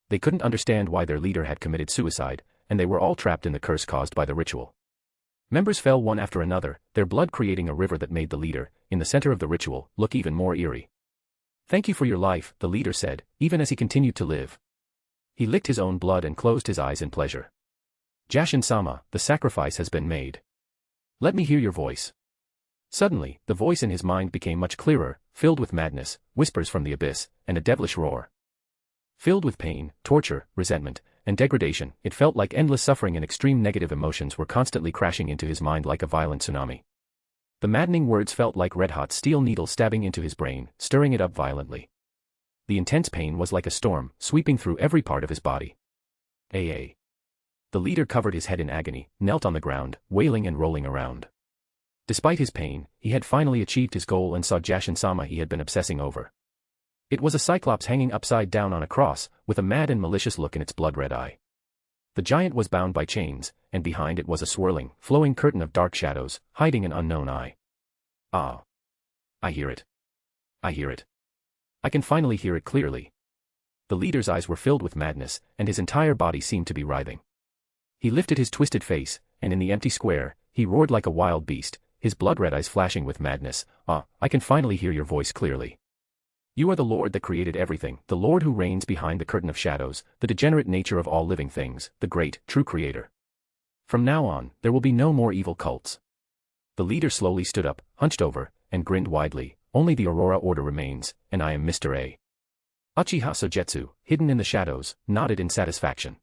They couldn't understand why their leader had committed suicide, and they were all trapped in the curse caused by the ritual. Members fell one after another, their blood creating a river that made the leader, in the center of the ritual, look even more eerie. Thank you for your life, the leader said, even as he continued to live. He licked his own blood and closed his eyes in pleasure. Jashin-sama, the sacrifice has been made. Let me hear your voice. Suddenly, the voice in his mind became much clearer, filled with madness, whispers from the abyss, and a devilish roar. Filled with pain, torture, resentment, and degradation, it felt like endless suffering and extreme negative emotions were constantly crashing into his mind like a violent tsunami. The maddening words felt like red-hot steel needles stabbing into his brain, stirring it up violently. The intense pain was like a storm, sweeping through every part of his body. AA. The leader covered his head in agony, knelt on the ground, wailing and rolling around. Despite his pain, he had finally achieved his goal and saw Jashin-sama he had been obsessing over. It was a cyclops hanging upside down on a cross, with a mad and malicious look in its blood-red eye. The giant was bound by chains, and behind it was a swirling, flowing curtain of dark shadows, hiding an unknown eye. Ah. I hear it. I hear it. I can finally hear it clearly. The leader's eyes were filled with madness, and his entire body seemed to be writhing. He lifted his twisted face, and in the empty square, he roared like a wild beast, his blood-red eyes flashing with madness. Ah, I can finally hear your voice clearly. You are the Lord that created everything, the Lord who reigns behind the curtain of shadows, the degenerate nature of all living things, the great, true creator. From now on, there will be no more evil cults. The leader slowly stood up, hunched over, and grinned widely. Only the Aurora Order remains, and I am Mr. A. Uchiha Sogetsu, hidden in the shadows, nodded in satisfaction.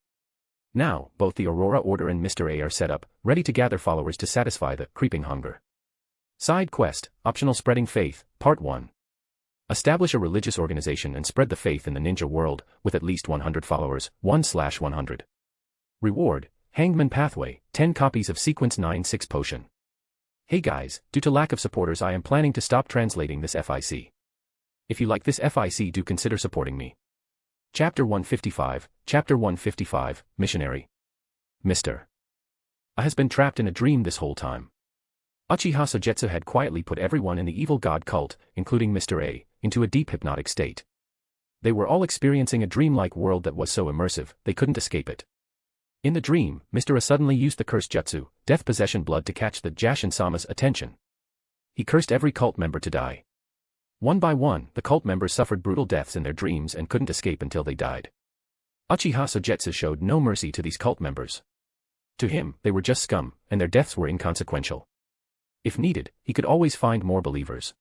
Now, both the Aurora Order and Mr. A are set up, ready to gather followers to satisfy the creeping hunger. Side Quest, Optional Spreading Faith, Part 1. Establish a religious organization and spread the faith in the ninja world, with at least 100 followers, 1/100. Reward, Hangman Pathway, 10 copies of Sequence 9-6 Potion. Hey guys, due to lack of supporters I am planning to stop translating this FIC. If you like this FIC do consider supporting me. Chapter 155, Missionary. Mr. A has been trapped in a dream this whole time. Uchiha Sogetsu had quietly put everyone in the evil god cult, including Mr. A, into a deep hypnotic state. They were all experiencing a dreamlike world that was so immersive, they couldn't escape it. In the dream, Mr. A suddenly used the curse jutsu, death possession blood to catch the Jashin-sama's attention. He cursed every cult member to die. One by one, the cult members suffered brutal deaths in their dreams and couldn't escape until they died. Uchiha Sogetsu showed no mercy to these cult members. To him, they were just scum, and their deaths were inconsequential. If needed, he could always find more believers.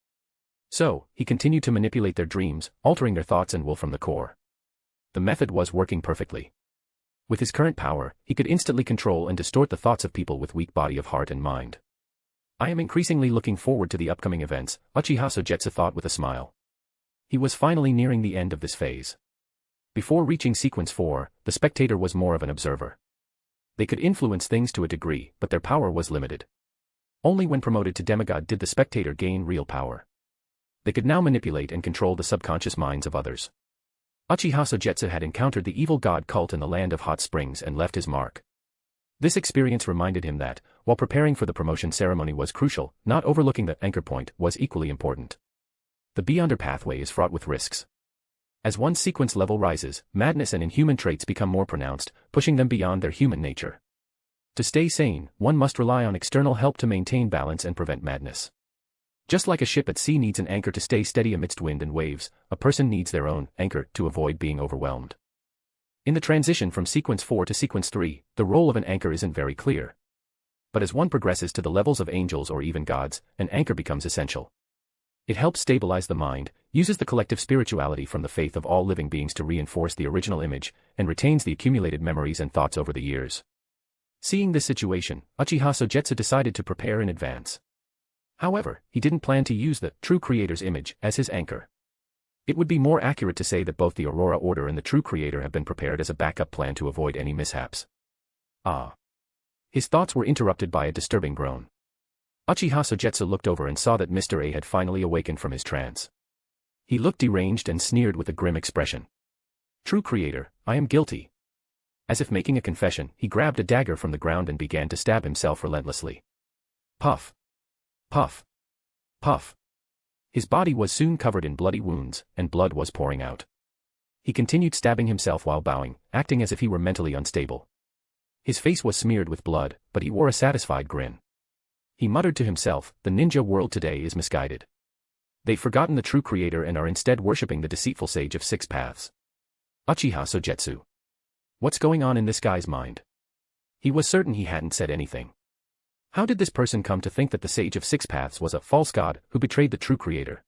So, he continued to manipulate their dreams, altering their thoughts and will from the core. The method was working perfectly. With his current power, he could instantly control and distort the thoughts of people with weak body of heart and mind. I am increasingly looking forward to the upcoming events, Uchiha Sogetsu thought with a smile. He was finally nearing the end of this phase. Before reaching Sequence 4, the spectator was more of an observer. They could influence things to a degree, but their power was limited. Only when promoted to demigod did the spectator gain real power. They could now manipulate and control the subconscious minds of others. Uchiha Sogetsu had encountered the evil god cult in the land of hot springs and left his mark. This experience reminded him that, while preparing for the promotion ceremony was crucial, not overlooking the anchor point was equally important. The Beyonder pathway is fraught with risks. As one's sequence level rises, madness and inhuman traits become more pronounced, pushing them beyond their human nature. To stay sane, one must rely on external help to maintain balance and prevent madness. Just like a ship at sea needs an anchor to stay steady amidst wind and waves, a person needs their own anchor to avoid being overwhelmed. In the transition from Sequence 4 to Sequence 3, the role of an anchor isn't very clear. But as one progresses to the levels of angels or even gods, an anchor becomes essential. It helps stabilize the mind, uses the collective spirituality from the faith of all living beings to reinforce the original image, and retains the accumulated memories and thoughts over the years. Seeing this situation, Uchiha Sogetsu decided to prepare in advance. However, he didn't plan to use the true creator's image as his anchor. It would be more accurate to say that both the Aurora Order and the true creator have been prepared as a backup plan to avoid any mishaps. Ah. His thoughts were interrupted by a disturbing groan. Uchiha Sogetsu looked over and saw that Mr. A had finally awakened from his trance. He looked deranged and sneered with a grim expression. True creator, I am guilty. As if making a confession, he grabbed a dagger from the ground and began to stab himself relentlessly. Puff. Puff. Puff. His body was soon covered in bloody wounds, and blood was pouring out. He continued stabbing himself while bowing, acting as if he were mentally unstable. His face was smeared with blood, but he wore a satisfied grin. He muttered to himself, the ninja world today is misguided. They've forgotten the true creator and are instead worshipping the deceitful sage of six paths. Uchiha Sogetsu. What's going on in this guy's mind? He was certain he hadn't said anything. How did this person come to think that the Sage of Six Paths was a false god who betrayed the true creator?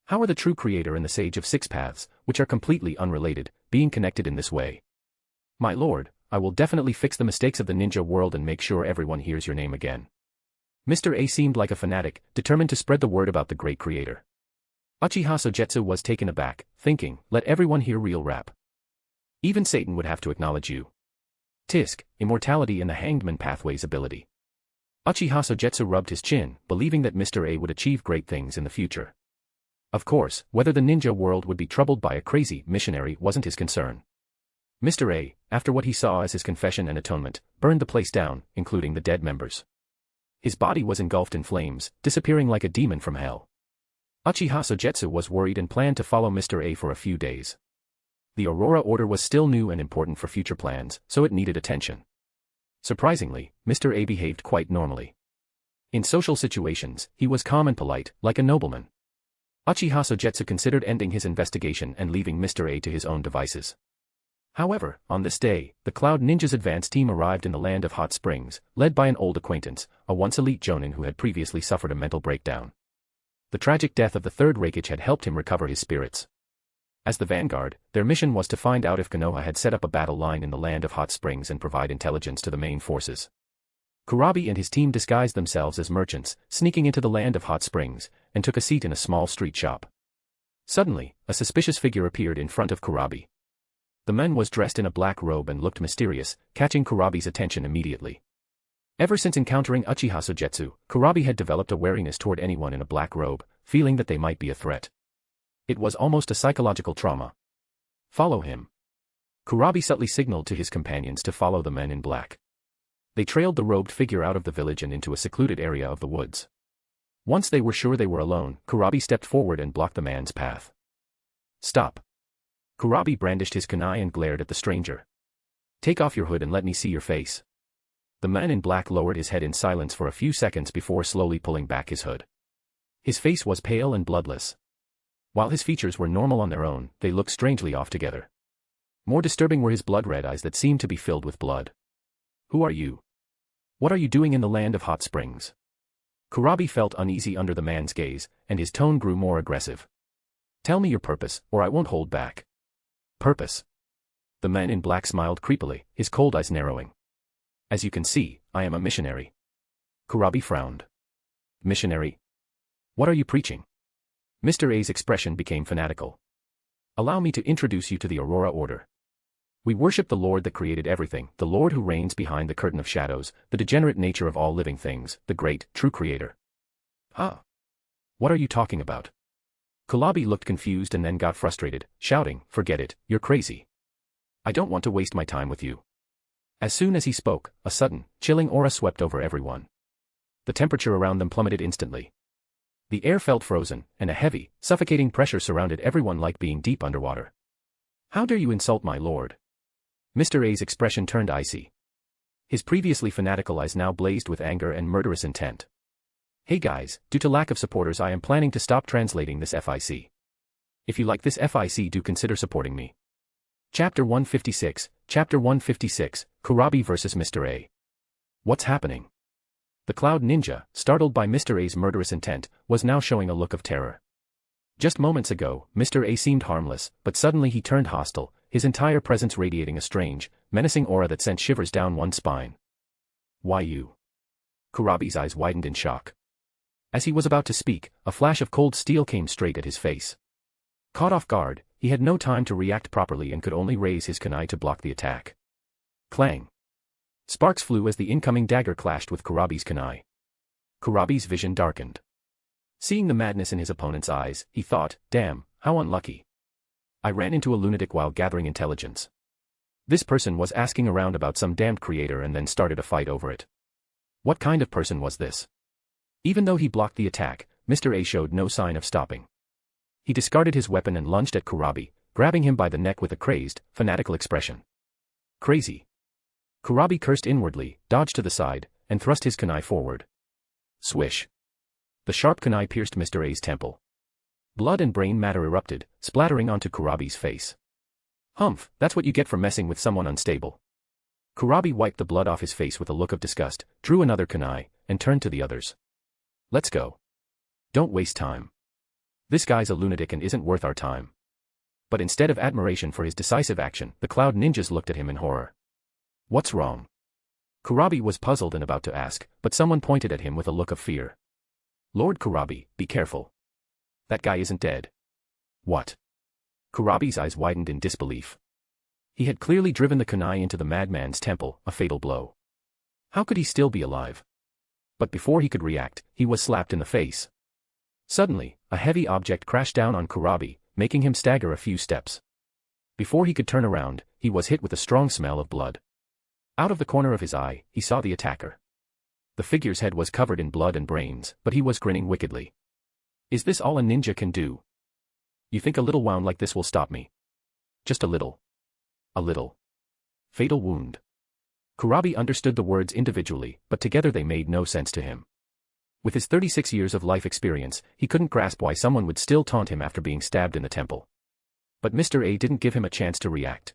How are the true creator and the Sage of Six Paths, which are completely unrelated, being connected in this way. My lord, I will definitely fix the mistakes of the ninja world and make sure everyone hears your name again. Mr. A seemed like a fanatic, determined to spread the word about the great creator. Uchiha Sogetsu was taken aback, thinking, let everyone hear real rap. Even Satan would have to acknowledge you. Tisk, immortality and the hangman pathway's ability. Uchiha Sogetsu rubbed his chin, believing that Mr. A would achieve great things in the future. Of course, whether the ninja world would be troubled by a crazy missionary wasn't his concern. Mr. A, after what he saw as his confession and atonement, burned the place down, including the dead members. His body was engulfed in flames, disappearing like a demon from hell. Uchiha Sogetsu was worried and planned to follow Mr. A for a few days. The Aurora Order was still new and important for future plans, so it needed attention. Surprisingly, Mr. A behaved quite normally. In social situations, he was calm and polite, like a nobleman. Uchiha Sogetsu considered ending his investigation and leaving Mr. A to his own devices. However, on this day, the Cloud Ninja's advance team arrived in the land of Hot Springs, led by an old acquaintance, a once elite jonin who had previously suffered a mental breakdown. The tragic death of the third Raikage had helped him recover his spirits. As the vanguard, their mission was to find out if Konoha had set up a battle line in the land of Hot Springs and provide intelligence to the main forces. Kurabi and his team disguised themselves as merchants, sneaking into the land of Hot Springs, and took a seat in a small street shop. Suddenly, a suspicious figure appeared in front of Kurabi. The man was dressed in a black robe and looked mysterious, catching Kurabi's attention immediately. Ever since encountering Uchiha Sogetsu, Kurabi had developed a wariness toward anyone in a black robe, feeling that they might be a threat. It was almost a psychological trauma. Follow him. Kurabi subtly signaled to his companions to follow the men in black. They trailed the robed figure out of the village and into a secluded area of the woods. Once they were sure they were alone, Kurabi stepped forward and blocked the man's path. Stop. Kurabi brandished his kunai and glared at the stranger. Take off your hood and let me see your face. The man in black lowered his head in silence for a few seconds before slowly pulling back his hood. His face was pale and bloodless. While his features were normal on their own, they looked strangely off together. More disturbing were his blood-red eyes that seemed to be filled with blood. Who are you? What are you doing in the land of Hot Springs? Kurabi felt uneasy under the man's gaze, and his tone grew more aggressive. Tell me your purpose, or I won't hold back. Purpose? The man in black smiled creepily, his cold eyes narrowing. As you can see, I am a missionary. Kurabi frowned. Missionary? What are you preaching? Mr. A's expression became fanatical. Allow me to introduce you to the Aurora Order. We worship the Lord that created everything, the Lord who reigns behind the curtain of shadows, the degenerate nature of all living things, the great, true creator. Huh? What are you talking about? Kurabi looked confused and then got frustrated, shouting, forget it, you're crazy. I don't want to waste my time with you. As soon as he spoke, a sudden, chilling aura swept over everyone. The temperature around them plummeted instantly. The air felt frozen, and a heavy, suffocating pressure surrounded everyone like being deep underwater. How dare you insult my lord? Mr. A's expression turned icy. His previously fanatical eyes now blazed with anger and murderous intent. Hey guys, due to lack of supporters I am planning to stop translating this FIC. If you like this FIC, do consider supporting me. Chapter 156, Kurabi vs. Mr. A. What's happening? The Cloud Ninja, startled by Mr. A's murderous intent, was now showing a look of terror. Just moments ago, Mr. A seemed harmless, but suddenly he turned hostile, his entire presence radiating a strange, menacing aura that sent shivers down one's spine. Why you? Kurabi's eyes widened in shock. As he was about to speak, a flash of cold steel came straight at his face. Caught off guard, he had no time to react properly and could only raise his kunai to block the attack. Clang! Sparks flew as the incoming dagger clashed with Kurabi's kunai. Kurabi's vision darkened. Seeing the madness in his opponent's eyes, he thought, damn, how unlucky. I ran into a lunatic while gathering intelligence. This person was asking around about some damned creator and then started a fight over it. What kind of person was this? Even though he blocked the attack, Mr. A showed no sign of stopping. He discarded his weapon and lunged at Kurabi, grabbing him by the neck with a crazed, fanatical expression. Crazy. Kurabi cursed inwardly, dodged to the side, and thrust his kunai forward. Swish. The sharp kunai pierced Mr. A's temple. Blood and brain matter erupted, splattering onto Kurabi's face. Humph, that's what you get for messing with someone unstable. Kurabi wiped the blood off his face with a look of disgust, drew another kunai, and turned to the others. Let's go. Don't waste time. This guy's a lunatic and isn't worth our time. But instead of admiration for his decisive action, the Cloud Ninjas looked at him in horror. What's wrong? Kurabi was puzzled and about to ask, but someone pointed at him with a look of fear. Lord Kurabi, be careful. That guy isn't dead. What? Kurabi's eyes widened in disbelief. He had clearly driven the kunai into the madman's temple, a fatal blow. How could he still be alive? But before he could react, he was slapped in the face. Suddenly, a heavy object crashed down on Kurabi, making him stagger a few steps. Before he could turn around, he was hit with a strong smell of blood. Out of the corner of his eye, he saw the attacker. The figure's head was covered in blood and brains, but he was grinning wickedly. Is this all a ninja can do? You think a little wound like this will stop me? Just a little. A little. Fatal wound. Kurabi understood the words individually, but together they made no sense to him. With his 36 years of life experience, he couldn't grasp why someone would still taunt him after being stabbed in the temple. But Mr. A didn't give him a chance to react.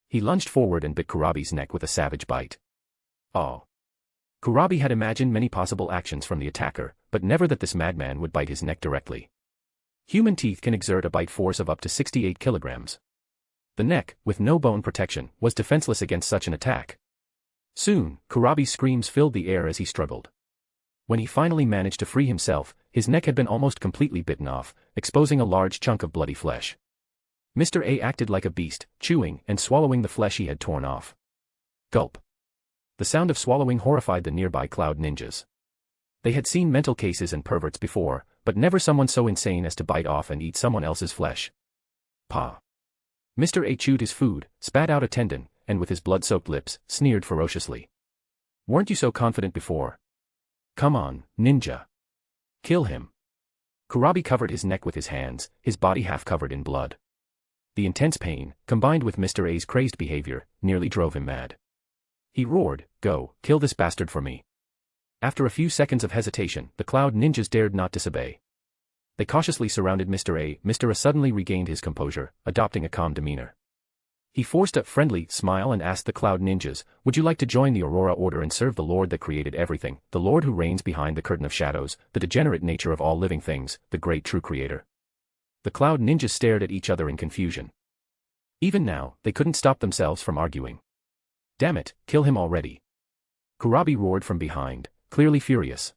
He lunged forward and bit Kurabi's neck with a savage bite. Oh. Kurabi had imagined many possible actions from the attacker, but never that this madman would bite his neck directly. Human teeth can exert a bite force of up to 68 kilograms. The neck, with no bone protection, was defenseless against such an attack. Soon, Kurabi's screams filled the air as he struggled. When he finally managed to free himself, his neck had been almost completely bitten off, exposing a large chunk of bloody flesh. Mr. A acted like a beast, chewing and swallowing the flesh he had torn off. Gulp. The sound of swallowing horrified the nearby Cloud Ninjas. They had seen mental cases and perverts before, but never someone so insane as to bite off and eat someone else's flesh. Pah. Mr. A chewed his food, spat out a tendon, and with his blood-soaked lips, sneered ferociously. Weren't you so confident before? Come on, ninja. Kill him. Kurabi covered his neck with his hands, his body half covered in blood. The intense pain, combined with Mr. A's crazed behavior, nearly drove him mad. He roared, "Go, kill this bastard for me." After a few seconds of hesitation, the Cloud Ninjas dared not disobey. They cautiously surrounded Mr. A. Mr. A suddenly regained his composure, adopting a calm demeanor. He forced a friendly smile and asked the Cloud Ninjas, "Would you like to join the Aurora Order and serve the Lord that created everything, the Lord who reigns behind the curtain of shadows, the degenerate nature of all living things, the great true creator?" The Cloud Ninjas stared at each other in confusion. Even now, they couldn't stop themselves from arguing. Damn it, kill him already. Kurabi roared from behind, clearly furious.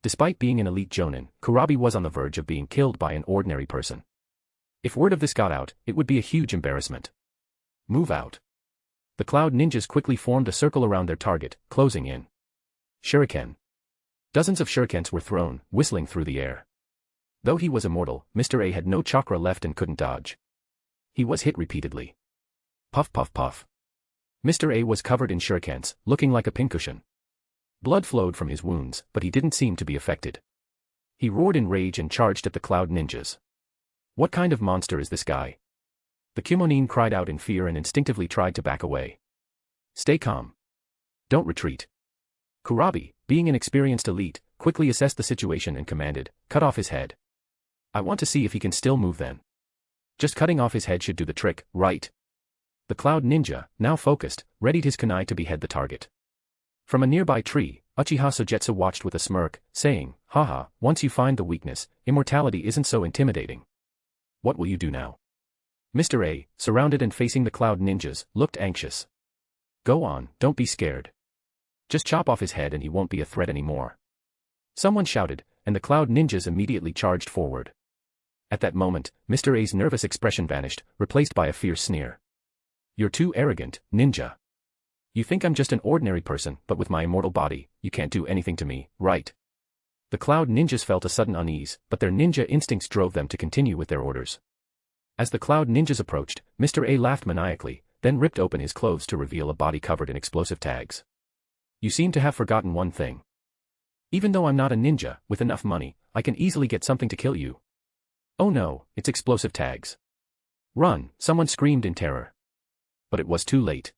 Despite being an elite jonin, Kurabi was on the verge of being killed by an ordinary person. If word of this got out, it would be a huge embarrassment. Move out. The Cloud Ninjas quickly formed a circle around their target, closing in. Shuriken. Dozens of shurikens were thrown, whistling through the air. Though he was immortal, Mr. A had no chakra left and couldn't dodge. He was hit repeatedly. Puff puff puff. Mr. A was covered in shurikens, looking like a pincushion. Blood flowed from his wounds, but he didn't seem to be affected. He roared in rage and charged at the Cloud Ninjas. What kind of monster is this guy? The Kimonin cried out in fear and instinctively tried to back away. Stay calm. Don't retreat. Kurabi, being an experienced elite, quickly assessed the situation and commanded, "Cut off his head." "I want to see if he can still move then." "Just cutting off his head should do the trick, right?" The Cloud Ninja, now focused, readied his kunai to behead the target. From a nearby tree, Uchiha Sogetsu watched with a smirk, saying, "Haha, once you find the weakness, immortality isn't so intimidating. What will you do now?" Mr. A, surrounded and facing the Cloud Ninjas, looked anxious. "Go on, don't be scared. Just chop off his head and he won't be a threat anymore." Someone shouted, and the Cloud Ninjas immediately charged forward. At that moment, Mr. A's nervous expression vanished, replaced by a fierce sneer. "You're too arrogant, ninja. You think I'm just an ordinary person, but with my immortal body, you can't do anything to me, right?" The Cloud Ninjas felt a sudden unease, but their ninja instincts drove them to continue with their orders. As the Cloud Ninjas approached, Mr. A laughed maniacally, then ripped open his clothes to reveal a body covered in explosive tags. "You seem to have forgotten one thing. Even though I'm not a ninja, with enough money, I can easily get something to kill you." "Oh no, it's explosive tags. Run," someone screamed in terror. But it was too late.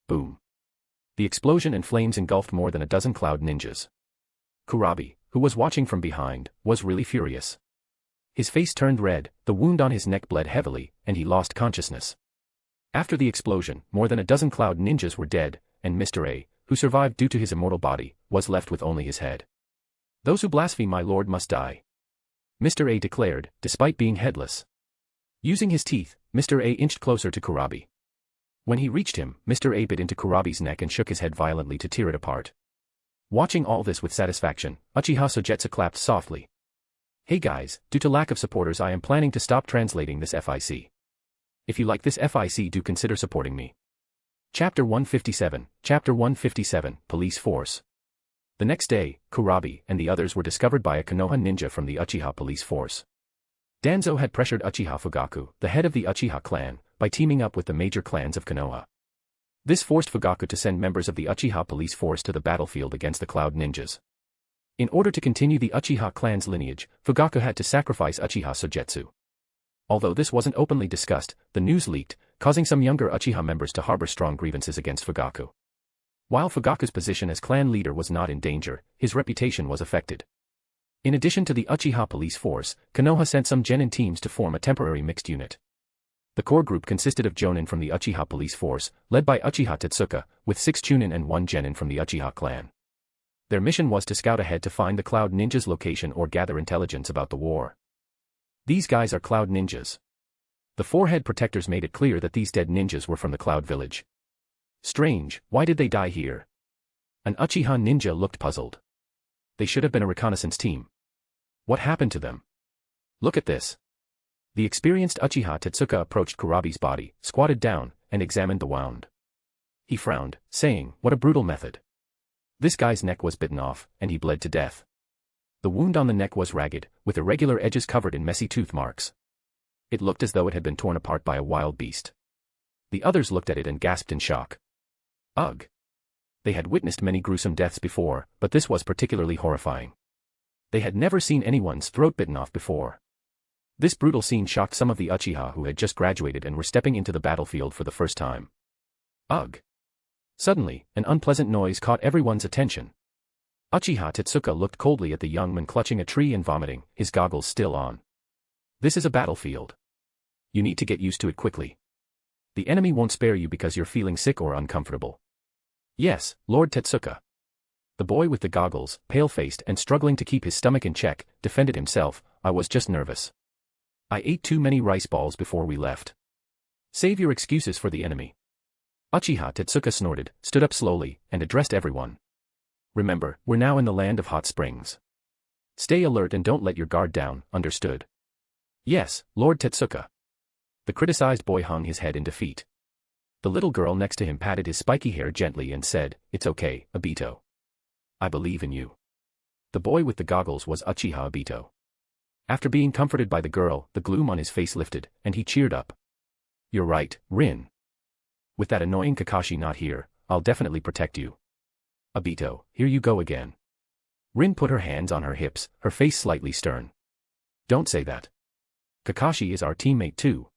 Boom. The explosion and flames engulfed more than a dozen Cloud Ninjas. Kurabi, who was watching from behind, was really furious. His face turned red, the wound on his neck bled heavily, and he lost consciousness. After the explosion, more than a dozen Cloud Ninjas were dead, and Mr. A, who survived due to his immortal body, was left with only his head. "Those who blaspheme my lord must die," Mr. A declared, despite being headless. Using his teeth, Mr. A inched closer to Kurabi. When he reached him, Mr. A bit into Kurabi's neck and shook his head violently to tear it apart. Watching all this with satisfaction, Uchiha Sogetsu clapped softly. Hey guys, due to lack of supporters I am planning to stop translating this FIC. If you like this FIC, do consider supporting me. Chapter 157, Chapter 157, Police Force. The next day, Kurabi and the others were discovered by a Konoha ninja from the Uchiha police force. Danzo had pressured Uchiha Fugaku, the head of the Uchiha clan, by teaming up with the major clans of Konoha. This forced Fugaku to send members of the Uchiha police force to the battlefield against the Cloud Ninjas. In order to continue the Uchiha clan's lineage, Fugaku had to sacrifice Uchiha Sogetsu. Although this wasn't openly discussed, the news leaked, causing some younger Uchiha members to harbor strong grievances against Fugaku. While Fugaku's position as clan leader was not in danger, his reputation was affected. In addition to the Uchiha police force, Konoha sent some genin teams to form a temporary mixed unit. The core group consisted of jonin from the Uchiha police force, led by Uchiha Tetsuka, with 6 chunin and 1 genin from the Uchiha clan. Their mission was to scout ahead to find the Cloud Ninjas' location or gather intelligence about the war. These guys are Cloud Ninjas. The 4 head protectors made it clear that these dead ninjas were from the Cloud Village. Strange, why did they die here? An Uchiha ninja looked puzzled. They should have been a reconnaissance team. What happened to them? Look at this. The experienced Uchiha Tetsuka approached Kurabi's body, squatted down, and examined the wound. He frowned, saying, "What a brutal method." This guy's neck was bitten off, and he bled to death. The wound on the neck was ragged, with irregular edges covered in messy tooth marks. It looked as though it had been torn apart by a wild beast. The others looked at it and gasped in shock. Ugh. They had witnessed many gruesome deaths before, but this was particularly horrifying. They had never seen anyone's throat bitten off before. This brutal scene shocked some of the Uchiha who had just graduated and were stepping into the battlefield for the first time. Ugh. Suddenly, an unpleasant noise caught everyone's attention. Uchiha Tetsuka looked coldly at the young man clutching a tree and vomiting, his goggles still on. This is a battlefield. You need to get used to it quickly. The enemy won't spare you because you're feeling sick or uncomfortable. Yes, Lord Tetsuka. The boy with the goggles, pale-faced and struggling to keep his stomach in check, defended himself. I was just nervous. I ate too many rice balls before we left. Save your excuses for the enemy. Uchiha Tetsuka snorted, stood up slowly, and addressed everyone. Remember, we're now in the land of hot springs. Stay alert and don't let your guard down, understood? Yes, Lord Tetsuka. The criticized boy hung his head in defeat. The little girl next to him patted his spiky hair gently and said, "It's okay, Obito. I believe in you." The boy with the goggles was Uchiha Obito. After being comforted by the girl, the gloom on his face lifted, and he cheered up. "You're right, Rin. With that annoying Kakashi not here, I'll definitely protect you. Obito, here you go again." Rin put her hands on her hips, her face slightly stern. "Don't say that. Kakashi is our teammate too."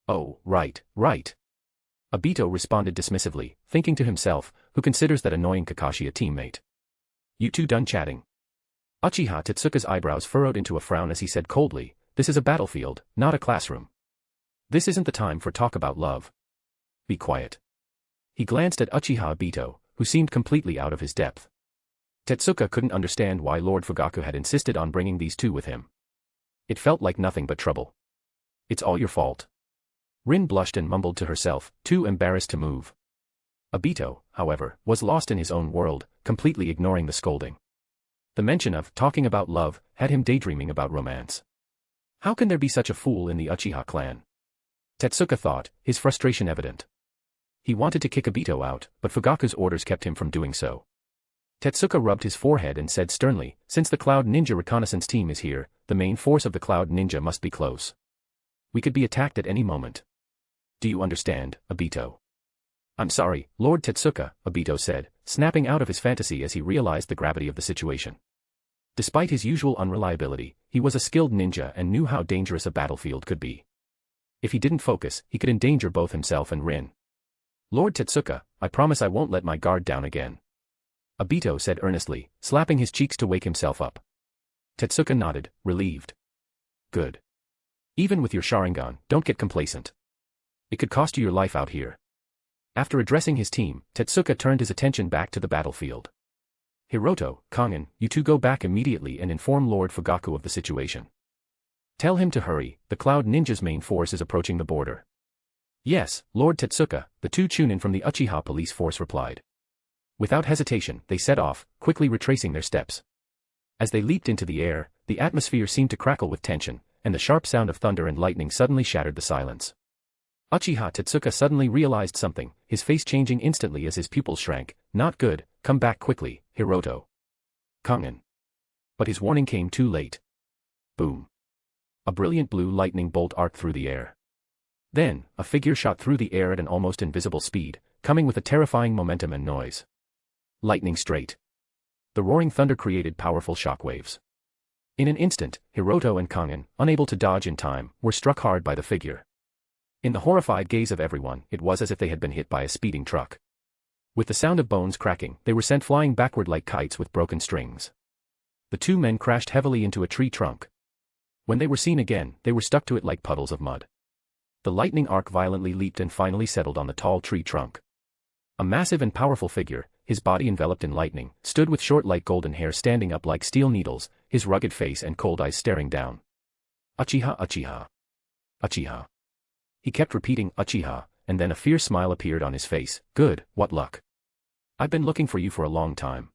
"Oh, right, right." Obito responded dismissively, thinking to himself, who considers that annoying Kakashi a teammate? "You two done chatting?" Uchiha Tetsuka's eyebrows furrowed into a frown as he said coldly, "This is a battlefield, not a classroom. This isn't the time for talk about love. Be quiet." He glanced at Uchiha Obito, who seemed completely out of his depth. Tetsuka couldn't understand why Lord Fugaku had insisted on bringing these two with him. It felt like nothing but trouble. "It's all your fault." Rin blushed and mumbled to herself, too embarrassed to move. Obito, however, was lost in his own world, completely ignoring the scolding. The mention of talking about love had him daydreaming about romance. How can there be such a fool in the Uchiha clan? Tetsuka thought, his frustration evident. He wanted to kick Obito out, but Fugaku's orders kept him from doing so. Tetsuka rubbed his forehead and said sternly, "Since the Cloud Ninja reconnaissance team is here, the main force of the Cloud Ninja must be close. We could be attacked at any moment. Do you understand, Obito?" "I'm sorry, Lord Tetsuka," Obito said, snapping out of his fantasy as he realized the gravity of the situation. Despite his usual unreliability, he was a skilled ninja and knew how dangerous a battlefield could be. If he didn't focus, he could endanger both himself and Rin. "Lord Tetsuka, I promise I won't let my guard down again," Obito said earnestly, slapping his cheeks to wake himself up. Tetsuka nodded, relieved. "Good. Even with your Sharingan, don't get complacent. It could cost you your life out here." After addressing his team, Tetsuka turned his attention back to the battlefield. "Hiroto, Kangen, you two go back immediately and inform Lord Fugaku of the situation. Tell him to hurry, the Cloud Ninja's main force is approaching the border. Yes, Lord Tetsuka, the two Chunin from the Uchiha police force replied. Without hesitation, they set off, quickly retracing their steps. As they leaped into the air, the atmosphere seemed to crackle with tension, and the sharp sound of thunder and lightning suddenly shattered the silence. Uchiha Tetsuka suddenly realized something, his face changing instantly as his pupils shrank. Not good, come back quickly, Hiroto. Kangen. But his warning came too late. Boom. A brilliant blue lightning bolt arced through the air. Then, a figure shot through the air at an almost invisible speed, coming with a terrifying momentum and noise. Lightning straight. The roaring thunder created powerful shockwaves. In an instant, Hiroto and Kangen, unable to dodge in time, were struck hard by the figure. In the horrified gaze of everyone, it was as if they had been hit by a speeding truck. With the sound of bones cracking, they were sent flying backward like kites with broken strings. The two men crashed heavily into a tree trunk. When they were seen again, they were stuck to it like puddles of mud. The lightning arc violently leaped and finally settled on the tall tree trunk. A massive and powerful figure, his body enveloped in lightning, stood with short light golden hair standing up like steel needles, his rugged face and cold eyes staring down. Uchiha, Uchiha. Uchiha. He kept repeating Uchiha, and then a fierce smile appeared on his face. Good, what luck. I've been looking for you for a long time.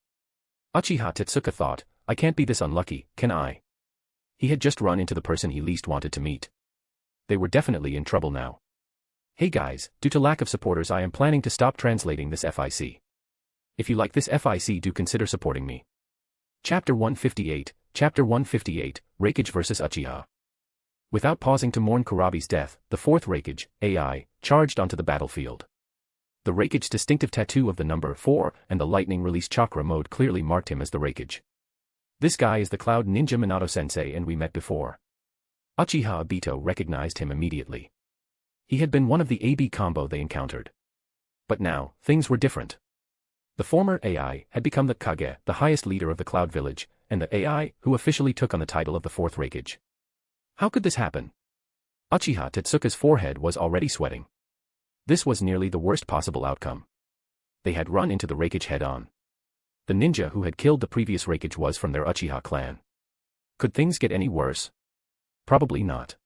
Uchiha Tetsuka thought, I can't be this unlucky, can I? He had just run into the person he least wanted to meet. They were definitely in trouble now. Hey guys, due to lack of supporters I am planning to stop translating this FIC. If you like this FIC do consider supporting me. Chapter 158, Raikage vs Uchiha. Without pausing to mourn Kurabi's death, the fourth Raikage, AI, charged onto the battlefield. The Raikage's distinctive tattoo of the number 4 and the lightning release chakra mode clearly marked him as the Raikage. This guy is the Cloud Ninja Minato-sensei and we met before. Uchiha Obito recognized him immediately. He had been one of the AB combo they encountered. But now, things were different. The former AI had become the Kage, the highest leader of the Cloud Village, and the AI who officially took on the title of the fourth Raikage. How could this happen? Uchiha Tetsuka's forehead was already sweating. This was nearly the worst possible outcome. They had run into the Raikage head-on. The ninja who had killed the previous Raikage was from their Uchiha clan. Could things get any worse? Probably not.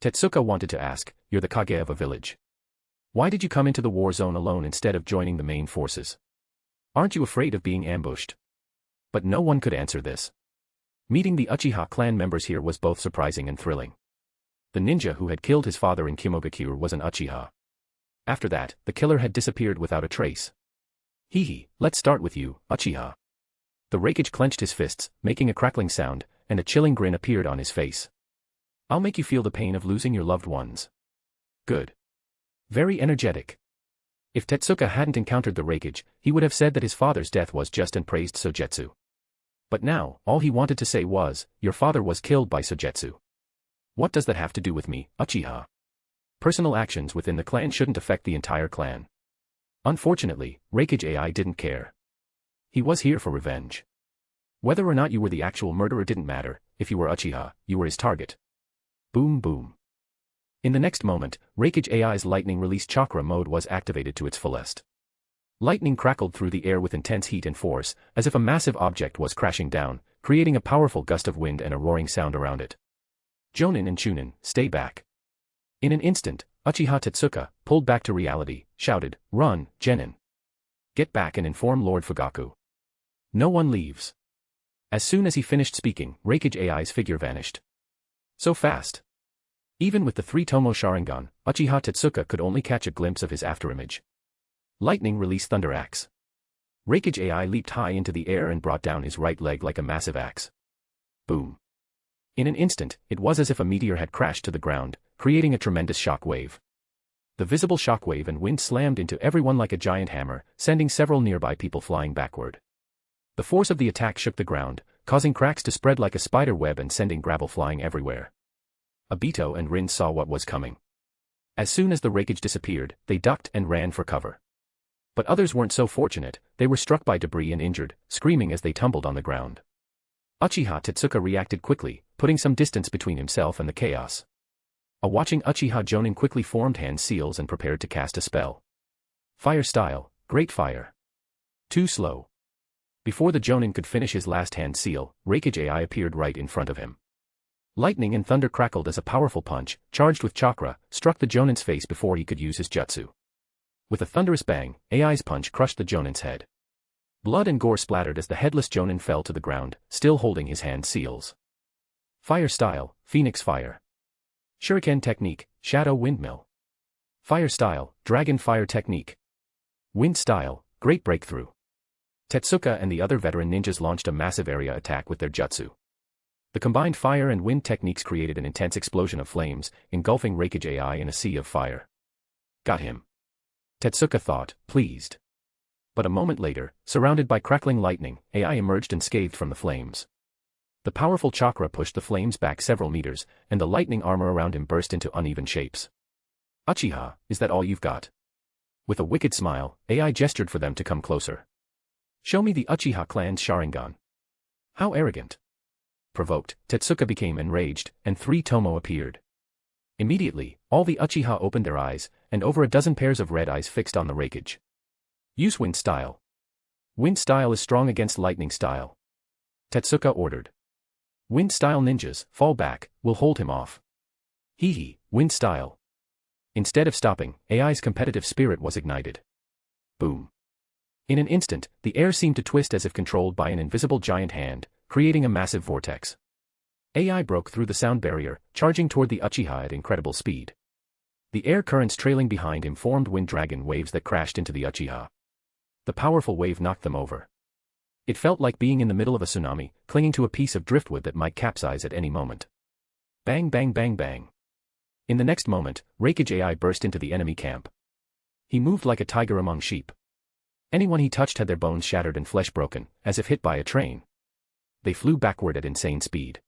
Tetsuka wanted to ask, you're the Kage of a village. Why did you come into the war zone alone instead of joining the main forces? Aren't you afraid of being ambushed? But no one could answer this. Meeting the Uchiha clan members here was both surprising and thrilling. The ninja who had killed his father in Kimogakure was an Uchiha. After that, the killer had disappeared without a trace. Hee, let's start with you, Uchiha. The Raikage clenched his fists, making a crackling sound, and a chilling grin appeared on his face. I'll make you feel the pain of losing your loved ones. Good. Very energetic. If Tetsuka hadn't encountered the Raikage, he would have said that his father's death was just and praised Sogetsu. But now, all he wanted to say was, your father was killed by Sogetsu. What does that have to do with me, Uchiha? Personal actions within the clan shouldn't affect the entire clan. Unfortunately, Raikage AI didn't care. He was here for revenge. Whether or not you were the actual murderer didn't matter, if you were Uchiha, you were his target. Boom boom. In the next moment, Raikage AI's lightning release chakra mode was activated to its fullest. Lightning crackled through the air with intense heat and force, as if a massive object was crashing down, creating a powerful gust of wind and a roaring sound around it. Jonin and Chunin, stay back. In an instant, Uchiha Tetsuka, pulled back to reality, shouted, run, Genin. Get back and inform Lord Fugaku. No one leaves. As soon as he finished speaking, Raikage AI's figure vanished. So fast. Even with the 3 Tomo Sharingan, Uchiha Tetsuka could only catch a glimpse of his afterimage. Lightning released Thunder Axe. Raikage AI leaped high into the air and brought down his right leg like a massive axe. Boom. In an instant, it was as if a meteor had crashed to the ground, creating a tremendous shock wave. The visible shock wave and wind slammed into everyone like a giant hammer, sending several nearby people flying backward. The force of the attack shook the ground, causing cracks to spread like a spider web and sending gravel flying everywhere. Obito and Rin saw what was coming. As soon as the Raikage disappeared, they ducked and ran for cover. But others weren't so fortunate, they were struck by debris and injured, screaming as they tumbled on the ground. Uchiha Tetsuka reacted quickly, putting some distance between himself and the chaos. A watching Uchiha Jonin quickly formed hand seals and prepared to cast a spell. Fire style, great fire. Too slow. Before the Jonin could finish his last hand seal, Raikage AI appeared right in front of him. Lightning and thunder crackled as a powerful punch, charged with chakra, struck the Jonin's face before he could use his jutsu. With a thunderous bang, AI's punch crushed the Jonin's head. Blood and gore splattered as the headless Jonin fell to the ground, still holding his hand seals. Fire style, Phoenix Fire. Shuriken technique, Shadow Windmill. Fire style, Dragon Fire technique. Wind style, Great Breakthrough. Tetsuka and the other veteran ninjas launched a massive area attack with their jutsu. The combined fire and wind techniques created an intense explosion of flames, engulfing Reikage AI in a sea of fire. Got him. Tetsuka thought, pleased. But a moment later, surrounded by crackling lightning, AI emerged unscathed from the flames. The powerful chakra pushed the flames back several meters, and the lightning armor around him burst into uneven shapes. Uchiha, is that all you've got? With a wicked smile, AI gestured for them to come closer. Show me the Uchiha clan's Sharingan. How arrogant. Provoked, Tetsuka became enraged, and 3 Tomo appeared. Immediately, all the Uchiha opened their eyes, and over a dozen pairs of red eyes fixed on the Reikage. Use wind style. Wind style is strong against lightning style. Tetsuka ordered. Wind style ninjas, fall back, we'll hold him off. Hee, wind style. Instead of stopping, AI's competitive spirit was ignited. Boom. In an instant, the air seemed to twist as if controlled by an invisible giant hand, creating a massive vortex. AI broke through the sound barrier, charging toward the Uchiha at incredible speed. The air currents trailing behind him formed wind dragon waves that crashed into the Uchiha. The powerful wave knocked them over. It felt like being in the middle of a tsunami, clinging to a piece of driftwood that might capsize at any moment. Bang bang bang bang. In the next moment, Reikage AI burst into the enemy camp. He moved like a tiger among sheep. Anyone he touched had their bones shattered and flesh broken, as if hit by a train. They flew backward at insane speed.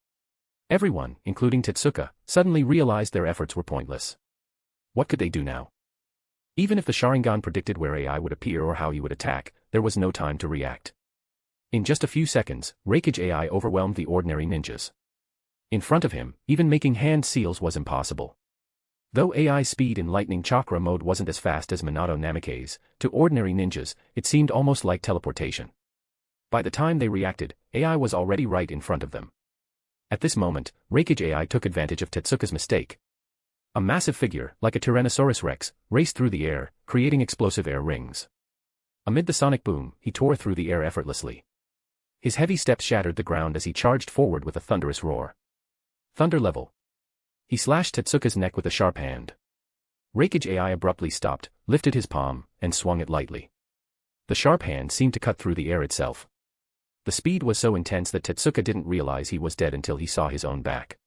Everyone, including Tetsuka, suddenly realized their efforts were pointless. What could they do now? Even if the Sharingan predicted where AI would appear or how he would attack, there was no time to react. In just a few seconds, Reikage AI overwhelmed the ordinary ninjas. In front of him, even making hand seals was impossible. Though AI's speed in lightning chakra mode wasn't as fast as Minato Namikaze's, to ordinary ninjas, it seemed almost like teleportation. By the time they reacted, AI was already right in front of them. At this moment, Reikage AI took advantage of Tetsuka's mistake. A massive figure, like a Tyrannosaurus Rex, raced through the air, creating explosive air rings. Amid the sonic boom, he tore through the air effortlessly. His heavy steps shattered the ground as he charged forward with a thunderous roar. Thunder level. He slashed Tetsuka's neck with a sharp hand. Reikage AI abruptly stopped, lifted his palm, and swung it lightly. The sharp hand seemed to cut through the air itself. The speed was so intense that Tetsuka didn't realize he was dead until he saw his own back.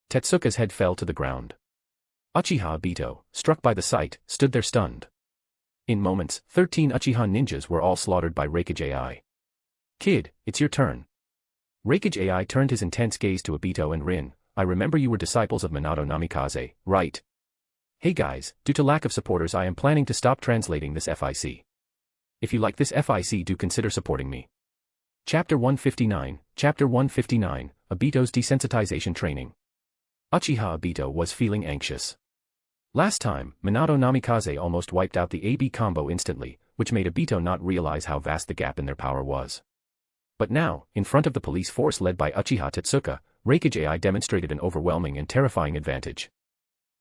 Tetsuka's head fell to the ground. Uchiha Obito, struck by the sight, stood there stunned. In moments, 13 Uchiha ninjas were all slaughtered by Reikage AI. Kid, it's your turn. Reikage AI turned his intense gaze to Obito and Rin. I remember you were disciples of Minato Namikaze, right? Hey guys, due to lack of supporters I am planning to stop translating this FIC. If you like this FIC, do consider supporting me. Chapter 159, Obito's desensitization training. Uchiha Obito was feeling anxious. Last time, Minato Namikaze almost wiped out the AB combo instantly, which made Obito not realize how vast the gap in their power was. But now, in front of the police force led by Uchiha Tetsuka, Reikage AI demonstrated an overwhelming and terrifying advantage.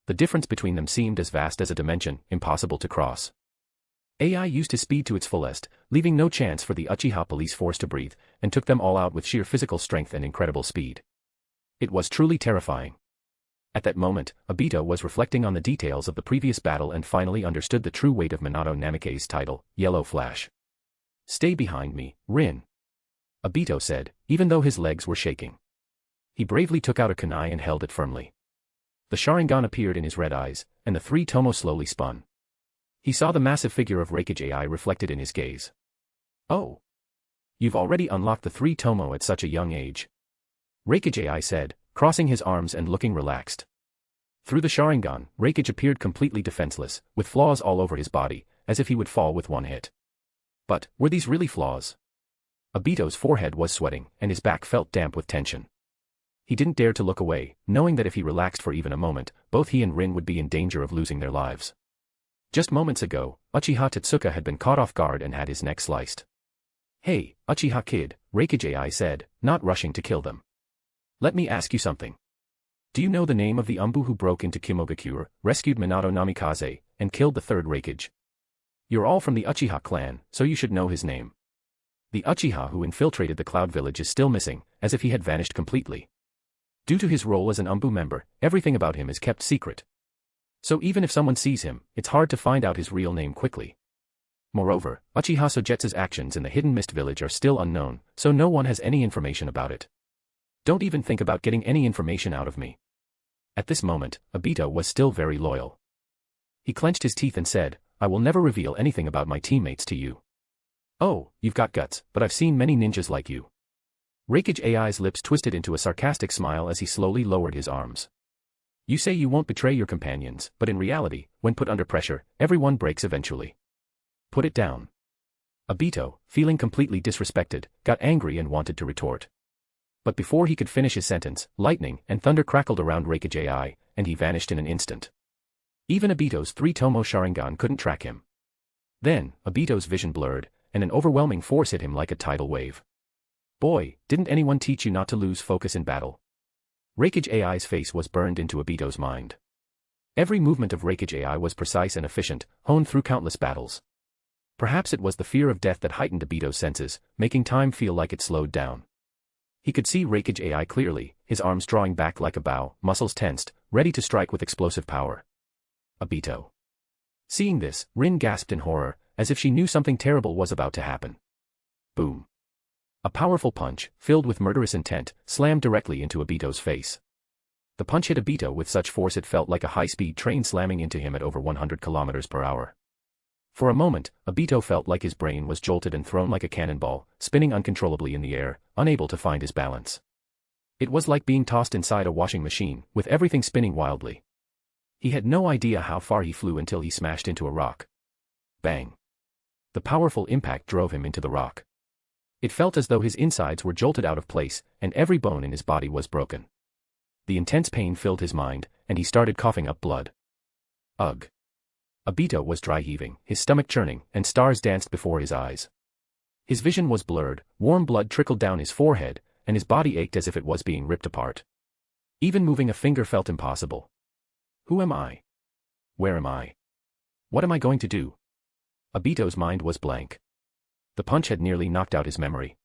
The difference between them seemed as vast as a dimension, impossible to cross. AI used his speed to its fullest, leaving no chance for the Uchiha police force to breathe, and took them all out with sheer physical strength and incredible speed. It was truly terrifying. At that moment, Obito was reflecting on the details of the previous battle and finally understood the true weight of Minato Namikaze's title, Yellow Flash. Stay behind me, Rin. Obito said, even though his legs were shaking. He bravely took out a kunai and held it firmly. The Sharingan appeared in his red eyes, and the 3 Tomo slowly spun. He saw the massive figure of Reikage AI reflected in his gaze. Oh. You've already unlocked the 3 Tomo at such a young age. Reikage AI said, crossing his arms and looking relaxed. Through the Sharingan, Reikage appeared completely defenseless, with flaws all over his body, as if he would fall with one hit. But, were these really flaws? Obito's forehead was sweating, and his back felt damp with tension. He didn't dare to look away, knowing that if he relaxed for even a moment, both he and Rin would be in danger of losing their lives. Just moments ago, Uchiha Tetsuka had been caught off guard and had his neck sliced. Hey, Uchiha kid, Reikage AI said, not rushing to kill them. Let me ask you something. Do you know the name of the Umbu who broke into Kimogakure, rescued Minato Namikaze, and killed the third Raikage? You're all from the Uchiha clan, so you should know his name. The Uchiha who infiltrated the Cloud Village is still missing, as if he had vanished completely. Due to his role as an Umbu member, everything about him is kept secret. So even if someone sees him, it's hard to find out his real name quickly. Moreover, Uchiha Sogetsu's actions in the Hidden Mist Village are still unknown, so no one has any information about it. Don't even think about getting any information out of me. At this moment, Obito was still very loyal. He clenched his teeth and said, I will never reveal anything about my teammates to you. Oh, you've got guts, but I've seen many ninjas like you. Raikage AI's lips twisted into a sarcastic smile as he slowly lowered his arms. You say you won't betray your companions, but in reality, when put under pressure, everyone breaks eventually. Put it down. Obito, feeling completely disrespected, got angry and wanted to retort. But before he could finish his sentence, lightning and thunder crackled around Raikage AI, and he vanished in an instant. Even Obito's 3-Tomo Sharingan couldn't track him. Then, Obito's vision blurred, and an overwhelming force hit him like a tidal wave. Boy, didn't anyone teach you not to lose focus in battle? Raikage AI's face was burned into Obito's mind. Every movement of Raikage AI was precise and efficient, honed through countless battles. Perhaps it was the fear of death that heightened Obito's senses, making time feel like it slowed down. He could see Raikage AI clearly, his arms drawing back like a bow, muscles tensed, ready to strike with explosive power. Obito. Seeing this, Rin gasped in horror, as if she knew something terrible was about to happen. Boom. A powerful punch, filled with murderous intent, slammed directly into Obito's face. The punch hit Obito with such force it felt like a high-speed train slamming into him at over 100 kilometers per hour. For a moment, Obito felt like his brain was jolted and thrown like a cannonball, spinning uncontrollably in the air, unable to find his balance. It was like being tossed inside a washing machine, with everything spinning wildly. He had no idea how far he flew until he smashed into a rock. Bang. The powerful impact drove him into the rock. It felt as though his insides were jolted out of place, and every bone in his body was broken. The intense pain filled his mind, and he started coughing up blood. Ugh. Obito was dry heaving, his stomach churning, and stars danced before his eyes. His vision was blurred, warm blood trickled down his forehead, and his body ached as if it was being ripped apart. Even moving a finger felt impossible. Who am I? Where am I? What am I going to do? Obito's mind was blank. The punch had nearly knocked out his memory.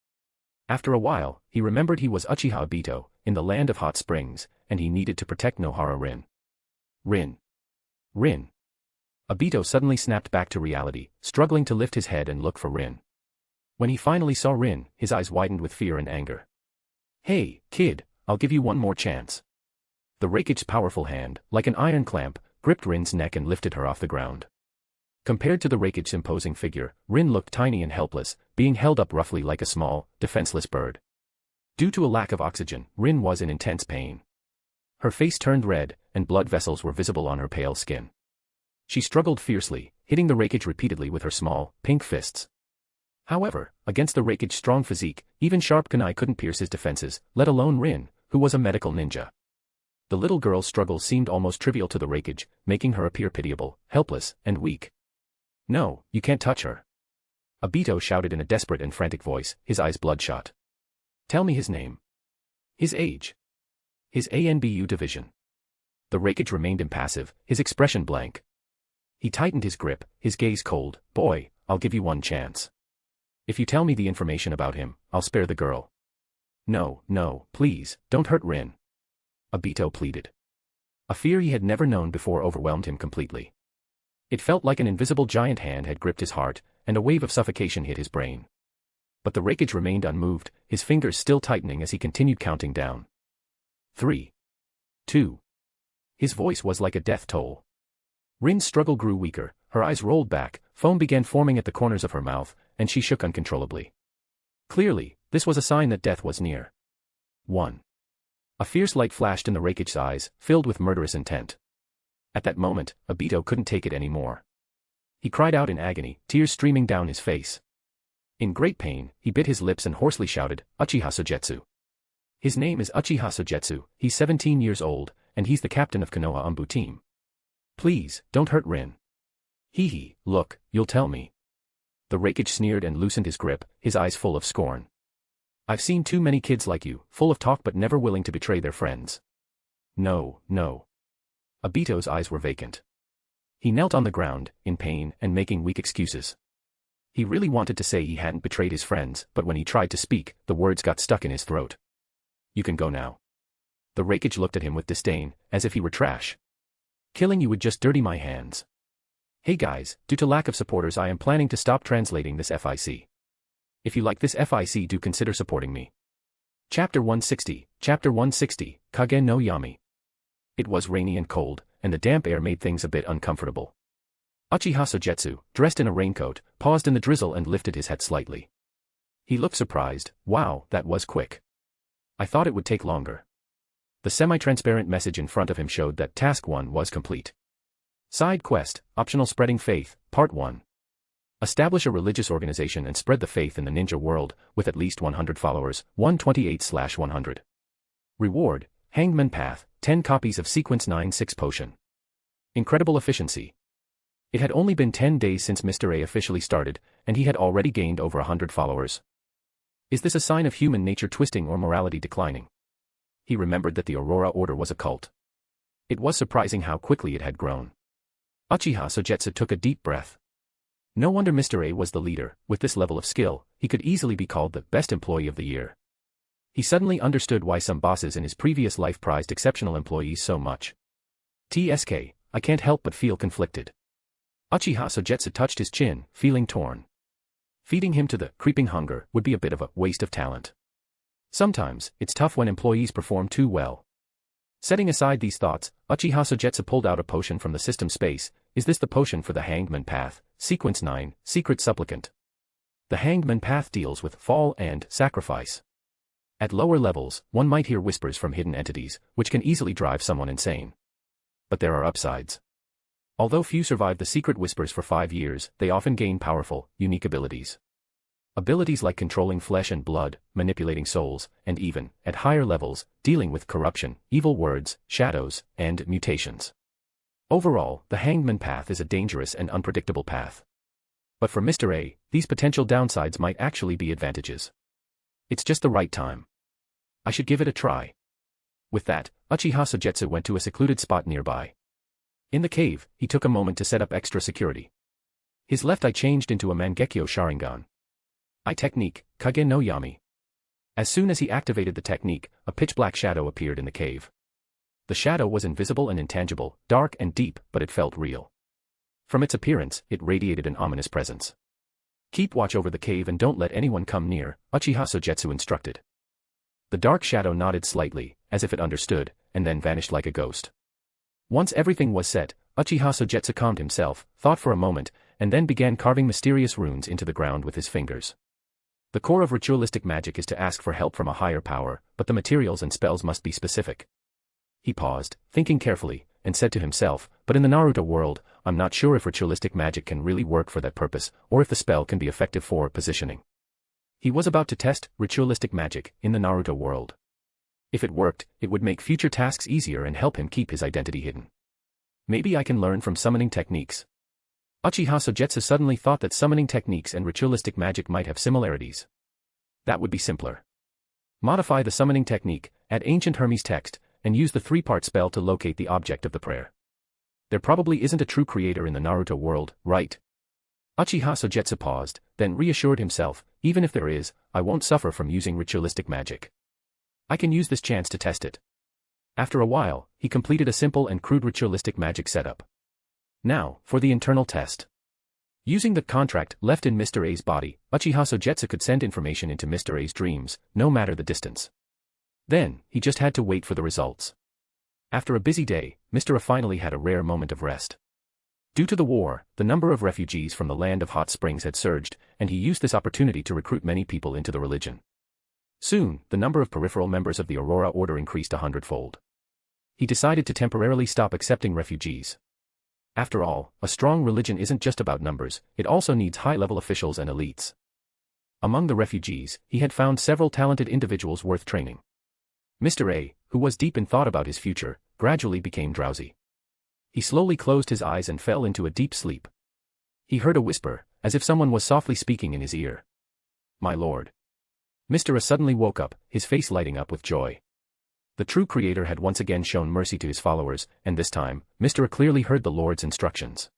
After a while, he remembered he was Uchiha Obito, in the land of hot springs, and he needed to protect Nohara Rin. Rin. Obito suddenly snapped back to reality, struggling to lift his head and look for Rin. When he finally saw Rin, his eyes widened with fear and anger. Hey, kid, I'll give you one more chance. The Raikage's powerful hand, like an iron clamp, gripped Rin's neck and lifted her off the ground. Compared to the Raikage's imposing figure, Rin looked tiny and helpless, being held up roughly like a small, defenseless bird. Due to a lack of oxygen, Rin was in intense pain. Her face turned red, and blood vessels were visible on her pale skin. She struggled fiercely, hitting the Raikage repeatedly with her small, pink fists. However, against the Raikage's strong physique, even sharp kunai couldn't pierce his defenses, let alone Rin, who was a medical ninja. The little girl's struggle seemed almost trivial to the Raikage, making her appear pitiable, helpless, and weak. No, you can't touch her. Obito shouted in a desperate and frantic voice, his eyes bloodshot. Tell me his name. His age. His ANBU division. The Raikage remained impassive, his expression blank. He tightened his grip, his gaze cold. Boy, I'll give you one chance. If you tell me the information about him, I'll spare the girl. No, please, don't hurt Rin. Obito pleaded. A fear he had never known before overwhelmed him completely. It felt like an invisible giant hand had gripped his heart, and a wave of suffocation hit his brain. But the Raikage remained unmoved, his fingers still tightening as he continued counting down. 3. 2. His voice was like a death toll. Rin's struggle grew weaker, her eyes rolled back, foam began forming at the corners of her mouth, and she shook uncontrollably. Clearly, this was a sign that death was near. 1. A fierce light flashed in the Raikage's eyes, filled with murderous intent. At that moment, Obito couldn't take it anymore. He cried out in agony, tears streaming down his face. In great pain, he bit his lips and hoarsely shouted, Uchiha Sogetsu. His name is Uchiha Sogetsu, he's 17 years old, and he's the captain of Konoha Umbu team. Please, don't hurt Rin. Hee, look, you'll tell me. The Raikage sneered and loosened his grip, his eyes full of scorn. I've seen too many kids like you, full of talk but never willing to betray their friends. No, no. Obito's eyes were vacant. He knelt on the ground, in pain and making weak excuses. He really wanted to say he hadn't betrayed his friends, but when he tried to speak, the words got stuck in his throat. You can go now. The Raikage looked at him with disdain, as if he were trash. Killing you would just dirty my hands. Hey guys, due to lack of supporters I am planning to stop translating this FIC. If you like this FIC do consider supporting me. Chapter 160, Kage no Yami. It was rainy and cold, and the damp air made things a bit uncomfortable. Uchiha Sogetsu, dressed in a raincoat, paused in the drizzle and lifted his hat slightly. He looked surprised. Wow, that was quick. I thought it would take longer. The semi-transparent message in front of him showed that Task 1 was complete. Side Quest, Optional Spreading Faith, Part 1. Establish a religious organization and spread the faith in the ninja world, with at least 100 followers, 128/100. Reward, Hangman Path, 10 copies of Sequence 9-6 Potion. Incredible efficiency. It had only been 10 days since Mr. A officially started, and he had already gained over 100 followers. Is this a sign of human nature twisting or morality declining? He remembered that the Aurora Order was a cult. It was surprising how quickly it had grown. Uchiha Sogetsu took a deep breath. No wonder Mr. A was the leader. With this level of skill, he could easily be called the best employee of the year. He suddenly understood why some bosses in his previous life prized exceptional employees so much. TSK, I can't help but feel conflicted. Uchiha Sogetsu touched his chin, feeling torn. Feeding him to the creeping hunger would be a bit of a waste of talent. Sometimes, it's tough when employees perform too well. Setting aside these thoughts, Uchiha Sogetsu pulled out a potion from the system space. Is this the potion for the Hangman Path, Sequence 9, Secret Supplicant? The Hangman Path deals with fall and sacrifice. At lower levels, one might hear whispers from hidden entities, which can easily drive someone insane. But there are upsides. Although few survive the secret whispers for 5 years, they often gain powerful, unique abilities. Abilities like controlling flesh and blood, manipulating souls, and even, at higher levels, dealing with corruption, evil words, shadows, and mutations. Overall, the Hangman Path is a dangerous and unpredictable path. But for Mr. A, these potential downsides might actually be advantages. It's just the right time. I should give it a try. With that, Uchiha Sogetsu went to a secluded spot nearby. In the cave, he took a moment to set up extra security. His left eye changed into a Mangekyo Sharingan. Eye technique, Kage no Yami. As soon as he activated the technique, a pitch-black shadow appeared in the cave. The shadow was invisible and intangible, dark and deep, but it felt real. From its appearance, it radiated an ominous presence. Keep watch over the cave and don't let anyone come near, Uchiha Sogetsu instructed. The dark shadow nodded slightly, as if it understood, and then vanished like a ghost. Once everything was set, Uchiha Sogetsu calmed himself, thought for a moment, and then began carving mysterious runes into the ground with his fingers. The core of ritualistic magic is to ask for help from a higher power, but the materials and spells must be specific. He paused, thinking carefully, and said to himself, but in the Naruto world, I'm not sure if ritualistic magic can really work for that purpose, or if the spell can be effective for positioning. He was about to test ritualistic magic in the Naruto world. If it worked, it would make future tasks easier and help him keep his identity hidden. Maybe I can learn from summoning techniques. Uchiha Sogetsu suddenly thought that summoning techniques and ritualistic magic might have similarities. That would be simpler. Modify the summoning technique, add ancient Hermes text, and use the 3-part spell to locate the object of the prayer. There probably isn't a true creator in the Naruto world, right? Uchiha Sogetsu paused, then reassured himself, even if there is, I won't suffer from using ritualistic magic. I can use this chance to test it. After a while, he completed a simple and crude ritualistic magic setup. Now, for the internal test. Using the contract left in Mr. A's body, Uchiha Sogetsu could send information into Mr. A's dreams, no matter the distance. Then, he just had to wait for the results. After a busy day, Mr. A finally had a rare moment of rest. Due to the war, the number of refugees from the land of hot springs had surged, and he used this opportunity to recruit many people into the religion. Soon, the number of peripheral members of the Aurora Order increased 100-fold. He decided to temporarily stop accepting refugees. After all, a strong religion isn't just about numbers, it also needs high-level officials and elites. Among the refugees, he had found several talented individuals worth training. Mr. A, who was deep in thought about his future, gradually became drowsy. He slowly closed his eyes and fell into a deep sleep. He heard a whisper, as if someone was softly speaking in his ear. My lord. Mr. A suddenly woke up, his face lighting up with joy. The true creator had once again shown mercy to his followers, and this time, Mr. A clearly heard the Lord's instructions.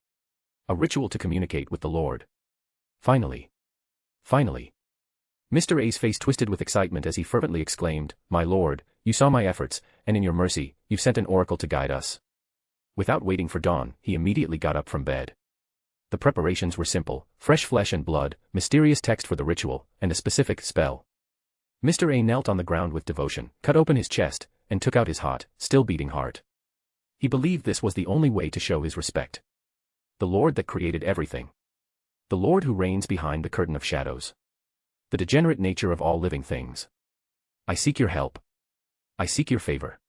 A ritual to communicate with the Lord. Finally. Finally. Mr. A's face twisted with excitement as he fervently exclaimed, "My Lord, you saw my efforts, and in your mercy, you've sent an oracle to guide us." Without waiting for dawn, he immediately got up from bed. The preparations were simple: fresh flesh and blood, mysterious text for the ritual, and a specific spell. Mr. A knelt on the ground with devotion, cut open his chest, and took out his hot, still beating heart. He believed this was the only way to show his respect. The Lord that created everything. The Lord who reigns behind the curtain of shadows. The degenerate nature of all living things. I seek your help. I seek your favor.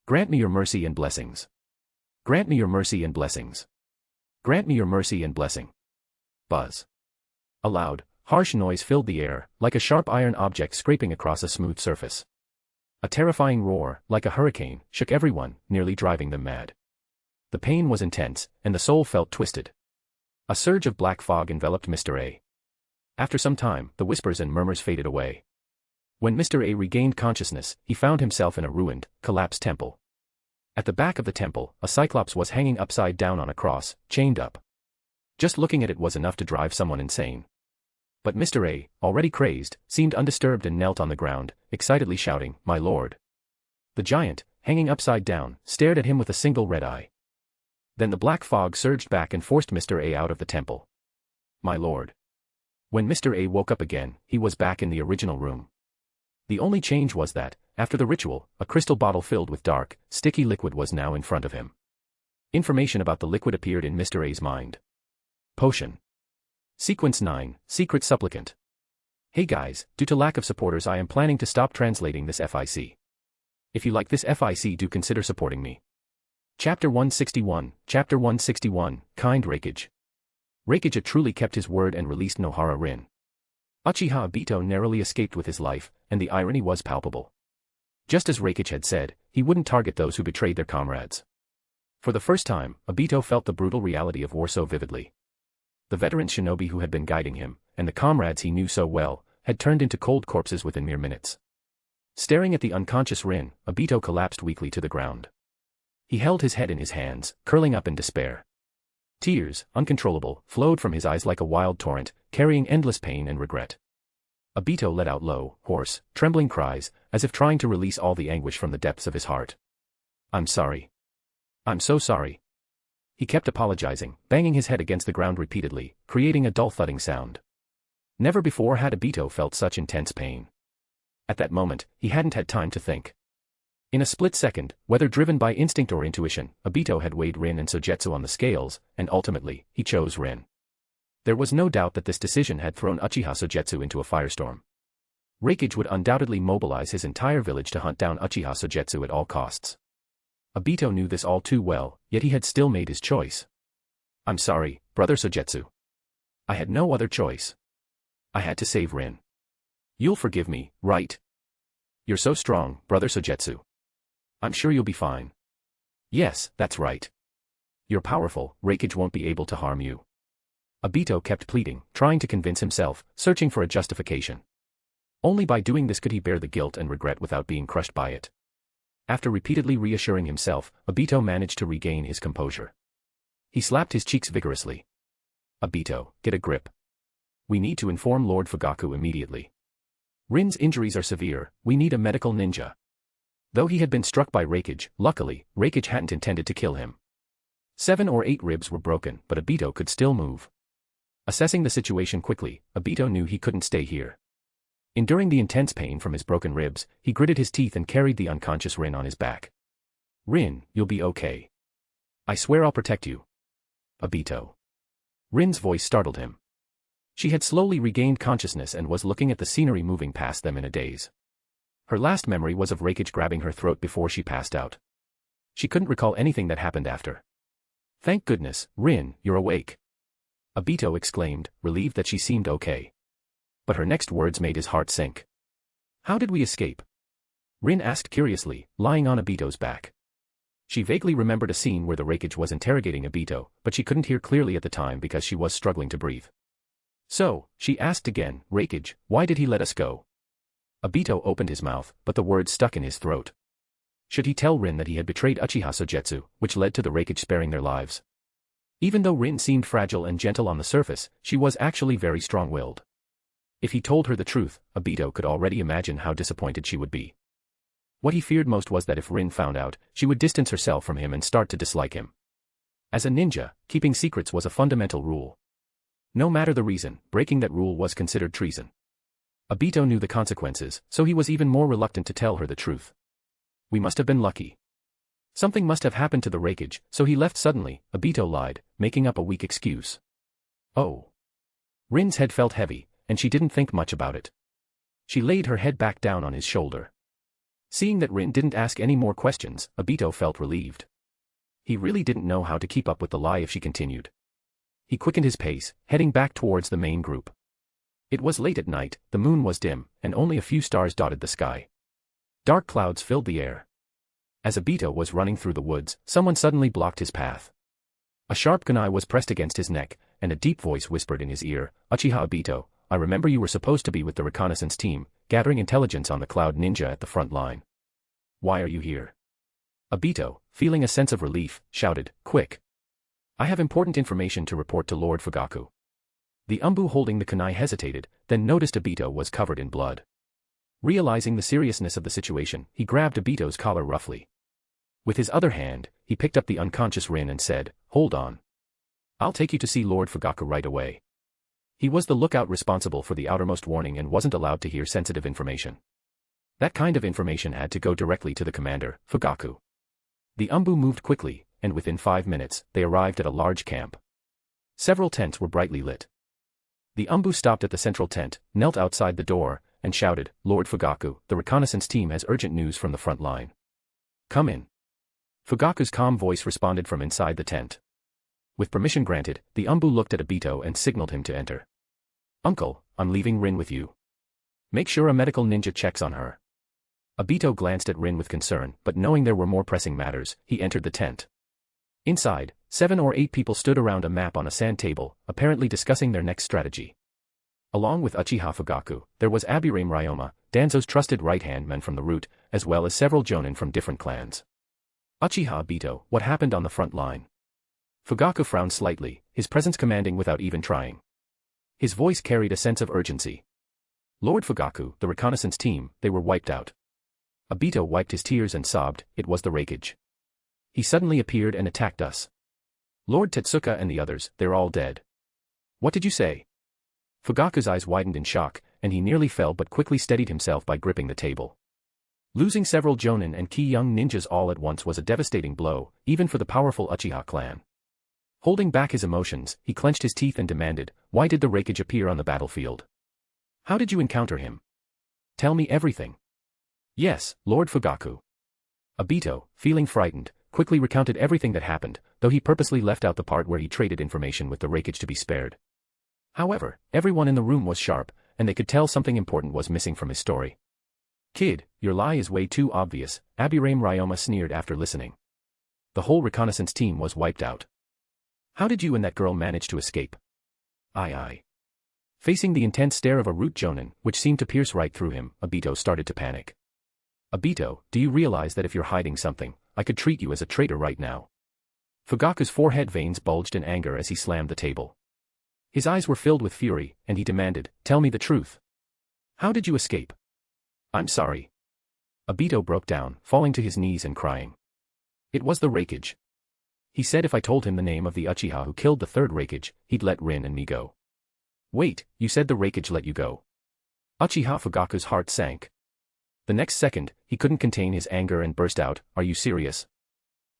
Grant me your mercy and blessings. Grant me your mercy and blessings. Grant me your mercy and blessing. Buzz. A loud, harsh noise filled the air, like a sharp iron object scraping across a smooth surface. A terrifying roar, like a hurricane, shook everyone, nearly driving them mad. The pain was intense, and the soul felt twisted. A surge of black fog enveloped Mr. A. After some time, the whispers and murmurs faded away. When Mr. A regained consciousness, he found himself in a ruined, collapsed temple. At the back of the temple, a cyclops was hanging upside down on a cross, chained up. Just looking at it was enough to drive someone insane. But Mr. A, already crazed, seemed undisturbed and knelt on the ground, excitedly shouting, "My Lord." The giant, hanging upside down, stared at him with a single red eye. Then the black fog surged back and forced Mr. A out of the temple. "My Lord." When Mr. A woke up again, he was back in the original room. The only change was that, after the ritual, a crystal bottle filled with dark, sticky liquid was now in front of him. Information about the liquid appeared in Mr. A's mind. Potion. Sequence 9, Secret Supplicant. Hey guys, due to lack of supporters I am planning to stop translating this FIC. If you like this FIC, do consider supporting me. Chapter 161, Chapter 161, Kind Reikage. Reikage truly kept his word and released Nohara Rin. Uchiha Obito narrowly escaped with his life, and the irony was palpable. Just as Reikage had said, he wouldn't target those who betrayed their comrades. For the first time, Obito felt the brutal reality of war so vividly. The veteran shinobi who had been guiding him, and the comrades he knew so well, had turned into cold corpses within mere minutes. Staring at the unconscious Rin, Obito collapsed weakly to the ground. He held his head in his hands, curling up in despair. Tears, uncontrollable, flowed from his eyes like a wild torrent, carrying endless pain and regret. Obito let out low, hoarse, trembling cries, as if trying to release all the anguish from the depths of his heart. "I'm sorry. I'm so sorry." He kept apologizing, banging his head against the ground repeatedly, creating a dull thudding sound. Never before had Obito felt such intense pain. At that moment, he hadn't had time to think. In a split second, whether driven by instinct or intuition, Obito had weighed Rin and Sogetsu on the scales, and ultimately, he chose Rin. There was no doubt that this decision had thrown Uchiha Sogetsu into a firestorm. Reikage would undoubtedly mobilize his entire village to hunt down Uchiha Sogetsu at all costs. Obito knew this all too well, yet he had still made his choice. "I'm sorry, brother Sogetsu. I had no other choice. I had to save Rin. You'll forgive me, right? You're so strong, brother Sogetsu. I'm sure you'll be fine." "Yes, that's right. You're powerful, Reikage won't be able to harm you." Obito kept pleading, trying to convince himself, searching for a justification. Only by doing this could he bear the guilt and regret without being crushed by it. After repeatedly reassuring himself, Obito managed to regain his composure. He slapped his cheeks vigorously. "Obito, get a grip. We need to inform Lord Fugaku immediately. Rin's injuries are severe, we need a medical ninja." Though he had been struck by Reikage, luckily, Reikage hadn't intended to kill him. 7 or 8 ribs were broken, but Obito could still move. Assessing the situation quickly, Obito knew he couldn't stay here. Enduring the intense pain from his broken ribs, he gritted his teeth and carried the unconscious Rin on his back. "Rin, you'll be okay. I swear I'll protect you." "Obito." Rin's voice startled him. She had slowly regained consciousness and was looking at the scenery moving past them in a daze. Her last memory was of Reikage grabbing her throat before she passed out. She couldn't recall anything that happened after. "Thank goodness, Rin, you're awake." Obito exclaimed, relieved that she seemed okay. But her next words made his heart sink. "How did we escape?" Rin asked curiously, lying on Obito's back. She vaguely remembered a scene where the Reikage was interrogating Obito, but she couldn't hear clearly at the time because she was struggling to breathe. So, she asked again, "Reikage, why did he let us go?" Obito opened his mouth, but the words stuck in his throat. Should he tell Rin that he had betrayed Uchiha Sogetsu, which led to the Raikage sparing their lives? Even though Rin seemed fragile and gentle on the surface, she was actually very strong-willed. If he told her the truth, Obito could already imagine how disappointed she would be. What he feared most was that if Rin found out, she would distance herself from him and start to dislike him. As a ninja, keeping secrets was a fundamental rule. No matter the reason, breaking that rule was considered treason. Obito knew the consequences, so he was even more reluctant to tell her the truth. We must have been lucky. Something must have happened to the Raikage, so he left suddenly, Obito lied, making up a weak excuse. Oh. Rin's head felt heavy, and she didn't think much about it. She laid her head back down on his shoulder. Seeing that Rin didn't ask any more questions, Obito felt relieved. He really didn't know how to keep up with the lie if she continued. He quickened his pace, heading back towards the main group. It was late at night, the moon was dim, and only a few stars dotted the sky. Dark clouds filled the air. As Obito was running through the woods, someone suddenly blocked his path. A sharp kunai was pressed against his neck, and a deep voice whispered in his ear, "Uchiha Obito, I remember you were supposed to be with the reconnaissance team, gathering intelligence on the Cloud Ninja at the front line. Why are you here?" Obito, feeling a sense of relief, shouted, "Quick! I have important information to report to Lord Fugaku." The Umbu holding the kunai hesitated, then noticed Obito was covered in blood. Realizing the seriousness of the situation, he grabbed Obito's collar roughly. With his other hand, he picked up the unconscious Rin and said, "Hold on. I'll take you to see Lord Fugaku right away." He was the lookout responsible for the outermost warning and wasn't allowed to hear sensitive information. That kind of information had to go directly to the commander, Fugaku. The Umbu moved quickly, and within 5 minutes, they arrived at a large camp. Several tents were brightly lit. The Umbu stopped at the central tent, knelt outside the door, and shouted, "Lord Fugaku, the reconnaissance team has urgent news from the front line. Come in." Fugaku's calm voice responded from inside the tent. With permission granted, the Umbu looked at Obito and signaled him to enter. "Uncle, I'm leaving Rin with you. Make sure a medical ninja checks on her." Obito glanced at Rin with concern, but knowing there were more pressing matters, he entered the tent. Inside, 7 or 8 people stood around a map on a sand table, apparently discussing their next strategy. Along with Uchiha Fugaku, there was Abirame Ryoma, Danzo's trusted right-hand man from the route, as well as several jonin from different clans. "Uchiha Obito, what happened on the front line?" Fugaku frowned slightly, his presence commanding without even trying. His voice carried a sense of urgency. "Lord Fugaku, the reconnaissance team, they were wiped out." Obito wiped his tears and sobbed, "It was the Raikage. He suddenly appeared and attacked us. Lord Tetsuka and the others, they're all dead." "What did you say?" Fugaku's eyes widened in shock, and he nearly fell but quickly steadied himself by gripping the table. Losing several jonin and key young ninjas all at once was a devastating blow, even for the powerful Uchiha clan. Holding back his emotions, he clenched his teeth and demanded, "Why did the Raikage appear on the battlefield? How did you encounter him? Tell me everything." "Yes, Lord Fugaku." Obito, feeling frightened, quickly recounted everything that happened, though he purposely left out the part where he traded information with the Raikage to be spared. However, everyone in the room was sharp, and they could tell something important was missing from his story. "Kid, your lie is way too obvious," Abirame Ryoma sneered after listening. "The whole reconnaissance team was wiped out. How did you and that girl manage to escape?" I. Facing the intense stare of a root jonin, which seemed to pierce right through him, Obito started to panic. "Obito, do you realize that if you're hiding something, I could treat you as a traitor right now?" Fugaku's forehead veins bulged in anger as he slammed the table. His eyes were filled with fury, and he demanded, "Tell me the truth. How did you escape?" "I'm sorry." Obito broke down, falling to his knees and crying. "It was the Raikage. He said if I told him the name of the Uchiha who killed the third Raikage, he'd let Rin and me go." "Wait, you said the Raikage let you go?" Uchiha Fugaku's heart sank. The next second, he couldn't contain his anger and burst out, "Are you serious?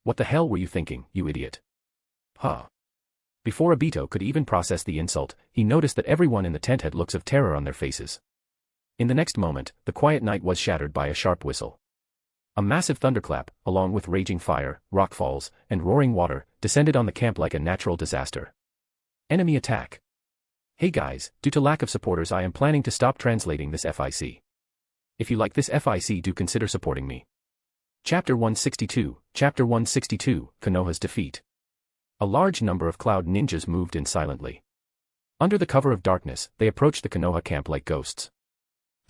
What the hell were you thinking, you idiot?" "Huh." Before Obito could even process the insult, he noticed that everyone in the tent had looks of terror on their faces. In the next moment, the quiet night was shattered by a sharp whistle. A massive thunderclap, along with raging fire, rockfalls, and roaring water, descended on the camp like a natural disaster. Enemy attack. Hey guys, due to lack of supporters I am planning to stop translating this FIC. If you like this FIC do consider supporting me. Chapter 162, Konoha's defeat. A large number of cloud ninjas moved in silently. Under the cover of darkness, they approached the Konoha camp like ghosts.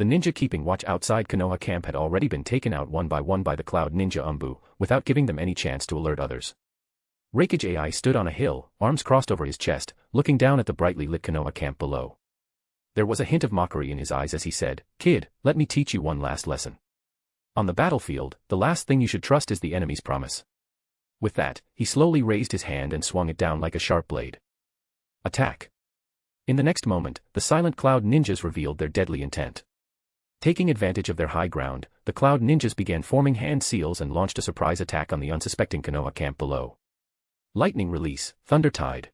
The ninja keeping watch outside Konoha camp had already been taken out one by the Cloud Ninja Umbu, without giving them any chance to alert others. Reikage AI stood on a hill, arms crossed over his chest, looking down at the brightly lit Konoha camp below. There was a hint of mockery in his eyes as he said, "Kid, let me teach you one last lesson. On the battlefield, the last thing you should trust is the enemy's promise." With that, he slowly raised his hand and swung it down like a sharp blade. Attack! In the next moment, the silent Cloud Ninjas revealed their deadly intent. Taking advantage of their high ground, the Cloud Ninjas began forming hand seals and launched a surprise attack on the unsuspecting Konoha camp below. Lightning release, thunder tide.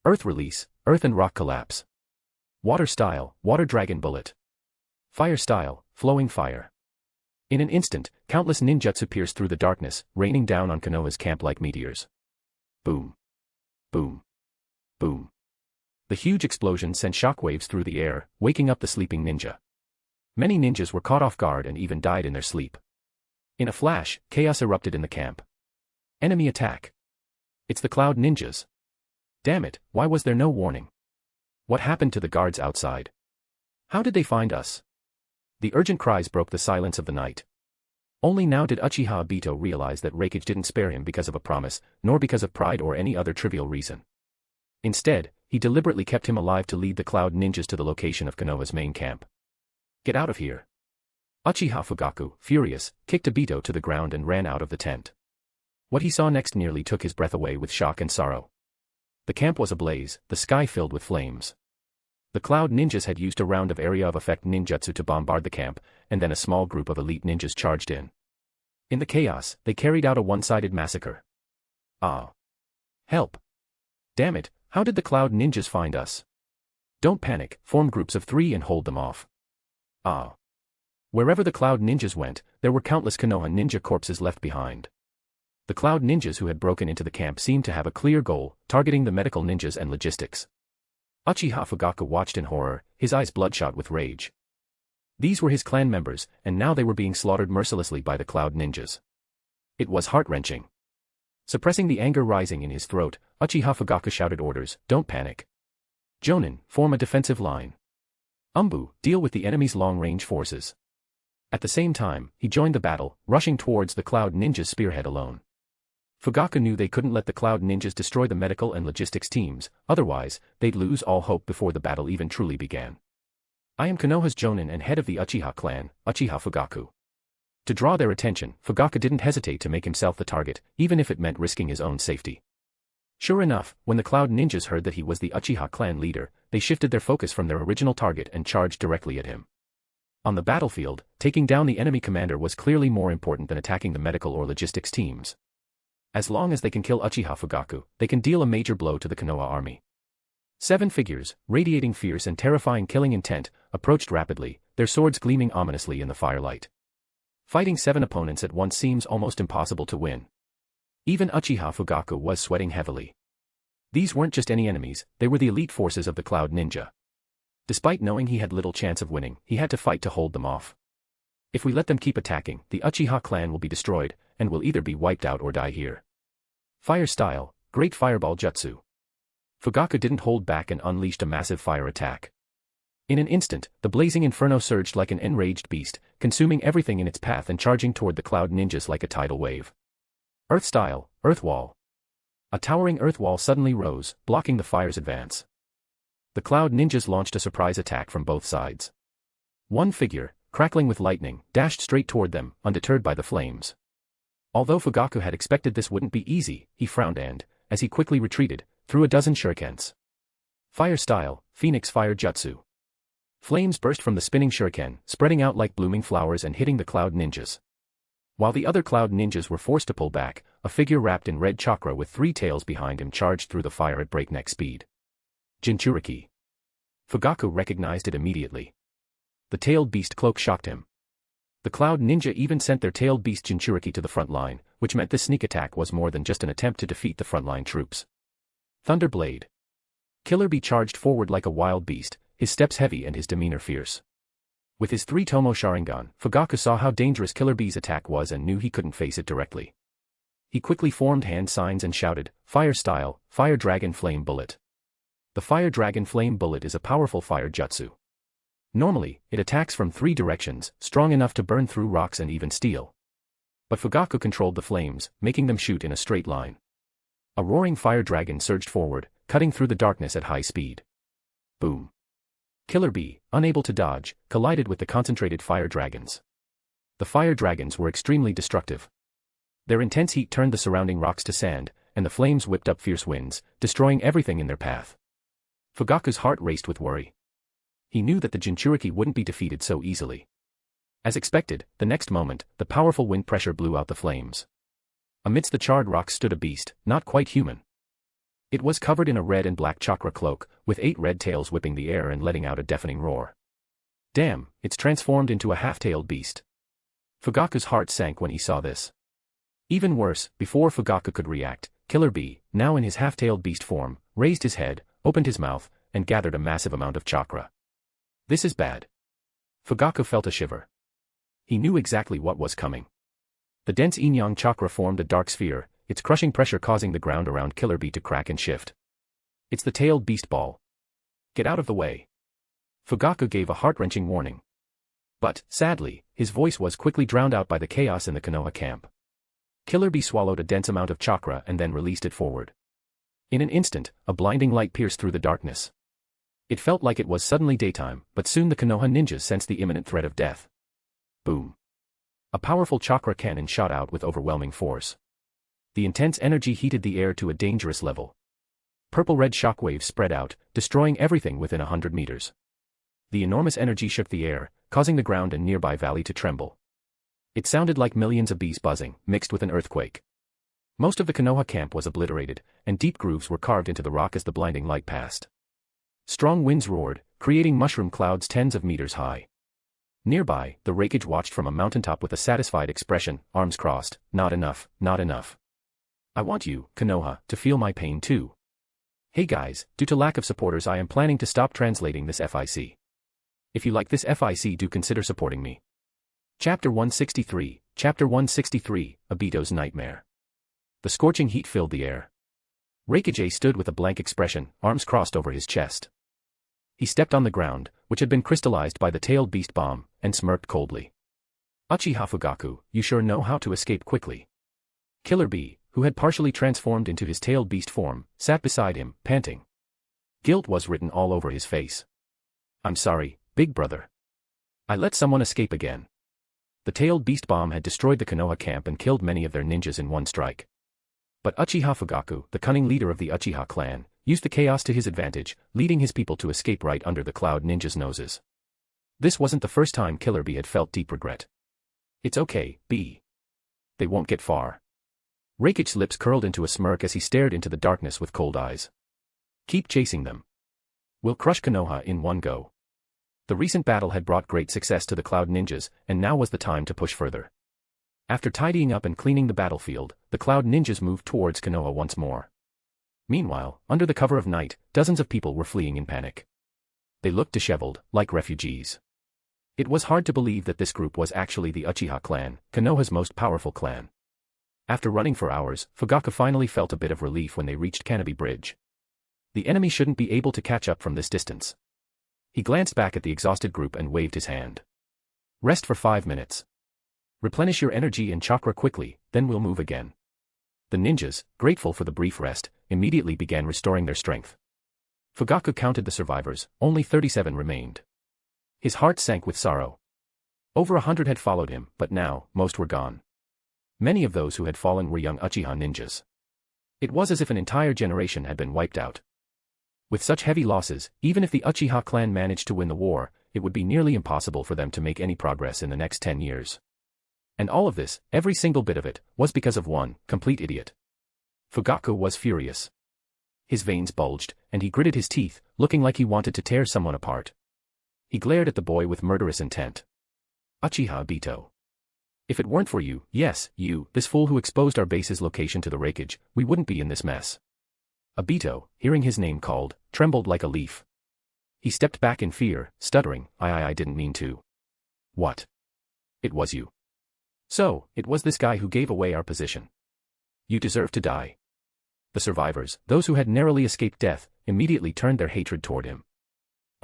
Earth release, earth and rock collapse. Water style, water dragon bullet. Fire style, flowing fire. In an instant, countless ninjutsu pierced through the darkness, raining down on Konoha's camp like meteors. Boom. Boom. Boom. The huge explosion sent shockwaves through the air, waking up the sleeping ninja. Many ninjas were caught off guard and even died in their sleep. In a flash, chaos erupted in the camp. Enemy attack. It's the Cloud Ninjas. Damn it, why was there no warning? What happened to the guards outside? How did they find us? The urgent cries broke the silence of the night. Only now did Uchiha Obito realize that Reikage didn't spare him because of a promise, nor because of pride or any other trivial reason. Instead, he deliberately kept him alive to lead the Cloud Ninjas to the location of Konoha's main camp. Get out of here. Uchiha Fugaku, furious, kicked Obito to the ground and ran out of the tent. What he saw next nearly took his breath away with shock and sorrow. The camp was ablaze, the sky filled with flames. The Cloud Ninjas had used a round of area of effect ninjutsu to bombard the camp, and then a small group of elite ninjas charged in. In the chaos, they carried out a one-sided massacre. Ah. Help. Damn it, how did the Cloud Ninjas find us? Don't panic, form groups of 3 and hold them off. Ah. Wherever the Cloud Ninjas went, there were countless Konoha ninja corpses left behind. The Cloud Ninjas who had broken into the camp seemed to have a clear goal, targeting the medical ninjas and logistics. Uchiha Fugaku watched in horror, his eyes bloodshot with rage. These were his clan members, and now they were being slaughtered mercilessly by the Cloud Ninjas. It was heart-wrenching. Suppressing the anger rising in his throat, Uchiha Fugaku shouted orders, "Don't panic. Jonin, form a defensive line. Umbu, deal with the enemy's long-range forces." At the same time, he joined the battle, rushing towards the Cloud Ninjas' spearhead alone. Fugaku knew they couldn't let the Cloud Ninjas destroy the medical and logistics teams, otherwise, they'd lose all hope before the battle even truly began. "I am Konoha's Jonin and head of the Uchiha clan, Uchiha Fugaku." To draw their attention, Fugaku didn't hesitate to make himself the target, even if it meant risking his own safety. Sure enough, when the Cloud Ninjas heard that he was the Uchiha clan leader, they shifted their focus from their original target and charged directly at him. On the battlefield, taking down the enemy commander was clearly more important than attacking the medical or logistics teams. As long as they can kill Uchiha Fugaku, they can deal a major blow to the Konoha army. 7 figures, radiating fierce and terrifying killing intent, approached rapidly, their swords gleaming ominously in the firelight. Fighting 7 opponents at once seems almost impossible to win. Even Uchiha Fugaku was sweating heavily. These weren't just any enemies, they were the elite forces of the Cloud Ninja. Despite knowing he had little chance of winning, he had to fight to hold them off. If we let them keep attacking, the Uchiha clan will be destroyed, and will either be wiped out or die here. Fire style, Great Fireball Jutsu. Fugaku didn't hold back and unleashed a massive fire attack. In an instant, the blazing inferno surged like an enraged beast, consuming everything in its path and charging toward the Cloud Ninjas like a tidal wave. Earth style, Earth Wall. A towering earth wall suddenly rose, blocking the fire's advance. The Cloud Ninjas launched a surprise attack from both sides. One figure, crackling with lightning, dashed straight toward them, undeterred by the flames. Although Fugaku had expected this wouldn't be easy, he frowned and, as he quickly retreated, threw a dozen shurikens. Fire style, Phoenix Fire Jutsu. Flames burst from the spinning shuriken, spreading out like blooming flowers and hitting the Cloud Ninjas. While the other Cloud Ninjas were forced to pull back, a figure wrapped in red chakra with 3 tails behind him charged through the fire at breakneck speed. Jinchuriki. Fugaku recognized it immediately. The tailed beast cloak shocked him. The Cloud Ninja even sent their tailed beast Jinchuriki to the front line, which meant this sneak attack was more than just an attempt to defeat the frontline troops. Thunder Blade. Killer Bee charged forward like a wild beast, his steps heavy and his demeanor fierce. With his 3 Tomo Sharingan, Fugaku saw how dangerous Killer Bee's attack was and knew he couldn't face it directly. He quickly formed hand signs and shouted, "Fire style, Fire Dragon Flame Bullet." The Fire Dragon Flame Bullet is a powerful fire jutsu. Normally, it attacks from 3 directions, strong enough to burn through rocks and even steel. But Fugaku controlled the flames, making them shoot in a straight line. A roaring fire dragon surged forward, cutting through the darkness at high speed. Boom. Killer Bee, unable to dodge, collided with the concentrated fire dragons. The fire dragons were extremely destructive. Their intense heat turned the surrounding rocks to sand, and the flames whipped up fierce winds, destroying everything in their path. Fugaku's heart raced with worry. He knew that the Jinchuriki wouldn't be defeated so easily. As expected, the next moment, the powerful wind pressure blew out the flames. Amidst the charred rocks stood a beast, not quite human. It was covered in a red and black chakra cloak, with 8 red tails whipping the air and letting out a deafening roar. Damn, it's transformed into a half-tailed beast. Fugaku's heart sank when he saw this. Even worse, before Fugaku could react, Killer Bee, now in his half-tailed beast form, raised his head, opened his mouth, and gathered a massive amount of chakra. This is bad. Fugaku felt a shiver. He knew exactly what was coming. The dense yin-yang chakra formed a dark sphere, its crushing pressure causing the ground around Killer Bee to crack and shift. It's the tailed beast ball. Get out of the way. Fugaku gave a heart-wrenching warning. But, sadly, his voice was quickly drowned out by the chaos in the Konoha camp. Killer Bee swallowed a dense amount of chakra and then released it forward. In an instant, a blinding light pierced through the darkness. It felt like it was suddenly daytime, but soon the Konoha ninjas sensed the imminent threat of death. Boom. A powerful chakra cannon shot out with overwhelming force. The intense energy heated the air to a dangerous level. Purple-red shockwaves spread out, destroying everything within 100 meters. The enormous energy shook the air, causing the ground and nearby valley to tremble. It sounded like millions of bees buzzing, mixed with an earthquake. Most of the Konoha camp was obliterated, and deep grooves were carved into the rock as the blinding light passed. Strong winds roared, creating mushroom clouds tens of meters high. Nearby, the Raikage watched from a mountaintop with a satisfied expression, arms crossed. Not enough, not enough. I want you, Konoha, to feel my pain too. Hey guys, due to lack of supporters I am planning to stop translating this FIC. If you like this FIC, do consider supporting me. Chapter 163, Obito's Nightmare. The scorching heat filled the air. Raikage stood with a blank expression, arms crossed over his chest. He stepped on the ground, which had been crystallized by the tailed beast bomb, and smirked coldly. Uchiha Fugaku, you sure know how to escape quickly. Killer Bee, who had partially transformed into his tailed beast form, sat beside him, panting. Guilt was written all over his face. I'm sorry, big brother. I let someone escape again. The tailed beast bomb had destroyed the Konoha camp and killed many of their ninjas in one strike. But Uchiha Fugaku, the cunning leader of the Uchiha clan, used the chaos to his advantage, leading his people to escape right under the Cloud Ninjas' noses. This wasn't the first time Killer Bee had felt deep regret. It's okay, Bee. They won't get far. Raikage's lips curled into a smirk as he stared into the darkness with cold eyes. Keep chasing them. We'll crush Konoha in one go. The recent battle had brought great success to the Cloud Ninjas, and now was the time to push further. After tidying up and cleaning the battlefield, the Cloud Ninjas moved towards Konoha once more. Meanwhile, under the cover of night, dozens of people were fleeing in panic. They looked disheveled, like refugees. It was hard to believe that this group was actually the Uchiha clan, Konoha's most powerful clan. After running for hours, Fugaku finally felt a bit of relief when they reached Kanabi Bridge. The enemy shouldn't be able to catch up from this distance. He glanced back at the exhausted group and waved his hand. Rest for 5 minutes. Replenish your energy and chakra quickly, then we'll move again. The ninjas, grateful for the brief rest, immediately began restoring their strength. Fugaku counted the survivors, only 37 remained. His heart sank with sorrow. Over 100 had followed him, but now, most were gone. Many of those who had fallen were young Uchiha ninjas. It was as if an entire generation had been wiped out. With such heavy losses, even if the Uchiha clan managed to win the war, it would be nearly impossible for them to make any progress in the next 10 years. And all of this, every single bit of it, was because of one complete idiot. Fugaku was furious. His veins bulged, and he gritted his teeth, looking like he wanted to tear someone apart. He glared at the boy with murderous intent. Uchiha Obito. If it weren't for you, yes, you, this fool who exposed our base's location to the Raikage, we wouldn't be in this mess. Obito, hearing his name called, trembled like a leaf. He stepped back in fear, stuttering, I didn't mean to. What? It was you. So, it was this guy who gave away our position. You deserve to die. The survivors, those who had narrowly escaped death, immediately turned their hatred toward him.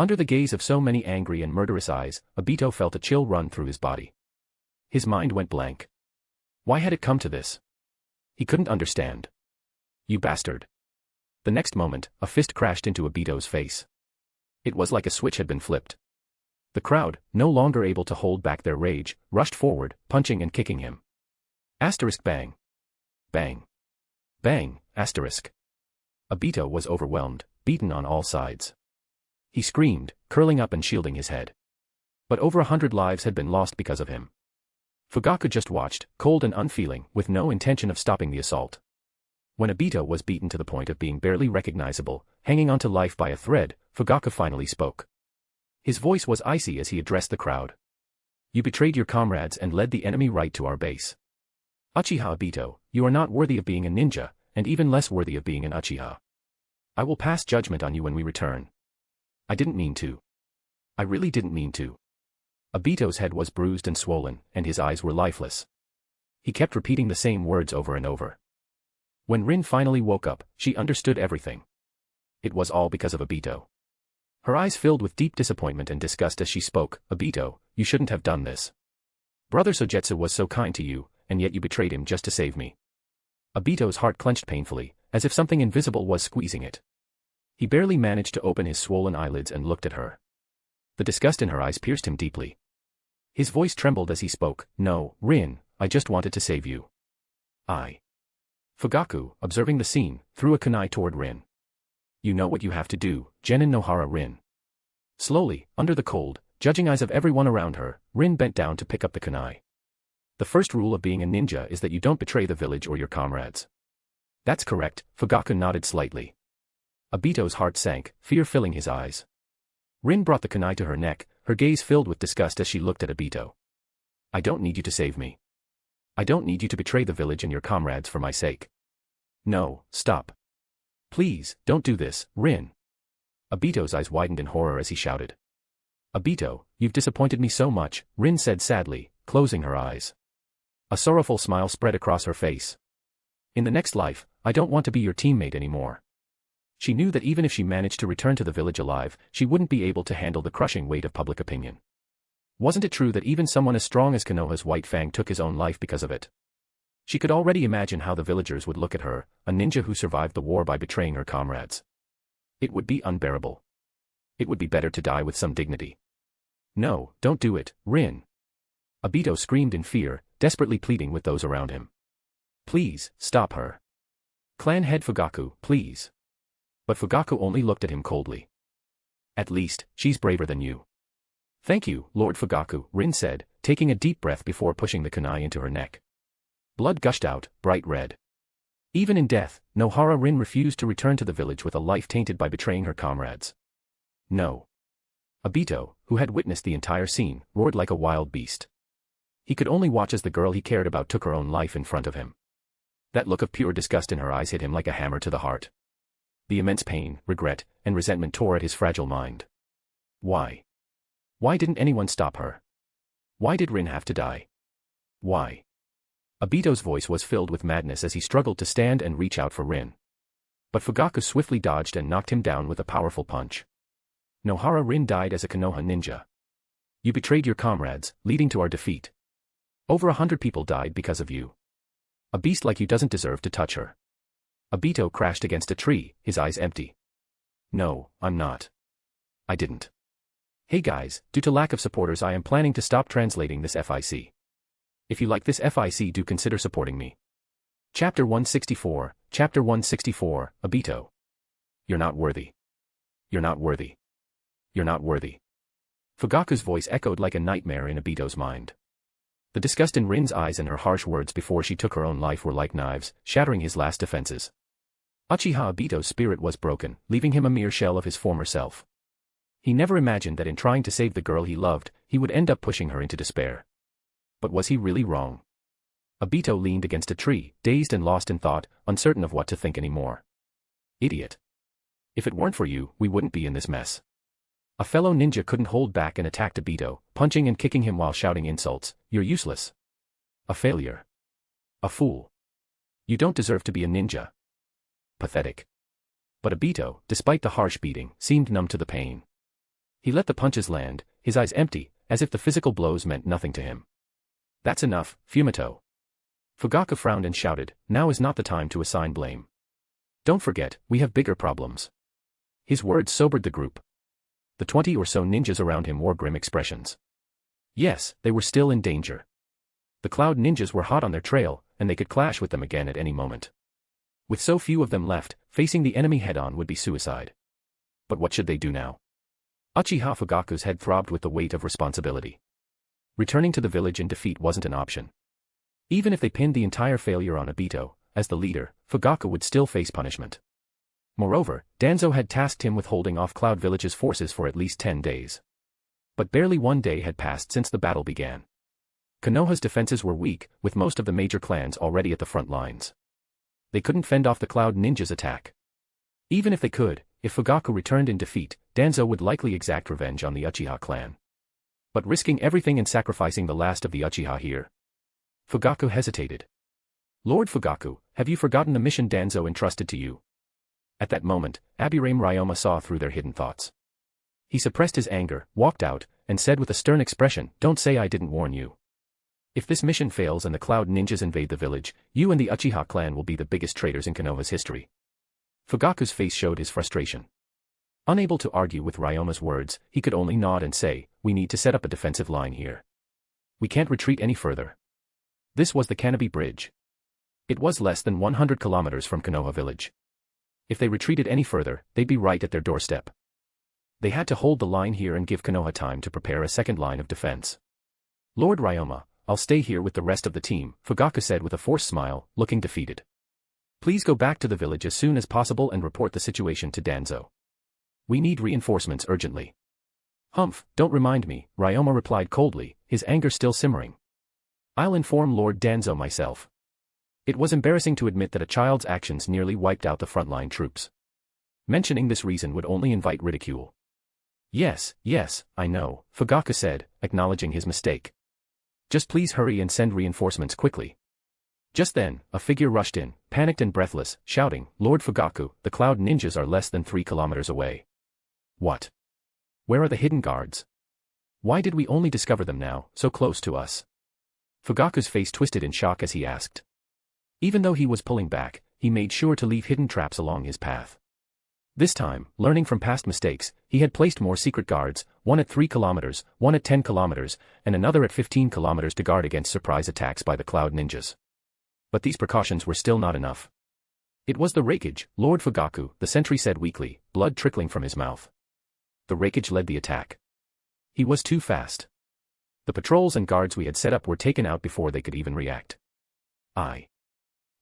Under the gaze of so many angry and murderous eyes, Obito felt a chill run through his body. His mind went blank. Why had it come to this? He couldn't understand. You bastard. The next moment, a fist crashed into Obito's face. It was like a switch had been flipped. The crowd, no longer able to hold back their rage, rushed forward, punching and kicking him. Asterisk bang. Bang. Bang, asterisk. Obito was overwhelmed, beaten on all sides. He screamed, curling up and shielding his head. But over 100 lives had been lost because of him. Fugaku just watched, cold and unfeeling, with no intention of stopping the assault. When Obito was beaten to the point of being barely recognizable, hanging onto life by a thread, Fugaku finally spoke. His voice was icy as he addressed the crowd. You betrayed your comrades and led the enemy right to our base. Uchiha Obito, you are not worthy of being a ninja, and even less worthy of being an Uchiha. I will pass judgment on you when we return. I didn't mean to. I really didn't mean to. Obito's head was bruised and swollen, and his eyes were lifeless. He kept repeating the same words over and over. When Rin finally woke up, she understood everything. It was all because of Obito. Her eyes filled with deep disappointment and disgust as she spoke. Obito, you shouldn't have done this. Brother Sogetsu was so kind to you, and yet you betrayed him just to save me. Obito's heart clenched painfully, as if something invisible was squeezing it. He barely managed to open his swollen eyelids and looked at her. The disgust in her eyes pierced him deeply. His voice trembled as he spoke. No, Rin, I just wanted to save you. Fugaku, observing the scene, threw a kunai toward Rin. You know what you have to do, Genin Nohara Rin. Slowly, under the cold, judging eyes of everyone around her, Rin bent down to pick up the kunai. The first rule of being a ninja is that you don't betray the village or your comrades. That's correct, Fugaku nodded slightly. Obito's heart sank, fear filling his eyes. Rin brought the kunai to her neck, her gaze filled with disgust as she looked at Obito. I don't need you to save me. I don't need you to betray the village and your comrades for my sake. No, stop. Please, don't do this, Rin. Obito's eyes widened in horror as he shouted. Obito, you've disappointed me so much, Rin said sadly, closing her eyes. A sorrowful smile spread across her face. In the next life, I don't want to be your teammate anymore. She knew that even if she managed to return to the village alive, she wouldn't be able to handle the crushing weight of public opinion. Wasn't it true that even someone as strong as Konoha's White Fang took his own life because of it? She could already imagine how the villagers would look at her, a ninja who survived the war by betraying her comrades. It would be unbearable. It would be better to die with some dignity. No, don't do it, Rin. Obito screamed in fear, desperately pleading with those around him. Please, stop her. Clan head Fugaku, please. But Fugaku only looked at him coldly. At least, she's braver than you. Thank you, Lord Fugaku, Rin said, taking a deep breath before pushing the kunai into her neck. Blood gushed out, bright red. Even in death, Nohara Rin refused to return to the village with a life tainted by betraying her comrades. No. Obito, who had witnessed the entire scene, roared like a wild beast. He could only watch as the girl he cared about took her own life in front of him. That look of pure disgust in her eyes hit him like a hammer to the heart. The immense pain, regret, and resentment tore at his fragile mind. Why? Why didn't anyone stop her? Why did Rin have to die? Why? Obito's voice was filled with madness as he struggled to stand and reach out for Rin. But Fugaku swiftly dodged and knocked him down with a powerful punch. Nohara Rin died as a Konoha ninja. You betrayed your comrades, leading to our defeat. Over 100 people died because of you. A beast like you doesn't deserve to touch her. Obito crashed against a tree, his eyes empty. No, I'm not. I didn't. Hey guys, due to lack of supporters I am planning to stop translating this FIC. If you like this FIC, do consider supporting me. Chapter 164, Obito. You're not worthy. You're not worthy. You're not worthy. Fugaku's voice echoed like a nightmare in Obito's mind. The disgust in Rin's eyes and her harsh words before she took her own life were like knives, shattering his last defenses. Uchiha Obito's spirit was broken, leaving him a mere shell of his former self. He never imagined that in trying to save the girl he loved, he would end up pushing her into despair. But was he really wrong? Obito leaned against a tree, dazed and lost in thought, uncertain of what to think anymore. Idiot. If it weren't for you, we wouldn't be in this mess. A fellow ninja couldn't hold back and attacked Obito, punching and kicking him while shouting insults. You're useless. A failure. A fool. You don't deserve to be a ninja. Pathetic. But Obito, despite the harsh beating, seemed numb to the pain. He let the punches land, his eyes empty, as if the physical blows meant nothing to him. That's enough, Fumito. Fugaku frowned and shouted, now is not the time to assign blame. Don't forget, we have bigger problems. His words sobered the group. The 20 or so ninjas around him wore grim expressions. Yes, they were still in danger. The Cloud ninjas were hot on their trail, and they could clash with them again at any moment. With so few of them left, facing the enemy head-on would be suicide. But what should they do now? Uchiha Fugaku's head throbbed with the weight of responsibility. Returning to the village in defeat wasn't an option. Even if they pinned the entire failure on Obito, as the leader, Fugaku would still face punishment. Moreover, Danzo had tasked him with holding off Cloud Village's forces for at least 10 days. But barely 1 day had passed since the battle began. Konoha's defenses were weak, with most of the major clans already at the front lines. They couldn't fend off the Cloud ninjas' attack. Even if they could, if Fugaku returned in defeat, Danzo would likely exact revenge on the Uchiha clan. But risking everything and sacrificing the last of the Uchiha here? Fugaku hesitated. Lord Fugaku, have you forgotten the mission Danzo entrusted to you? At that moment, Aburaim Ryoma saw through their hidden thoughts. He suppressed his anger, walked out, and said with a stern expression, don't say I didn't warn you. If this mission fails and the Cloud ninjas invade the village, you and the Uchiha clan will be the biggest traitors in Konoha's history. Fugaku's face showed his frustration. Unable to argue with Ryoma's words, he could only nod and say, we need to set up a defensive line here. We can't retreat any further. This was the Kanabi Bridge. It was less than 100 kilometers from Konoha village. If they retreated any further, they'd be right at their doorstep. They had to hold the line here and give Konoha time to prepare a second line of defense. Lord Ryoma, I'll stay here with the rest of the team, Fugaku said with a forced smile, looking defeated. Please go back to the village as soon as possible and report the situation to Danzo. We need reinforcements urgently. Humph, don't remind me, Ryoma replied coldly, his anger still simmering. I'll inform Lord Danzo myself. It was embarrassing to admit that a child's actions nearly wiped out the frontline troops. Mentioning this reason would only invite ridicule. Yes, I know, Fugaku said, acknowledging his mistake. Just please hurry and send reinforcements quickly. Just then, a figure rushed in, panicked and breathless, shouting, Lord Fugaku, the Cloud ninjas are less than 3 kilometers away. What? Where are the hidden guards? Why did we only discover them now, so close to us? Fugaku's face twisted in shock as he asked. Even though he was pulling back, he made sure to leave hidden traps along his path. This time, learning from past mistakes, he had placed more secret guards, one at 3 kilometers, one at 10 kilometers, and another at 15 kilometers to guard against surprise attacks by the Cloud ninjas. But these precautions were still not enough. It was the Raikage, Lord Fugaku, the sentry said weakly, blood trickling from his mouth. The Raikage led the attack. He was too fast. The patrols and guards we had set up were taken out before they could even react. I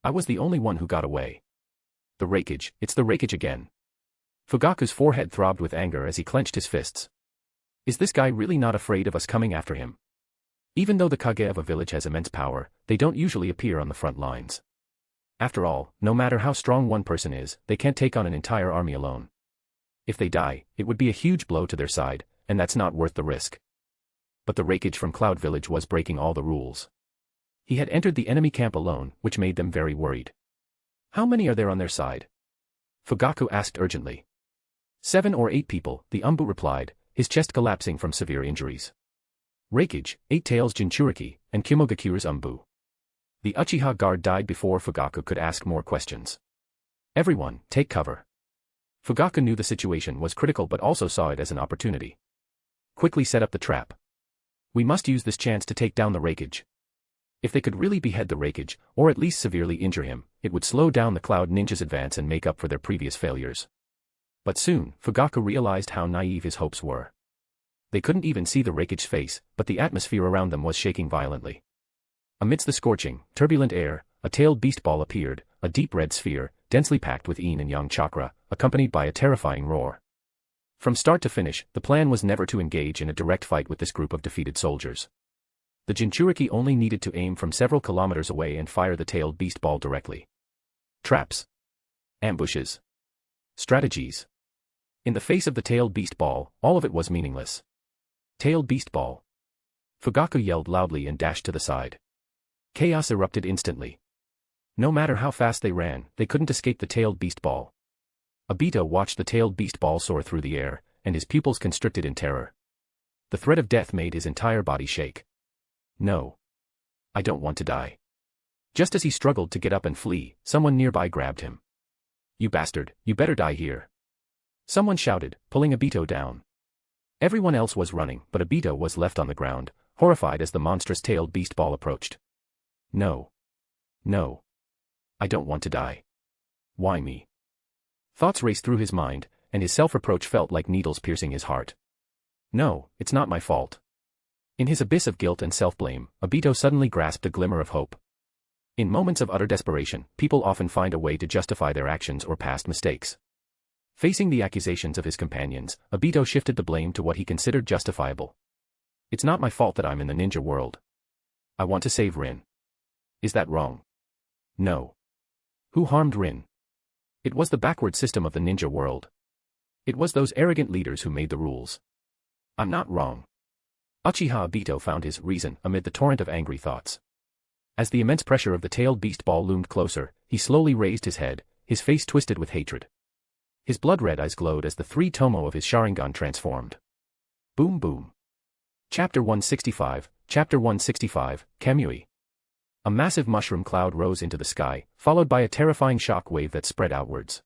was the only one who got away. The Raikage, it's the Raikage again. Fugaku's forehead throbbed with anger as he clenched his fists. Is this guy really not afraid of us coming after him? Even though the Kage of a village has immense power, they don't usually appear on the front lines. After all, no matter how strong one person is, they can't take on an entire army alone. If they die, it would be a huge blow to their side, and that's not worth the risk. But the Raikage from Cloud Village was breaking all the rules. He had entered the enemy camp alone, which made them very worried. How many are there on their side? Fugaku asked urgently. 7 or 8 people, the Umbu replied, his chest collapsing from severe injuries. Raikage, 8 Tails Jinchuriki, and Kimogakuru's Umbu. The Uchiha guard died before Fugaku could ask more questions. Everyone, take cover. Fugaku knew the situation was critical but also saw it as an opportunity. Quickly set up the trap. We must use this chance to take down the Raikage. If they could really behead the Raikage, or at least severely injure him, it would slow down the Cloud ninjas' advance and make up for their previous failures. But soon, Fugaku realized how naive his hopes were. They couldn't even see the Raikage's face, but the atmosphere around them was shaking violently. Amidst the scorching, turbulent air, a tailed beast ball appeared, a deep red sphere, densely packed with yin and yang chakra, accompanied by a terrifying roar. From start to finish, the plan was never to engage in a direct fight with this group of defeated soldiers. The Jinchuriki only needed to aim from several kilometers away and fire the tailed beast ball directly. Traps. Ambushes. Strategies. In the face of the tailed beast ball, all of it was meaningless. Tailed beast ball. Fugaku yelled loudly and dashed to the side. Chaos erupted instantly. No matter how fast they ran, they couldn't escape the tailed beast ball. Obito watched the tailed beast ball soar through the air, and his pupils constricted in terror. The threat of death made his entire body shake. No. I don't want to die. Just as he struggled to get up and flee, someone nearby grabbed him. You bastard, you better die here. Someone shouted, pulling Obito down. Everyone else was running, but Obito was left on the ground, horrified as the monstrous-tailed beast ball approached. No. No. I don't want to die. Why me? Thoughts raced through his mind, and his self-reproach felt like needles piercing his heart. No, it's not my fault. In his abyss of guilt and self-blame, Obito suddenly grasped a glimmer of hope. In moments of utter desperation, people often find a way to justify their actions or past mistakes. Facing the accusations of his companions, Obito shifted the blame to what he considered justifiable. It's not my fault that I'm in the ninja world. I want to save Rin. Is that wrong? No. Who harmed Rin? It was the backward system of the ninja world. It was those arrogant leaders who made the rules. I'm not wrong. Uchiha Obito found his reason amid the torrent of angry thoughts. As the immense pressure of the tailed beast ball loomed closer, he slowly raised his head, his face twisted with hatred. His blood-red eyes glowed as the three tomo of his Sharingan transformed. Boom boom. Chapter 165, Chapter 165, Kamui. A massive mushroom cloud rose into the sky, followed by a terrifying shock wave that spread outwards.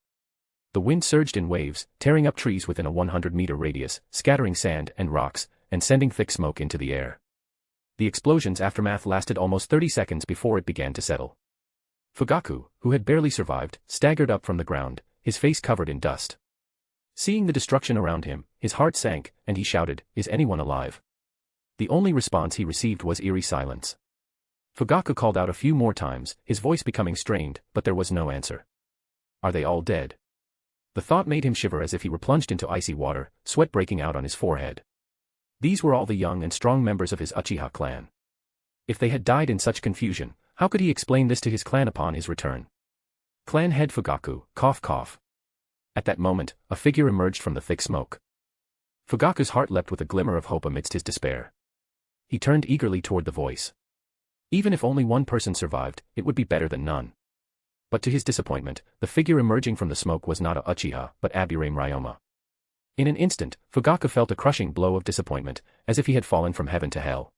The wind surged in waves, tearing up trees within a 100-meter radius, scattering sand and rocks, and sending thick smoke into the air. The explosion's aftermath lasted almost 30 seconds before it began to settle. Fugaku, who had barely survived, staggered up from the ground, his face covered in dust. Seeing the destruction around him, his heart sank, and he shouted, "Is anyone alive?" The only response he received was eerie silence. Fugaku called out a few more times, his voice becoming strained, but there was no answer. Are they all dead? The thought made him shiver as if he were plunged into icy water, sweat breaking out on his forehead. These were all the young and strong members of his Uchiha clan. If they had died in such confusion, how could he explain this to his clan upon his return? Clan head Fugaku, cough cough. At that moment, a figure emerged from the thick smoke. Fugaku's heart leapt with a glimmer of hope amidst his despair. He turned eagerly toward the voice. Even if only one person survived, it would be better than none. But to his disappointment, the figure emerging from the smoke was not a Uchiha, but Abirame Ryoma. In an instant, Fugaku felt a crushing blow of disappointment, as if he had fallen from heaven to hell.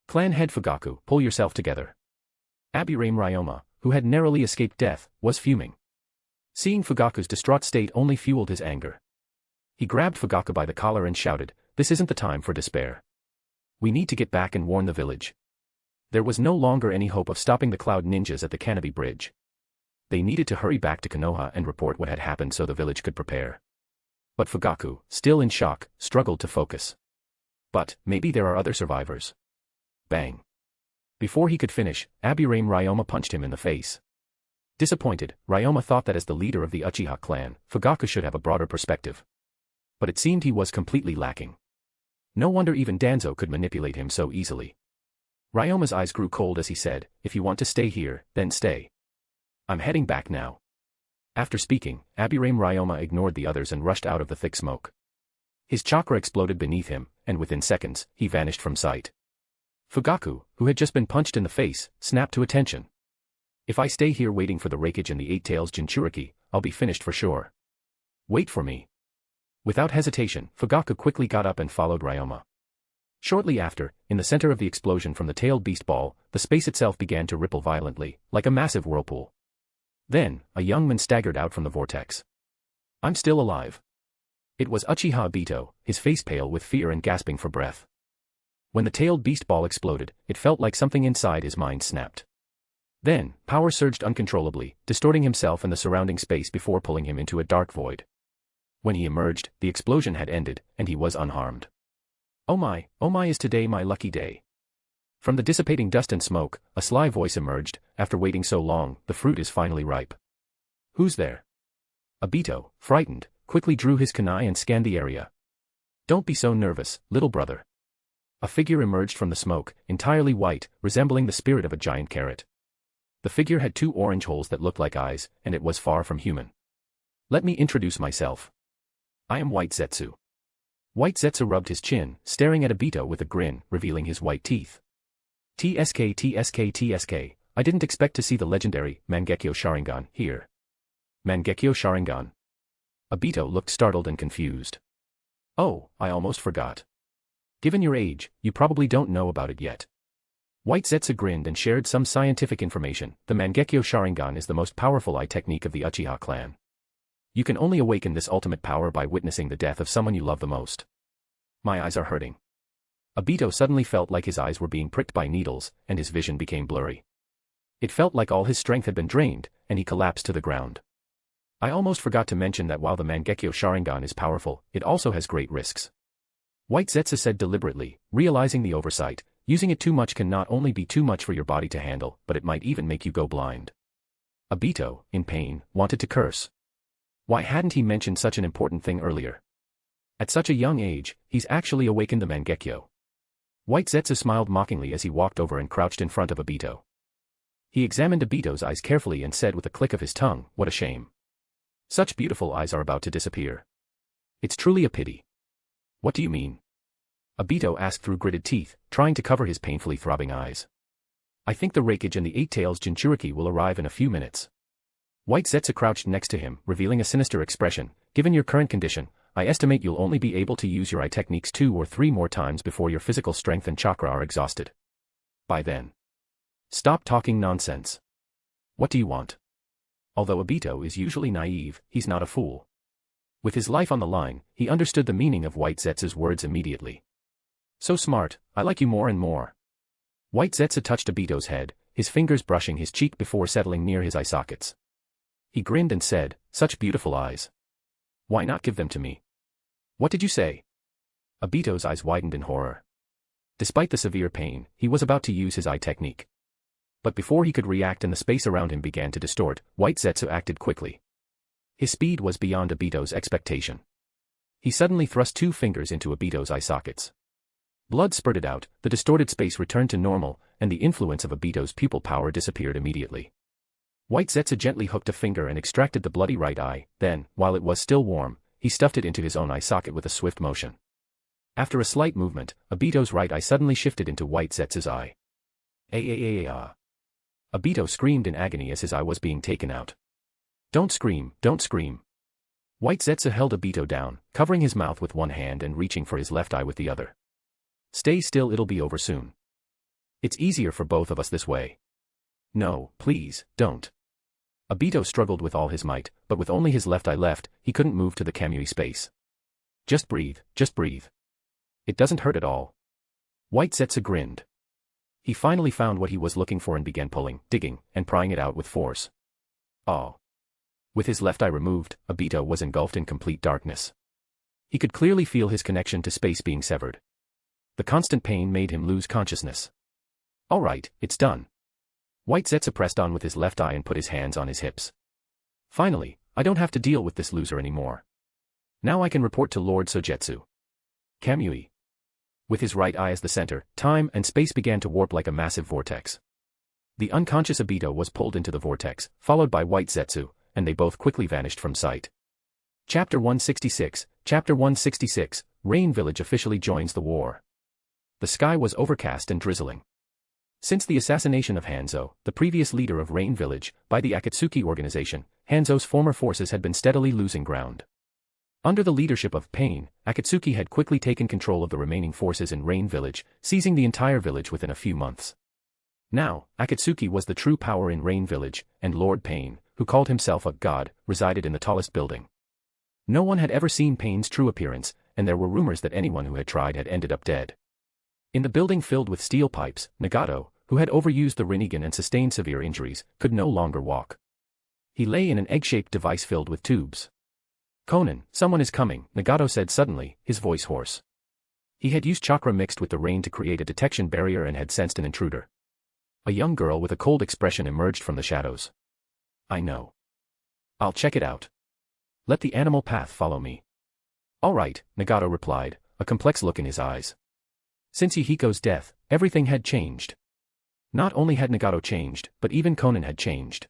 Clan head Fugaku, pull yourself together. Abirame Ryoma, who had narrowly escaped death, was fuming. Seeing Fugaku's distraught state only fueled his anger. He grabbed Fugaku by the collar and shouted, "This isn't the time for despair. We need to get back and warn the village." There was no longer any hope of stopping the Cloud Ninjas at the Canopy Bridge. They needed to hurry back to Konoha and report what had happened so the village could prepare. But Fugaku, still in shock, struggled to focus. But, maybe there are other survivors. Bang. Before he could finish, Abirame Ryoma punched him in the face. Disappointed, Ryoma thought that as the leader of the Uchiha clan, Fugaku should have a broader perspective. But it seemed he was completely lacking. No wonder even Danzo could manipulate him so easily. Ryoma's eyes grew cold as he said, "If you want to stay here, then stay. I'm heading back now." After speaking, Abirame Ryoma ignored the others and rushed out of the thick smoke. His chakra exploded beneath him, and within seconds, he vanished from sight. Fugaku, who had just been punched in the face, snapped to attention. "If I stay here waiting for the Raikage and the Eight Tails Jinchuriki, I'll be finished for sure. Wait for me." Without hesitation, Fugaku quickly got up and followed Ryoma. Shortly after, in the center of the explosion from the tailed beast ball, the space itself began to ripple violently, like a massive whirlpool. Then, a young man staggered out from the vortex. "I'm still alive." It was Uchiha Obito, his face pale with fear and gasping for breath. When the tailed beast ball exploded, it felt like something inside his mind snapped. Then, power surged uncontrollably, distorting himself and the surrounding space before pulling him into a dark void. When he emerged, the explosion had ended, and he was unharmed. Oh my, is today my lucky day." From the dissipating dust and smoke, a sly voice emerged, "After waiting so long, the fruit is finally ripe." "Who's there?" Obito, frightened, quickly drew his kunai and scanned the area. "Don't be so nervous, little brother." A figure emerged from the smoke, entirely white, resembling the spirit of a giant carrot. The figure had two orange holes that looked like eyes, and it was far from human. "Let me introduce myself. I am White Zetsu." White Zetsu rubbed his chin, staring at Obito with a grin, revealing his white teeth. TSK, I didn't expect to see the legendary Mangekyo Sharingan here." "Mangekyo Sharingan?" Obito looked startled and confused. Oh, I almost forgot. Given your age, you probably don't know about it yet. White Zetsu grinned and shared some scientific information. The Mangekyo Sharingan is the most powerful eye technique of the Uchiha clan. You can only awaken this ultimate power by witnessing the death of someone you love the most. My eyes are hurting. Obito suddenly felt like his eyes were being pricked by needles, and his vision became blurry. It felt like all his strength had been drained, and he collapsed to the ground. I almost forgot to mention that while the Mangekyo Sharingan is powerful, it also has great risks. White Zetsu said deliberately, realizing the oversight. Using it too much can not only be too much for your body to handle, but it might even make you go blind. Obito, in pain, wanted to curse. Why hadn't he mentioned such an important thing earlier? At such a young age, he's actually awakened the Mangekyo. White Zetsu smiled mockingly as he walked over and crouched in front of Obito. He examined Obito's eyes carefully and said with a click of his tongue, "What a shame. Such beautiful eyes are about to disappear. It's truly a pity." "What do you mean?" Obito asked through gritted teeth, trying to cover his painfully throbbing eyes. "I think the Raikage and the Eight Tails Jinchuriki will arrive in a few minutes." White Zetsu crouched next to him, revealing a sinister expression. "Given your current condition, I estimate you'll only be able to use your eye techniques 2 or 3 more times before your physical strength and chakra are exhausted. By then. Stop talking nonsense. What do you want?" Although Obito is usually naive, he's not a fool. With his life on the line, he understood the meaning of White Zetsu's words immediately. "So smart, I like you more and more." White Zetsu touched Obito's head, his fingers brushing his cheek before settling near his eye sockets. He grinned and said, "Such beautiful eyes. Why not give them to me?" "What did you say?" Obito's eyes widened in horror. Despite the severe pain, he was about to use his eye technique. But before he could react and the space around him began to distort, White Zetsu acted quickly. His speed was beyond Obito's expectation. He suddenly thrust 2 fingers into Obito's eye sockets. Blood spurted out, the distorted space returned to normal, and the influence of Obito's pupil power disappeared immediately. White Zetsu gently hooked a finger and extracted the bloody right eye, then, while it was still warm, he stuffed it into his own eye socket with a swift motion. After a slight movement, Obito's right eye suddenly shifted into White Zetsu's eye. Ah! Obito screamed in agony as his eye was being taken out. Don't scream, don't scream." White Zetsu held Obito down, covering his mouth with one hand and reaching for his left eye with the other. "Stay still, it'll be over soon. It's easier for both of us this way." "No, please, don't." Obito struggled with all his might, but with only his left eye left, he couldn't move to the Kamui space. Just breathe, just breathe. It doesn't hurt at all." White Zetsu grinned. He finally found what he was looking for and began pulling, digging, and prying it out with force. Oh. With his left eye removed, Obito was engulfed in complete darkness. He could clearly feel his connection to space being severed. The constant pain made him lose consciousness. "All right, it's done." White Zetsu pressed on with his left eye and put his hands on his hips. "Finally, I don't have to deal with this loser anymore. Now I can report to Lord Sogetsu." Kamui. With his right eye as the center, time and space began to warp like a massive vortex. The unconscious Obito was pulled into the vortex, followed by White Zetsu, and they both quickly vanished from sight. Chapter 166, Chapter 166, Rain Village officially joins the war. The sky was overcast and drizzling. Since the assassination of Hanzo, the previous leader of Rain Village, by the Akatsuki organization, Hanzo's former forces had been steadily losing ground. Under the leadership of Pain, Akatsuki had quickly taken control of the remaining forces in Rain Village, seizing the entire village within a few months. Now, Akatsuki was the true power in Rain Village, and Lord Pain, who called himself a god, resided in the tallest building. No one had ever seen Pain's true appearance, and there were rumors that anyone who had tried had ended up dead. In the building filled with steel pipes, Nagato, who had overused the Rinnegan and sustained severe injuries, could no longer walk. He lay in an egg-shaped device filled with tubes. "Conan, someone is coming," Nagato said suddenly, his voice hoarse. He had used chakra mixed with the rain to create a detection barrier and had sensed an intruder. A young girl with a cold expression emerged from the shadows. "I know. I'll check it out. Let the animal path follow me." "All right," Nagato replied, a complex look in his eyes. Since Yahiko's death, everything had changed. Not only had Nagato changed, but even Conan had changed.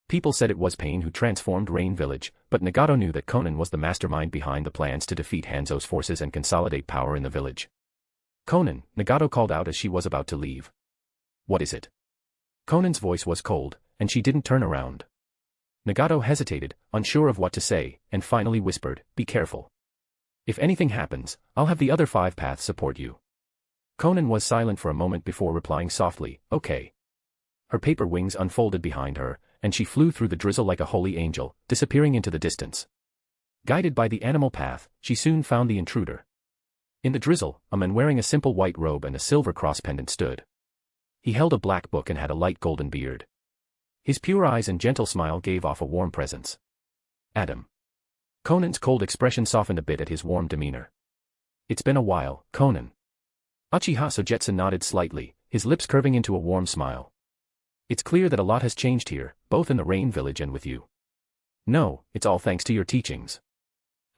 People said it was Pain who transformed Rain Village, but Nagato knew that Conan was the mastermind behind the plans to defeat Hanzo's forces and consolidate power in the village. "Conan," Nagato called out as she was about to leave. "What is it?" Conan's voice was cold, and she didn't turn around. Nagato hesitated, unsure of what to say, and finally whispered, "Be careful." If anything happens, I'll have the other 5 paths support you. Conan was silent for a moment before replying softly, okay. Her paper wings unfolded behind her, and she flew through the drizzle like a holy angel, disappearing into the distance. Guided by the animal path, she soon found the intruder. In the drizzle, a man wearing a simple white robe and a silver cross pendant stood. He held a black book and had a light golden beard. His pure eyes and gentle smile gave off a warm presence. Adam. Conan's cold expression softened a bit at his warm demeanor. It's been a while, Conan. Uchiha Sogetsu nodded slightly, his lips curving into a warm smile. It's clear that a lot has changed here, both in the Rain Village and with you. No, it's all thanks to your teachings.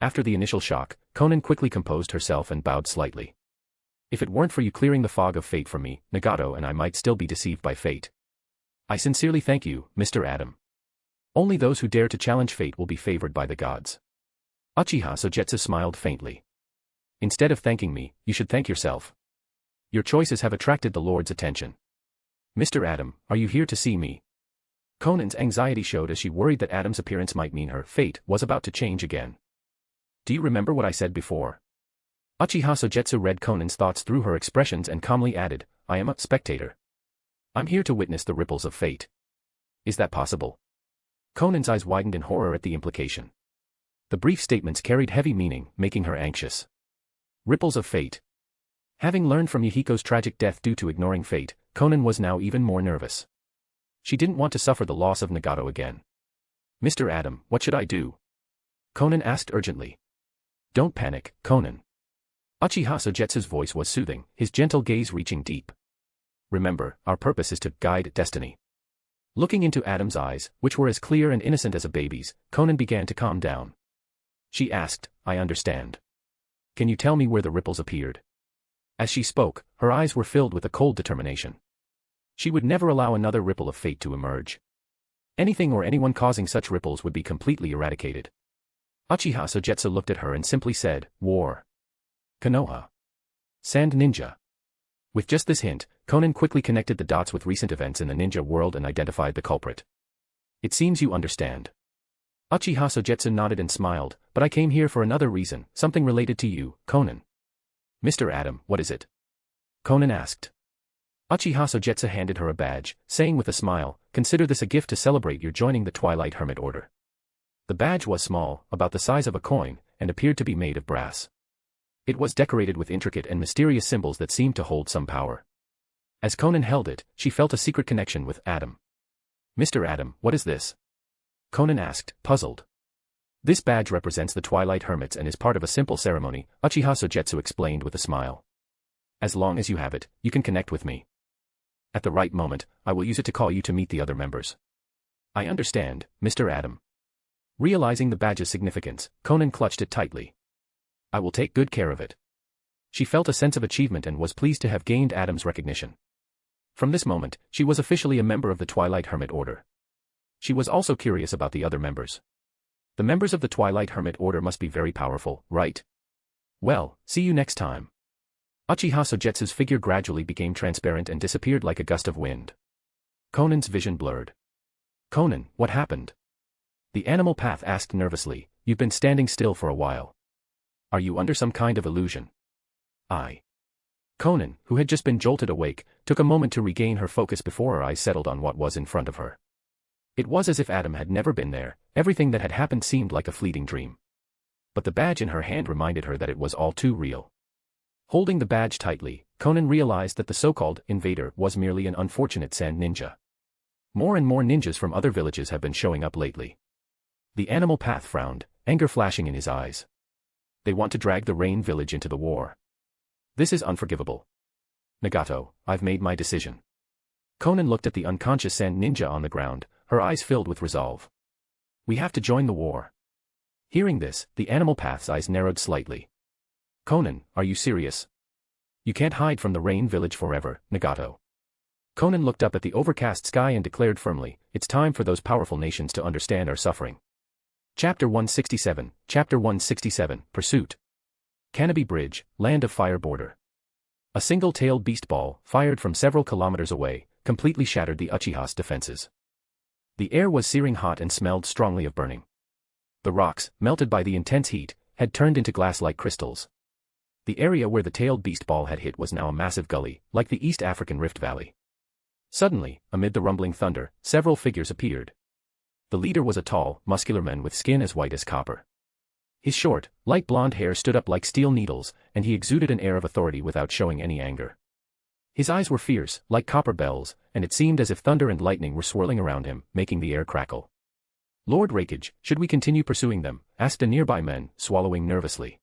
After the initial shock, Conan quickly composed herself and bowed slightly. If it weren't for you clearing the fog of fate from me, Nagato and I might still be deceived by fate. I sincerely thank you, Mr. Adam. Only those who dare to challenge fate will be favored by the gods. Uchiha Sogetsu smiled faintly. Instead of thanking me, you should thank yourself. Your choices have attracted the Lord's attention. Mr. Adam, are you here to see me? Conan's anxiety showed as she worried that Adam's appearance might mean her fate was about to change again. Do you remember what I said before? Uchiha Sogetsu read Conan's thoughts through her expressions and calmly added, I am a spectator. I'm here to witness the ripples of fate. Is that possible? Conan's eyes widened in horror at the implication. The brief statements carried heavy meaning, making her anxious. Ripples of fate. Having learned from Yahiko's tragic death due to ignoring fate, Conan was now even more nervous. She didn't want to suffer the loss of Nagato again. Mr. Adam, what should I do? Conan asked urgently. Don't panic, Conan. Uchiha Sogetsu's voice was soothing, his gentle gaze reaching deep. Remember, our purpose is to guide destiny. Looking into Adam's eyes, which were as clear and innocent as a baby's, Conan began to calm down. She asked, I understand. Can you tell me where the ripples appeared? As she spoke, her eyes were filled with a cold determination. She would never allow another ripple of fate to emerge. Anything or anyone causing such ripples would be completely eradicated. Uchiha Sogetsu looked at her and simply said, War. Konoha. Sand Ninja. With just this hint, Conan quickly connected the dots with recent events in the ninja world and identified the culprit. It seems you understand. Uchiha Sogetsu nodded and smiled, but I came here for another reason, something related to you, Conan. Mr. Adam, what is it? Conan asked. Uchiha Sogetsu handed her a badge, saying with a smile, consider this a gift to celebrate your joining the Twilight Hermit Order. The badge was small, about the size of a coin, and appeared to be made of brass. It was decorated with intricate and mysterious symbols that seemed to hold some power. As Conan held it, she felt a secret connection with Adam. Mr. Adam, what is this? Conan asked, puzzled. This badge represents the Twilight Hermits and is part of a simple ceremony, Uchiha Sogetsu explained with a smile. As long as you have it, you can connect with me. At the right moment, I will use it to call you to meet the other members. I understand, Mr. Adam. Realizing the badge's significance, Conan clutched it tightly. I will take good care of it. She felt a sense of achievement and was pleased to have gained Adam's recognition. From this moment, she was officially a member of the Twilight Hermit Order. She was also curious about the other members. The members of the Twilight Hermit Order must be very powerful, right? Well, see you next time. Uchiha Sogetsu's figure gradually became transparent and disappeared like a gust of wind. Conan's vision blurred. Conan, what happened? The animal path asked nervously, you've been standing still for a while. Are you under some kind of illusion? Conan, who had just been jolted awake, took a moment to regain her focus before her eyes settled on what was in front of her. It was as if Adam had never been there, everything that had happened seemed like a fleeting dream. But the badge in her hand reminded her that it was all too real. Holding the badge tightly, Conan realized that the so-called invader was merely an unfortunate sand ninja. More and more ninjas from other villages have been showing up lately. The animal path frowned, anger flashing in his eyes. They want to drag the Rain Village into the war. This is unforgivable. Nagato, I've made my decision. Conan looked at the unconscious sand ninja on the ground, her eyes filled with resolve. We have to join the war. Hearing this, the animal path's eyes narrowed slightly. Conan, are you serious? You can't hide from the Rain Village forever, Nagato. Conan looked up at the overcast sky and declared firmly, it's time for those powerful nations to understand our suffering. Chapter 167, Pursuit. Canopy Bridge, Land of Fire Border. A single-tailed beast ball, fired from several kilometers away, completely shattered the Uchiha's defenses. The air was searing hot and smelled strongly of burning. The rocks, melted by the intense heat, had turned into glass-like crystals. The area where the tailed beast ball had hit was now a massive gully, like the East African Rift Valley. Suddenly, amid the rumbling thunder, several figures appeared. The leader was a tall, muscular man with skin as white as copper. His short, light blonde hair stood up like steel needles, and he exuded an air of authority without showing any anger. His eyes were fierce, like copper bells, and it seemed as if thunder and lightning were swirling around him, making the air crackle. "Lord Rakage, should we continue pursuing them?" asked a nearby man, swallowing nervously.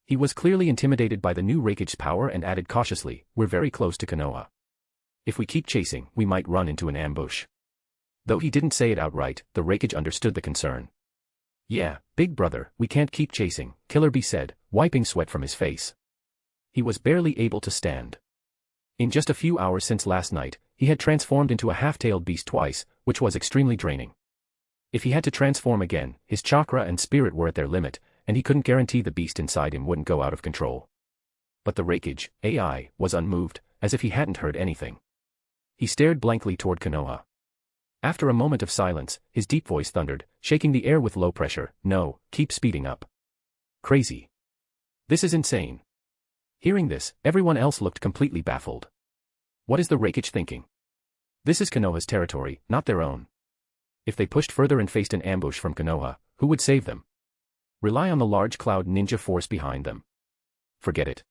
He was clearly intimidated by the new Rakage's power and added cautiously, "We're very close to Konoha. If we keep chasing, we might run into an ambush." Though he didn't say it outright, the Rakage understood the concern. "Yeah, big brother, we can't keep chasing," Killer Bee said, wiping sweat from his face. He was barely able to stand. In just a few hours since last night, he had transformed into a half-tailed beast twice, which was extremely draining. If he had to transform again, his chakra and spirit were at their limit, and he couldn't guarantee the beast inside him wouldn't go out of control. But the Rakage, AI, was unmoved, as if he hadn't heard anything. He stared blankly toward Konoha. After a moment of silence, his deep voice thundered, shaking the air with low pressure, "No, keep speeding up. Crazy. This is insane." Hearing this, everyone else looked completely baffled. What is the Rakage thinking? This is Konoha's territory, not their own. If they pushed further and faced an ambush from Konoha, who would save them? Rely on the large cloud ninja force behind them? Forget it.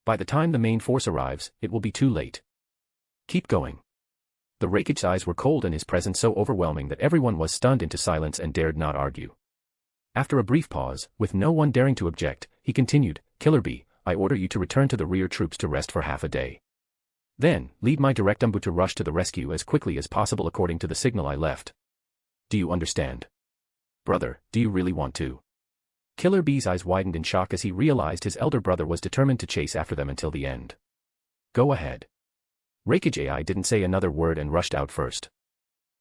By the time the main force arrives, it will be too late. Keep going. The Rakage's eyes were cold and his presence so overwhelming that everyone was stunned into silence and dared not argue. After a brief pause, with no one daring to object, he continued, "Killer Bee, I order you to return to the rear troops to rest for half a day. Then, lead my direct umbu to rush to the rescue as quickly as possible according to the signal I left. Do you understand? Brother, do you really want to?" Killer Bee's eyes widened in shock as he realized his elder brother was determined to chase after them until the end. "Go ahead." Rakage AI didn't say another word and rushed out first.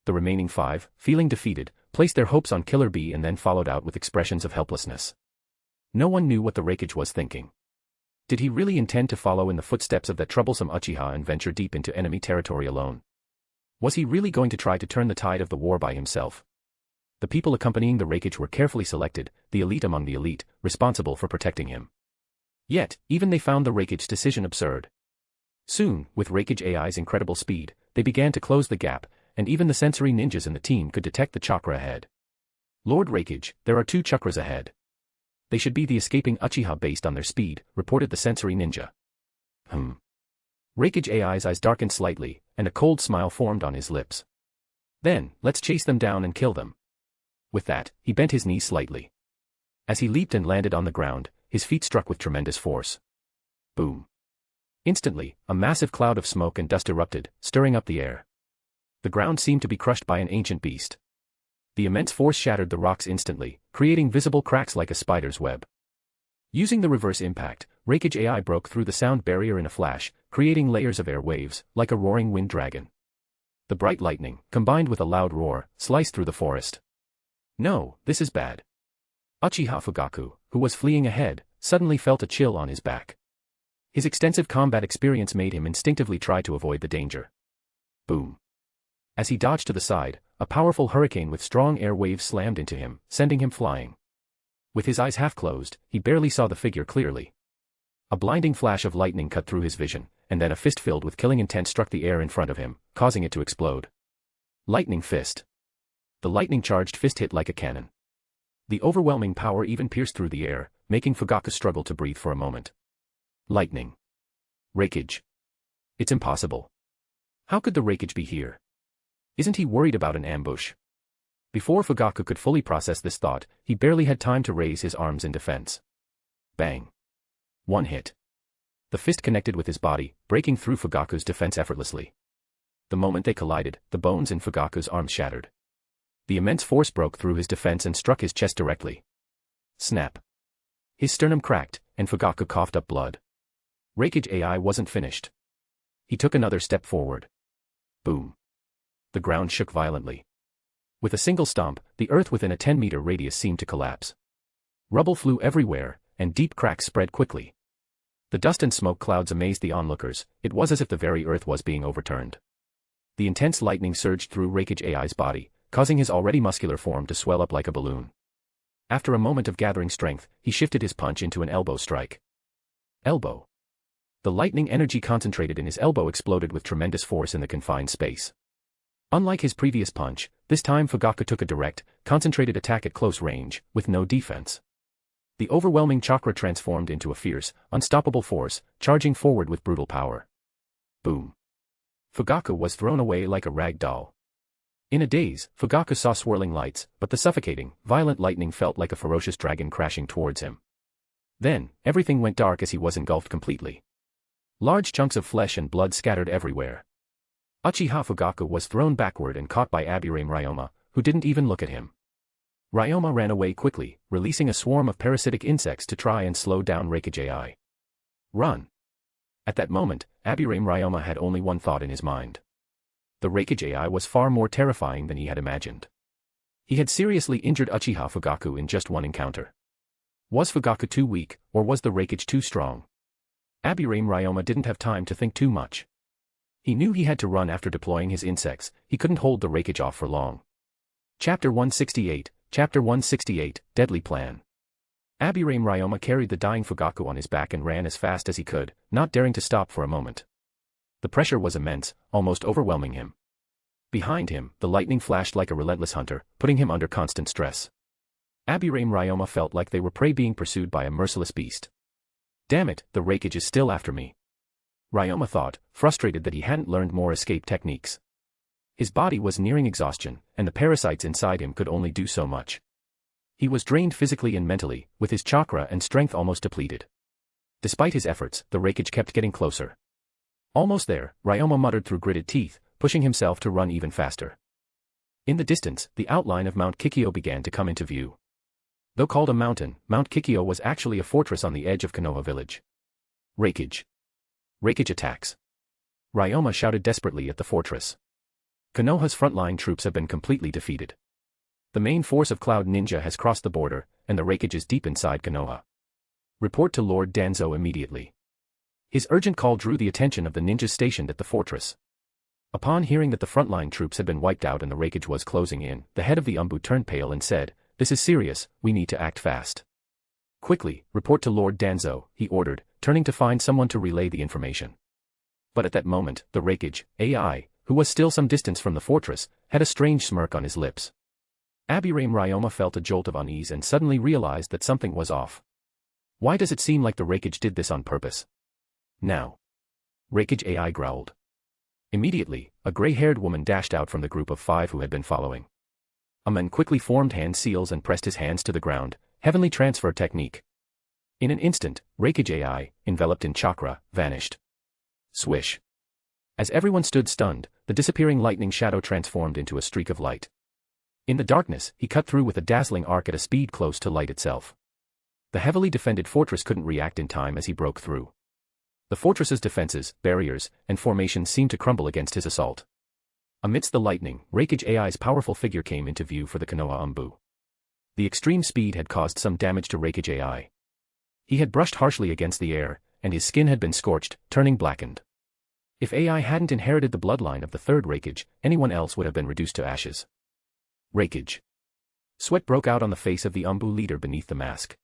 The remaining 5, feeling defeated, placed their hopes on Killer Bee and then followed out with expressions of helplessness. No one knew what the Rakage was thinking. Did he really intend to follow in the footsteps of that troublesome Uchiha and venture deep into enemy territory alone? Was he really going to try to turn the tide of the war by himself? The people accompanying the Rakage were carefully selected, the elite among the elite, responsible for protecting him. Yet, even they found the Rakage's decision absurd. Soon, with Rakage AI's incredible speed, they began to close the gap, and even the sensory ninjas in the team could detect the chakra ahead. "Lord Rakage, there are 2 chakras ahead. They should be the escaping Uchiha based on their speed," reported the sensory ninja. Rakage AI's eyes darkened slightly, and a cold smile formed on his lips. "Then, let's chase them down and kill them." With that, he bent his knees slightly. As he leaped and landed on the ground, his feet struck with tremendous force. Boom. Instantly, a massive cloud of smoke and dust erupted, stirring up the air. The ground seemed to be crushed by an ancient beast. The immense force shattered the rocks instantly, creating visible cracks like a spider's web. Using the reverse impact, Rakage AI broke through the sound barrier in a flash, creating layers of air waves, like a roaring wind dragon. The bright lightning, combined with a loud roar, sliced through the forest. "No, this is bad." Uchiha Fugaku, who was fleeing ahead, suddenly felt a chill on his back. His extensive combat experience made him instinctively try to avoid the danger. Boom. As he dodged to the side, a powerful hurricane with strong air waves slammed into him, sending him flying. With his eyes half closed, he barely saw the figure clearly. A blinding flash of lightning cut through his vision, and then a fist filled with killing intent struck the air in front of him, causing it to explode. Lightning fist. The lightning-charged fist hit like a cannon. The overwhelming power even pierced through the air, making Fugaku struggle to breathe for a moment. Lightning. Rakage. It's impossible. How could the Rakage be here? Isn't he worried about an ambush? Before Fugaku could fully process this thought, he barely had time to raise his arms in defense. Bang. One hit. The fist connected with his body, breaking through Fugaku's defense effortlessly. The moment they collided, the bones in Fugaku's arms shattered. The immense force broke through his defense and struck his chest directly. Snap. His sternum cracked, and Fugaku coughed up blood. Rakage AI wasn't finished. He took another step forward. Boom. The ground shook violently. With a single stomp, the earth within a 10-meter radius seemed to collapse. Rubble flew everywhere, and deep cracks spread quickly. The dust and smoke clouds amazed the onlookers. It was as if the very earth was being overturned. The intense lightning surged through Rakage AI's body, causing his already muscular form to swell up like a balloon. After a moment of gathering strength, he shifted his punch into an elbow strike. Elbow. The lightning energy concentrated in his elbow exploded with tremendous force in the confined space. Unlike his previous punch, this time Fugaku took a direct, concentrated attack at close range, with no defense. The overwhelming chakra transformed into a fierce, unstoppable force, charging forward with brutal power. Boom. Fugaku was thrown away like a rag doll. In a daze, Fugaku saw swirling lights, but the suffocating, violent lightning felt like a ferocious dragon crashing towards him. Then, everything went dark as he was engulfed completely. Large chunks of flesh and blood scattered everywhere. Uchiha Fugaku was thrown backward and caught by Abirame Ryoma, who didn't even look at him. Ryoma ran away quickly, releasing a swarm of parasitic insects to try and slow down Reikage AI. Run. At that moment, Abirame Ryoma had only one thought in his mind. The Reikage AI was far more terrifying than he had imagined. He had seriously injured Uchiha Fugaku in just one encounter. Was Fugaku too weak, or was the Reikage too strong? Abirame Ryoma didn't have time to think too much. He knew he had to run after deploying his insects, he couldn't hold the Reikage off for long. Chapter 168, Deadly Plan. Abirame Ryoma carried the dying Fugaku on his back and ran as fast as he could, not daring to stop for a moment. The pressure was immense, almost overwhelming him. Behind him, the lightning flashed like a relentless hunter, putting him under constant stress. Abirame Ryoma felt like they were prey being pursued by a merciless beast. Damn it, the Reikage is still after me. Ryoma thought, frustrated that he hadn't learned more escape techniques. His body was nearing exhaustion, and the parasites inside him could only do so much. He was drained physically and mentally, with his chakra and strength almost depleted. Despite his efforts, the Reikage kept getting closer. Almost there, Ryoma muttered through gritted teeth, pushing himself to run even faster. In the distance, the outline of Mount Kikyo began to come into view. Though called a mountain, Mount Kikyo was actually a fortress on the edge of Konoha village. Reikage. Reikage attacks. Ryoma shouted desperately at the fortress. Konoha's frontline troops have been completely defeated. The main force of Cloud Ninja has crossed the border, and the Reikage is deep inside Konoha. Report to Lord Danzo immediately. His urgent call drew the attention of the ninjas stationed at the fortress. Upon hearing that the frontline troops had been wiped out and the Reikage was closing in, the head of the Umbu turned pale and said, "This is serious, we need to act fast." "Quickly, report to Lord Danzo," he ordered, turning to find someone to relay the information. But at that moment, the Reikage AI, who was still some distance from the fortress, had a strange smirk on his lips. Abirame Ryoma felt a jolt of unease and suddenly realized that something was off. Why does it seem like the Reikage did this on purpose? Now. Reikage AI growled. Immediately, a gray-haired woman dashed out from the group of 5 who had been following. A man quickly formed hand seals and pressed his hands to the ground, heavenly transfer technique. In an instant, Reikage AI, enveloped in chakra, vanished. Swish. As everyone stood stunned, the disappearing lightning shadow transformed into a streak of light. In the darkness, he cut through with a dazzling arc at a speed close to light itself. The heavily defended fortress couldn't react in time as he broke through. The fortress's defenses, barriers, and formations seemed to crumble against his assault. Amidst the lightning, Reikage AI's powerful figure came into view for the Konoha Umbu. The extreme speed had caused some damage to Reikage AI. He had brushed harshly against the air, and his skin had been scorched, turning blackened. If AI hadn't inherited the bloodline of the third Reikage, anyone else would have been reduced to ashes. Reikage. Sweat broke out on the face of the Umbu leader beneath the mask.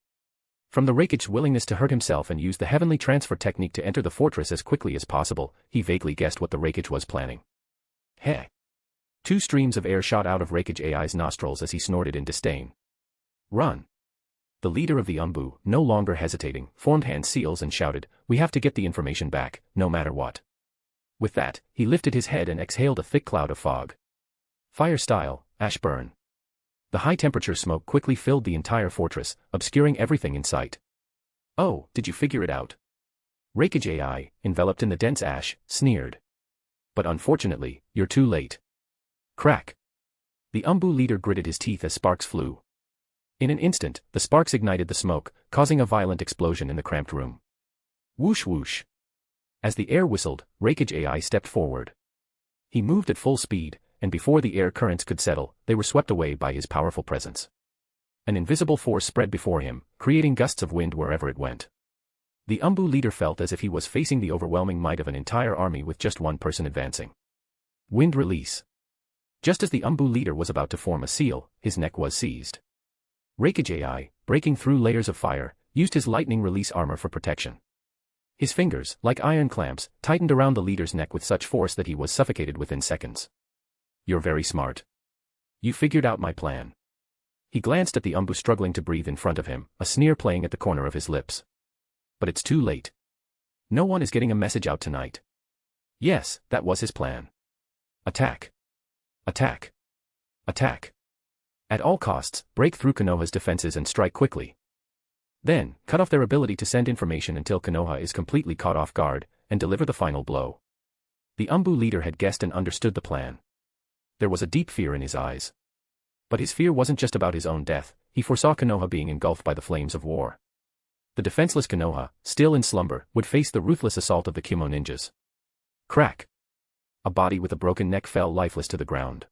From the Reikage's willingness to hurt himself and use the heavenly transfer technique to enter the fortress as quickly as possible, he vaguely guessed what the Reikage was planning. Heh. 2 streams of air shot out of Reikage AI's nostrils as he snorted in disdain. Run. The leader of the Umbu, no longer hesitating, formed hand seals and shouted, "We have to get the information back, no matter what." With that, he lifted his head and exhaled a thick cloud of fog. Fire style, ash burn. The high-temperature smoke quickly filled the entire fortress, obscuring everything in sight. "Oh, did you figure it out?" Reikage AI, enveloped in the dense ash, sneered. "But unfortunately, you're too late." Crack. The Umbu leader gritted his teeth as sparks flew. In an instant, the sparks ignited the smoke, causing a violent explosion in the cramped room. Whoosh whoosh. As the air whistled, Reikage AI stepped forward. He moved at full speed, and before the air currents could settle, they were swept away by his powerful presence. An invisible force spread before him, creating gusts of wind wherever it went. The Umbu leader felt as if he was facing the overwhelming might of an entire army with just one person advancing. Wind release. Just as the Umbu leader was about to form a seal, his neck was seized. Reikage AI, breaking through layers of fire, used his lightning release armor for protection. His fingers, like iron clamps, tightened around the leader's neck with such force that he was suffocated within seconds. You're very smart. You figured out my plan. He glanced at the Umbu struggling to breathe in front of him, a sneer playing at the corner of his lips. But it's too late. No one is getting a message out tonight. Yes, that was his plan. Attack. Attack. Attack. At all costs, break through Konoha's defenses and strike quickly. Then, cut off their ability to send information until Konoha is completely caught off guard, and deliver the final blow. The Umbu leader had guessed and understood the plan. There was a deep fear in his eyes. But his fear wasn't just about his own death, he foresaw Konoha being engulfed by the flames of war. The defenseless Konoha, still in slumber, would face the ruthless assault of the Kumo ninjas. Crack! A body with a broken neck fell lifeless to the ground.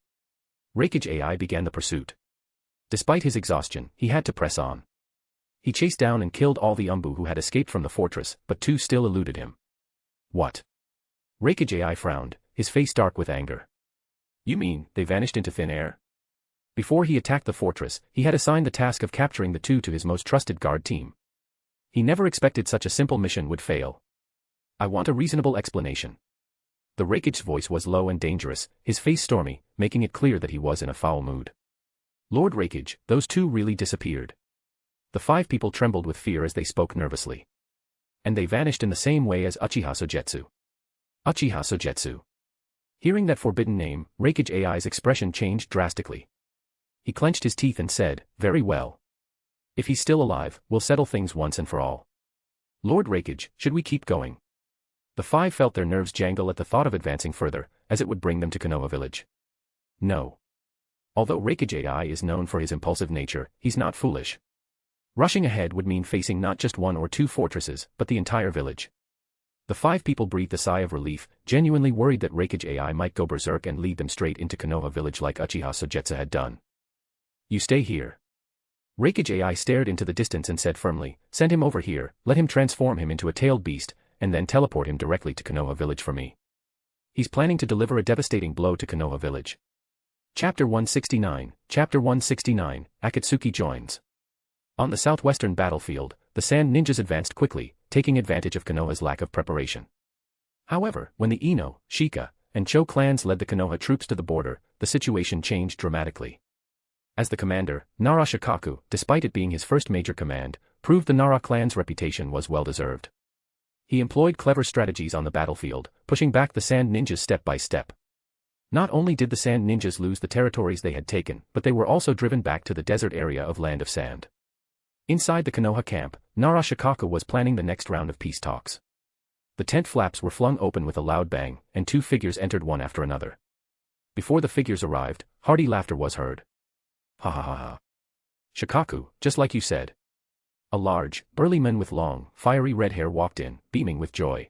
Reikage AI began the pursuit. Despite his exhaustion, he had to press on. He chased down and killed all the Umbu who had escaped from the fortress, but 2 still eluded him. What? Reikage AI frowned, his face dark with anger. You mean, they vanished into thin air? Before he attacked the fortress, he had assigned the task of capturing the 2 to his most trusted guard team. He never expected such a simple mission would fail. I want a reasonable explanation. The Reikage's voice was low and dangerous, his face stormy, making it clear that he was in a foul mood. Lord Reikage, those 2 really disappeared. The 5 people trembled with fear as they spoke nervously. And they vanished in the same way as Uchiha Sogetsu. Uchiha Sogetsu. Hearing that forbidden name, Reikage AI's expression changed drastically. He clenched his teeth and said, very well. If he's still alive, we'll settle things once and for all. Lord Reikage, should we keep going? The 5 felt their nerves jangle at the thought of advancing further, as it would bring them to Konoha village. No. Although Reikage AI is known for his impulsive nature, he's not foolish. Rushing ahead would mean facing not just 1 or 2 fortresses, but the entire village. The 5 people breathed a sigh of relief, genuinely worried that Reikage AI might go berserk and lead them straight into Konoha village like Uchiha Sogetsu had done. You stay here. Reikage AI stared into the distance and said firmly, send him over here, let him transform him into a tailed beast, and then teleport him directly to Konoha village for me. He's planning to deliver a devastating blow to Konoha village. Chapter 169, Chapter 169, Akatsuki joins. On the southwestern battlefield, the Sand Ninjas advanced quickly, taking advantage of Konoha's lack of preparation. However, when the Ino, Shika, and Cho clans led the Konoha troops to the border, the situation changed dramatically. As the commander, Nara Shikaku, despite it being his first major command, proved the Nara clan's reputation was well-deserved. He employed clever strategies on the battlefield, pushing back the Sand Ninjas step by step. Not only did the Sand Ninjas lose the territories they had taken, but they were also driven back to the desert area of Land of Sand. Inside the Konoha camp, Nara Shikaku was planning the next round of peace talks. The tent flaps were flung open with a loud bang, and 2 figures entered one after another. Before the figures arrived, hearty laughter was heard. Ha ha ha ha. Shikaku, just like you said. A large, burly man with long, fiery red hair walked in, beaming with joy.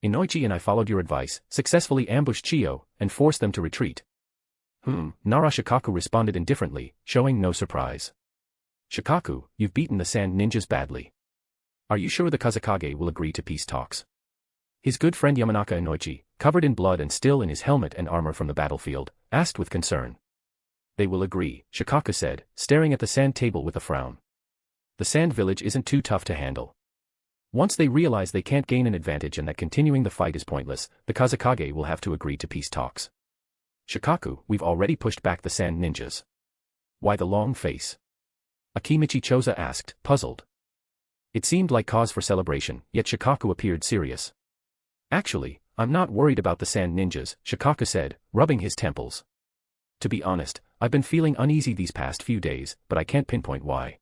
Inoichi and I followed your advice, successfully ambushed Chiyo, and forced them to retreat. Nara Shikaku responded indifferently, showing no surprise. Shikaku, you've beaten the Sand Ninjas badly. Are you sure the Kazekage will agree to peace talks? His good friend Yamanaka Inoichi, covered in blood and still in his helmet and armor from the battlefield, asked with concern. They will agree, Shikaku said, staring at the sand table with a frown. The sand village isn't too tough to handle. Once they realize they can't gain an advantage and that continuing the fight is pointless, the Kazekage will have to agree to peace talks. Shikaku, we've already pushed back the Sand Ninjas. Why the long face? Akimichi Choza asked, puzzled. It seemed like cause for celebration, yet Shikaku appeared serious. Actually, I'm not worried about the Sand Ninjas, Shikaku said, rubbing his temples. To be honest, I've been feeling uneasy these past few days, but I can't pinpoint why.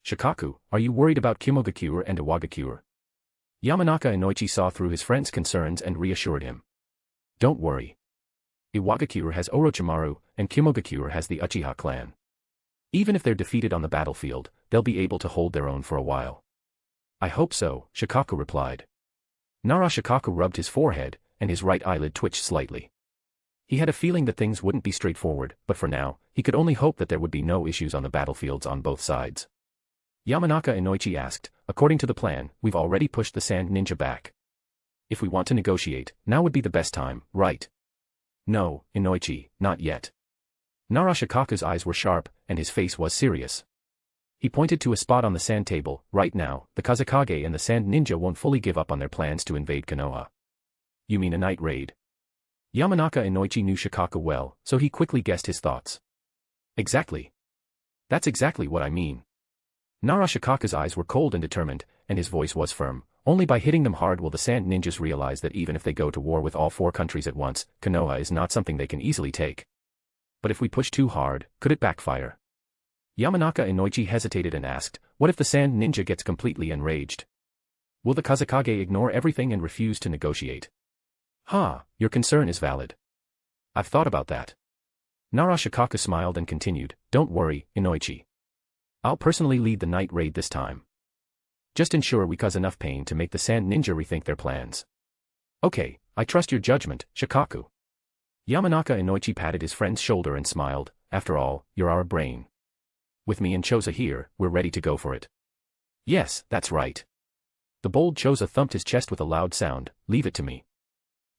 Shikaku, are you worried about Kimogakure and Iwagakure? Yamanaka Inoichi saw through his friend's concerns and reassured him. Don't worry. Iwagakure has Orochimaru, and Kimogakure has the Uchiha clan. Even if they're defeated on the battlefield, they'll be able to hold their own for a while. I hope so, Shikaku replied. Nara Shikaku rubbed his forehead, and his right eyelid twitched slightly. He had a feeling that things wouldn't be straightforward, but for now, he could only hope that there would be no issues on the battlefields on both sides. Yamanaka Inoichi asked, according to the plan, we've already pushed the Sand Ninja back. If we want to negotiate, now would be the best time, right? No, Inoichi, not yet. Nara Shikaku's eyes were sharp, and his face was serious. He pointed to a spot on the sand table. Right now, the Kazekage and the Sand Ninja won't fully give up on their plans to invade Konoha. You mean a night raid? Yamanaka Inoichi knew Shikaku well, so he quickly guessed his thoughts. Exactly. That's exactly what I mean. Nara Shikaku's eyes were cold and determined, and his voice was firm. Only by hitting them hard will the Sand Ninjas realize that even if they go to war with all 4 countries at once, Konoha is not something they can easily take. But if we push too hard, could it backfire? Yamanaka Inoichi hesitated and asked, what if the Sand Ninja gets completely enraged? Will the Kazekage ignore everything and refuse to negotiate? Your concern is valid. I've thought about that. Nara Shikaku smiled and continued, don't worry, Inoichi. I'll personally lead the night raid this time. Just ensure we cause enough pain to make the Sand Ninja rethink their plans. Okay, I trust your judgment, Shikaku. Yamanaka Inoichi patted his friend's shoulder and smiled, after all, you're our brain. With me and Choza here, we're ready to go for it. Yes, that's right. The bold Choza thumped his chest with a loud sound, leave it to me.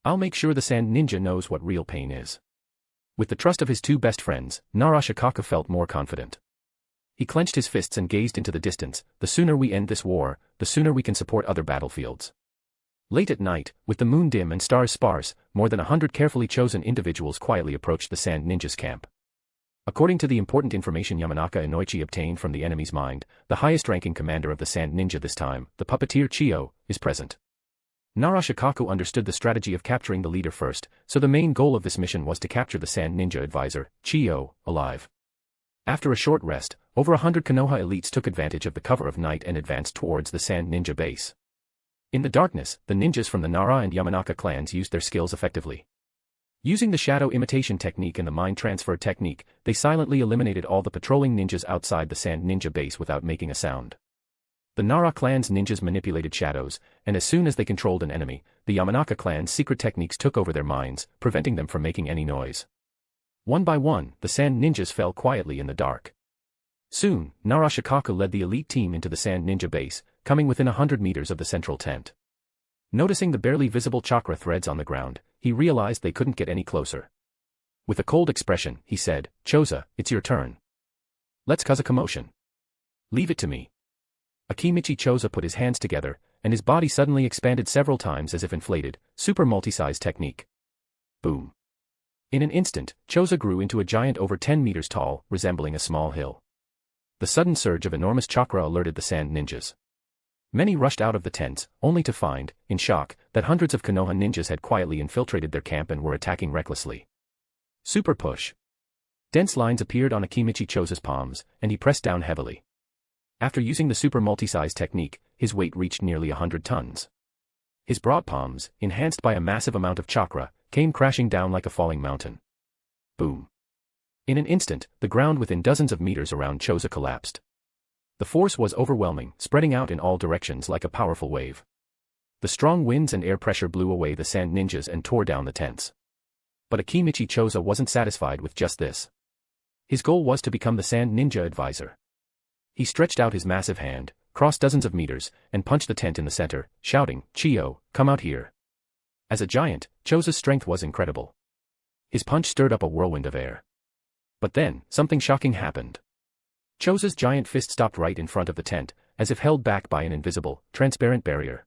I'll make sure the Sand Ninja knows what real pain is. With the trust of his 2 best friends, Nara Shikaku felt more confident. He clenched his fists and gazed into the distance, the sooner we end this war, the sooner we can support other battlefields. Late at night, with the moon dim and stars sparse, more than 100 carefully chosen individuals quietly approached the Sand Ninjas' camp. According to the important information Yamanaka Inoichi obtained from the enemy's mind, the highest-ranking commander of the Sand Ninja this time, the puppeteer Chiyo, is present. Nara Shikaku understood the strategy of capturing the leader first, so the main goal of this mission was to capture the Sand Ninja advisor, Chiyo, alive. After a short rest, over 100 Konoha elites took advantage of the cover of night and advanced towards the Sand Ninja base. In the darkness, the ninjas from the Nara and Yamanaka clans used their skills effectively. Using the shadow imitation technique and the mind transfer technique, they silently eliminated all the patrolling ninjas outside the Sand Ninja base without making a sound. The Nara clan's ninjas manipulated shadows, and as soon as they controlled an enemy, the Yamanaka clan's secret techniques took over their minds, preventing them from making any noise. One by one, the Sand Ninjas fell quietly in the dark. Soon, Nara Shikaku led the elite team into the Sand Ninja base, coming within 100 meters of the central tent. Noticing the barely visible chakra threads on the ground, he realized they couldn't get any closer. With a cold expression, he said, Choza, it's your turn. Let's cause a commotion. Leave it to me. Akimichi Choza put his hands together, and his body suddenly expanded several times as if inflated, super multi-size technique. Boom. In an instant, Choza grew into a giant over 10 meters tall, resembling a small hill. The sudden surge of enormous chakra alerted the Sand Ninjas. Many rushed out of the tents, only to find, in shock, that hundreds of Konoha ninjas had quietly infiltrated their camp and were attacking recklessly. Super push. Dense lines appeared on Akimichi Choza's palms, and he pressed down heavily. After using the super multi-size technique, his weight reached nearly 100 tons. His broad palms, enhanced by a massive amount of chakra, came crashing down like a falling mountain. Boom. In an instant, the ground within dozens of meters around Choza collapsed. The force was overwhelming, spreading out in all directions like a powerful wave. The strong winds and air pressure blew away the Sand Ninjas and tore down the tents. But Akimichi Choza wasn't satisfied with just this. His goal was to become the Sand Ninja advisor. He stretched out his massive hand, crossed dozens of meters, and punched the tent in the center, shouting, Chiyo, come out here. As a giant, Choza's strength was incredible. His punch stirred up a whirlwind of air. But then, something shocking happened. Choza's giant fist stopped right in front of the tent, as if held back by an invisible, transparent barrier.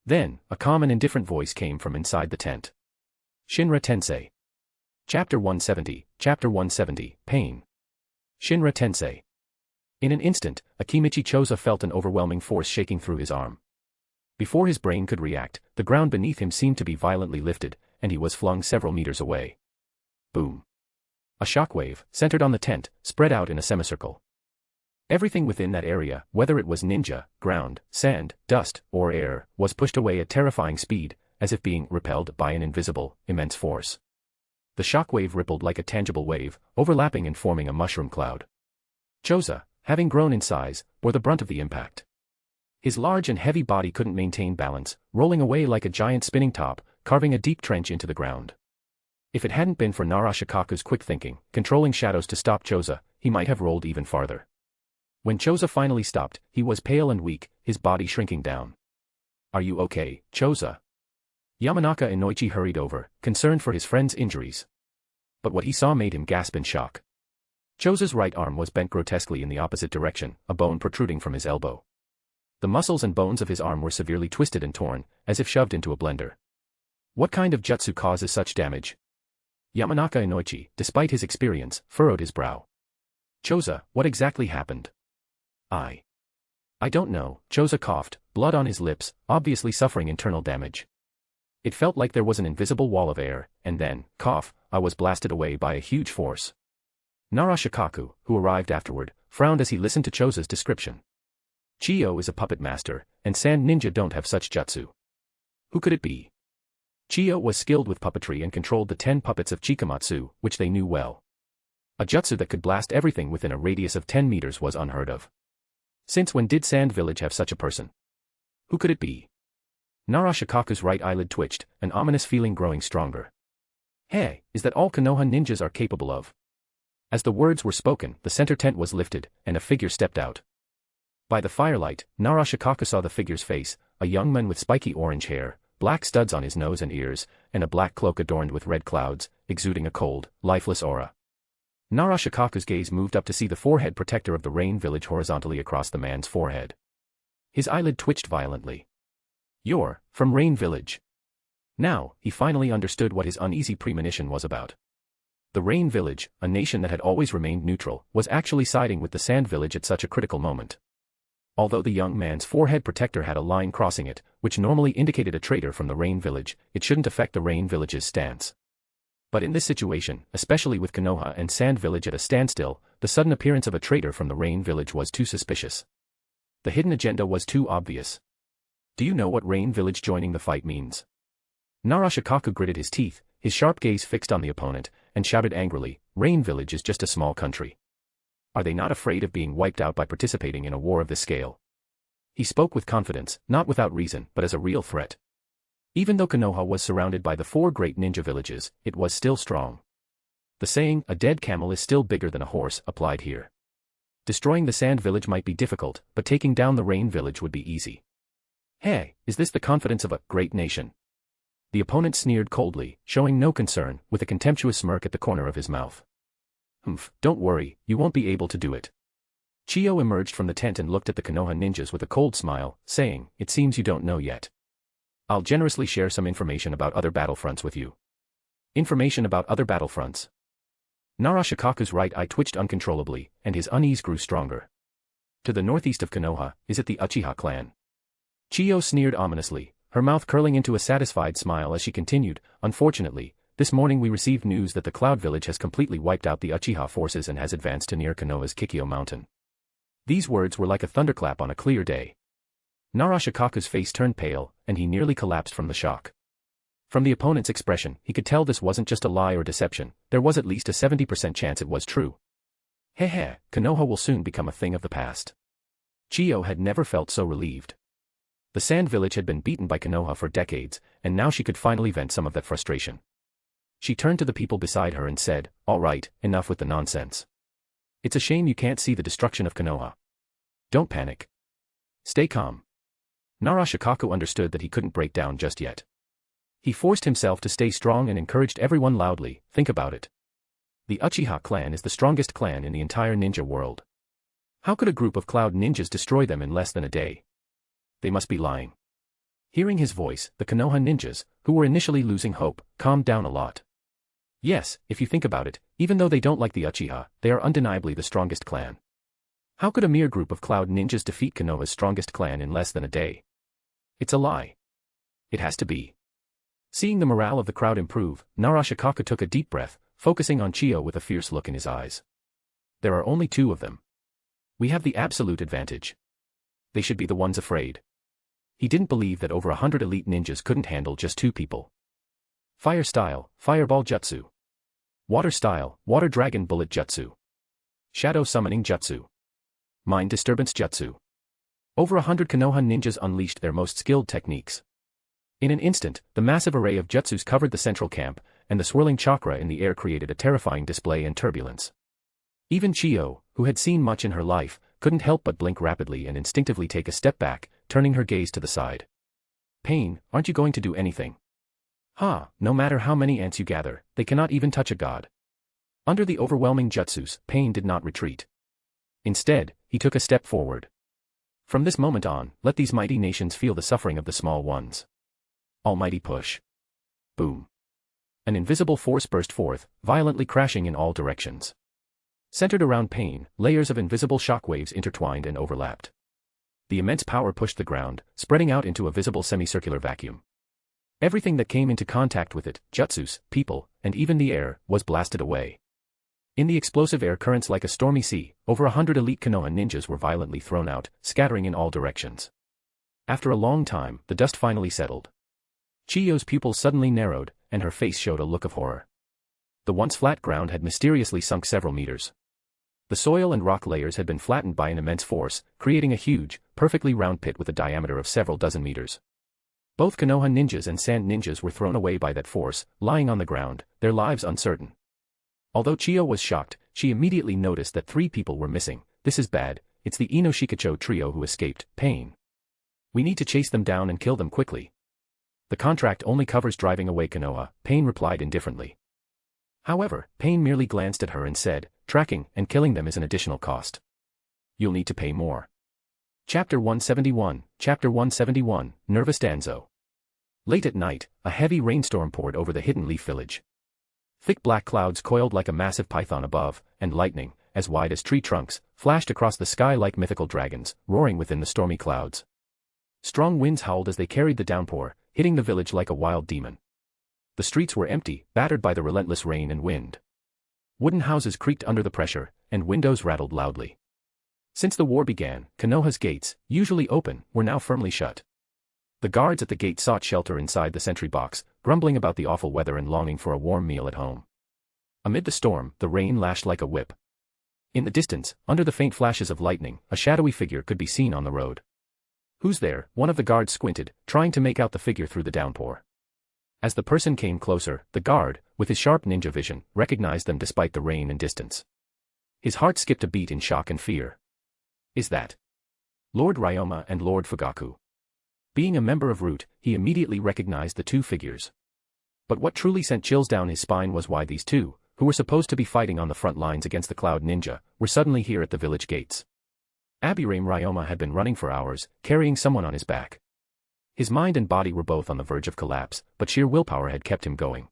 Then, a calm and indifferent voice came from inside the tent. Shinra Tensei. Chapter 170, Pain. Shinra Tensei. In an instant, Akimichi Choza felt an overwhelming force shaking through his arm. Before his brain could react, the ground beneath him seemed to be violently lifted, and he was flung several meters away. Boom. A shockwave, centered on the tent, spread out in a semicircle. Everything within that area, whether it was ninja, ground, sand, dust, or air, was pushed away at terrifying speed, as if being repelled by an invisible, immense force. The shockwave rippled like a tangible wave, overlapping and forming a mushroom cloud. Choza, having grown in size, bore the brunt of the impact. His large and heavy body couldn't maintain balance, rolling away like a giant spinning top, carving a deep trench into the ground. If it hadn't been for Nara Shikaku's quick thinking, controlling shadows to stop Choza, he might have rolled even farther. When Choza finally stopped, he was pale and weak, his body shrinking down. Are you okay, Choza? Yamanaka Inoichi hurried over, concerned for his friend's injuries. But what he saw made him gasp in shock. Choso's right arm was bent grotesquely in the opposite direction, a bone protruding from his elbow. The muscles and bones of his arm were severely twisted and torn, as if shoved into a blender. What kind of jutsu causes such damage? Yamanaka Inoichi, despite his experience, furrowed his brow. Chosa, what exactly happened? I don't know, Chosa coughed, blood on his lips, obviously suffering internal damage. It felt like there was an invisible wall of air, and then, cough, I was blasted away by a huge force. Narashikaku, who arrived afterward, frowned as he listened to Chosa's description. Chiyo is a puppet master, and sand ninja don't have such jutsu. Who could it be? Chiyo was skilled with puppetry and controlled the 10 puppets of Chikamatsu, which they knew well. A jutsu that could blast everything within a radius of 10 meters was unheard of. Since when did Sand Village have such a person? Who could it be? Narashikaku's right eyelid twitched, an ominous feeling growing stronger. Hey, is that all Konoha ninjas are capable of? As the words were spoken, the center tent was lifted, and a figure stepped out. By the firelight, Narashikaku saw the figure's face, a young man with spiky orange hair, black studs on his nose and ears, and a black cloak adorned with red clouds, exuding a cold, lifeless aura. Narashikaku's gaze moved up to see the forehead protector of the Rain Village horizontally across the man's forehead. His eyelid twitched violently. You're from Rain Village. Now, he finally understood what his uneasy premonition was about. The Rain Village, a nation that had always remained neutral, was actually siding with the Sand Village at such a critical moment. Although the young man's forehead protector had a line crossing it, which normally indicated a traitor from the Rain Village, it shouldn't affect the Rain Village's stance. But in this situation, especially with Konoha and Sand Village at a standstill, the sudden appearance of a traitor from the Rain Village was too suspicious. The hidden agenda was too obvious. Do you know what Rain Village joining the fight means? Narashikaku gritted his teeth, his sharp gaze fixed on the opponent, and shouted angrily, Rain Village is just a small country. Are they not afraid of being wiped out by participating in a war of this scale? He spoke with confidence, not without reason, but as a real threat. Even though Konoha was surrounded by the 4 great ninja villages, it was still strong. The saying, a dead camel is still bigger than a horse, applied here. Destroying the Sand Village might be difficult, but taking down the Rain Village would be easy. Hey, is this the confidence of a great nation? The opponent sneered coldly, showing no concern, with a contemptuous smirk at the corner of his mouth. Don't worry, you won't be able to do it. Chiyo emerged from the tent and looked at the Konoha ninjas with a cold smile, saying, it seems you don't know yet. I'll generously share some information about other battlefronts with you. Information about other battlefronts. Narashikaku's right eye twitched uncontrollably, and his unease grew stronger. To the northeast of Konoha, is it the Uchiha clan? Chiyo sneered ominously, her mouth curling into a satisfied smile as she continued, unfortunately, this morning we received news that the Cloud Village has completely wiped out the Uchiha forces and has advanced to near Konoha's Kikyo Mountain. These words were like a thunderclap on a clear day. Narashikaku's face turned pale, and he nearly collapsed from the shock. From the opponent's expression, he could tell this wasn't just a lie or deception, there was at least a 70% chance it was true. Hehe, Konoha will soon become a thing of the past. Chiyo had never felt so relieved. The Sand Village had been beaten by Konoha for decades, and now she could finally vent some of that frustration. She turned to the people beside her and said, all right, enough with the nonsense. It's a shame you can't see the destruction of Konoha. Don't panic. Stay calm. Narashikaku understood that he couldn't break down just yet. He forced himself to stay strong and encouraged everyone loudly, think about it. The Uchiha clan is the strongest clan in the entire ninja world. How could a group of cloud ninjas destroy them in less than a day? They must be lying. Hearing his voice, the Konoha ninjas, who were initially losing hope, calmed down a lot. Yes, if you think about it, even though they don't like the Uchiha, they are undeniably the strongest clan. How could a mere group of cloud ninjas defeat Konoha's strongest clan in less than a day? It's a lie. It has to be. Seeing the morale of the crowd improve, Narashikaku took a deep breath, focusing on Chiyo with a fierce look in his eyes. There are only 2 of them. We have the absolute advantage. They should be the ones afraid. He didn't believe that over 100 elite ninjas couldn't handle just 2 people. Fire style, Fireball Jutsu. Water style, Water Dragon Bullet Jutsu. Shadow Summoning Jutsu. Mind Disturbance Jutsu. Over 100 Konoha ninjas unleashed their most skilled techniques. In an instant, the massive array of jutsus covered the central camp, and the swirling chakra in the air created a terrifying display and turbulence. Even Chiyo, who had seen much in her life, couldn't help but blink rapidly and instinctively take a step back, turning her gaze to the side. Pain, aren't you going to do anything? No matter how many ants you gather, they cannot even touch a god. Under the overwhelming jutsus, Pain did not retreat. Instead, he took a step forward. From this moment on, let these mighty nations feel the suffering of the small ones. Almighty push. Boom. An invisible force burst forth, violently crashing in all directions. Centered around Pain, layers of invisible shockwaves intertwined and overlapped. The immense power pushed the ground, spreading out into a visible semicircular vacuum. Everything that came into contact with it, jutsus, people, and even the air, was blasted away. In the explosive air currents like a stormy sea, over 100 elite Konoha ninjas were violently thrown out, scattering in all directions. After a long time, the dust finally settled. Chiyo's pupils suddenly narrowed, and her face showed a look of horror. The once flat ground had mysteriously sunk several meters. The soil and rock layers had been flattened by an immense force, creating a huge, perfectly round pit with a diameter of several dozen meters. Both Konoha ninjas and sand ninjas were thrown away by that force, lying on the ground, their lives uncertain. Although Chiyo was shocked, she immediately noticed that 3 people were missing. This is bad, it's the Inoshikacho trio who escaped. Pain. We need to chase them down and kill them quickly. The contract only covers driving away Konoha, Pain replied indifferently. However, Pain merely glanced at her and said, tracking and killing them is an additional cost. You'll need to pay more. Chapter 171, Nervous Danzo. Late at night, a heavy rainstorm poured over the Hidden Leaf village. Thick black clouds coiled like a massive python above, and lightning, as wide as tree trunks, flashed across the sky like mythical dragons, roaring within the stormy clouds. Strong winds howled as they carried the downpour, hitting the village like a wild demon. The streets were empty, battered by the relentless rain and wind. Wooden houses creaked under the pressure, and windows rattled loudly. Since the war began, Konoha's gates, usually open, were now firmly shut. The guards at the gate sought shelter inside the sentry box, grumbling about the awful weather and longing for a warm meal at home. Amid the storm, the rain lashed like a whip. In the distance, under the faint flashes of lightning, a shadowy figure could be seen on the road. Who's there? One of the guards squinted, trying to make out the figure through the downpour. As the person came closer, the guard, with his sharp ninja vision, recognized them despite the rain and distance. His heart skipped a beat in shock and fear. Is that Lord Ryoma and Lord Fugaku? Being a member of Root, he immediately recognized the 2 figures. But what truly sent chills down his spine was why these 2, who were supposed to be fighting on the front lines against the Cloud Ninja, were suddenly here at the village gates. Abirame Ryoma had been running for hours, carrying someone on his back. His mind and body were both on the verge of collapse, but sheer willpower had kept him going.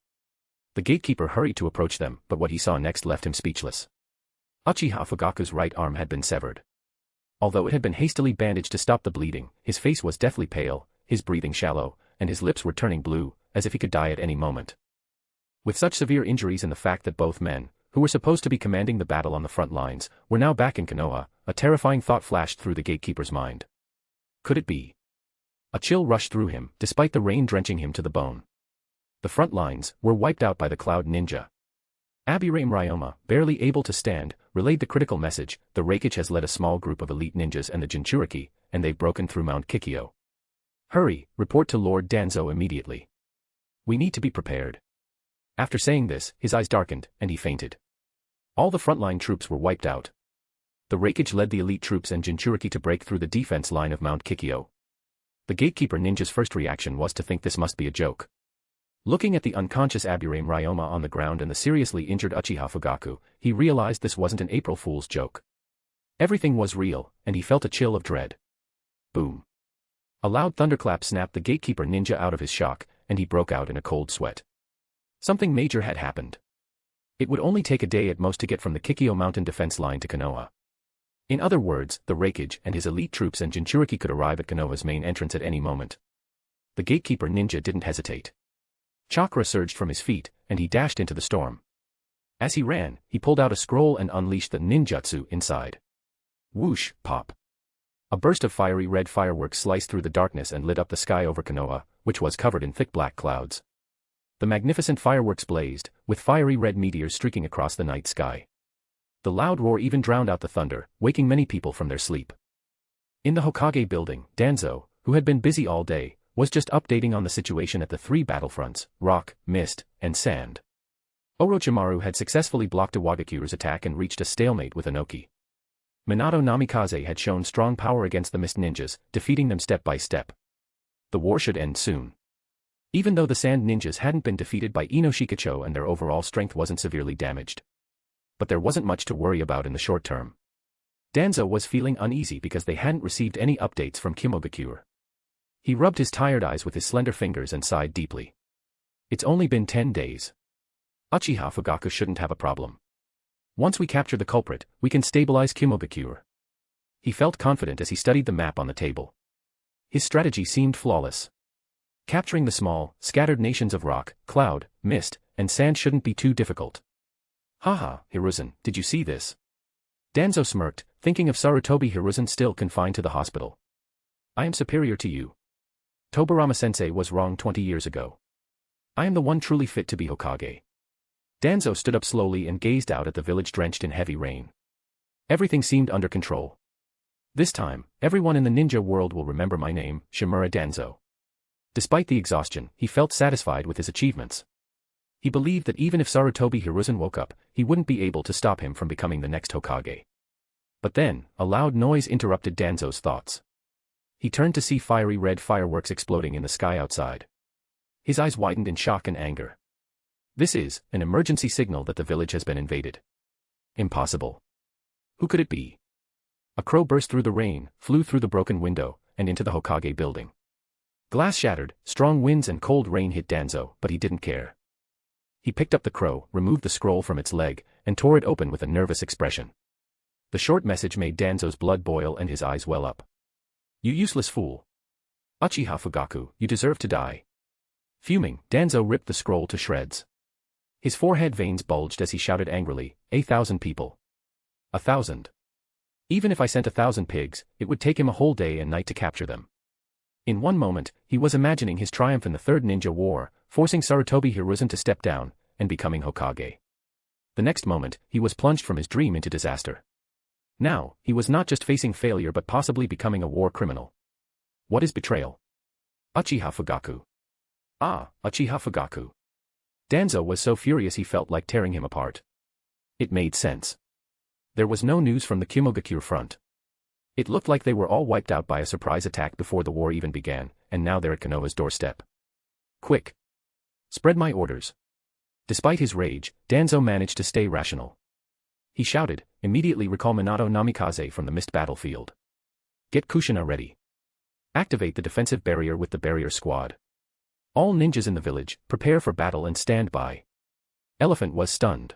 The gatekeeper hurried to approach them, but what he saw next left him speechless. Uchiha Fugaku's right arm had been severed. Although it had been hastily bandaged to stop the bleeding, his face was deathly pale, his breathing shallow, and his lips were turning blue, as if he could die at any moment. With such severe injuries and the fact that both men, who were supposed to be commanding the battle on the front lines, were now back in Konoha, a terrifying thought flashed through the gatekeeper's mind. Could it be? A chill rushed through him, despite the rain drenching him to the bone. The front lines were wiped out by the Cloud Ninja. Abirame Ryoma, barely able to stand, relayed the critical message: the Raikage has led a small group of elite ninjas and the Jinchuriki, and they've broken through Mount Kikyo. Hurry, report to Lord Danzo immediately. We need to be prepared. After saying this, his eyes darkened, and he fainted. All the frontline troops were wiped out. The Raikage led the elite troops and Jinchuriki to break through the defense line of Mount Kikyo. The gatekeeper ninja's first reaction was to think this must be a joke. Looking at the unconscious Abirame Ryoma on the ground and the seriously injured Uchiha Fugaku, he realized this wasn't an April Fool's joke. Everything was real, and he felt a chill of dread. Boom. A loud thunderclap snapped the gatekeeper ninja out of his shock, and he broke out in a cold sweat. Something major had happened. It would only take a day at most to get from the Kikyo mountain defense line to Konoha. In other words, the Raikage and his elite troops and Jinchuriki could arrive at Konoha's main entrance at any moment. The gatekeeper ninja didn't hesitate. Chakra surged from his feet, and he dashed into the storm. As he ran, he pulled out a scroll and unleashed the ninjutsu inside. Whoosh, pop. A burst of fiery red fireworks sliced through the darkness and lit up the sky over Konoha, which was covered in thick black clouds. The magnificent fireworks blazed, with fiery red meteors streaking across the night sky. The loud roar even drowned out the thunder, waking many people from their sleep. In the Hokage building, Danzo, who had been busy all day, was just updating on the situation at the 3 battlefronts: rock, mist, and sand. Orochimaru had successfully blocked Iwagakuru's attack and reached a stalemate with Inoki. Minato Namikaze had shown strong power against the mist ninjas, defeating them step by step. The war should end soon. Even though the sand ninjas hadn't been defeated by Inoshikacho and their overall strength wasn't severely damaged. But there wasn't much to worry about in the short term. Danzo was feeling uneasy because they hadn't received any updates from Kimogakure. He rubbed his tired eyes with his slender fingers and sighed deeply. It's only been 10 days. Uchiha Fugaku shouldn't have a problem. Once we capture the culprit, we can stabilize Kimogakure. He felt confident as he studied the map on the table. His strategy seemed flawless. Capturing the small, scattered nations of rock, cloud, mist, and sand shouldn't be too difficult. Haha, Hiruzen, did you see this? Danzo smirked, thinking of Sarutobi Hiruzen still confined to the hospital. I am superior to you. Tobirama-sensei was wrong 20 years ago. I am the one truly fit to be Hokage. Danzo stood up slowly and gazed out at the village drenched in heavy rain. Everything seemed under control. This time, everyone in the ninja world will remember my name, Shimura Danzo. Despite the exhaustion, he felt satisfied with his achievements. He believed that even if Sarutobi Hiruzen woke up, he wouldn't be able to stop him from becoming the next Hokage. But then, a loud noise interrupted Danzo's thoughts. He turned to see fiery red fireworks exploding in the sky outside. His eyes widened in shock and anger. This is an emergency signal that the village has been invaded. Impossible. Who could it be? A crow burst through the rain, flew through the broken window, and into the Hokage building. Glass shattered, strong winds and cold rain hit Danzo, but he didn't care. He picked up the crow, removed the scroll from its leg, and tore it open with a nervous expression. The short message made Danzo's blood boil and his eyes well up. You useless fool. Uchiha Fugaku, you deserve to die. Fuming, Danzo ripped the scroll to shreds. His forehead veins bulged as he shouted angrily, 1,000 people. 1,000. Even if I sent 1,000 pigs, it would take him a whole day and night to capture them. In one moment, he was imagining his triumph in the Third Ninja War, forcing Sarutobi Hiruzen to step down, and becoming Hokage. The next moment, he was plunged from his dream into disaster. Now, he was not just facing failure but possibly becoming a war criminal. What is betrayal? Uchiha Fugaku. Ah, Uchiha Fugaku. Danzo was so furious he felt like tearing him apart. It made sense. There was no news from the Kimogakure front. It looked like they were all wiped out by a surprise attack before the war even began, and now they're at Konoha's doorstep. Quick! Spread my orders. Despite his rage, Danzo managed to stay rational. He shouted, immediately recall Minato Namikaze from the mist battlefield. Get Kushina ready. Activate the defensive barrier with the barrier squad. All ninjas in the village, prepare for battle and stand by. Elephant was stunned.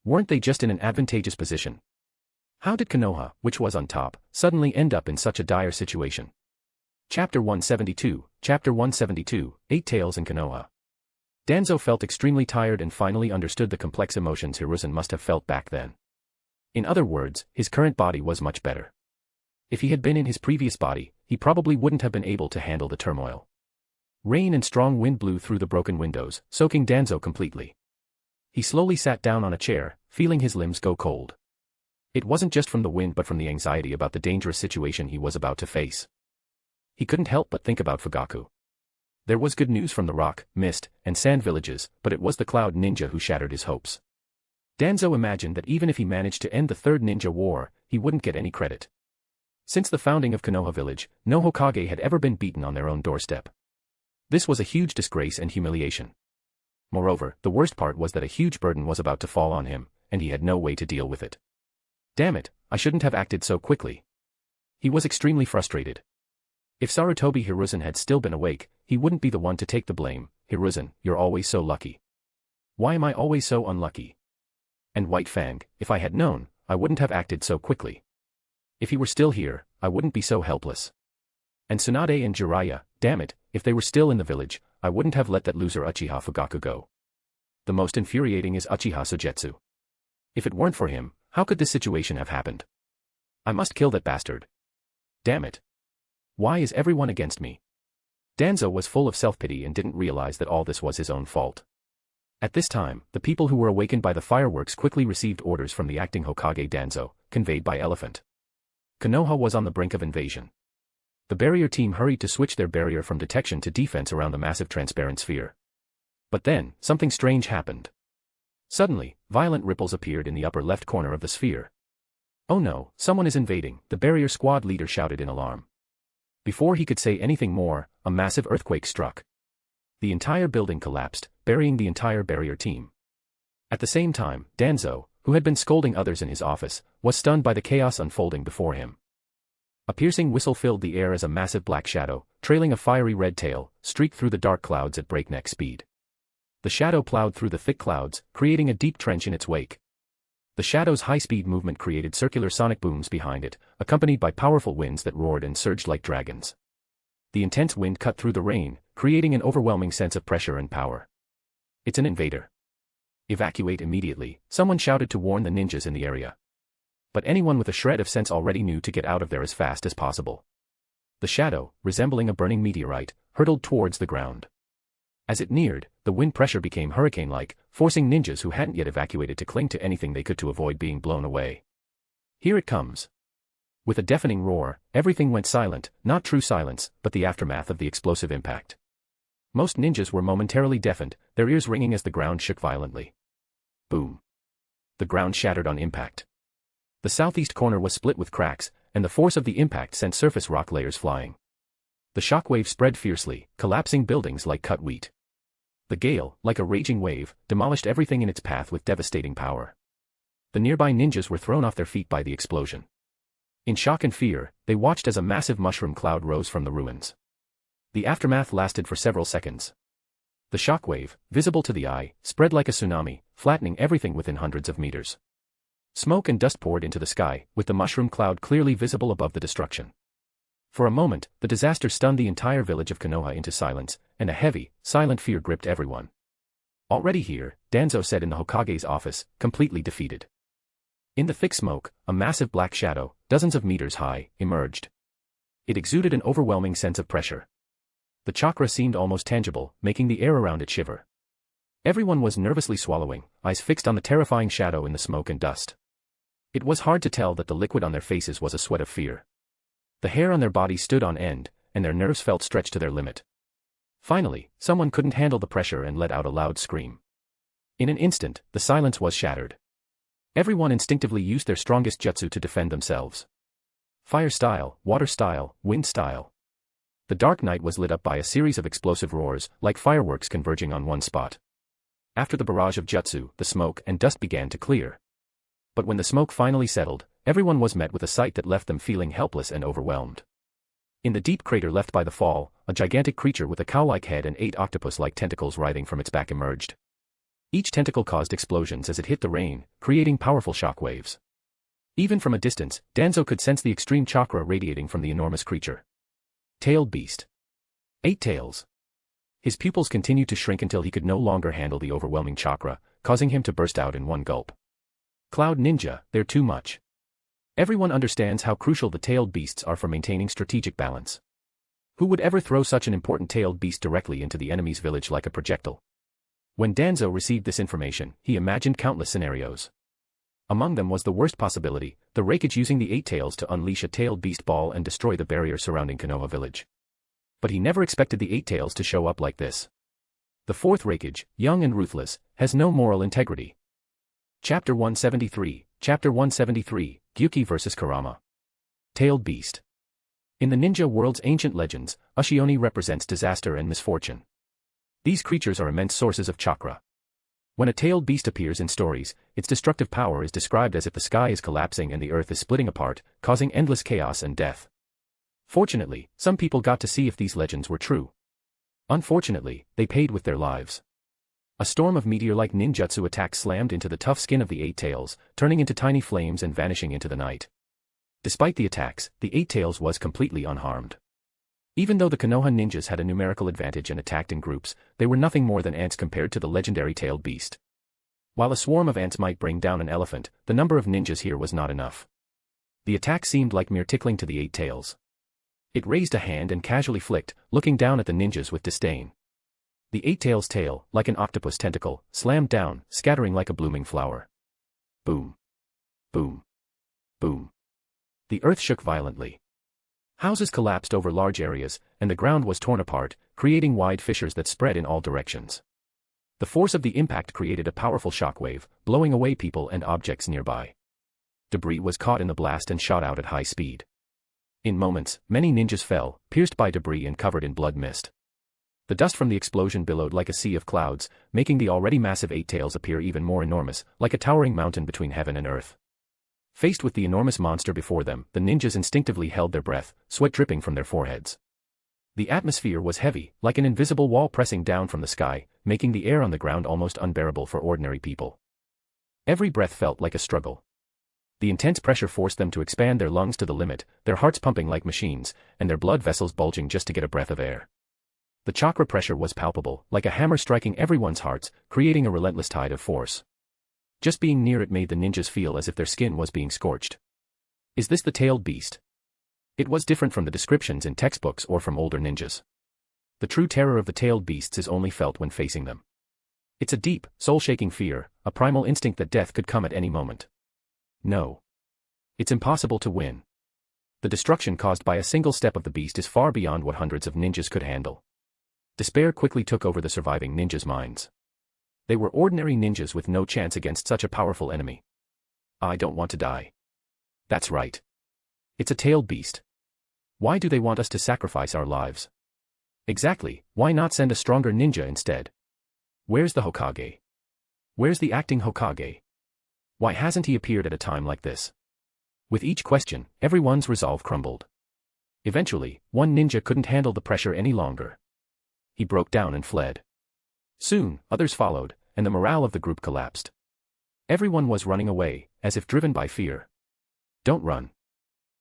Weren't they just in an advantageous position? How did Konoha, which was on top, suddenly end up in such a dire situation? Chapter 172, 8 Tails in Konoha. Danzo felt extremely tired and finally understood the complex emotions Hiruzen must have felt back then. In other words, his current body was much better. If he had been in his previous body, he probably wouldn't have been able to handle the turmoil. Rain and strong wind blew through the broken windows, soaking Danzo completely. He slowly sat down on a chair, feeling his limbs go cold. It wasn't just from the wind but from the anxiety about the dangerous situation he was about to face. He couldn't help but think about Fugaku. There was good news from the rock, mist, and sand villages, but it was the Cloud Ninja who shattered his hopes. Danzo imagined that even if he managed to end the Third Ninja War, he wouldn't get any credit. Since the founding of Konoha Village, no Hokage had ever been beaten on their own doorstep. This was a huge disgrace and humiliation. Moreover, the worst part was that a huge burden was about to fall on him, and he had no way to deal with it. Damn it, I shouldn't have acted so quickly. He was extremely frustrated. If Sarutobi Hiruzen had still been awake, he wouldn't be the one to take the blame. Hiruzen, you're always so lucky. Why am I always so unlucky? And White Fang, if I had known, I wouldn't have acted so quickly. If he were still here, I wouldn't be so helpless. And Tsunade and Jiraiya, damn it, if they were still in the village, I wouldn't have let that loser Uchiha Fugaku go. The most infuriating is Uchiha Sogetsu. If it weren't for him, how could this situation have happened? I must kill that bastard. Damn it. Why is everyone against me? Danzo was full of self-pity and didn't realize that all this was his own fault. At this time, the people who were awakened by the fireworks quickly received orders from the acting Hokage Danzo, conveyed by Elephant. Konoha was on the brink of invasion. The barrier team hurried to switch their barrier from detection to defense around the massive transparent sphere. But then, something strange happened. Suddenly, violent ripples appeared in the upper left corner of the sphere. Oh no, someone is invading, the barrier squad leader shouted in alarm. Before he could say anything more, a massive earthquake struck. The entire building collapsed, burying the entire barrier team. At the same time, Danzo, who had been scolding others in his office, was stunned by the chaos unfolding before him. A piercing whistle filled the air as a massive black shadow, trailing a fiery red tail, streaked through the dark clouds at breakneck speed. The shadow plowed through the thick clouds, creating a deep trench in its wake. The shadow's high-speed movement created circular sonic booms behind it, accompanied by powerful winds that roared and surged like dragons. The intense wind cut through the rain, creating an overwhelming sense of pressure and power. "It's an invader. Evacuate immediately," someone shouted to warn the ninjas in the area. But anyone with a shred of sense already knew to get out of there as fast as possible. The shadow, resembling a burning meteorite, hurtled towards the ground. As it neared, the wind pressure became hurricane-like, forcing ninjas who hadn't yet evacuated to cling to anything they could to avoid being blown away. "Here it comes." With a deafening roar, everything went silent, not true silence, but the aftermath of the explosive impact. Most ninjas were momentarily deafened, their ears ringing as the ground shook violently. Boom. The ground shattered on impact. The southeast corner was split with cracks, and the force of the impact sent surface rock layers flying. The shockwave spread fiercely, collapsing buildings like cut wheat. The gale, like a raging wave, demolished everything in its path with devastating power. The nearby ninjas were thrown off their feet by the explosion. In shock and fear, they watched as a massive mushroom cloud rose from the ruins. The aftermath lasted for several seconds. The shockwave, visible to the eye, spread like a tsunami, flattening everything within hundreds of meters. Smoke and dust poured into the sky, with the mushroom cloud clearly visible above the destruction. For a moment, the disaster stunned the entire village of Konoha into silence, and a heavy, silent fear gripped everyone. "Already here," Danzo said in the Hokage's office, completely defeated. In the thick smoke, a massive black shadow, dozens of meters high, emerged. It exuded an overwhelming sense of pressure. The chakra seemed almost tangible, making the air around it shiver. Everyone was nervously swallowing, eyes fixed on the terrifying shadow in the smoke and dust. It was hard to tell that the liquid on their faces was a sweat of fear. The hair on their bodies stood on end, and their nerves felt stretched to their limit. Finally, someone couldn't handle the pressure and let out a loud scream. In an instant, the silence was shattered. Everyone instinctively used their strongest jutsu to defend themselves. Fire style, water style, wind style. The dark night was lit up by a series of explosive roars, like fireworks converging on one spot. After the barrage of jutsu, the smoke and dust began to clear. But when the smoke finally settled, everyone was met with a sight that left them feeling helpless and overwhelmed. In the deep crater left by the fall, a gigantic creature with a cow-like head and 8 octopus-like tentacles writhing from its back emerged. Each tentacle caused explosions as it hit the rain, creating powerful shock waves. Even from a distance, Danzo could sense the extreme chakra radiating from the enormous creature. Tailed beast. 8 tails. His pupils continued to shrink until he could no longer handle the overwhelming chakra, causing him to burst out in one gulp. Cloud Ninja, they're too much. Everyone understands how crucial the tailed beasts are for maintaining strategic balance. Who would ever throw such an important tailed beast directly into the enemy's village like a projectile? When Danzo received this information, he imagined countless scenarios. Among them was the worst possibility, the Raikage using the 8 tails to unleash a tailed beast ball and destroy the barrier surrounding Konoha village. But he never expected the 8 tails to show up like this. The 4th Raikage, young and ruthless, has no moral integrity. Chapter 173, Chapter 173, Gyuki vs. Kurama. Tailed Beast. In the ninja world's ancient legends, Ushioni represents disaster and misfortune. These creatures are immense sources of chakra. When a tailed beast appears in stories, its destructive power is described as if the sky is collapsing and the earth is splitting apart, causing endless chaos and death. Fortunately, some people got to see if these legends were true. Unfortunately, they paid with their lives. A storm of meteor-like ninjutsu attacks slammed into the tough skin of the 8 tails, turning into tiny flames and vanishing into the night. Despite the attacks, the 8 tails was completely unharmed. Even though the Konoha ninjas had a numerical advantage and attacked in groups, they were nothing more than ants compared to the legendary tailed beast. While a swarm of ants might bring down an elephant, the number of ninjas here was not enough. The attack seemed like mere tickling to the 8 tails. It raised a hand and casually flicked, looking down at the ninjas with disdain. The 8 tails' tail, like an octopus tentacle, slammed down, scattering like a blooming flower. Boom. Boom. Boom. The earth shook violently. Houses collapsed over large areas, and the ground was torn apart, creating wide fissures that spread in all directions. The force of the impact created a powerful shockwave, blowing away people and objects nearby. Debris was caught in the blast and shot out at high speed. In moments, many ninjas fell, pierced by debris and covered in blood mist. The dust from the explosion billowed like a sea of clouds, making the already massive eight tails appear even more enormous, like a towering mountain between heaven and earth. Faced with the enormous monster before them, the ninjas instinctively held their breath, sweat dripping from their foreheads. The atmosphere was heavy, like an invisible wall pressing down from the sky, making the air on the ground almost unbearable for ordinary people. Every breath felt like a struggle. The intense pressure forced them to expand their lungs to the limit, their hearts pumping like machines, and their blood vessels bulging just to get a breath of air. The chakra pressure was palpable, like a hammer striking everyone's hearts, creating a relentless tide of force. Just being near it made the ninjas feel as if their skin was being scorched. Is this the tailed beast? It was different from the descriptions in textbooks or from older ninjas. The true terror of the tailed beasts is only felt when facing them. It's a deep, soul-shaking fear, a primal instinct that death could come at any moment. No. It's impossible to win. The destruction caused by a single step of the beast is far beyond what hundreds of ninjas could handle. Despair quickly took over the surviving ninjas' minds. They were ordinary ninjas with no chance against such a powerful enemy. I don't want to die. That's right. It's a tailed beast. Why do they want us to sacrifice our lives? Exactly, why not send a stronger ninja instead? Where's the Hokage? Where's the acting Hokage? Why hasn't he appeared at a time like this? With each question, everyone's resolve crumbled. Eventually, one ninja couldn't handle the pressure any longer. He broke down and fled. Soon, others followed, and the morale of the group collapsed. Everyone was running away, as if driven by fear. Don't run.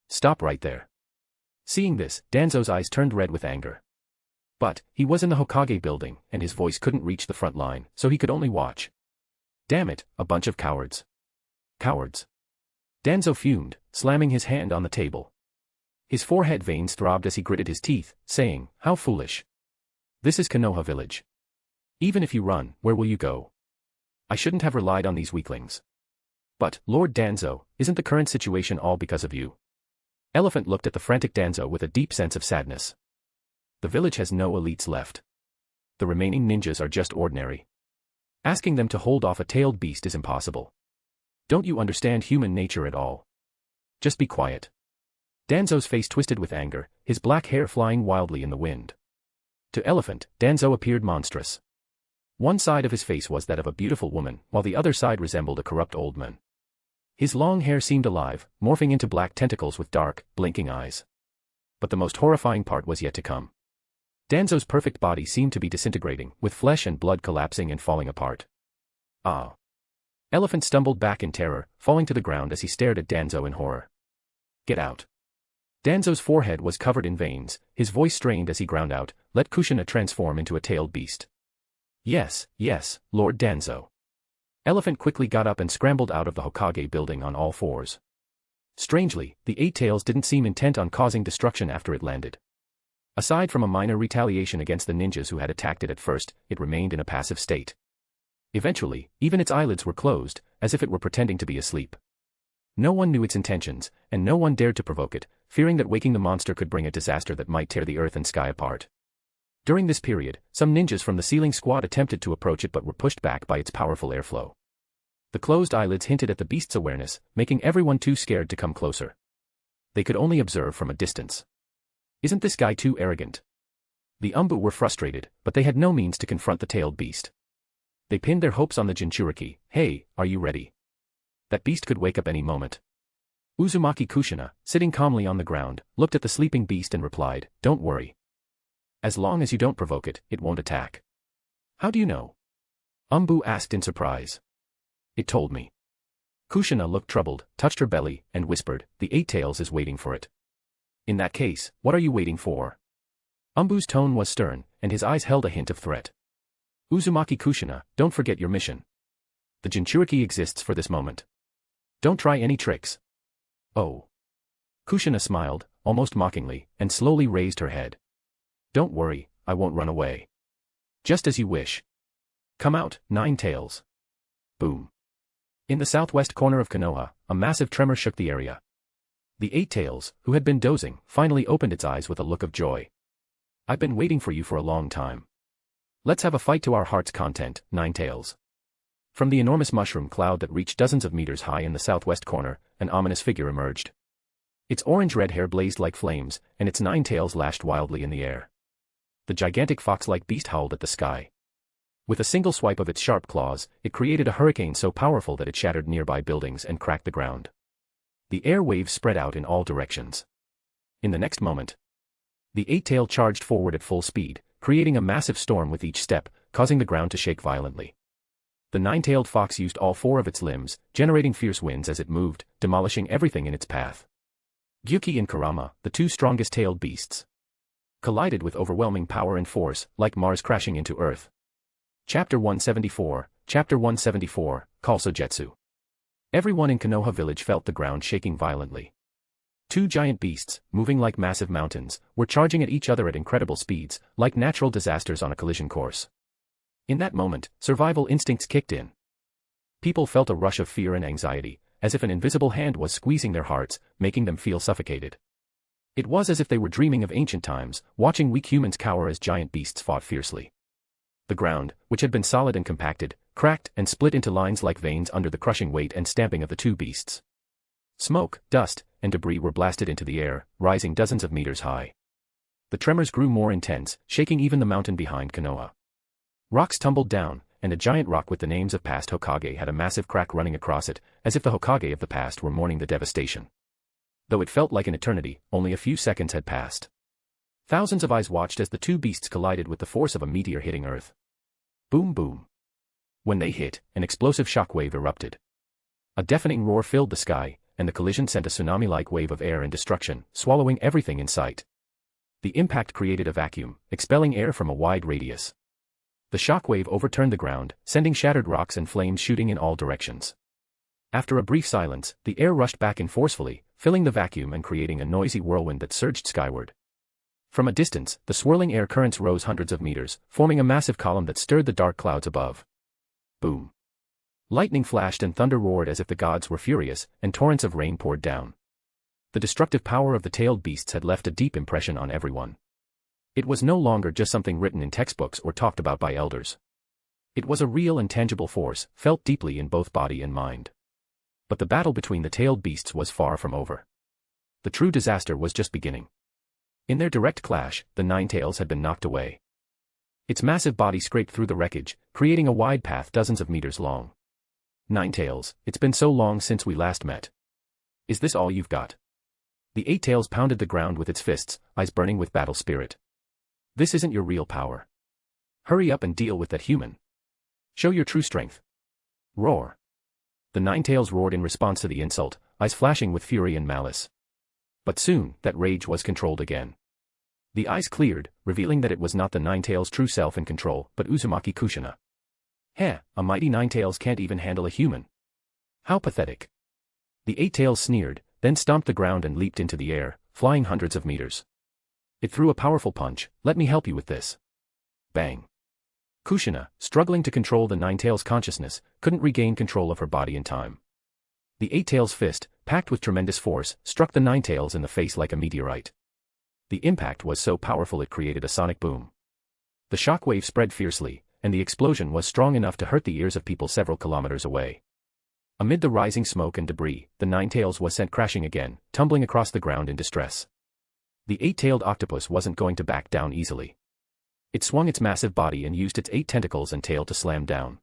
Stop right there. Seeing this, Danzo's eyes turned red with anger. But, he was in the Hokage building, and his voice couldn't reach the front line, so he could only watch. Damn it, a bunch of cowards. Cowards. Danzo fumed, slamming his hand on the table. His forehead veins throbbed as he gritted his teeth, saying, how foolish. This is Konoha village. Even if you run, where will you go? I shouldn't have relied on these weaklings. But, Lord Danzo, isn't the current situation all because of you? Elephant looked at the frantic Danzo with a deep sense of sadness. The village has no elites left. The remaining ninjas are just ordinary. Asking them to hold off a tailed beast is impossible. Don't you understand human nature at all? Just be quiet. Danzo's face twisted with anger, his black hair flying wildly in the wind. To Elephant, Danzo appeared monstrous. One side of his face was that of a beautiful woman, while the other side resembled a corrupt old man. His long hair seemed alive, morphing into black tentacles with dark, blinking eyes. But the most horrifying part was yet to come. Danzo's perfect body seemed to be disintegrating, with flesh and blood collapsing and falling apart. Ah! Elephant stumbled back in terror, falling to the ground as he stared at Danzo in horror. Get out. Danzo's forehead was covered in veins, his voice strained as he ground out, let Kushina transform into a tailed beast. Yes, yes, Lord Danzo. Elephant quickly got up and scrambled out of the Hokage building on all fours. Strangely, the eight tails didn't seem intent on causing destruction after it landed. Aside from a minor retaliation against the ninjas who had attacked it at first, it remained in a passive state. Eventually, even its eyelids were closed, as if it were pretending to be asleep. No one knew its intentions, and no one dared to provoke it, fearing that waking the monster could bring a disaster that might tear the earth and sky apart. During this period, some ninjas from the Sealing Squad attempted to approach it but were pushed back by its powerful airflow. The closed eyelids hinted at the beast's awareness, making everyone too scared to come closer. They could only observe from a distance. Isn't this guy too arrogant? The Umbu were frustrated, but they had no means to confront the tailed beast. They pinned their hopes on the Jinchuriki. Hey, are you ready? That beast could wake up any moment. Uzumaki Kushina, sitting calmly on the ground, looked at the sleeping beast and replied, don't worry. As long as you don't provoke it, it won't attack. How do you know? Umbu asked in surprise. It told me. Kushina looked troubled, touched her belly, and whispered, the eight tails is waiting for it. In that case, what are you waiting for? Umbu's tone was stern, and his eyes held a hint of threat. Uzumaki Kushina, don't forget your mission. The Jinchuriki exists for this moment. Don't try any tricks. Oh. Kushina smiled, almost mockingly, and slowly raised her head. Don't worry, I won't run away. Just as you wish. Come out, Nine Tails. Boom. In the southwest corner of Konoha, a massive tremor shook the area. The Eight Tails, who had been dozing, finally opened its eyes with a look of joy. I've been waiting for you for a long time. Let's have a fight to our heart's content, Nine Tails. From the enormous mushroom cloud that reached dozens of meters high in the southwest corner, an ominous figure emerged. Its orange-red hair blazed like flames, and its nine tails lashed wildly in the air. The gigantic fox-like beast howled at the sky. With a single swipe of its sharp claws, it created a hurricane so powerful that it shattered nearby buildings and cracked the ground. The air waves spread out in all directions. In the next moment, the eight-tail charged forward at full speed, creating a massive storm with each step, causing the ground to shake violently. The nine-tailed fox used all four of its limbs, generating fierce winds as it moved, demolishing everything in its path. Gyuki and Kurama, the two strongest tailed beasts, collided with overwhelming power and force, like Mars crashing into Earth. Chapter 174, Call Sogetsu. Everyone in Konoha village felt the ground shaking violently. Two giant beasts, moving like massive mountains, were charging at each other at incredible speeds, like natural disasters on a collision course. In that moment, survival instincts kicked in. People felt a rush of fear and anxiety, as if an invisible hand was squeezing their hearts, making them feel suffocated. It was as if they were dreaming of ancient times, watching weak humans cower as giant beasts fought fiercely. The ground, which had been solid and compacted, cracked and split into lines like veins under the crushing weight and stamping of the two beasts. Smoke, dust, and debris were blasted into the air, rising dozens of meters high. The tremors grew more intense, shaking even the mountain behind Konoha. Rocks tumbled down, and a giant rock with the names of past Hokage had a massive crack running across it, as if the Hokage of the past were mourning the devastation. Though it felt like an eternity, only a few seconds had passed. Thousands of eyes watched as the two beasts collided with the force of a meteor hitting Earth. Boom boom. When they hit, an explosive shockwave erupted. A deafening roar filled the sky, and the collision sent a tsunami-like wave of air and destruction, swallowing everything in sight. The impact created a vacuum, expelling air from a wide radius. The shockwave overturned the ground, sending shattered rocks and flames shooting in all directions. After a brief silence, the air rushed back in forcefully, filling the vacuum and creating a noisy whirlwind that surged skyward. From a distance, the swirling air currents rose hundreds of meters, forming a massive column that stirred the dark clouds above. Boom. Lightning flashed and thunder roared as if the gods were furious, and torrents of rain poured down. The destructive power of the tailed beasts had left a deep impression on everyone. It was no longer just something written in textbooks or talked about by elders. It was a real and tangible force, felt deeply in both body and mind. But the battle between the tailed beasts was far from over. The true disaster was just beginning. In their direct clash, the nine-tails had been knocked away. Its massive body scraped through the wreckage, creating a wide path dozens of meters long. Nine-tails, it's been so long since we last met. Is this all you've got? The eight-tails pounded the ground with its fists, eyes burning with battle spirit. This isn't your real power. Hurry up and deal with that human. Show your true strength. Roar. The nine-tails roared in response to the insult, eyes flashing with fury and malice. But soon, that rage was controlled again. The eyes cleared, revealing that it was not the nine-tails' true self in control, but Uzumaki Kushina. Heh, a mighty nine-tails can't even handle a human. How pathetic. The eight-tails sneered, then stomped the ground and leaped into the air, flying hundreds of meters. It threw a powerful punch. Let me help you with this. Bang. Kushina, struggling to control the nine-tails' consciousness, couldn't regain control of her body in time. The eight-tails' fist, packed with tremendous force, struck the nine-tails in the face like a meteorite. The impact was so powerful it created a sonic boom. The shockwave spread fiercely, and the explosion was strong enough to hurt the ears of people several kilometers away. Amid the rising smoke and debris, the nine-tails was sent crashing again, tumbling across the ground in distress. The eight-tailed octopus wasn't going to back down easily. It swung its massive body and used its 8 tentacles and tail to slam down.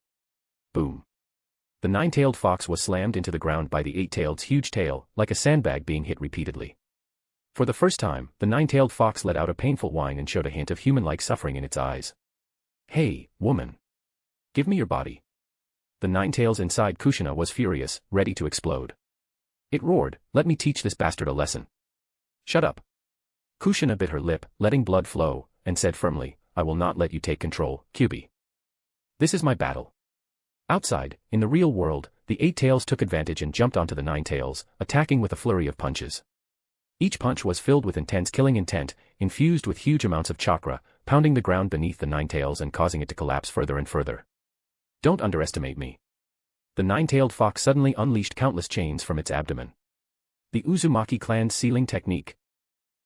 Boom. The nine-tailed fox was slammed into the ground by the eight-tailed's huge tail, like a sandbag being hit repeatedly. For the first time, the nine-tailed fox let out a painful whine and showed a hint of human-like suffering in its eyes. Hey, woman. Give me your body. The nine-tails inside Kushina was furious, ready to explode. It roared, let me teach this bastard a lesson. Shut up. Kushina bit her lip, letting blood flow, and said firmly, I will not let you take control, Kyubi. This is my battle. Outside, in the real world, the eight-tails took advantage and jumped onto the nine-tails, attacking with a flurry of punches. Each punch was filled with intense killing intent, infused with huge amounts of chakra, pounding the ground beneath the nine-tails and causing it to collapse further and further. Don't underestimate me. The nine-tailed fox suddenly unleashed countless chains from its abdomen. The Uzumaki clan's sealing technique.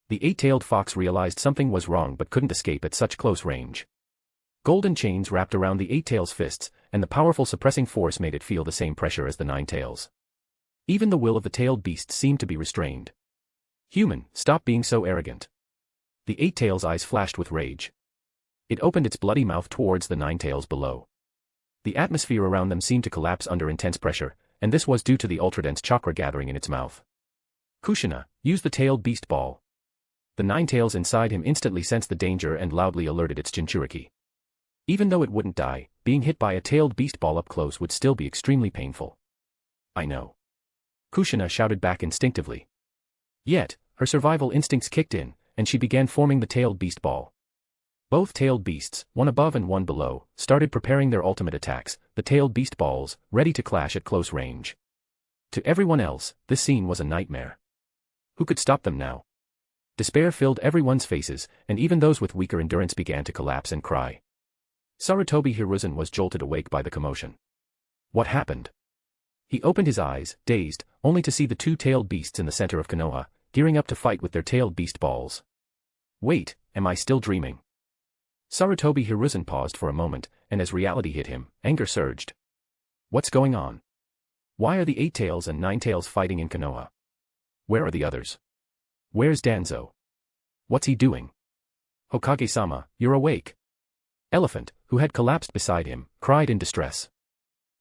The eight-tailed fox realized something was wrong but couldn't escape at such close range. Golden chains wrapped around the eight-tail's fists, and the powerful suppressing force made it feel the same pressure as the nine-tails. Even the will of the tailed beast seemed to be restrained. Human, stop being so arrogant. The eight-tail's eyes flashed with rage. It opened its bloody mouth towards the nine tails below. The atmosphere around them seemed to collapse under intense pressure, and this was due to the ultradense chakra gathering in its mouth. Kushina, use the tailed beast ball. The nine tails inside him instantly sensed the danger and loudly alerted its Jinchuriki. Even though it wouldn't die, being hit by a tailed beast ball up close would still be extremely painful. I know. Kushina shouted back instinctively. Yet, her survival instincts kicked in, and she began forming the tailed beast ball. Both tailed beasts, one above and one below, started preparing their ultimate attacks, the tailed beast balls, ready to clash at close range. To everyone else, this scene was a nightmare. Who could stop them now? Despair filled everyone's faces, and even those with weaker endurance began to collapse and cry. Sarutobi Hiruzen was jolted awake by the commotion. What happened? He opened his eyes, dazed, only to see the two tailed beasts in the center of Konoha, gearing up to fight with their tailed beast balls. Wait, am I still dreaming? Sarutobi Hiruzen paused for a moment, and as reality hit him, anger surged. What's going on? Why are the 8 tails and 9 tails fighting in Konoha? Where are the others? Where's Danzo? What's he doing? Hokage-sama, you're awake. Elephant, who had collapsed beside him, cried in distress.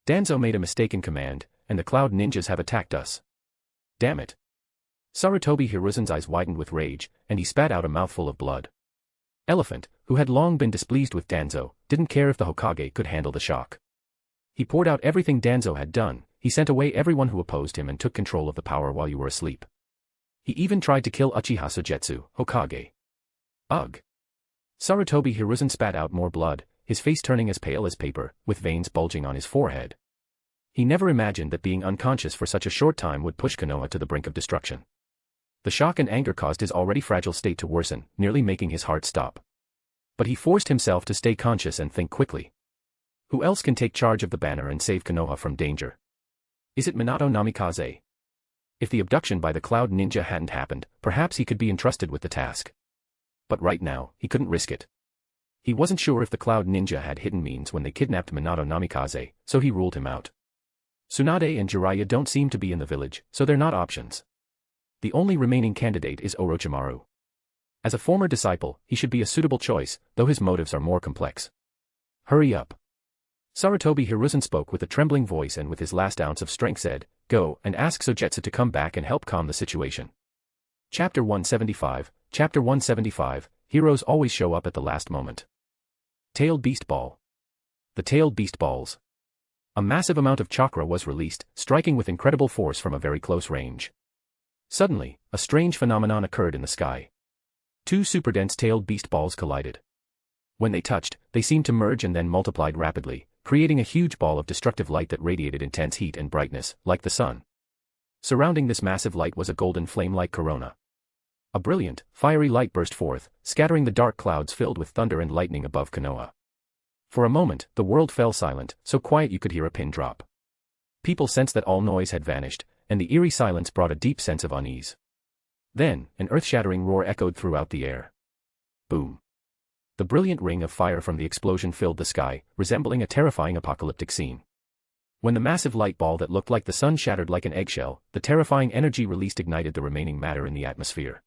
Danzo made a mistake in command, and the Cloud Ninjas have attacked us. Damn it. Sarutobi Hiruzen's eyes widened with rage, and he spat out a mouthful of blood. Elephant, who had long been displeased with Danzo, didn't care if the Hokage could handle the shock. He poured out everything Danzo had done, he sent away everyone who opposed him and took control of the power while you were asleep. He even tried to kill Uchiha Sogetsu, Hokage. Ugh. Sarutobi Hiruzen spat out more blood, his face turning as pale as paper, with veins bulging on his forehead. He never imagined that being unconscious for such a short time would push Konoha to the brink of destruction. The shock and anger caused his already fragile state to worsen, nearly making his heart stop. But he forced himself to stay conscious and think quickly. Who else can take charge of the banner and save Konoha from danger? Is it Minato Namikaze? If the abduction by the Cloud Ninja hadn't happened, perhaps he could be entrusted with the task. But right now, he couldn't risk it. He wasn't sure if the Cloud Ninja had hidden means when they kidnapped Minato Namikaze, so he ruled him out. Tsunade and Jiraiya don't seem to be in the village, so they're not options. The only remaining candidate is Orochimaru. As a former disciple, he should be a suitable choice, though his motives are more complex. Hurry up. Sarutobi Hiruzen spoke with a trembling voice and with his last ounce of strength said, Go and ask Sogetsu to come back and help calm the situation. Chapter 175, Chapter 175, Heroes always show up at the last moment. Tailed Beast Ball. The Tailed Beast Balls. A massive amount of chakra was released, striking with incredible force from a very close range. Suddenly, a strange phenomenon occurred in the sky. 2 super-dense tailed beast balls collided. When they touched, they seemed to merge and then multiplied rapidly, creating a huge ball of destructive light that radiated intense heat and brightness, like the sun. Surrounding this massive light was a golden flame-like corona. A brilliant, fiery light burst forth, scattering the dark clouds filled with thunder and lightning above Konoha. For a moment, the world fell silent, so quiet you could hear a pin drop. People sensed that all noise had vanished, and the eerie silence brought a deep sense of unease. Then, an earth-shattering roar echoed throughout the air. Boom. The brilliant ring of fire from the explosion filled the sky, resembling a terrifying apocalyptic scene. When the massive light ball that looked like the sun shattered like an eggshell, the terrifying energy released ignited the remaining matter in the atmosphere.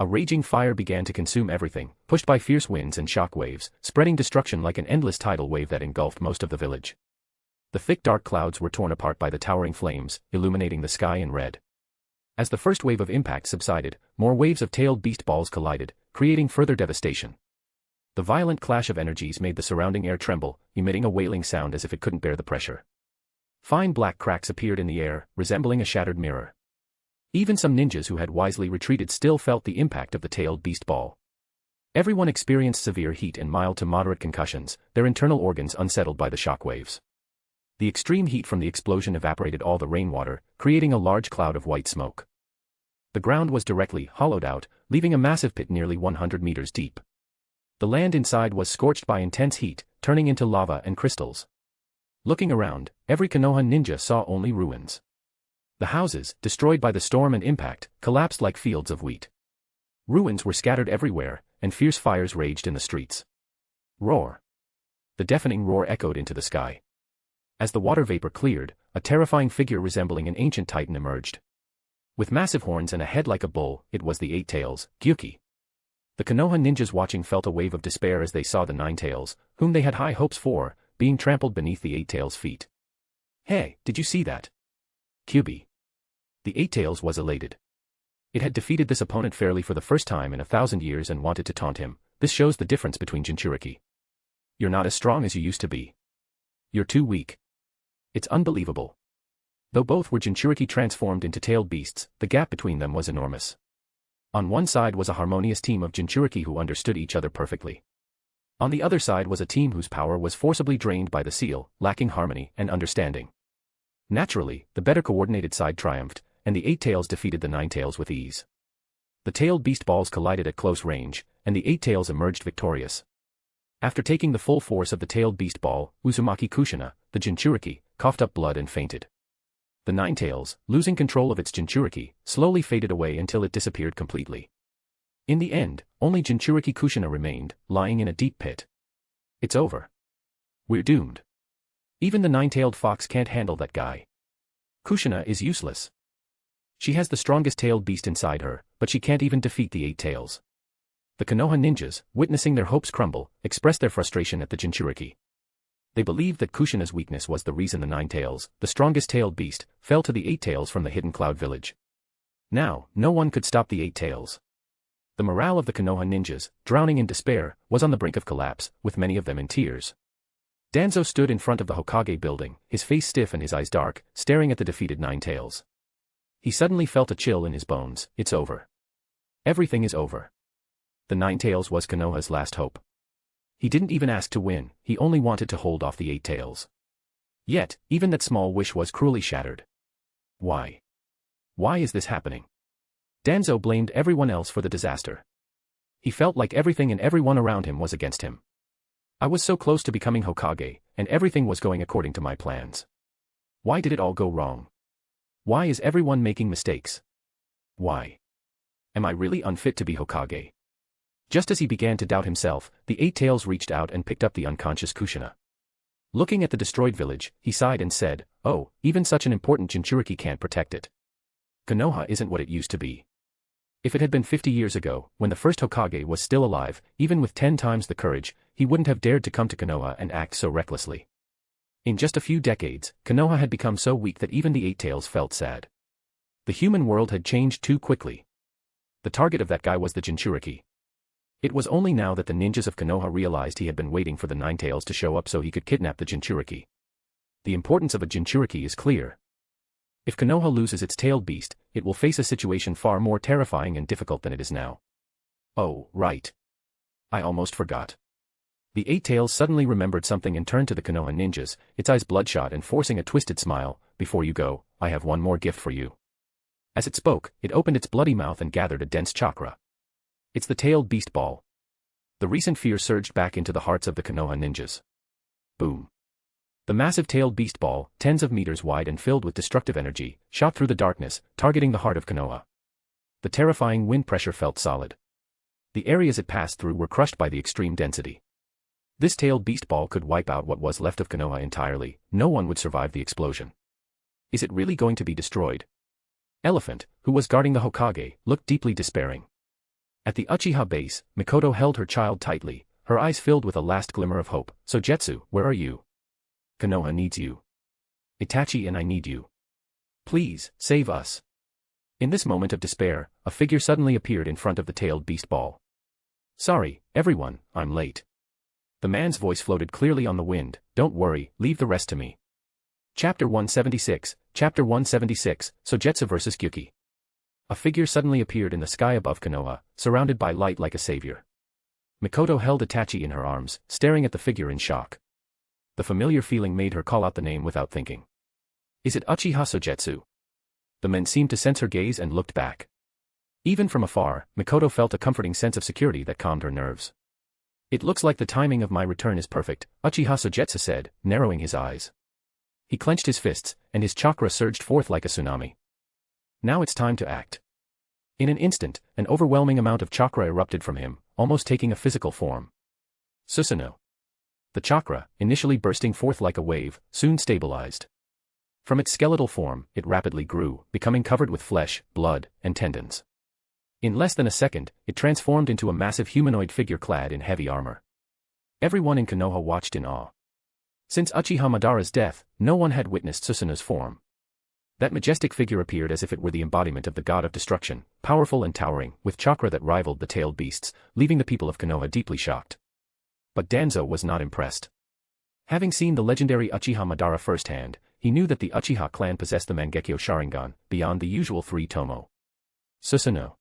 A raging fire began to consume everything, pushed by fierce winds and shock waves, spreading destruction like an endless tidal wave that engulfed most of the village. The thick dark clouds were torn apart by the towering flames, illuminating the sky in red. As the first wave of impact subsided, more waves of tailed beast balls collided, creating further devastation. The violent clash of energies made the surrounding air tremble, emitting a wailing sound as if it couldn't bear the pressure. Fine black cracks appeared in the air, resembling a shattered mirror. Even some ninjas who had wisely retreated still felt the impact of the tailed beast ball. Everyone experienced severe heat and mild to moderate concussions, their internal organs unsettled by the shock waves. The extreme heat from the explosion evaporated all the rainwater, creating a large cloud of white smoke. The ground was directly hollowed out, leaving a massive pit nearly 100 meters deep. The land inside was scorched by intense heat, turning into lava and crystals. Looking around, every Konoha ninja saw only ruins. The houses, destroyed by the storm and impact, collapsed like fields of wheat. Ruins were scattered everywhere, and fierce fires raged in the streets. Roar. The deafening roar echoed into the sky. As the water vapor cleared, a terrifying figure resembling an ancient titan emerged. With massive horns and a head like a bull, it was the 8 tails, Gyuki. The Konoha ninjas watching felt a wave of despair as they saw the Nine Tails, whom they had high hopes for, being trampled beneath the Eight Tails' feet. Hey, did you see that? Kyubi. The Eight Tails was elated. It had defeated this opponent fairly for the first time in 1,000 years and wanted to taunt him. This shows the difference between Jinchuriki. You're not as strong as you used to be. You're too weak. It's unbelievable. Though both were Jinchuriki transformed into tailed beasts, the gap between them was enormous. On one side was a harmonious team of Jinchuriki who understood each other perfectly. On the other side was a team whose power was forcibly drained by the seal, lacking harmony and understanding. Naturally, the better coordinated side triumphed, and the Eight Tails defeated the Nine Tails with ease. The tailed beast balls collided at close range, and the Eight Tails emerged victorious. After taking the full force of the tailed beast ball, Uzumaki Kushina, the Jinchuriki, coughed up blood and fainted. The Nine Tails, losing control of its Jinchuriki, slowly faded away until it disappeared completely. In the end, only Jinchuriki Kushina remained, lying in a deep pit. It's over. We're doomed. Even the nine-tailed fox can't handle that guy. Kushina is useless. She has the strongest tailed beast inside her, but she can't even defeat the Eight Tails. The Konoha ninjas, witnessing their hopes crumble, expressed their frustration at the Jinchuriki. They believed that Kushina's weakness was the reason the Nine Tails, the strongest tailed beast, fell to the Eight Tails from the hidden cloud village. Now, no one could stop the Eight Tails. The morale of the Konoha ninjas, drowning in despair, was on the brink of collapse, with many of them in tears. Danzo stood in front of the Hokage building, his face stiff and his eyes dark, staring at the defeated Nine Tails. He suddenly felt a chill in his bones. It's over. Everything is over. The Nine Tails was Konoha's last hope. He didn't even ask to win, he only wanted to hold off the Eight Tails. Yet, even that small wish was cruelly shattered. Why? Why is this happening? Danzo blamed everyone else for the disaster. He felt like everything and everyone around him was against him. I was so close to becoming Hokage, and everything was going according to my plans. Why did it all go wrong? Why is everyone making mistakes? Why? Am I really unfit to be Hokage? Just as he began to doubt himself, the Eight Tails reached out and picked up the unconscious Kushina. Looking at the destroyed village, he sighed and said, "Oh, even such an important Jinchuriki can't protect it. Konoha isn't what it used to be." If it had been 50 years ago, when the first Hokage was still alive, even with 10 times the courage, he wouldn't have dared to come to Konoha and act so recklessly. In just a few decades, Konoha had become so weak that even the Eight Tails felt sad. The human world had changed too quickly. The target of that guy was the Jinchuriki. It was only now that the ninjas of Konoha realized he had been waiting for the Nine Tails to show up so he could kidnap the Jinchuriki. The importance of a Jinchuriki is clear. If Konoha loses its tailed beast, it will face a situation far more terrifying and difficult than it is now. Oh, right. I almost forgot. The Eight Tails suddenly remembered something and turned to the Konoha ninjas, its eyes bloodshot and forcing a twisted smile. "Before you go, I have one more gift for you." As it spoke, it opened its bloody mouth and gathered a dense chakra. It's the tailed beast ball. The recent fear surged back into the hearts of the Konoha ninjas. Boom. The massive tailed beast ball, tens of meters wide and filled with destructive energy, shot through the darkness, targeting the heart of Konoha. The terrifying wind pressure felt solid. The areas it passed through were crushed by the extreme density. This tailed beast ball could wipe out what was left of Konoha entirely. No one would survive the explosion. Is it really going to be destroyed? Elephant, who was guarding the Hokage, looked deeply despairing. At the Uchiha base, Mikoto held her child tightly, her eyes filled with a last glimmer of hope. "Sogetsu, where are you? Konoha needs you. Itachi and I need you. Please, save us." In this moment of despair, a figure suddenly appeared in front of the tailed beast ball. "Sorry, everyone, I'm late." The man's voice floated clearly on the wind. "Don't worry, leave the rest to me." Chapter 176, Sogetsu vs. Gyuki. A figure suddenly appeared in the sky above Konoha, surrounded by light like a savior. Mikoto held Itachi in her arms, staring at the figure in shock. The familiar feeling made her call out the name without thinking. "Is it Uchiha Sogetsu?" The men seemed to sense her gaze and looked back. Even from afar, Mikoto felt a comforting sense of security that calmed her nerves. "It looks like the timing of my return is perfect," Uchiha Sogetsu said, narrowing his eyes. He clenched his fists, and his chakra surged forth like a tsunami. Now it's time to act. In an instant, an overwhelming amount of chakra erupted from him, almost taking a physical form. Susanoo. The chakra, initially bursting forth like a wave, soon stabilized. From its skeletal form, it rapidly grew, becoming covered with flesh, blood, and tendons. In less than a second, it transformed into a massive humanoid figure clad in heavy armor. Everyone in Konoha watched in awe. Since Uchiha Madara's death, no one had witnessed Susanoo's form. That majestic figure appeared as if it were the embodiment of the god of destruction, powerful and towering, with chakra that rivaled the tailed beasts, leaving the people of Konoha deeply shocked. But Danzo was not impressed. Having seen the legendary Uchiha Madara firsthand, he knew that the Uchiha clan possessed the Mangekyo Sharingan, beyond the usual 3 tomo. Susanoo.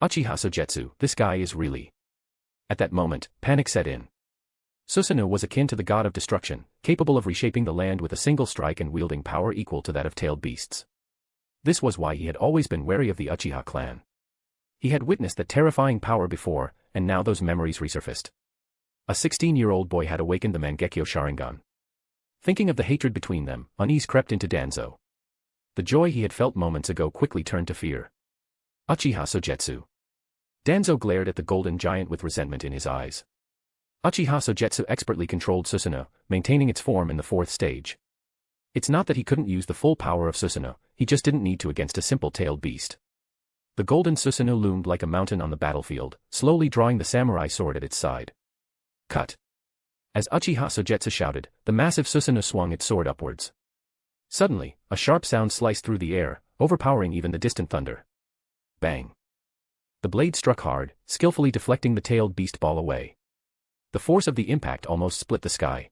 Uchiha Sogetsu, this guy is really... At that moment, panic set in. Susanoo was akin to the god of destruction, capable of reshaping the land with a single strike and wielding power equal to that of tailed beasts. This was why he had always been wary of the Uchiha clan. He had witnessed that terrifying power before, and now those memories resurfaced. A 16-year-old boy had awakened the Mangekyo Sharingan. Thinking of the hatred between them, unease crept into Danzo. The joy he had felt moments ago quickly turned to fear. Uchiha Sogetsu. Danzo glared at the golden giant with resentment in his eyes. Uchiha Sogetsu expertly controlled Susanoo, maintaining its form in the 4th stage. It's not that he couldn't use the full power of Susanoo, he just didn't need to against a simple tailed beast. The golden Susanoo loomed like a mountain on the battlefield, slowly drawing the samurai sword at its side. Cut. As Uchiha Sogetsu shouted, the massive Susanoo swung its sword upwards. Suddenly, a sharp sound sliced through the air, overpowering even the distant thunder. Bang. The blade struck hard, skillfully deflecting the tailed beast ball away. The force of the impact almost split the sky.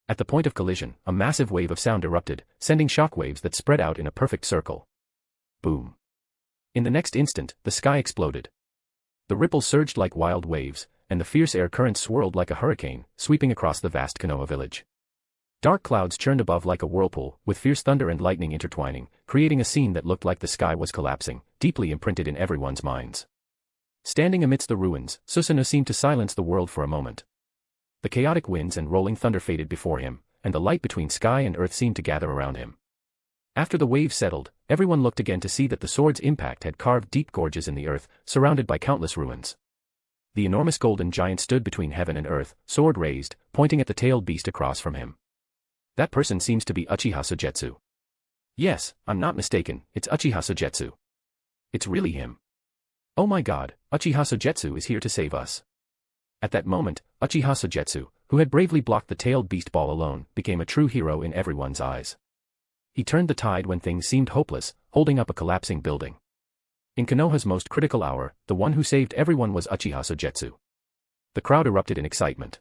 At the point of collision, a massive wave of sound erupted, sending shockwaves that spread out in a perfect circle. Boom. In the next instant, the sky exploded. The ripples surged like wild waves, and the fierce air currents swirled like a hurricane, sweeping across the vast Konoha village. Dark clouds churned above like a whirlpool, with fierce thunder and lightning intertwining, creating a scene that looked like the sky was collapsing, deeply imprinted in everyone's minds. Standing amidst the ruins, Susanoo seemed to silence the world for a moment. The chaotic winds and rolling thunder faded before him, and the light between sky and earth seemed to gather around him. After the wave settled, everyone looked again to see that the sword's impact had carved deep gorges in the earth, surrounded by countless ruins. The enormous golden giant stood between heaven and earth, sword raised, pointing at the tailed beast across from him. That person seems to be Uchiha Sogetsu. Yes, I'm not mistaken, it's Uchiha Sogetsu. It's really him. Oh my god, Uchiha Sogetsu is here to save us. At that moment, Uchiha Sogetsu, who had bravely blocked the tailed beast ball alone, became a true hero in everyone's eyes. He turned the tide when things seemed hopeless, holding up a collapsing building. In Konoha's most critical hour, the one who saved everyone was Uchiha Sogetsu. The crowd erupted in excitement.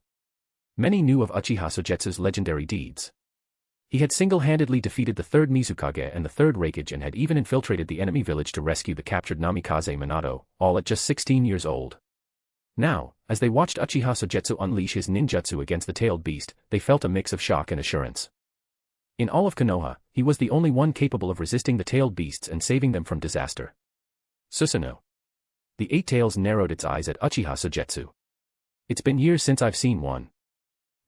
Many knew of Uchiha Sogetsu's legendary deeds. He had single-handedly defeated the 3rd Mizukage and the 3rd Raikage and had even infiltrated the enemy village to rescue the captured Namikaze Minato, all at just 16 years old. Now, as they watched Uchiha Sogetsu unleash his ninjutsu against the tailed beast, they felt a mix of shock and assurance. In all of Konoha, he was the only one capable of resisting the tailed beasts and saving them from disaster. Susanoo. The 8 Tails narrowed its eyes at Uchiha Sogetsu. It's been years since I've seen one.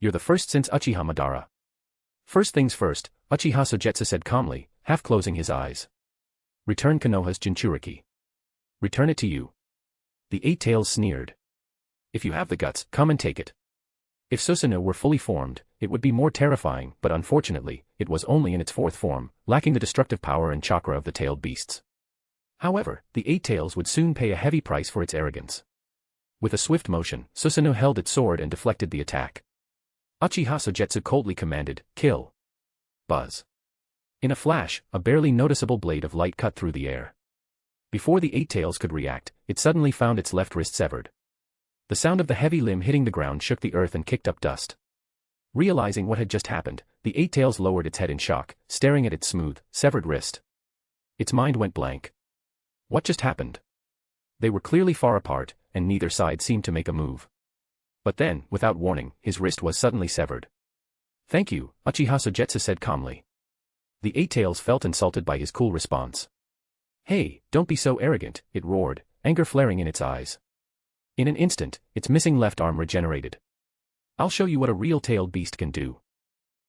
You're the first since Uchiha Madara. First things first, Uchiha Sogetsu said calmly, half closing his eyes. Return Konoha's Jinchuriki. Return it to you. The 8 Tails sneered. If you have the guts, come and take it. If Susanoo were fully formed, it would be more terrifying, but unfortunately, it was only in its 4th form, lacking the destructive power and chakra of the tailed beasts. However, the 8 Tails would soon pay a heavy price for its arrogance. With a swift motion, Susanoo held its sword and deflected the attack. Uchiha Sogetsu coldly commanded, kill. Buzz. In a flash, a barely noticeable blade of light cut through the air. Before the 8 Tails could react, it suddenly found its left wrist severed. The sound of the heavy limb hitting the ground shook the earth and kicked up dust. Realizing what had just happened, the 8 Tails lowered its head in shock, staring at its smooth, severed wrist. Its mind went blank. What just happened? They were clearly far apart, and neither side seemed to make a move. But then, without warning, his wrist was suddenly severed. Thank you, Uchiha Sogetsu said calmly. The 8 Tails felt insulted by his cool response. Hey, don't be so arrogant, it roared, anger flaring in its eyes. In an instant, its missing left arm regenerated. I'll show you what a real tailed beast can do.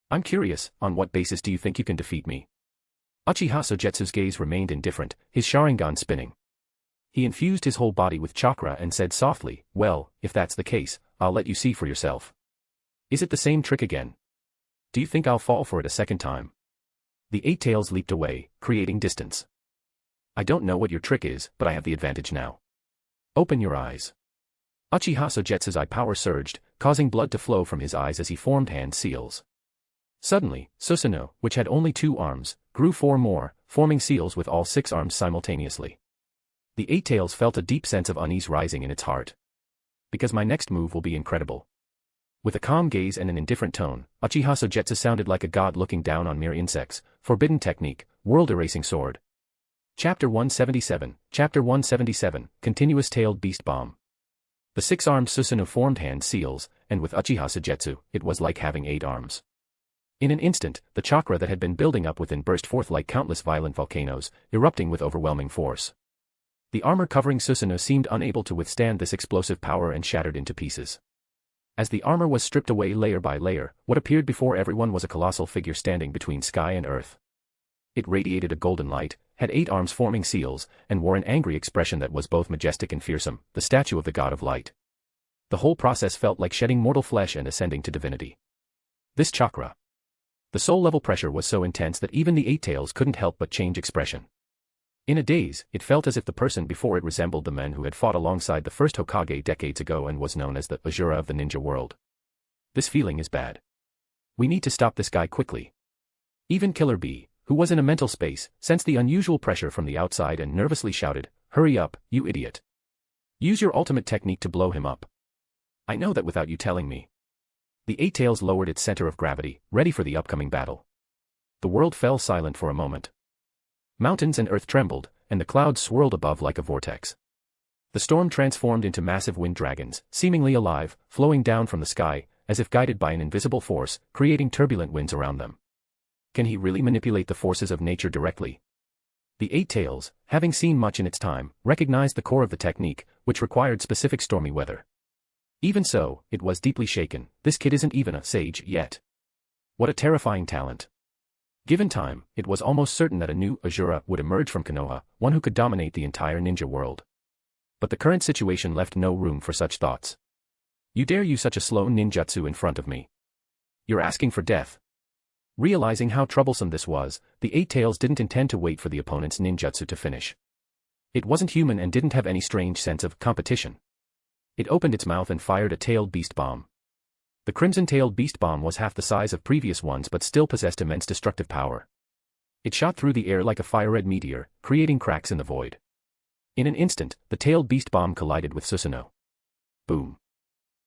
I'm curious, on what basis do you think you can defeat me? Uchiha Sogetsu's gaze remained indifferent, his Sharingan spinning. He infused his whole body with chakra and said softly, well, if that's the case, I'll let you see for yourself. Is it the same trick again? Do you think I'll fall for it a second time? The 8 Tails leaped away, creating distance. I don't know what your trick is, but I have the advantage now. Open your eyes. Uchiha Sogetsu's eye power surged, causing blood to flow from his eyes as he formed hand seals. Suddenly, Susanoo, which had only 2 arms, grew 4 more, forming seals with all 6 arms simultaneously. The Eight Tails felt a deep sense of unease rising in its heart. Because my next move will be incredible. With a calm gaze and an indifferent tone, Uchiha Sogetsu sounded like a god looking down on mere insects. Forbidden technique, world-erasing sword. Chapter 177, Chapter 177, Continuous Tailed Beast Bomb. The 6-armed Susanoo formed hand seals, and with Uchiha Sogetsu, it was like having 8 arms. In an instant, the chakra that had been building up within burst forth like countless violent volcanoes, erupting with overwhelming force. The armor covering Susanoo seemed unable to withstand this explosive power and shattered into pieces. As the armor was stripped away layer by layer, what appeared before everyone was a colossal figure standing between sky and earth. It radiated a golden light, had 8 arms forming seals, and wore an angry expression that was both majestic and fearsome, the statue of the god of light. The whole process felt like shedding mortal flesh and ascending to divinity. This chakra. The soul-level pressure was so intense that even the Eight Tails couldn't help but change expression. In a daze, it felt as if the person before it resembled the men who had fought alongside the first Hokage decades ago and was known as the Uchiha of the ninja world. This feeling is bad. We need to stop this guy quickly. Even Killer Bee, who was in a mental space, sensed the unusual pressure from the outside and nervously shouted, "Hurry up, you idiot. Use your ultimate technique to blow him up." "I know that without you telling me." The Eight Tails lowered its center of gravity, ready for the upcoming battle. The world fell silent for a moment. Mountains and earth trembled, and the clouds swirled above like a vortex. The storm transformed into massive wind dragons, seemingly alive, flowing down from the sky, as if guided by an invisible force, creating turbulent winds around them. Can he really manipulate the forces of nature directly? The Eight Tails, having seen much in its time, recognized the core of the technique, which required specific stormy weather. Even so, it was deeply shaken. This kid isn't even a sage yet. What a terrifying talent. Given time, it was almost certain that a new Uchiha would emerge from Konoha, one who could dominate the entire ninja world. But the current situation left no room for such thoughts. You dare use such a slow ninjutsu in front of me? You're asking for death. Realizing how troublesome this was, the Eight Tails didn't intend to wait for the opponent's ninjutsu to finish. It wasn't human and didn't have any strange sense of competition. It opened its mouth and fired a tailed beast bomb. The crimson-tailed beast bomb was half the size of previous ones but still possessed immense destructive power. It shot through the air like a fire-red meteor, creating cracks in the void. In an instant, the tailed beast bomb collided with Susanoo. Boom.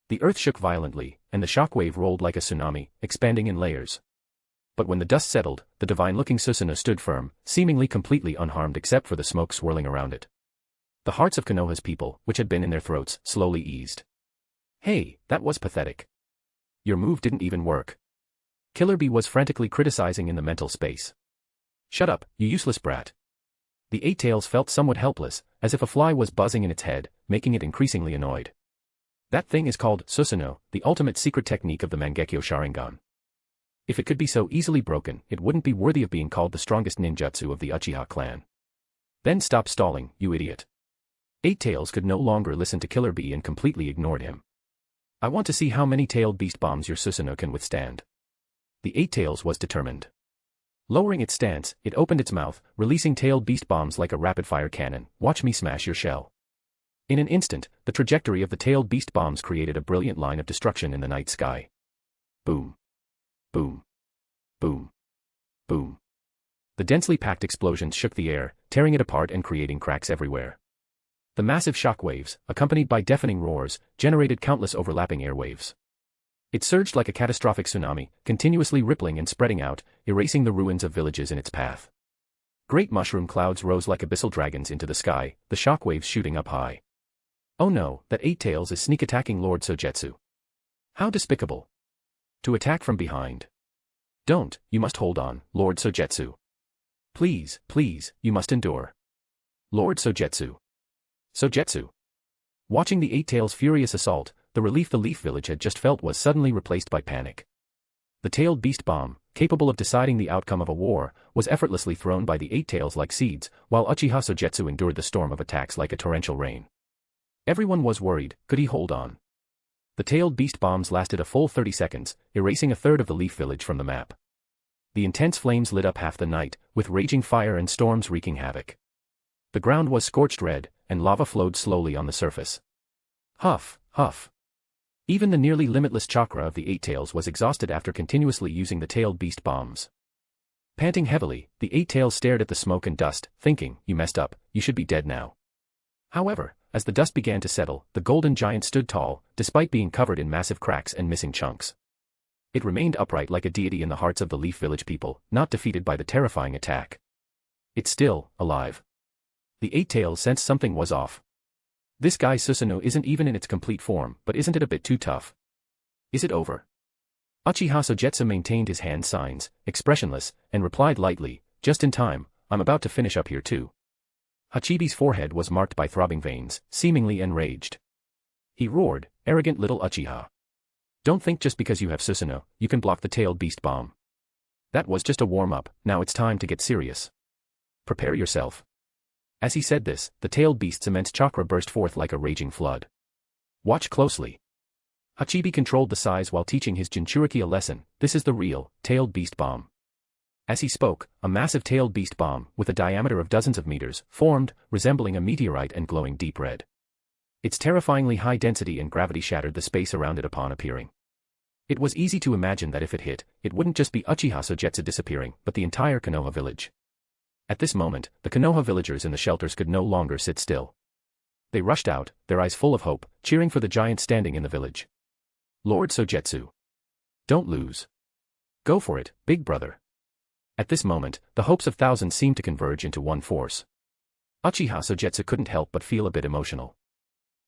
The earth shook violently, and the shockwave rolled like a tsunami, expanding in layers. But when the dust settled, the divine-looking Susanoo stood firm, seemingly completely unharmed except for the smoke swirling around it. The hearts of Konoha's people, which had been in their throats, slowly eased. Hey, that was pathetic. Your move didn't even work. Killer Bee was frantically criticizing in the mental space. Shut up, you useless brat. The Eight Tails felt somewhat helpless, as if a fly was buzzing in its head, making it increasingly annoyed. That thing is called Susanoo, the ultimate secret technique of the Mangekyo Sharingan. If it could be so easily broken, it wouldn't be worthy of being called the strongest ninjutsu of the Uchiha clan. Then stop stalling, you idiot. Eight Tails could no longer listen to Killer Bee and completely ignored him. I want to see how many tailed beast bombs your Susanoo can withstand. The Eight Tails was determined. Lowering its stance, it opened its mouth, releasing tailed beast bombs like a rapid-fire cannon. Watch me smash your shell. In an instant, the trajectory of the tailed beast bombs created a brilliant line of destruction in the night sky. Boom. Boom. Boom. Boom. The densely packed explosions shook the air, tearing it apart and creating cracks everywhere. The massive shockwaves, accompanied by deafening roars, generated countless overlapping airwaves. It surged like a catastrophic tsunami, continuously rippling and spreading out, erasing the ruins of villages in its path. Great mushroom clouds rose like abyssal dragons into the sky, the shockwaves shooting up high. Oh no, that Eight Tails is sneak attacking Lord Sogetsu. How despicable. To attack from behind. Don't, you must hold on, Lord Sogetsu. Please, please, you must endure. Lord Sogetsu. Sogetsu. Watching the Eight Tails' furious assault, the relief the Leaf Village had just felt was suddenly replaced by panic. The tailed beast bomb, capable of deciding the outcome of a war, was effortlessly thrown by the Eight Tails like seeds, while Uchiha Sogetsu endured the storm of attacks like a torrential rain. Everyone was worried, could he hold on? The tailed beast bombs lasted a full 30 seconds, erasing a third of the Leaf Village from the map. The intense flames lit up half the night, with raging fire and storms wreaking havoc. The ground was scorched red, and lava flowed slowly on the surface. Huff, huff. Even the nearly limitless chakra of the Eight Tails was exhausted after continuously using the tailed beast bombs. Panting heavily, the Eight Tails stared at the smoke and dust, thinking, "You messed up, you should be dead now." However, as the dust began to settle, the golden giant stood tall, despite being covered in massive cracks and missing chunks. It remained upright like a deity in the hearts of the Leaf Village people, not defeated by the terrifying attack. It's still alive. The Eight Tails sensed something was off. This guy Susanoo isn't even in its complete form, but isn't it a bit too tough? Is it over? Uchiha Sogetsu maintained his hand signs, expressionless, and replied lightly, "Just in time, I'm about to finish up here too." Hachibi's forehead was marked by throbbing veins, seemingly enraged. He roared, "Arrogant little Uchiha. Don't think just because you have Susanoo, you can block the tailed beast bomb. That was just a warm-up, now it's time to get serious. Prepare yourself." As he said this, the tailed beast's immense chakra burst forth like a raging flood. Watch closely. Hachibi controlled the size while teaching his Jinchuriki a lesson. This is the real, tailed beast bomb. As he spoke, a massive tailed beast bomb, with a diameter of dozens of meters, formed, resembling a meteorite and glowing deep red. Its terrifyingly high density and gravity shattered the space around it upon appearing. It was easy to imagine that if it hit, it wouldn't just be Uchiha Sogetsu disappearing, but the entire Konoha village. At this moment, the Konoha villagers in the shelters could no longer sit still. They rushed out, their eyes full of hope, cheering for the giant standing in the village. "Lord Sogetsu. Don't lose. Go for it, big brother." At this moment, the hopes of thousands seemed to converge into one force. Uchiha Sogetsu couldn't help but feel a bit emotional.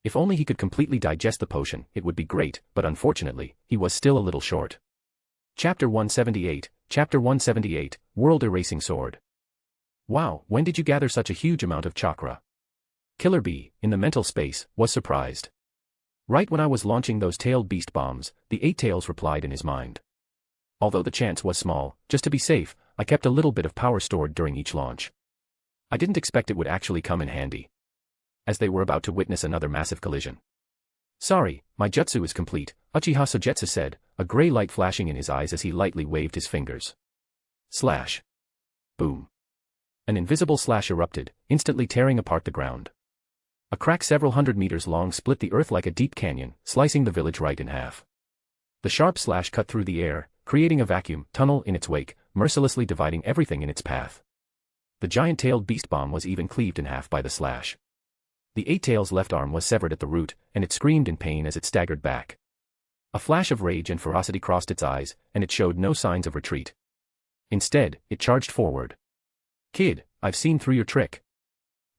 If only he could completely digest the potion, it would be great, but unfortunately, he was still a little short. Chapter 178, World Erasing Sword. Wow, when did you gather such a huge amount of chakra? Killer Bee, in the mental space, was surprised. Right when I was launching those tailed beast bombs, the Eight Tails replied in his mind. Although the chance was small, just to be safe, I kept a little bit of power stored during each launch. I didn't expect it would actually come in handy. As they were about to witness another massive collision. "Sorry, my jutsu is complete," Uchiha Sogetsu said, a gray light flashing in his eyes as he lightly waved his fingers. Slash. Boom. An invisible slash erupted, instantly tearing apart the ground. A crack several hundred meters long split the earth like a deep canyon, slicing the village right in half. The sharp slash cut through the air, creating a vacuum tunnel in its wake, mercilessly dividing everything in its path. The giant-tailed beast bomb was even cleaved in half by the slash. The Eight Tails' left arm was severed at the root, and it screamed in pain as it staggered back. A flash of rage and ferocity crossed its eyes, and it showed no signs of retreat. Instead, it charged forward. "Kid, I've seen through your trick.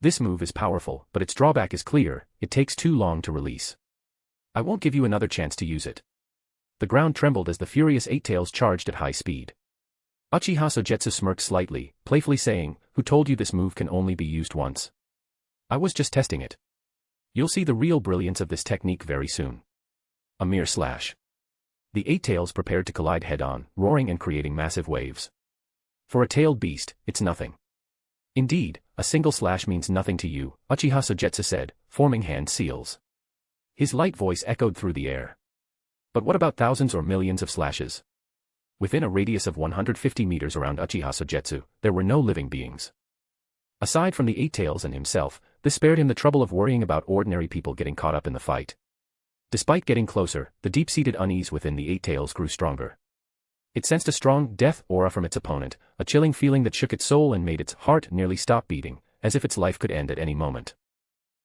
This move is powerful, but its drawback is clear: it takes too long to release. I won't give you another chance to use it." The ground trembled as the furious Eight Tails charged at high speed. Uchiha Sogetsu smirked slightly, playfully saying, "Who told you this move can only be used once? I was just testing it. You'll see the real brilliance of this technique very soon." A mere slash. The Eight Tails prepared to collide head-on, roaring and creating massive waves. For a tailed beast, it's nothing. "Indeed, a single slash means nothing to you," Uchiha Sogetsu said, forming hand seals. His light voice echoed through the air. "But what about thousands or millions of slashes?" Within a radius of 150 meters around Uchiha Sogetsu, there were no living beings. Aside from the Eight Tails and himself, this spared him the trouble of worrying about ordinary people getting caught up in the fight. Despite getting closer, the deep-seated unease within the Eight Tails grew stronger. It sensed a strong death aura from its opponent, a chilling feeling that shook its soul and made its heart nearly stop beating, as if its life could end at any moment.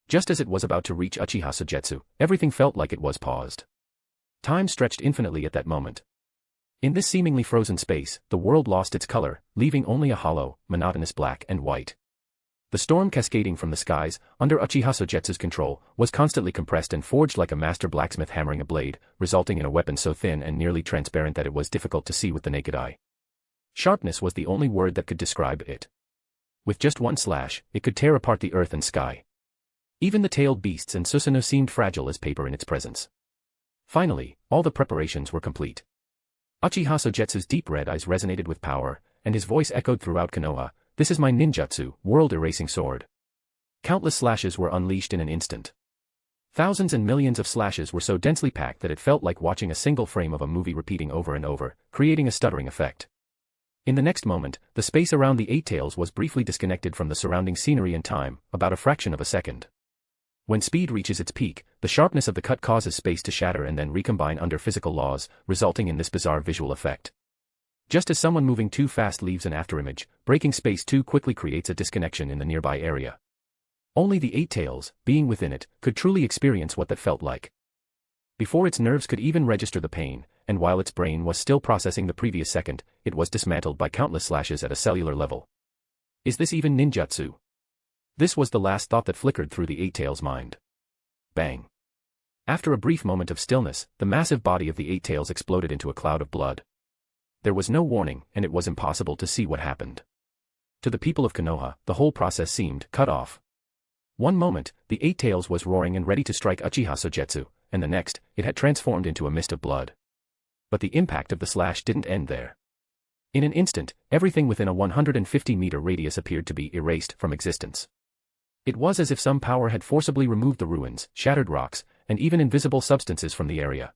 Just as it was about to reach Uchiha Sogetsu, everything felt like it was paused. Time stretched infinitely at that moment. In this seemingly frozen space, the world lost its color, leaving only a hollow, monotonous black and white. The storm cascading from the skies, under Uchiha Sogetsu's control, was constantly compressed and forged like a master blacksmith hammering a blade, resulting in a weapon so thin and nearly transparent that it was difficult to see with the naked eye. Sharpness was the only word that could describe it. With just one slash, it could tear apart the earth and sky. Even the tailed beasts and Susanoo seemed fragile as paper in its presence. Finally, all the preparations were complete. Uchiha Sogetsu's deep red eyes resonated with power, and his voice echoed throughout Konoha. "This is my ninjutsu, World Erasing Sword." Countless slashes were unleashed in an instant. Thousands and millions of slashes were so densely packed that it felt like watching a single frame of a movie repeating over and over, creating a stuttering effect. In the next moment, the space around the eight tails was briefly disconnected from the surrounding scenery and time, about a fraction of a second. When speed reaches its peak, the sharpness of the cut causes space to shatter and then recombine under physical laws, resulting in this bizarre visual effect. Just as someone moving too fast leaves an afterimage, breaking space too quickly creates a disconnection in the nearby area. Only the eight tails, being within it, could truly experience what that felt like. Before its nerves could even register the pain, and while its brain was still processing the previous second, it was dismantled by countless slashes at a cellular level. Is this even ninjutsu? This was the last thought that flickered through the eight tails' mind. Bang. After a brief moment of stillness, the massive body of the eight tails exploded into a cloud of blood. There was no warning, and it was impossible to see what happened. To the people of Konoha, the whole process seemed cut off. One moment, the eight tails was roaring and ready to strike Uchiha Sogetsu, and the next, it had transformed into a mist of blood. But the impact of the slash didn't end there. In an instant, everything within a 150-meter radius appeared to be erased from existence. It was as if some power had forcibly removed the ruins, shattered rocks, and even invisible substances from the area.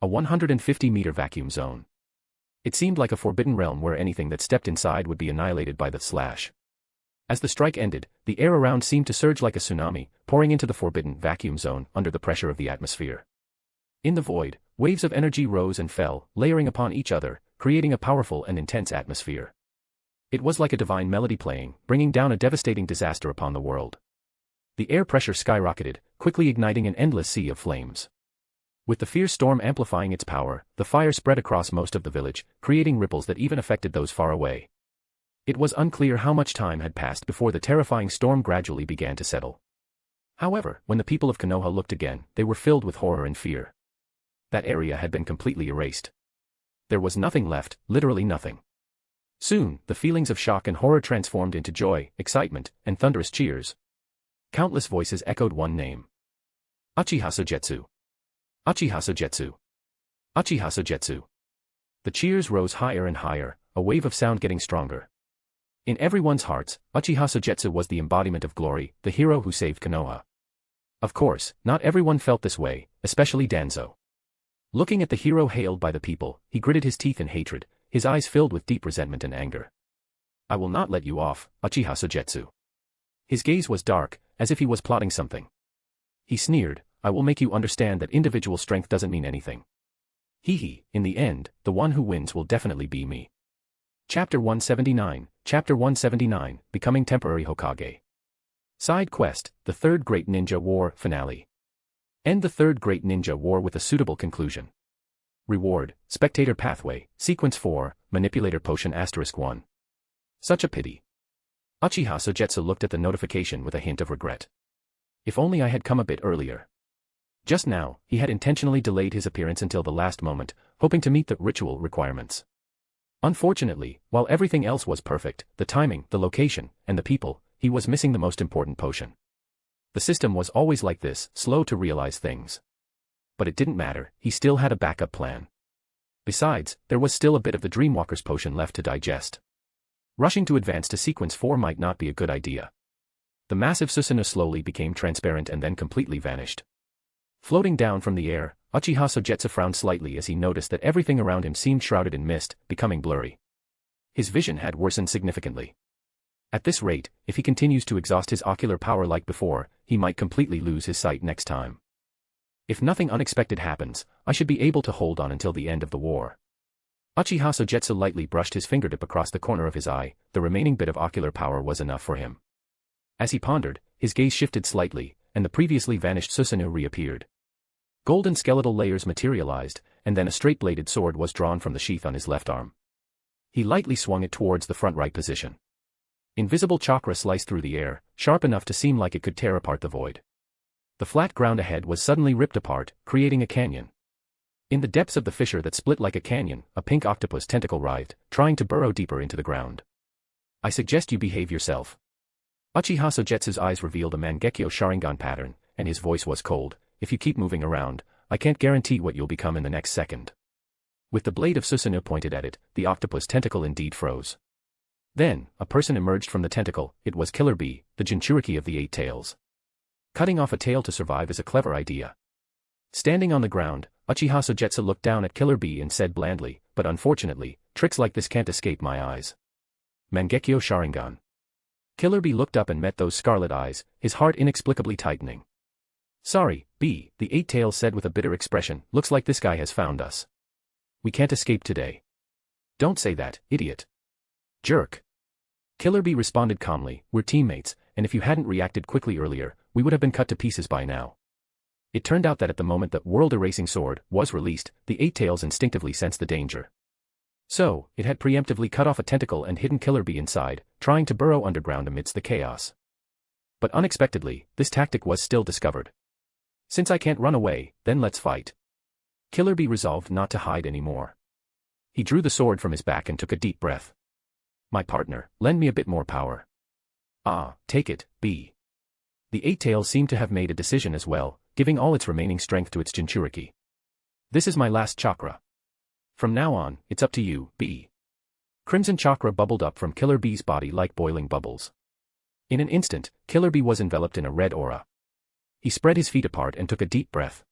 A 150-meter vacuum zone. It seemed like a forbidden realm where anything that stepped inside would be annihilated by the slash. As the strike ended, the air around seemed to surge like a tsunami, pouring into the forbidden vacuum zone under the pressure of the atmosphere. In the void, waves of energy rose and fell, layering upon each other, creating a powerful and intense atmosphere. It was like a divine melody playing, bringing down a devastating disaster upon the world. The air pressure skyrocketed, quickly igniting an endless sea of flames. With the fierce storm amplifying its power, the fire spread across most of the village, creating ripples that even affected those far away. It was unclear how much time had passed before the terrifying storm gradually began to settle. However, when the people of Konoha looked again, they were filled with horror and fear. That area had been completely erased. There was nothing left, literally nothing. Soon, the feelings of shock and horror transformed into joy, excitement, and thunderous cheers. Countless voices echoed one name. Uchiha Sogetsu. Uchiha Sogetsu. Uchiha Sogetsu. The cheers rose higher and higher, a wave of sound getting stronger. In everyone's hearts, Uchiha Sogetsu was the embodiment of glory, the hero who saved Konoha. Of course, not everyone felt this way, especially Danzo. Looking at the hero hailed by the people, he gritted his teeth in hatred, his eyes filled with deep resentment and anger. I will not let you off, Uchiha Sogetsu. His gaze was dark, as if he was plotting something. He sneered, I will make you understand that individual strength doesn't mean anything. Hee, in the end, the one who wins will definitely be me. Chapter 179, Becoming Temporary Hokage. Side Quest, The Third Great Ninja War, Finale. End the Third Great Ninja War with a suitable conclusion. Reward, Spectator Pathway, Sequence 4, Manipulator Potion *1. Such a pity. Uchiha Sogetsu looked at the notification with a hint of regret. If only I had come a bit earlier. Just now, he had intentionally delayed his appearance until the last moment, hoping to meet the ritual requirements. Unfortunately, while everything else was perfect, the timing, the location, and the people, he was missing the most important potion. The system was always like this, slow to realize things. But it didn't matter, he still had a backup plan. Besides, there was still a bit of the Dreamwalker's potion left to digest. Rushing to advance to Sequence 4 might not be a good idea. The massive Susanoo slowly became transparent and then completely vanished. Floating down from the air, Uchiha Sogetsu frowned slightly as he noticed that everything around him seemed shrouded in mist, becoming blurry. His vision had worsened significantly. At this rate, if he continues to exhaust his ocular power like before, he might completely lose his sight next time. If nothing unexpected happens, I should be able to hold on until the end of the war. Uchiha Sogetsu lightly brushed his fingertip across the corner of his eye, the remaining bit of ocular power was enough for him. As he pondered, his gaze shifted slightly, and the previously vanished Susanoo reappeared. Golden skeletal layers materialized, and then a straight-bladed sword was drawn from the sheath on his left arm. He lightly swung it towards the front right position. Invisible chakra sliced through the air, sharp enough to seem like it could tear apart the void. The flat ground ahead was suddenly ripped apart, creating a canyon. In the depths of the fissure that split like a canyon, a pink octopus tentacle writhed, trying to burrow deeper into the ground. I suggest you behave yourself. Uchiha Sogetsu's eyes revealed a Mangekyo Sharingan pattern, and his voice was cold. If you keep moving around, I can't guarantee what you'll become in the next second. With the blade of Susanoo pointed at it, the octopus tentacle indeed froze. Then, a person emerged from the tentacle. It was Killer Bee, the Jinchuriki of the Eight Tails. Cutting off a tail to survive is a clever idea. Standing on the ground, Uchiha Sogetsu looked down at Killer Bee and said blandly, but unfortunately, tricks like this can't escape my eyes. Mangekyo Sharingan. Killer Bee looked up and met those scarlet eyes, his heart inexplicably tightening. Sorry, B, the Eight-Tails said with a bitter expression, looks like this guy has found us. We can't escape today. Don't say that, idiot. Jerk. Killer Bee responded calmly, we're teammates, and if you hadn't reacted quickly earlier, we would have been cut to pieces by now. It turned out that at the moment that World Erasing Sword was released, the Eight-Tails instinctively sensed the danger. So, it had preemptively cut off a tentacle and hidden Killer Bee inside, trying to burrow underground amidst the chaos. But unexpectedly, this tactic was still discovered. Since I can't run away, then let's fight. Killer Bee resolved not to hide anymore. He drew the sword from his back and took a deep breath. My partner, lend me a bit more power. Ah, take it, B. The Eight-Tails seemed to have made a decision as well, giving all its remaining strength to its Jinchuriki. This is my last chakra. From now on, it's up to you, B. Crimson chakra bubbled up from Killer Bee's body like boiling bubbles. In an instant, Killer Bee was enveloped in a red aura. He spread his feet apart and took a deep breath.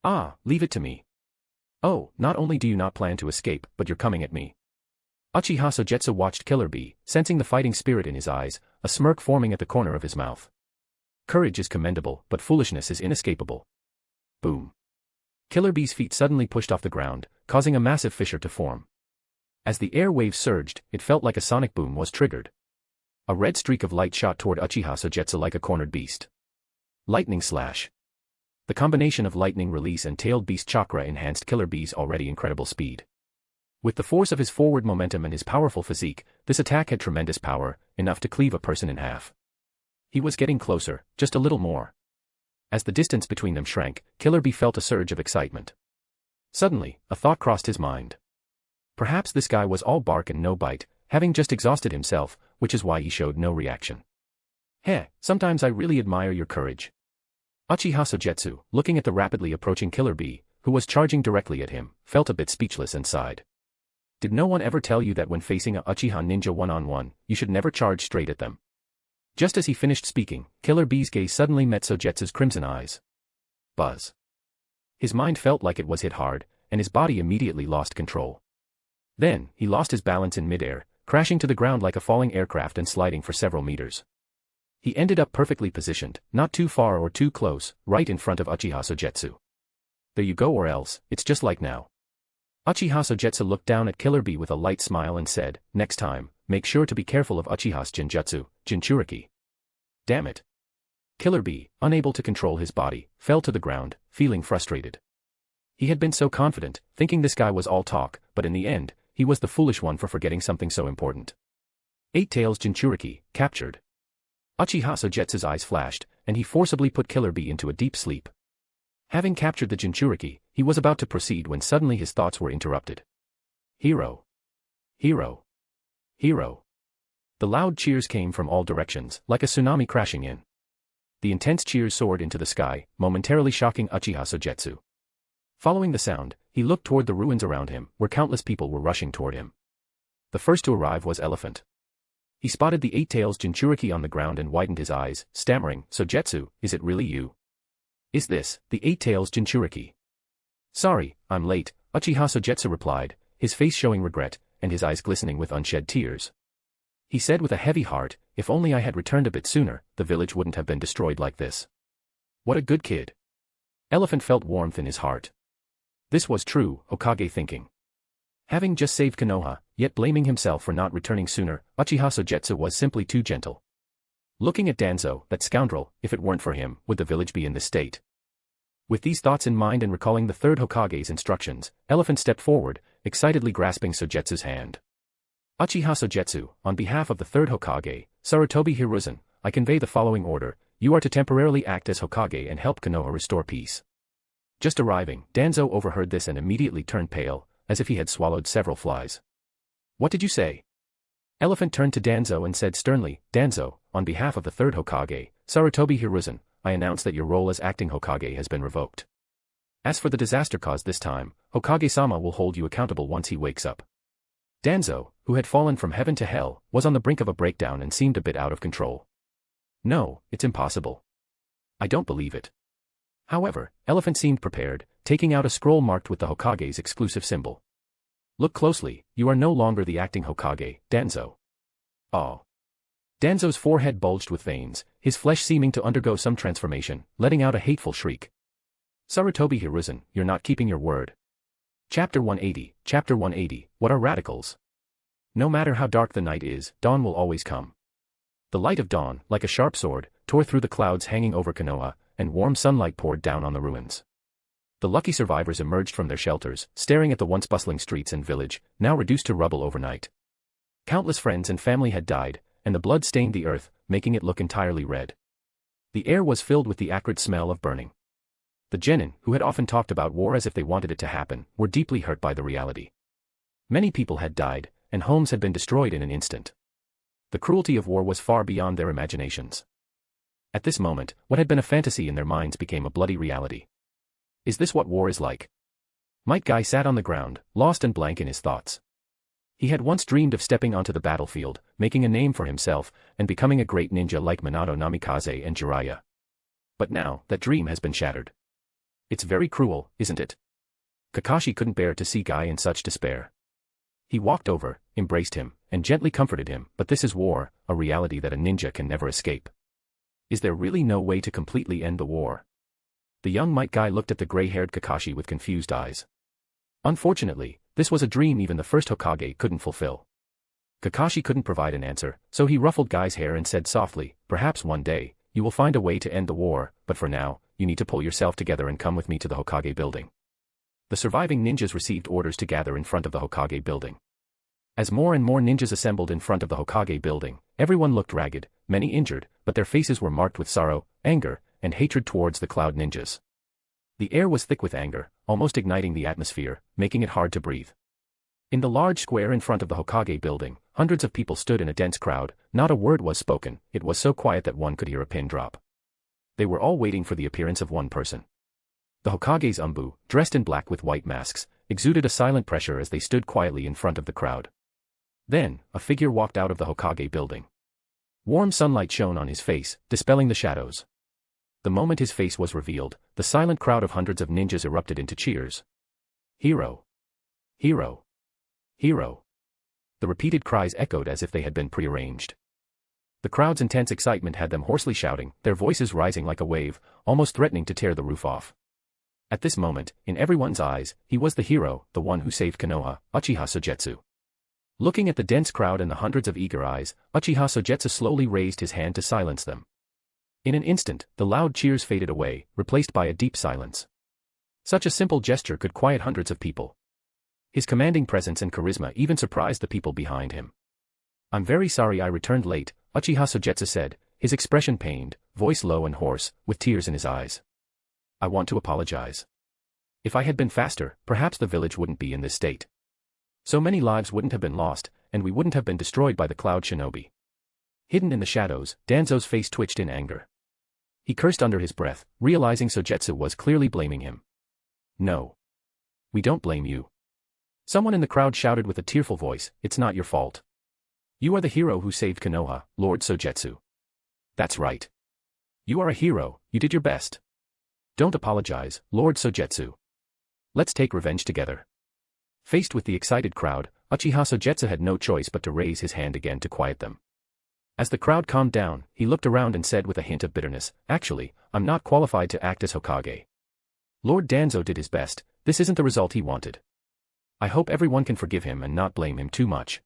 Ah, leave it to me. Oh, not only do you not plan to escape, but you're coming at me. Uchiha Sogetsu watched Killer Bee, sensing the fighting spirit in his eyes, a smirk forming at the corner of his mouth. Courage is commendable, but foolishness is inescapable. Boom. Killer Bee's feet suddenly pushed off the ground, causing a massive fissure to form. As the air waves surged, it felt like a sonic boom was triggered. A red streak of light shot toward Uchiha Sogetsu like a cornered beast. Lightning slash. The combination of lightning release and tailed beast chakra enhanced Killer Bee's already incredible speed. With the force of his forward momentum and his powerful physique, this attack had tremendous power, enough to cleave a person in half. He was getting closer, just a little more. As the distance between them shrank, Killer Bee felt a surge of excitement. Suddenly, a thought crossed his mind. Perhaps this guy was all bark and no bite, having just exhausted himself, which is why he showed no reaction. Heh, sometimes I really admire your courage. Uchiha Sogetsu, looking at the rapidly approaching Killer Bee, who was charging directly at him, felt a bit speechless and sighed. Did no one ever tell you that when facing a Uchiha ninja one-on-one, you should never charge straight at them? Just as he finished speaking, Killer Bee's gaze suddenly met Sogetsu's crimson eyes. Buzz. His mind felt like it was hit hard, and his body immediately lost control. Then, he lost his balance in midair, crashing to the ground like a falling aircraft and sliding for several meters. He ended up perfectly positioned, not too far or too close, right in front of Uchiha Sogetsu. There you go, or else, it's just like now. Uchiha Sogetsu looked down at Killer Bee with a light smile and said, next time, make sure to be careful of Uchiha's Jinjutsu, Jinchuriki. Damn it. Killer Bee, unable to control his body, fell to the ground, feeling frustrated. He had been so confident, thinking this guy was all talk, but in the end, he was the foolish one for forgetting something so important. Eight-Tails Jinchuriki, captured. Uchiha Sogetsu's eyes flashed, and he forcibly put Killer Bee into a deep sleep. Having captured the Jinchuriki, he was about to proceed when suddenly his thoughts were interrupted. Hero. Hero. Hero. The loud cheers came from all directions, like a tsunami crashing in. The intense cheers soared into the sky, momentarily shocking Uchiha Sogetsu. Following the sound, he looked toward the ruins around him, where countless people were rushing toward him. The first to arrive was Elephant. He spotted the Eight-Tails Jinchuriki on the ground and widened his eyes, stammering, Sogetsu, is it really you? Is this, the Eight-Tails Jinchuriki? Sorry, I'm late, Uchiha Sogetsu replied, his face showing regret, and his eyes glistening with unshed tears. He said with a heavy heart, if only I had returned a bit sooner, the village wouldn't have been destroyed like this. What a good kid. Elephant felt warmth in his heart. This was true, Hokage thinking. Having just saved Konoha, yet blaming himself for not returning sooner, Uchiha Sogetsu was simply too gentle. Looking at Danzo, that scoundrel, if it weren't for him, would the village be in this state? With these thoughts in mind and recalling the third Hokage's instructions, Elephant stepped forward, excitedly grasping Sogetsu's hand. Uchiha Sogetsu, on behalf of the third Hokage, Sarutobi Hiruzen, I convey the following order, you are to temporarily act as Hokage and help Konoha restore peace. Just arriving, Danzo overheard this and immediately turned pale, as if he had swallowed several flies. What did you say? Elephant turned to Danzo and said sternly, Danzo, on behalf of the third Hokage, Sarutobi Hiruzen, I announce that your role as acting Hokage has been revoked. As for the disaster caused this time, Hokage-sama will hold you accountable once he wakes up. Danzo, who had fallen from heaven to hell, was on the brink of a breakdown and seemed a bit out of control. No, it's impossible. I don't believe it. However, Elephant seemed prepared, taking out a scroll marked with the Hokage's exclusive symbol. Look closely, you are no longer the acting Hokage, Danzo. Oh. Danzo's forehead bulged with veins, his flesh seeming to undergo some transformation, letting out a hateful shriek. Sarutobi Hiruzen, you're not keeping your word. Chapter 180, What are radicals? No matter how dark the night is, dawn will always come. The light of dawn, like a sharp sword, tore through the clouds hanging over Konoha, and warm sunlight poured down on the ruins. The lucky survivors emerged from their shelters, staring at the once bustling streets and village, now reduced to rubble overnight. Countless friends and family had died, and the blood stained the earth, making it look entirely red. The air was filled with the acrid smell of burning. The genin, who had often talked about war as if they wanted it to happen, were deeply hurt by the reality. Many people had died, and homes had been destroyed in an instant. The cruelty of war was far beyond their imaginations. At this moment, what had been a fantasy in their minds became a bloody reality. Is this what war is like? Might Guy sat on the ground, lost and blank in his thoughts. He had once dreamed of stepping onto the battlefield, making a name for himself, and becoming a great ninja like Minato Namikaze and Jiraiya. But now, that dream has been shattered. It's very cruel, isn't it? Kakashi couldn't bear to see Guy in such despair. He walked over, embraced him, and gently comforted him, but this is war, a reality that a ninja can never escape. Is there really no way to completely end the war? The young Might Guy looked at the gray-haired Kakashi with confused eyes. Unfortunately, this was a dream even the first Hokage couldn't fulfill. Kakashi couldn't provide an answer, so he ruffled Guy's hair and said softly, perhaps one day, you will find a way to end the war, but for now, you need to pull yourself together and come with me to the Hokage building. The surviving ninjas received orders to gather in front of the Hokage building. As more and more ninjas assembled in front of the Hokage building, everyone looked ragged, many injured, but their faces were marked with sorrow, anger, and hatred towards the Cloud Ninjas. The air was thick with anger, almost igniting the atmosphere, making it hard to breathe. In the large square in front of the Hokage building, hundreds of people stood in a dense crowd, not a word was spoken, it was so quiet that one could hear a pin drop. They were all waiting for the appearance of one person. The Hokage's Umbu, dressed in black with white masks, exuded a silent pressure as they stood quietly in front of the crowd. Then, a figure walked out of the Hokage building. Warm sunlight shone on his face, dispelling the shadows. The moment his face was revealed, the silent crowd of hundreds of ninjas erupted into cheers. Hero! Hero! Hero! The repeated cries echoed as if they had been prearranged. The crowd's intense excitement had them hoarsely shouting, their voices rising like a wave, almost threatening to tear the roof off. At this moment, in everyone's eyes, he was the hero, the one who saved Konoha, Uchiha Sogetsu. Looking at the dense crowd and the hundreds of eager eyes, Uchiha Sogetsu slowly raised his hand to silence them. In an instant, the loud cheers faded away, replaced by a deep silence. Such a simple gesture could quiet hundreds of people. His commanding presence and charisma even surprised the people behind him. I'm very sorry I returned late, Uchiha Sogetsu said, his expression pained, voice low and hoarse, with tears in his eyes. I want to apologize. If I had been faster, perhaps the village wouldn't be in this state. So many lives wouldn't have been lost, and we wouldn't have been destroyed by the Cloud Shinobi. Hidden in the shadows, Danzo's face twitched in anger. He cursed under his breath, realizing Sogetsu was clearly blaming him. No. We don't blame you. Someone in the crowd shouted with a tearful voice, it's not your fault. You are the hero who saved Konoha, Lord Sogetsu. That's right. You are a hero, you did your best. Don't apologize, Lord Sogetsu. Let's take revenge together. Faced with the excited crowd, Uchiha Sogetsu had no choice but to raise his hand again to quiet them. As the crowd calmed down, he looked around and said with a hint of bitterness, actually, I'm not qualified to act as Hokage. Lord Danzo did his best, this isn't the result he wanted. I hope everyone can forgive him and not blame him too much.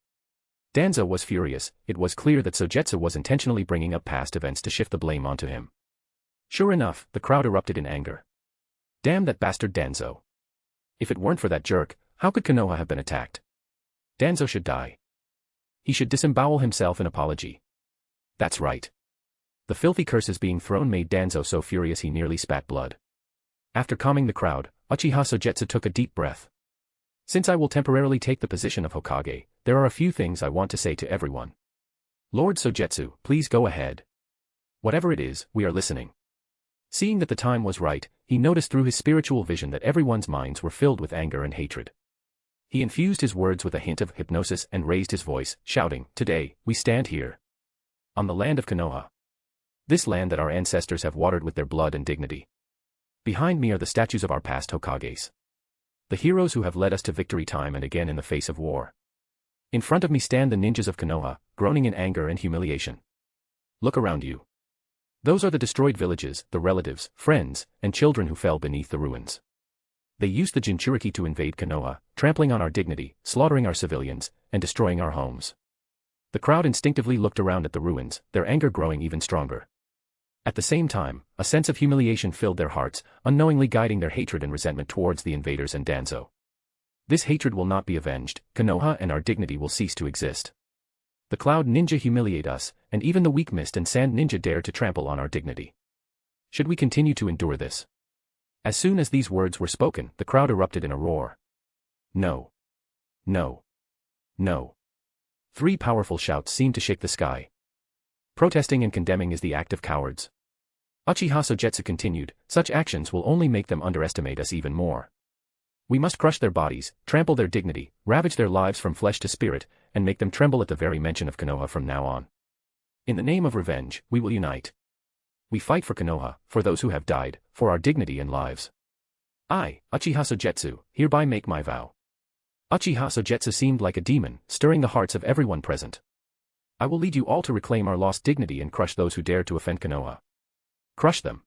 Danzo was furious, it was clear that Sogetsu was intentionally bringing up past events to shift the blame onto him. Sure enough, the crowd erupted in anger. Damn that bastard Danzo. If it weren't for that jerk, how could Konoha have been attacked? Danzo should die. He should disembowel himself in apology. That's right. The filthy curses being thrown made Danzo so furious he nearly spat blood. After calming the crowd, Uchiha Sogetsu took a deep breath. Since I will temporarily take the position of Hokage, there are a few things I want to say to everyone. Lord Sogetsu, please go ahead. Whatever it is, we are listening. Seeing that the time was right, he noticed through his spiritual vision that everyone's minds were filled with anger and hatred. He infused his words with a hint of hypnosis and raised his voice, shouting, Today, we stand here. On the land of Konoha. This land that our ancestors have watered with their blood and dignity. Behind me are the statues of our past Hokages. The heroes who have led us to victory time and again in the face of war. In front of me stand the ninjas of Konoha, groaning in anger and humiliation. Look around you. Those are the destroyed villages, the relatives, friends, and children who fell beneath the ruins. They used the Jinchuriki to invade Konoha, trampling on our dignity, slaughtering our civilians, and destroying our homes. The crowd instinctively looked around at the ruins, their anger growing even stronger. At the same time, a sense of humiliation filled their hearts, unknowingly guiding their hatred and resentment towards the invaders and Danzo. This hatred will not be avenged, Konoha and our dignity will cease to exist. The Cloud Ninja humiliate us, and even the weak Mist and Sand Ninja dare to trample on our dignity. Should we continue to endure this? As soon as these words were spoken, the crowd erupted in a roar. No. No. No. 3 powerful shouts seemed to shake the sky. Protesting and condemning is the act of cowards. Uchiha Sogetsu continued, such actions will only make them underestimate us even more. We must crush their bodies, trample their dignity, ravage their lives from flesh to spirit, and make them tremble at the very mention of Konoha from now on. In the name of revenge, we will unite. We fight for Konoha, for those who have died, for our dignity and lives. I, Uchiha Sogetsu, hereby make my vow. Uchiha Sogetsu seemed like a demon, stirring the hearts of everyone present. I will lead you all to reclaim our lost dignity and crush those who dare to offend Konoha. Crush them.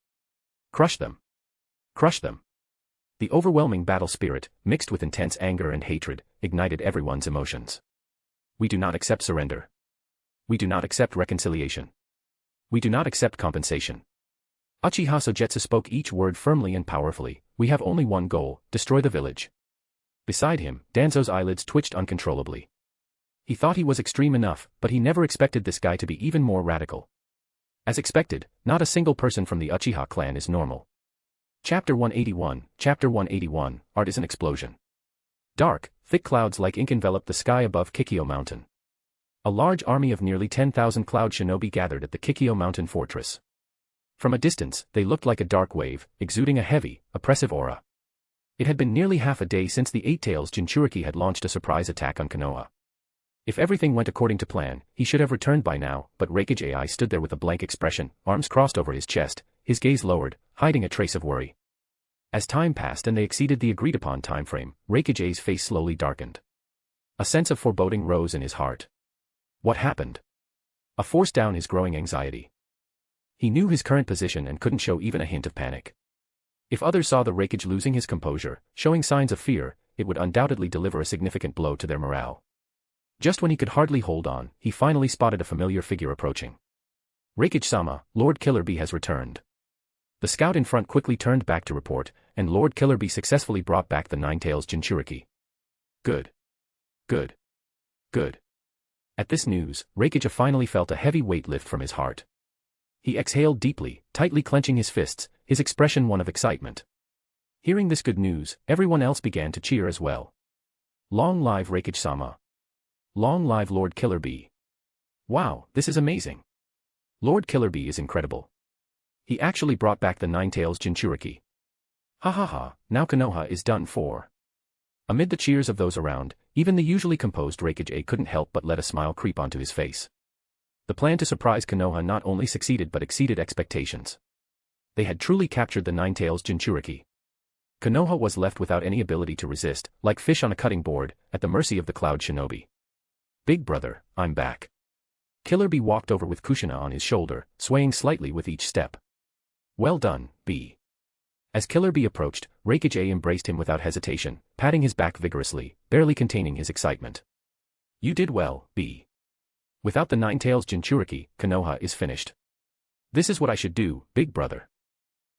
Crush them. Crush them. The overwhelming battle spirit, mixed with intense anger and hatred, ignited everyone's emotions. We do not accept surrender. We do not accept reconciliation. We do not accept compensation. Uchiha Sogetsu spoke each word firmly and powerfully. We have only one goal, destroy the village. Beside him, Danzo's eyelids twitched uncontrollably. He thought he was extreme enough, but he never expected this guy to be even more radical. As expected, not a single person from the Uchiha clan is normal. Chapter 181, Art is an Explosion. Dark, thick clouds like ink enveloped the sky above Kikyo Mountain. A large army of nearly 10,000 cloud shinobi gathered at the Kikyo Mountain fortress. From a distance, they looked like a dark wave, exuding a heavy, oppressive aura. It had been nearly half a day since the Eight-Tails Jinchuriki had launched a surprise attack on Konoha. If everything went according to plan, he should have returned by now, but Reikage AI stood there with a blank expression, arms crossed over his chest, his gaze lowered, hiding a trace of worry. As time passed and they exceeded the agreed-upon time frame, Reikage A's face slowly darkened. A sense of foreboding rose in his heart. What happened? A force down his growing anxiety. He knew his current position and couldn't show even a hint of panic. If others saw the Reikage losing his composure, showing signs of fear, it would undoubtedly deliver a significant blow to their morale. Just when he could hardly hold on, he finally spotted a familiar figure approaching. Reikage-sama, Lord Killerbee has returned. The scout in front quickly turned back to report, and Lord Killerbee successfully brought back the Nine-Tails Jinchuriki. Good. Good. Good. At this news, Reikage finally felt a heavy weight lift from his heart. He exhaled deeply, tightly clenching his fists, his expression one of excitement. Hearing this good news, everyone else began to cheer as well. Long live Reikage-sama. Long live Lord Killerbee. Wow, this is amazing. Lord Killerbee is incredible. He actually brought back the Nine-Tails Jinchuriki. Ha ha ha, now Konoha is done for. Amid the cheers of those around, even the usually composed Reikage A couldn't help but let a smile creep onto his face. The plan to surprise Konoha not only succeeded but exceeded expectations. They had truly captured the Nine-Tails Jinchuriki. Konoha was left without any ability to resist, like fish on a cutting board, at the mercy of the Cloud Shinobi. Big brother, I'm back. Killerbee walked over with Kushina on his shoulder, swaying slightly with each step. Well done, B. As Killerbee approached, Reikage A embraced him without hesitation, patting his back vigorously, barely containing his excitement. You did well, B. Without the Nine-Tails Jinchuriki, Konoha is finished. This is what I should do, big brother.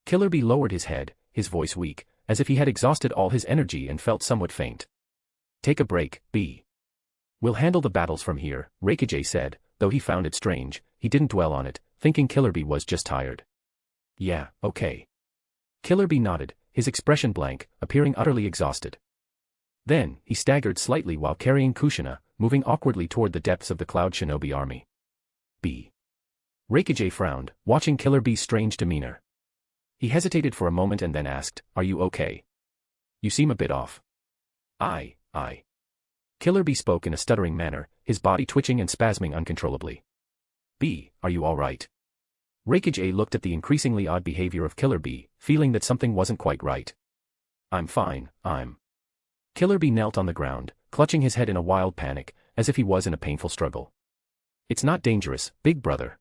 Killerbee lowered his head, his voice weak, as if he had exhausted all his energy and felt somewhat faint. Take a break, B. We'll handle the battles from here, Reikage said, though he found it strange, he didn't dwell on it, thinking Killerbee was just tired. Yeah, okay. Killerbee nodded, his expression blank, appearing utterly exhausted. Then, he staggered slightly while carrying Kushina, moving awkwardly toward the depths of the Cloud Shinobi army. B. Reikage frowned, watching Killerbee's strange demeanor. He hesitated for a moment and then asked, Are you okay? You seem a bit off. I. Killerbee spoke in a stuttering manner, his body twitching and spasming uncontrollably. B. Are you all right? Reikage looked at the increasingly odd behavior of Killerbee, feeling that something wasn't quite right. I'm fine, I'm. Killer Bee knelt on the ground, clutching his head in a wild panic, as if he was in a painful struggle. It's not dangerous, big brother.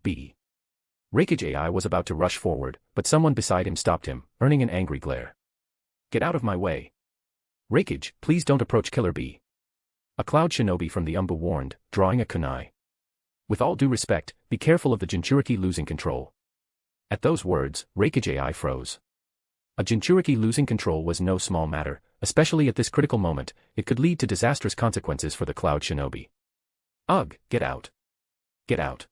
B. Raikage AI was about to rush forward, but someone beside him stopped him, earning an angry glare. Get out of my way. Raikage, please don't approach Killer Bee. A cloud shinobi from the Umbu warned, drawing a kunai. With all due respect, be careful of the Jinchuriki losing control. At those words, Raikage AI froze. A Jinchuriki losing control was no small matter, especially at this critical moment. It could lead to disastrous consequences for the cloud shinobi. Ugh, get out. Get out.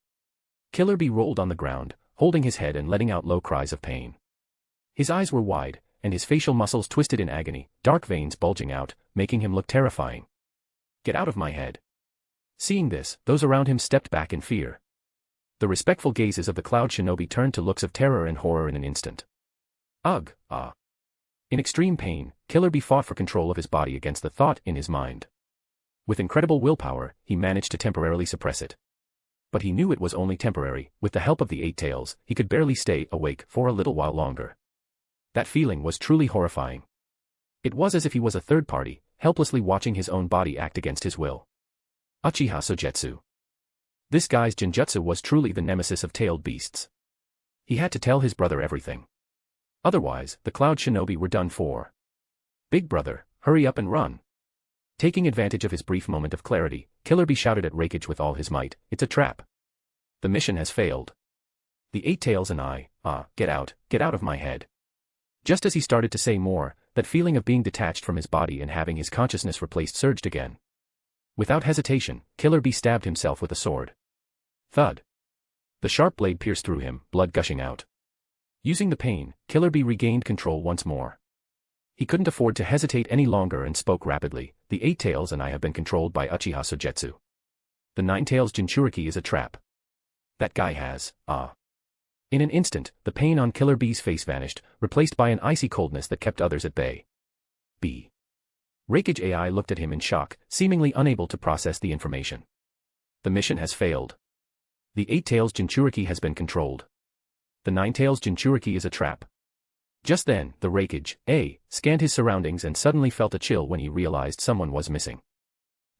Killer Bee rolled on the ground, holding his head and letting out low cries of pain. His eyes were wide, and his facial muscles twisted in agony, dark veins bulging out, making him look terrifying. Get out of my head. Seeing this, those around him stepped back in fear. The respectful gazes of the cloud shinobi turned to looks of terror and horror in an instant. Ugh, ah. In extreme pain, Killer Bee fought for control of his body against the thought in his mind. With incredible willpower, he managed to temporarily suppress it. But he knew it was only temporary. With the help of the eight tails, he could barely stay awake for a little while longer. That feeling was truly horrifying. It was as if he was a third party, helplessly watching his own body act against his will. Uchiha Sogetsu. This guy's genjutsu was truly the nemesis of tailed beasts. He had to tell his brother everything. Otherwise, the cloud shinobi were done for. Big brother, hurry up and run. Taking advantage of his brief moment of clarity, Killer Bee shouted at Raikage with all his might, it's a trap. The mission has failed. The eight tails and I, get out of my head. Just as he started to say more, that feeling of being detached from his body and having his consciousness replaced surged again. Without hesitation, Killer Bee stabbed himself with a sword. Thud. The sharp blade pierced through him, blood gushing out. Using the pain, Killer Bee regained control once more. He couldn't afford to hesitate any longer and spoke rapidly, the eight tails and I have been controlled by Uchiha Sogetsu. The nine tails Jinchuriki is a trap. That guy has, In an instant, the pain on Killer Bee's face vanished, replaced by an icy coldness that kept others at bay. B. Raikage AI looked at him in shock, seemingly unable to process the information. The mission has failed. The eight tails Jinchuriki has been controlled. The nine tails Jinchuriki is a trap. Just then, the Raikage A scanned his surroundings and suddenly felt a chill when he realized someone was missing.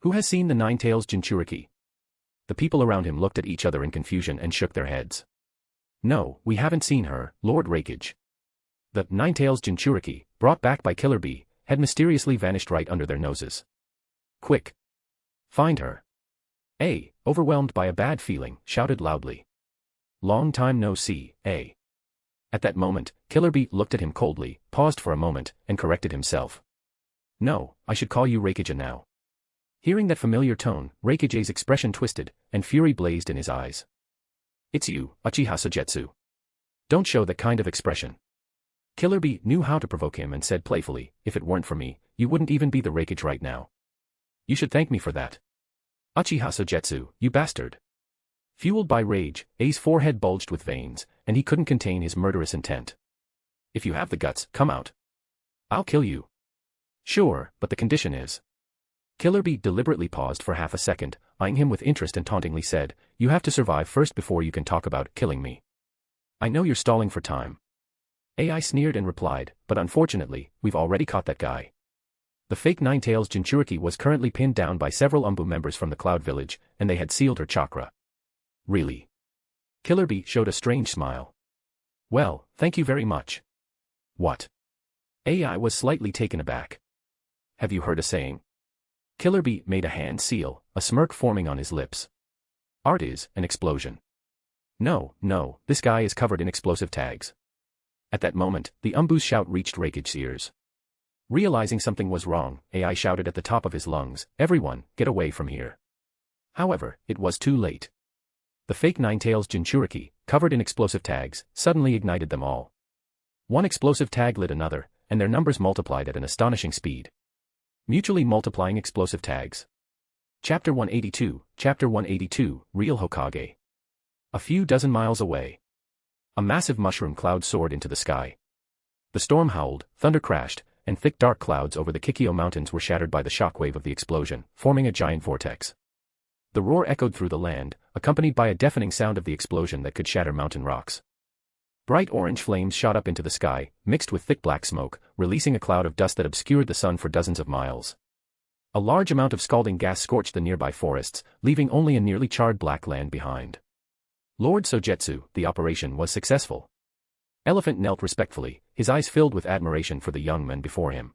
Who has seen the nine tails Jinchuriki? The people around him looked at each other in confusion and shook their heads. No, we haven't seen her, Lord Raikage. The nine tails Jinchuriki, brought back by Killer Bee, had mysteriously vanished right under their noses. Quick! Find her! A, overwhelmed by a bad feeling, shouted loudly. Long time no see, A. At that moment, Killer Bee looked at him coldly, paused for a moment, and corrected himself. No, I should call you Raikage now. Hearing that familiar tone, Raikage's expression twisted, and fury blazed in his eyes. It's you, Uchiha Sogetsu. Don't show that kind of expression. Killer Bee knew how to provoke him and said playfully, if it weren't for me, you wouldn't even be the Raikage right now. You should thank me for that. Uchiha Sogetsu, you bastard. Fueled by rage, A's forehead bulged with veins, and he couldn't contain his murderous intent. If you have the guts, come out. I'll kill you. Sure, but the condition is. Killer Bee deliberately paused for half a second, eyeing him with interest and tauntingly said, you have to survive first before you can talk about killing me. I know you're stalling for time. AI sneered and replied, but unfortunately, we've already caught that guy. The fake nine tails Jinchuriki was currently pinned down by several Umbu members from the Cloud Village, and they had sealed her chakra. Really? Killer Bee showed a strange smile. Well, thank you very much. What? AI was slightly taken aback. Have you heard a saying? Killer Bee made a hand seal, a smirk forming on his lips. Art is an explosion. No, this guy is covered in explosive tags. At that moment, the Umbu's shout reached Raikage's ears. Realizing something was wrong, AI shouted at the top of his lungs, everyone, get away from here. However, it was too late. The fake nine tails Jinchuriki, covered in explosive tags, suddenly ignited them all. One explosive tag lit another, and their numbers multiplied at an astonishing speed. Mutually multiplying explosive tags. Chapter 182, Real Hokage. A few dozen miles away. A massive mushroom cloud soared into the sky. The storm howled, thunder crashed, and thick dark clouds over the Kikyo Mountains were shattered by the shockwave of the explosion, forming a giant vortex. The roar echoed through the land, accompanied by a deafening sound of the explosion that could shatter mountain rocks. Bright orange flames shot up into the sky, mixed with thick black smoke, releasing a cloud of dust that obscured the sun for dozens of miles. A large amount of scalding gas scorched the nearby forests, leaving only a nearly charred black land behind. Lord Sogetsu, the operation was successful. Elephant knelt respectfully, his eyes filled with admiration for the young man before him.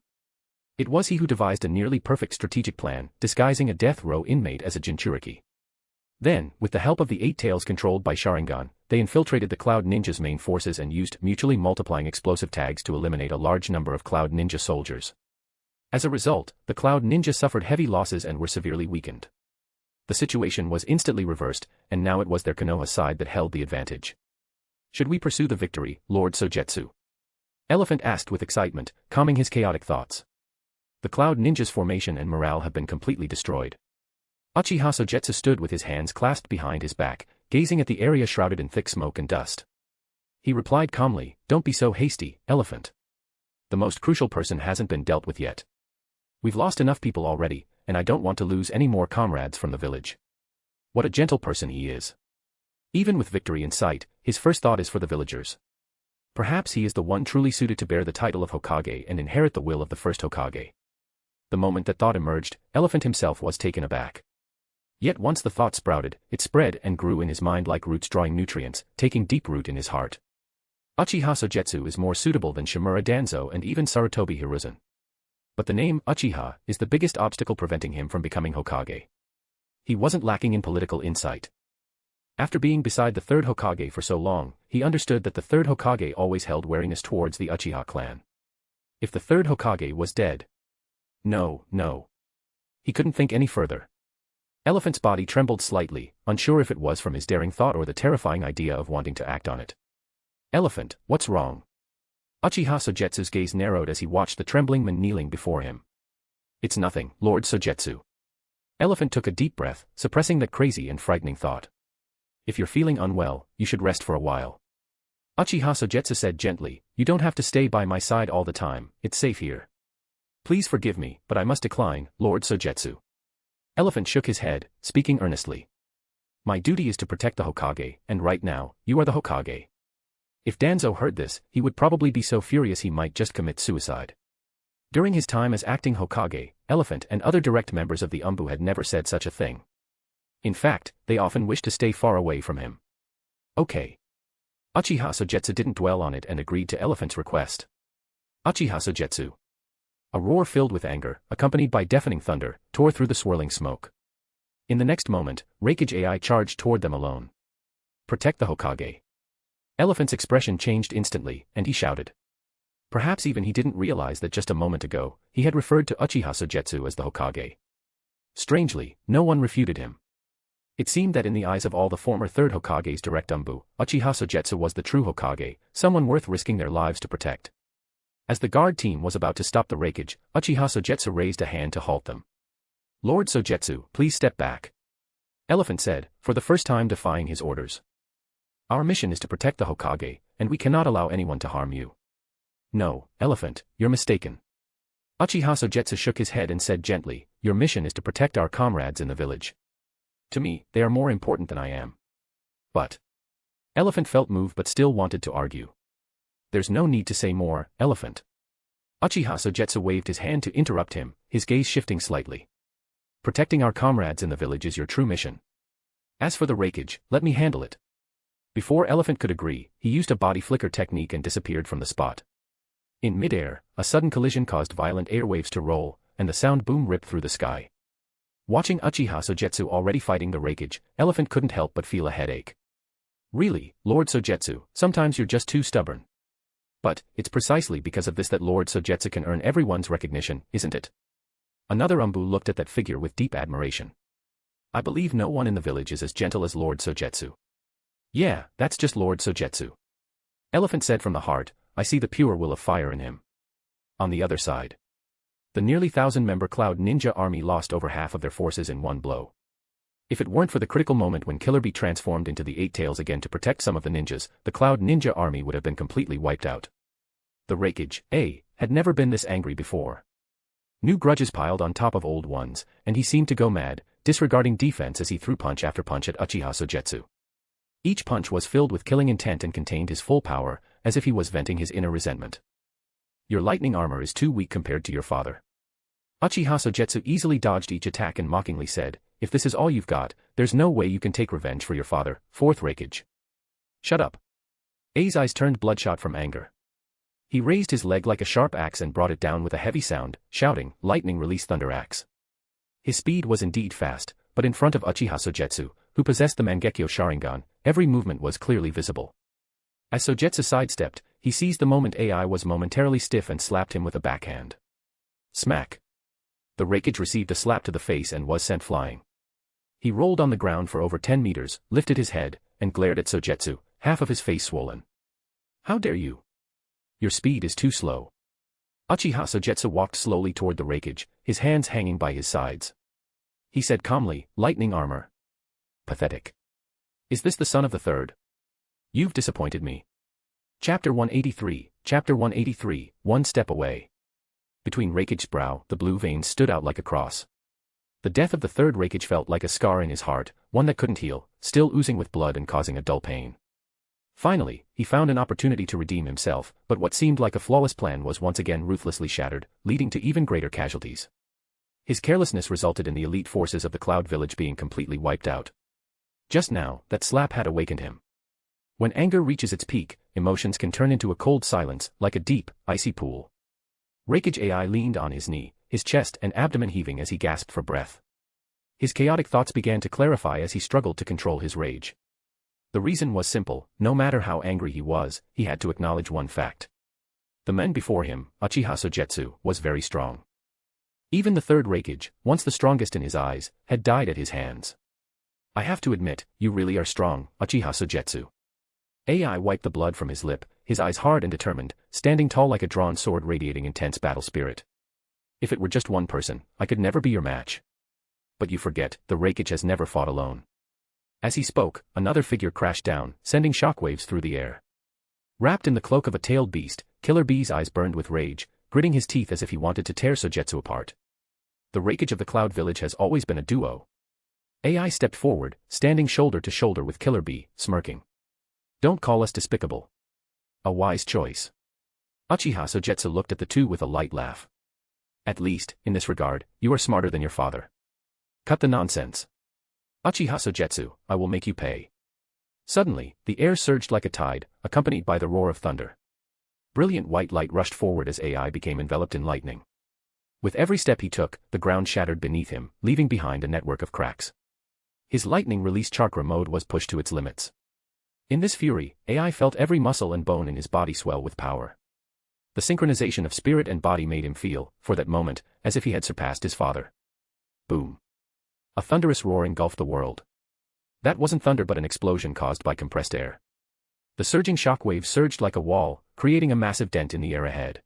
It was he who devised a nearly perfect strategic plan, disguising a death row inmate as a Jinchuriki. Then, with the help of the 8 tails controlled by Sharingan, they infiltrated the Cloud Ninja's main forces and used mutually multiplying explosive tags to eliminate a large number of Cloud Ninja soldiers. As a result, the Cloud Ninja suffered heavy losses and were severely weakened. The situation was instantly reversed, and now it was their Konoha side that held the advantage. Should we pursue the victory, Lord Sogetsu? Elephant asked with excitement, calming his chaotic thoughts. The Cloud Ninja's formation and morale have been completely destroyed. Uchiha Sogetsu stood with his hands clasped behind his back, gazing at the area shrouded in thick smoke and dust. He replied calmly, "Don't be so hasty, Elephant. The most crucial person hasn't been dealt with yet. We've lost enough people already, and I don't want to lose any more comrades from the village." What a gentle person he is. Even with victory in sight, his first thought is for the villagers. Perhaps he is the one truly suited to bear the title of Hokage and inherit the will of the first Hokage. The moment that thought emerged, Elephant himself was taken aback. Yet once the thought sprouted, it spread and grew in his mind like roots drawing nutrients, taking deep root in his heart. Uchiha Sogetsu is more suitable than Shimura Danzo and even Sarutobi Hiruzen. But the name Uchiha is the biggest obstacle preventing him from becoming Hokage. He wasn't lacking in political insight. After being beside the third Hokage for so long, he understood that the third Hokage always held wariness towards the Uchiha clan. If the third Hokage was dead. No. He couldn't think any further. Elephant's body trembled slightly, unsure if it was from his daring thought or the terrifying idea of wanting to act on it. "Elephant, what's wrong?" Uchiha Sogetsu's gaze narrowed as he watched the trembling man kneeling before him. "It's nothing, Lord Sogetsu." Elephant took a deep breath, suppressing that crazy and frightening thought. "If you're feeling unwell, you should rest for a while." Uchiha Sogetsu said gently, "You don't have to stay by my side all the time, it's safe here. Please forgive me, but I must decline, Lord Sogetsu." Elephant shook his head, speaking earnestly. "My duty is to protect the Hokage, and right now, you are the Hokage." If Danzo heard this, he would probably be so furious he might just commit suicide. During his time as acting Hokage, Elephant and other direct members of the Umbu had never said such a thing. In fact, they often wished to stay far away from him. "Okay." Uchiha Sogetsu didn't dwell on it and agreed to Elephant's request. Uchiha Sogetsu. A roar filled with anger, accompanied by deafening thunder, tore through the swirling smoke. In the next moment, Raikage AI charged toward them alone. "Protect the Hokage." Elephant's expression changed instantly, and he shouted. Perhaps even he didn't realize that just a moment ago, he had referred to Uchiha Sogetsu as the Hokage. Strangely, no one refuted him. It seemed that in the eyes of all the former third Hokage's direct Umbu, Uchiha Sogetsu was the true Hokage, someone worth risking their lives to protect. As the guard team was about to stop the Raikage, Uchiha Sogetsu raised a hand to halt them. "Lord Sogetsu, please step back," Elephant said, for the first time defying his orders. "Our mission is to protect the Hokage, and we cannot allow anyone to harm you." "No, Elephant, you're mistaken." Uchiha Sogetsu shook his head and said gently, "Your mission is to protect our comrades in the village. To me, they are more important than I am." "But..." Elephant felt moved but still wanted to argue. "There's no need to say more, Elephant." Uchiha Sogetsu waved his hand to interrupt him, his gaze shifting slightly. "Protecting our comrades in the village is your true mission. As for the Raikage, let me handle it." Before Elephant could agree, he used a body flicker technique and disappeared from the spot. In midair, a sudden collision caused violent airwaves to roll, and the sound boom ripped through the sky. Watching Uchiha Sogetsu already fighting the Raikage, Elephant couldn't help but feel a headache. "Really, Lord Sogetsu, sometimes you're just too stubborn." "But, it's precisely because of this that Lord Sogetsu can earn everyone's recognition, isn't it?" Another Umbu looked at that figure with deep admiration. "I believe no one in the village is as gentle as Lord Sogetsu." "Yeah, that's just Lord Sogetsu." Elephant said from the heart, "I see the pure will of fire in him." On the other side, the nearly 1,000-member Cloud Ninja army lost over half of their forces in one blow. If it weren't for the critical moment when Killer Bee transformed into the 8 tails again to protect some of the ninjas, the Cloud Ninja army would have been completely wiped out. The Raikage, had never been this angry before. New grudges piled on top of old ones, and he seemed to go mad, disregarding defense as he threw punch after punch at Uchiha Sogetsu. Each punch was filled with killing intent and contained his full power, as if he was venting his inner resentment. Your lightning armor is too weak compared to your father. Uchiha Sogetsu easily dodged each attack and mockingly said, if this is all you've got, there's no way you can take revenge for your father. Fourth Raikage. Shut up. A's eyes turned bloodshot from anger. He raised his leg like a sharp axe and brought it down with a heavy sound, shouting, lightning release thunder axe. His speed was indeed fast, but in front of Uchiha Sogetsu, who possessed the Mangekyo Sharingan, every movement was clearly visible. As Sogetsu sidestepped, he seized the moment AI was momentarily stiff and slapped him with a backhand. Smack. The Raikage received a slap to the face and was sent flying. He rolled on the ground for over 10 meters, lifted his head, and glared at Sogetsu, half of his face swollen. How dare you? Your speed is too slow. Uchiha Sogetsu walked slowly toward the Raikage, his hands hanging by his sides. He said calmly, lightning armor. Pathetic. Is this the son of the third? You've disappointed me. Chapter 183, One Step Away. Between Raikage's brow, the blue veins stood out like a cross. The death of the third Raikage felt like a scar in his heart, one that couldn't heal, still oozing with blood and causing a dull pain. Finally, he found an opportunity to redeem himself, but what seemed like a flawless plan was once again ruthlessly shattered, leading to even greater casualties. His carelessness resulted in the elite forces of the Cloud Village being completely wiped out. Just now, that slap had awakened him. When anger reaches its peak, emotions can turn into a cold silence, like a deep, icy pool. Raikage AI leaned on his knee, his chest and abdomen heaving as he gasped for breath. His chaotic thoughts began to clarify as he struggled to control his rage. The reason was simple, no matter how angry he was, he had to acknowledge one fact. The man before him, Uchiha Sogetsu, was very strong. Even the third Raikage, once the strongest in his eyes, had died at his hands. I have to admit, you really are strong, Uchiha Sogetsu. AI wiped the blood from his lip, his eyes hard and determined, standing tall like a drawn sword radiating intense battle spirit. If it were just one person, I could never be your match. But you forget, the Raikage has never fought alone. As he spoke, another figure crashed down, sending shockwaves through the air. Wrapped in the cloak of a tailed beast, Killer Bee's eyes burned with rage, gritting his teeth as if he wanted to tear Sogetsu apart. The Raikage of the Cloud Village has always been a duo. AI stepped forward, standing shoulder to shoulder with Killer Bee, smirking. Don't call us despicable. A wise choice. Uchiha Sogetsu looked at the two with a light laugh. At least, in this regard, you are smarter than your father. Cut the nonsense. Uchiha Sogetsu, I will make you pay. Suddenly, the air surged like a tide, accompanied by the roar of thunder. Brilliant white light rushed forward as AI became enveloped in lightning. With every step he took, the ground shattered beneath him, leaving behind a network of cracks. His lightning release chakra mode was pushed to its limits. In this fury, AI felt every muscle and bone in his body swell with power. The synchronization of spirit and body made him feel, for that moment, as if he had surpassed his father. Boom. A thunderous roar engulfed the world. That wasn't thunder but an explosion caused by compressed air. The surging shockwaves surged like a wall, creating a massive dent in the air ahead.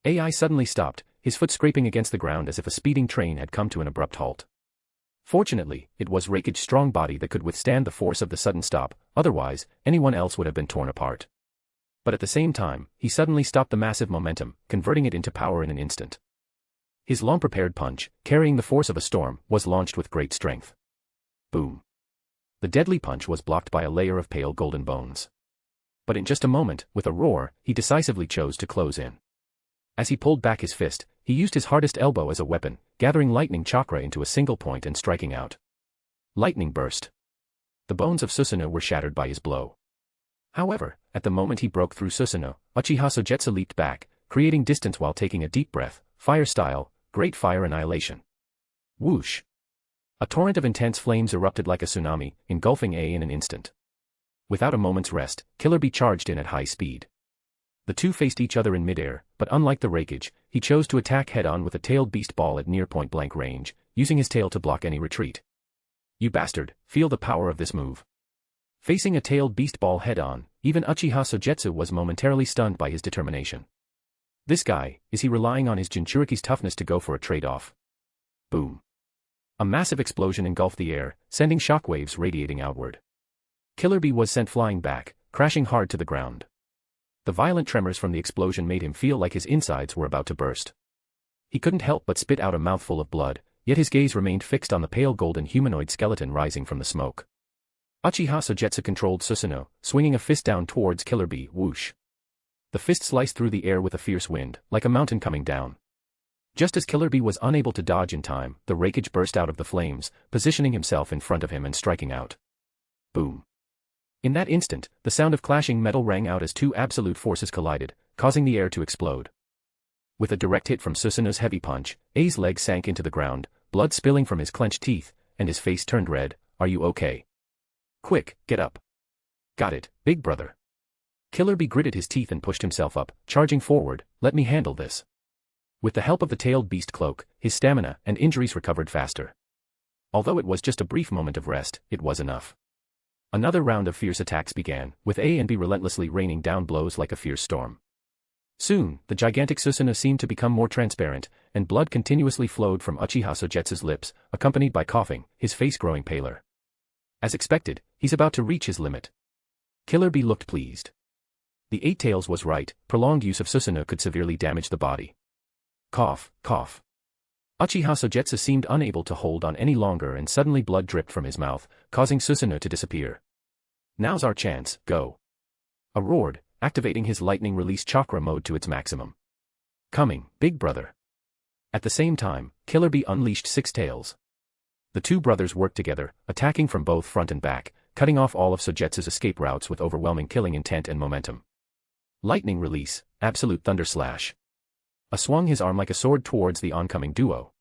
AI suddenly stopped, his foot scraping against the ground as if a speeding train had come to an abrupt halt. Fortunately, it was Raikage's strong body that could withstand the force of the sudden stop, otherwise, anyone else would have been torn apart. But at the same time, he suddenly stopped the massive momentum, converting it into power in an instant. His long-prepared punch, carrying the force of a storm, was launched with great strength. Boom. The deadly punch was blocked by a layer of pale golden bones. But in just a moment, with a roar, he decisively chose to close in. As he pulled back his fist, he used his hardest elbow as a weapon, gathering lightning chakra into a single point and striking out. Lightning burst. The bones of Susanoo were shattered by his blow. However, at the moment he broke through Susanoo, Uchiha Sogetsu leaped back, creating distance while taking a deep breath, fire style, great fire annihilation. Whoosh. A torrent of intense flames erupted like a tsunami, engulfing A in an instant. Without a moment's rest, Killer Bee charged in at high speed. The two faced each other in midair, but unlike the Raikage, he chose to attack head-on with a tailed beast ball at near point-blank range, using his tail to block any retreat. You bastard, feel the power of this move. Facing a tailed beast ball head-on, even Uchiha Sogetsu was momentarily stunned by his determination. This guy, is he relying on his Jinchuriki's toughness to go for a trade-off? Boom. A massive explosion engulfed the air, sending shockwaves radiating outward. Killer Bee was sent flying back, crashing hard to the ground. The violent tremors from the explosion made him feel like his insides were about to burst. He couldn't help but spit out a mouthful of blood, yet his gaze remained fixed on the pale golden humanoid skeleton rising from the smoke. Uchiha Sogetsu controlled Susanoo, swinging a fist down towards Killer Bee. Whoosh. The fist sliced through the air with a fierce wind, like a mountain coming down. Just as Killer Bee was unable to dodge in time, the Raikage burst out of the flames, positioning himself in front of him and striking out. Boom. In that instant, the sound of clashing metal rang out as two absolute forces collided, causing the air to explode. With a direct hit from Susanoo's heavy punch, A's leg sank into the ground, blood spilling from his clenched teeth, and his face turned red. Are you okay? Quick, get up. Got it, big brother. Killer Bee gritted his teeth and pushed himself up, charging forward. Let me handle this. With the help of the tailed beast cloak, his stamina and injuries recovered faster. Although it was just a brief moment of rest, it was enough. Another round of fierce attacks began, with A and B relentlessly raining down blows like a fierce storm. Soon, the gigantic Susanoo seemed to become more transparent, and blood continuously flowed from Uchiha Sogetsu's lips, accompanied by coughing, his face growing paler. As expected, he's about to reach his limit. Killer Bee looked pleased. The Eight Tails was right, prolonged use of Susanoo could severely damage the body. Cough, cough. Uchiha Sogetsu seemed unable to hold on any longer and suddenly blood dripped from his mouth, causing Susanoo to disappear. Now's our chance, go. A roared, activating his lightning release chakra mode to its maximum. Coming, big brother. At the same time, Killer Bee unleashed Six Tails. The two brothers worked together, attacking from both front and back, cutting off all of Sogetsu's escape routes with overwhelming killing intent and momentum. Lightning release, absolute thunder slash. A swung his arm like a sword towards the oncoming duo.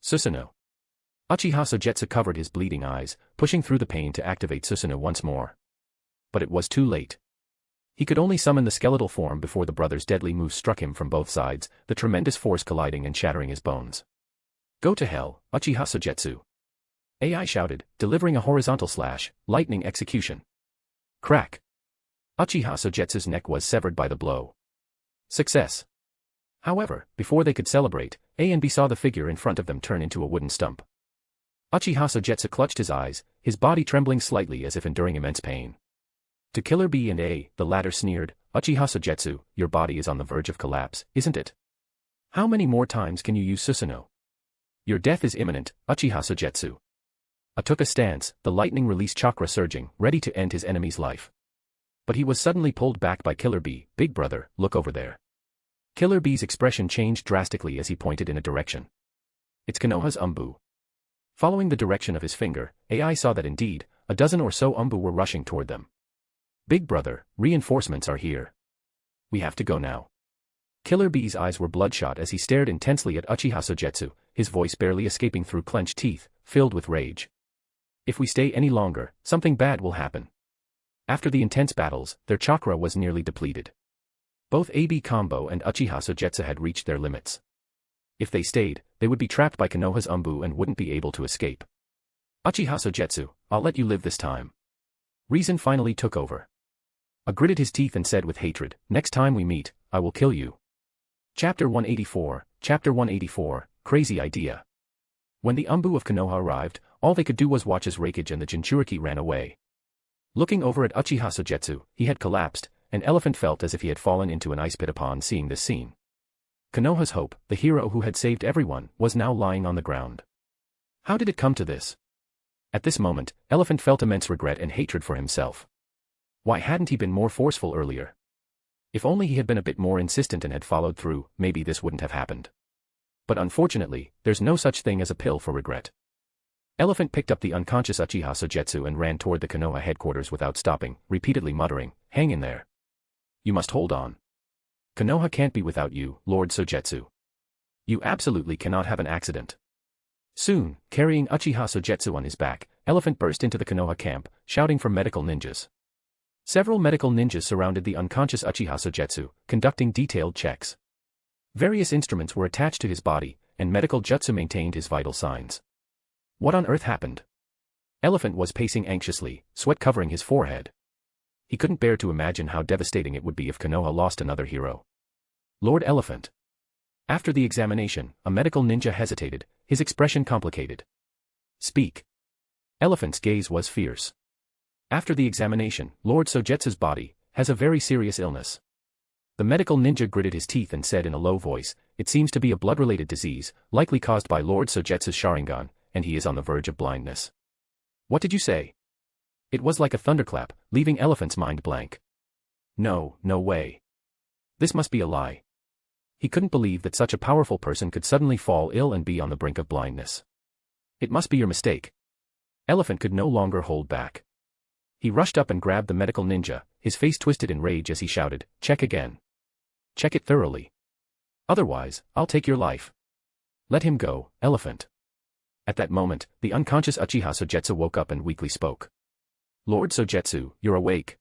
Susanoo. Uchiha Sogetsu covered his bleeding eyes, pushing through the pain to activate Susanoo once more. But it was too late. He could only summon the skeletal form before the brothers' deadly moves struck him from both sides, the tremendous force colliding and shattering his bones. Go to hell, Uchiha Sogetsu. AI shouted, delivering a horizontal slash, lightning execution. Crack. Uchiha Sogetsu's neck was severed by the blow. Success. However, before they could celebrate, A and B saw the figure in front of them turn into a wooden stump. Uchiha Sogetsu clutched his eyes, his body trembling slightly as if enduring immense pain. To Killer B and A, the latter sneered, Uchiha Sogetsu, your body is on the verge of collapse, isn't it? How many more times can you use Susanoo? Your death is imminent, Uchiha Sogetsu. A took a stance, the lightning release chakra surging, ready to end his enemy's life. But he was suddenly pulled back by Killer B. Big brother, look over there. Killer B's expression changed drastically as he pointed in a direction. It's Konoha's Umbu. Following the direction of his finger, AI saw that indeed, a dozen or so Umbu were rushing toward them. Big brother, reinforcements are here. We have to go now. Killer B's eyes were bloodshot as he stared intensely at Uchiha Sogetsu, his voice barely escaping through clenched teeth, filled with rage. If we stay any longer, something bad will happen. After the intense battles, their chakra was nearly depleted. Both AB Combo and Uchiha Sogetsu had reached their limits. If they stayed, they would be trapped by Konoha's Umbu and wouldn't be able to escape. Uchiha Sogetsu, I'll let you live this time. Reason finally took over. I gritted his teeth and said with hatred, next time we meet, I will kill you. Chapter 184, Crazy Idea. When the Umbu of Konoha arrived, all they could do was watch as Raikage and the Jinchuriki ran away. Looking over at Uchiha Sogetsu, he had collapsed, and Elephant felt as if he had fallen into an ice pit upon seeing this scene. Konoha's hope, the hero who had saved everyone, was now lying on the ground. How did it come to this? At this moment, Elephant felt immense regret and hatred for himself. Why hadn't he been more forceful earlier? If only he had been a bit more insistent and had followed through, maybe this wouldn't have happened. But unfortunately, there's no such thing as a pill for regret. Elephant picked up the unconscious Uchiha Sogetsu and ran toward the Konoha headquarters without stopping, repeatedly muttering, hang in there. You must hold on. Konoha can't be without you, Lord Sogetsu. You absolutely cannot have an accident. Soon, carrying Uchiha Sogetsu on his back, Elephant burst into the Konoha camp, shouting for medical ninjas. Several medical ninjas surrounded the unconscious Uchiha Sogetsu, conducting detailed checks. Various instruments were attached to his body, and medical jutsu maintained his vital signs. What on earth happened? Elephant was pacing anxiously, sweat covering his forehead. He couldn't bear to imagine how devastating it would be if Konoha lost another hero. Lord Elephant. After the examination, a medical ninja hesitated, his expression complicated. Speak. Elephant's gaze was fierce. After the examination, Lord Sogetsu's body has a very serious illness. The medical ninja gritted his teeth and said in a low voice, it seems to be a blood-related disease, likely caused by Lord Sogetsu's Sharingan, and he is on the verge of blindness. What did you say? It was like a thunderclap, leaving Elephant's mind blank. No, no way. This must be a lie. He couldn't believe that such a powerful person could suddenly fall ill and be on the brink of blindness. It must be your mistake. Elephant could no longer hold back. He rushed up and grabbed the medical ninja, his face twisted in rage as he shouted, "Check again. Check it thoroughly. Otherwise, I'll take your life. Let him go, Elephant." At that moment, the unconscious Uchiha Sogetsu woke up and weakly spoke. "Lord Sogetsu, you're awake."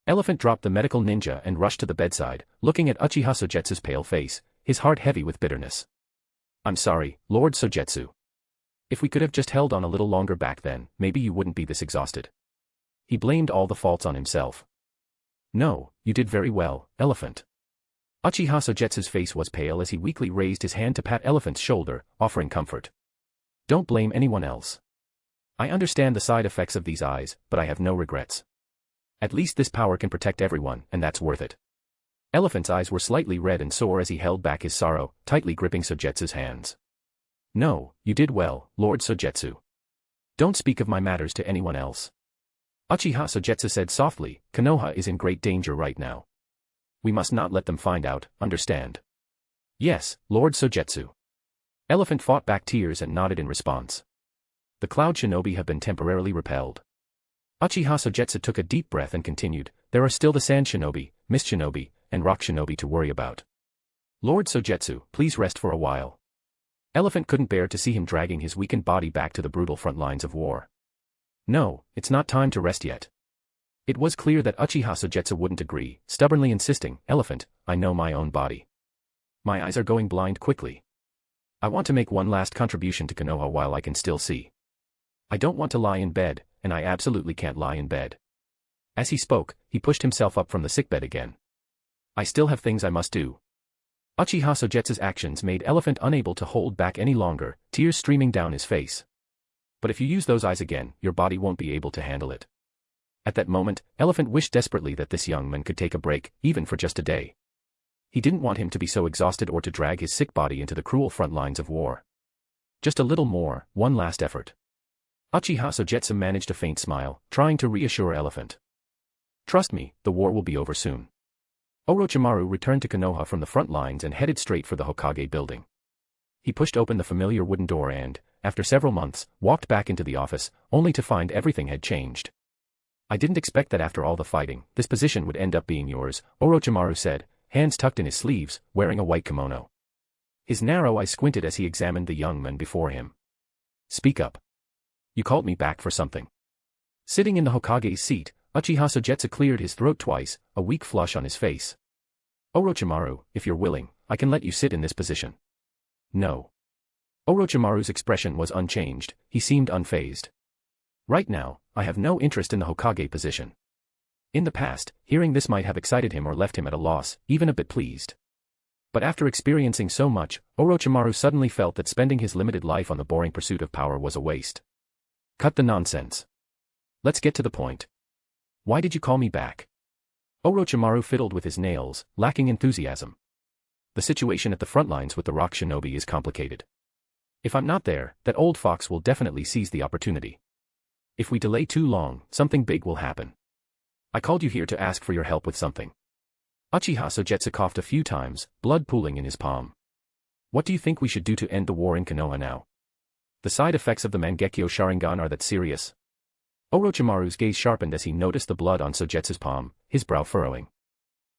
Elephant dropped the medical ninja and rushed to the bedside, looking at Uchiha Sogetsu's pale face, his heart heavy with bitterness. "I'm sorry, Lord Sogetsu. If we could have just held on a little longer back then, maybe you wouldn't be this exhausted." He blamed all the faults on himself. "No, you did very well, Elephant." Uchiha Sogetsu's face was pale as he weakly raised his hand to pat Elephant's shoulder, offering comfort. "Don't blame anyone else. I understand the side effects of these eyes, but I have no regrets. At least this power can protect everyone, and that's worth it." Elephant's eyes were slightly red and sore as he held back his sorrow, tightly gripping Sogetsu's hands. "No, you did well, Lord Sogetsu. Don't speak of my matters to anyone else." Uchiha Sogetsu said softly, "Konoha is in great danger right now. We must not let them find out, understand?" "Yes, Lord Sogetsu." Elephant fought back tears and nodded in response. The Cloud Shinobi have been temporarily repelled. Uchiha Sogetsu took a deep breath and continued, "There are still the Sand Shinobi, Mist Shinobi, and Rock Shinobi to worry about. Lord Sogetsu, please rest for a while." Elephant couldn't bear to see him dragging his weakened body back to the brutal front lines of war. "No, it's not time to rest yet." It was clear that Uchiha Sogetsu wouldn't agree, stubbornly insisting, "Elephant, I know my own body. My eyes are going blind quickly. I want to make one last contribution to Konoha while I can still see. I don't want to lie in bed, and I absolutely can't lie in bed." As he spoke, he pushed himself up from the sickbed again. "I still have things I must do." Uchiha Sogetsu's actions made Elephant unable to hold back any longer, tears streaming down his face. "But if you use those eyes again, your body won't be able to handle it." At that moment, Elephant wished desperately that this young man could take a break, even for just a day. He didn't want him to be so exhausted or to drag his sick body into the cruel front lines of war. Just a little more, one last effort. Uchiha Sogetsu managed a faint smile, trying to reassure Elephant. "Trust me, the war will be over soon." Orochimaru returned to Konoha from the front lines and headed straight for the Hokage building. He pushed open the familiar wooden door and, after several months, walked back into the office, only to find everything had changed. "I didn't expect that after all the fighting, this position would end up being yours," Orochimaru said, hands tucked in his sleeves, wearing a white kimono. His narrow eyes squinted as he examined the young man before him. "Speak up. You called me back for something." Sitting in the Hokage's seat, Uchiha Sogetsu cleared his throat twice, a weak flush on his face. "Orochimaru, if you're willing, I can let you sit in this position." "No." Orochimaru's expression was unchanged, he seemed unfazed. "Right now, I have no interest in the Hokage position." In the past, hearing this might have excited him or left him at a loss, even a bit pleased. But after experiencing so much, Orochimaru suddenly felt that spending his limited life on the boring pursuit of power was a waste. "Cut the nonsense. Let's get to the point. Why did you call me back?" Orochimaru fiddled with his nails, lacking enthusiasm. "The situation at the front lines with the Rock Shinobi is complicated. If I'm not there, that old fox will definitely seize the opportunity. If we delay too long, something big will happen. I called you here to ask for your help with something." Uchiha Sogetsu coughed a few times, blood pooling in his palm. "What do you think we should do to end the war in Konoha now? The side effects of the Mangekyo Sharingan are that serious?" Orochimaru's gaze sharpened as he noticed the blood on Sogetsu's palm, his brow furrowing.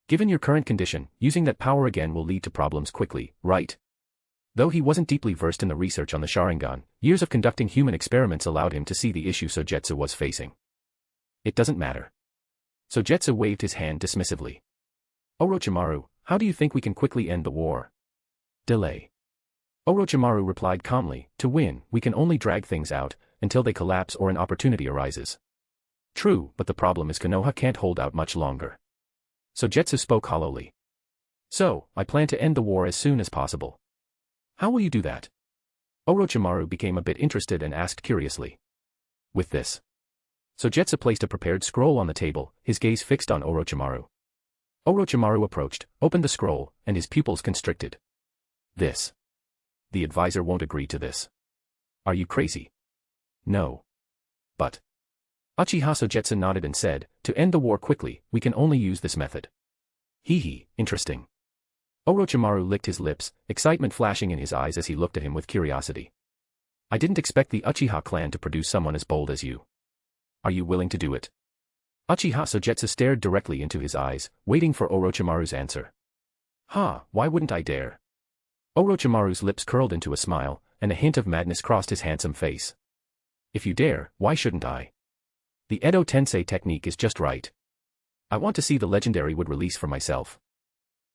"Given your current condition, using that power again will lead to problems quickly, right?" Though he wasn't deeply versed in the research on the Sharingan, years of conducting human experiments allowed him to see the issue Sogetsu was facing. "It doesn't matter." Sogetsu waved his hand dismissively. "Orochimaru, how do you think we can quickly end the war?" "Delay." Orochimaru replied calmly, "To win, we can only drag things out, until they collapse or an opportunity arises." "True, but the problem is Konoha can't hold out much longer." Sogetsu spoke hollowly. "So, I plan to end the war as soon as possible." "How will you do that?" Orochimaru became a bit interested and asked curiously. "With this." Sogetsu placed a prepared scroll on the table, his gaze fixed on Orochimaru. Orochimaru approached, opened the scroll, and his pupils constricted. "This. The advisor won't agree to this. Are you crazy?" "No." "But." Uchiha Sogetsu nodded and said, to end the war quickly, we can only use this method. Hee, interesting. Orochimaru licked his lips, excitement flashing in his eyes as he looked at him with curiosity. I didn't expect the Uchiha clan to produce someone as bold as you. Are you willing to do it? Uchiha Sogetsu stared directly into his eyes, waiting for Orochimaru's answer. Why wouldn't I dare? Orochimaru's lips curled into a smile, and a hint of madness crossed his handsome face. If you dare, why shouldn't I? The Edo Tensei technique is just right. I want to see the legendary wood release for myself.